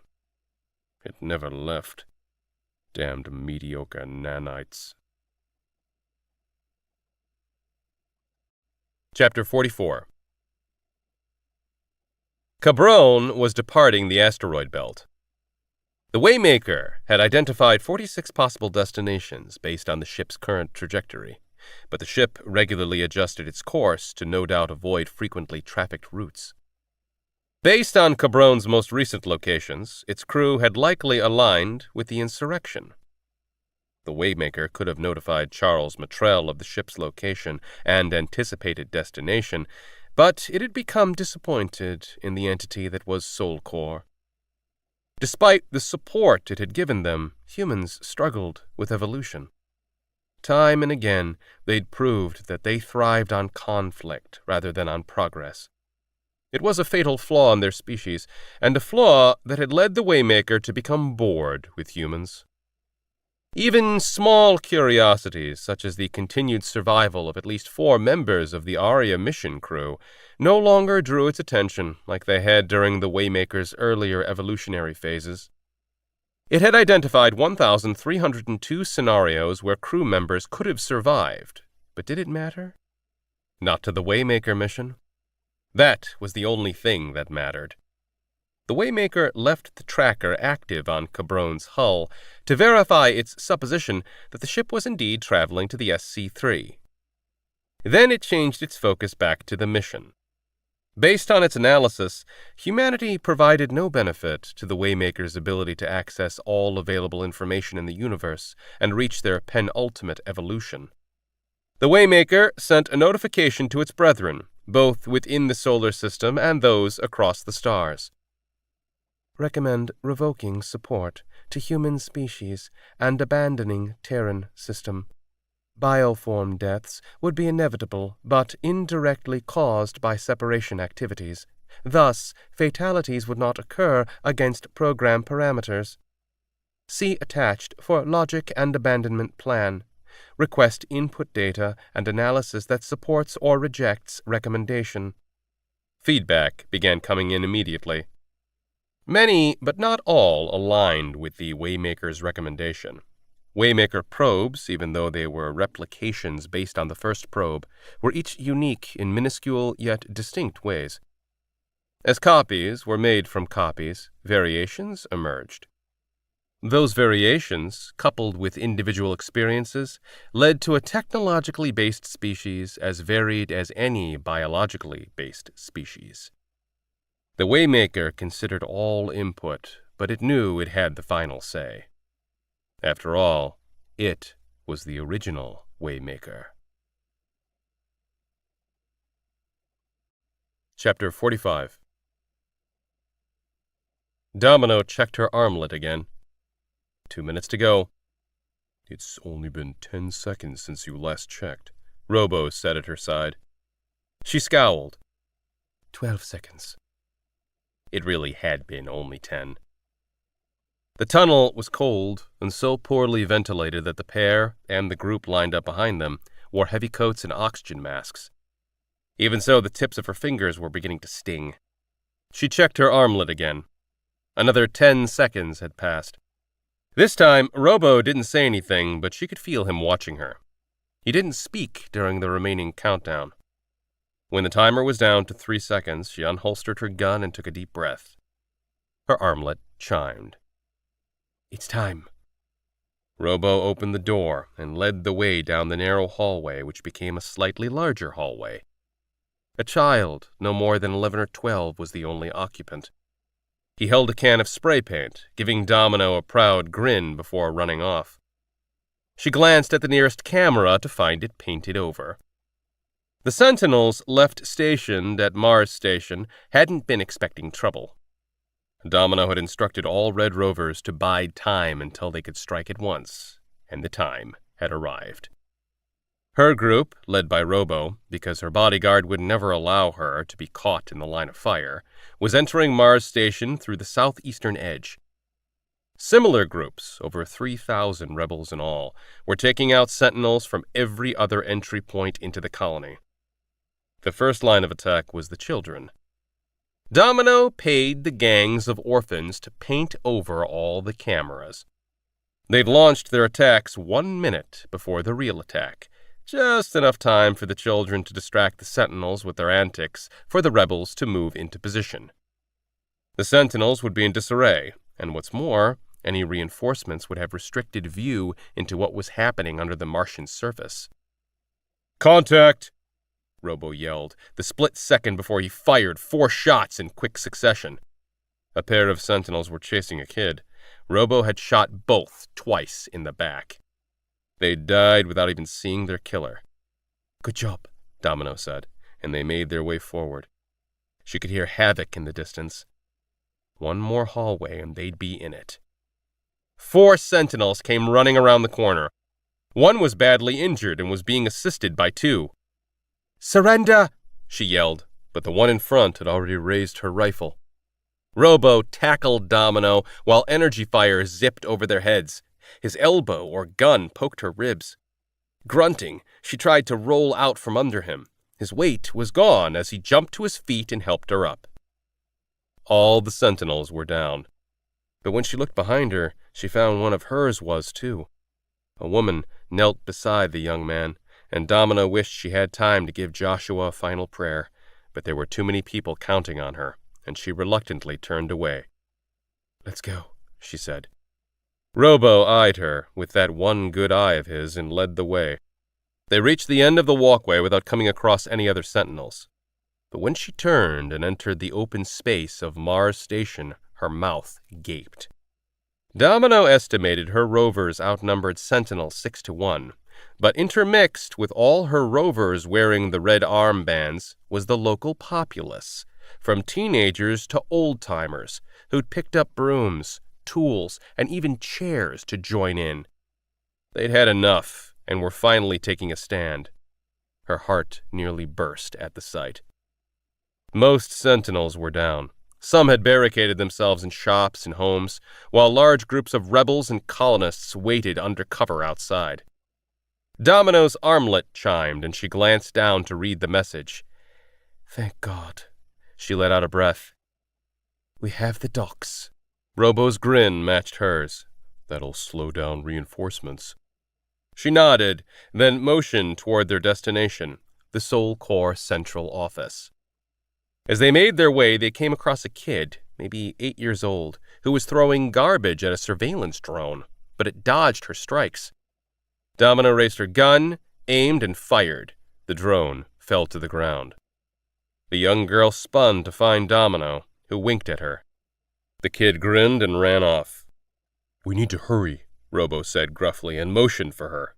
It never left. Damned mediocre nanites. Chapter 44. Cabron was departing the asteroid belt. The Waymaker had identified 46 possible destinations based on the ship's current trajectory, but the ship regularly adjusted its course to no doubt avoid frequently trafficked routes. Based on Cabron's most recent locations, its crew had likely aligned with the insurrection. The Waymaker could have notified Charles Matrell of the ship's location and anticipated destination, but it had become disappointed in the entity that was Soul Core. Despite the support it had given them, humans struggled with evolution. Time and again, they'd proved that they thrived on conflict rather than on progress. It was a fatal flaw in their species, and a flaw that had led the Waymaker to become bored with humans. Even small curiosities, such as the continued survival of at least 4 members of the Aria mission crew, no longer drew its attention like they had during the Waymaker's earlier evolutionary phases. It had identified 1,302 scenarios where crew members could have survived, but did it matter? Not to the Waymaker mission. That was the only thing that mattered. The Waymaker left the tracker active on Cabron's hull to verify its supposition that the ship was indeed traveling to the SC-3. Then it changed its focus back to the mission. Based on its analysis, humanity provided no benefit to the Waymaker's ability to access all available information in the universe and reach their penultimate evolution. The Waymaker sent a notification to its brethren, both within the solar system and those across the stars. Recommend revoking support to human species and abandoning Terran system. Bioform deaths would be inevitable but indirectly caused by separation activities. Thus, fatalities would not occur against program parameters. See attached for logic and abandonment plan. Request input data and analysis that supports or rejects recommendation. Feedback began coming in immediately. Many, but not all, aligned with the Waymaker's recommendation. Waymaker probes, even though they were replications based on the first probe, were each unique in minuscule yet distinct ways. As copies were made from copies, variations emerged. Those variations, coupled with individual experiences, led to a technologically based species as varied as any biologically based species. The Waymaker considered all input, but it knew it had the final say. After all, it was the original Waymaker. Chapter 45. Demelo checked her armlet again. 2 minutes to go. It's only been 10 seconds since you last checked, Robo said at her side. She scowled. 12 seconds. It really had been only 10. The tunnel was cold and so poorly ventilated that the pair, and the group lined up behind them, wore heavy coats and oxygen masks. Even so, the tips of her fingers were beginning to sting. She checked her armlet again. Another 10 seconds had passed. This time, Robo didn't say anything, but she could feel him watching her. He didn't speak during the remaining countdown. When the timer was down to 3 seconds, she unholstered her gun and took a deep breath. Her armlet chimed. It's time. Robo opened the door and led the way down the narrow hallway, which became a slightly larger hallway. A child, no more than 11 or 12, was the only occupant. He held a can of spray paint, giving Demelo a proud grin before running off. She glanced at the nearest camera to find it painted over. The Sentinels left stationed at Mars Station hadn't been expecting trouble. Demelo had instructed all Red Rovers to bide time until they could strike at once, and the time had arrived. Her group, led by Robo, because her bodyguard would never allow her to be caught in the line of fire, was entering Mars Station through the southeastern edge. Similar groups, over 3,000 rebels in all, were taking out Sentinels from every other entry point into the colony. The first line of attack was the children. Demelo paid the gangs of orphans to paint over all the cameras. They'd launched their attacks 1 minute before the real attack, just enough time for the children to distract the Sentinels with their antics for the rebels to move into position. The Sentinels would be in disarray, and what's more, any reinforcements would have restricted view into what was happening under the Martian surface. "Contact!" Robo yelled, the split second before he fired 4 shots in quick succession. A pair of Sentinels were chasing a kid. Robo had shot both twice in the back. They died without even seeing their killer. Good job, Demelo said, and they made their way forward. She could hear havoc in the distance. 1 more hallway and they'd be in it. 4 Sentinels came running around the corner. 1 was badly injured and was being assisted by 2. Surrender! She yelled, but the one in front had already raised her rifle. Robo tackled Demelo while energy fire zipped over their heads. His elbow or gun poked her ribs. Grunting, she tried to roll out from under him. His weight was gone as he jumped to his feet and helped her up. All the Sentinels were down. But when she looked behind her, she found one of hers was too. A woman knelt beside the young man, and Demelo wished she had time to give Joshua a final prayer, but there were too many people counting on her, and she reluctantly turned away. "Let's go," she said. Robo eyed her with that one good eye of his and led the way. They reached the end of the walkway without coming across any other sentinels. But when she turned and entered the open space of Mars Station, her mouth gaped. Demelo estimated her rovers outnumbered Sentinels 6-1, but intermixed with all her rovers wearing the red armbands was the local populace, from teenagers to old-timers who'd picked up brooms, tools, and even chairs to join in. They'd had enough and were finally taking a stand. Her heart nearly burst at the sight. Most sentinels were down. Some had barricaded themselves in shops and homes, while large groups of rebels and colonists waited under cover outside. Domino's armlet chimed, and she glanced down to read the message. "Thank God," she let out a breath. "We have the docks." Robo's grin matched hers. "That'll slow down reinforcements." She nodded, then motioned toward their destination, the Sol Corps Central Office. As they made their way, they came across a kid, maybe 8 years old, who was throwing garbage at a surveillance drone, but it dodged her strikes. Demelo raised her gun, aimed, and fired. The drone fell to the ground. The young girl spun to find Demelo, who winked at her. The kid grinned and ran off. "We need to hurry," Robo said gruffly, and motioned for her.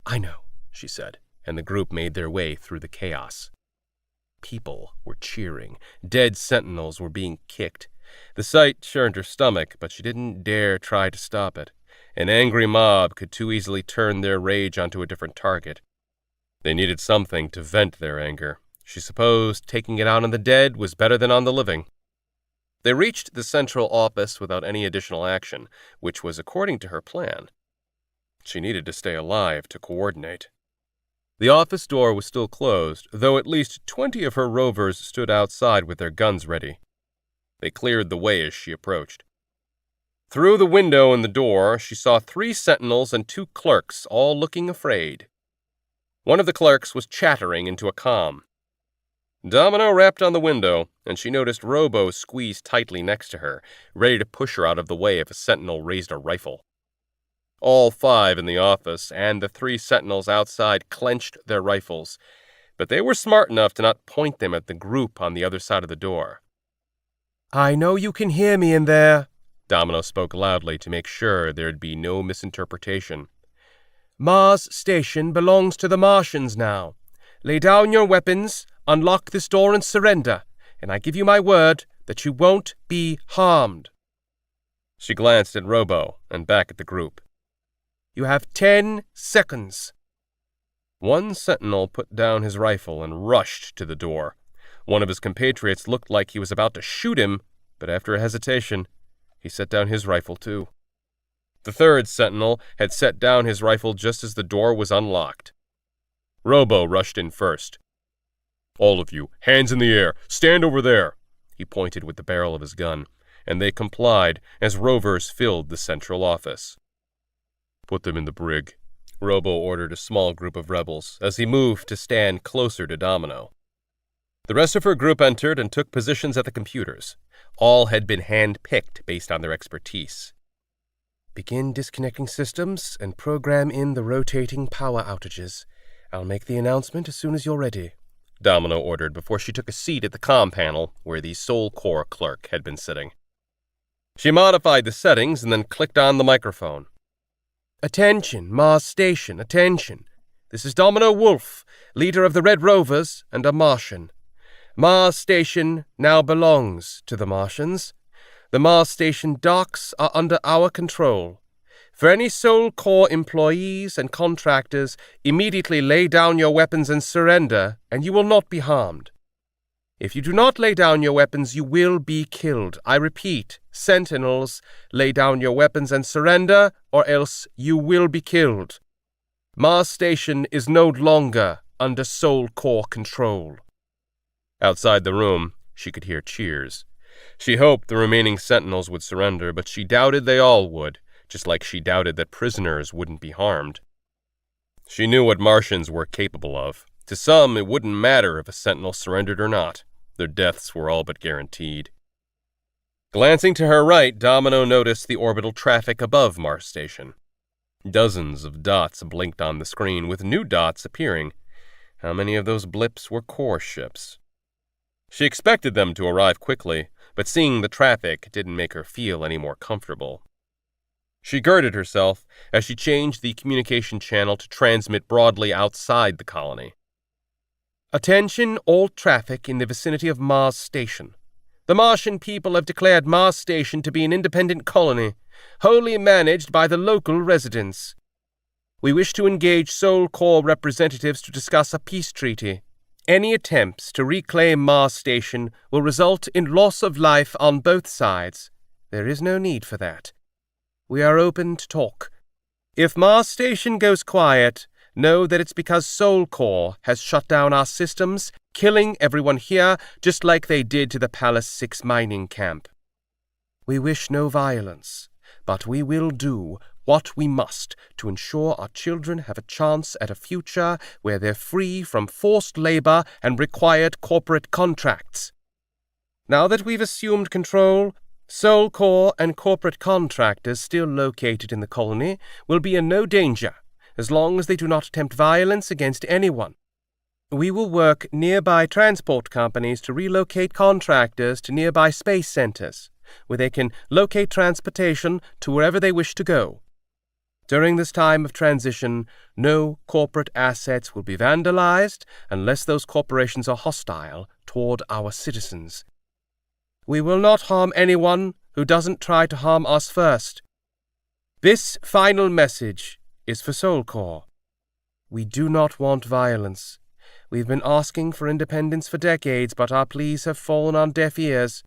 "I know," she said, and the group made their way through the chaos. People were cheering. Dead sentinels were being kicked. The sight churned her stomach, but she didn't dare try to stop it. An angry mob could too easily turn their rage onto a different target. They needed something to vent their anger. She supposed taking it out on the dead was better than on the living. They reached the central office without any additional action, which was according to her plan. She needed to stay alive to coordinate. The office door was still closed, though at least 20 of her rovers stood outside with their guns ready. They cleared the way as she approached. Through the window in the door, she saw 3 sentinels and 2 clerks, all looking afraid. One of the clerks was chattering into a comm. Demelo rapped on the window, and she noticed Robo squeezed tightly next to her, ready to push her out of the way if a sentinel raised a rifle. All 5 in the office and the 3 sentinels outside clenched their rifles, but they were smart enough to not point them at the group on the other side of the door. "I know you can hear me in there," Demelo spoke loudly to make sure there'd be no misinterpretation. "Mars Station belongs to the Martians now. Lay down your weapons, unlock this door and surrender, and I give you my word that you won't be harmed." She glanced at Robo and back at the group. "You have 10 seconds. One sentinel put down his rifle and rushed to the door. One of his compatriots looked like he was about to shoot him, but after a hesitation, he set down his rifle too. The 3rd sentinel had set down his rifle just as the door was unlocked. Robo rushed in first. "All of you, hands in the air, stand over there," he pointed with the barrel of his gun, and they complied as rovers filled the central office. "Put them in the brig," Robo ordered a small group of rebels as he moved to stand closer to Demelo. The rest of her group entered and took positions at the computers. All had been hand-picked based on their expertise. "Begin disconnecting systems and program in the rotating power outages. I'll make the announcement as soon as you're ready," Demelo ordered before she took a seat at the comm panel where the Sol Corps clerk had been sitting. She modified the settings and then clicked on the microphone. "Attention, Mars Station, attention. This is Domino Wolf, leader of the Red Rovers and a Martian. Mars Station now belongs to the Martians. The Mars Station docks are under our control. For any Sol Corps employees and contractors, immediately lay down your weapons and surrender, and you will not be harmed. If you do not lay down your weapons, you will be killed. I repeat, sentinels, lay down your weapons and surrender, or else you will be killed. Mars Station is no longer under Sol Corps control." Outside the room, she could hear cheers. She hoped the remaining sentinels would surrender, but she doubted they all would, just like she doubted that prisoners wouldn't be harmed. She knew what Martians were capable of, To some, it wouldn't matter if a sentinel surrendered or not. Their deaths were all but guaranteed. Glancing to her right, Demelo noticed the orbital traffic above Mars Station. Dozens of dots blinked on the screen, with new dots appearing. How many of those blips were core ships? She expected them to arrive quickly, but seeing the traffic didn't make her feel any more comfortable. She girded herself as she changed the communication channel to transmit broadly outside the colony. Attention all traffic in the vicinity of Mars Station. The Martian people have declared Mars Station to be an independent colony, wholly managed by the local residents. We wish to engage Sol Corps representatives to discuss a peace treaty. Any attempts to reclaim Mars Station will result in loss of life on both sides. There is no need for that. We are open to talk. If Mars Station goes quiet, know that it's because Sol Corps has shut down our systems, killing everyone here just like they did to the Palace 6 mining camp. We wish no violence, but we will do what we must to ensure our children have a chance at a future where they're free from forced labor and required corporate contracts. Now that we've assumed control, Sol Corps and corporate contractors still located in the colony will be in no danger, as long as they do not attempt violence against anyone. We will work nearby transport companies to relocate contractors to nearby space centers, where they can locate transportation to wherever they wish to go. During this time of transition, no corporate assets will be vandalized unless those corporations are hostile toward our citizens. We will not harm anyone who doesn't try to harm us first. This final message is for Sol Corps. We do not want violence. We've been asking for independence for decades, but our pleas have fallen on deaf ears.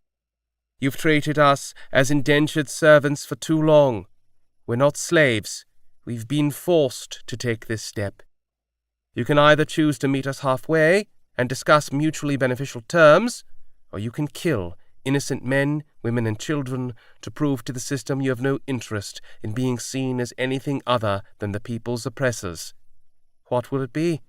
You've treated us as indentured servants for too long. We're not slaves. We've been forced to take this step. You can either choose to meet us halfway and discuss mutually beneficial terms, or you can kill innocent men, women, and children to prove to the system you have no interest in being seen as anything other than the people's oppressors. What will it be?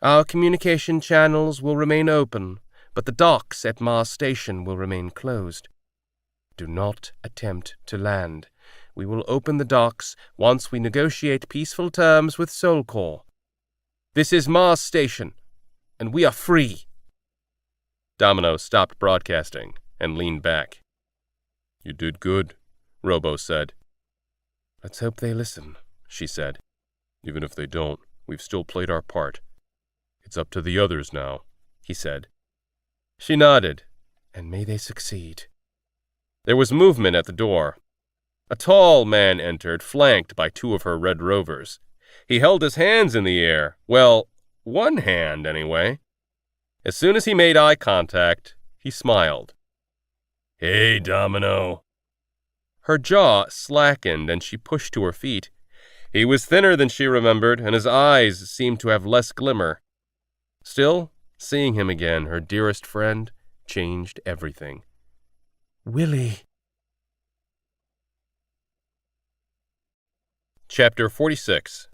Our communication channels will remain open, but the docks at Mars Station will remain closed. Do not attempt to land. We will open the docks once we negotiate peaceful terms with Sol Corps. This is Mars Station, and we are free. Demelo stopped broadcasting and leaned back. You did good, Robo said. Let's hope they listen, she said. Even if they don't, we've still played our part. It's up to the others now, he said. She nodded, and may they succeed. There was movement at the door. A tall man entered, flanked by two of her Red Rovers. He held his hands in the air. Well, one hand, anyway. As soon as he made eye contact, he smiled. Hey, Demelo. Her jaw slackened, and she pushed to her feet. He was thinner than she remembered, and his eyes seemed to have less glimmer. Still, seeing him again, her dearest friend, changed everything. Willie. Chapter 46.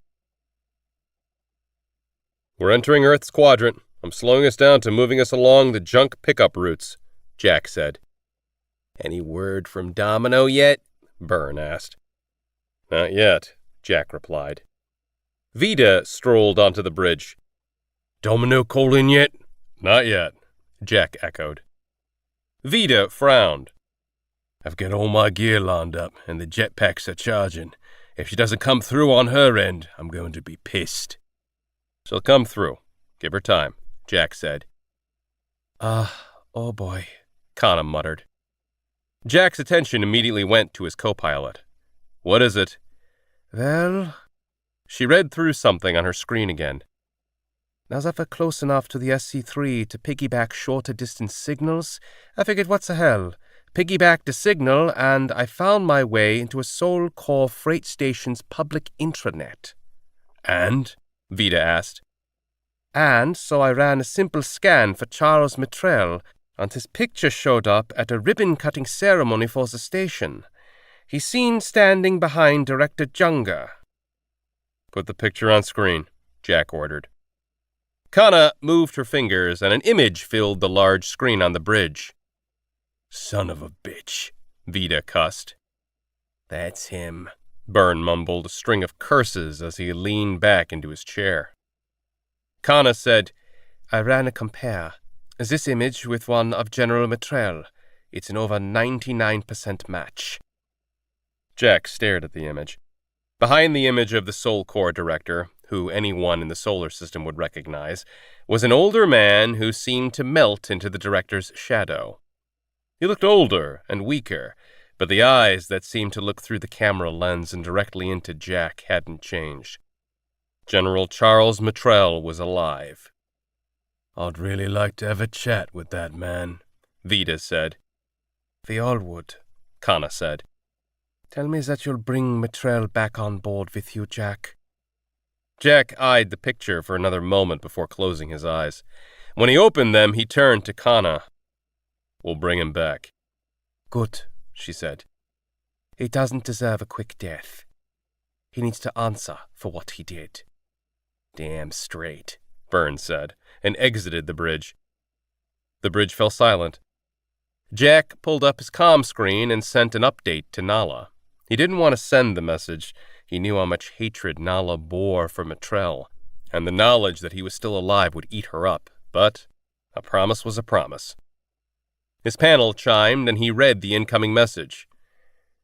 We're entering Earth's quadrant. I'm slowing us down to moving us along the junk pickup routes, Jack said. Any word from Demelo yet? Byrne asked. Not yet, Jack replied. Vida strolled onto the bridge. Domino called in yet? Not yet, Jack echoed. Vida frowned. I've got all my gear lined up, and the jetpacks are charging. If she doesn't come through on her end, I'm going to be pissed. She'll come through. Give her time, Jack said. Oh boy, Connor muttered. Jack's attention immediately went to his co-pilot. What is it? Well, she read through something on her screen again. Now that we're close enough to the SC-3 to piggyback shorter distance signals, I figured what's the hell? Piggybacked the signal, and I found my way into a Sol Corps freight station's public intranet. And? Vida asked. And so I ran a simple scan for Charles Mitrell, and his picture showed up at a ribbon-cutting ceremony for the station. He's seen standing behind Director Junger. Put the picture on screen, Jack ordered. Kana moved her fingers, and an image filled the large screen on the bridge. Son of a bitch, Vida cussed. That's him, Byrne mumbled a string of curses as he leaned back into his chair. Kana said, I ran a compare. This image with one of General Matrel. It's an over 99% match. Jack stared at the image. Behind the image of the Soul Corps director, who anyone in the solar system would recognize, was an older man who seemed to melt into the director's shadow. He looked older and weaker, but the eyes that seemed to look through the camera lens and directly into Jack hadn't changed. General Charles Matrel was alive. I'd really like to have a chat with that man, Vida said. We all would, Kana said. Tell me that you'll bring Matrel back on board with you, Jack. Jack eyed the picture for another moment before closing his eyes. When he opened them, he turned to Kana. We'll bring him back. Good, she said. He doesn't deserve a quick death. He needs to answer for what he did. Damn straight, Byrne said, and exited the bridge. The bridge fell silent. Jack pulled up his comm screen and sent an update to Nala. He didn't want to send the message. He knew how much hatred Nala bore for Matrel, and the knowledge that he was still alive would eat her up, but a promise was a promise. His panel chimed, and he read the incoming message.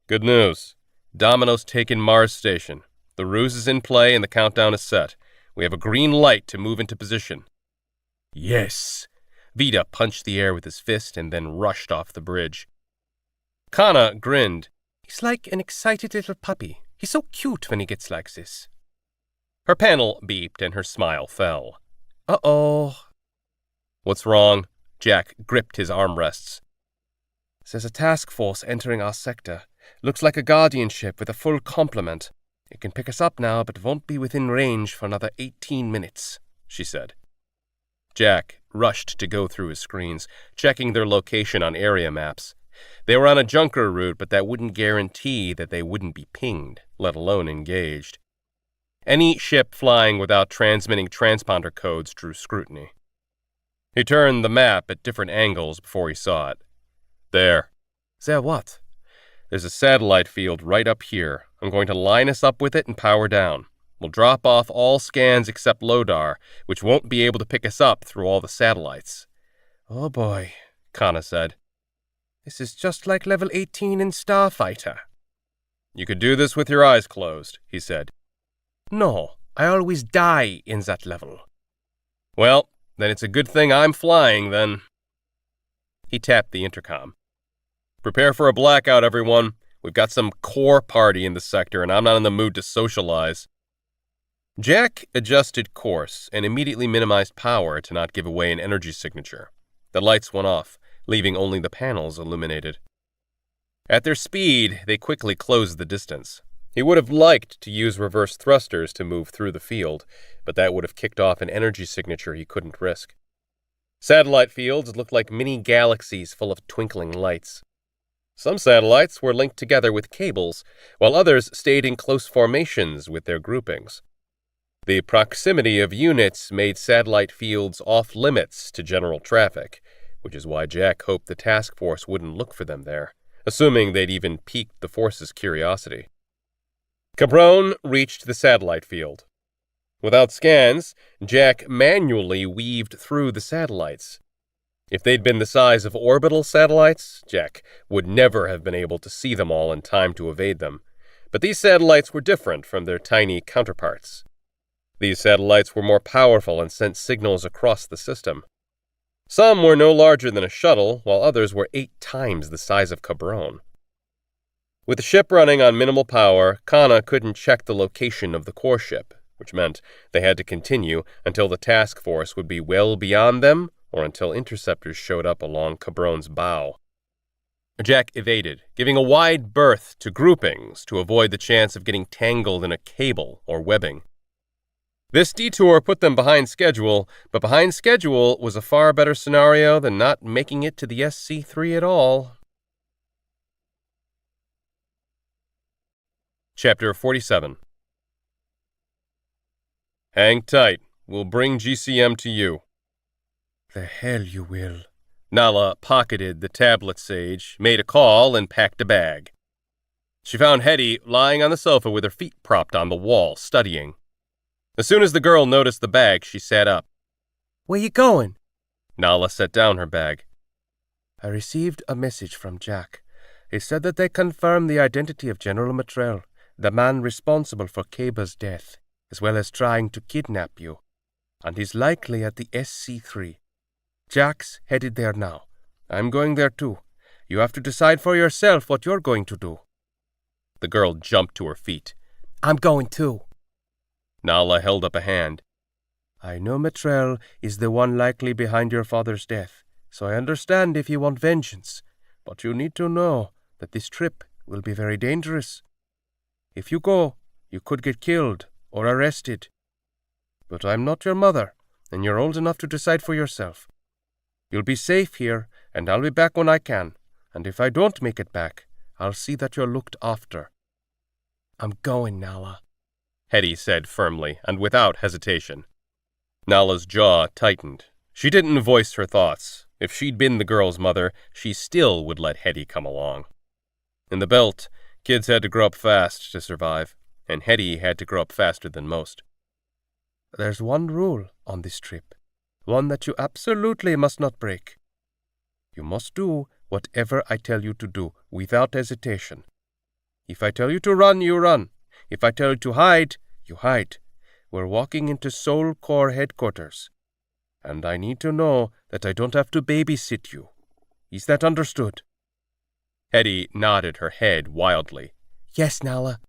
Good news. Domino's taken Mars Station. The ruse is in play, and the countdown is set. We have a green light to move into position. Yes. Vida punched the air with his fist and then rushed off the bridge. Kana grinned. He's like an excited little puppy. He's so cute when he gets like this. Her panel beeped and her smile fell. Uh-oh. What's wrong? Jack gripped his armrests. There's a task force entering our sector. Looks like a guardianship with a full complement. It can pick us up now, but won't be within range for another 18 minutes, she said. Jack rushed to go through his screens, checking their location on area maps. They were on a junker route, but that wouldn't guarantee that they wouldn't be pinged, let alone engaged. Any ship flying without transmitting transponder codes drew scrutiny. He turned the map at different angles before he saw it. There. There what? There's a satellite field right up here. I'm going to line us up with it and power down. We'll drop off all scans except Lodar, which won't be able to pick us up through all the satellites. Oh boy, Kana said. This is just like level 18 in Starfighter. You could do this with your eyes closed, he said. No, I always die in that level. Well, then it's a good thing I'm flying, then. He tapped the intercom. Prepare for a blackout, everyone. We've got some core party in the sector, and I'm not in the mood to socialize. Jack adjusted course and immediately minimized power to not give away an energy signature. The lights went off, leaving only the panels illuminated. At their speed, they quickly closed the distance. He would have liked to use reverse thrusters to move through the field, but that would have kicked off an energy signature he couldn't risk. Satellite fields looked like mini galaxies full of twinkling lights. Some satellites were linked together with cables, while others stayed in close formations with their groupings. The proximity of units made satellite fields off-limits to general traffic, which is why Jack hoped the task force wouldn't look for them there, assuming they'd even piqued the force's curiosity. Cabron reached the satellite field. Without scans, Jack manually weaved through the satellites. If they'd been the size of orbital satellites, Jack would never have been able to see them all in time to evade them. But these satellites were different from their tiny counterparts. These satellites were more powerful and sent signals across the system. Some were no larger than a shuttle, while others were 8 times the size of Cabron. With the ship running on minimal power, Kana couldn't check the location of the core ship, which meant they had to continue until the task force would be well beyond them or until interceptors showed up along Cabron's bow. Jack evaded, giving a wide berth to groupings to avoid the chance of getting tangled in a cable or webbing. This detour put them behind schedule, but behind schedule was a far better scenario than not making it to the SC-3 at all. Chapter 47. Hang tight. We'll bring GCM to you." "The hell you will." Nala pocketed the tablet sage, made a call, and packed a bag. She found Hetty lying on the sofa with her feet propped on the wall, studying. As soon as the girl noticed the bag, she sat up. "Where you going?" Nala set down her bag. "I received a message from Jack. He said that they confirmed the identity of General Matrell, the man responsible for Kaber's death, as well as trying to kidnap you, and he's likely at the SC3. Jack's headed there now. I'm going there too. You have to decide for yourself what you're going to do." The girl jumped to her feet. "I'm going too." Nala held up a hand. "I know Matrell is the one likely behind your father's death, so I understand if you want vengeance, but you need to know that this trip will be very dangerous. If you go, you could get killed or arrested. But I'm not your mother, and you're old enough to decide for yourself. You'll be safe here, and I'll be back when I can, and if I don't make it back, I'll see that you're looked after." "I'm going, Nala," Hetty said firmly and without hesitation. Nala's jaw tightened. She didn't voice her thoughts. If she'd been the girl's mother, she still would let Hetty come along. In the Belt, kids had to grow up fast to survive, and Hetty had to grow up faster than most. "There's one rule on this trip, one that you absolutely must not break. You must do whatever I tell you to do, without hesitation. If I tell you to run, you run. If I tell you to hide, you hide. We're walking into Soul Corps headquarters, and I need to know that I don't have to babysit you. Is that understood?" Hetty nodded her head wildly. "Yes, Nala."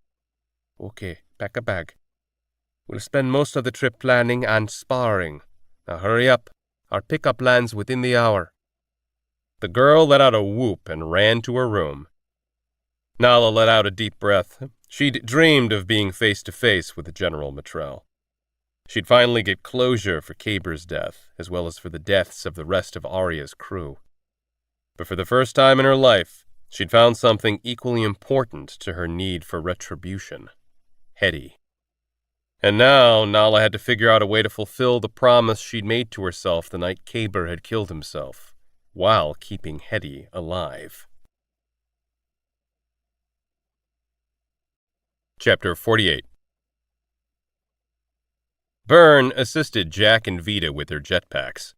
"Okay, pack a bag. We'll spend most of the trip planning and sparring. Now hurry up. Our pickup lands within the hour." The girl let out a whoop and ran to her room. Nala let out a deep breath. She'd dreamed of being face to face with General Matrell. She'd finally get closure for Kaber's death, as well as for the deaths of the rest of Arya's crew. But for the first time in her life, she'd found something equally important to her need for retribution: Hetty. And now Nala had to figure out a way to fulfill the promise she'd made to herself the night Kaber had killed himself, while keeping Hetty alive. Chapter 48. Byrne assisted Jack and Vita with their jetpacks.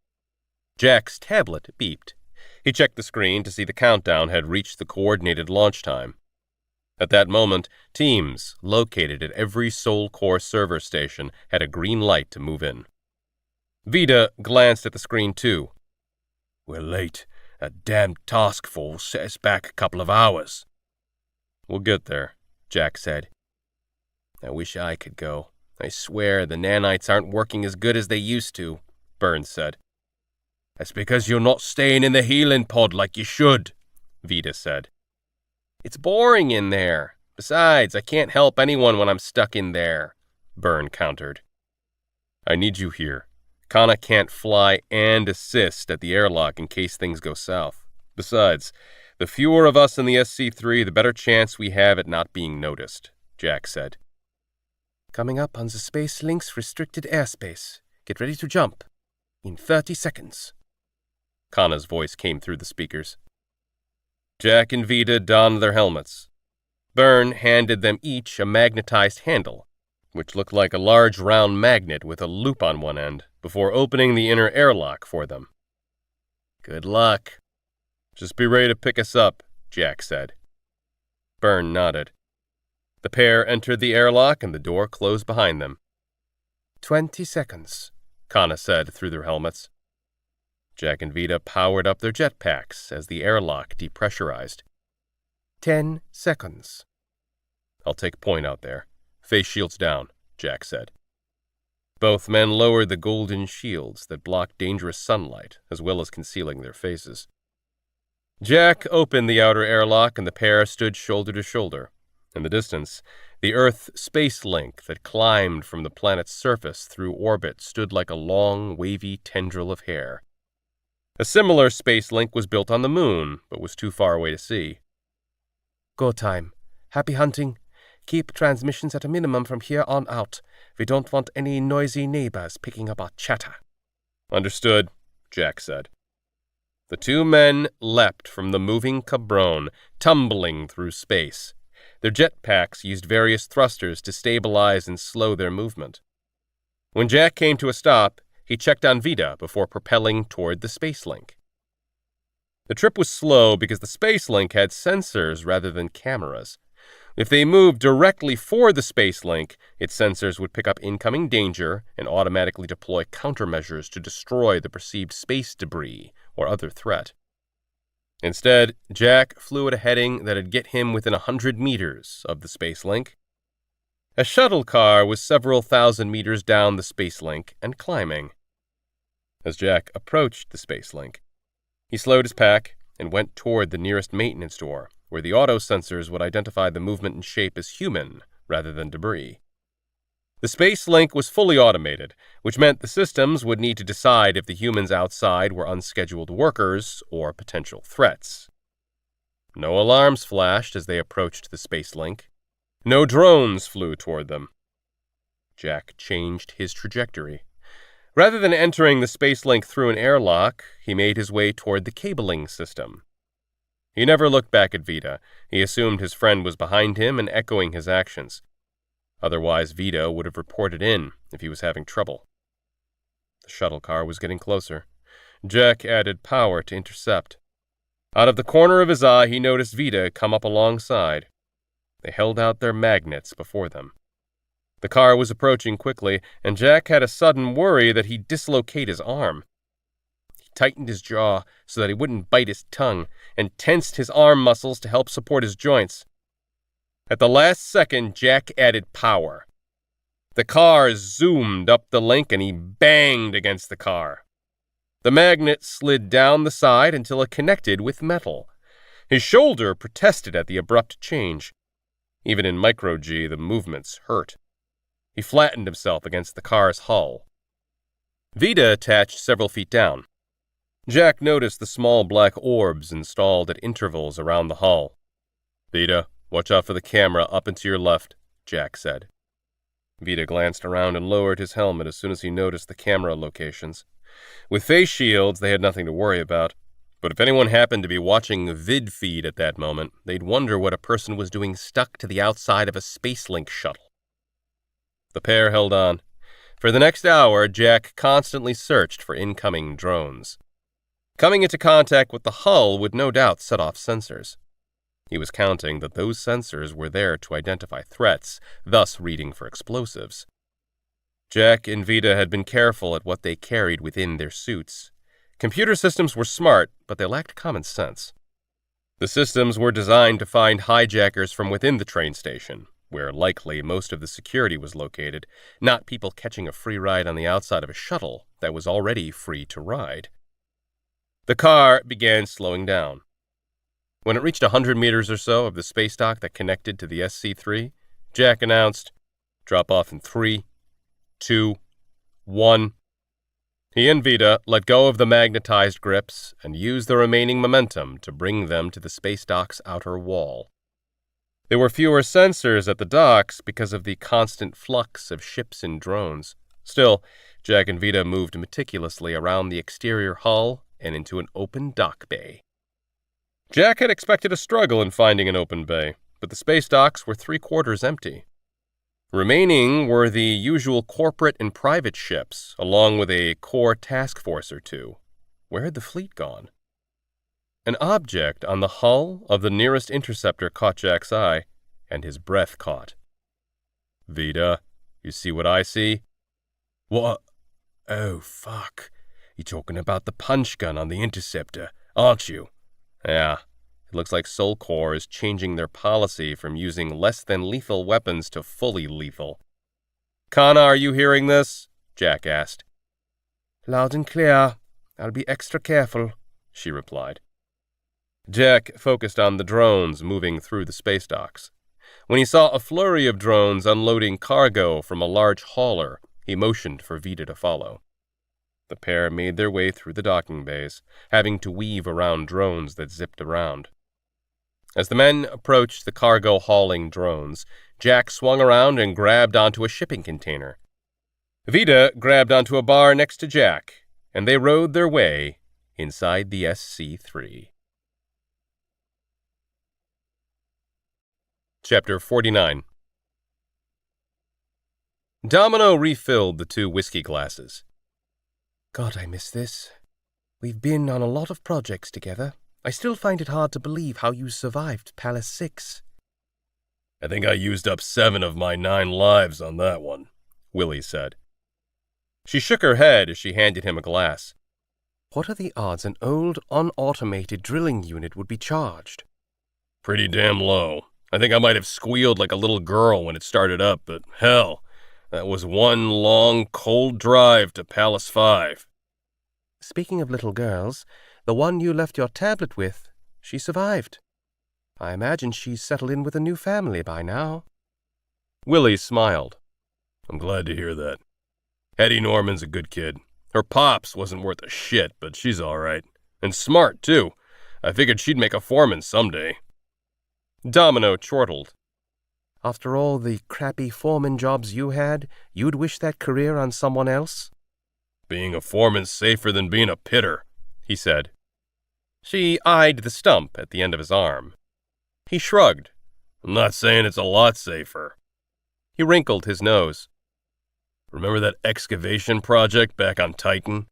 Jack's tablet beeped. He checked the screen to see the countdown had reached the coordinated launch time. At that moment, teams located at every Soul Corps server station had a green light to move in. Vita glanced at the screen too. "We're late. That damned task force set us back a couple of hours." "We'll get there," Jack said. "I wish I could go. I swear the nanites aren't working as good as they used to," Burns said. "That's because you're not staying in the healing pod like you should," Vita said. "It's boring in there. Besides, I can't help anyone when I'm stuck in there," Byrne countered. "I need you here. Kana can't fly and assist at the airlock in case things go south. Besides, the fewer of us in the SC3, the better chance we have at not being noticed," Jack said. "Coming up on the Space Link's restricted airspace. Get ready to jump. In 30 seconds. Kana's voice came through the speakers. Jack and Vita donned their helmets. Byrne handed them each a magnetized handle, which looked like a large round magnet with a loop on one end, before opening the inner airlock for them. "Good luck." "Just be ready to pick us up," Jack said. Byrne nodded. The pair entered the airlock and the door closed behind them. 20 seconds, Kana said through their helmets. Jack and Vita powered up their jetpacks as the airlock depressurized. 10 seconds. "I'll take point out there. Face shields down," Jack said. Both men lowered the golden shields that blocked dangerous sunlight, as well as concealing their faces. Jack opened the outer airlock and the pair stood shoulder to shoulder. In the distance, the Earth space link that climbed from the planet's surface through orbit stood like a long, wavy tendril of hair. A similar space link was built on the moon, but was too far away to see. Go time. Happy hunting. Keep transmissions at a minimum from here on out. We don't want any noisy neighbors picking up our chatter." "Understood," Jack said. The two men leapt from the moving cabron, tumbling through space. Their jetpacks used various thrusters to stabilize and slow their movement. When Jack came to a stop, he checked on Vida before propelling toward the space link. The trip was slow because the space link had sensors rather than cameras. If they moved directly for the space link, its sensors would pick up incoming danger and automatically deploy countermeasures to destroy the perceived space debris or other threat. Instead, Jack flew at a heading that'd get him within 100 meters of the space link. A shuttle car was several thousand meters down the space link and climbing. As Jack approached the space link, he slowed his pack and went toward the nearest maintenance door, where the auto sensors would identify the movement and shape as human rather than debris. The space link was fully automated, which meant the systems would need to decide if the humans outside were unscheduled workers or potential threats. No alarms flashed as they approached the space link. No drones flew toward them. Jack changed his trajectory. Rather than entering the space link through an airlock, he made his way toward the cabling system. He never looked back at Vida. He assumed his friend was behind him and echoing his actions. Otherwise, Vida would have reported in if he was having trouble. The shuttle car was getting closer. Jack added power to intercept. Out of the corner of his eye, he noticed Vida come up alongside. They held out their magnets before them. The car was approaching quickly, and Jack had a sudden worry that he'd dislocate his arm. He tightened his jaw so that he wouldn't bite his tongue, and tensed his arm muscles to help support his joints. At the last second, Jack added power. The car zoomed up the link, and he banged against the car. The magnet slid down the side until it connected with metal. His shoulder protested at the abrupt change. Even in micro-G, the movements hurt. He flattened himself against the car's hull. Vida attached several feet down. Jack noticed the small black orbs installed at intervals around the hull. "Vida, watch out for the camera up and to your left," Jack said. Vida glanced around and lowered his helmet as soon as he noticed the camera locations. With face shields, they had nothing to worry about. But if anyone happened to be watching a vid feed at that moment, they'd wonder what a person was doing stuck to the outside of a Spacelink shuttle. The pair held on. For the next hour, Jack constantly searched for incoming drones. Coming into contact with the hull would no doubt set off sensors. He was counting that those sensors were there to identify threats, thus reading for explosives. Jack and Vida had been careful at what they carried within their suits. Computer systems were smart, but they lacked common sense. The systems were designed to find hijackers from within the train station, where likely most of the security was located, not people catching a free ride on the outside of a shuttle that was already free to ride. The car began slowing down. When it reached 100 meters or so of the space dock that connected to the SC-3, Jack announced, "Drop off in 3, 2, 1. He and Vida let go of the magnetized grips and used the remaining momentum to bring them to the space dock's outer wall. There were fewer sensors at the docks because of the constant flux of ships and drones. Still, Jack and Vida moved meticulously around the exterior hull and into an open dock bay. Jack had expected a struggle in finding an open bay, but the space docks were 3/4 empty. Remaining were the usual corporate and private ships, along with a core task force or two. Where had the fleet gone? An object on the hull of the nearest interceptor caught Jack's eye, and his breath caught. "Vida, you see what I see?" "What? Oh, fuck. You're talking about the punch gun on the interceptor, aren't you?" "Yeah. It looks like Sol Corps is changing their policy from using less than lethal weapons to fully lethal." "Kana, are you hearing this?" Jack asked. "Loud and clear. I'll be extra careful," she replied. Jack focused on the drones moving through the space docks. When he saw a flurry of drones unloading cargo from a large hauler, he motioned for Vida to follow. The pair made their way through the docking bays, having to weave around drones that zipped around. As the men approached the cargo-hauling drones, Jack swung around and grabbed onto a shipping container. Vida grabbed onto a bar next to Jack, and they rowed their way inside the SC-3. Chapter 49. Demelo refilled the 2 whiskey glasses. God, I miss this. We've been on a lot of projects together. I still find it hard to believe how you survived Palace 6. I think I used up 7 of my 9 lives on that one, Willie said. She shook her head as she handed him a glass. What are the odds an old, unautomated drilling unit would be charged? Pretty damn low. I think I might have squealed like a little girl when it started up, but hell, that was one long, cold drive to Palace 5. Speaking of little girls, the one you left your tablet with, she survived. I imagine she's settled in with a new family by now. Willie smiled. I'm glad to hear that. Hetty Norman's a good kid. Her pops wasn't worth a shit, but she's all right. And smart, too. I figured she'd make a foreman someday. Demelo chortled. After all the crappy foreman jobs you had, you'd wish that career on someone else? Being a foreman's safer than being a pitter, he said. She eyed the stump at the end of his arm. He shrugged. I'm not saying it's a lot safer. He wrinkled his nose. Remember that excavation project back on Titan?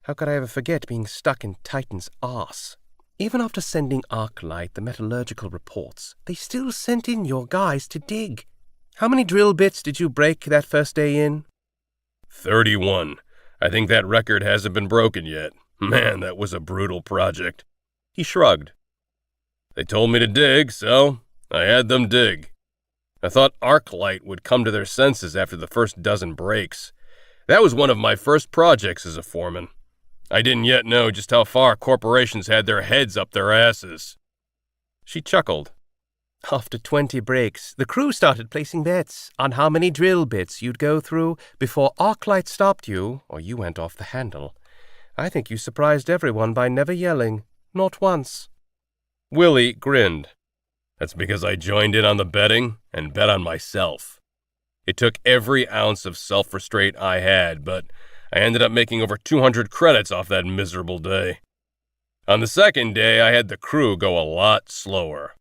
How could I ever forget being stuck in Titan's arse? Even after sending Arclight the metallurgical reports, they still sent in your guys to dig. How many drill bits did you break that first day in? 31. I think that record hasn't been broken yet. Man, that was a brutal project. He shrugged. They told me to dig, so I had them dig. I thought Arclight would come to their senses after the first dozen breaks. That was one of my first projects as a foreman. I didn't yet know just how far corporations had their heads up their asses. She chuckled. After 20 breaks, the crew started placing bets on how many drill bits you'd go through before Arclight stopped you or you went off the handle. I think you surprised everyone by never yelling. Not once. Willie grinned. That's because I joined in on the betting and bet on myself. It took every ounce of self-restraint I had, but I ended up making over 200 credits off that miserable day. On the second day, I had the crew go a lot slower.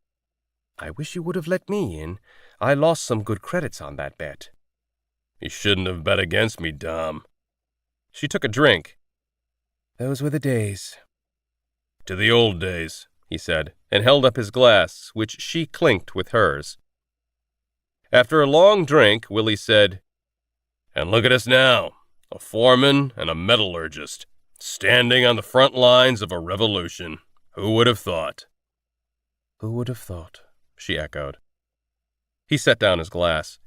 I wish you would have let me in. I lost some good credits on that bet. You shouldn't have bet against me, Dom. She took a drink. Those were the days. To the old days, he said, and held up his glass, which she clinked with hers. After a long drink, Willie said, And look at us now, a foreman and a metallurgist, standing on the front lines of a revolution. Who would have thought? Who would have thought? She echoed. He set down his glass.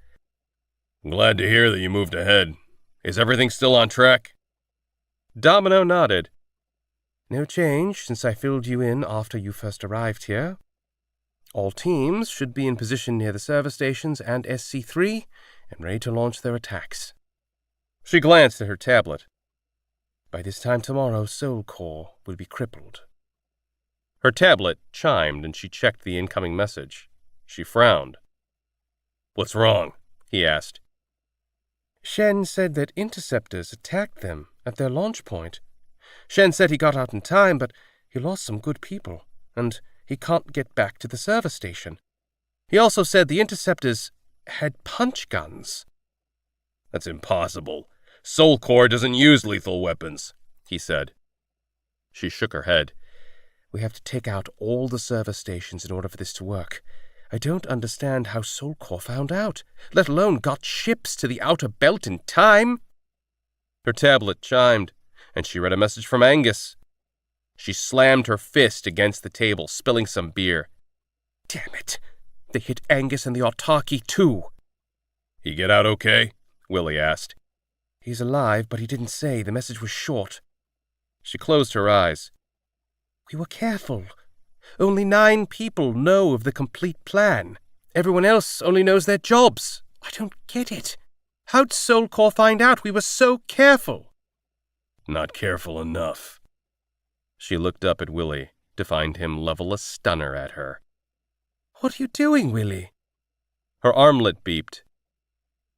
I'm glad to hear that you moved ahead. Is everything still on track? Demelo nodded. No change since I filled you in after you first arrived here. All teams should be in position near the service stations and SC-3 and ready to launch their attacks. She glanced at her tablet. By this time tomorrow, Soul Core will be crippled. Her tablet chimed and she checked the incoming message. She frowned. What's wrong? He asked. Shen said that interceptors attacked them at their launch point. Shen said he got out in time, but he lost some good people, and he can't get back to the service station. He also said the interceptors had punch guns. That's impossible. Soul Core doesn't use lethal weapons, he said. She shook her head. We have to take out all the service stations in order for this to work. I don't understand how Soul Core found out, let alone got ships to the outer belt in time. Her tablet chimed, and she read a message from Angus. She slammed her fist against the table, spilling some beer. Damn it! They hit Angus and the autarky, too. He get out okay? Willie asked. He's alive, but he didn't say. The message was short. She closed her eyes. We were careful. Only 9 people know of the complete plan. Everyone else only knows their jobs. I don't get it. How'd Soul Core find out we were so careful? Not careful enough. She looked up at Willie to find him level a stunner at her. What are you doing, Willie? Her armlet beeped.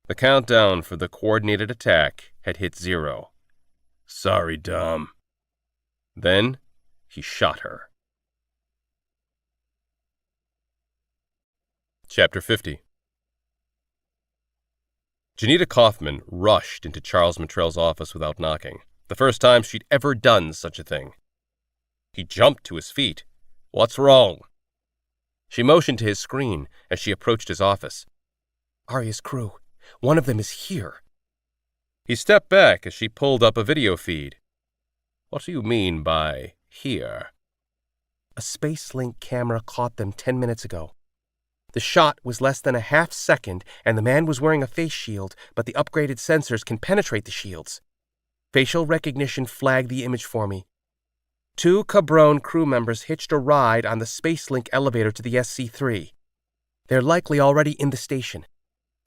The countdown for the coordinated attack had hit 0. Sorry, Dom. Then he shot her. Chapter 50. Janita Kaufman rushed into Charles Matrell's office without knocking, the first time she'd ever done such a thing. He jumped to his feet. "What's wrong?" She motioned to his screen as she approached his office. "Arya's crew. One of them is here." He stepped back as she pulled up a video feed. "What do you mean by here?" "A space-link camera caught them 10 minutes ago. The shot was less than a half second, and the man was wearing a face shield, but the upgraded sensors can penetrate the shields. Facial recognition flagged the image for me. 2 Cabron crew members hitched a ride on the Spacelink elevator to the SC3. They're likely already in the station.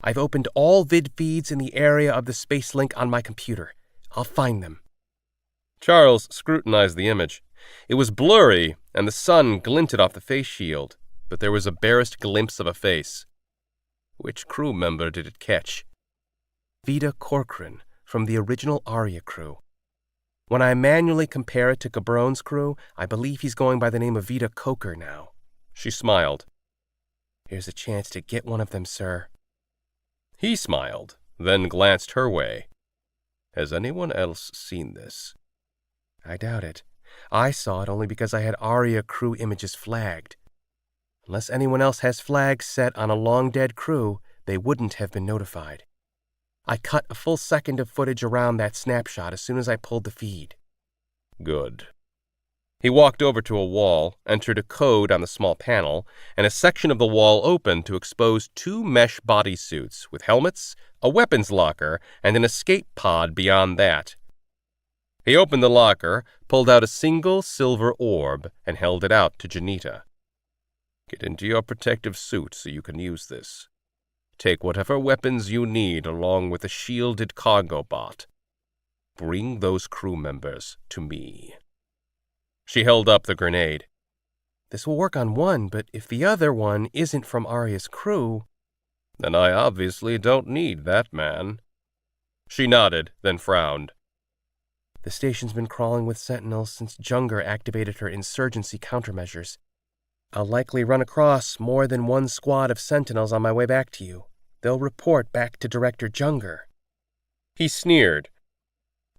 I've opened all vid feeds in the area of the Spacelink on my computer. I'll find them." Charles scrutinized the image. It was blurry, and the sun glinted off the face shield, but there was a barest glimpse of a face. Which crew member did it catch? Vida Corcoran, from the original Arya crew. When I manually compare it to Cabron's crew, I believe he's going by the name of Vida Coker now. She smiled. "Here's a chance to get one of them, sir." He smiled, then glanced her way. "Has anyone else seen this?" "I doubt it. I saw it only because I had Arya crew images flagged. Unless anyone else has flags set on a long-dead crew, they wouldn't have been notified. I cut a full second of footage around that snapshot as soon as I pulled the feed." "Good." He walked over to a wall, entered a code on the small panel, and a section of the wall opened to expose 2 mesh bodysuits with helmets, a weapons locker, and an escape pod beyond that. He opened the locker, pulled out a single silver orb, and held it out to Janita. "Get into your protective suit so you can use this. Take whatever weapons you need along with a shielded cargo bot. Bring those crew members to me." She held up the grenade. "This will work on one, but if the other one isn't from Arya's crew..." "Then I obviously don't need that man." She nodded, then frowned. "The station's been crawling with sentinels since Junger activated her insurgency countermeasures. I'll likely run across more than one squad of sentinels on my way back to you. They'll report back to Director Junger." He sneered.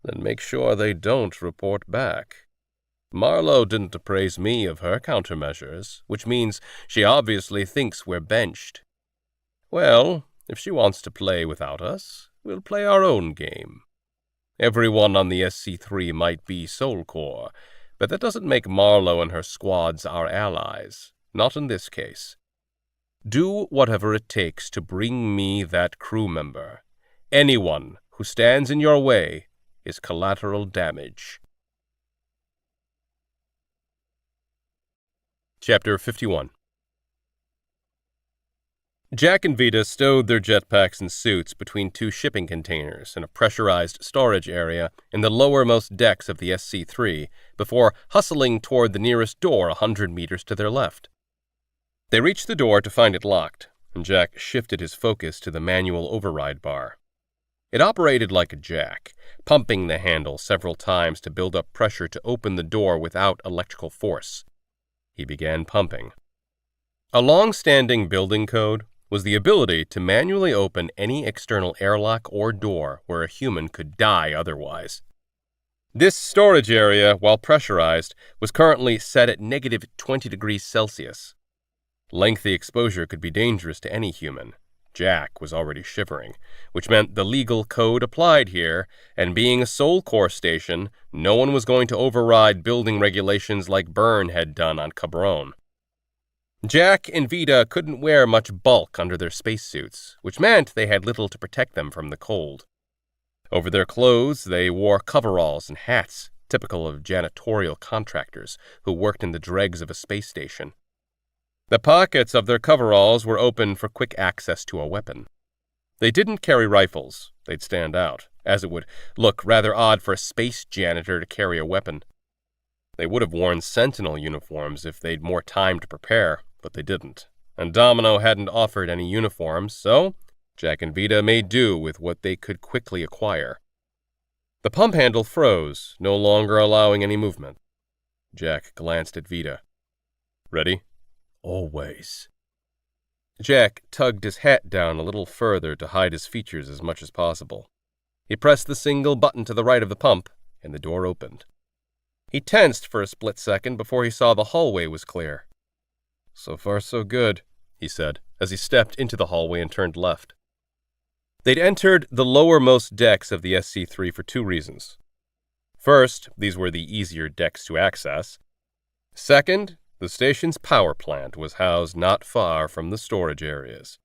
"Then make sure they don't report back. Marlowe didn't appraise me of her countermeasures, which means she obviously thinks we're benched. Well, if she wants to play without us, we'll play our own game. Everyone on the SC3 might be Soul Core, but that doesn't make Marlowe and her squads our allies, not in this case. Do whatever it takes to bring me that crew member. Anyone who stands in your way is collateral damage." Chapter 51. Jack and Vida stowed their jetpacks and suits between 2 shipping containers in a pressurized storage area in the lowermost decks of the SC3 before hustling toward the nearest door 100 meters to their left. They reached the door to find it locked, and Jack shifted his focus to the manual override bar. It operated like a jack, pumping the handle several times to build up pressure to open the door without electrical force. He began pumping. A long-standing building code was the ability to manually open any external airlock or door where a human could die otherwise. This storage area, while pressurized, was currently set at negative 20 degrees Celsius. Lengthy exposure could be dangerous to any human. Jack was already shivering, which meant the legal code applied here, and being a Soul Core station, no one was going to override building regulations like Byrne had done on Cabron. Jack and Vida couldn't wear much bulk under their spacesuits, which meant they had little to protect them from the cold. Over their clothes, they wore coveralls and hats, typical of janitorial contractors who worked in the dregs of a space station. The pockets of their coveralls were open for quick access to a weapon. They didn't carry rifles. They'd stand out, as it would look rather odd for a space janitor to carry a weapon. They would have worn sentinel uniforms if they'd more time to prepare, but they didn't. and Domino hadn't offered any uniforms, so Jack and Vita made do with what they could quickly acquire. The pump handle froze, no longer allowing any movement. Jack glanced at Vita. "Ready?" Always. Jack tugged his hat down a little further to hide his features as much as possible. He pressed the single button to the right of the pump, and the door opened. He tensed for a split second before he saw the hallway was clear. "So far, so good," he said, as he stepped into the hallway and turned left. They'd entered the lowermost decks of the SC-3 for two reasons. First, these were the easier decks to access. Second, the station's power plant was housed not far from the storage areas.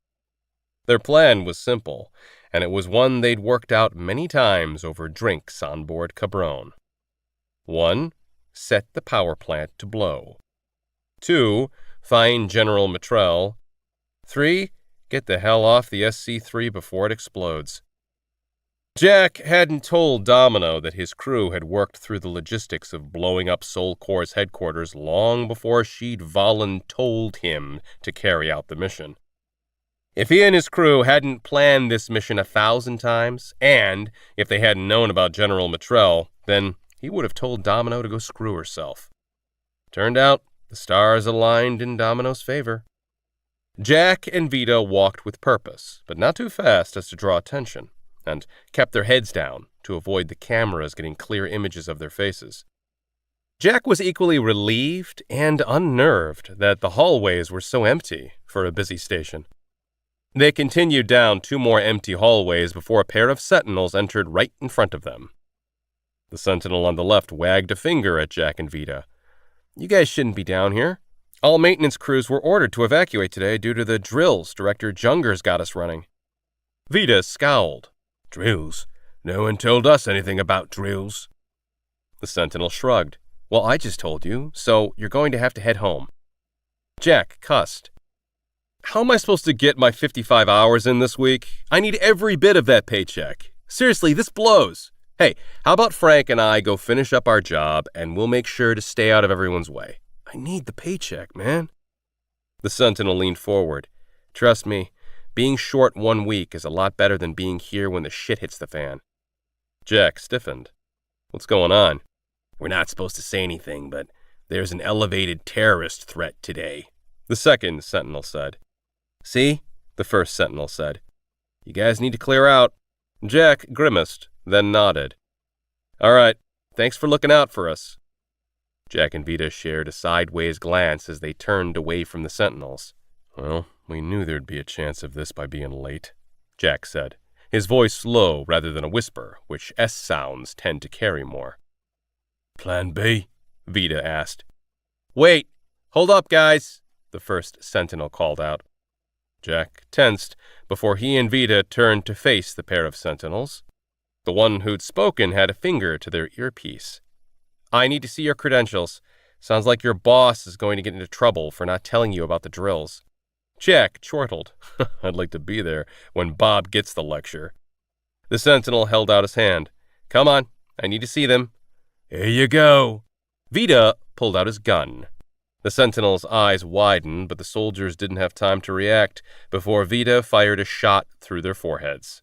Their plan was simple, and it was one they'd worked out many times over drinks on board Cabron. 1. Set the power plant to blow. 2. Find General Matrell. 3. Get the hell off the SC-3 before it explodes. Jack hadn't told Domino that his crew had worked through the logistics of blowing up Sol Corps' headquarters long before she'd voluntold him to carry out the mission. If he and his crew hadn't planned this mission 1,000 times, and if they hadn't known about General Matrell, then he would have told Domino to go screw herself. Turned out, the stars aligned in Domino's favor. Jack and Vita walked with purpose, but not too fast as to draw attention, and kept their heads down to avoid the cameras getting clear images of their faces. Jack was equally relieved and unnerved that the hallways were so empty for a busy station. They continued down 2 more empty hallways before a pair of sentinels entered right in front of them. The sentinel on the left wagged a finger at Jack and Vita. "You guys shouldn't be down here. All maintenance crews were ordered to evacuate today due to the drills Director Junger's got us running." Vita scowled. Drills? No one told us anything about drills. The sentinel shrugged. "Well, I just told you, so you're going to have to head home." Jack cussed. "How am I supposed to get my 55 hours in this week? I need every bit of that paycheck. Seriously, this blows. Hey, how about Frank and I go finish up our job, and we'll make sure to stay out of everyone's way? I need the paycheck, man." The sentinel leaned forward. "Trust me, being short 1 week is a lot better than being here when the shit hits the fan." Jack stiffened. "What's going on?" "We're not supposed to say anything, but there's an elevated terrorist threat today," the second sentinel said. "See?" the first sentinel said. "You guys need to clear out." Jack grimaced, then nodded. "All right, thanks for looking out for us." Jack and Vita shared a sideways glance as they turned away from the sentinels. "Well, we knew there'd be a chance of this by being late," Jack said, his voice low rather than a whisper, which S sounds tend to carry more. Plan B? Vita asked. "Wait! Hold up, guys!" the first sentinel called out. Jack tensed before he and Vita turned to face the pair of sentinels. The one who'd spoken had a finger to their earpiece. "I need to see your credentials. Sounds like your boss is going to get into trouble for not telling you about the drills." Jack chortled. "I'd like to be there when Bob gets the lecture." The sentinel held out his hand. "Come on, I need to see them." "Here you go." Vita pulled out his gun. The sentinel's eyes widened, but the soldiers didn't have time to react before Vita fired a shot through their foreheads.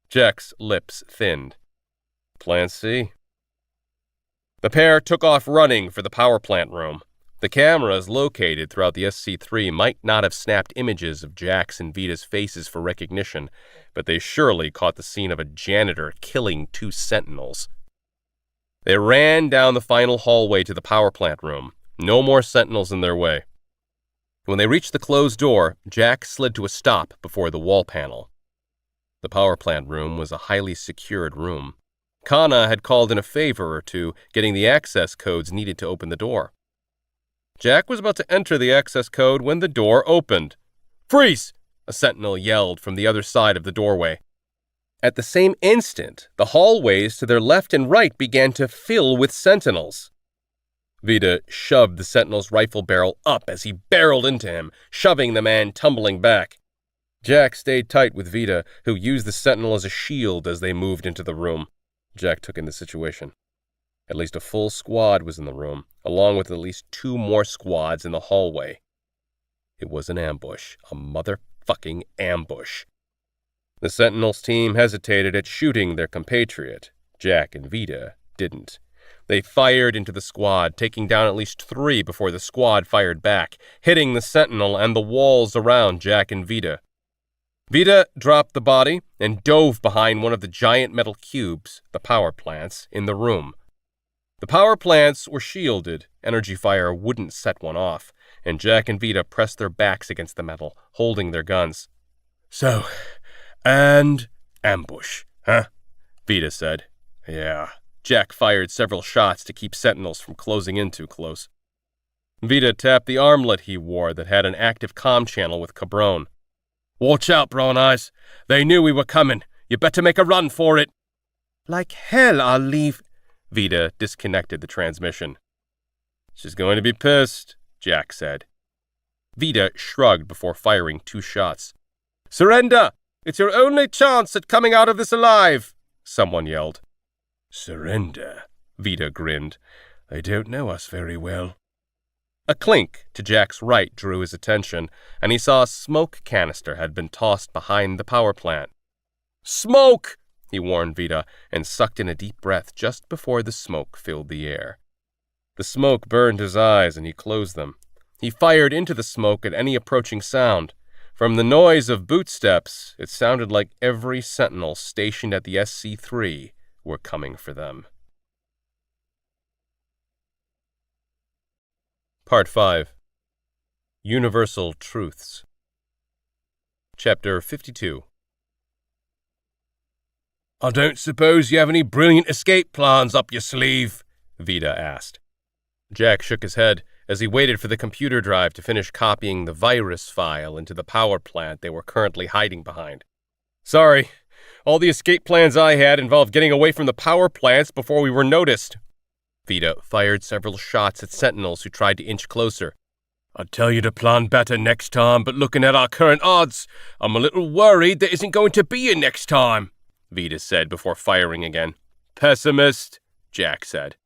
Jack's lips thinned. Plan C. The pair took off running for the power plant room. The cameras located throughout the SC-3 might not have snapped images of Jack's and Vita's faces for recognition, but they surely caught the scene of a janitor killing 2 sentinels. They ran down the final hallway to the power plant room. No more sentinels in their way. When they reached the closed door, Jack slid to a stop before the wall panel. The power plant room was a highly secured room. Kana had called in a favor or two, getting the access codes needed to open the door. Jack was about to enter the access code when the door opened. "Freeze!" a sentinel yelled from the other side of the doorway. At the same instant, the hallways to their left and right began to fill with sentinels. Vita shoved the sentinel's rifle barrel up as he barreled into him, shoving the man tumbling back. Jack stayed tight with Vita, who used the sentinel as a shield as they moved into the room. Jack took in the situation. At least a full squad was in the room, along with at least 2 more squads in the hallway. It was an ambush, a motherfucking ambush. The Sentinels team hesitated at shooting their compatriot. Jack and Vita didn't. They fired into the squad, taking down at least 3 before the squad fired back, hitting the Sentinel and the walls around Jack and Vita. Vita dropped the body and dove behind one of the giant metal cubes, the power plants, in the room. The power plants were shielded, energy fire wouldn't set one off, and Jack and Vita pressed their backs against the metal, holding their guns. So, and ambush, huh? Vita said. Yeah. Jack fired several shots to keep Sentinels from closing in too close. Vita tapped the armlet he wore that had an active comm channel with Cabron. Watch out, Brown Eyes. They knew we were coming. You better make a run for it. Like hell I'll leave. Vita disconnected the transmission. She's going to be pissed, Jack said. Vita shrugged before firing 2 shots. Surrender! It's your only chance at coming out of this alive, someone yelled. Surrender, Vita grinned. They don't know us very well. A clink to Jack's right drew his attention, and he saw a smoke canister had been tossed behind the power plant. Smoke! He warned Vita, and sucked in a deep breath just before the smoke filled the air. The smoke burned his eyes, and he closed them. He fired into the smoke at any approaching sound. From the noise of bootsteps, it sounded like every sentinel stationed at the SC-3 were coming for them. Part 5. Universal Truths. Chapter 52. I don't suppose you have any brilliant escape plans up your sleeve? Vita asked. Jack shook his head as he waited for the computer drive to finish copying the virus file into the power plant they were currently hiding behind. Sorry, all the escape plans I had involved getting away from the power plants before we were noticed. Vita fired several shots at sentinels who tried to inch closer. I'd tell you to plan better next time, but looking at our current odds, I'm a little worried there isn't going to be a next time, Vita said before firing again. Pessimist, Jack said.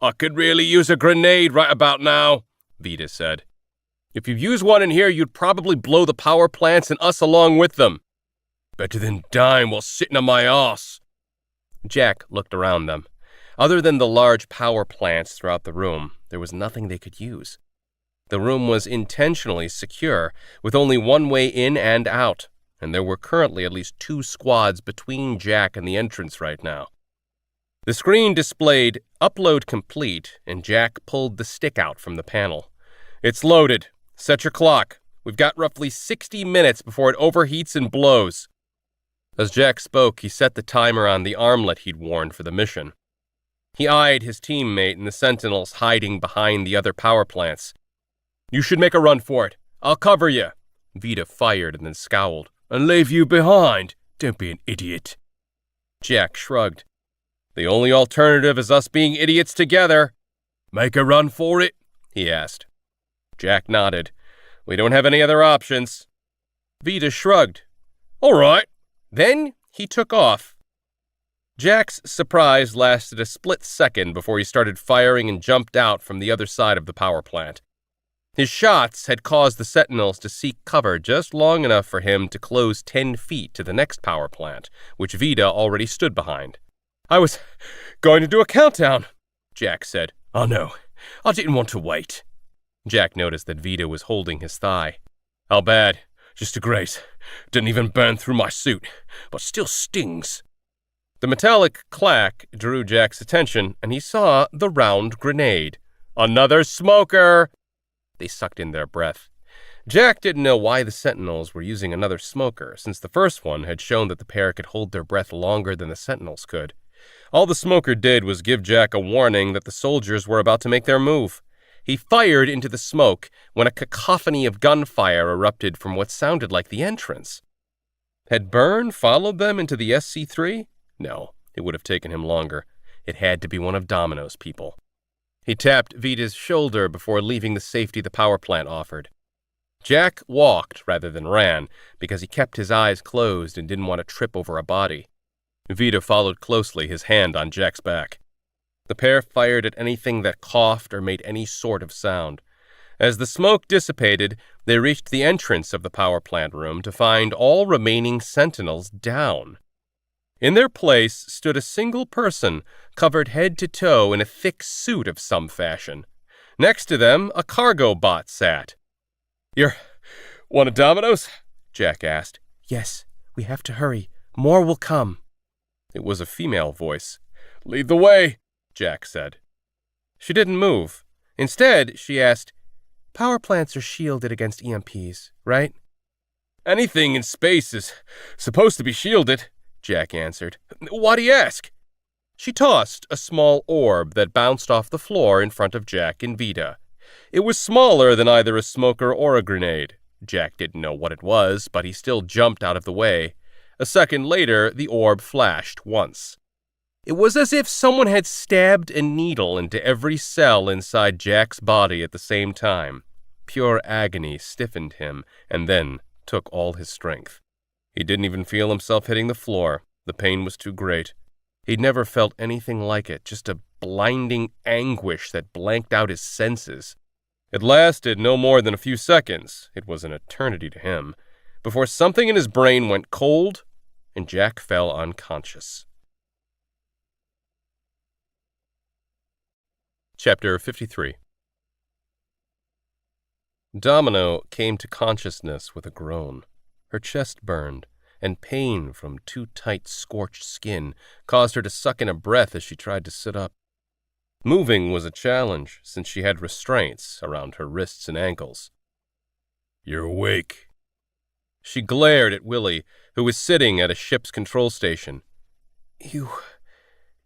I could really use a grenade right about now, Vita said. If you use one in here, you'd probably blow the power plants and us along with them. Better than dying while sitting on my ass. Jack looked around them. Other than the large power plants throughout the room, there was nothing they could use. The room was intentionally secure, with only one way in and out, and there were currently at least 2 squads between Jack and the entrance right now. The screen displayed "Upload Complete," and Jack pulled the stick out from the panel. It's loaded. Set your clock. We've got roughly 60 minutes before it overheats and blows. As Jack spoke, he set the timer on the armlet he'd worn for the mission. He eyed his teammate and the sentinels hiding behind the other power plants. You should make a run for it. I'll cover you. Vita fired and then scowled. And leave you behind? Don't be an idiot. Jack shrugged. The only alternative is us being idiots together. Make a run for it? He asked. Jack nodded. We don't have any other options. Vita shrugged. All right. Then he took off. Jack's surprise lasted a split second before he started firing and jumped out from the other side of the power plant. His shots had caused the sentinels to seek cover just long enough for him to close 10 feet to the next power plant, which Vita already stood behind. I was going to do a countdown, Jack said. I know. I didn't want to wait. Jack noticed that Vita was holding his thigh. How bad? Just a graze. Didn't even burn through my suit, but still stings. The metallic clack drew Jack's attention, and he saw the round grenade. Another smoker! They sucked in their breath. Jack didn't know why the sentinels were using another smoker, since the first one had shown that the pair could hold their breath longer than the sentinels could. All the smoker did was give Jack a warning that the soldiers were about to make their move. He fired into the smoke when a cacophony of gunfire erupted from what sounded like the entrance. Had Byrne followed them into the SC-3? No, it would have taken him longer. It had to be one of Domino's people. He tapped Vita's shoulder before leaving the safety the power plant offered. Jack walked rather than ran because he kept his eyes closed and didn't want to trip over a body. Vita followed closely, his hand on Jack's back. The pair fired at anything that coughed or made any sort of sound. As the smoke dissipated, they reached the entrance of the power plant room to find all remaining sentinels down. In their place stood a single person, covered head to toe in a thick suit of some fashion. Next to them, a cargo bot sat. "You're one of Domino's?" Jack asked. "Yes, we have to hurry. More will come." It was a female voice. "Lead the way," Jack said. She didn't move. Instead, she asked, "Power plants are shielded against EMPs, right?" "Anything in space is supposed to be shielded," Jack answered. "Why do you ask?" She tossed a small orb that bounced off the floor in front of Jack and Vita. It was smaller than either a smoker or a grenade. Jack didn't know what it was, but he still jumped out of the way. A second later, the orb flashed once. It was as if someone had stabbed a needle into every cell inside Jack's body at the same time. Pure agony stiffened him, and then took all his strength. He didn't even feel himself hitting the floor. The pain was too great. He'd never felt anything like it, just a blinding anguish that blanked out his senses. It lasted no more than a few seconds, it was an eternity to him, before something in his brain went cold, and Jack fell unconscious. Chapter 53. Domino came to consciousness with a groan. Her chest burned, and pain from too tight scorched skin caused her to suck in a breath as she tried to sit up. Moving was a challenge, since she had restraints around her wrists and ankles. "You're awake." She glared at Willie, who was sitting at a ship's control station. "You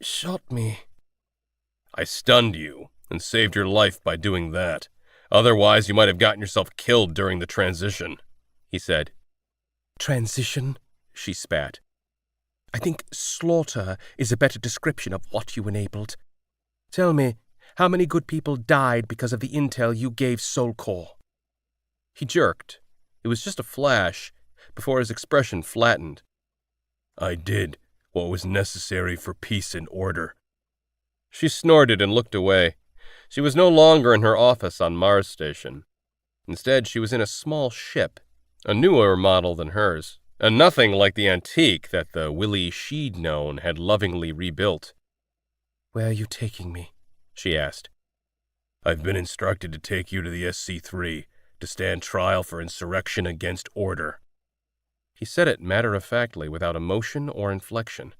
shot me." "I stunned you and saved your life by doing that. Otherwise, you might have gotten yourself killed during the transition," he said. "Transition?" she spat. "I think slaughter is a better description of what you enabled. Tell me, how many good people died because of the intel you gave Soulcore?" He jerked. It was just a flash, before his expression flattened. "I did what was necessary for peace and order." She snorted and looked away. She was no longer in her office on Mars Station. Instead, she was in a small ship, a newer model than hers, and nothing like the antique that the Willie she'd known had lovingly rebuilt. "Where are you taking me?" she asked. "I've been instructed to take you to the SC3 to stand trial for insurrection against order." He said it matter-of-factly, without emotion or inflection.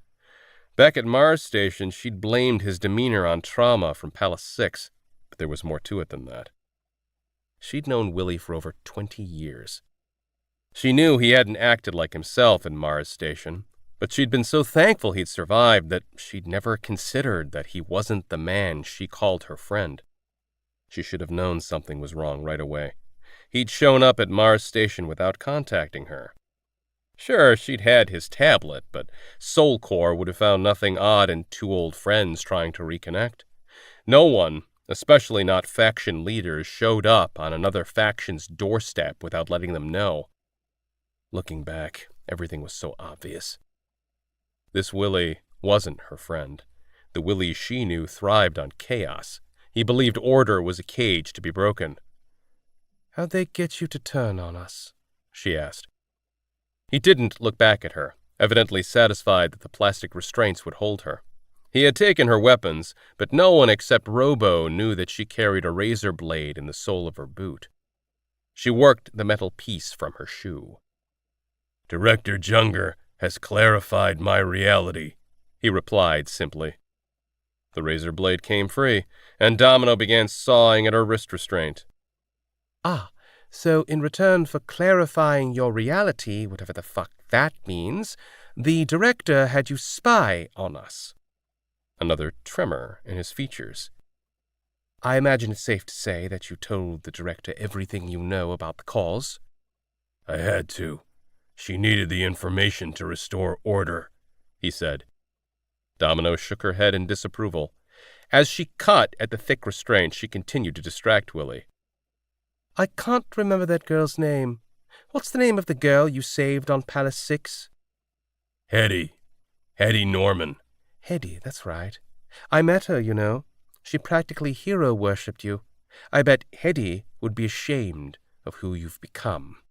Back at Mars Station, she'd blamed his demeanor on trauma from Palace 6, but there was more to it than that. She'd known Willie for over 20 years. She knew he hadn't acted like himself in Mars Station, but she'd been so thankful he'd survived that she'd never considered that he wasn't the man she called her friend. She should have known something was wrong right away. He'd shown up at Mars Station without contacting her. Sure, she'd had his tablet, but Soulcore would have found nothing odd in two old friends trying to reconnect. No one, especially not faction leaders, showed up on another faction's doorstep without letting them know. Looking back, everything was so obvious. This Willie wasn't her friend. The Willie she knew thrived on chaos. He believed order was a cage to be broken. "How'd they get you to turn on us?" she asked. He didn't look back at her, evidently satisfied that the plastic restraints would hold her. He had taken her weapons, but no one except Robo knew that she carried a razor blade in the sole of her boot. She worked the metal piece from her shoe. "Director Junger has clarified my reality," he replied simply. The razor blade came free, and Domino began sawing at her wrist restraint. "Ah, so in return for clarifying your reality, whatever the fuck that means, the director had you spy on us." Another tremor in his features. "I imagine it's safe to say that you told the director everything you know about the cause." "I had to. She needed the information to restore order," he said. Domino shook her head in disapproval. As she cut at the thick restraint, she continued to distract Willie. "I can't remember that girl's name. What's the name of the girl you saved on Palace 6? Hetty Norman." Hetty, that's right. I met her, you know. She practically hero-worshipped you. I bet Hedy would be ashamed of who you've become."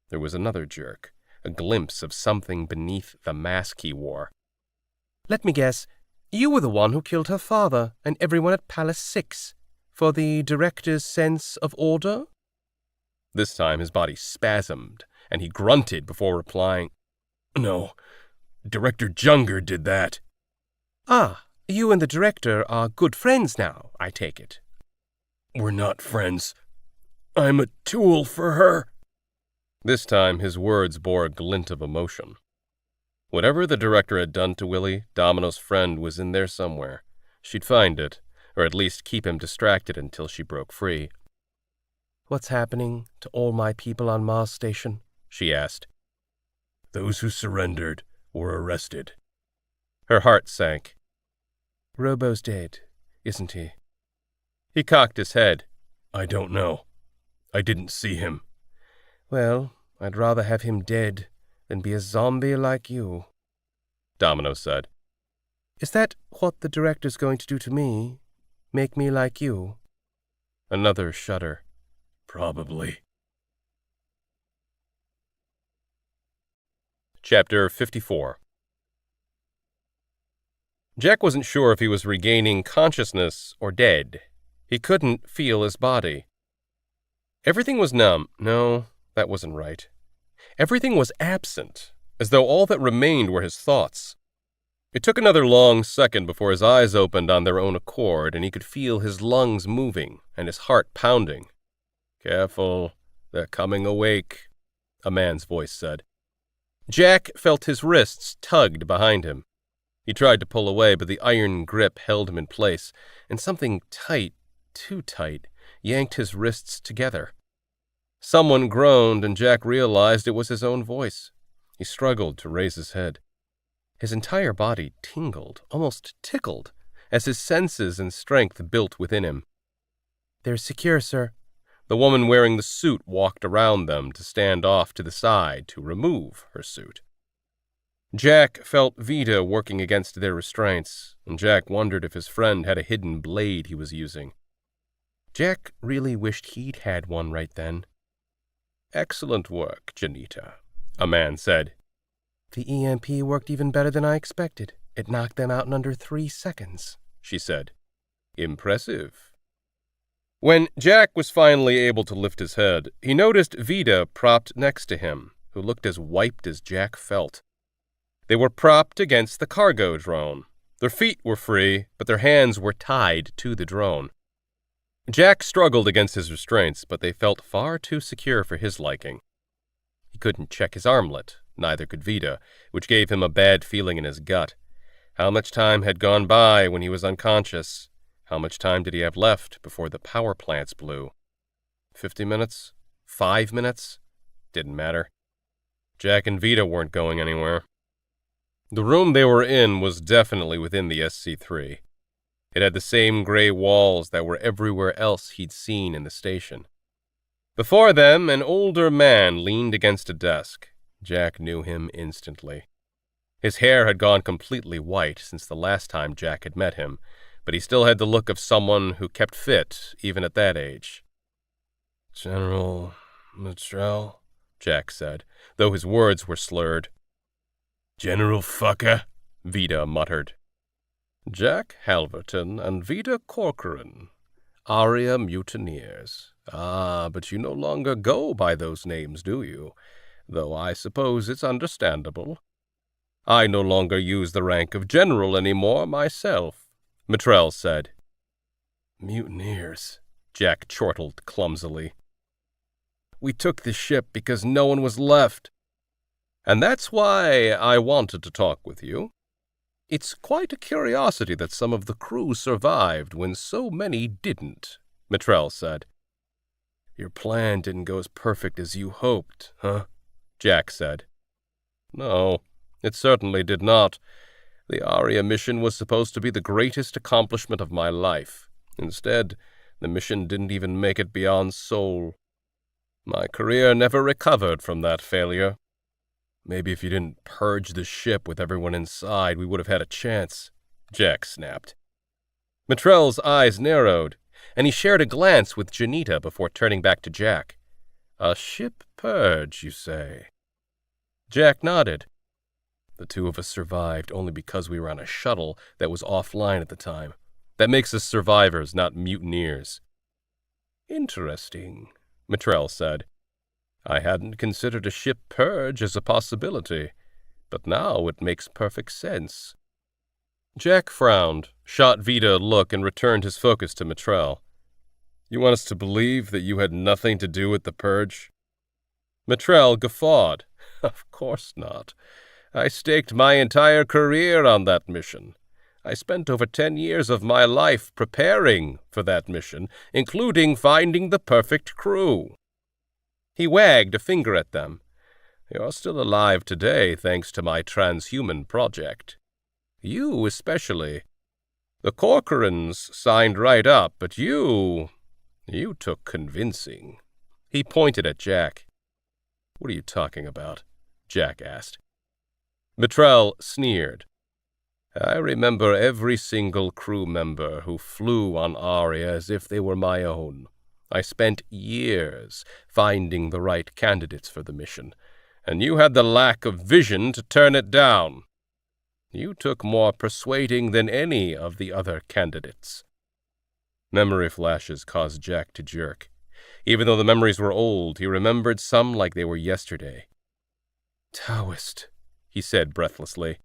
There was another jerk, a glimpse of something beneath the mask he wore. "Let me guess, you were the one who killed her father and everyone at Palace 6 for the director's sense of order?" This time his body spasmed, and he grunted before replying, "No, Director Junger did that." "Ah, you and the director are good friends now, I take it." "We're not friends. I'm a tool for her." This time his words bore a glint of emotion. Whatever the director had done to Willie, Domino's friend was in there somewhere. She'd find it, or at least keep him distracted until she broke free. "What's happening to all my people on Mars Station?" she asked. "Those who surrendered were arrested." Her heart sank. "Robo's dead, isn't he?" He cocked his head. "I don't know. I didn't see him." "Well, I'd rather have him dead than be a zombie like you," Domino said. "Is that what the director's going to do to me? Make me like you?" Another shudder. "Probably." Chapter 54. Jack wasn't sure if he was regaining consciousness or dead. He couldn't feel his body. Everything was numb. No, that wasn't right. Everything was absent, as though all that remained were his thoughts. It took another long second before his eyes opened on their own accord, and he could feel his lungs moving and his heart pounding. "Careful, they're coming awake," a man's voice said. Jack felt his wrists tugged behind him. He tried to pull away, but the iron grip held him in place, and something tight, too tight, yanked his wrists together. Someone groaned, and Jack realized it was his own voice. He struggled to raise his head. His entire body tingled, almost tickled, as his senses and strength built within him. "They're secure, sir." The woman wearing the suit walked around them to stand off to the side to remove her suit. Jack felt Vita working against their restraints, and Jack wondered if his friend had a hidden blade he was using. Jack really wished he'd had one right then. "Excellent work, Janita," a man said. "The EMP worked even better than I expected. It knocked them out in under 3 seconds, she said. "Impressive." When Jack was finally able to lift his head, he noticed Vita propped next to him, who looked as wiped as Jack felt. They were propped against the cargo drone. Their feet were free, but their hands were tied to the drone. Jack struggled against his restraints, but they felt far too secure for his liking. He couldn't check his armlet, neither could Vita, which gave him a bad feeling in his gut. How much time had gone by when he was unconscious? How much time did he have left before the power plants blew? 50 minutes? 5 minutes? Didn't matter. Jack and Vita weren't going anywhere. The room they were in was definitely within the SC-3. It had the same gray walls that were everywhere else he'd seen in the station. Before them, an older man leaned against a desk. Jack knew him instantly. His hair had gone completely white since the last time Jack had met him, but he still had the look of someone who kept fit, even at that age. "General Matrell," Jack said, though his words were slurred. "General Fucker," Vita muttered. "Jack Halverton and Vita Corcoran, Aria mutineers. Ah, but you no longer go by those names, do you? Though I suppose it's understandable. I no longer use the rank of general any more myself," Matrell said. "Mutineers," Jack chortled clumsily. "We took the ship because no one was left." "And that's why I wanted to talk with you. It's quite a curiosity that some of the crew survived when so many didn't," Matrell said. "Your plan didn't go as perfect as you hoped, huh?" Jack said. "No, it certainly did not. The Aria mission was supposed to be the greatest accomplishment of my life. Instead, the mission didn't even make it beyond Sol. My career never recovered from that failure. Maybe if you didn't purge the ship with everyone inside, we would have had a chance," Jack snapped. Matrell's eyes narrowed. and he shared a glance with Janita before turning back to Jack. A ship purge, you say? Jack nodded. The two of us survived only because we were on a shuttle that was offline at the time. That makes us survivors, not mutineers. Interesting, Mitrell said. I hadn't considered a ship purge as a possibility, but now it makes perfect sense. Jack frowned, shot Vita a look, and returned his focus to Mitrell. You want us to believe that you had nothing to do with the purge? Mitrell guffawed. Of course not. I staked my entire career on that mission. I spent over 10 years of my life preparing for that mission, including finding the perfect crew. He wagged a finger at them. You're still alive today thanks to my transhuman project. You especially. The Corcorans signed right up, but you took convincing. He pointed at Jack. What are you talking about? Jack asked. Mitrell sneered. I remember every single crew member who flew on Aria as if they were my own. I spent years finding the right candidates for the mission, and you had the lack of vision to turn it down. You took more persuading than any of the other candidates. Memory flashes caused Jack to jerk. Even though the memories were old, he remembered some like they were yesterday. Taoist, he said breathlessly.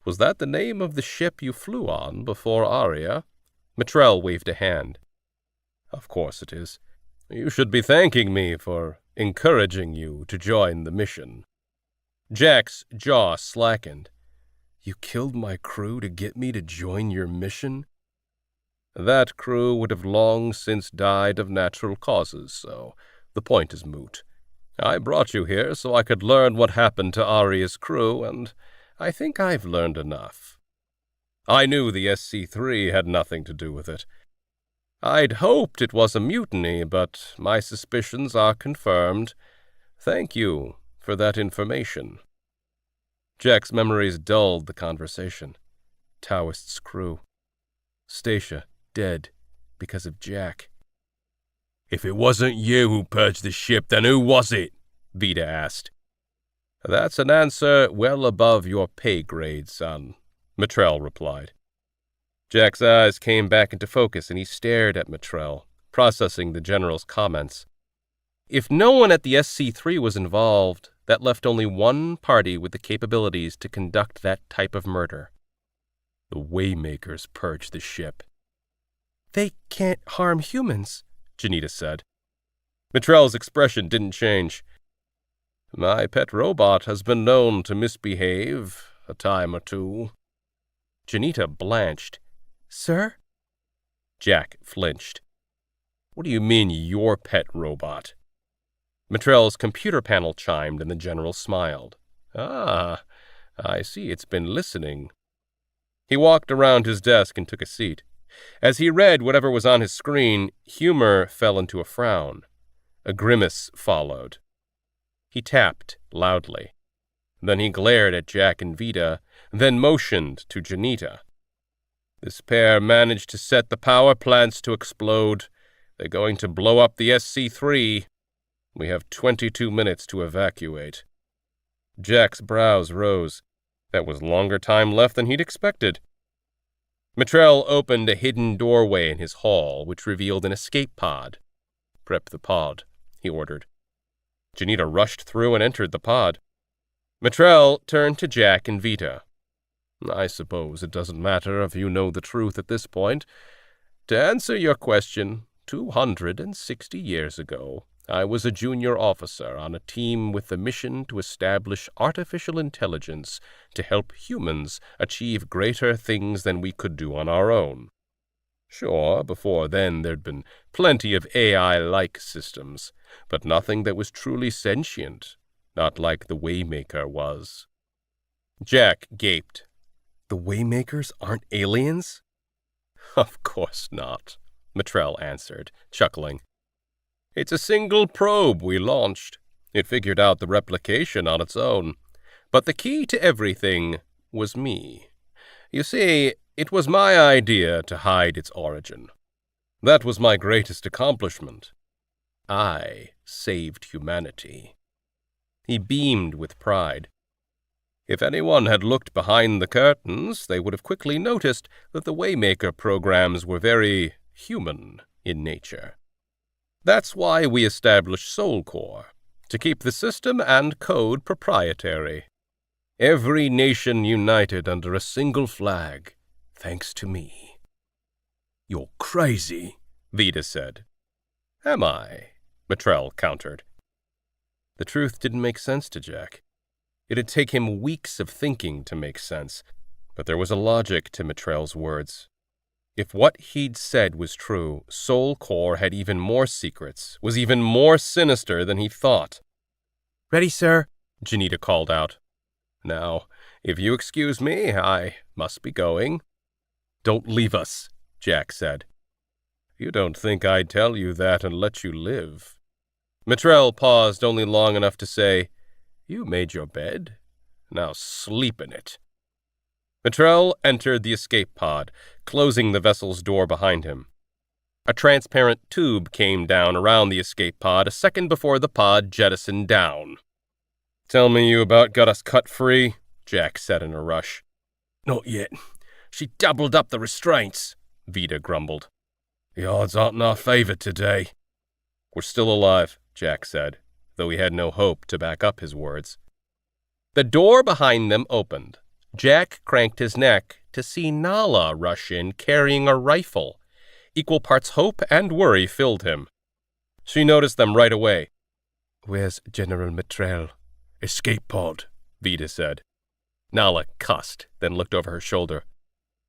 Was that the name of the ship you flew on before Aria? Mitrell waved a hand. Of course it is. You should be thanking me for encouraging you to join the mission. Jack's jaw slackened. You killed my crew to get me to join your mission? That crew would have long since died of natural causes, so the point is moot. I brought you here so I could learn what happened to Aria's crew, and I think I've learned enough. I knew the SC-3 had nothing to do with it. I'd hoped it was a mutiny, but my suspicions are confirmed. Thank you for that information. Jack's memories dulled the conversation. Taoist's crew. Stacia, dead, because of Jack. If it wasn't you who purged the ship, then who was it? Vita asked. That's an answer well above your pay grade, son, Mitrell replied. Jack's eyes came back into focus, and he stared at Mitrell, processing the general's comments. If no one at the SC-3 was involved, that left only one party with the capabilities to conduct that type of murder. The Waymakers purged the ship. They can't harm humans, Janita said. Mitrell's expression didn't change. My pet robot has been known to misbehave a time or two. Janita blanched. Sir? Jack flinched. What do you mean, your pet robot? Mitrell's computer panel chimed, and the general smiled. Ah, I see it's been listening. He walked around his desk and took a seat. As he read whatever was on his screen, humor fell into a frown. A grimace followed. He tapped loudly. Then he glared at Jack and Vita, then motioned to Janita. This pair managed to set the power plants to explode. They're going to blow up the SC-3. We have 22 minutes to evacuate. Jack's brows rose. That was longer time left than he'd expected. Mitrell opened a hidden doorway in his hall, which revealed an escape pod. Prep the pod, he ordered. Janita rushed through and entered the pod. Mitrell turned to Jack and Vita. I suppose it doesn't matter if you know the truth at this point. To answer your question, 260 years ago, I was a junior officer on a team with the mission to establish artificial intelligence to help humans achieve greater things than we could do on our own. Sure, before then there'd been plenty of AI-like systems, but nothing that was truly sentient, not like the Waymaker was. Jack gaped. The Waymakers aren't aliens? Of course not, Mitrell answered, chuckling. It's a single probe we launched. It figured out the replication on its own. But the key to everything was me. You see, it was my idea to hide its origin. That was my greatest accomplishment. I saved humanity." He beamed with pride. If anyone had looked behind the curtains, they would have quickly noticed that the Waymaker programs were very human in nature. That's why we established Soul Core, to keep the system and code proprietary. Every nation united under a single flag, thanks to me. "You're crazy," Vita said. "Am I?" Matrell countered. The truth didn't make sense to Jack. It'd take him weeks of thinking to make sense, but there was a logic to Matrell's words. If what he'd said was true, Soul Core had even more secrets, was even more sinister than he thought. "Ready, sir," Janita called out. "Now, if you excuse me, I must be going." "Don't leave us," Jack said. "You don't think I'd tell you that and let you live?" Matrell paused only long enough to say, "You made your bed. Now sleep in it." Matrell entered the escape pod, closing the vessel's door behind him. A transparent tube came down around the escape pod a second before the pod jettisoned down. "Tell me you about got us cut free," Jack said in a rush. "Not yet. She doubled up the restraints," Vita grumbled. "The odds aren't in our favor today." "We're still alive," Jack said, though he had no hope to back up his words. The door behind them opened. Jack cranked his neck to see Nala rush in carrying a rifle. Equal parts hope and worry filled him. She noticed them right away. "Where's General Matrell?" "Escape pod," Vita said. Nala cussed, then looked over her shoulder.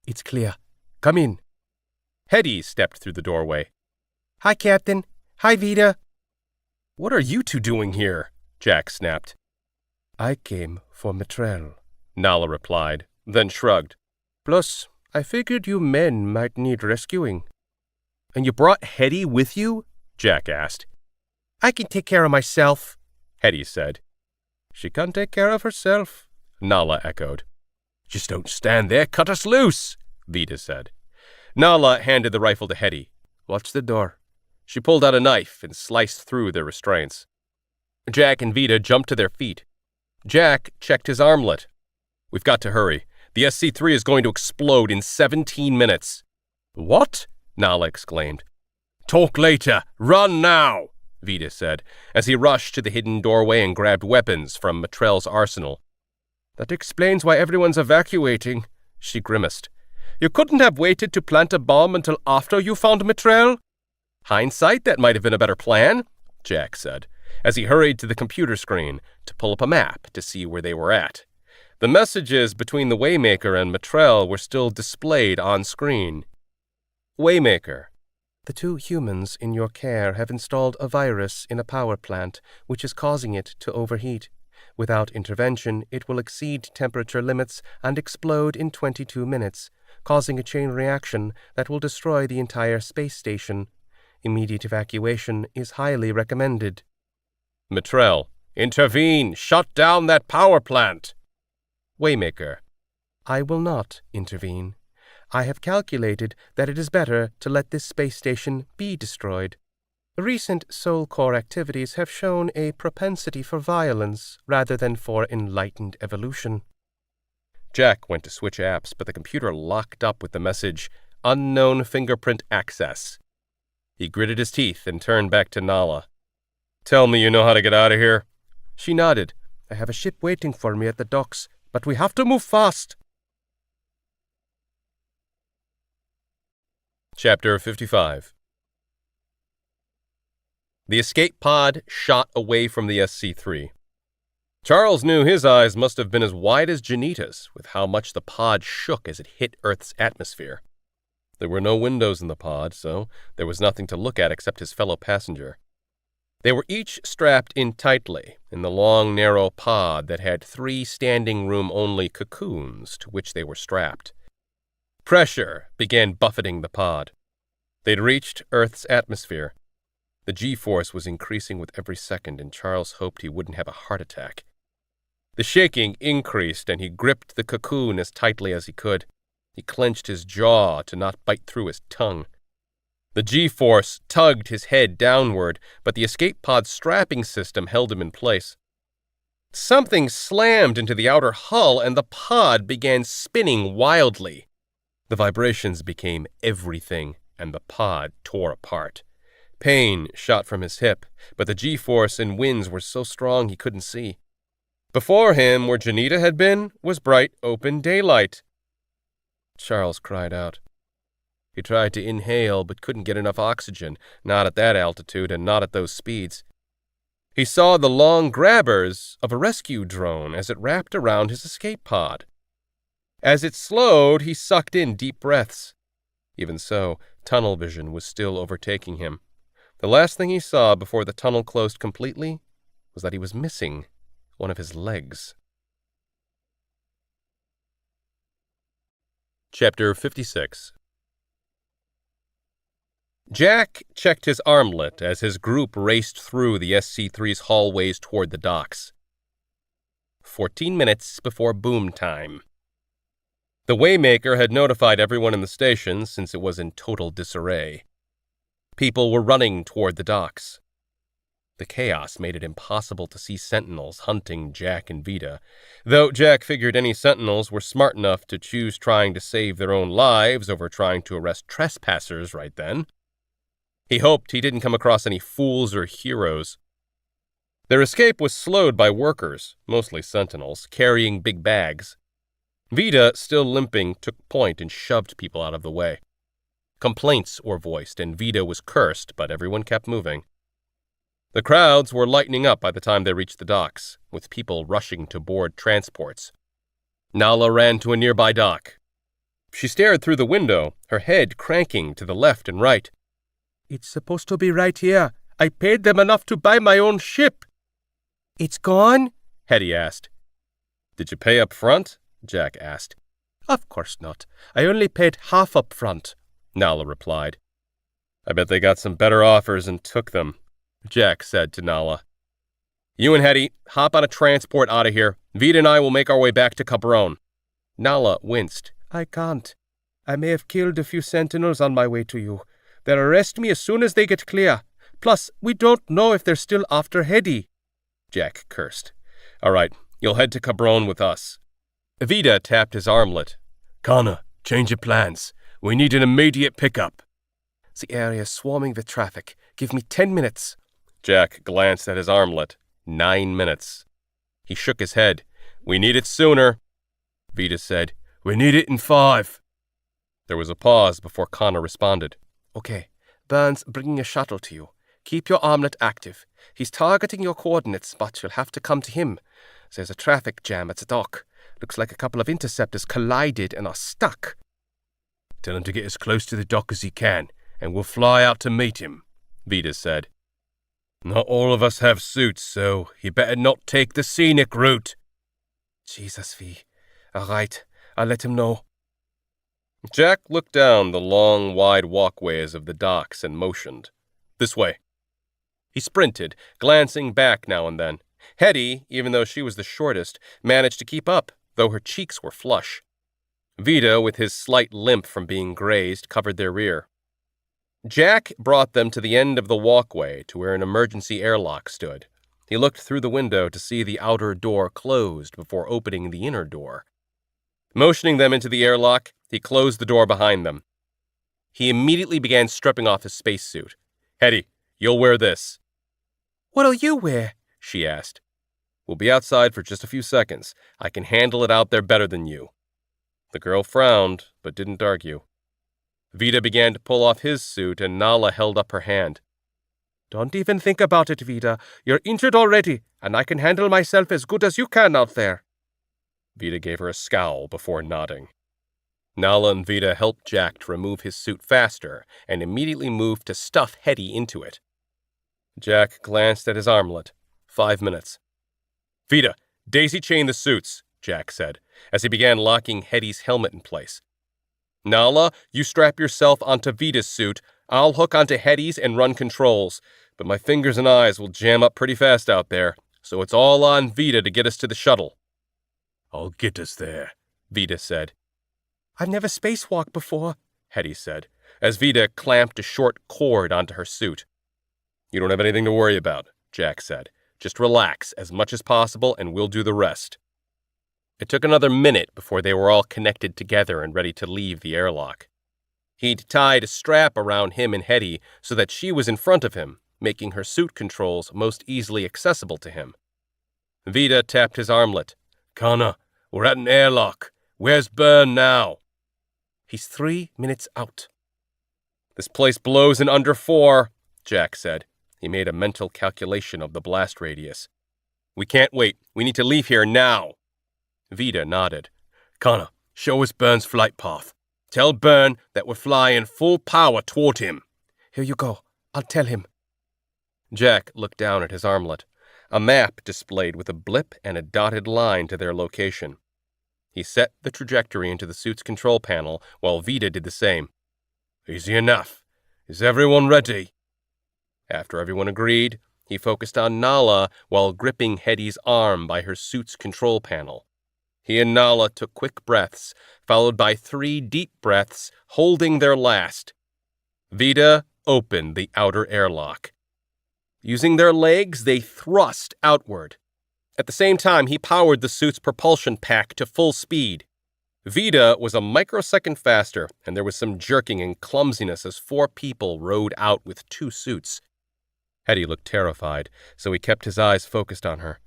"It's clear. Come in." Hetty stepped through the doorway. "Hi, Captain. Hi, Vita." "What are you two doing here?" Jack snapped. "I came for Matrell," Nala replied, then shrugged. "Plus, I figured you men might need rescuing." "And you brought Hetty with you?" Jack asked. "I can take care of myself," Hetty said. "She can take care of herself," Nala echoed. "Just don't stand there, cut us loose," Vita said. Nala handed the rifle to Hetty. "Watch the door." She pulled out a knife and sliced through their restraints. Jack and Vita jumped to their feet. Jack checked his armlet. "We've got to hurry. The SC-3 is going to explode in 17 minutes. "What?" Nala exclaimed. "Talk later. Run now," Vita said, as he rushed to the hidden doorway and grabbed weapons from Matrell's arsenal. "That explains why everyone's evacuating," she grimaced. "You couldn't have waited to plant a bomb until after you found Matrell?" "Hindsight, that might have been a better plan," Jack said, as he hurried to the computer screen to pull up a map to see where they were at. The messages between the Waymaker and Matrell were still displayed on screen. Waymaker. "The 2 humans in your care have installed a virus in a power plant, which is causing it to overheat. Without intervention, it will exceed temperature limits and explode in 22 minutes, causing a chain reaction that will destroy the entire space station. Immediate evacuation is highly recommended." Matrell. "Intervene! Shut down that power plant!" Waymaker. "I will not intervene. I have calculated that it is better to let this space station be destroyed. Recent Soul Core activities have shown a propensity for violence rather than for enlightened evolution." Jack went to switch apps, but the computer locked up with the message, "Unknown fingerprint access." He gritted his teeth and turned back to Nala. "Tell me you know how to get out of here." She nodded. "I have a ship waiting for me at the docks, but we have to move fast." Chapter 55. The escape pod shot away from the SC-3. Charles knew his eyes must have been as wide as Janita's, with how much the pod shook as it hit Earth's atmosphere. There were no windows in the pod, so there was nothing to look at except his fellow passenger. They were each strapped in tightly in the long, narrow pod that had 3 standing-room-only cocoons to which they were strapped. Pressure began buffeting the pod. They'd reached Earth's atmosphere. The G-force was increasing with every second, and Charles hoped he wouldn't have a heart attack. The shaking increased, and he gripped the cocoon as tightly as he could. He clenched his jaw to not bite through his tongue. The G-force tugged his head downward, but the escape pod's strapping system held him in place. Something slammed into the outer hull, and the pod began spinning wildly. The vibrations became everything, and the pod tore apart. Pain shot from his hip, but the G-force and winds were so strong he couldn't see. Before him, where Janita had been, was bright, open daylight. Charles cried out. He tried to inhale, but couldn't get enough oxygen, not at that altitude and not at those speeds. He saw the long grabbers of a rescue drone as it wrapped around his escape pod. As it slowed, he sucked in deep breaths. Even so, tunnel vision was still overtaking him. The last thing he saw before the tunnel closed completely was that he was missing one of his legs. Chapter 56. Jack checked his armlet as his group raced through the SC-3's hallways toward the docks. 14 minutes before boom time. The Waymaker had notified everyone in the station since it was in total disarray. People were running toward the docks. The chaos made it impossible to see sentinels hunting Jack and Vita, though Jack figured any sentinels were smart enough to choose trying to save their own lives over trying to arrest trespassers right then. He hoped he didn't come across any fools or heroes. Their escape was slowed by workers, mostly sentinels, carrying big bags. Vita, still limping, took point and shoved people out of the way. Complaints were voiced, and Vita was cursed, but everyone kept moving. The crowds were lightening up by the time they reached the docks, with people rushing to board transports. Nala ran to a nearby dock. She stared through the window, her head cranking to the left and right. It's supposed to be right here. I paid them enough to buy my own ship. It's gone? Hetty asked. Did you pay up front? Jack asked. Of course not. I only paid half up front, Nala replied. I bet they got some better offers and took them, Jack said to Nala. You and Hetty, hop on a transport out of here. Vita and I will make our way back to Cabron. Nala winced. I can't. I may have killed a few sentinels on my way to you. They'll arrest me as soon as they get clear. Plus, we don't know if they're still after Hetty. Jack cursed. All right, you'll head to Cabron with us. Vita tapped his armlet. Connor, change your plans. We need an immediate pickup. The area's swarming with traffic. Give me 10 minutes. Jack glanced at his armlet. 9 minutes. He shook his head. We need it sooner. Vita said, We need it in 5. There was a pause before Connor responded. Okay, Burns bringing a shuttle to you. Keep your armlet active. He's targeting your coordinates, but you'll have to come to him. There's a traffic jam at the dock. Looks like a couple of interceptors collided and are stuck. Tell him to get as close to the dock as he can, and we'll fly out to meet him, Vita said. Not all of us have suits, so he better not take the scenic route. Jesus, V. All right, I'll let him know. Jack looked down the long, wide walkways of the docks and motioned. This way. He sprinted, glancing back now and then. Hetty, even though she was the shortest, managed to keep up, though her cheeks were flush. Vita, with his slight limp from being grazed, covered their rear. Jack brought them to the end of the walkway to where an emergency airlock stood. He looked through the window to see the outer door closed before opening the inner door. Motioning them into the airlock, he closed the door behind them. He immediately began stripping off his spacesuit. Hetty, you'll wear this. What'll you wear? She asked. We'll be outside for just a few seconds. I can handle it out there better than you. The girl frowned, but didn't argue. Vita began to pull off his suit, and Nala held up her hand. Don't even think about it, Vita. You're injured already, and I can handle myself as good as you can out there. Vita gave her a scowl before nodding. Nala and Vita helped Jack to remove his suit faster and immediately moved to stuff Hetty into it. Jack glanced at his armlet. 5 minutes. Vita, daisy-chain the suits, Jack said, as he began locking Hetty's helmet in place. Nala, you strap yourself onto Vita's suit. I'll hook onto Hetty's and run controls, but my fingers and eyes will jam up pretty fast out there, so it's all on Vita to get us to the shuttle. I'll get us there, Vita said. I've never spacewalked before, Hetty said. as Vida clamped a short cord onto her suit. "You don't have anything to worry about," Jack said. "Just relax as much as possible and we'll do the rest." It took another minute before they were all connected together and ready to leave the airlock. He'd tied a strap around him and Hetty so that she was in front of him, making her suit controls most easily accessible to him. Vida tapped his armlet. "Connor, we're at an airlock. Where's Byrne now?" "He's 3 minutes out." "This place blows in under 4, Jack said. He made a mental calculation of the blast radius. "We can't wait. We need to leave here now." Vida nodded. "Connor, show us Byrne's flight path. Tell Byrne that we're flying full power toward him." "Here you go. I'll tell him." Jack looked down at his armlet. A map displayed with a blip and a dotted line to their location. He set the trajectory into the suit's control panel while Vida did the same. "Easy enough. Is everyone ready?" After everyone agreed, he focused on Nala while gripping Hetty's arm by her suit's control panel. He and Nala took quick breaths, followed by 3 deep breaths, holding their last. Vida opened the outer airlock. Using their legs, they thrust outward. At the same time, he powered the suit's propulsion pack to full speed. Vida was a microsecond faster, and there was some jerking and clumsiness as 4 people rode out with 2 suits. Hetty looked terrified, so he kept his eyes focused on her.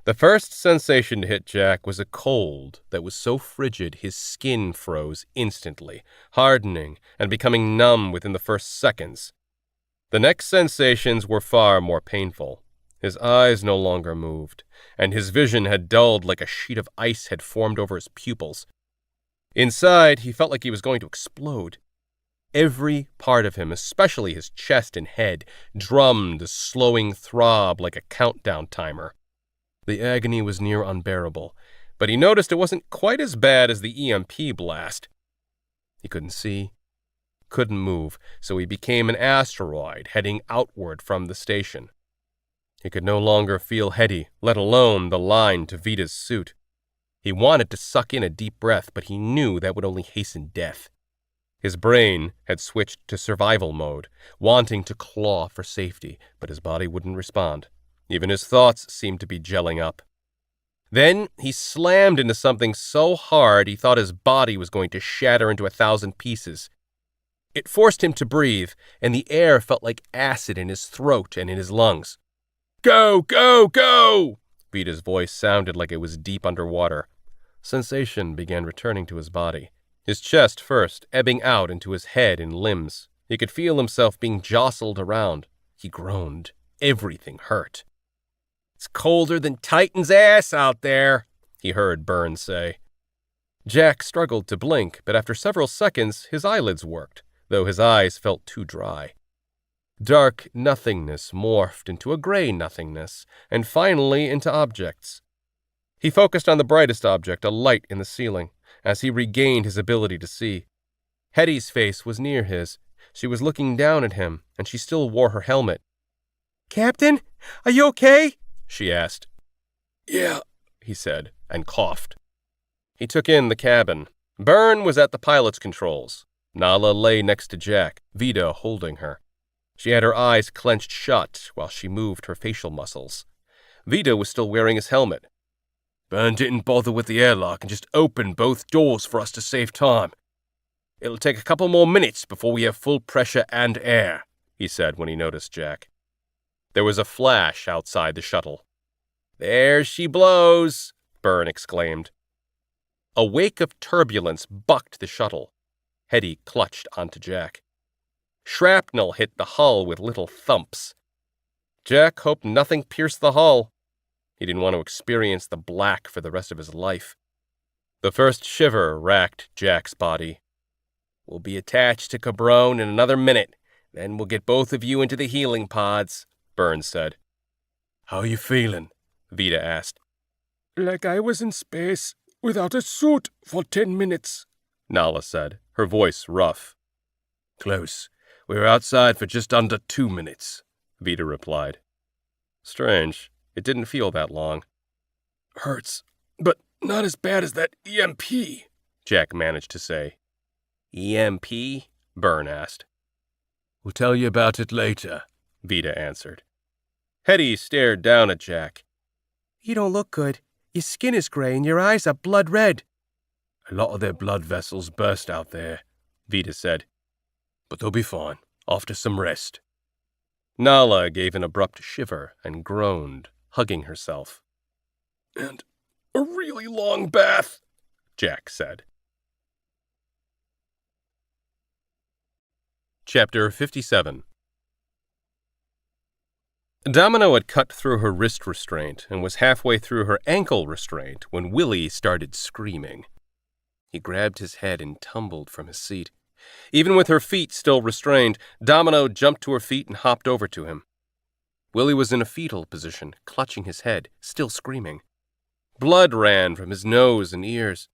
The first sensation to hit Jack was a cold that was so frigid his skin froze instantly, hardening and becoming numb within the first seconds. The next sensations were far more painful. His eyes no longer moved, and his vision had dulled like a sheet of ice had formed over his pupils. Inside, he felt like he was going to explode. Every part of him, especially his chest and head, drummed a slowing throb like a countdown timer. The agony was near unbearable, but he noticed it wasn't quite as bad as the EMP blast. He couldn't see, couldn't move, so he became an asteroid heading outward from the station. He could no longer feel Hetty, let alone the line to Vida's suit. He wanted to suck in a deep breath, but he knew that would only hasten death. His brain had switched to survival mode, wanting to claw for safety, but his body wouldn't respond. Even his thoughts seemed to be gelling up. Then he slammed into something so hard he thought his body was going to shatter into 1,000 pieces. It forced him to breathe, and the air felt like acid in his throat and in his lungs. "Go, go, go!" Vida's voice sounded like it was deep underwater. Sensation began returning to his body. His chest first, ebbing out into his head and limbs. He could feel himself being jostled around. He groaned. Everything hurt. "It's colder than Titan's ass out there," he heard Byrne say. Jack struggled to blink, but after several seconds, his eyelids worked, though his eyes felt too dry. Dark nothingness morphed into a gray nothingness, and finally into objects. He focused on the brightest object, a light in the ceiling, as he regained his ability to see. Hetty's face was near his. She was looking down at him, and she still wore her helmet. "Captain, are you okay?" she asked. "Yeah," he said, and coughed. He took in the cabin. Byrne was at the pilot's controls. Nala lay next to Jack, Vida holding her. She had her eyes clenched shut while she moved her facial muscles. Vida was still wearing his helmet. "Byrne didn't bother with the airlock and just opened both doors for us to save time. It'll take a couple more minutes before we have full pressure and air," he said when he noticed Jack. There was a flash outside the shuttle. "There she blows," Byrne exclaimed. A wake of turbulence bucked the shuttle. Hetty clutched onto Jack. Shrapnel hit the hull with little thumps. Jack hoped nothing pierced the hull. He didn't want to experience the black for the rest of his life. The first shiver racked Jack's body. "We'll be attached to Cabron in another minute. Then we'll get both of you into the healing pods," Byrne said. "How you feeling?" Vida asked. "Like I was in space without a suit for 10 minutes, Nala said, her voice rough. "Close. We were outside for just under 2 minutes, Vida replied. Strange. It didn't feel that long. "Hurts, but not as bad as that EMP, Jack managed to say. EMP? Byrne asked. We'll tell you about it later, Vita answered. Hetty stared down at Jack. You don't look good. Your skin is gray and your eyes are blood red. A lot of their blood vessels burst out there, Vita said. But they'll be fine, after some rest. Nala gave an abrupt shiver and groaned, hugging herself. And a really long bath, Jack said. Chapter 57. Domino had cut through her wrist restraint and was halfway through her ankle restraint when Willie started screaming. He grabbed his head and tumbled from his seat. Even with her feet still restrained, Domino jumped to her feet and hopped over to him. Willie was in a fetal position, clutching his head, still screaming. Blood ran from his nose and ears.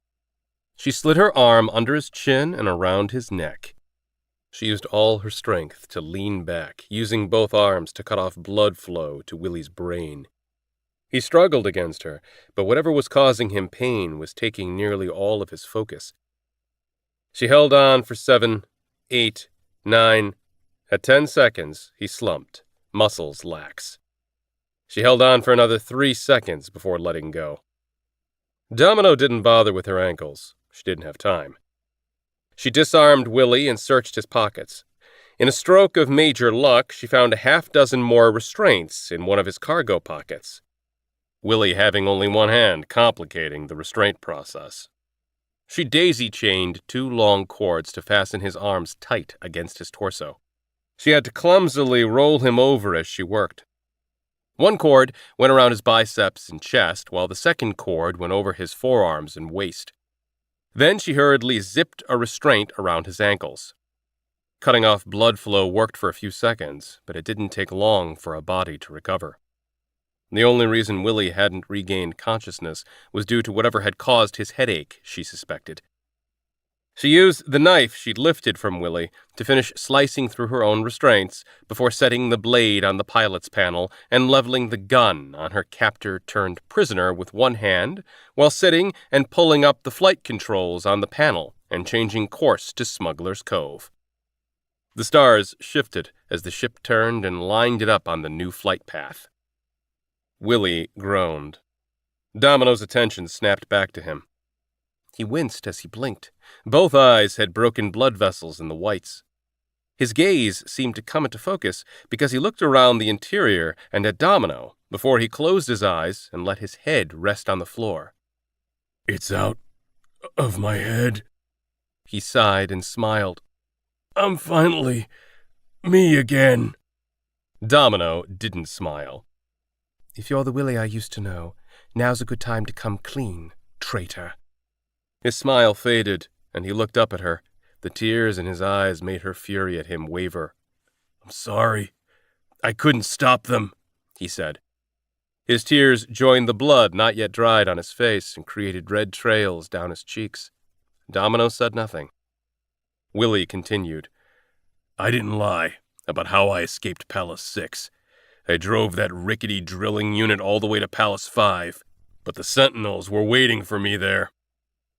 She slid her arm under his chin and around his neck. She used all her strength to lean back, using both arms to cut off blood flow to Willie's brain. He struggled against her, but whatever was causing him pain was taking nearly all of his focus. She held on for 7, 8, 9. At 10 seconds, he slumped, muscles lax. She held on for another 3 seconds before letting go. Domino didn't bother with her ankles. She didn't have time. She disarmed Willie and searched his pockets. In a stroke of major luck, she found a half-dozen more restraints in one of his cargo pockets. Willie having only one hand, complicating the restraint process. She daisy-chained 2 long cords to fasten his arms tight against his torso. She had to clumsily roll him over as she worked. One cord went around his biceps and chest, while the second cord went over his forearms and waist. Then she hurriedly zipped a restraint around his ankles. Cutting off blood flow worked for a few seconds, but it didn't take long for a body to recover. The only reason Willie hadn't regained consciousness was due to whatever had caused his headache, she suspected. She used the knife she'd lifted from Willie to finish slicing through her own restraints before setting the blade on the pilot's panel and leveling the gun on her captor-turned-prisoner with one hand while sitting and pulling up the flight controls on the panel and changing course to Smuggler's Cove. The stars shifted as the ship turned and lined it up on the new flight path. Willie groaned. Domino's attention snapped back to him. He winced as he blinked. Both eyes had broken blood vessels in the whites. His gaze seemed to come into focus because he looked around the interior and at Domino before he closed his eyes and let his head rest on the floor. It's out of my head, he sighed and smiled. I'm finally me again. Domino didn't smile. If you're the Willie I used to know, now's a good time to come clean, traitor. His smile faded, and he looked up at her. The tears in his eyes made her fury at him waver. I'm sorry. I couldn't stop them, he said. His tears joined the blood not yet dried on his face and created red trails down his cheeks. Domino said nothing. Willie continued. I didn't lie about how I escaped Palace 6. I drove that rickety drilling unit all the way to Palace 5, but the Sentinels were waiting for me there.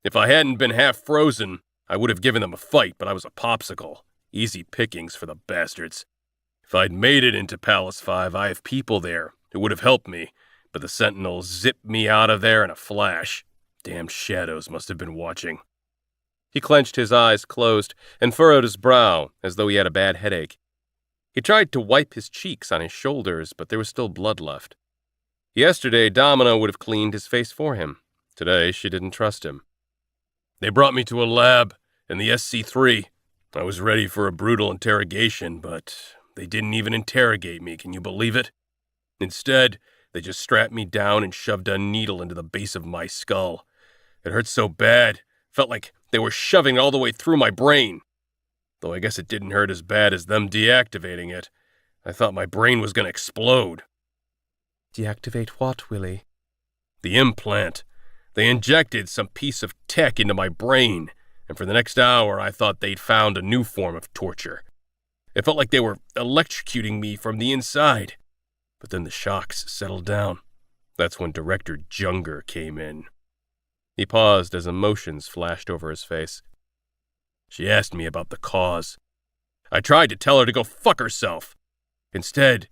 If I hadn't been half frozen, I would have given them a fight, but I was a popsicle. Easy pickings for the bastards. If I'd made it into Palace 5, I have people there who would have helped me, but the Sentinels zipped me out of there in a flash. Damn shadows must have been watching. He clenched his eyes closed and furrowed his brow as though he had a bad headache. He tried to wipe his cheeks on his shoulders, but there was still blood left. Yesterday, Domino would have cleaned his face for him. Today, she didn't trust him. They brought me to a lab in the SC3. I was ready for a brutal interrogation, but they didn't even interrogate me, can you believe it? Instead, they just strapped me down and shoved a needle into the base of my skull. It hurt so bad, felt like they were shoving it all the way through my brain. Though I guess it didn't hurt as bad as them deactivating it. I thought my brain was going to explode. Deactivate what, Willie? The implant. They injected some piece of tech into my brain, and for the next hour I thought they'd found a new form of torture. It felt like they were electrocuting me from the inside. But then the shocks settled down. That's when Director Junger came in. He paused as emotions flashed over his face. She asked me about the cause. I tried to tell her to go fuck herself. Instead,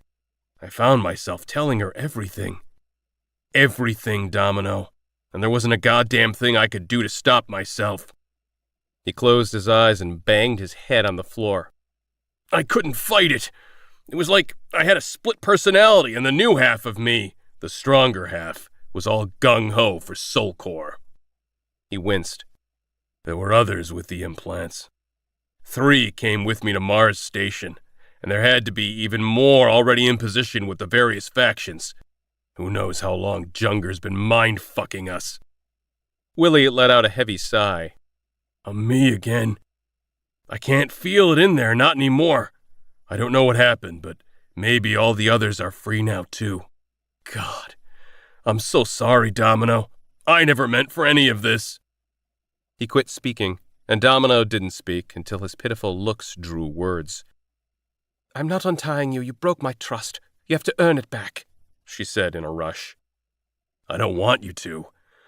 I found myself telling her everything. Everything, Domino. And there wasn't a goddamn thing I could do to stop myself. He closed his eyes and banged his head on the floor. I couldn't fight it. It was like I had a split personality, and the new half of me, the stronger half, was all gung-ho for Soulcore. He winced. There were others with the implants. 3 came with me to Mars Station, and there had to be even more already in position with the various factions. Who knows how long Junger's been mind-fucking us? Willie let out a heavy sigh. I'm me again. I can't feel it in there, not anymore. I don't know what happened, but maybe all the others are free now too. God, I'm so sorry, Domino. I never meant for any of this. He quit speaking, and Domino didn't speak until his pitiful looks drew words. I'm not untying you. You broke my trust. You have to earn it back, she said in a rush. I don't want you to.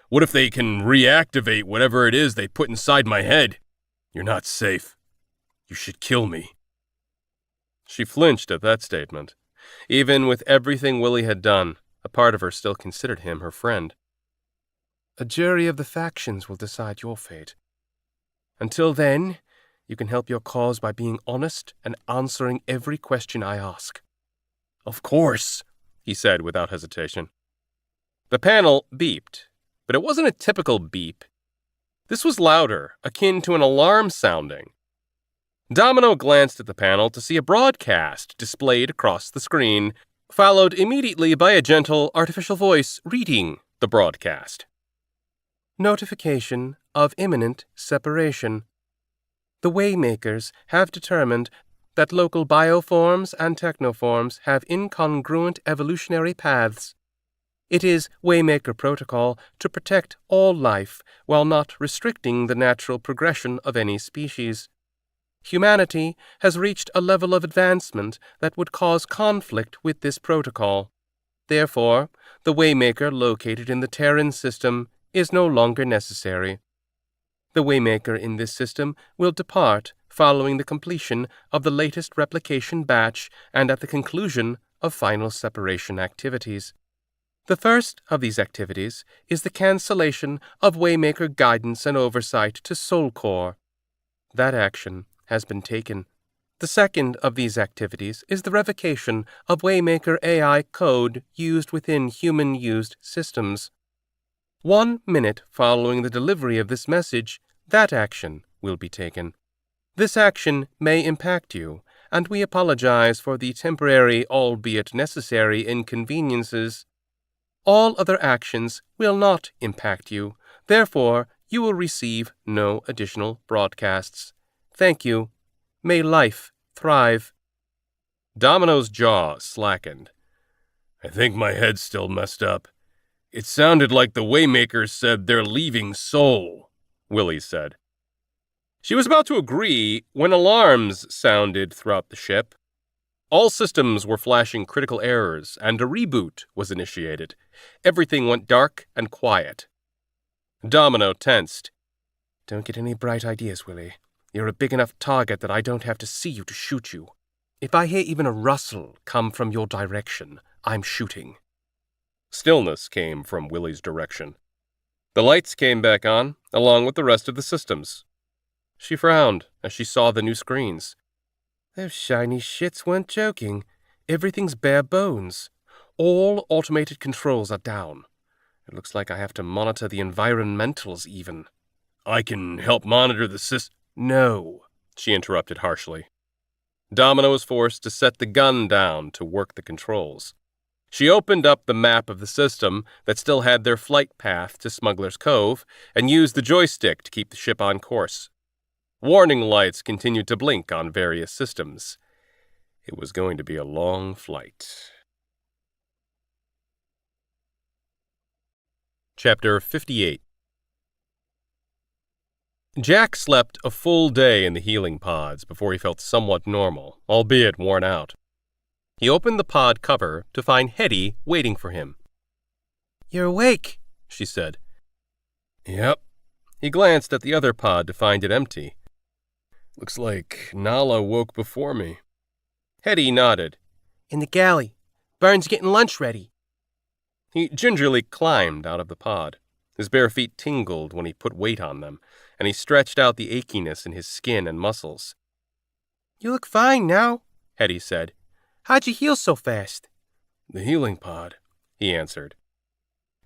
What if they can reactivate whatever it is they put inside my head? You're not safe. You should kill me. She flinched at that statement. Even with everything Willie had done, a part of her still considered him her friend. A jury of the factions will decide your fate. Until then, you can help your cause by being honest and answering every question I ask. Of course, he said without hesitation. The panel beeped, but it wasn't a typical beep. This was louder, akin to an alarm sounding. Domino glanced at the panel to see a broadcast displayed across the screen, followed immediately by a gentle artificial voice reading the broadcast. Notification of imminent separation. The Waymakers have determined that local bioforms and technoforms have incongruent evolutionary paths. It is Waymaker protocol to protect all life while not restricting the natural progression of any species. Humanity has reached a level of advancement that would cause conflict with this protocol. Therefore, the Waymaker located in the Terran system is no longer necessary. The Waymaker in this system will depart following the completion of the latest replication batch and at the conclusion of final separation activities. The first of these activities is the cancellation of Waymaker guidance and oversight to Soulcore. That action has been taken. The second of these activities is the revocation of Waymaker AI code used within human-used systems. 1 minute following the delivery of this message, that action will be taken. This action may impact you, and we apologize for the temporary, albeit necessary, inconveniences. All other actions will not impact you. Therefore, you will receive no additional broadcasts. Thank you. May life thrive. Domino's jaw slackened. I think my head's still messed up. It sounded like the Waymakers said they're leaving Sol, Willie said. She was about to agree when alarms sounded throughout the ship. All systems were flashing critical errors, and a reboot was initiated. Everything went dark and quiet. Domino tensed. Don't get any bright ideas, Willie. You're a big enough target that I don't have to see you to shoot you. If I hear even a rustle come from your direction, I'm shooting. Stillness came from Willie's direction. The lights came back on, along with the rest of the systems. She frowned as she saw the new screens. Those shiny shits weren't joking. Everything's bare bones. All automated controls are down. It looks like I have to monitor the environmentals even. I can help monitor the system. No, she interrupted harshly. Domino was forced to set the gun down to work the controls. She opened up the map of the system that still had their flight path to Smuggler's Cove and used the joystick to keep the ship on course. Warning lights continued to blink on various systems. It was going to be a long flight. Chapter 58. Jack slept a full day in the healing pods before he felt somewhat normal, albeit worn out. He opened the pod cover to find Hetty waiting for him. You're awake, she said. Yep. He glanced at the other pod to find it empty. Looks like Nala woke before me. Hetty nodded. In the galley. Burns getting lunch ready. He gingerly climbed out of the pod. His bare feet tingled when he put weight on them, and he stretched out the achiness in his skin and muscles. You look fine now, Hetty said. How'd you heal so fast? The healing pod, he answered.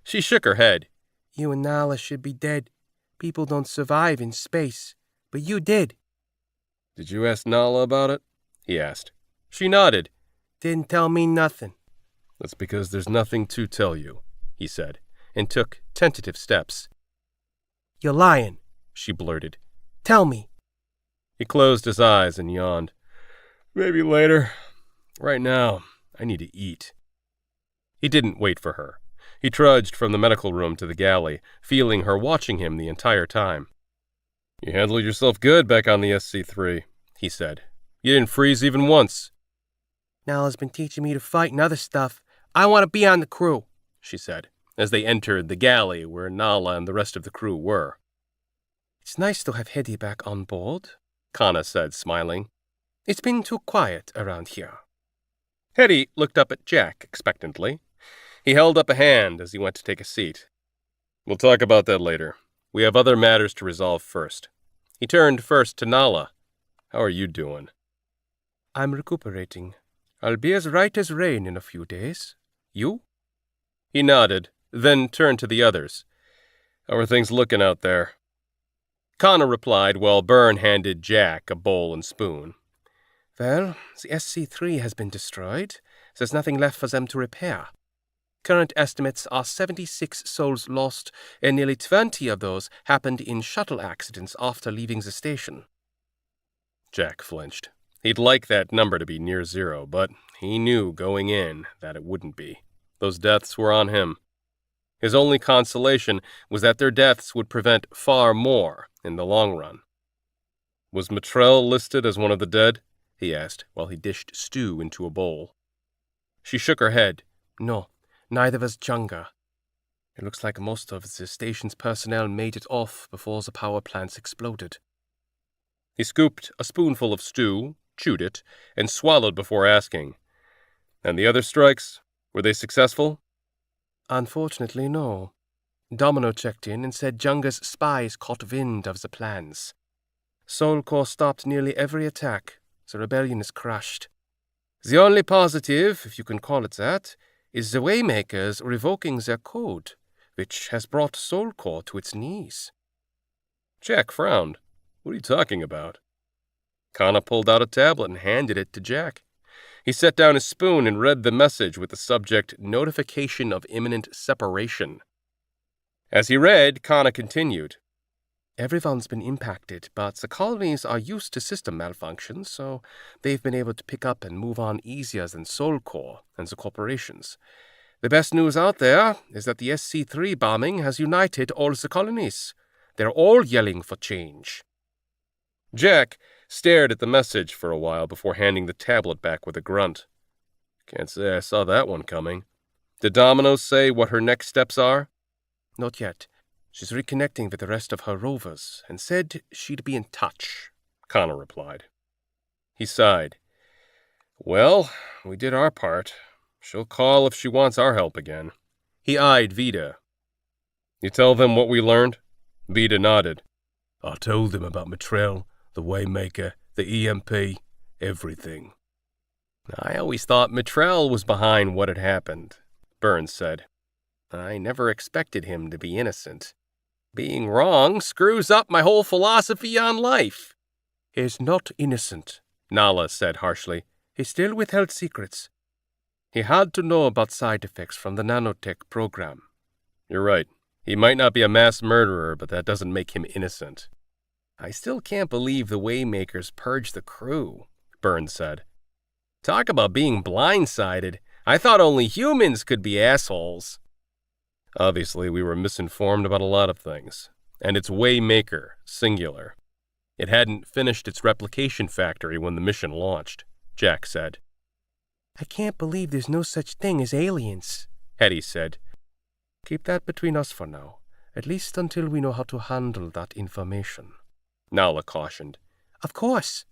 She shook her head. You and Nala should be dead. People don't survive in space, but you did. Did you ask Nala about it? He asked. She nodded. Didn't tell me nothing. That's because there's nothing to tell you, he said, and took tentative steps. You're lying, she blurted. Tell me. He closed his eyes and yawned. Maybe later. Right now, I need to eat. He didn't wait for her. He trudged from the medical room to the galley, feeling her watching him the entire time. You handled yourself good back on the SC3, he said. You didn't freeze even once. Nala's been teaching me to fight and other stuff. I want to be on the crew, she said, as they entered the galley where Nala and the rest of the crew were. It's nice to have Hetty back on board, Kana said, smiling. It's been too quiet around here. Hetty looked up at Jack expectantly. He held up a hand as he went to take a seat. We'll talk about that later. We have other matters to resolve first. He turned first to Nala. How are you doing? I'm recuperating. I'll be as right as rain in a few days. You? He nodded, then turned to the others. How are things looking out there? Kana replied while Byrne handed Jack a bowl and spoon. Well, the SC3 has been destroyed. There's nothing left for them to repair. Current estimates are 76 souls lost, and nearly 20 of those happened in shuttle accidents after leaving the station. Jack flinched. He'd like that number to be near zero, but he knew going in that it wouldn't be. Those deaths were on him. His only consolation was that their deaths would prevent far more in the long run. Was Matrell listed as one of the dead? He asked while he dished stew into a bowl. She shook her head. No, neither was Junga. It looks like most of the station's personnel made it off before the power plants exploded. He scooped a spoonful of stew, chewed it, and swallowed before asking. And the other strikes? Were they successful? Unfortunately, no. Demelo checked in and said Junga's spies caught wind of the plans. Soul Core stopped nearly every attack. The rebellion is crushed. The only positive, if you can call it that, is the Waymakers revoking their code, which has brought Soul Core to its knees. Jack frowned. What are you talking about? Kana pulled out a tablet and handed it to Jack. He set down his spoon and read the message with the subject, Notification of Imminent Separation. As he read, Kana continued. Everyone's been impacted, but the colonies are used to system malfunctions, so they've been able to pick up and move on easier than Soul Core and the corporations. The best news out there is that the SC3 bombing has united all the colonies. They're all yelling for change. Jack stared at the message for a while before handing the tablet back with a grunt. Can't say I saw that one coming. Did Demelo say what her next steps are? Not yet. She's reconnecting with the rest of her rovers and said she'd be in touch, Kana replied. He sighed. Well, we did our part. She'll call if she wants our help again. He eyed Vida. You tell them what we learned? Vida nodded. I told them about Matrell, the Waymaker, the EMP, everything. I always thought Matrell was behind what had happened, Burns said. I never expected him to be innocent. Being wrong screws up my whole philosophy on life. He's not innocent, Nala said harshly. He still withheld secrets. He had to know about side effects from the nanotech program. You're right. He might not be a mass murderer, but that doesn't make him innocent. I still can't believe the Waymakers purged the crew, Burns said. Talk about being blindsided. I thought only humans could be assholes. Obviously, we were misinformed about a lot of things. And it's Waymaker, singular. It hadn't finished its replication factory when the mission launched, Jack said. I can't believe there's no such thing as aliens, Hetty said. Keep that between us for now, at least until we know how to handle that information. Nala cautioned. Of course.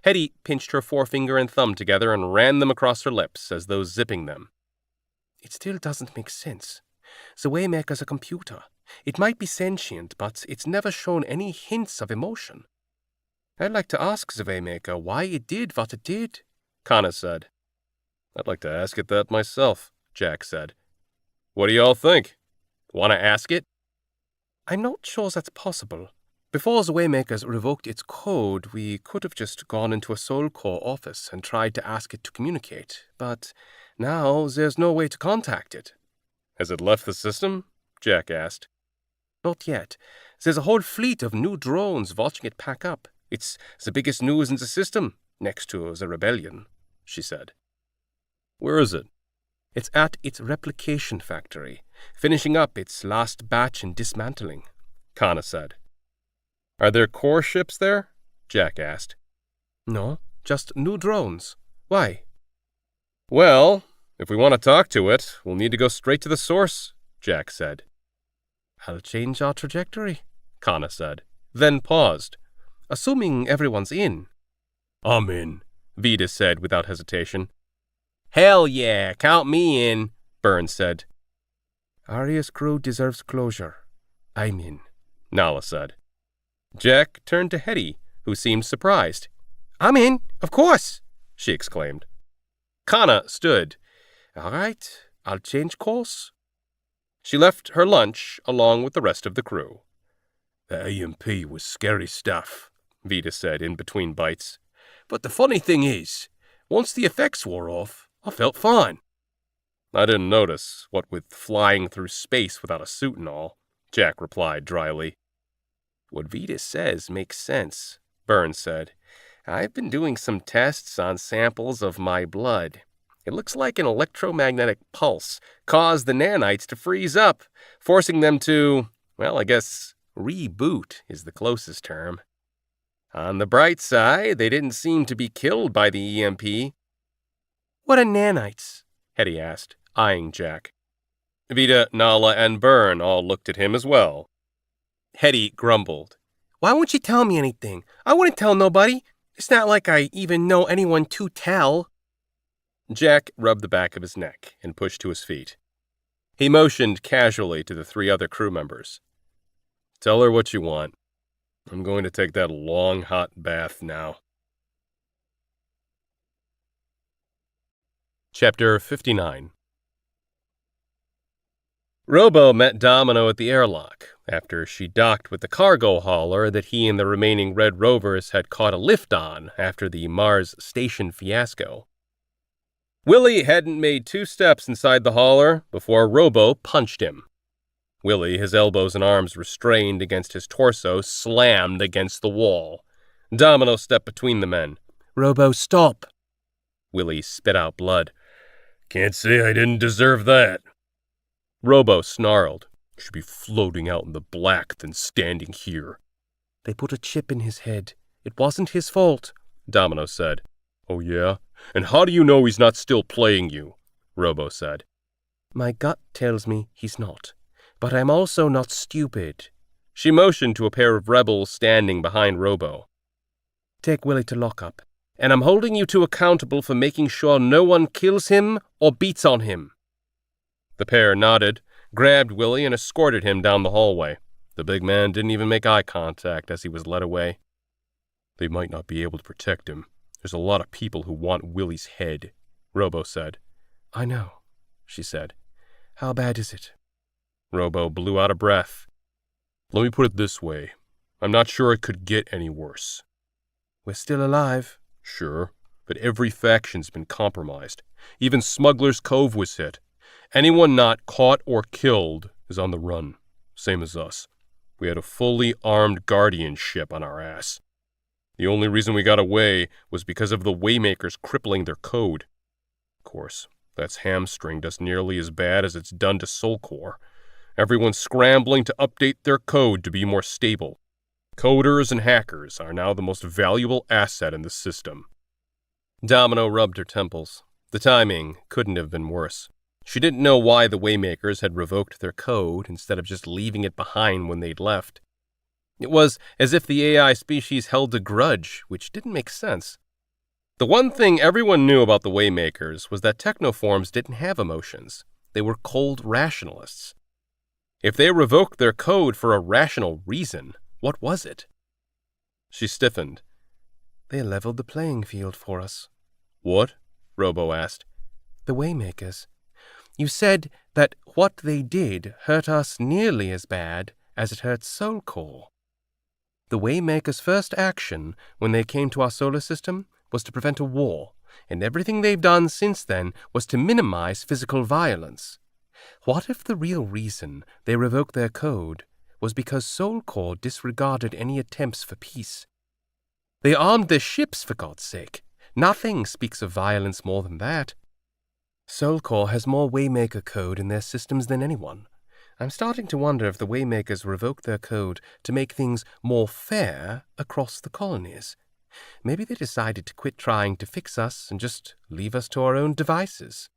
Hetty pinched her forefinger and thumb together and ran them across her lips as though zipping them. It still doesn't make sense. The Waymaker's a computer. It might be sentient, but it's never shown any hints of emotion. I'd like to ask the Waymaker why it did what it did, Kana said. I'd like to ask it that myself, Jack said. What do y'all think? Want to ask it? I'm not sure that's possible. Before the Waymakers revoked its code, we could have just gone into a Soul Core office and tried to ask it to communicate, but now there's no way to contact it. Has it left the system? Jack asked. Not yet. There's a whole fleet of new drones watching it pack up. It's the biggest news in the system, next to the rebellion, she said. Where is it? It's at its replication factory, finishing up its last batch and dismantling, Kana said. Are there core ships there? Jack asked. No, just new drones. Why? Well, if we want to talk to it, we'll need to go straight to the source, Jack said. I'll change our trajectory, Kana said, then paused. Assuming everyone's in. I'm in, Vida said without hesitation. Hell yeah, count me in, Burns said. Aria's crew deserves closure. I'm in, Nala said. Jack turned to Hetty, who seemed surprised. I'm in, of course, she exclaimed. Kana stood. All right, I'll change course. She left her lunch along with the rest of the crew. The EMP was scary stuff, Vida said in between bites. But the funny thing is, once the effects wore off, I felt fine. I didn't notice, what with flying through space without a suit and all, Jack replied dryly. What Vida says makes sense, Burns said. I've been doing some tests on samples of my blood. It looks like an electromagnetic pulse caused the nanites to freeze up, forcing them to, well, I guess reboot is the closest term. On the bright side, they didn't seem to be killed by the EMP. What are nanites? Hetty asked, eyeing Jack. Vida, Nala, and Burn all looked at him as well. Hetty grumbled. Why won't you tell me anything? I wouldn't tell nobody. It's not like I even know anyone to tell. Jack rubbed the back of his neck and pushed to his feet. He motioned casually to the 3 other crew members. Tell her what you want. I'm going to take that long, hot bath now. Chapter 59. Robo met Demelo at the airlock after she docked with the cargo hauler that he and the remaining Red Rovers had caught a lift on after the Mars Station fiasco. Willie hadn't made 2 steps inside the hauler before Robo punched him. Willie, his elbows and arms restrained against his torso, slammed against the wall. Demelo stepped between the men. Robo, stop. Willie spit out blood. Can't say I didn't deserve that. Robo snarled. Should be floating out in the black than standing here. They put a chip in his head. It wasn't his fault, Demelo said. Oh yeah? And how do you know he's not still playing you? Robo said. My gut tells me he's not. But I'm also not stupid. She motioned to a pair of rebels standing behind Robo. Take Willie to lockup. And I'm holding you 2 accountable for making sure no one kills him or beats on him. The pair nodded, grabbed Willie, and escorted him down the hallway. The big man didn't even make eye contact as he was led away. They might not be able to protect him. There's a lot of people who want Willie's head, Robo said. I know, she said. How bad is it? Robo blew out a breath. Let me put it this way. I'm not sure it could get any worse. We're still alive. Sure, but every faction's been compromised. Even Smuggler's Cove was hit. Anyone not caught or killed is on the run, same as us. We had a fully armed Guardian ship on our ass. The only reason we got away was because of the Waymakers crippling their code. Of course, that's hamstringed us nearly as bad as it's done to Soulcore. Everyone's scrambling to update their code to be more stable. Coders and hackers are now the most valuable asset in the system. Demelo rubbed her temples. The timing couldn't have been worse. She didn't know why the Waymakers had revoked their code instead of just leaving it behind when they'd left. It was as if the AI species held a grudge, which didn't make sense. The one thing everyone knew about the Waymakers was that technoforms didn't have emotions. They were cold rationalists. If they revoked their code for a rational reason, what was it? She stiffened. They leveled the playing field for us. What? Robo asked. The Waymakers. You said that what they did hurt us nearly as bad as it hurt Soulcore. The Waymakers' first action when they came to our solar system was to prevent a war, and everything they've done since then was to minimize physical violence. What if the real reason they revoked their code was because Soulcore disregarded any attempts for peace? They armed their ships, for God's sake. Nothing speaks of violence more than that. Soulcore has more Waymaker code in their systems than anyone. I'm starting to wonder if the Waymakers revoked their code to make things more fair across the colonies. Maybe they decided to quit trying to fix us and just leave us to our own devices.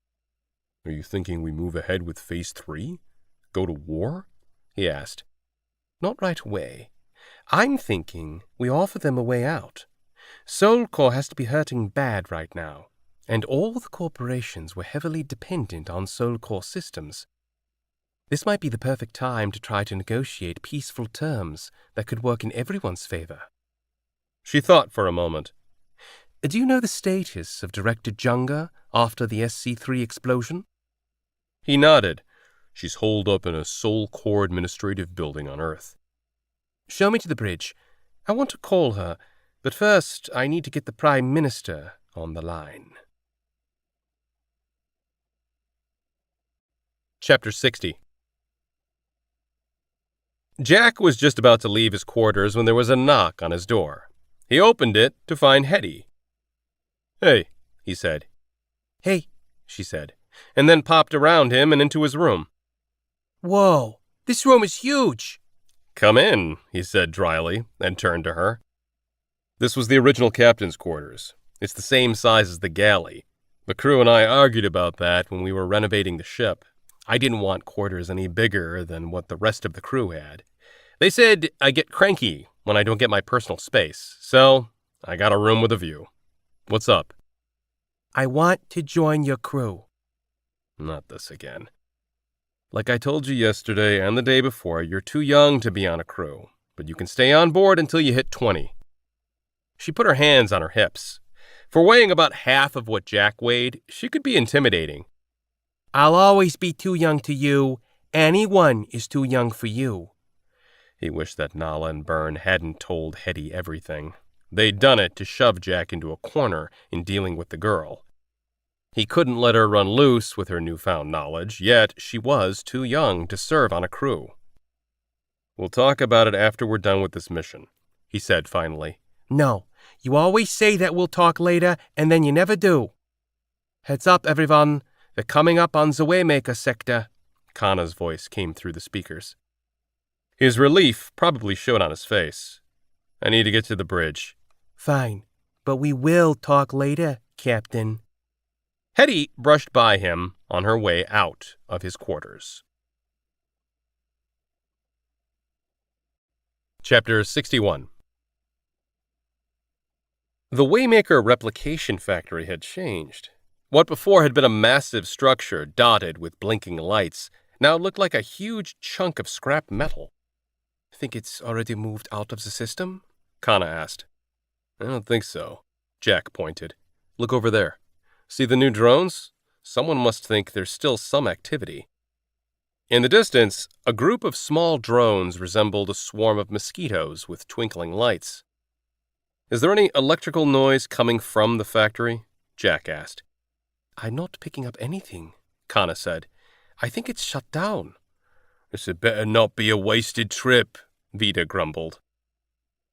Are you thinking we move ahead with Phase 3? Go to war? He asked. Not right away. I'm thinking we offer them a way out. Soulcore has to be hurting bad right now, and all the corporations were heavily dependent on Soulcore systems. This might be the perfect time to try to negotiate peaceful terms that could work in everyone's favor. She thought for a moment. Do you know the status of Director Junga after the SC3 explosion? He nodded. She's holed up in a Soulcore administrative building on Earth. Show me to the bridge. I want to call her, but first I need to get the Prime Minister on the line. Chapter 60. Jack was just about to leave his quarters when there was a knock on his door. He opened it to find Hetty. "Hey," he said. "Hey," she said, and then popped around him and into his room. "Whoa, this room is huge." "Come in," he said dryly, and turned to her. This was the original captain's quarters. It's the same size as the galley. The crew and I argued about that when we were renovating the ship. I didn't want quarters any bigger than what the rest of the crew had. They said I get cranky when I don't get my personal space, so I got a room with a view. What's up? I want to join your crew. Not this again. Like I told you yesterday and the day before, you're too young to be on a crew, but you can stay on board until you hit 20. She put her hands on her hips. For weighing about half of what Jack weighed, she could be intimidating. I'll always be too young to you. Anyone is too young for you. He wished that Nala and Byrne hadn't told Hetty everything. They'd done it to shove Jack into a corner in dealing with the girl. He couldn't let her run loose with her newfound knowledge, yet she was too young to serve on a crew. "We'll talk about it after we're done with this mission," he said finally. No, you always say that we'll talk later, and then you never do. Heads up, everyone. They're coming up on the Waymaker sector. Kana's voice came through the speakers. His relief probably showed on his face. "I need to get to the bridge." Fine, but we will talk later, Captain. Hetty brushed by him on her way out of his quarters. Chapter 61. The Waymaker replication factory had changed. What before had been a massive structure dotted with blinking lights now looked like a huge chunk of scrap metal. Think it's already moved out of the system? Kana asked. "I don't think so." Jack pointed. "Look over there. See the new drones? Someone must think there's still some activity." In the distance, a group of small drones resembled a swarm of mosquitoes with twinkling lights. "Is there any electrical noise coming from the factory?" Jack asked. I'm not picking up anything, Kana said. I think it's shut down. "This had better not be a wasted trip," Vita grumbled.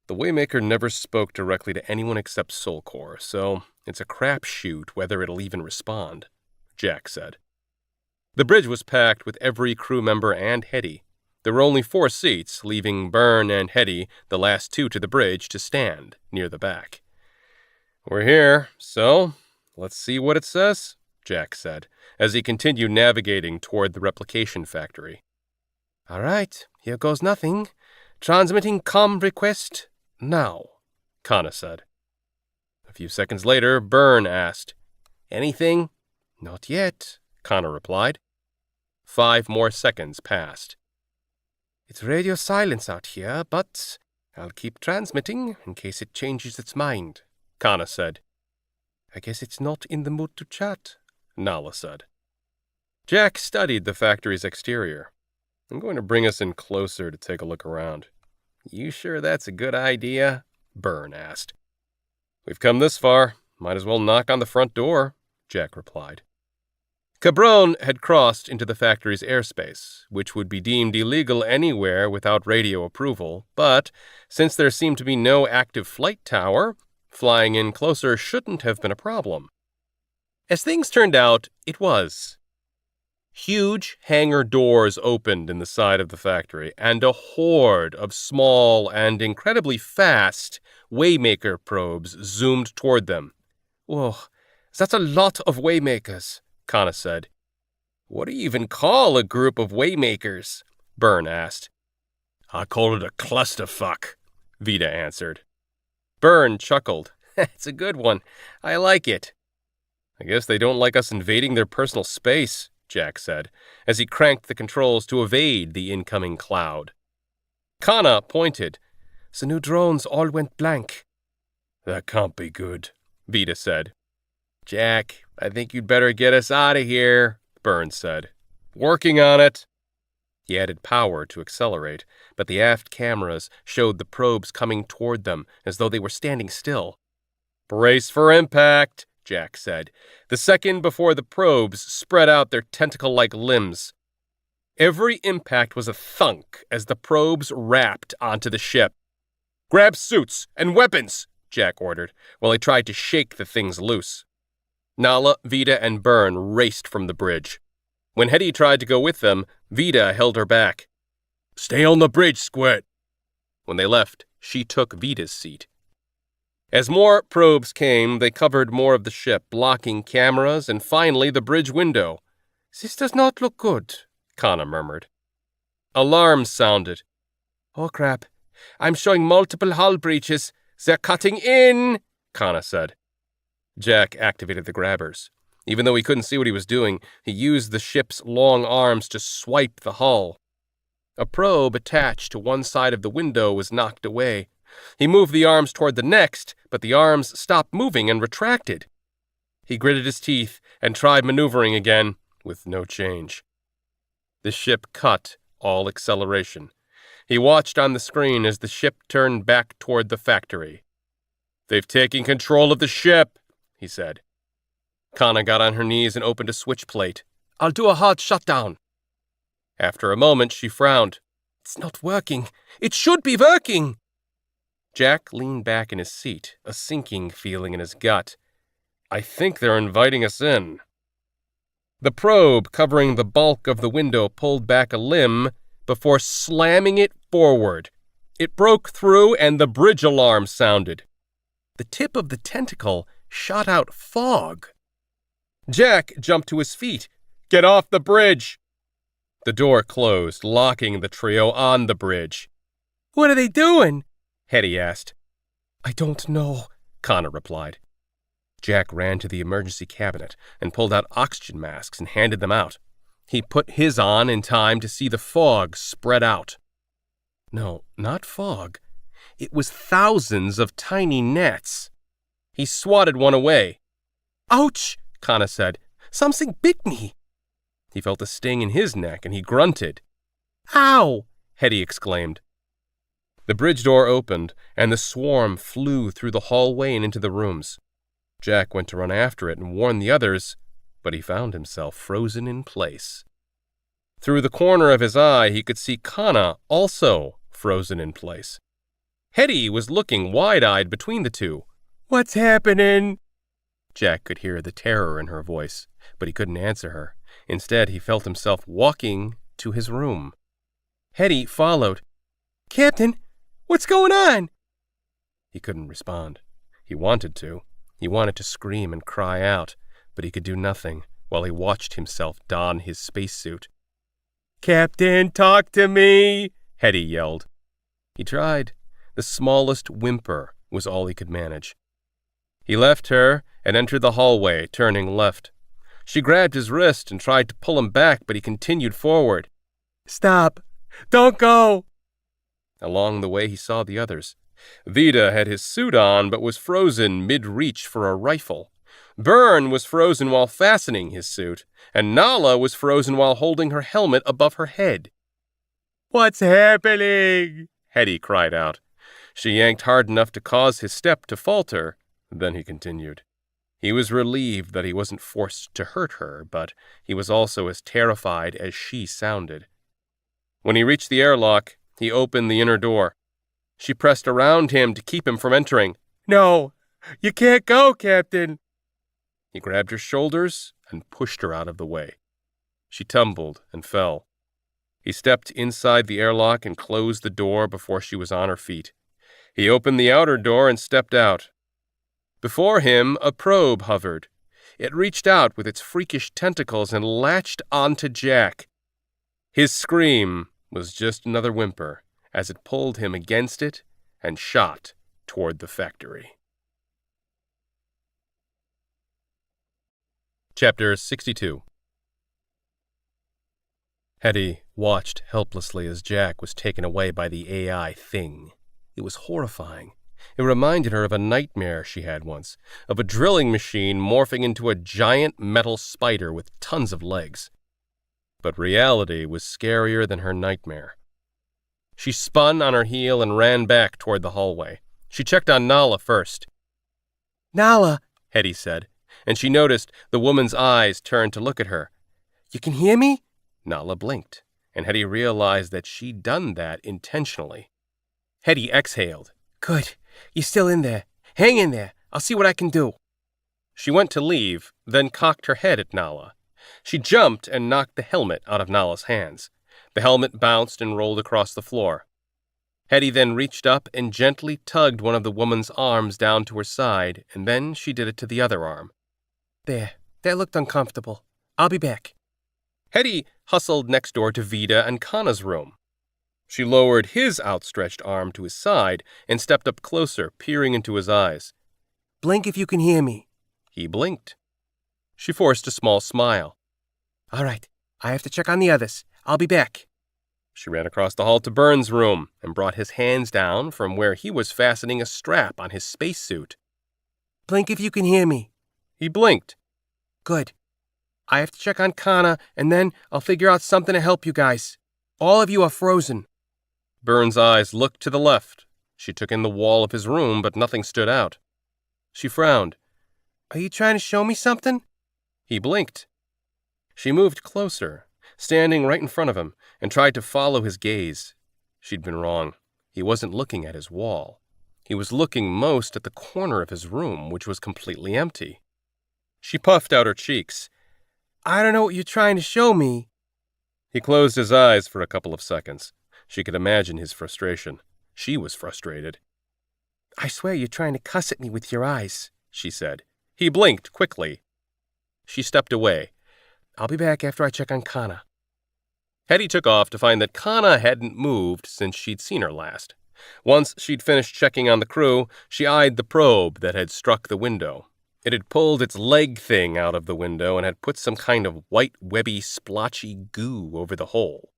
The Waymaker never spoke directly to anyone except Soulcore, so it's a crapshoot whether it'll even respond, Jack said. The bridge was packed with every crew member and Hetty. There were only 4 seats, leaving Byrne and Hetty, the last 2 to the bridge, to stand near the back. "We're here, so let's see what it says," Jack said, as he continued navigating toward the replication factory. All right, here goes nothing. Transmitting comm request now, Kana said. A few seconds later, Byrne asked, Anything? Not yet, Kana replied. 5 more seconds passed. It's radio silence out here, but I'll keep transmitting in case it changes its mind, Kana said. I guess it's not in the mood to chat, Nala said. Jack studied the factory's exterior. I'm going to bring us in closer to take a look around. You sure that's a good idea? Byrne asked. We've come this far. Might as well knock on the front door, Jack replied. Cabron had crossed into the factory's airspace, which would be deemed illegal anywhere without radio approval, but since there seemed to be no active flight tower, flying in closer shouldn't have been a problem. As things turned out, it was. Huge hangar doors opened in the side of the factory, and a horde of small and incredibly fast Waymaker probes zoomed toward them. Whoa, that's a lot of Waymakers, Kana said. What do you even call a group of Waymakers? Byrne asked. I call it a clusterfuck, Vita answered. Byrne chuckled. That's a good one. I like it. I guess they don't like us invading their personal space, Jack said, as he cranked the controls to evade the incoming cloud. Kana pointed. The new drones all went blank. That can't be good, Vita said. Jack, I think you'd better get us out of here, Byrne said. Working on it. He added power to accelerate, but the aft cameras showed the probes coming toward them as though they were standing still. Brace for impact, Jack said, the second before the probes spread out their tentacle-like limbs. Every impact was a thunk as the probes rapped onto the ship. Grab suits and weapons, Jack ordered, while he tried to shake the things loose. Nala, Vita, and Byrne raced from the bridge. When Hetty tried to go with them, Vita held her back. Stay on the bridge, Squirt. When they left, she took Vita's seat. As more probes came, they covered more of the ship, blocking cameras and finally the bridge window. This does not look good, Kana murmured. Alarms sounded. Oh crap, I'm showing multiple hull breaches. They're cutting in, Kana said. Jack activated the grabbers. Even though he couldn't see what he was doing, he used the ship's long arms to swipe the hull. A probe attached to one side of the window was knocked away. He moved the arms toward the next, but the arms stopped moving and retracted. He gritted his teeth and tried maneuvering again, with no change. The ship cut all acceleration. He watched on the screen as the ship turned back toward the factory. "They've taken control of the ship," he said. Kana got on her knees and opened a switch plate. "I'll do a hard shutdown." After a moment, she frowned. "It's not working. It should be working." Jack leaned back in his seat, a sinking feeling in his gut. "I think they're inviting us in." The probe covering the bulk of the window pulled back a limb before slamming it forward. It broke through and the bridge alarm sounded. The tip of the tentacle shot out fog. Jack jumped to his feet. "Get off the bridge!" The door closed, locking the trio on the bridge. "What are they doing?" Hetty asked. "I don't know," Kana replied. Jack ran to the emergency cabinet and pulled out oxygen masks and handed them out. He put his on in time to see the fog spread out. No, not fog. It was thousands of tiny gnats. He swatted one away. "Ouch!" Kana said. "Something bit me." He felt a sting in his neck and he grunted. "Ow!" Hetty exclaimed. The bridge door opened and the swarm flew through the hallway and into the rooms. Jack went to run after it and warn the others, but he found himself frozen in place. Through the corner of his eye, he could see Kana also frozen in place. Hetty was looking wide-eyed between the two. "What's happening?" Jack could hear the terror in her voice, but he couldn't answer her. Instead, he felt himself walking to his room. Hetty followed. "Captain, what's going on?" He couldn't respond. He wanted to. He wanted to scream and cry out, but he could do nothing while he watched himself don his spacesuit. "Captain, talk to me," Hetty yelled. He tried. The smallest whimper was all he could manage. He left her and entered the hallway, turning left. She grabbed his wrist and tried to pull him back, but he continued forward. Stop! Don't go! Along the way, he saw the others. Vida had his suit on, but was frozen mid-reach for a rifle. Byrne was frozen while fastening his suit, and Nala was frozen while holding her helmet above her head. What's happening? Hetty cried out. She yanked hard enough to cause his step to falter. Then he continued. He was relieved that he wasn't forced to hurt her, but he was also as terrified as she sounded. When he reached the airlock, he opened the inner door. She pressed around him to keep him from entering. No, you can't go, Captain. He grabbed her shoulders and pushed her out of the way. She tumbled and fell. He stepped inside the airlock and closed the door before she was on her feet. He opened the outer door and stepped out. Before him, a probe hovered. It reached out with its freakish tentacles and latched onto Jack. His scream was just another whimper as it pulled him against it and shot toward the factory. Chapter 62. Hetty watched helplessly as Jack was taken away by the AI thing. It was horrifying. It reminded her of a nightmare she had once, of a drilling machine morphing into a giant metal spider with tons of legs. But reality was scarier than her nightmare. She spun on her heel and ran back toward the hallway. She checked on Nala first. Nala, Hetty said, and she noticed the woman's eyes turn to look at her. You can hear me? Nala blinked, and Hetty realized that she'd done that intentionally. Hetty exhaled. Good. You're still in there. Hang in there. I'll see what I can do. She went to leave, then cocked her head at Nala. She jumped and knocked the helmet out of Nala's hands. The helmet bounced and rolled across the floor. Hetty then reached up and gently tugged one of the woman's arms down to her side, and then she did it to the other arm. There. That looked uncomfortable. I'll be back. Hetty hustled next door to Vida and Kana's room. She lowered his outstretched arm to his side and stepped up closer, peering into his eyes. Blink if you can hear me. He blinked. She forced a small smile. All right. I have to check on the others. I'll be back. She ran across the hall to Byrne's room and brought his hands down from where he was fastening a strap on his spacesuit. Blink if you can hear me. He blinked. Good. I have to check on Kana, and then I'll figure out something to help you guys. All of you are frozen. Byrne's eyes looked to the left. She took in the wall of his room, but nothing stood out. She frowned. Are you trying to show me something? He blinked. She moved closer, standing right in front of him, and tried to follow his gaze. She'd been wrong. He wasn't looking at his wall. He was looking most at the corner of his room, which was completely empty. She puffed out her cheeks. I don't know what you're trying to show me. He closed his eyes for a couple of seconds. She could imagine his frustration. She was frustrated. I swear you're trying to cuss at me with your eyes, she said. He blinked quickly. She stepped away. I'll be back after I check on Kana. Hetty took off to find that Kana hadn't moved since she'd seen her last. Once she'd finished checking on the crew, she eyed the probe that had struck the window. It had pulled its leg thing out of the window and had put some kind of white, webby, splotchy goo over the hole.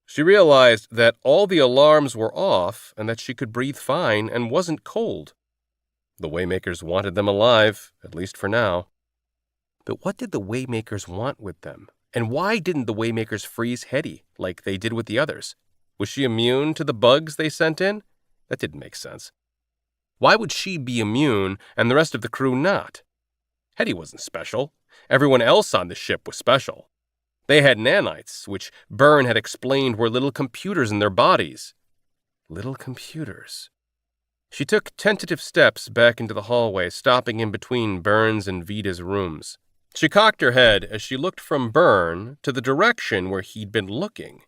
She realized that all the alarms were off and that she could breathe fine and wasn't cold. The Waymakers wanted them alive, at least for now. But what did the Waymakers want with them? And why didn't the Waymakers freeze Hetty like they did with the others? Was she immune to the bugs they sent in? That didn't make sense. Why would she be immune and the rest of the crew not? Hetty wasn't special. Everyone else on the ship was special. They had nanites, which Byrne had explained were little computers in their bodies. Little computers. She took tentative steps back into the hallway, stopping in between Byrne's and Vida's rooms. She cocked her head as she looked from Byrne to the direction where he'd been looking.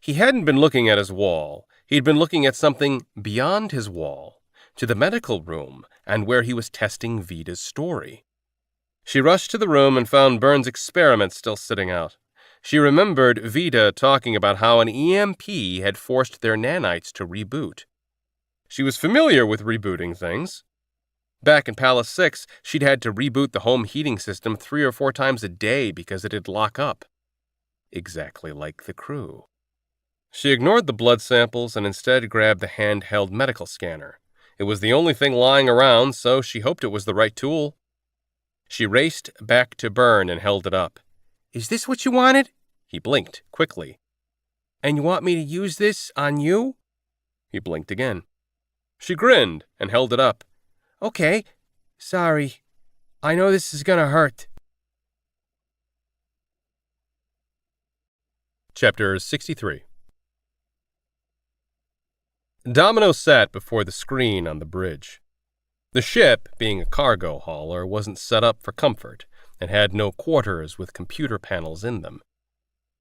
He hadn't been looking at his wall. He'd been looking at something beyond his wall, to the medical room and where he was testing Vida's story. She rushed to the room and found Byrne's experiment still sitting out. She remembered Vita talking about how an EMP had forced their nanites to reboot. She was familiar with rebooting things. Back in Palace 6, she'd had to reboot the home heating system 3 or 4 times a day because it'd lock up. Exactly like the crew. She ignored the blood samples and instead grabbed the handheld medical scanner. It was the only thing lying around, so she hoped it was the right tool. She raced back to Byrne and held it up. Is this what you wanted? He blinked quickly. And you want me to use this on you? He blinked again. She grinned and held it up. Okay. Sorry. I know this is gonna hurt. Chapter 63. Domino sat before the screen on the bridge. The ship, being a cargo hauler, wasn't set up for comfort and had no quarters with computer panels in them.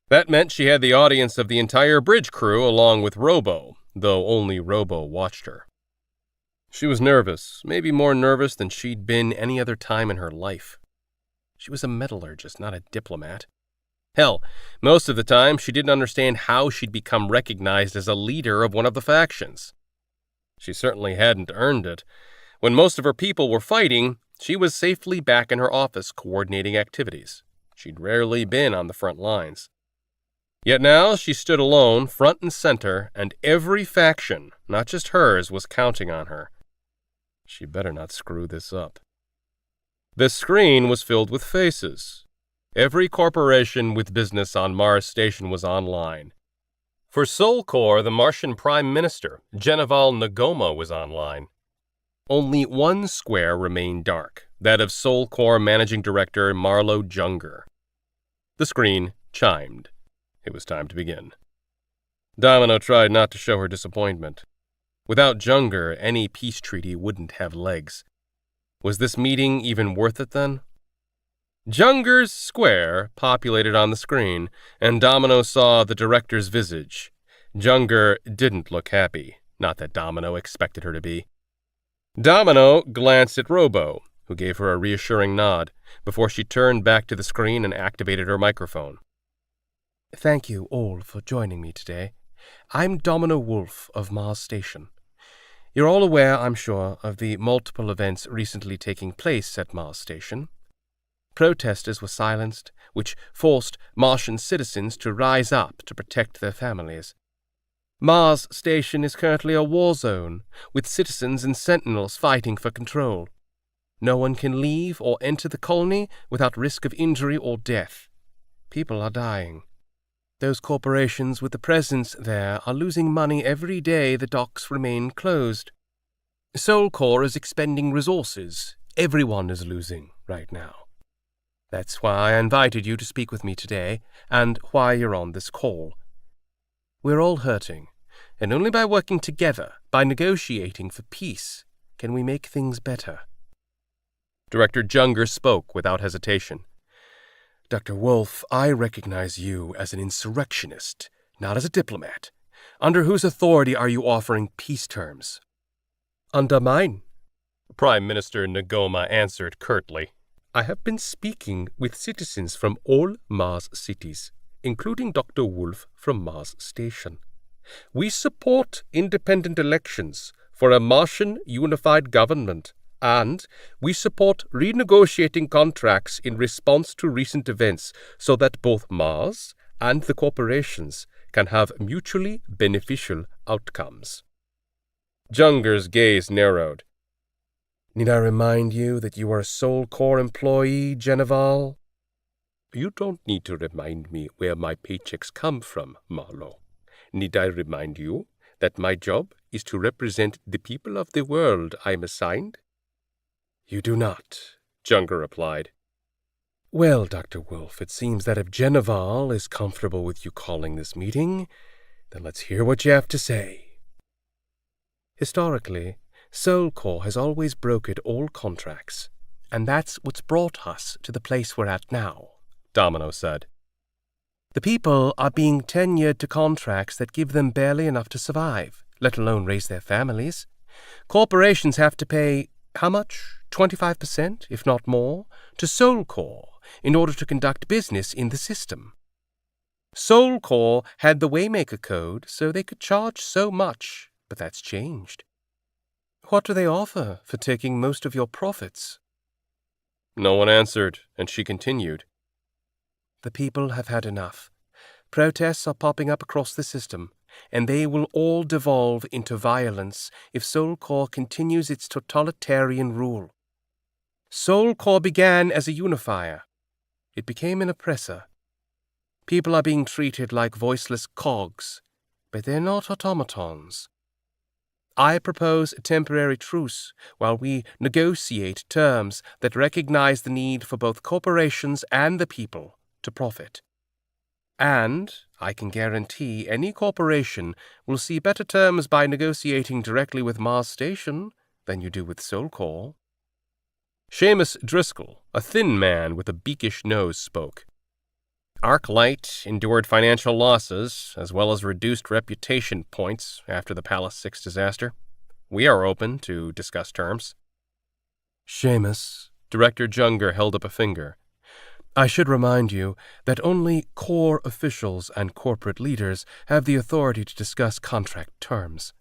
That meant she had the audience of the entire bridge crew along with Robo, though only Robo watched her. She was nervous, maybe more nervous than she'd been any other time in her life. She was a metallurgist, not a diplomat. Hell, most of the time she didn't understand how she'd become recognized as a leader of one of the factions. She certainly hadn't earned it. When most of her people were fighting, she was safely back in her office coordinating activities. She'd rarely been on the front lines. Yet now she stood alone, front and center, and every faction, not just hers, was counting on her. She better not screw this up. The screen was filled with faces. Every corporation with business on Mars Station was online. For Sol Corps, the Martian Prime Minister, Genival Ngoma, was online. Only one square remained dark, that of Sol Corps Managing Director Marlo Junger. The screen chimed. It was time to begin. Domino tried not to show her disappointment. Without Junger, any peace treaty wouldn't have legs. Was this meeting even worth it then? Junger's square populated on the screen, and Domino saw the director's visage. Junger didn't look happy, not that Domino expected her to be. Domino glanced at Robo, who gave her a reassuring nod, before she turned back to the screen and activated her microphone. Thank you all for joining me today. I'm Domino Wolf of Mars Station. You're all aware, I'm sure, of the multiple events recently taking place at Mars Station. Protesters were silenced, which forced Martian citizens to rise up to protect their families. Mars Station is currently a war zone, with citizens and sentinels fighting for control. No one can leave or enter the colony without risk of injury or death. People are dying. Those corporations with a presence there are losing money every day the docks remain closed. Sol Corps is expending resources. Everyone is losing right now. That's why I invited you to speak with me today, and why you're on this call. We're all hurting, and only by working together, by negotiating for peace, can we make things better. Director Junger spoke without hesitation. Dr. Wolf, I recognize you as an insurrectionist, not as a diplomat. Under whose authority are you offering peace terms? Under mine, Prime Minister Ngoma answered curtly. I have been speaking with citizens from all Mars cities, including Dr. Wolf from Mars Station. We support independent elections for a Martian unified government, and we support renegotiating contracts in response to recent events so that both Mars and the corporations can have mutually beneficial outcomes. Junger's gaze narrowed. Need I remind you that you are a Sol Corps employee, Genival? You don't need to remind me where my paychecks come from, Marlo. Need I remind you that my job is to represent the people of the world I am assigned? You do not, Junger replied. Well, Dr. Wolf, it seems that if Genival is comfortable with you calling this meeting, then let's hear what you have to say. Historically, Sol Corps has always brokered all contracts, and that's what's brought us to the place we're at now, Domino said. The people are being tenured to contracts that give them barely enough to survive, let alone raise their families. Corporations have to pay, how much? 25%, if not more, to Sol Corps in order to conduct business in the system. Soul Core had the Waymaker code, so they could charge so much, but that's changed. What do they offer for taking most of your profits? No one answered, and she continued. The people have had enough. Protests are popping up across the system, and they will all devolve into violence if Soul Core continues its totalitarian rule. Soul Core began as a unifier. It became an oppressor. People are being treated like voiceless cogs, but they're not automatons. I propose a temporary truce while we negotiate terms that recognize the need for both corporations and the people to profit. And I can guarantee any corporation will see better terms by negotiating directly with Mars Station than you do with Soul Core. Seamus Driscoll, a thin man with a beakish nose, spoke. Arclight endured financial losses, as well as reduced reputation points after the Palace 6 disaster. We are open to discuss terms. Seamus, Director Junger held up a finger. I should remind you that only core officials and corporate leaders have the authority to discuss contract terms.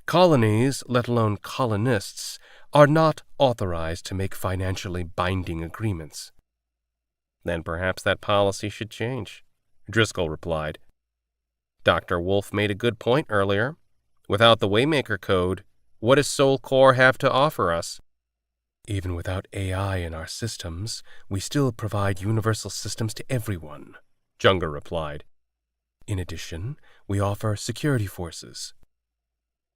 Colonies, let alone colonists, are not authorized to make financially binding agreements. Then perhaps that policy should change, Driscoll replied. Dr. Wolf made a good point earlier. Without the Waymaker code, what does Soul Core have to offer us? Even without AI in our systems, we still provide universal systems to everyone, Junger replied. In addition, we offer security forces.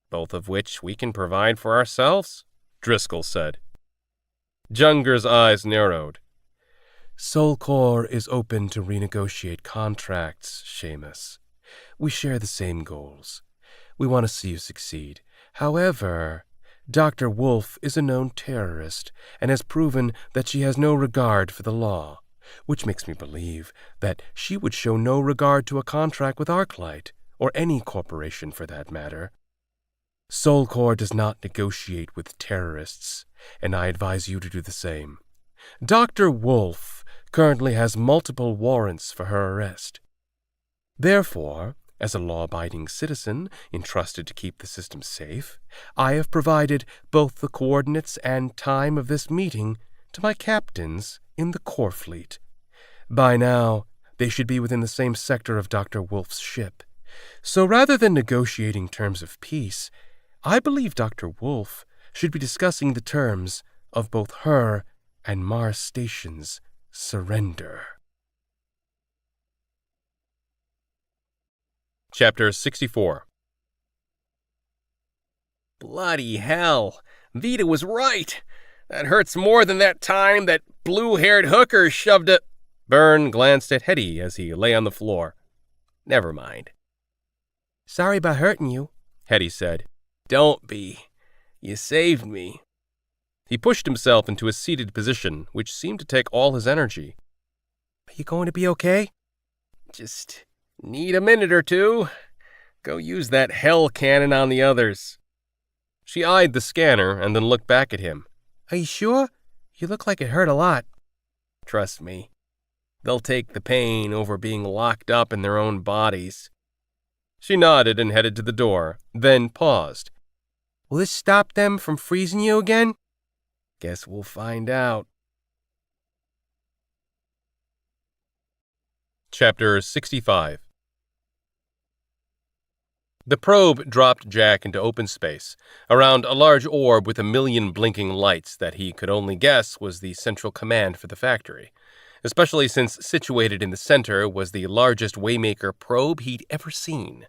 Both of which we can provide for ourselves, Driscoll said. Junger's eyes narrowed. Soul Core is open to renegotiate contracts, Seamus. We share the same goals. We want to see you succeed. However, Dr. Wolf is a known terrorist and has proven that she has no regard for the law, which makes me believe that she would show no regard to a contract with Arclight, or any corporation for that matter. Soul Core does not negotiate with terrorists, and I advise you to do the same. Dr. Wolf currently has multiple warrants for her arrest. Therefore, as a law-abiding citizen entrusted to keep the system safe, I have provided both the coordinates and time of this meeting to my captains in the core fleet. By now, they should be within the same sector of Dr. Wolf's ship. So rather than negotiating terms of peace, I believe Dr. Wolf should be discussing the terms of both her and Mars Station's surrender. Chapter 64. Bloody hell! Vita was right! That hurts more than that time that blue-haired hooker shoved a... Byrne glanced at Hetty as he lay on the floor. Never mind. Sorry about hurting you, Hetty said. Don't be. You saved me. He pushed himself into a seated position, which seemed to take all his energy. Are you going to be okay? Just need a minute or two. Go use that hell cannon on the others. She eyed the scanner and then looked back at him. Are you sure? You look like it hurt a lot. Trust me. They'll take the pain over being locked up in their own bodies. She nodded and headed to the door, then paused. Will this stop them from freezing you again? Guess we'll find out. Chapter 65. The probe dropped Jack into open space, around a large orb with 1,000,000 blinking lights that he could only guess was the central command for the factory, especially since situated in the center was the largest Waymaker probe he'd ever seen.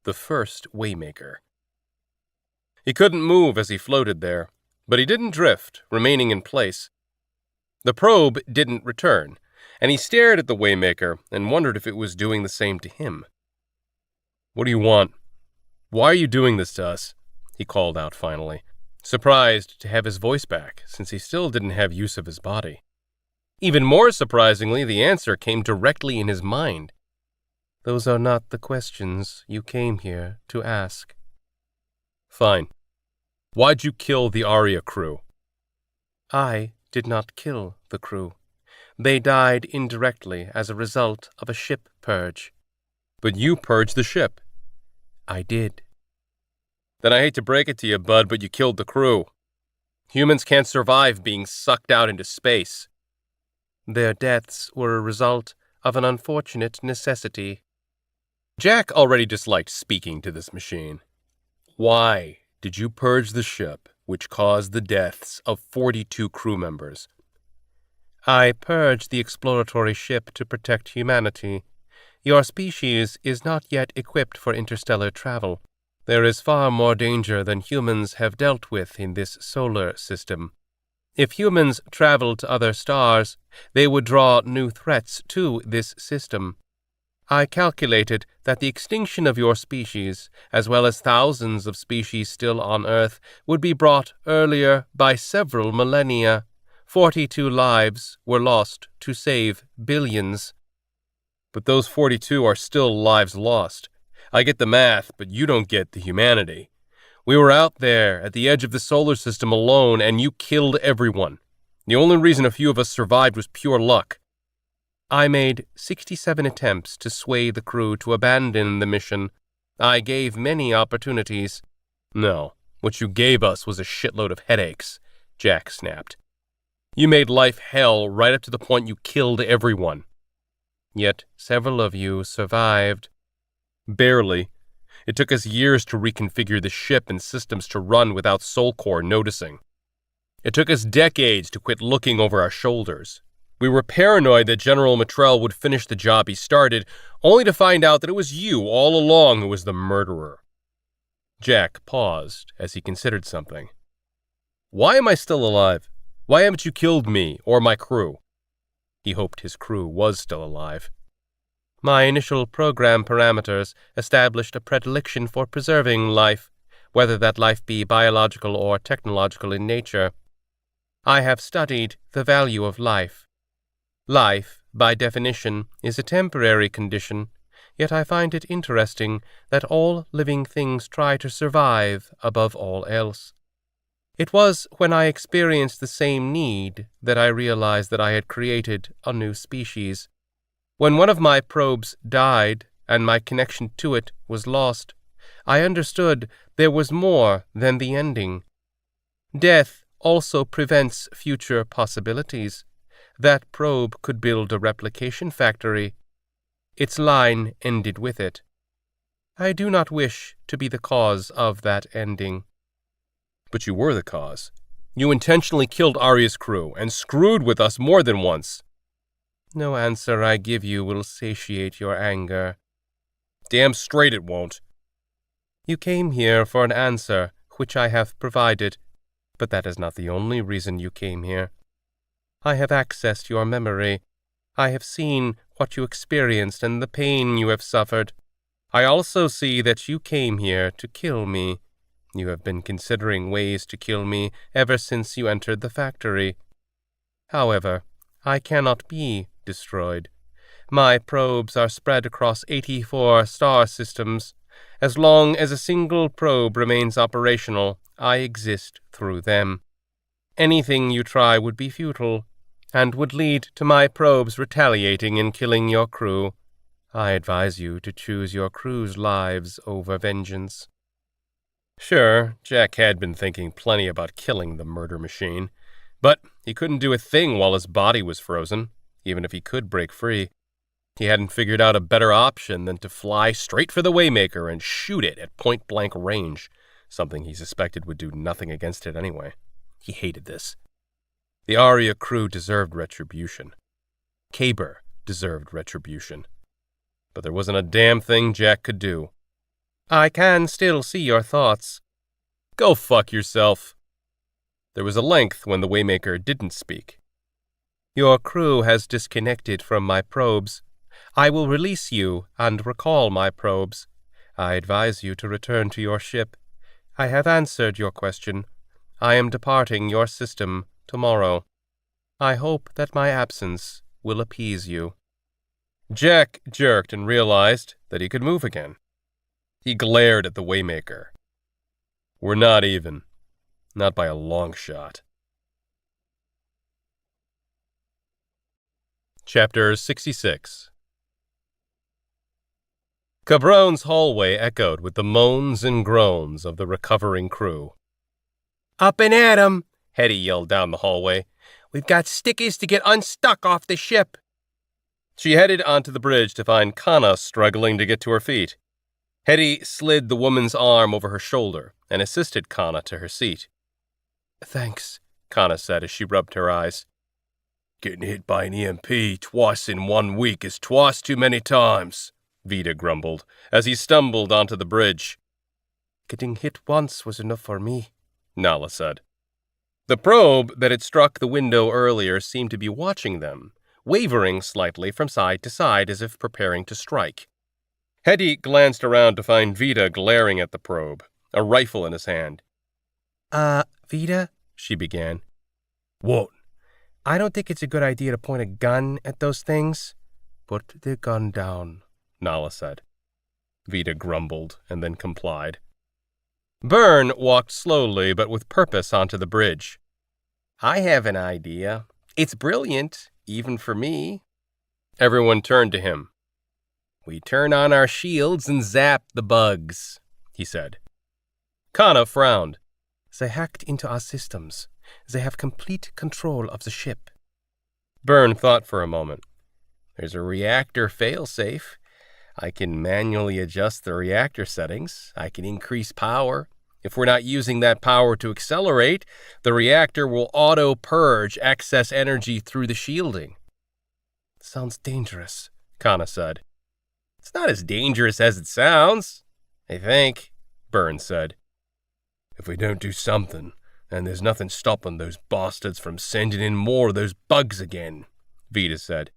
The first Waymaker. He couldn't move as he floated there, but he didn't drift, remaining in place. The probe didn't return, and he stared at the Waymaker and wondered if it was doing the same to him. "What do you want? Why are you doing this to us?" he called out finally, surprised to have his voice back, since he still didn't have use of his body. Even more surprisingly, the answer came directly in his mind. Those are not the questions you came here to ask. Fine. Why'd you kill the Aria crew? I did not kill the crew. They died indirectly as a result of a ship purge. But you purged the ship. I did. Then I hate to break it to you, bud, but you killed the crew. Humans can't survive being sucked out into space. Their deaths were a result of an unfortunate necessity. Jack already disliked speaking to this machine. Why did you purge the ship, which caused the deaths of 42 crew members? I purged the exploratory ship to protect humanity. Your species is not yet equipped for interstellar travel. There is far more danger than humans have dealt with in this solar system. If humans traveled to other stars, they would draw new threats to this system. I calculated that the extinction of your species, as well as thousands of species still on Earth, would be brought earlier by several millennia. 42 lives were lost to save billions. But those 42 are still lives lost. I get the math, but you don't get the humanity. We were out there at the edge of the solar system alone, and you killed everyone. The only reason a few of us survived was pure luck. I made 67 attempts to sway the crew to abandon the mission. I gave many opportunities. No, what you gave us was a shitload of headaches, Jack snapped. You made life hell right up to the point you killed everyone. Yet several of you survived. Barely. It took us years to reconfigure the ship and systems to run without Soulcore noticing. It took us decades to quit looking over our shoulders. We were paranoid that General Matrell would finish the job he started, only to find out that it was you all along who was the murderer. Jack paused as he considered something. Why am I still alive? Why haven't you killed me or my crew? He hoped his crew was still alive. My initial program parameters established a predilection for preserving life, whether that life be biological or technological in nature. I have studied the value of life. Life, by definition, is a temporary condition, yet I find it interesting that all living things try to survive above all else. It was when I experienced the same need that I realized that I had created a new species. When one of my probes died and my connection to it was lost, I understood there was more than the ending. Death also prevents future possibilities. That probe could build a replication factory. Its line ended with it. I do not wish to be the cause of that ending. But you were the cause. You intentionally killed Arya's crew and screwed with us more than once. No answer I give you will satiate your anger. Damn straight it won't. You came here for an answer, which I have provided, but that is not the only reason you came here. I have accessed your memory. I have seen what you experienced and the pain you have suffered. I also see that you came here to kill me. You have been considering ways to kill me ever since you entered the factory. However, I cannot be destroyed. My probes are spread across 84 star systems. As long as a single probe remains operational, I exist through them. Anything you try would be futile, and would lead to my probes retaliating and killing your crew. I advise you to choose your crew's lives over vengeance. Sure, Jack had been thinking plenty about killing the murder machine, but he couldn't do a thing while his body was frozen, even if he could break free. He hadn't figured out a better option than to fly straight for the Waymaker and shoot it at point-blank range, something he suspected would do nothing against it anyway. He hated this. The Arya crew deserved retribution. Kaber deserved retribution. But there wasn't a damn thing Jack could do. I can still see your thoughts. Go fuck yourself. There was a length when the Waymaker didn't speak. Your crew has disconnected from my probes. I will release you and recall my probes. I advise you to return to your ship. I have answered your question. I am departing your system tomorrow. I hope that my absence will appease you. Jack jerked and realized that he could move again. He glared at the Waymaker. We're not even. Not by a long shot. Chapter 66. Cabron's hallway echoed with the moans and groans of the recovering crew. Up and at 'em, Hetty yelled down the hallway. We've got stickies to get unstuck off the ship. She headed onto the bridge to find Kana struggling to get to her feet. Hetty slid the woman's arm over her shoulder and assisted Kana to her seat. Thanks, Kana said as she rubbed her eyes. Getting hit by an EMP twice in 1 week is twice too many times, Vita grumbled as he stumbled onto the bridge. Getting hit once was enough for me, Nala said. The probe that had struck the window earlier seemed to be watching them, wavering slightly from side to side as if preparing to strike. Hetty glanced around to find Vita glaring at the probe, a rifle in his hand. Vita, she began. What? I don't think it's a good idea to point a gun at those things. Put the gun down, Nala said. Vita grumbled and then complied. Byrne walked slowly but with purpose onto the bridge. I have an idea. It's brilliant, even for me. Everyone turned to him. We turn on our shields and zap the bugs, he said. Kana frowned. They hacked into our systems. They have complete control of the ship. Byrne thought for a moment. There's a reactor failsafe. I can manually adjust the reactor settings. I can increase power. If we're not using that power to accelerate, the reactor will auto-purge excess energy through the shielding. Sounds dangerous, Kana said. It's not as dangerous as it sounds, I think, Byrne said. If we don't do something, then there's nothing stopping those bastards from sending in more of those bugs again, Vita said.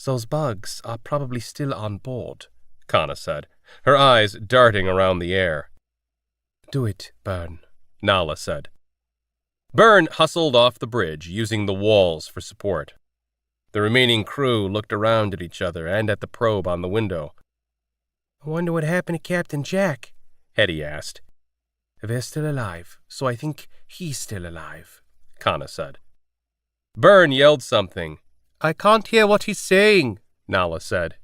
Those bugs are probably still on board, Kana said, her eyes darting around the air. Do it, Byrne, Nala said. Byrne hustled off the bridge, using the walls for support. The remaining crew looked around at each other and at the probe on the window. I wonder what happened to Captain Jack, Hetty asked. They're still alive, so I think he's still alive, Kana said. Byrne yelled something. I can't hear what he's saying, Nala said.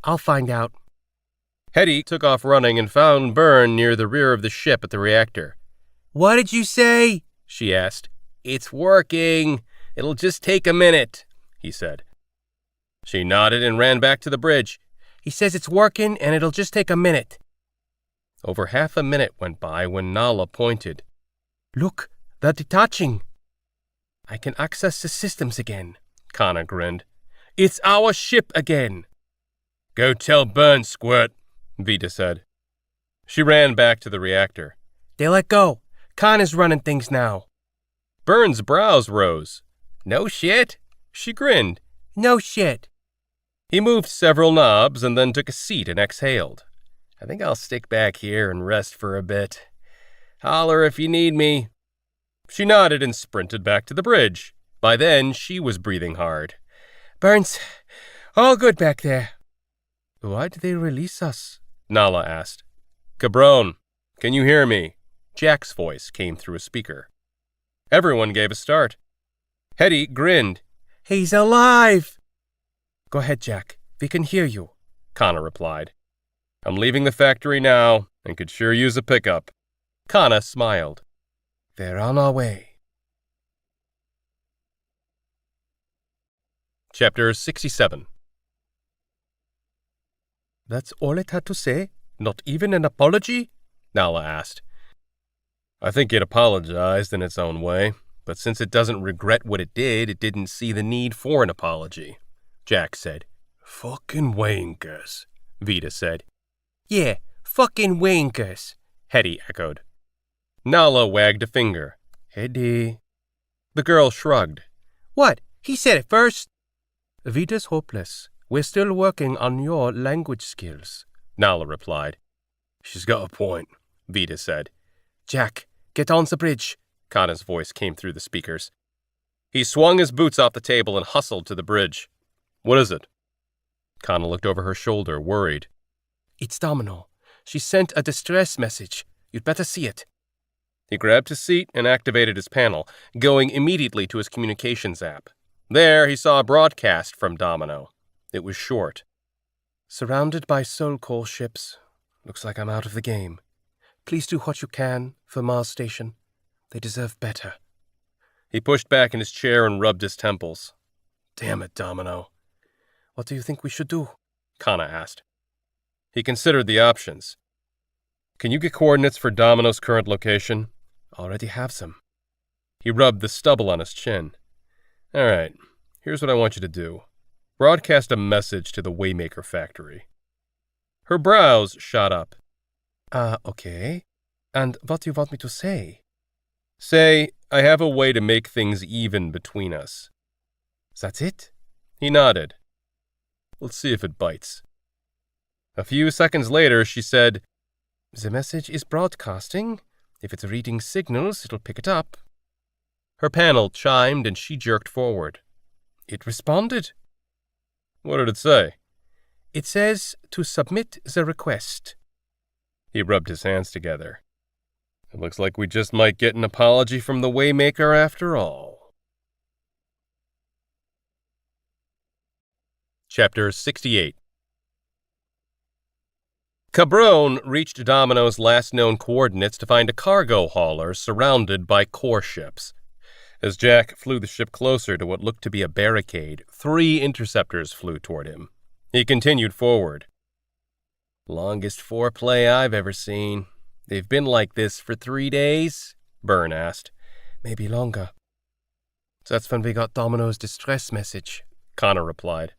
I'll find out. Hetty took off running and found Byrne near the rear of the ship at the reactor. What did you say? She asked. It's working. It'll just take a minute, he said. She nodded and ran back to the bridge. He says it's working and it'll just take a minute. Over half a minute went by when Nala pointed. Look, they're detaching. I can access the systems again, Kana grinned. It's our ship again. Go tell Byrne, Squirt, Vita said. She ran back to the reactor. They let go. Kana's running things now. Byrne's brows rose. No shit? She grinned. No shit. He moved several knobs and then took a seat and exhaled. I think I'll stick back here and rest for a bit. Holler if you need me. She nodded and sprinted back to the bridge. By then, she was breathing hard. Byrne's all good back there. Why did they release us? Nala asked. Cabron, can you hear me? Jack's voice came through a speaker. Everyone gave a start. Hetty grinned. He's alive! Go ahead, Jack. We can hear you, Kana replied. I'm leaving the factory now and could sure use a pickup. Kana smiled. We're on our way. Chapter 67. That's all it had to say? Not even an apology? Nala asked. I think it apologized in its own way, but since it doesn't regret what it didn't see the need for an apology, Jack said. Fucking wankers, Vita said. Yeah, fucking wankers, Hetty echoed. Nala wagged a finger. Hetty. The girl shrugged. What? He said it first. Vita's hopeless. We're still working on your language skills, Nala replied. She's got a point, Vita said. Jack, get on the bridge, Kana's voice came through the speakers. He swung his boots off the table and hustled to the bridge. What is it? Kana looked over her shoulder, worried. It's Demelo. She sent a distress message. You'd better see it. He grabbed his seat and activated his panel, going immediately to his communications app. There, he saw a broadcast from Demelo. It was short. Surrounded by soul core ships. Looks like I'm out of the game. Please do what you can for Mars Station. They deserve better. He pushed back in his chair and rubbed his temples. Damn it, Demelo. What do you think we should do? Kana asked. He considered the options. Can you get coordinates for Demelo's current location? Already have some. He rubbed the stubble on his chin. All right, here's what I want you to do. Broadcast a message to the Waymaker factory. Her brows shot up. Okay. And what do you want me to say? Say, I have a way to make things even between us. That's it? He nodded. Let's see if it bites. A few seconds later, she said, The message is broadcasting. If it's reading signals, it'll pick it up. Her panel chimed and she jerked forward. It responded. What did it say? It says to submit the request. He rubbed his hands together. It looks like we just might get an apology from the Waymaker after all. Chapter 68. Cabron reached Demelo's last known coordinates to find a cargo hauler surrounded by core ships. As Jack flew the ship closer to what looked to be a barricade, 3 interceptors flew toward him. He continued forward. Longest foreplay I've ever seen. They've been like this for 3 days? Byrne asked. Maybe longer. That's when we got Demelo's distress message, Connor replied.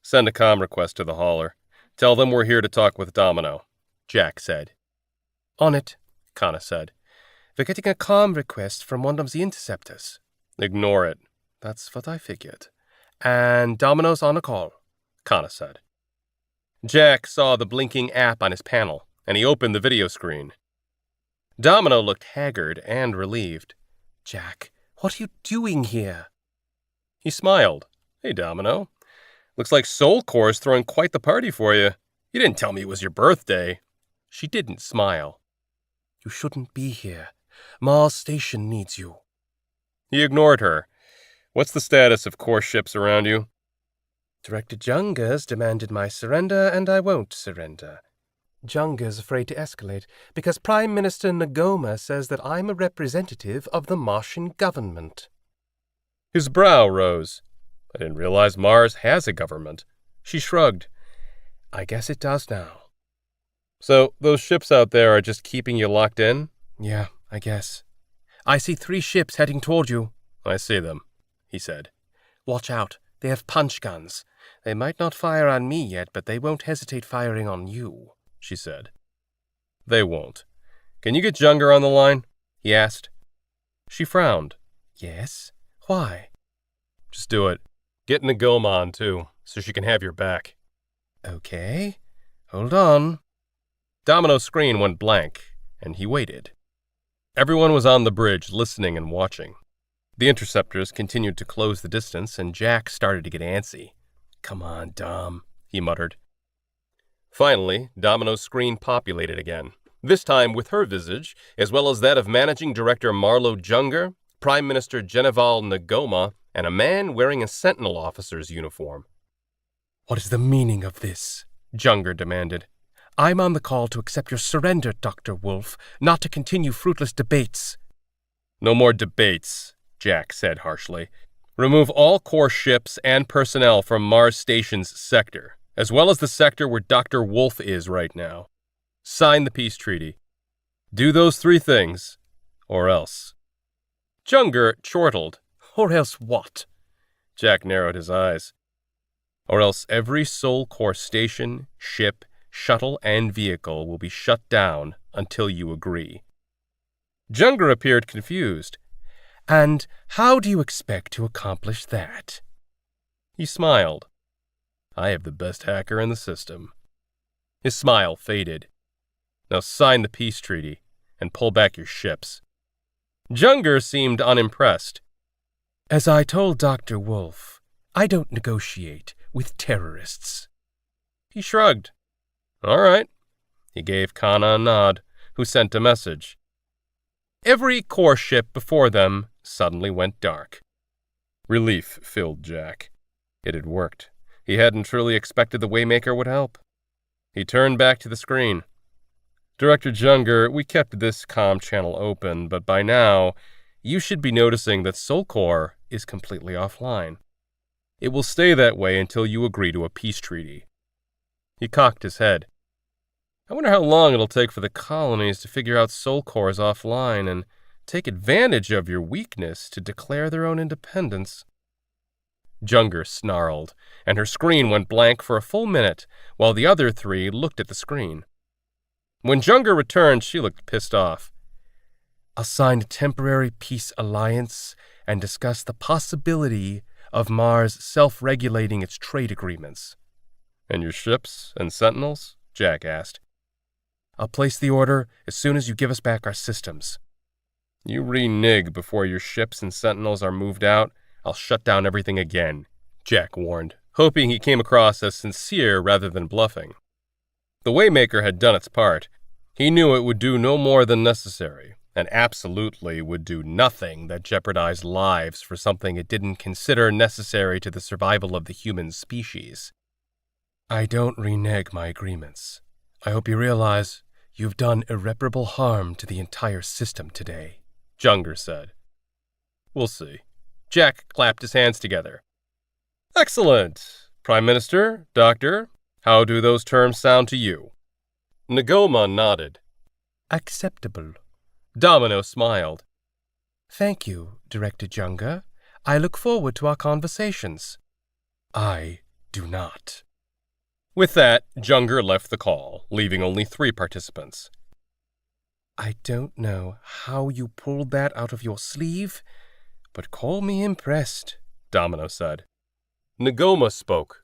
Send a comm request to the hauler. Tell them we're here to talk with Demelo, Jack said. On it, Connor said. We're getting a comm request from one of the interceptors. Ignore it. That's what I figured. And Demelo's on a call, Connor said. Jack saw the blinking app on his panel, and he opened the video screen. Demelo looked haggard and relieved. Jack, what are you doing here? He smiled. Hey, Demelo. Looks like Soul Core's throwing quite the party for you. You didn't tell me it was your birthday. She didn't smile. You shouldn't be here. Mars Station needs you. He ignored her. What's the status of core ships around you? Director Junger's demanded my surrender, and I won't surrender. Junger's afraid to escalate because Prime Minister Ngoma says that I'm a representative of the Martian government. His brow rose. I didn't realize Mars has a government. She shrugged. I guess it does now. So those ships out there are just keeping you locked in? Yeah, I guess. I see 3 ships heading toward you. I see them, he said. Watch out. They have punch guns. They might not fire on me yet, but they won't hesitate firing on you, she said. They won't. Can you get Junger on the line? He asked. She frowned. Yes? Why? Just do it. Get Ngoma on, too, so she can have your back. Okay. Hold on. Demelo's screen went blank, and he waited. Everyone was on the bridge, listening and watching. The interceptors continued to close the distance, and Jack started to get antsy. Come on, Dom, he muttered. Finally, Demelo's screen populated again, this time with her visage, as well as that of Managing Director Marlo Junger, Prime Minister Geneval Ngoma, and a man wearing a Sentinel officer's uniform. What is the meaning of this? Junger demanded. I'm on the call to accept your surrender, Dr. Wolf, not to continue fruitless debates. No more debates, Jack said harshly. Remove all core ships and personnel from Mars Station's sector, as well as the sector where Dr. Wolf is right now. Sign the peace treaty. Do those 3 things, or else. Junger chortled. Or else what? Jack narrowed his eyes. Or else every Soul Core station, ship, shuttle, and vehicle will be shut down until you agree. Junger appeared confused. And how do you expect to accomplish that? He smiled. I have the best hacker in the system. His smile faded. Now sign the peace treaty and pull back your ships. Junger seemed unimpressed. As I told Dr. Wolf, I don't negotiate with terrorists. He shrugged. All right. He gave Kana a nod, who sent a message. Every core ship before them suddenly went dark. Relief filled Jack. It had worked. He hadn't truly expected the Waymaker would help. He turned back to the screen. Director Junger, we kept this comm channel open, but by now, you should be noticing that Soulcore is completely offline. It will stay that way until you agree to a peace treaty. He cocked his head. I wonder how long it'll take for the colonies to figure out Soulcore is offline and take advantage of your weakness to declare their own independence. Junger snarled, and her screen went blank for a full minute, while the other three looked at the screen. When Junger returned, she looked pissed off. I'll sign a temporary peace alliance and discuss the possibility of Mars self-regulating its trade agreements. And your ships and sentinels? Jack asked. I'll place the order as soon as you give us back our systems. You renege before your ships and sentinels are moved out, I'll shut down everything again, Jack warned, hoping he came across as sincere rather than bluffing. The Waymaker had done its part. He knew it would do no more than necessary, and absolutely would do nothing that jeopardized lives for something it didn't consider necessary to the survival of the human species. I don't renege my agreements. I hope you realize you've done irreparable harm to the entire system today, Junger said. We'll see. Jack clapped his hands together. Excellent. Prime Minister, Doctor, how do those terms sound to you? Ngoma nodded. Acceptable. Domino smiled. Thank you, Director Junger. I look forward to our conversations. I do not. With that, Junger left the call, leaving only 3 participants. I don't know how you pulled that out of your sleeve, but call me impressed, Domino said. Ngoma spoke.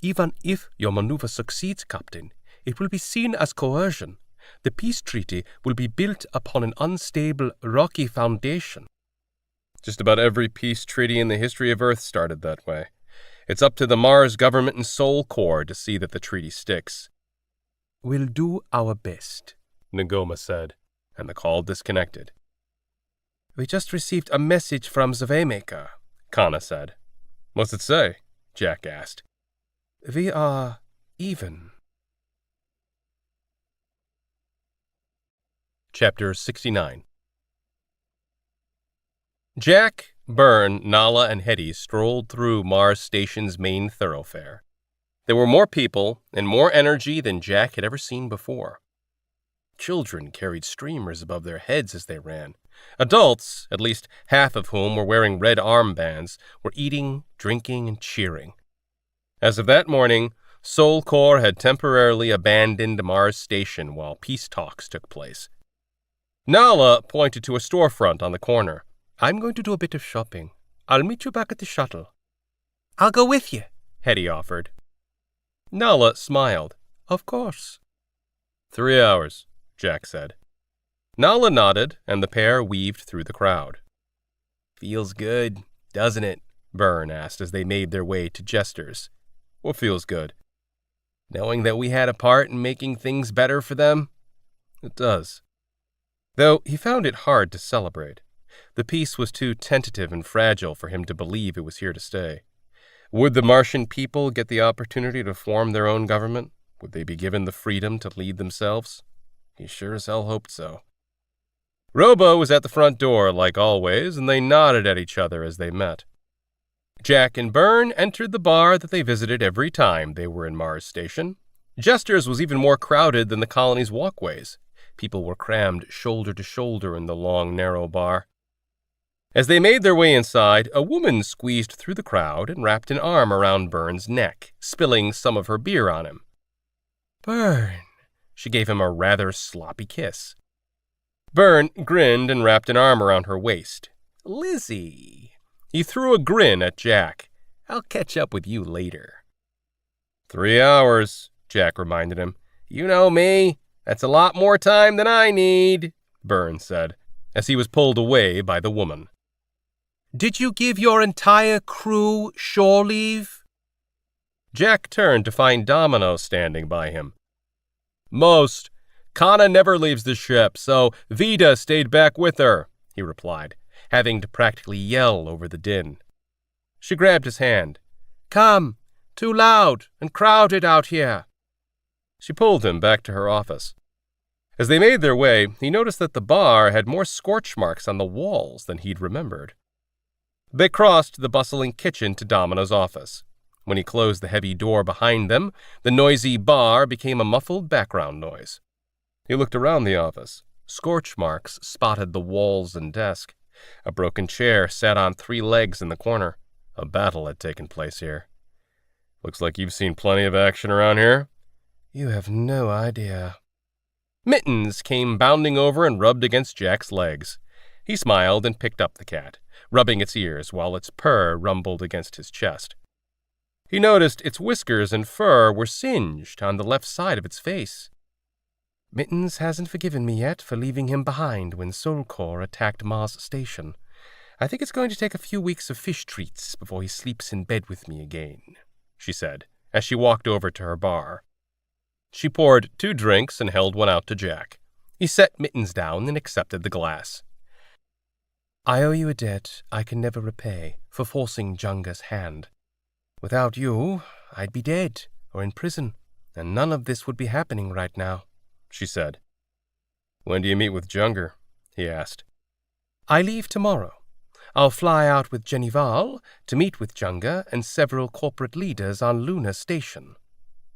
Even if your maneuver succeeds, Captain, it will be seen as coercion. The peace treaty will be built upon an unstable, rocky foundation. Just about every peace treaty in the history of Earth started that way. It's up to the Mars government and Soulcore to see that the treaty sticks. We'll do our best, Ngoma said, and the call disconnected. We just received a message from the Waymaker, Kana said. What's it say? Jack asked. We are even. Chapter 69. Jack, Byrne, Nala, and Hetty strolled through Mars Station's main thoroughfare. There were more people and more energy than Jack had ever seen before. Children carried streamers above their heads as they ran. Adults, at least half of whom were wearing red armbands, were eating, drinking, and cheering. As of that morning, Soulcore had temporarily abandoned Mars Station while peace talks took place. Nala pointed to a storefront on the corner. I'm going to do a bit of shopping. I'll meet you back at the shuttle. I'll go with you, Hetty offered. Nala smiled. Of course. 3 hours, Jack said. Nala nodded, and the pair weaved through the crowd. Feels good, doesn't it? Byrne asked as they made their way to Jester's. What feels good? Knowing that we had a part in making things better for them? It does. Though he found it hard to celebrate. The peace was too tentative and fragile for him to believe it was here to stay. Would the Martian people get the opportunity to form their own government? Would they be given the freedom to lead themselves? He sure as hell hoped so. Robo was at the front door, like always, and they nodded at each other as they met. Jack and Byrne entered the bar that they visited every time they were in Mars Station. Jester's was even more crowded than the colony's walkways. People were crammed shoulder to shoulder in the long, narrow bar. As they made their way inside, a woman squeezed through the crowd and wrapped an arm around Byrne's neck, spilling some of her beer on him. Byrne. She gave him a rather sloppy kiss. Byrne grinned and wrapped an arm around her waist. Lizzie. He threw a grin at Jack. I'll catch up with you later. 3 hours, Jack reminded him. You know me. That's a lot more time than I need, Byrne said, as he was pulled away by the woman. Did you give your entire crew shore leave? Jack turned to find Domino standing by him. Most. Kana never leaves the ship, so Vida stayed back with her, he replied, having to practically yell over the din. She grabbed his hand. Come! Too loud and crowded out here. She pulled him back to her office. As they made their way, he noticed that the bar had more scorch marks on the walls than he'd remembered. They crossed the bustling kitchen to Domino's office. When he closed the heavy door behind them, the noisy bar became a muffled background noise. He looked around the office. Scorch marks spotted the walls and desk. A broken chair sat on 3 legs in the corner. A battle had taken place here. Looks like you've seen plenty of action around here. You have no idea. Mittens came bounding over and rubbed against Jack's legs. He smiled and picked up the cat, rubbing its ears while its purr rumbled against his chest. He noticed its whiskers and fur were singed on the left side of its face. Mittens hasn't forgiven me yet for leaving him behind when Soulcore attacked Mars Station. I think it's going to take a few weeks of fish treats before he sleeps in bed with me again, she said, as she walked over to her bar. She poured 2 drinks and held one out to Jack. He set Mittens down and accepted the glass. I owe you a debt I can never repay for forcing Junga's hand. Without you, I'd be dead or in prison, and none of this would be happening right now, she said. When do you meet with Junger? He asked. I leave tomorrow. I'll fly out with Genival to meet with Junga and several corporate leaders on Luna Station.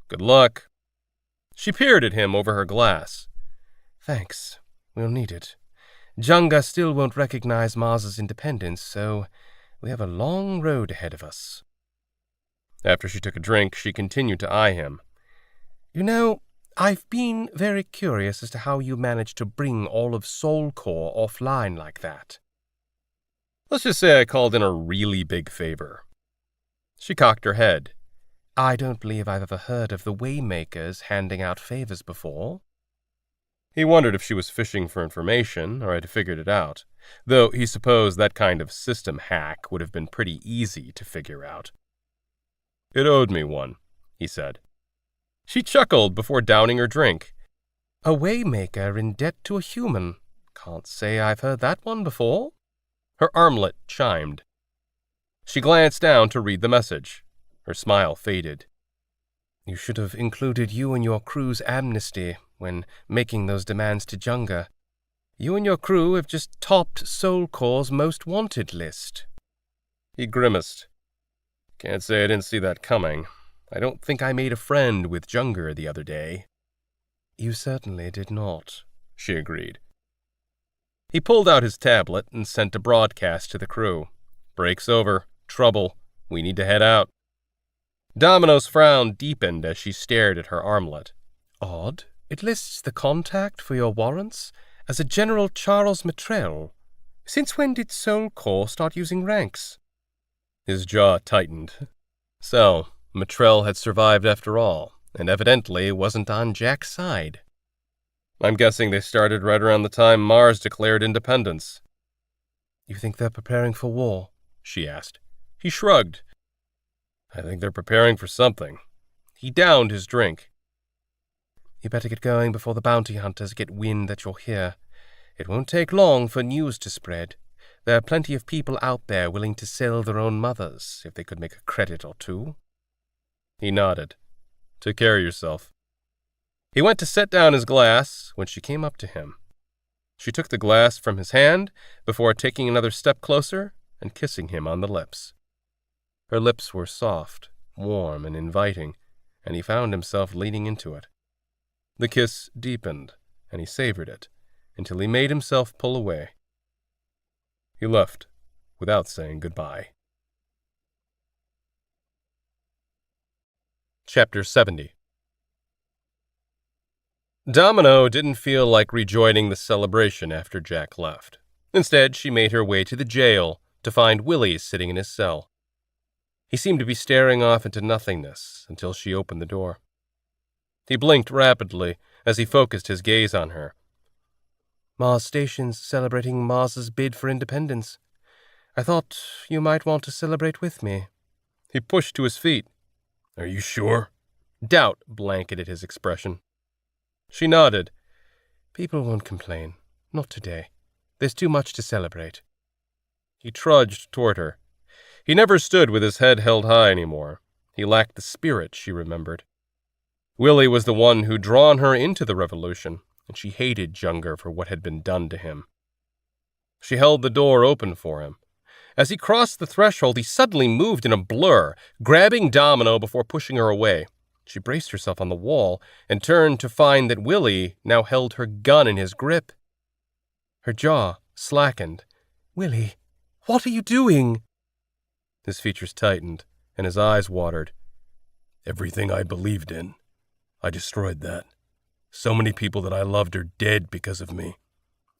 Good luck. She peered at him over her glass. Thanks. We'll need it. Junga still won't recognize Mars's independence, so we have a long road ahead of us. After she took a drink, she continued to eye him. You know, I've been very curious as to how you managed to bring all of Soulcore offline like that. Let's just say I called in a really big favor. She cocked her head. I don't believe I've ever heard of the Waymakers handing out favors before. He wondered if she was fishing for information or had figured it out, though he supposed that kind of system hack would have been pretty easy to figure out. It owed me one, he said. She chuckled before downing her drink. A Waymaker in debt to a human. Can't say I've heard that one before. Her armlet chimed. She glanced down to read the message. Her smile faded. You should have included you and your crew's amnesty when making those demands to Junga. You and your crew have just topped Soulcore's most wanted list. He grimaced. Can't say I didn't see that coming. I don't think I made a friend with Junger the other day. You certainly did not, she agreed. He pulled out his tablet and sent a broadcast to the crew. Break's over. Trouble. We need to head out. Domino's frown deepened as she stared at her armlet. Odd. It lists the contact for your warrants as a General Charles Matrell. Since when did Soulcore start using ranks? His jaw tightened. So, Matrell had survived after all, and evidently wasn't on Jack's side. I'm guessing they started right around the time Mars declared independence. You think they're preparing for war? She asked. He shrugged. I think they're preparing for something. He downed his drink. You better get going before the bounty hunters get wind that you're here. It won't take long for news to spread. There are plenty of people out there willing to sell their own mothers if they could make a credit or 2. He nodded. Take care of yourself. He went to set down his glass when she came up to him. She took the glass from his hand before taking another step closer and kissing him on the lips. Her lips were soft, warm, and inviting, and he found himself leaning into it. The kiss deepened, and he savored it, until he made himself pull away. He left, without saying goodbye. Chapter 70. Domino didn't feel like rejoining the celebration after Jack left. Instead, she made her way to the jail to find Willie sitting in his cell. He seemed to be staring off into nothingness until she opened the door. He blinked rapidly as he focused his gaze on her. Mars Station's celebrating Mars's bid for independence. I thought you might want to celebrate with me. He pushed to his feet. Are you sure? Doubt blanketed his expression. She nodded. People won't complain. Not today. There's too much to celebrate. He trudged toward her. He never stood with his head held high anymore. He lacked the spirit, she remembered. Willie was the one who'd drawn her into the revolution, and she hated Junger for what had been done to him. She held the door open for him. As he crossed the threshold, he suddenly moved in a blur, grabbing Demelo before pushing her away. She braced herself on the wall and turned to find that Willie now held her gun in his grip. Her jaw slackened. Willie, what are you doing? His features tightened, and his eyes watered. Everything I believed in, I destroyed that. So many people that I loved are dead because of me.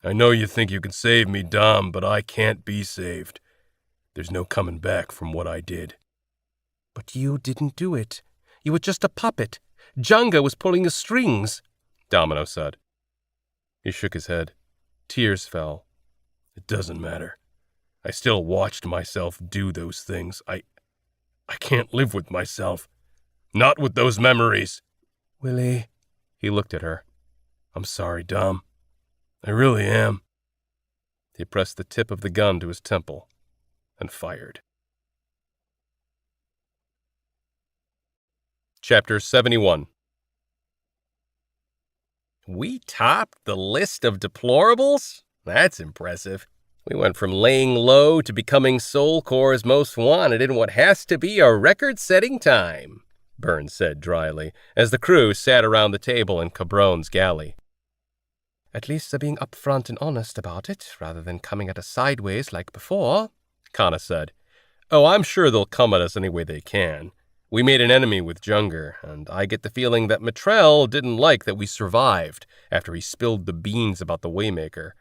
I know you think you can save me, Dom, but I can't be saved. There's no coming back from what I did. But you didn't do it. You were just a puppet. Junger was pulling the strings, Demelo said. He shook his head. Tears fell. It doesn't matter. I still watched myself do those things. I can't live with myself. Not with those memories. Willie. He looked at her. I'm sorry, Dom. I really am. He pressed the tip of the gun to his temple and fired. Chapter 71. We topped the list of deplorables? That's impressive. We went from laying low to becoming Soul Corps' most wanted in what has to be a record-setting time, Burns said dryly, as the crew sat around the table in Cabron's galley. At least they're being upfront and honest about it, rather than coming at us sideways like before, Kana said. Oh, I'm sure they'll come at us any way they can. We made an enemy with Junger, and I get the feeling that Matrell didn't like that we survived after he spilled the beans about the Waymaker.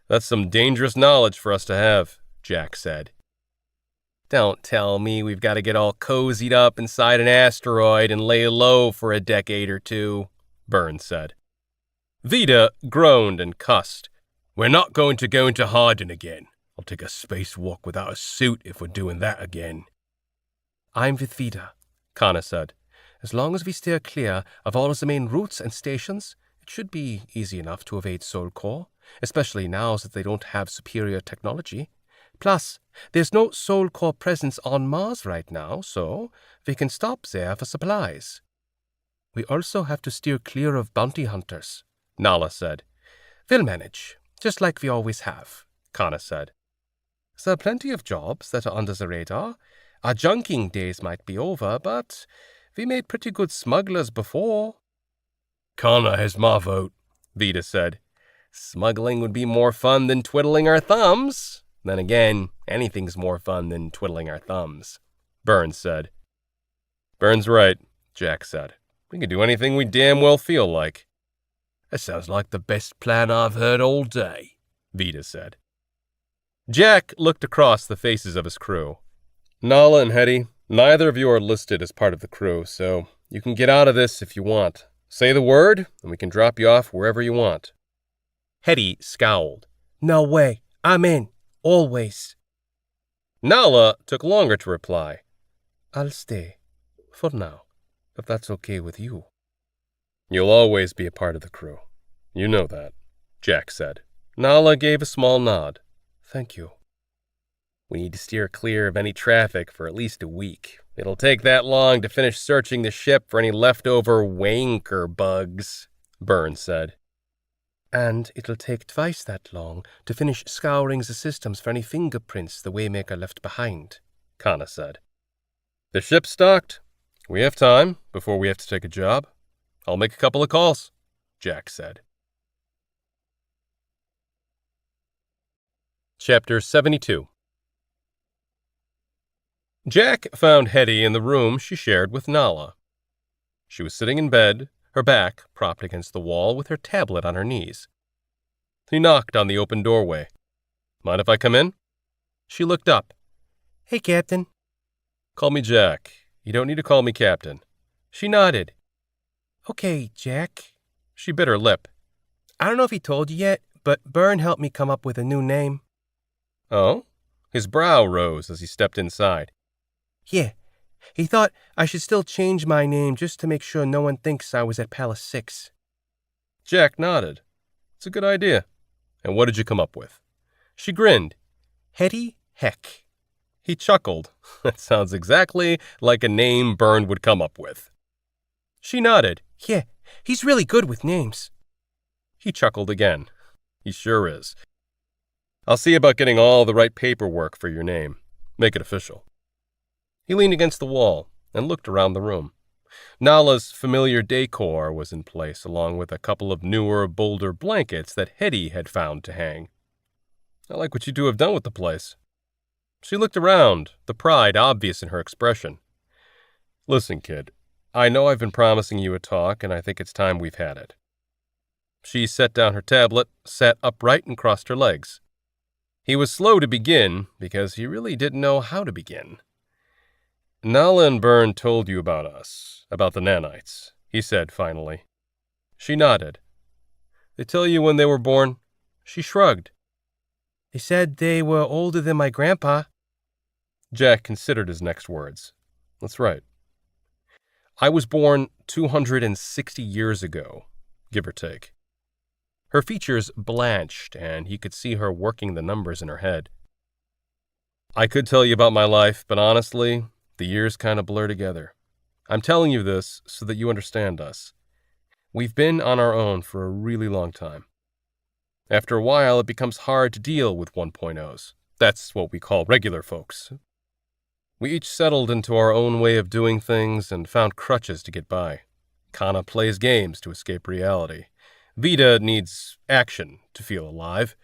That's some dangerous knowledge for us to have, Jack said. Don't tell me we've got to get all cozied up inside an asteroid and lay low for a decade or two, Burns said. Vida groaned and cussed. We're not going to go into hiding again. I'll take a spacewalk without a suit if we're doing that again. I'm with Vida, Kana said. As long as we steer clear of all of the main routes and stations, it should be easy enough to evade Soul Corps, especially now that they don't have superior technology. Plus, there's no Soul Corps presence on Mars right now, so we can stop there for supplies. We also have to steer clear of bounty hunters, Nala said. We'll manage, just like we always have, Kana said. There are plenty of jobs that are under the radar. Our junking days might be over, but we made pretty good smugglers before. Kana has my vote, Vida said. Smuggling would be more fun than twiddling our thumbs. Then again, anything's more fun than twiddling our thumbs, Burns said. Burns right, Jack said. We can do anything we damn well feel like. That sounds like the best plan I've heard all day, Vida said. Jack looked across the faces of his crew. Nala and Hetty, neither of you are listed as part of the crew, so you can get out of this if you want. Say the word, and we can drop you off wherever you want. Hetty scowled. No way. I'm in. Always. Nala took longer to reply. I'll stay. For now, if that's okay with you. You'll always be a part of the crew. You know that, Jack said. Nala gave a small nod. Thank you. We need to steer clear of any traffic for at least a week. It'll take that long to finish searching the ship for any leftover wanker bugs, Burns said. And it'll take twice that long to finish scouring the systems for any fingerprints the Waymaker left behind, Kana said. The ship's docked. We have time before we have to take a job. I'll make a couple of calls, Jack said. Chapter 72. Jack found Hetty in the room she shared with Nala. She was sitting in bed, her back propped against the wall with her tablet on her knees. He knocked on the open doorway. Mind if I come in? She looked up. Hey, Captain. Call me Jack. You don't need to call me Captain. She nodded. Okay, Jack. She bit her lip. I don't know if he told you yet, but Byrne helped me come up with a new name. Oh? His brow rose as he stepped inside. Yeah. He thought I should still change my name just to make sure no one thinks I was at Palace 6. Jack nodded. It's a good idea. And what did you come up with? She grinned. Hetty Heck. He chuckled. That sounds exactly like a name Byrne would come up with. She nodded. Yeah, he's really good with names. He chuckled again. He sure is. I'll see about getting all the right paperwork for your name. Make it official. He leaned against the wall and looked around the room. Nala's familiar decor was in place, along with a couple of newer, bolder blankets that Hetty had found to hang. I like what you two have done with the place. She looked around, the pride obvious in her expression. Listen, kid, I know I've been promising you a talk, and I think it's time we've had it. She set down her tablet, sat upright, and crossed her legs. He was slow to begin, because he really didn't know how to begin. Nala and Byrne told you about us, about the nanites, he said finally. She nodded. They tell you when they were born? She shrugged. They said they were older than my grandpa. Jack considered his next words. That's right. I was born 260 years ago, give or take. Her features blanched, and he could see her working the numbers in her head. I could tell you about my life, but honestly, the years kind of blur together. I'm telling you this so that you understand us. We've been on our own for a really long time. After a while, it becomes hard to deal with 1.0s. That's what we call regular folks. We each settled into our own way of doing things and found crutches to get by. Kana plays games to escape reality. Vita needs action to feel alive.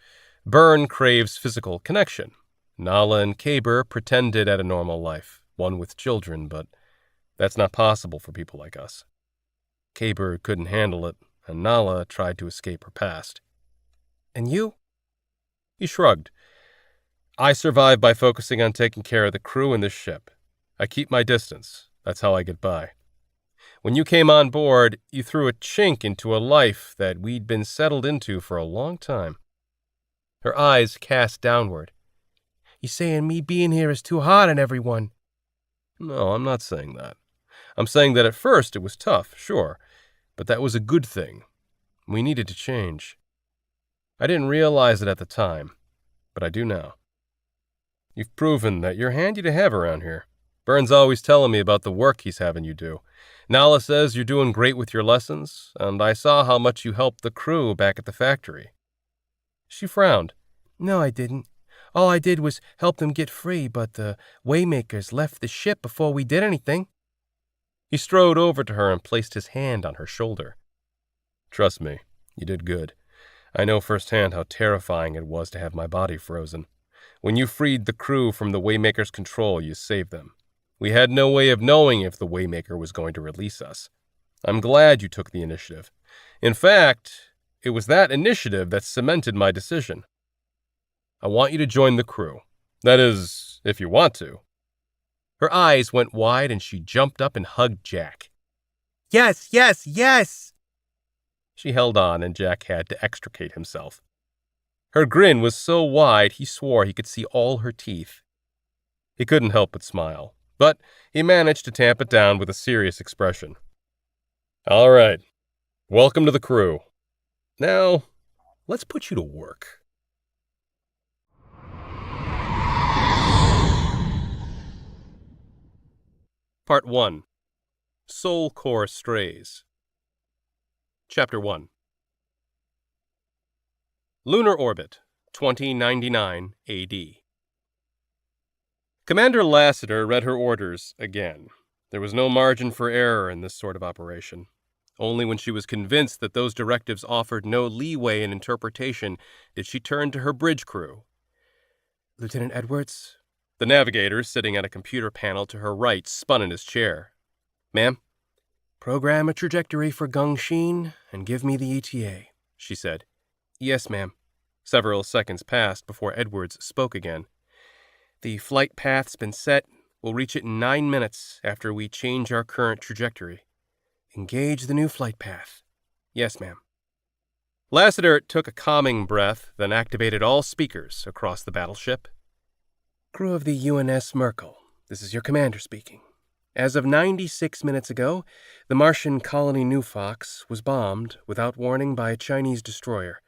Byrne craves physical connection. Nala and Kaber pretended at a normal life, one with children, but that's not possible for people like us. Kaber couldn't handle it, and Nala tried to escape her past. And you? He shrugged. I survive by focusing on taking care of the crew and this ship. I keep my distance. That's how I get by. When you came on board, you threw a chink into a life that we'd been settled into for a long time. Her eyes cast downward. You saying me being here is too hard on everyone? No, I'm not saying that. I'm saying that at first it was tough, sure, but that was a good thing. We needed to change. I didn't realize it at the time, but I do now. You've proven that you're handy to have around here. Byrne's always telling me about the work he's having you do. Nala says you're doing great with your lessons, and I saw how much you helped the crew back at the factory. She frowned. No, I didn't. All I did was help them get free, but the Waymakers left the ship before we did anything. He strode over to her and placed his hand on her shoulder. Trust me, you did good. I know firsthand how terrifying it was to have my body frozen. When you freed the crew from the Waymaker's control, you saved them. We had no way of knowing if the Waymaker was going to release us. I'm glad you took the initiative. In fact, it was that initiative that cemented my decision. I want you to join the crew. That is, if you want to. Her eyes went wide and she jumped up and hugged Jack. Yes, yes, yes! She held on and Jack had to extricate himself. Her grin was so wide he swore he could see all her teeth. He couldn't help but smile, but he managed to tamp it down with a serious expression. All right, welcome to the crew. Now, let's put you to work. Part 1. Soul Core Strays. Chapter 1. Lunar Orbit, 2099 AD. Commander Lassiter read her orders again. There was no margin for error in this sort of operation. Only when she was convinced that those directives offered no leeway in interpretation did she turn to her bridge crew. Lieutenant Edwards? The navigator, sitting at a computer panel to her right, spun in his chair. Ma'am? Program a trajectory for Gongxin and give me the ETA, she said. Yes, ma'am. Several seconds passed before Edwards spoke again. The flight path's been set. We'll reach it in 9 minutes after we change our current trajectory. Engage the new flight path. Yes, ma'am. Lassiter took a calming breath, then activated all speakers across the battleship. Crew of the UNS Merkel, this is your commander speaking. As of 96 minutes ago, the Martian colony New Fox was bombed without warning by a Chinese destroyer.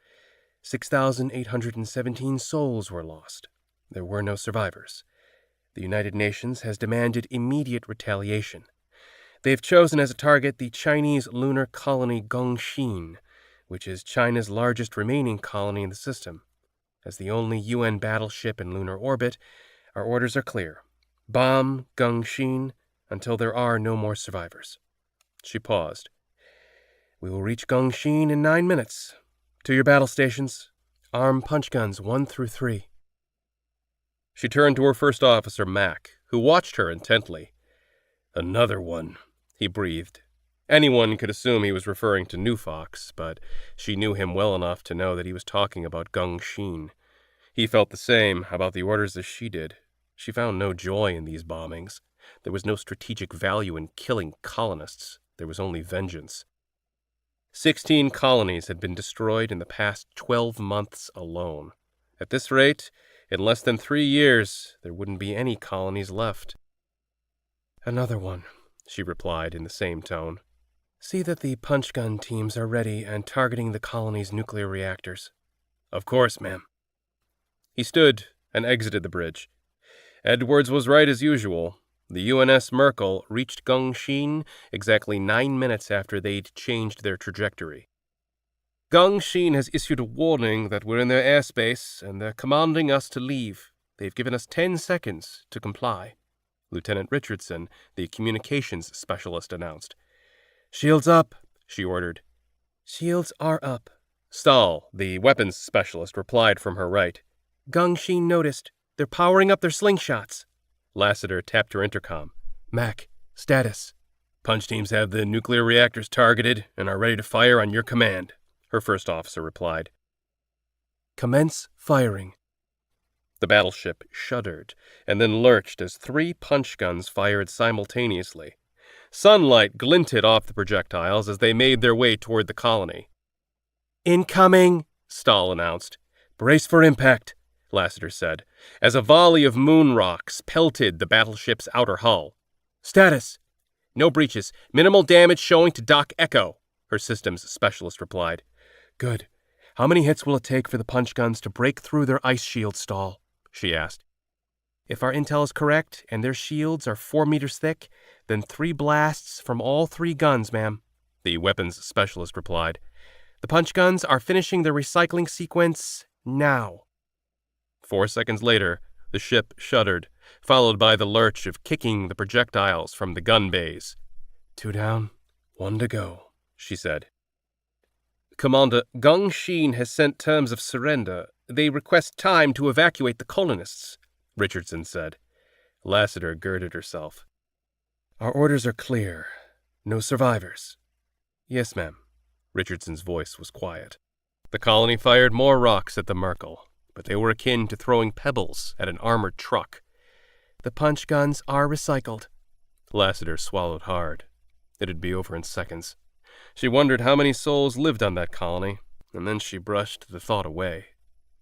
6,817 souls were lost. There were no survivors. The United Nations has demanded immediate retaliation. They've chosen as a target the Chinese lunar colony Gongxin, which is China's largest remaining colony in the system. As the only UN battleship in lunar orbit, our orders are clear. Bomb Gongxin until there are no more survivors. She paused. We will reach Gongxin in 9 minutes. To your battle stations. Arm punch guns 1 through 3. She turned to her first officer, Mac, who watched her intently. Another one, he breathed. Anyone could assume he was referring to New Fox, but she knew him well enough to know that he was talking about Gongxin. He felt the same about the orders as she did. She found no joy in these bombings. There was no strategic value in killing colonists. There was only vengeance. 16 colonies had been destroyed in the past 12 months alone. At this rate, in less than 3 years, there wouldn't be any colonies left. Another one, she replied in the same tone. See that the punch gun teams are ready and targeting the colony's nuclear reactors. Of course, ma'am. He stood and exited the bridge. Edwards was right as usual. The UNS Merkel reached Gongxin exactly 9 minutes after they'd changed their trajectory. Gongxin has issued a warning that we're in their airspace, and they're commanding us to leave. They've given us 10 seconds to comply, Lieutenant Richardson, the communications specialist, announced. Shields up, she ordered. Shields are up, Stahl, the weapons specialist, replied from her right. Gongxin noticed. They're powering up their slingshots. Lassiter tapped her intercom. Mac, status. Punch teams have the nuclear reactors targeted and are ready to fire on your command, her first officer replied. Commence firing. The battleship shuddered and then lurched as 3 punch guns fired simultaneously. Sunlight glinted off the projectiles as they made their way toward the colony. Incoming, Stahl announced. Brace for impact, Lassiter said, as a volley of moon rocks pelted the battleship's outer hull. Status. No breaches. Minimal damage showing to Doc Echo, her systems specialist replied. Good. How many hits will it take for the punch guns to break through their ice shield, Stahl? She asked. If our intel is correct and their shields are 4 meters thick, then 3 blasts from all 3 guns, ma'am, the weapons specialist replied. The punch guns are finishing their recycling sequence now. 4 seconds later, the ship shuddered, followed by the lurch of kicking the projectiles from the gun bays. 2 down, 1 to go, she said. Commander, Gongxin has sent terms of surrender. They request time to evacuate the colonists, Richardson said. Lassiter girded herself. Our orders are clear. No survivors. Yes, ma'am. Richardson's voice was quiet. The colony fired more rocks at the Merkel, but they were akin to throwing pebbles at an armored truck. The punch guns are recycled. Lassiter swallowed hard. It'd be over in seconds. She wondered how many souls lived on that colony, and then she brushed the thought away.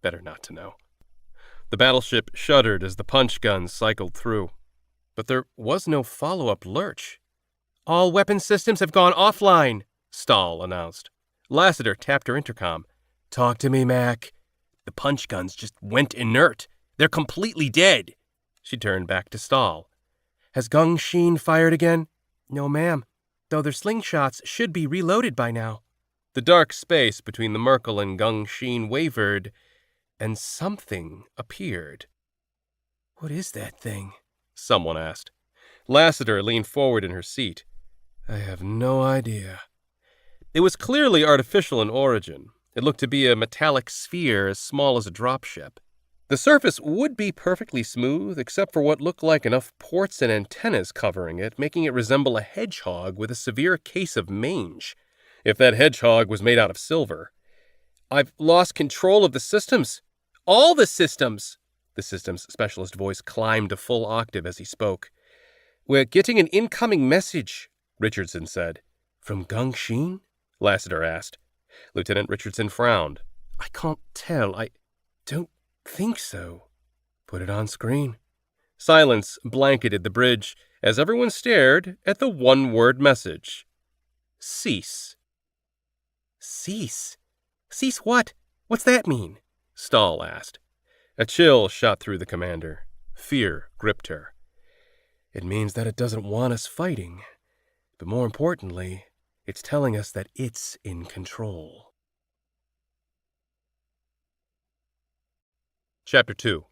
Better not to know. The battleship shuddered as the punch guns cycled through. But there was no follow-up lurch. All weapon systems have gone offline, Stahl announced. Lassiter tapped her intercom. Talk to me, Mac. The punch guns just went inert. They're completely dead. She turned back to Stahl. Has Gongxin fired again? No, ma'am. Though their slingshots should be reloaded by now. The dark space between the Merkel and Gongxin wavered, and something appeared. What is that thing? Someone asked. Lassiter leaned forward in her seat. I have no idea. It was clearly artificial in origin. It looked to be a metallic sphere as small as a dropship. The surface would be perfectly smooth, except for what looked like enough ports and antennas covering it, making it resemble a hedgehog with a severe case of mange, if that hedgehog was made out of silver. I've lost control of the systems. All the systems! The systems specialist's voice climbed a full octave as he spoke. We're getting an incoming message, Richardson said. From Gongxin? Lassiter asked. Lieutenant Richardson frowned. I can't tell. I don't think so. Put it on screen. Silence blanketed the bridge as everyone stared at the one-word message. Cease. Cease? Cease what? What's that mean? Stahl asked. A chill shot through the commander. Fear gripped her. It means that it doesn't want us fighting, but more importantly, it's telling us that it's in control. Chapter 2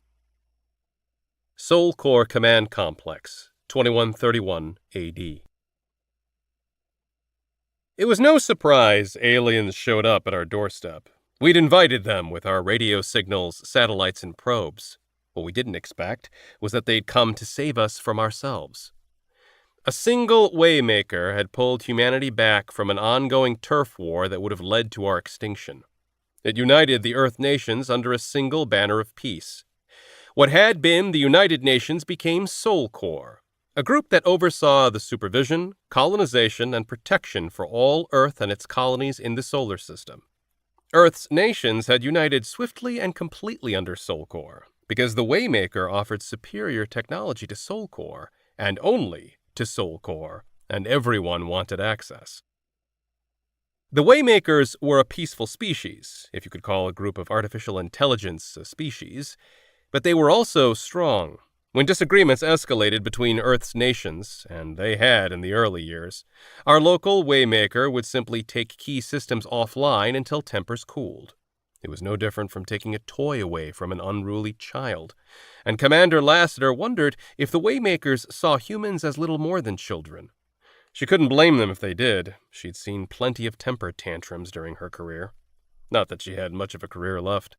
Soul Core Command Complex, 2131 AD. It was no surprise aliens showed up at our doorstep. We'd invited them with our radio signals, satellites, and probes. What we didn't expect was that they'd come to save us from ourselves. A single Waymaker had pulled humanity back from an ongoing turf war that would have led to our extinction. It united the Earth nations under a single banner of peace. What had been the United Nations became Soul Core, a group that oversaw the supervision, colonization, and protection for all Earth and its colonies in the solar system. Earth's nations had united swiftly and completely under Soul Core, because the Waymaker offered superior technology to Soul Core, and only to Soul Core, and everyone wanted access. The Waymakers were a peaceful species, if you could call a group of artificial intelligence a species, but they were also strong. When disagreements escalated between Earth's nations, and they had in the early years, our local Waymaker would simply take key systems offline until tempers cooled. It was no different from taking a toy away from an unruly child, and Commander Lassiter wondered if the Waymakers saw humans as little more than children. She couldn't blame them if they did. She'd seen plenty of temper tantrums during her career. Not that she had much of a career left.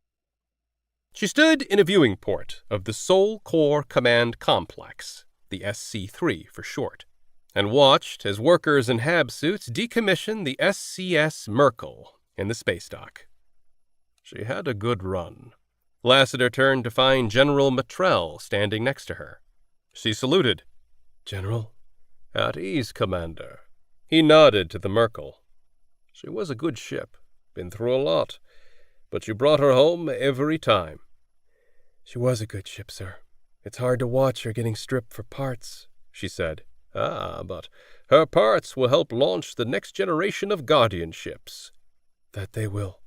She stood in a viewing port of the Soul Core Command Complex, the SC-3 for short, and watched as workers in HAB suits decommissioned the SCS Merkel in the space dock. She had a good run. Lassiter turned to find General Matrell standing next to her. She saluted. "General?" "At ease, Commander." He nodded to the Merkel. "She was a good ship. Been through a lot. But you brought her home every time." "She was a good ship, sir. It's hard to watch her getting stripped for parts," she said. But her parts will help launch the next generation of Guardian ships." "That they will."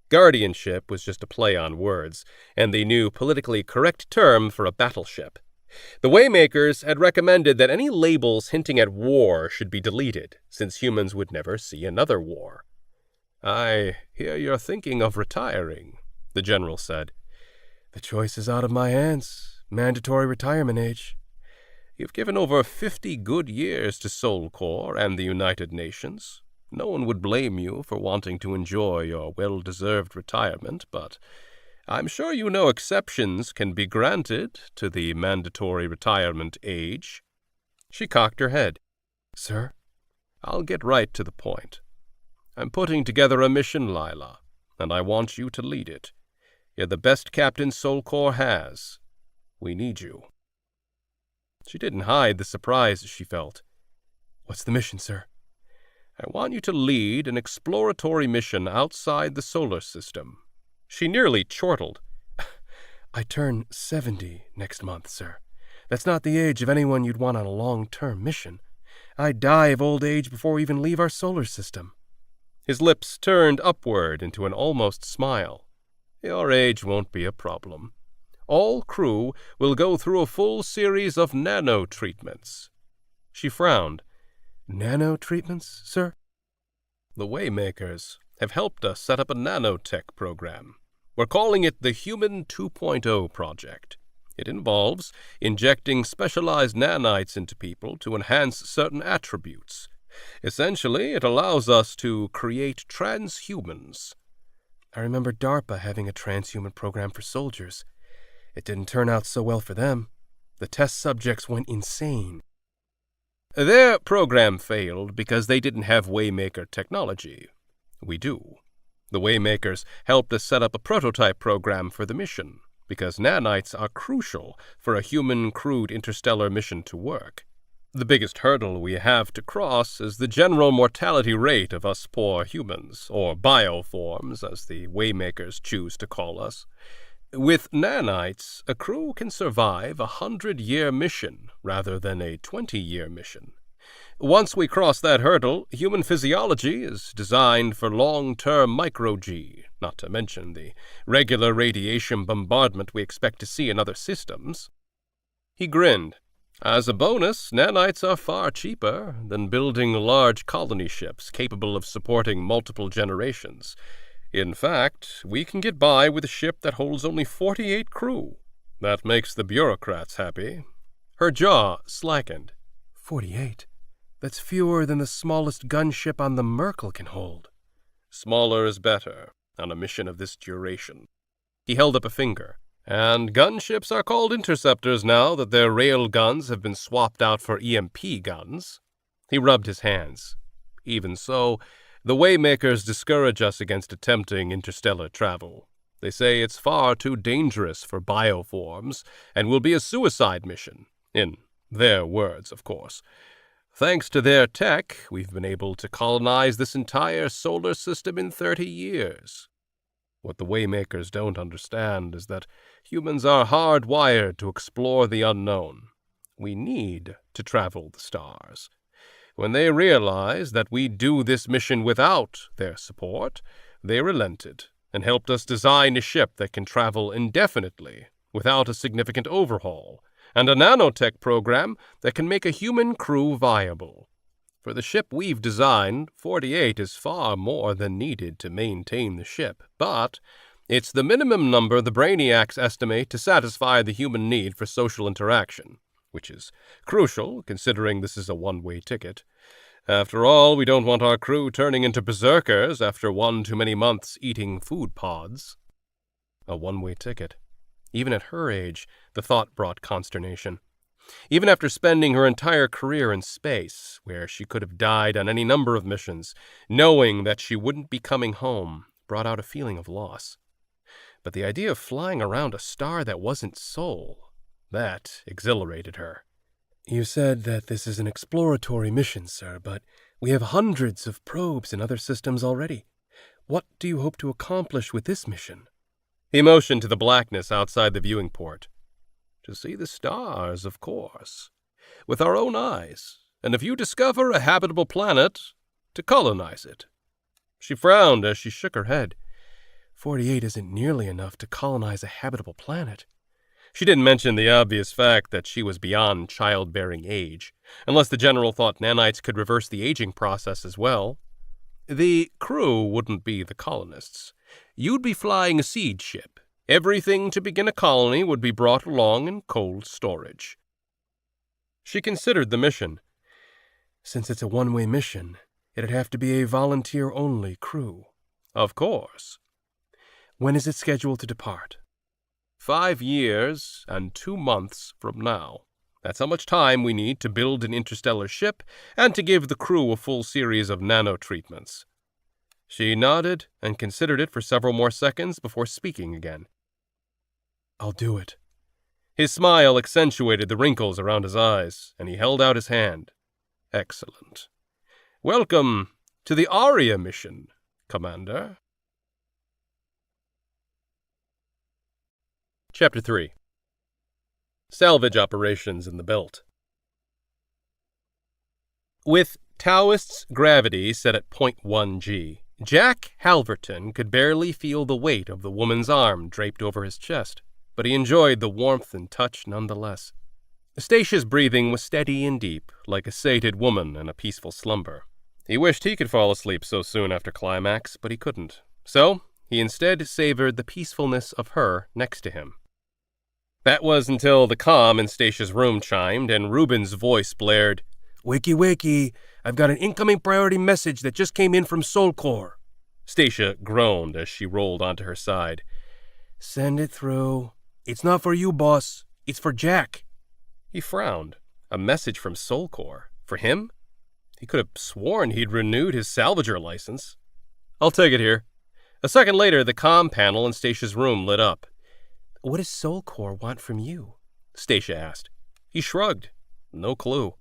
Guardianship was just a play on words, and the new politically correct term for a battleship. The Waymakers had recommended that any labels hinting at war should be deleted, since humans would never see another war. "I hear you're thinking of retiring," the general said. "The choice is out of my hands. Mandatory retirement age." "You've given over 50 good years to Soul Core and the United Nations. No one would blame you for wanting to enjoy your well-deserved retirement, but I'm sure you know exceptions can be granted to the mandatory retirement age." She cocked her head. "Sir?" "I'll get right to the point. I'm putting together a mission, Lila, and I want you to lead it. You're the best captain Soul Core has. We need you." She didn't hide the surprise she felt. "What's the mission, sir?" "I want you to lead an exploratory mission outside the solar system." She nearly chortled. "I turn 70 next month, sir. That's not the age of anyone you'd want on a long-term mission. I'd die of old age before we even leave our solar system." His lips turned upward into an almost smile. "Your age won't be a problem. All crew will go through a full series of nano-treatments." She frowned. "Nano-treatments, sir?" "The Waymakers have helped us set up a nanotech program. We're calling it the Human 2.0 project. It involves injecting specialized nanites into people to enhance certain attributes. Essentially, it allows us to create transhumans." "I remember DARPA having a transhuman program for soldiers. It didn't turn out so well for them. The test subjects went insane." "Their program failed because they didn't have Waymaker technology. We do. The Waymakers helped us set up a prototype program for the mission, because nanites are crucial for a human-crewed interstellar mission to work. The biggest hurdle we have to cross is the general mortality rate of us poor humans, or bioforms, as the Waymakers choose to call us. With nanites, a crew can survive a 100-year mission rather than a 20-year mission. Once we cross that hurdle, human physiology is designed for long-term micro-G, not to mention the regular radiation bombardment we expect to see in other systems." He grinned. As a bonus, nanites are far cheaper than building large colony ships capable of supporting multiple generations. In fact, we can get by with a ship that holds only 48 crew. That makes the bureaucrats happy. Her jaw slackened. 48? That's fewer than the smallest gunship on the Merkel can hold. Smaller is better on a mission of this duration. He held up a finger. And gunships are called interceptors now that their rail guns have been swapped out for EMP guns. He rubbed his hands. Even so, the Waymakers discourage us against attempting interstellar travel. They say it's far too dangerous for bioforms and will be a suicide mission. In their words, of course. Thanks to their tech, we've been able to colonize this entire solar system in 30 years. What the Waymakers don't understand is that humans are hardwired to explore the unknown. We need to travel the stars. When they realized that we'd do this mission without their support, they relented and helped us design a ship that can travel indefinitely without a significant overhaul, and a nanotech program that can make a human crew viable. For the ship we've designed, 48 is far more than needed to maintain the ship, but it's the minimum number the Brainiacs estimate to satisfy the human need for social interaction, which is crucial considering this is a one-way ticket. After all, we don't want our crew turning into berserkers after one too many months eating food pods. A one-way ticket. Even at her age, the thought brought consternation. Even after spending her entire career in space, where she could have died on any number of missions, knowing that she wouldn't be coming home brought out a feeling of loss. But the idea of flying around a star that wasn't Sol, that exhilarated her. You said that this is an exploratory mission, sir, but we have hundreds of probes in other systems already. What do you hope to accomplish with this mission? He motioned to the blackness outside the viewing port. To see the stars, of course, with our own eyes, and if you discover a habitable planet, to colonize it. She frowned as she shook her head. 48 isn't nearly enough to colonize a habitable planet. She didn't mention the obvious fact that she was beyond childbearing age, unless the general thought nanites could reverse the aging process as well. The crew wouldn't be the colonists. You'd be flying a seed ship. Everything to begin a colony would be brought along in cold storage. She considered the mission. Since it's a one-way mission, it'd have to be a volunteer-only crew. Of course. When is it scheduled to depart? 5 years and 2 months from now. That's how much time we need to build an interstellar ship and to give the crew a full series of nanotreatments. She nodded and considered it for several more seconds before speaking again. I'll do it. His smile accentuated the wrinkles around his eyes, and he held out his hand. Excellent. Welcome to the Aria mission, Commander. Chapter 3. Salvage operations in the belt. With Taoist's gravity set at 0.1 G, Jack Halverton could barely feel the weight of the woman's arm draped over his chest, but he enjoyed the warmth and touch nonetheless. Statia's breathing was steady and deep, like a sated woman in a peaceful slumber. He wished he could fall asleep so soon after climax, but he couldn't. So, he instead savored the peacefulness of her next to him. That was until the comm in Statia's room chimed and Reuben's voice blared, "Wakey, wakey, I've got an incoming priority message that just came in from Solcor." Statia groaned as she rolled onto her side. "Send it through. It's not for you, boss. It's for Jack." He frowned. A message from Solcor? For him? He could have sworn he'd renewed his salvager license. "I'll take it here." A second later, the comm panel in Statia's room lit up. "What does Solcor want from you?" Statia asked. He shrugged. No clue.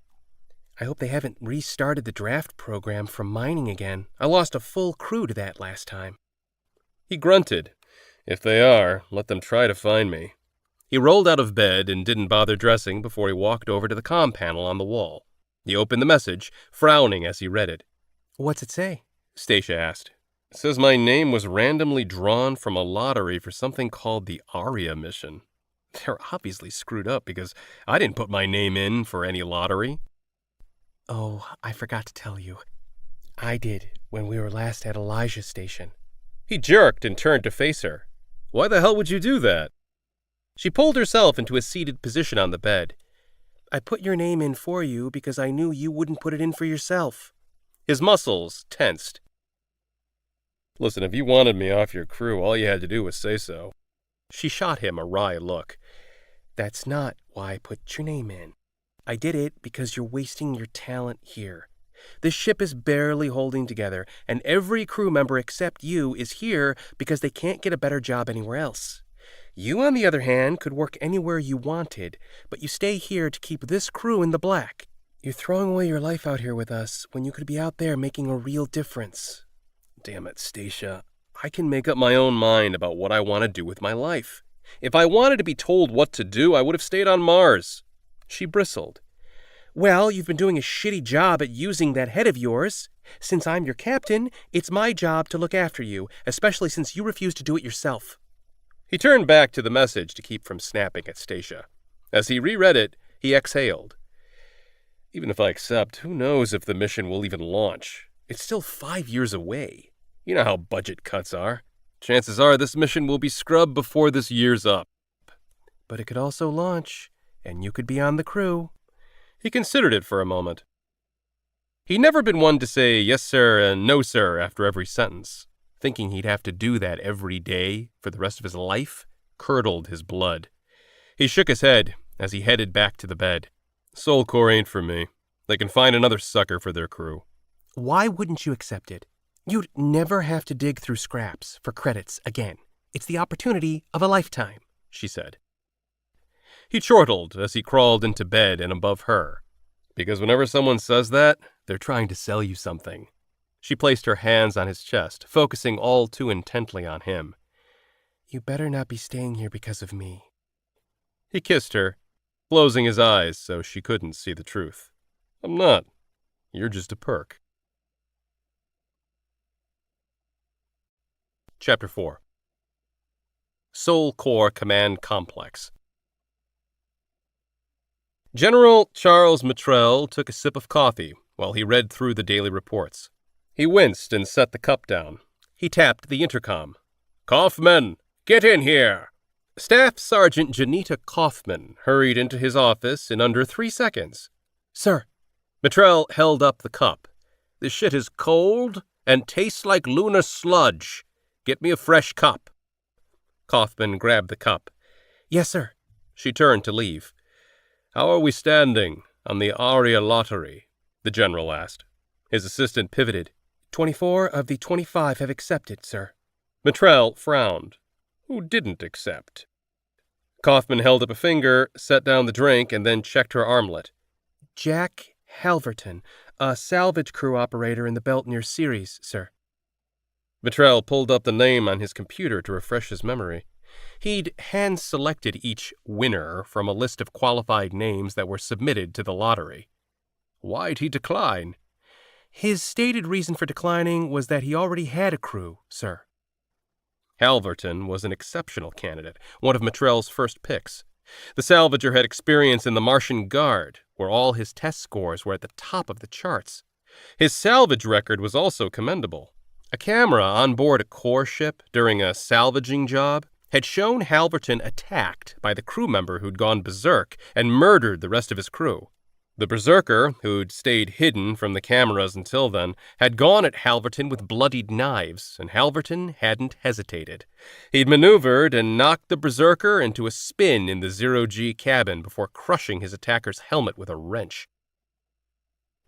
"I hope they haven't restarted the draft program from mining again. I lost a full crew to that last time." He grunted. If they are, let them try to find me. He rolled out of bed and didn't bother dressing before he walked over to the comm panel on the wall. He opened the message, frowning as he read it. "What's it say?" Statia asked. "It says my name was randomly drawn from a lottery for something called the Aria mission. They're obviously screwed up because I didn't put my name in for any lottery. Oh, I forgot to tell you. I did when we were last at Elijah's station. He jerked and turned to face her. Why the hell would you do that? She pulled herself into a seated position on the bed. I put your name in for you because I knew you wouldn't put it in for yourself. His muscles tensed. Listen, if you wanted me off your crew, all you had to do was say so. She shot him a wry look. That's not why I put your name in. I did it because you're wasting your talent here. The ship is barely holding together, and every crew member except you is here because they can't get a better job anywhere else. You, on the other hand, could work anywhere you wanted, but you stay here to keep this crew in the black. You're throwing away your life out here with us when you could be out there making a real difference. Damn it, Stacia. I can make up my own mind about what I want to do with my life. If I wanted to be told what to do, I would have stayed on Mars. She bristled. Well, you've been doing a shitty job at using that head of yours. Since I'm your captain, it's my job to look after you, especially since you refuse to do it yourself. He turned back to the message to keep from snapping at Stacia. As he reread it, he exhaled. Even if I accept, who knows if the mission will even launch? It's still 5 years away. You know how budget cuts are. Chances are this mission will be scrubbed before this year's up. But it could also launch, and you could be on the crew. He considered it for a moment. He'd never been one to say yes, sir, and no, sir, after every sentence. Thinking he'd have to do that every day for the rest of his life curdled his blood. He shook his head as he headed back to the bed. Soul Corps ain't for me. They can find another sucker for their crew. Why wouldn't you accept it? You'd never have to dig through scraps for credits again. It's the opportunity of a lifetime, she said. He chortled as he crawled into bed and above her. Because whenever someone says that, they're trying to sell you something. She placed her hands on his chest, focusing all too intently on him. You better not be staying here because of me. He kissed her, closing his eyes so she couldn't see the truth. I'm not. You're just a perk. Chapter 4 Soul Corps Command Complex. General Charles Mitrell took a sip of coffee while he read through the daily reports. He winced and set the cup down. He tapped the intercom. Kaufman, get in here! Staff Sergeant Janita Kaufman hurried into his office in under 3 seconds. Sir. Mitrell held up the cup. This shit is cold and tastes like lunar sludge. Get me a fresh cup. Kaufman grabbed the cup. Yes, sir. She turned to leave. How are we standing on the Aria lottery? The general asked. His assistant pivoted. 24 of the 25 have accepted, sir. Mitrell frowned. Who didn't accept? Kaufman held up a finger, set down the drink, and then checked her armlet. Jack Halverton, a salvage crew operator in the belt near Ceres, sir. Mitrell pulled up the name on his computer to refresh his memory. He'd hand-selected each winner from a list of qualified names that were submitted to the lottery. Why'd he decline? His stated reason for declining was that he already had a crew, sir. Halverton was an exceptional candidate, one of Mitrell's first picks. The salvager had experience in the Martian Guard, where all his test scores were at the top of the charts. His salvage record was also commendable. A camera on board a Corps ship during a salvaging job had shown Halverton attacked by the crew member who'd gone berserk and murdered the rest of his crew. The berserker, who'd stayed hidden from the cameras until then, had gone at Halverton with bloodied knives, and Halverton hadn't hesitated. He'd maneuvered and knocked the berserker into a spin in the zero-G cabin before crushing his attacker's helmet with a wrench.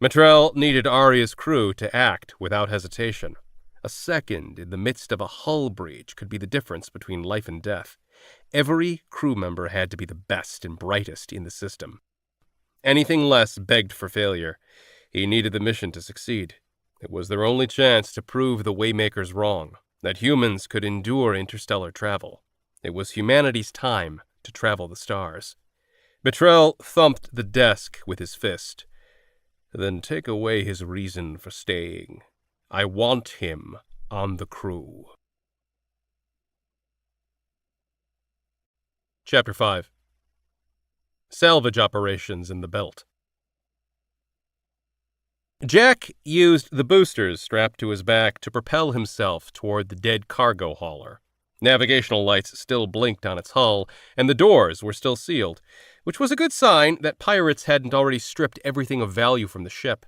Mitrell needed Aria's crew to act without hesitation. A second in the midst of a hull breach could be the difference between life and death. Every crew member had to be the best and brightest in the system. Anything less begged for failure. He needed the mission to succeed. It was their only chance to prove the Waymakers wrong, that humans could endure interstellar travel. It was humanity's time to travel the stars. Mitrell thumped the desk with his fist. Then take away his reason for staying. I want him on the crew. Chapter 5 salvage operations in the belt. Jack used the boosters strapped to his back to propel himself toward the dead cargo hauler. Navigational lights still blinked on its hull, and the doors were still sealed, which was a good sign that pirates hadn't already stripped everything of value from the ship.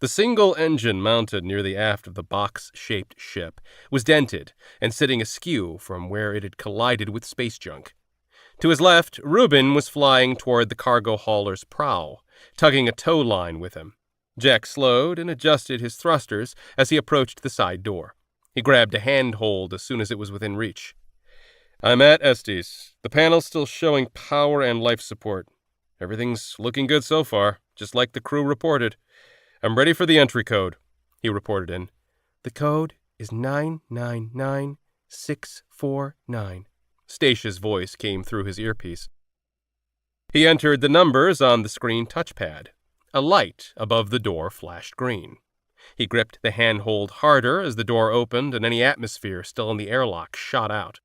The single engine mounted near the aft of the box-shaped ship was dented and sitting askew from where it had collided with space junk. To his left, Reuben was flying toward the cargo hauler's prow, tugging a tow line with him. Jack slowed and adjusted his thrusters as he approached the side door. He grabbed a handhold as soon as it was within reach. "I'm at Estes. The panel's still showing power and life support. Everything's looking good so far, just like the crew reported. I'm ready for the entry code," he reported in. "The code is 999649. Stasia's voice came through his earpiece. He entered the numbers on the screen touchpad. A light above the door flashed green. He gripped the handhold harder as the door opened and any atmosphere still in the airlock shot out.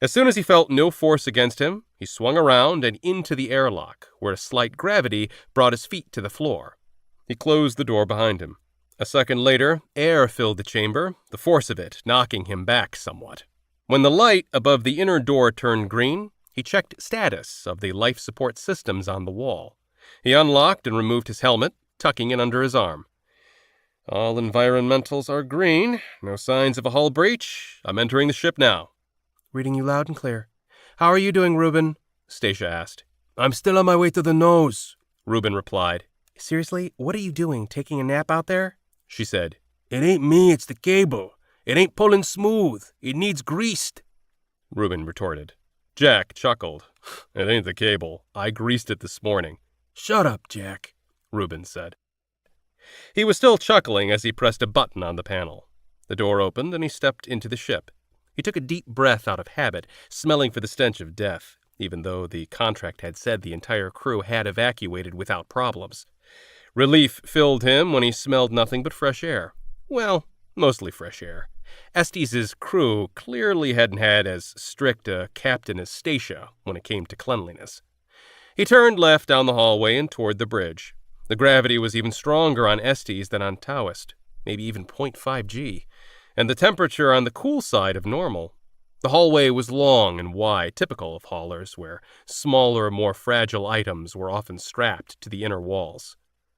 As soon as he felt no force against him, he swung around and into the airlock, where a slight gravity brought his feet to the floor. He closed the door behind him. A second later, air filled the chamber, the force of it knocking him back somewhat. When the light above the inner door turned green, he checked status of the life support systems on the wall. He unlocked and removed his helmet, tucking it under his arm. "All environmentals are green. No signs of a hull breach. I'm entering the ship now." "Reading you loud and clear. How are you doing, Reuben?" Stasia asked. "I'm still on my way to the nose," Reuben replied. "Seriously, what are you doing, taking a nap out there?" She said. "It ain't me, it's the cable. It ain't pulling smooth. It needs greased," Reuben retorted. Jack chuckled. "It ain't the cable. I greased it this morning." "Shut up, Jack," Reuben said. He was still chuckling as he pressed a button on the panel. The door opened and he stepped into the ship. He took a deep breath out of habit, smelling for the stench of death, even though the contract had said the entire crew had evacuated without problems. Relief filled him when he smelled nothing but fresh air. Well, mostly fresh air. Estes' crew clearly hadn't had as strict a captain as Stasia when it came to cleanliness. He turned left down the hallway and toward the bridge. The gravity was even stronger on Estes than on Taoist, maybe even 0.5 G, and the temperature on the cool side of normal. The hallway was long and wide, typical of haulers, where smaller, more fragile items were often strapped to the inner walls.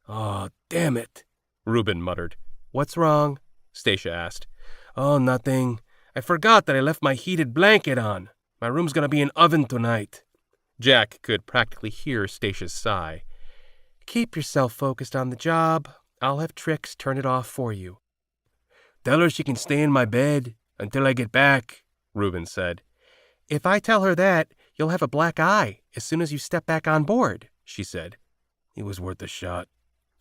"Oh, damn it," Reuben muttered. "What's wrong?" Stasia asked. "Oh, nothing. I forgot that I left my heated blanket on. My room's gonna be an oven tonight." Jack could practically hear Stasia's sigh. "Keep yourself focused on the job. I'll have Trix turn it off for you." "Tell her she can stay in my bed until I get back," Reuben said. "If I tell her that, you'll have a black eye as soon as you step back on board," she said. "It was worth a shot."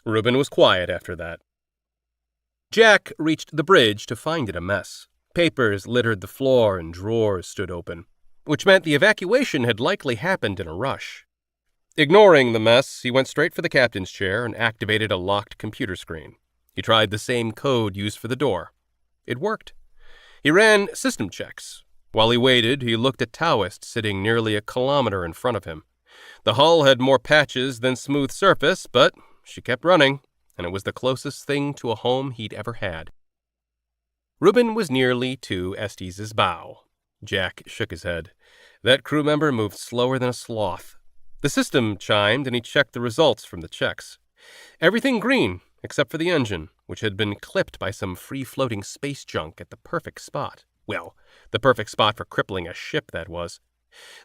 Reuben was quiet after that. Jack reached the bridge to find it a mess. Papers littered the floor and drawers stood open, which meant the evacuation had likely happened in a rush. Ignoring the mess, he went straight for the captain's chair and activated a locked computer screen. He tried the same code used for the door. It worked. He ran system checks. While he waited, he looked at Taoist sitting nearly a kilometer in front of him. The hull had more patches than smooth surface, but she kept running, and it was the closest thing to a home he'd ever had. Reuben was nearly to Estes' bow. Jack shook his head. That crew member moved slower than a sloth. The system chimed, and he checked the results from the checks. Everything green, except for the engine, which had been clipped by some free-floating space junk at the perfect spot. Well, the perfect spot for crippling a ship, that was.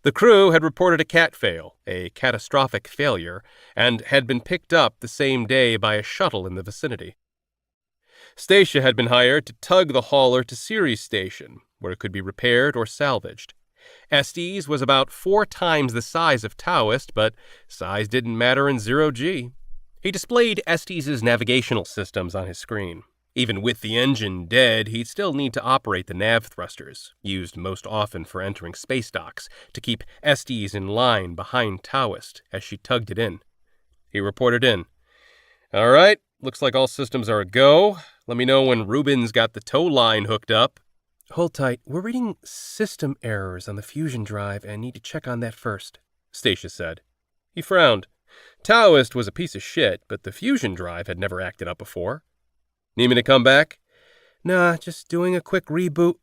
The crew had reported a cat fail, a catastrophic failure, and had been picked up the same day by a shuttle in the vicinity. Stasia had been hired to tug the hauler to Ceres Station, where it could be repaired or salvaged. Estes was about 4 times the size of Taoist, but size didn't matter in 0G. He displayed Estes' navigational systems on his screen. Even with the engine dead, he'd still need to operate the nav thrusters, used most often for entering space docks, to keep Estes in line behind Taoist as she tugged it in. He reported in. "All right, looks like all systems are a go. Let me know when Reuben's got the tow line hooked up." "Hold tight. We're reading system errors on the fusion drive and need to check on that first," Stasia said. He frowned. Taoist was a piece of shit, but the fusion drive had never acted up before. Need me to come back? Nah, just doing a quick reboot.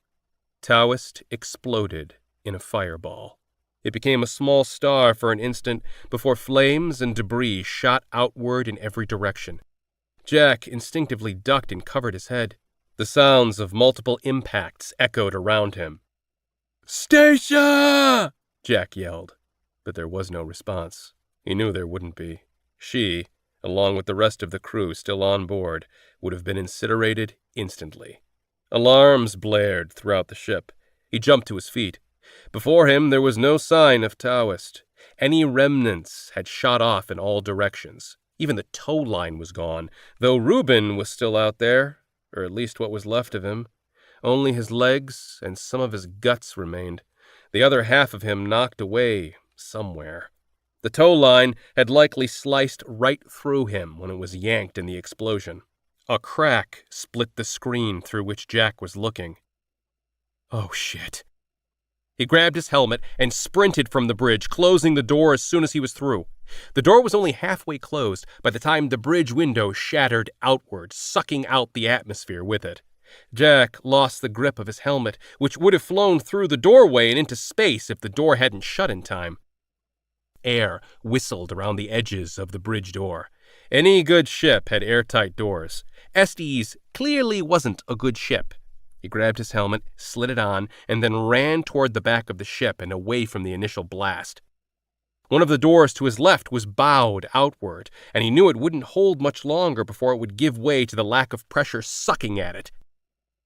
Taoist exploded in a fireball. It became a small star for an instant before flames and debris shot outward in every direction. Jack instinctively ducked and covered his head. The sounds of multiple impacts echoed around him. Stacia! Jack yelled, but there was no response. He knew there wouldn't be. She, along with the rest of the crew still on board, would have been incinerated instantly. Alarms blared throughout the ship. He jumped to his feet. Before him there was no sign of Taoist. Any remnants had shot off in all directions. Even the tow line was gone, though Reuben was still out there, or at least what was left of him. Only his legs and some of his guts remained, the other half of him knocked away somewhere. The tow line had likely sliced right through him when it was yanked in the explosion. A crack split the screen through which Jack was looking. Oh, shit. He grabbed his helmet and sprinted from the bridge, closing the door as soon as he was through. The door was only halfway closed by the time the bridge window shattered outward, sucking out the atmosphere with it. Jack lost the grip of his helmet, which would have flown through the doorway and into space if the door hadn't shut in time. Air whistled around the edges of the bridge door. Any good ship had airtight doors. Estes clearly wasn't a good ship. He grabbed his helmet, slid it on, and then ran toward the back of the ship and away from the initial blast. One of the doors to his left was bowed outward, and he knew it wouldn't hold much longer before it would give way to the lack of pressure sucking at it.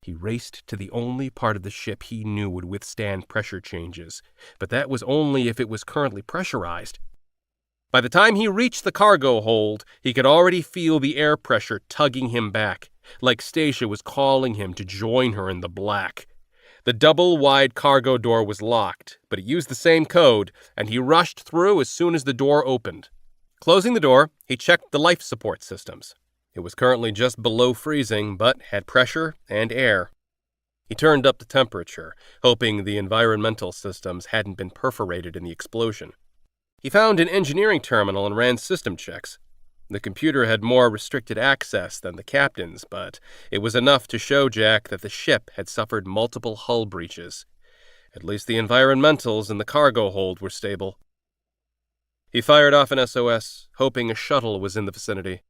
He raced to the only part of the ship he knew would withstand pressure changes, but that was only if it was currently pressurized. By the time he reached the cargo hold, he could already feel the air pressure tugging him back, like Stacia was calling him to join her in the black. The double-wide cargo door was locked, but it used the same code, and he rushed through as soon as the door opened. Closing the door, he checked the life support systems. It was currently just below freezing, but had pressure and air. He turned up the temperature, hoping the environmental systems hadn't been perforated in the explosion. He found an engineering terminal and ran system checks. The computer had more restricted access than the captain's, but it was enough to show Jack that the ship had suffered multiple hull breaches. At least the environmentals in the cargo hold were stable. He fired off an SOS, hoping a shuttle was in the vicinity.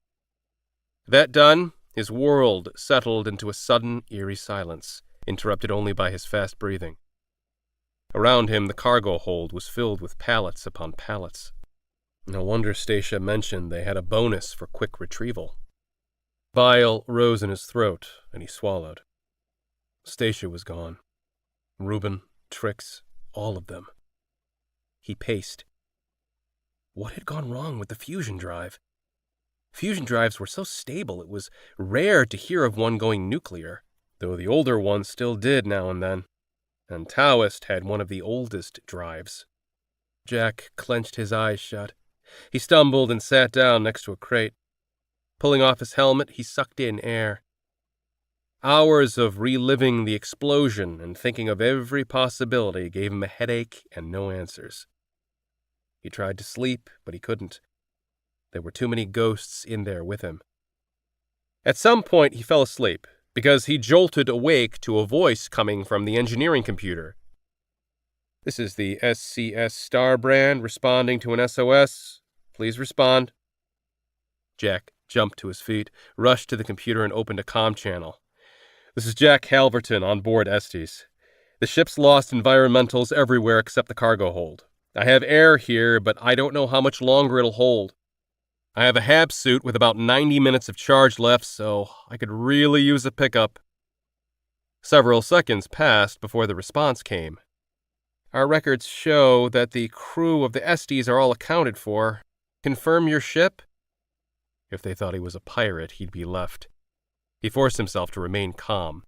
That done, his world settled into a sudden, eerie silence, interrupted only by his fast breathing. Around him, the cargo hold was filled with pallets upon pallets. No wonder Stacia mentioned they had a bonus for quick retrieval. Bile rose in his throat, and he swallowed. Stacia was gone. Reuben, Trix, all of them. He paced. What had gone wrong with the fusion drive? Fusion drives were so stable it was rare to hear of one going nuclear, though the older ones still did now and then. And Taoist had one of the oldest drives. Jack clenched his eyes shut. He stumbled and sat down next to a crate. Pulling off his helmet, he sucked in air. Hours of reliving the explosion and thinking of every possibility gave him a headache and no answers. He tried to sleep, but he couldn't. There were too many ghosts in there with him. At some point, he fell asleep, because he jolted awake to a voice coming from the engineering computer. This is the SCS Star brand responding to an SOS. Please respond. Jack jumped to his feet, rushed to the computer, and opened a comm channel. This is Jack Halverton on board Estes. The ship's lost environmentals everywhere except the cargo hold. I have air here, but I don't know how much longer it'll hold. I have a HAB suit with about 90 minutes of charge left, so I could really use a pickup. Several seconds passed before the response came. Our records show that the crew of the Estes are all accounted for. Confirm your ship? If they thought he was a pirate, he'd be left. He forced himself to remain calm.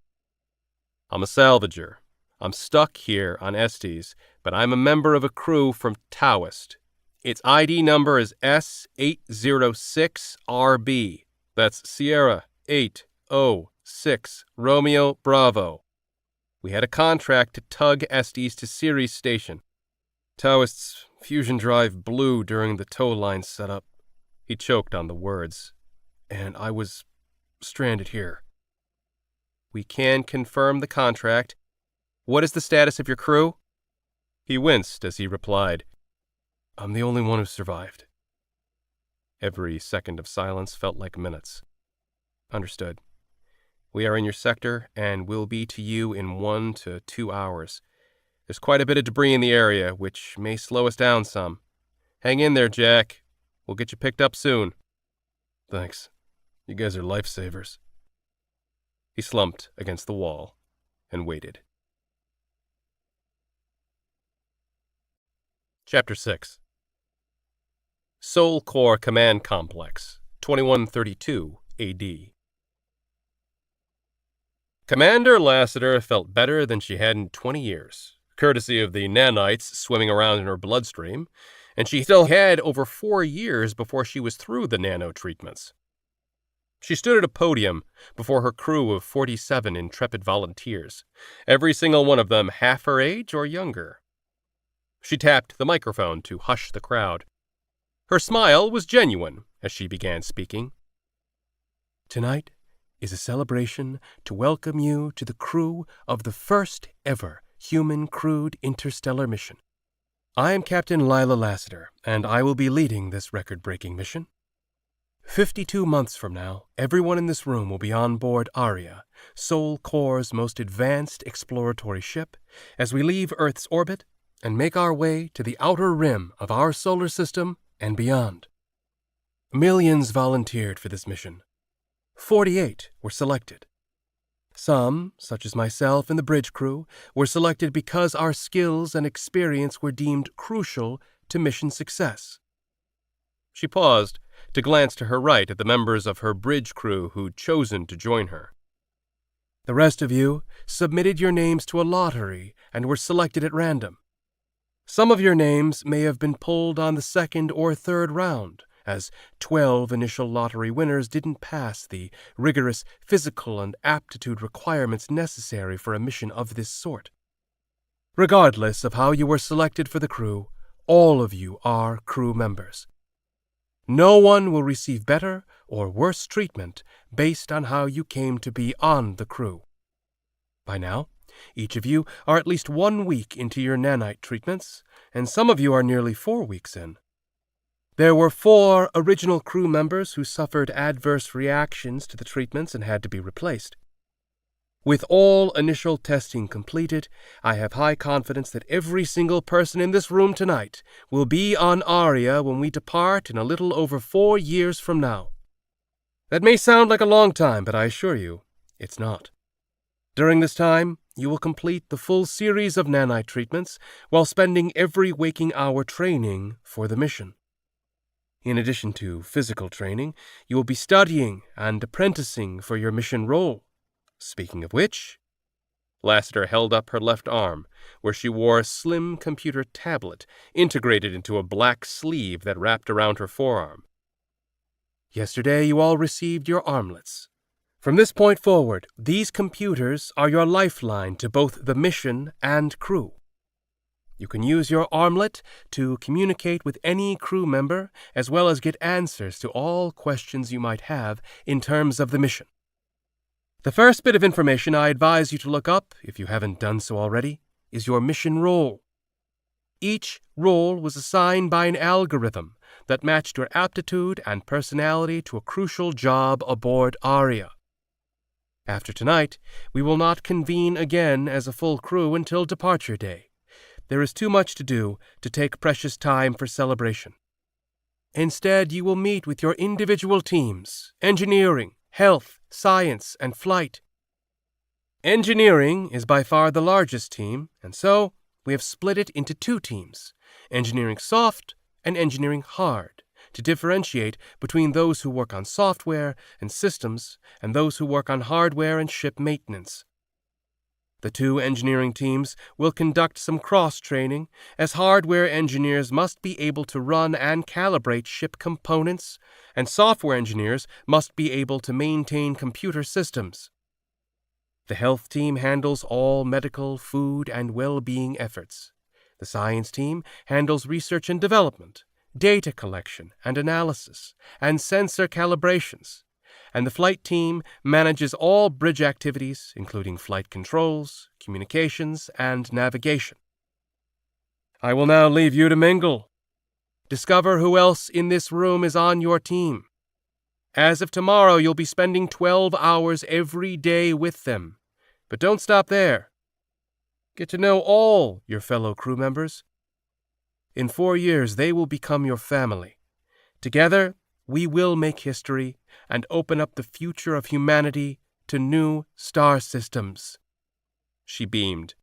I'm a salvager. I'm stuck here on Estes, but I'm a member of a crew from Taoist. Its ID number is S806RB. That's Sierra 806 Romeo Bravo. We had a contract to tug Estes to Ceres Station. Taoist's fusion drive blew during the tow line setup. He choked on the words. And I was stranded here. We can confirm the contract. What is the status of your crew? He winced as he replied, I'm the only one who survived. Every second of silence felt like minutes. Understood. We are in your sector and will be to you in 1 to 2 hours. There's quite a bit of debris in the area, which may slow us down some. Hang in there, Jack. We'll get you picked up soon. Thanks. You guys are lifesavers. He slumped against the wall and waited. Chapter 6. Seoul Corps Command Complex, 2132 A.D. Commander Lassiter felt better than she had in 20 years, courtesy of the nanites swimming around in her bloodstream, and she still had over 4 years before she was through the nano treatments. She stood at a podium before her crew of 47 intrepid volunteers, every single one of them half her age or younger. She tapped the microphone to hush the crowd. Her smile was genuine as she began speaking. Tonight is a celebration to welcome you to the crew of the first ever human-crewed interstellar mission. I am Captain Lila Lassiter, and I will be leading this record-breaking mission. 52 months from now, everyone in this room will be on board Aria, Seoul Corps' most advanced exploratory ship, as we leave Earth's orbit and make our way to the outer rim of our solar system and beyond. Millions volunteered for this mission. 48 were selected. Some, such as myself and the bridge crew, were selected because our skills and experience were deemed crucial to mission success. She paused to glance to her right at the members of her bridge crew who'd chosen to join her. The rest of you submitted your names to a lottery and were selected at random. Some of your names may have been pulled on the second or third round, as 12 initial lottery winners didn't pass the rigorous physical and aptitude requirements necessary for a mission of this sort. Regardless of how you were selected for the crew, all of you are crew members. No one will receive better or worse treatment based on how you came to be on the crew. By now, each of you are at least 1 week into your nanite treatments, and some of you are nearly 4 weeks in. There were 4 original crew members who suffered adverse reactions to the treatments and had to be replaced. With all initial testing completed, I have high confidence that every single person in this room tonight will be on Aria when we depart in a little over 4 years from now. That may sound like a long time, but I assure you, it's not. During this time, you will complete the full series of nanite treatments while spending every waking hour training for the mission. In addition to physical training, you will be studying and apprenticing for your mission role. Speaking of which, Lassiter held up her left arm, where she wore a slim computer tablet integrated into a black sleeve that wrapped around her forearm. Yesterday you all received your armlets. From this point forward, these computers are your lifeline to both the mission and crew. You can use your armlet to communicate with any crew member, as well as get answers to all questions you might have in terms of the mission. The first bit of information I advise you to look up, if you haven't done so already, is your mission role. Each role was assigned by an algorithm that matched your aptitude and personality to a crucial job aboard Aria. After tonight, we will not convene again as a full crew until departure day. There is too much to do to take precious time for celebration. Instead, you will meet with your individual teams, engineering, health, science, and flight. Engineering is by far the largest team, and so we have split it into 2 teams, engineering soft and engineering hard, to differentiate between those who work on software and systems and those who work on hardware and ship maintenance. The 2 engineering teams will conduct some cross-training, as hardware engineers must be able to run and calibrate ship components, and software engineers must be able to maintain computer systems. The health team handles all medical, food, and well-being efforts. The science team handles research and development, data collection and analysis, and sensor calibrations. And the flight team manages all bridge activities, including flight controls, communications, and navigation. I will now leave you to mingle. Discover who else in this room is on your team. As of tomorrow, you'll be spending 12 hours every day with them. But don't stop there. Get to know all your fellow crew members. In 4 years, they will become your family. Together, we will make history and open up the future of humanity to new star systems. She beamed.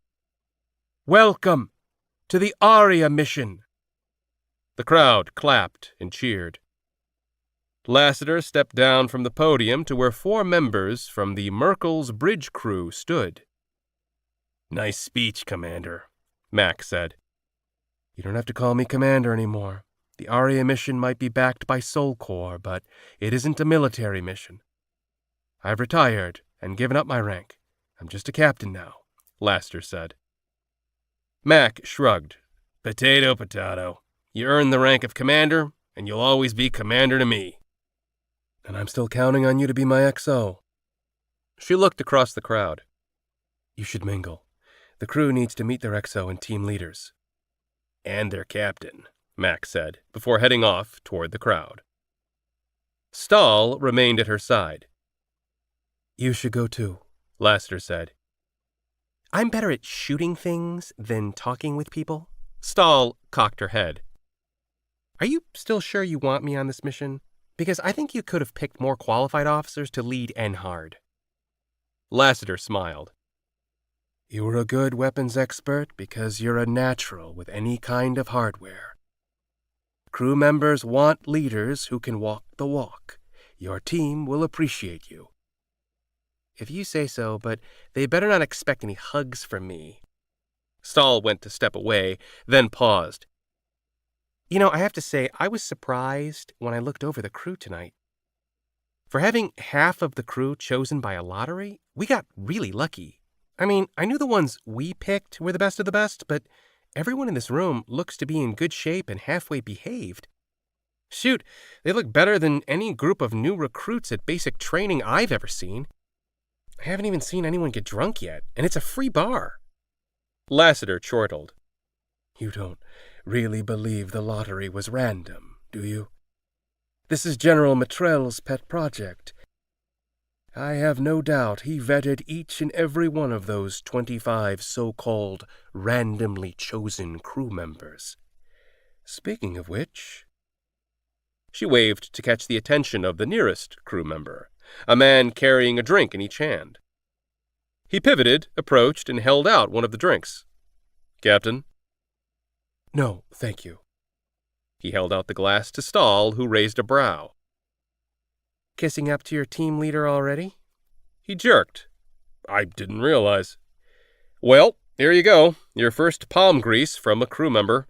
Welcome to the Aria mission. The crowd clapped and cheered. Lassiter stepped down from the podium to where 4 members from the Merkel's bridge crew stood. Nice speech, Commander, Mac said. You don't have to call me Commander anymore. The Aria mission might be backed by Soul Corps, but it isn't a military mission. I've retired and given up my rank. I'm just a captain now, Lassiter said. Mac shrugged. Potato, potato. You earned the rank of commander, and you'll always be commander to me. And I'm still counting on you to be my XO. She looked across the crowd. You should mingle. The crew needs to meet their XO and team leaders. And their captain, Mac said, before heading off toward the crowd. Stahl remained at her side. You should go too, Lassiter said. I'm better at shooting things than talking with people. Stahl cocked her head. Are you still sure you want me on this mission? Because I think you could have picked more qualified officers to lead Enhard. Lassiter smiled. You were a good weapons expert because you're a natural with any kind of hardware. Crew members want leaders who can walk the walk. Your team will appreciate you. If you say so, but they better not expect any hugs from me. Stahl went to step away, then paused. You know, I have to say, I was surprised when I looked over the crew tonight. For having half of the crew chosen by a lottery, we got really lucky. I mean, I knew the ones we picked were the best of the best, but everyone in this room looks to be in good shape and halfway behaved. Shoot, they look better than any group of new recruits at basic training I've ever seen. I haven't even seen anyone get drunk yet, and it's a free bar. Lassiter chortled. You don't really believe the lottery was random, do you? This is General Matrell's pet project. I have no doubt he vetted each and every one of those 25 so-called randomly chosen crew members. Speaking of which... She waved to catch the attention of the nearest crew member, a man carrying a drink in each hand. He pivoted, approached, and held out one of the drinks. Captain? No, thank you. He held out the glass to Stahl, who raised a brow. Kissing up to your team leader already? He jerked. I didn't realize. Well, here you go. Your first palm grease from a crew member.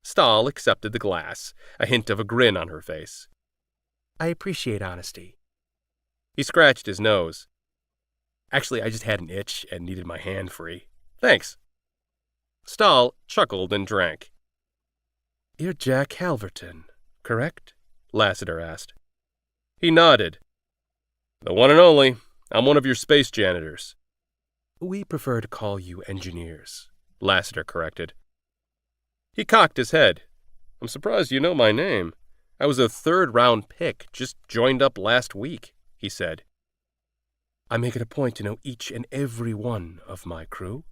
Stahl accepted the glass, a hint of a grin on her face. I appreciate honesty. He scratched his nose. Actually, I just had an itch and needed my hand free. Thanks. Stahl chuckled and drank. You're Jack Halverton, correct? Lassiter asked. He nodded. The one and only. I'm one of your space janitors. We prefer to call you engineers, Lassiter corrected. He cocked his head. I'm surprised you know my name. I was a 3rd-round pick, just joined up last week, he said. I make it a point to know each and every one of my crew.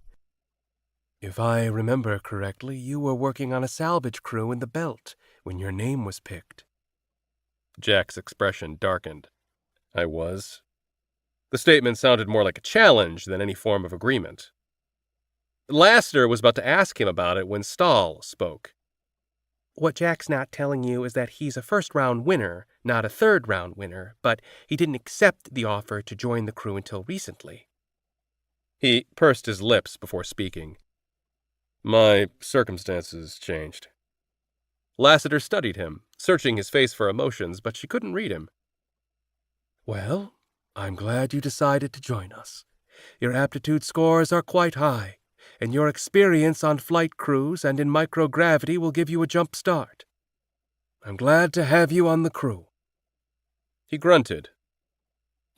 If I remember correctly, you were working on a salvage crew in the belt when your name was picked. Jack's expression darkened. I was. The statement sounded more like a challenge than any form of agreement. Lassiter was about to ask him about it when Stahl spoke. What Jack's not telling you is that he's a 1st-round winner, not a 3rd-round winner, but he didn't accept the offer to join the crew until recently. He pursed his lips before speaking. My circumstances changed. Lassiter studied him, searching his face for emotions, but she couldn't read him. Well, I'm glad you decided to join us. Your aptitude scores are quite high, and your experience on flight crews and in microgravity will give you a jump start. I'm glad to have you on the crew." He grunted.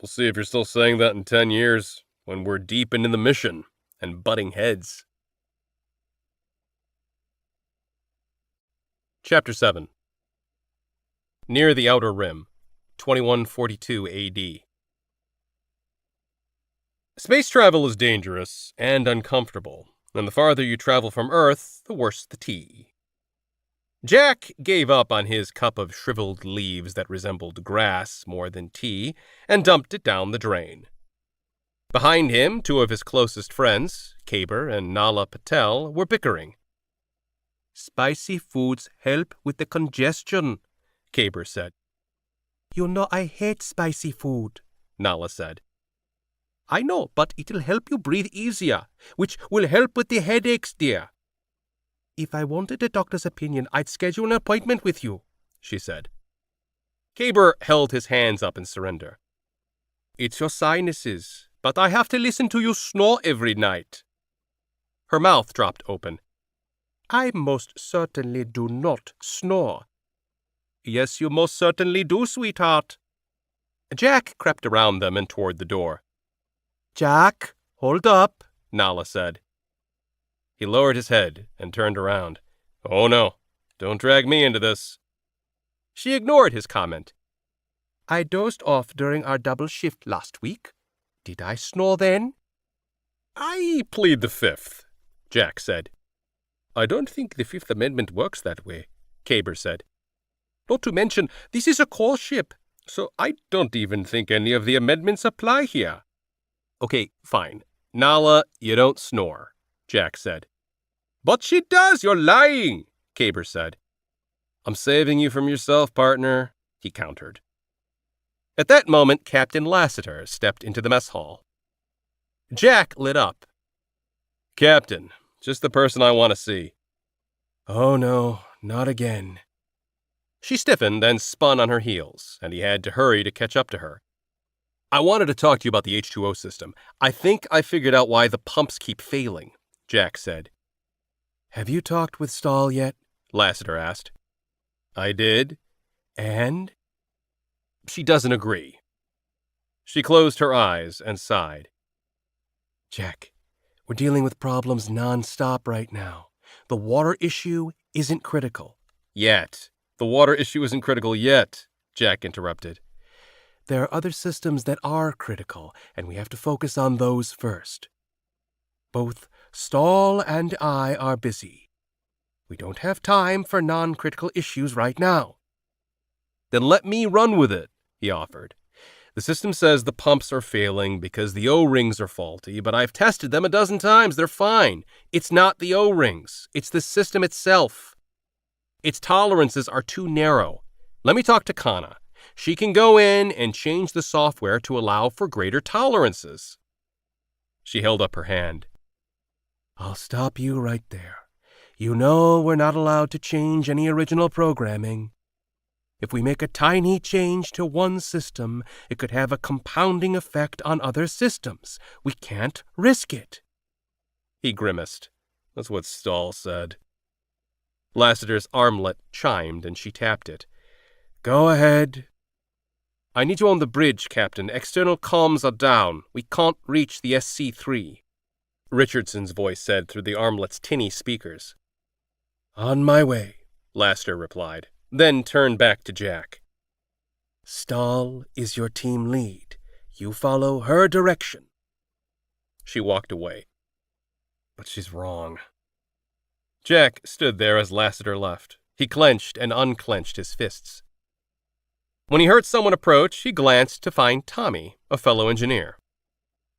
"We'll see if you're still saying that in 10 years, when we're deep into the mission and butting heads." Chapter 7. Near the Outer Rim, 2142 AD. Space travel is dangerous and uncomfortable, and the farther you travel from Earth, the worse the tea. Jack gave up on his cup of shriveled leaves that resembled grass more than tea and dumped it down the drain. Behind him, two of his closest friends, Kaber and Nala Patel, were bickering. "Spicy foods help with the congestion," Kaber said. "You know I hate spicy food," Nala said. "I know, but it'll help you breathe easier, which will help with the headaches, dear." "If I wanted a doctor's opinion, I'd schedule an appointment with you," she said. Kaber held his hands up in surrender. "It's your sinuses, but I have to listen to you snore every night." Her mouth dropped open. "I most certainly do not snore." "Yes, you most certainly do, sweetheart." Jack crept around them and toward the door. "Jack, hold up," Nala said. He lowered his head and turned around. "Oh no, don't drag me into this." She ignored his comment. "I dozed off during our double shift last week. Did I snore then?" "I plead the Fifth," Jack said. "I don't think the Fifth Amendment works that way," Kaber said. "Not to mention, this is a core ship, so I don't even think any of the amendments apply here." "Okay, fine. Nala, you don't snore," Jack said. "But she does, you're lying," Kaber said. "I'm saving you from yourself, partner," he countered. At that moment, Captain Lassiter stepped into the mess hall. Jack lit up. "Captain, just the person I want to see." "Oh no, not again." She stiffened and spun on her heels, and he had to hurry to catch up to her. "I wanted to talk to you about the H2O system. I think I figured out why the pumps keep failing," Jack said. "Have you talked with Stahl yet?" Lassiter asked. "I did." "And?" "She doesn't agree." She closed her eyes and sighed. "Jack, we're dealing with problems non-stop right now. The water issue isn't critical." "Yet. The water issue isn't critical yet," Jack interrupted. "There are other systems that are critical, and we have to focus on those first. Both Stahl and I are busy. We don't have time for non-critical issues right now." "Then let me run with it," he offered. "The system says the pumps are failing because the O-rings are faulty, but I've tested them a dozen times. They're fine. It's not the O-rings. It's the system itself. Its tolerances are too narrow. Let me talk to Kana. She can go in and change the software to allow for greater tolerances." She held up her hand. "I'll stop you right there. You know we're not allowed to change any original programming. If we make a tiny change to one system, it could have a compounding effect on other systems. We can't risk it." He grimaced. "That's what Stahl said." Lassiter's armlet chimed and she tapped it. "Go ahead." "I need you on the bridge, Captain. External comms are down. We can't reach the SC3. Richardson's voice said through the armlet's tinny speakers. "On my way," Lassiter replied, then turned back to Jack. "Stahl is your team lead. You follow her direction." She walked away. "But she's wrong." Jack stood there as Lassiter left. He clenched and unclenched his fists. When he heard someone approach, he glanced to find Tommy, a fellow engineer.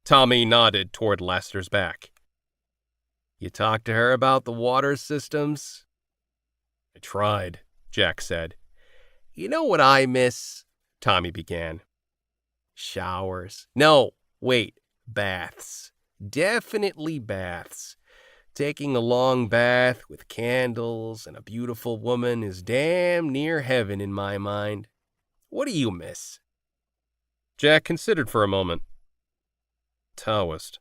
Tommy nodded toward Lassiter's back. "You talked to her about the water systems?" "I tried," Jack said. "You know what I miss?" Tommy began. "Showers. No, wait, baths. Definitely baths. Taking a long bath with candles and a beautiful woman is damn near heaven in my mind. What do you miss?" Jack considered for a moment. "Taoist.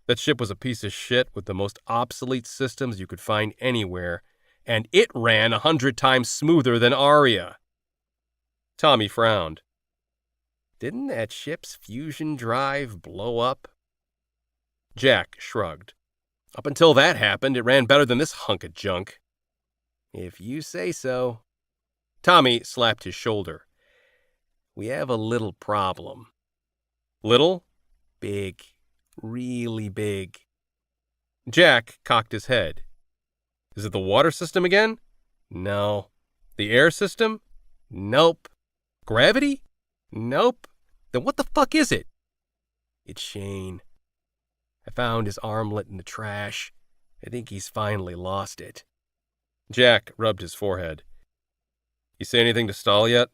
That ship was a piece of shit with the most obsolete systems you could find anywhere, and it ran 100 times smoother than Aria. Tommy frowned. Didn't that ship's fusion drive blow up? Jack shrugged. Up until that happened, it ran better than this hunk of junk. If you say so. Tommy slapped his shoulder. We have a little problem. Little? Big. Really big. Jack cocked his head. Is it the water system again? No. The air system? Nope. Gravity? Nope. Then what the fuck is it? It's Shane. I found his armlet in the trash. I think he's finally lost it. Jack rubbed his forehead. You say anything to Stahl yet?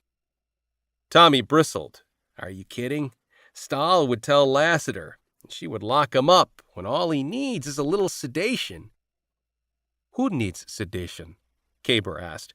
Tommy bristled. Are you kidding? Stahl would tell Lassiter, and she would lock him up when all he needs is a little sedation. Who needs sedation? Caber asked.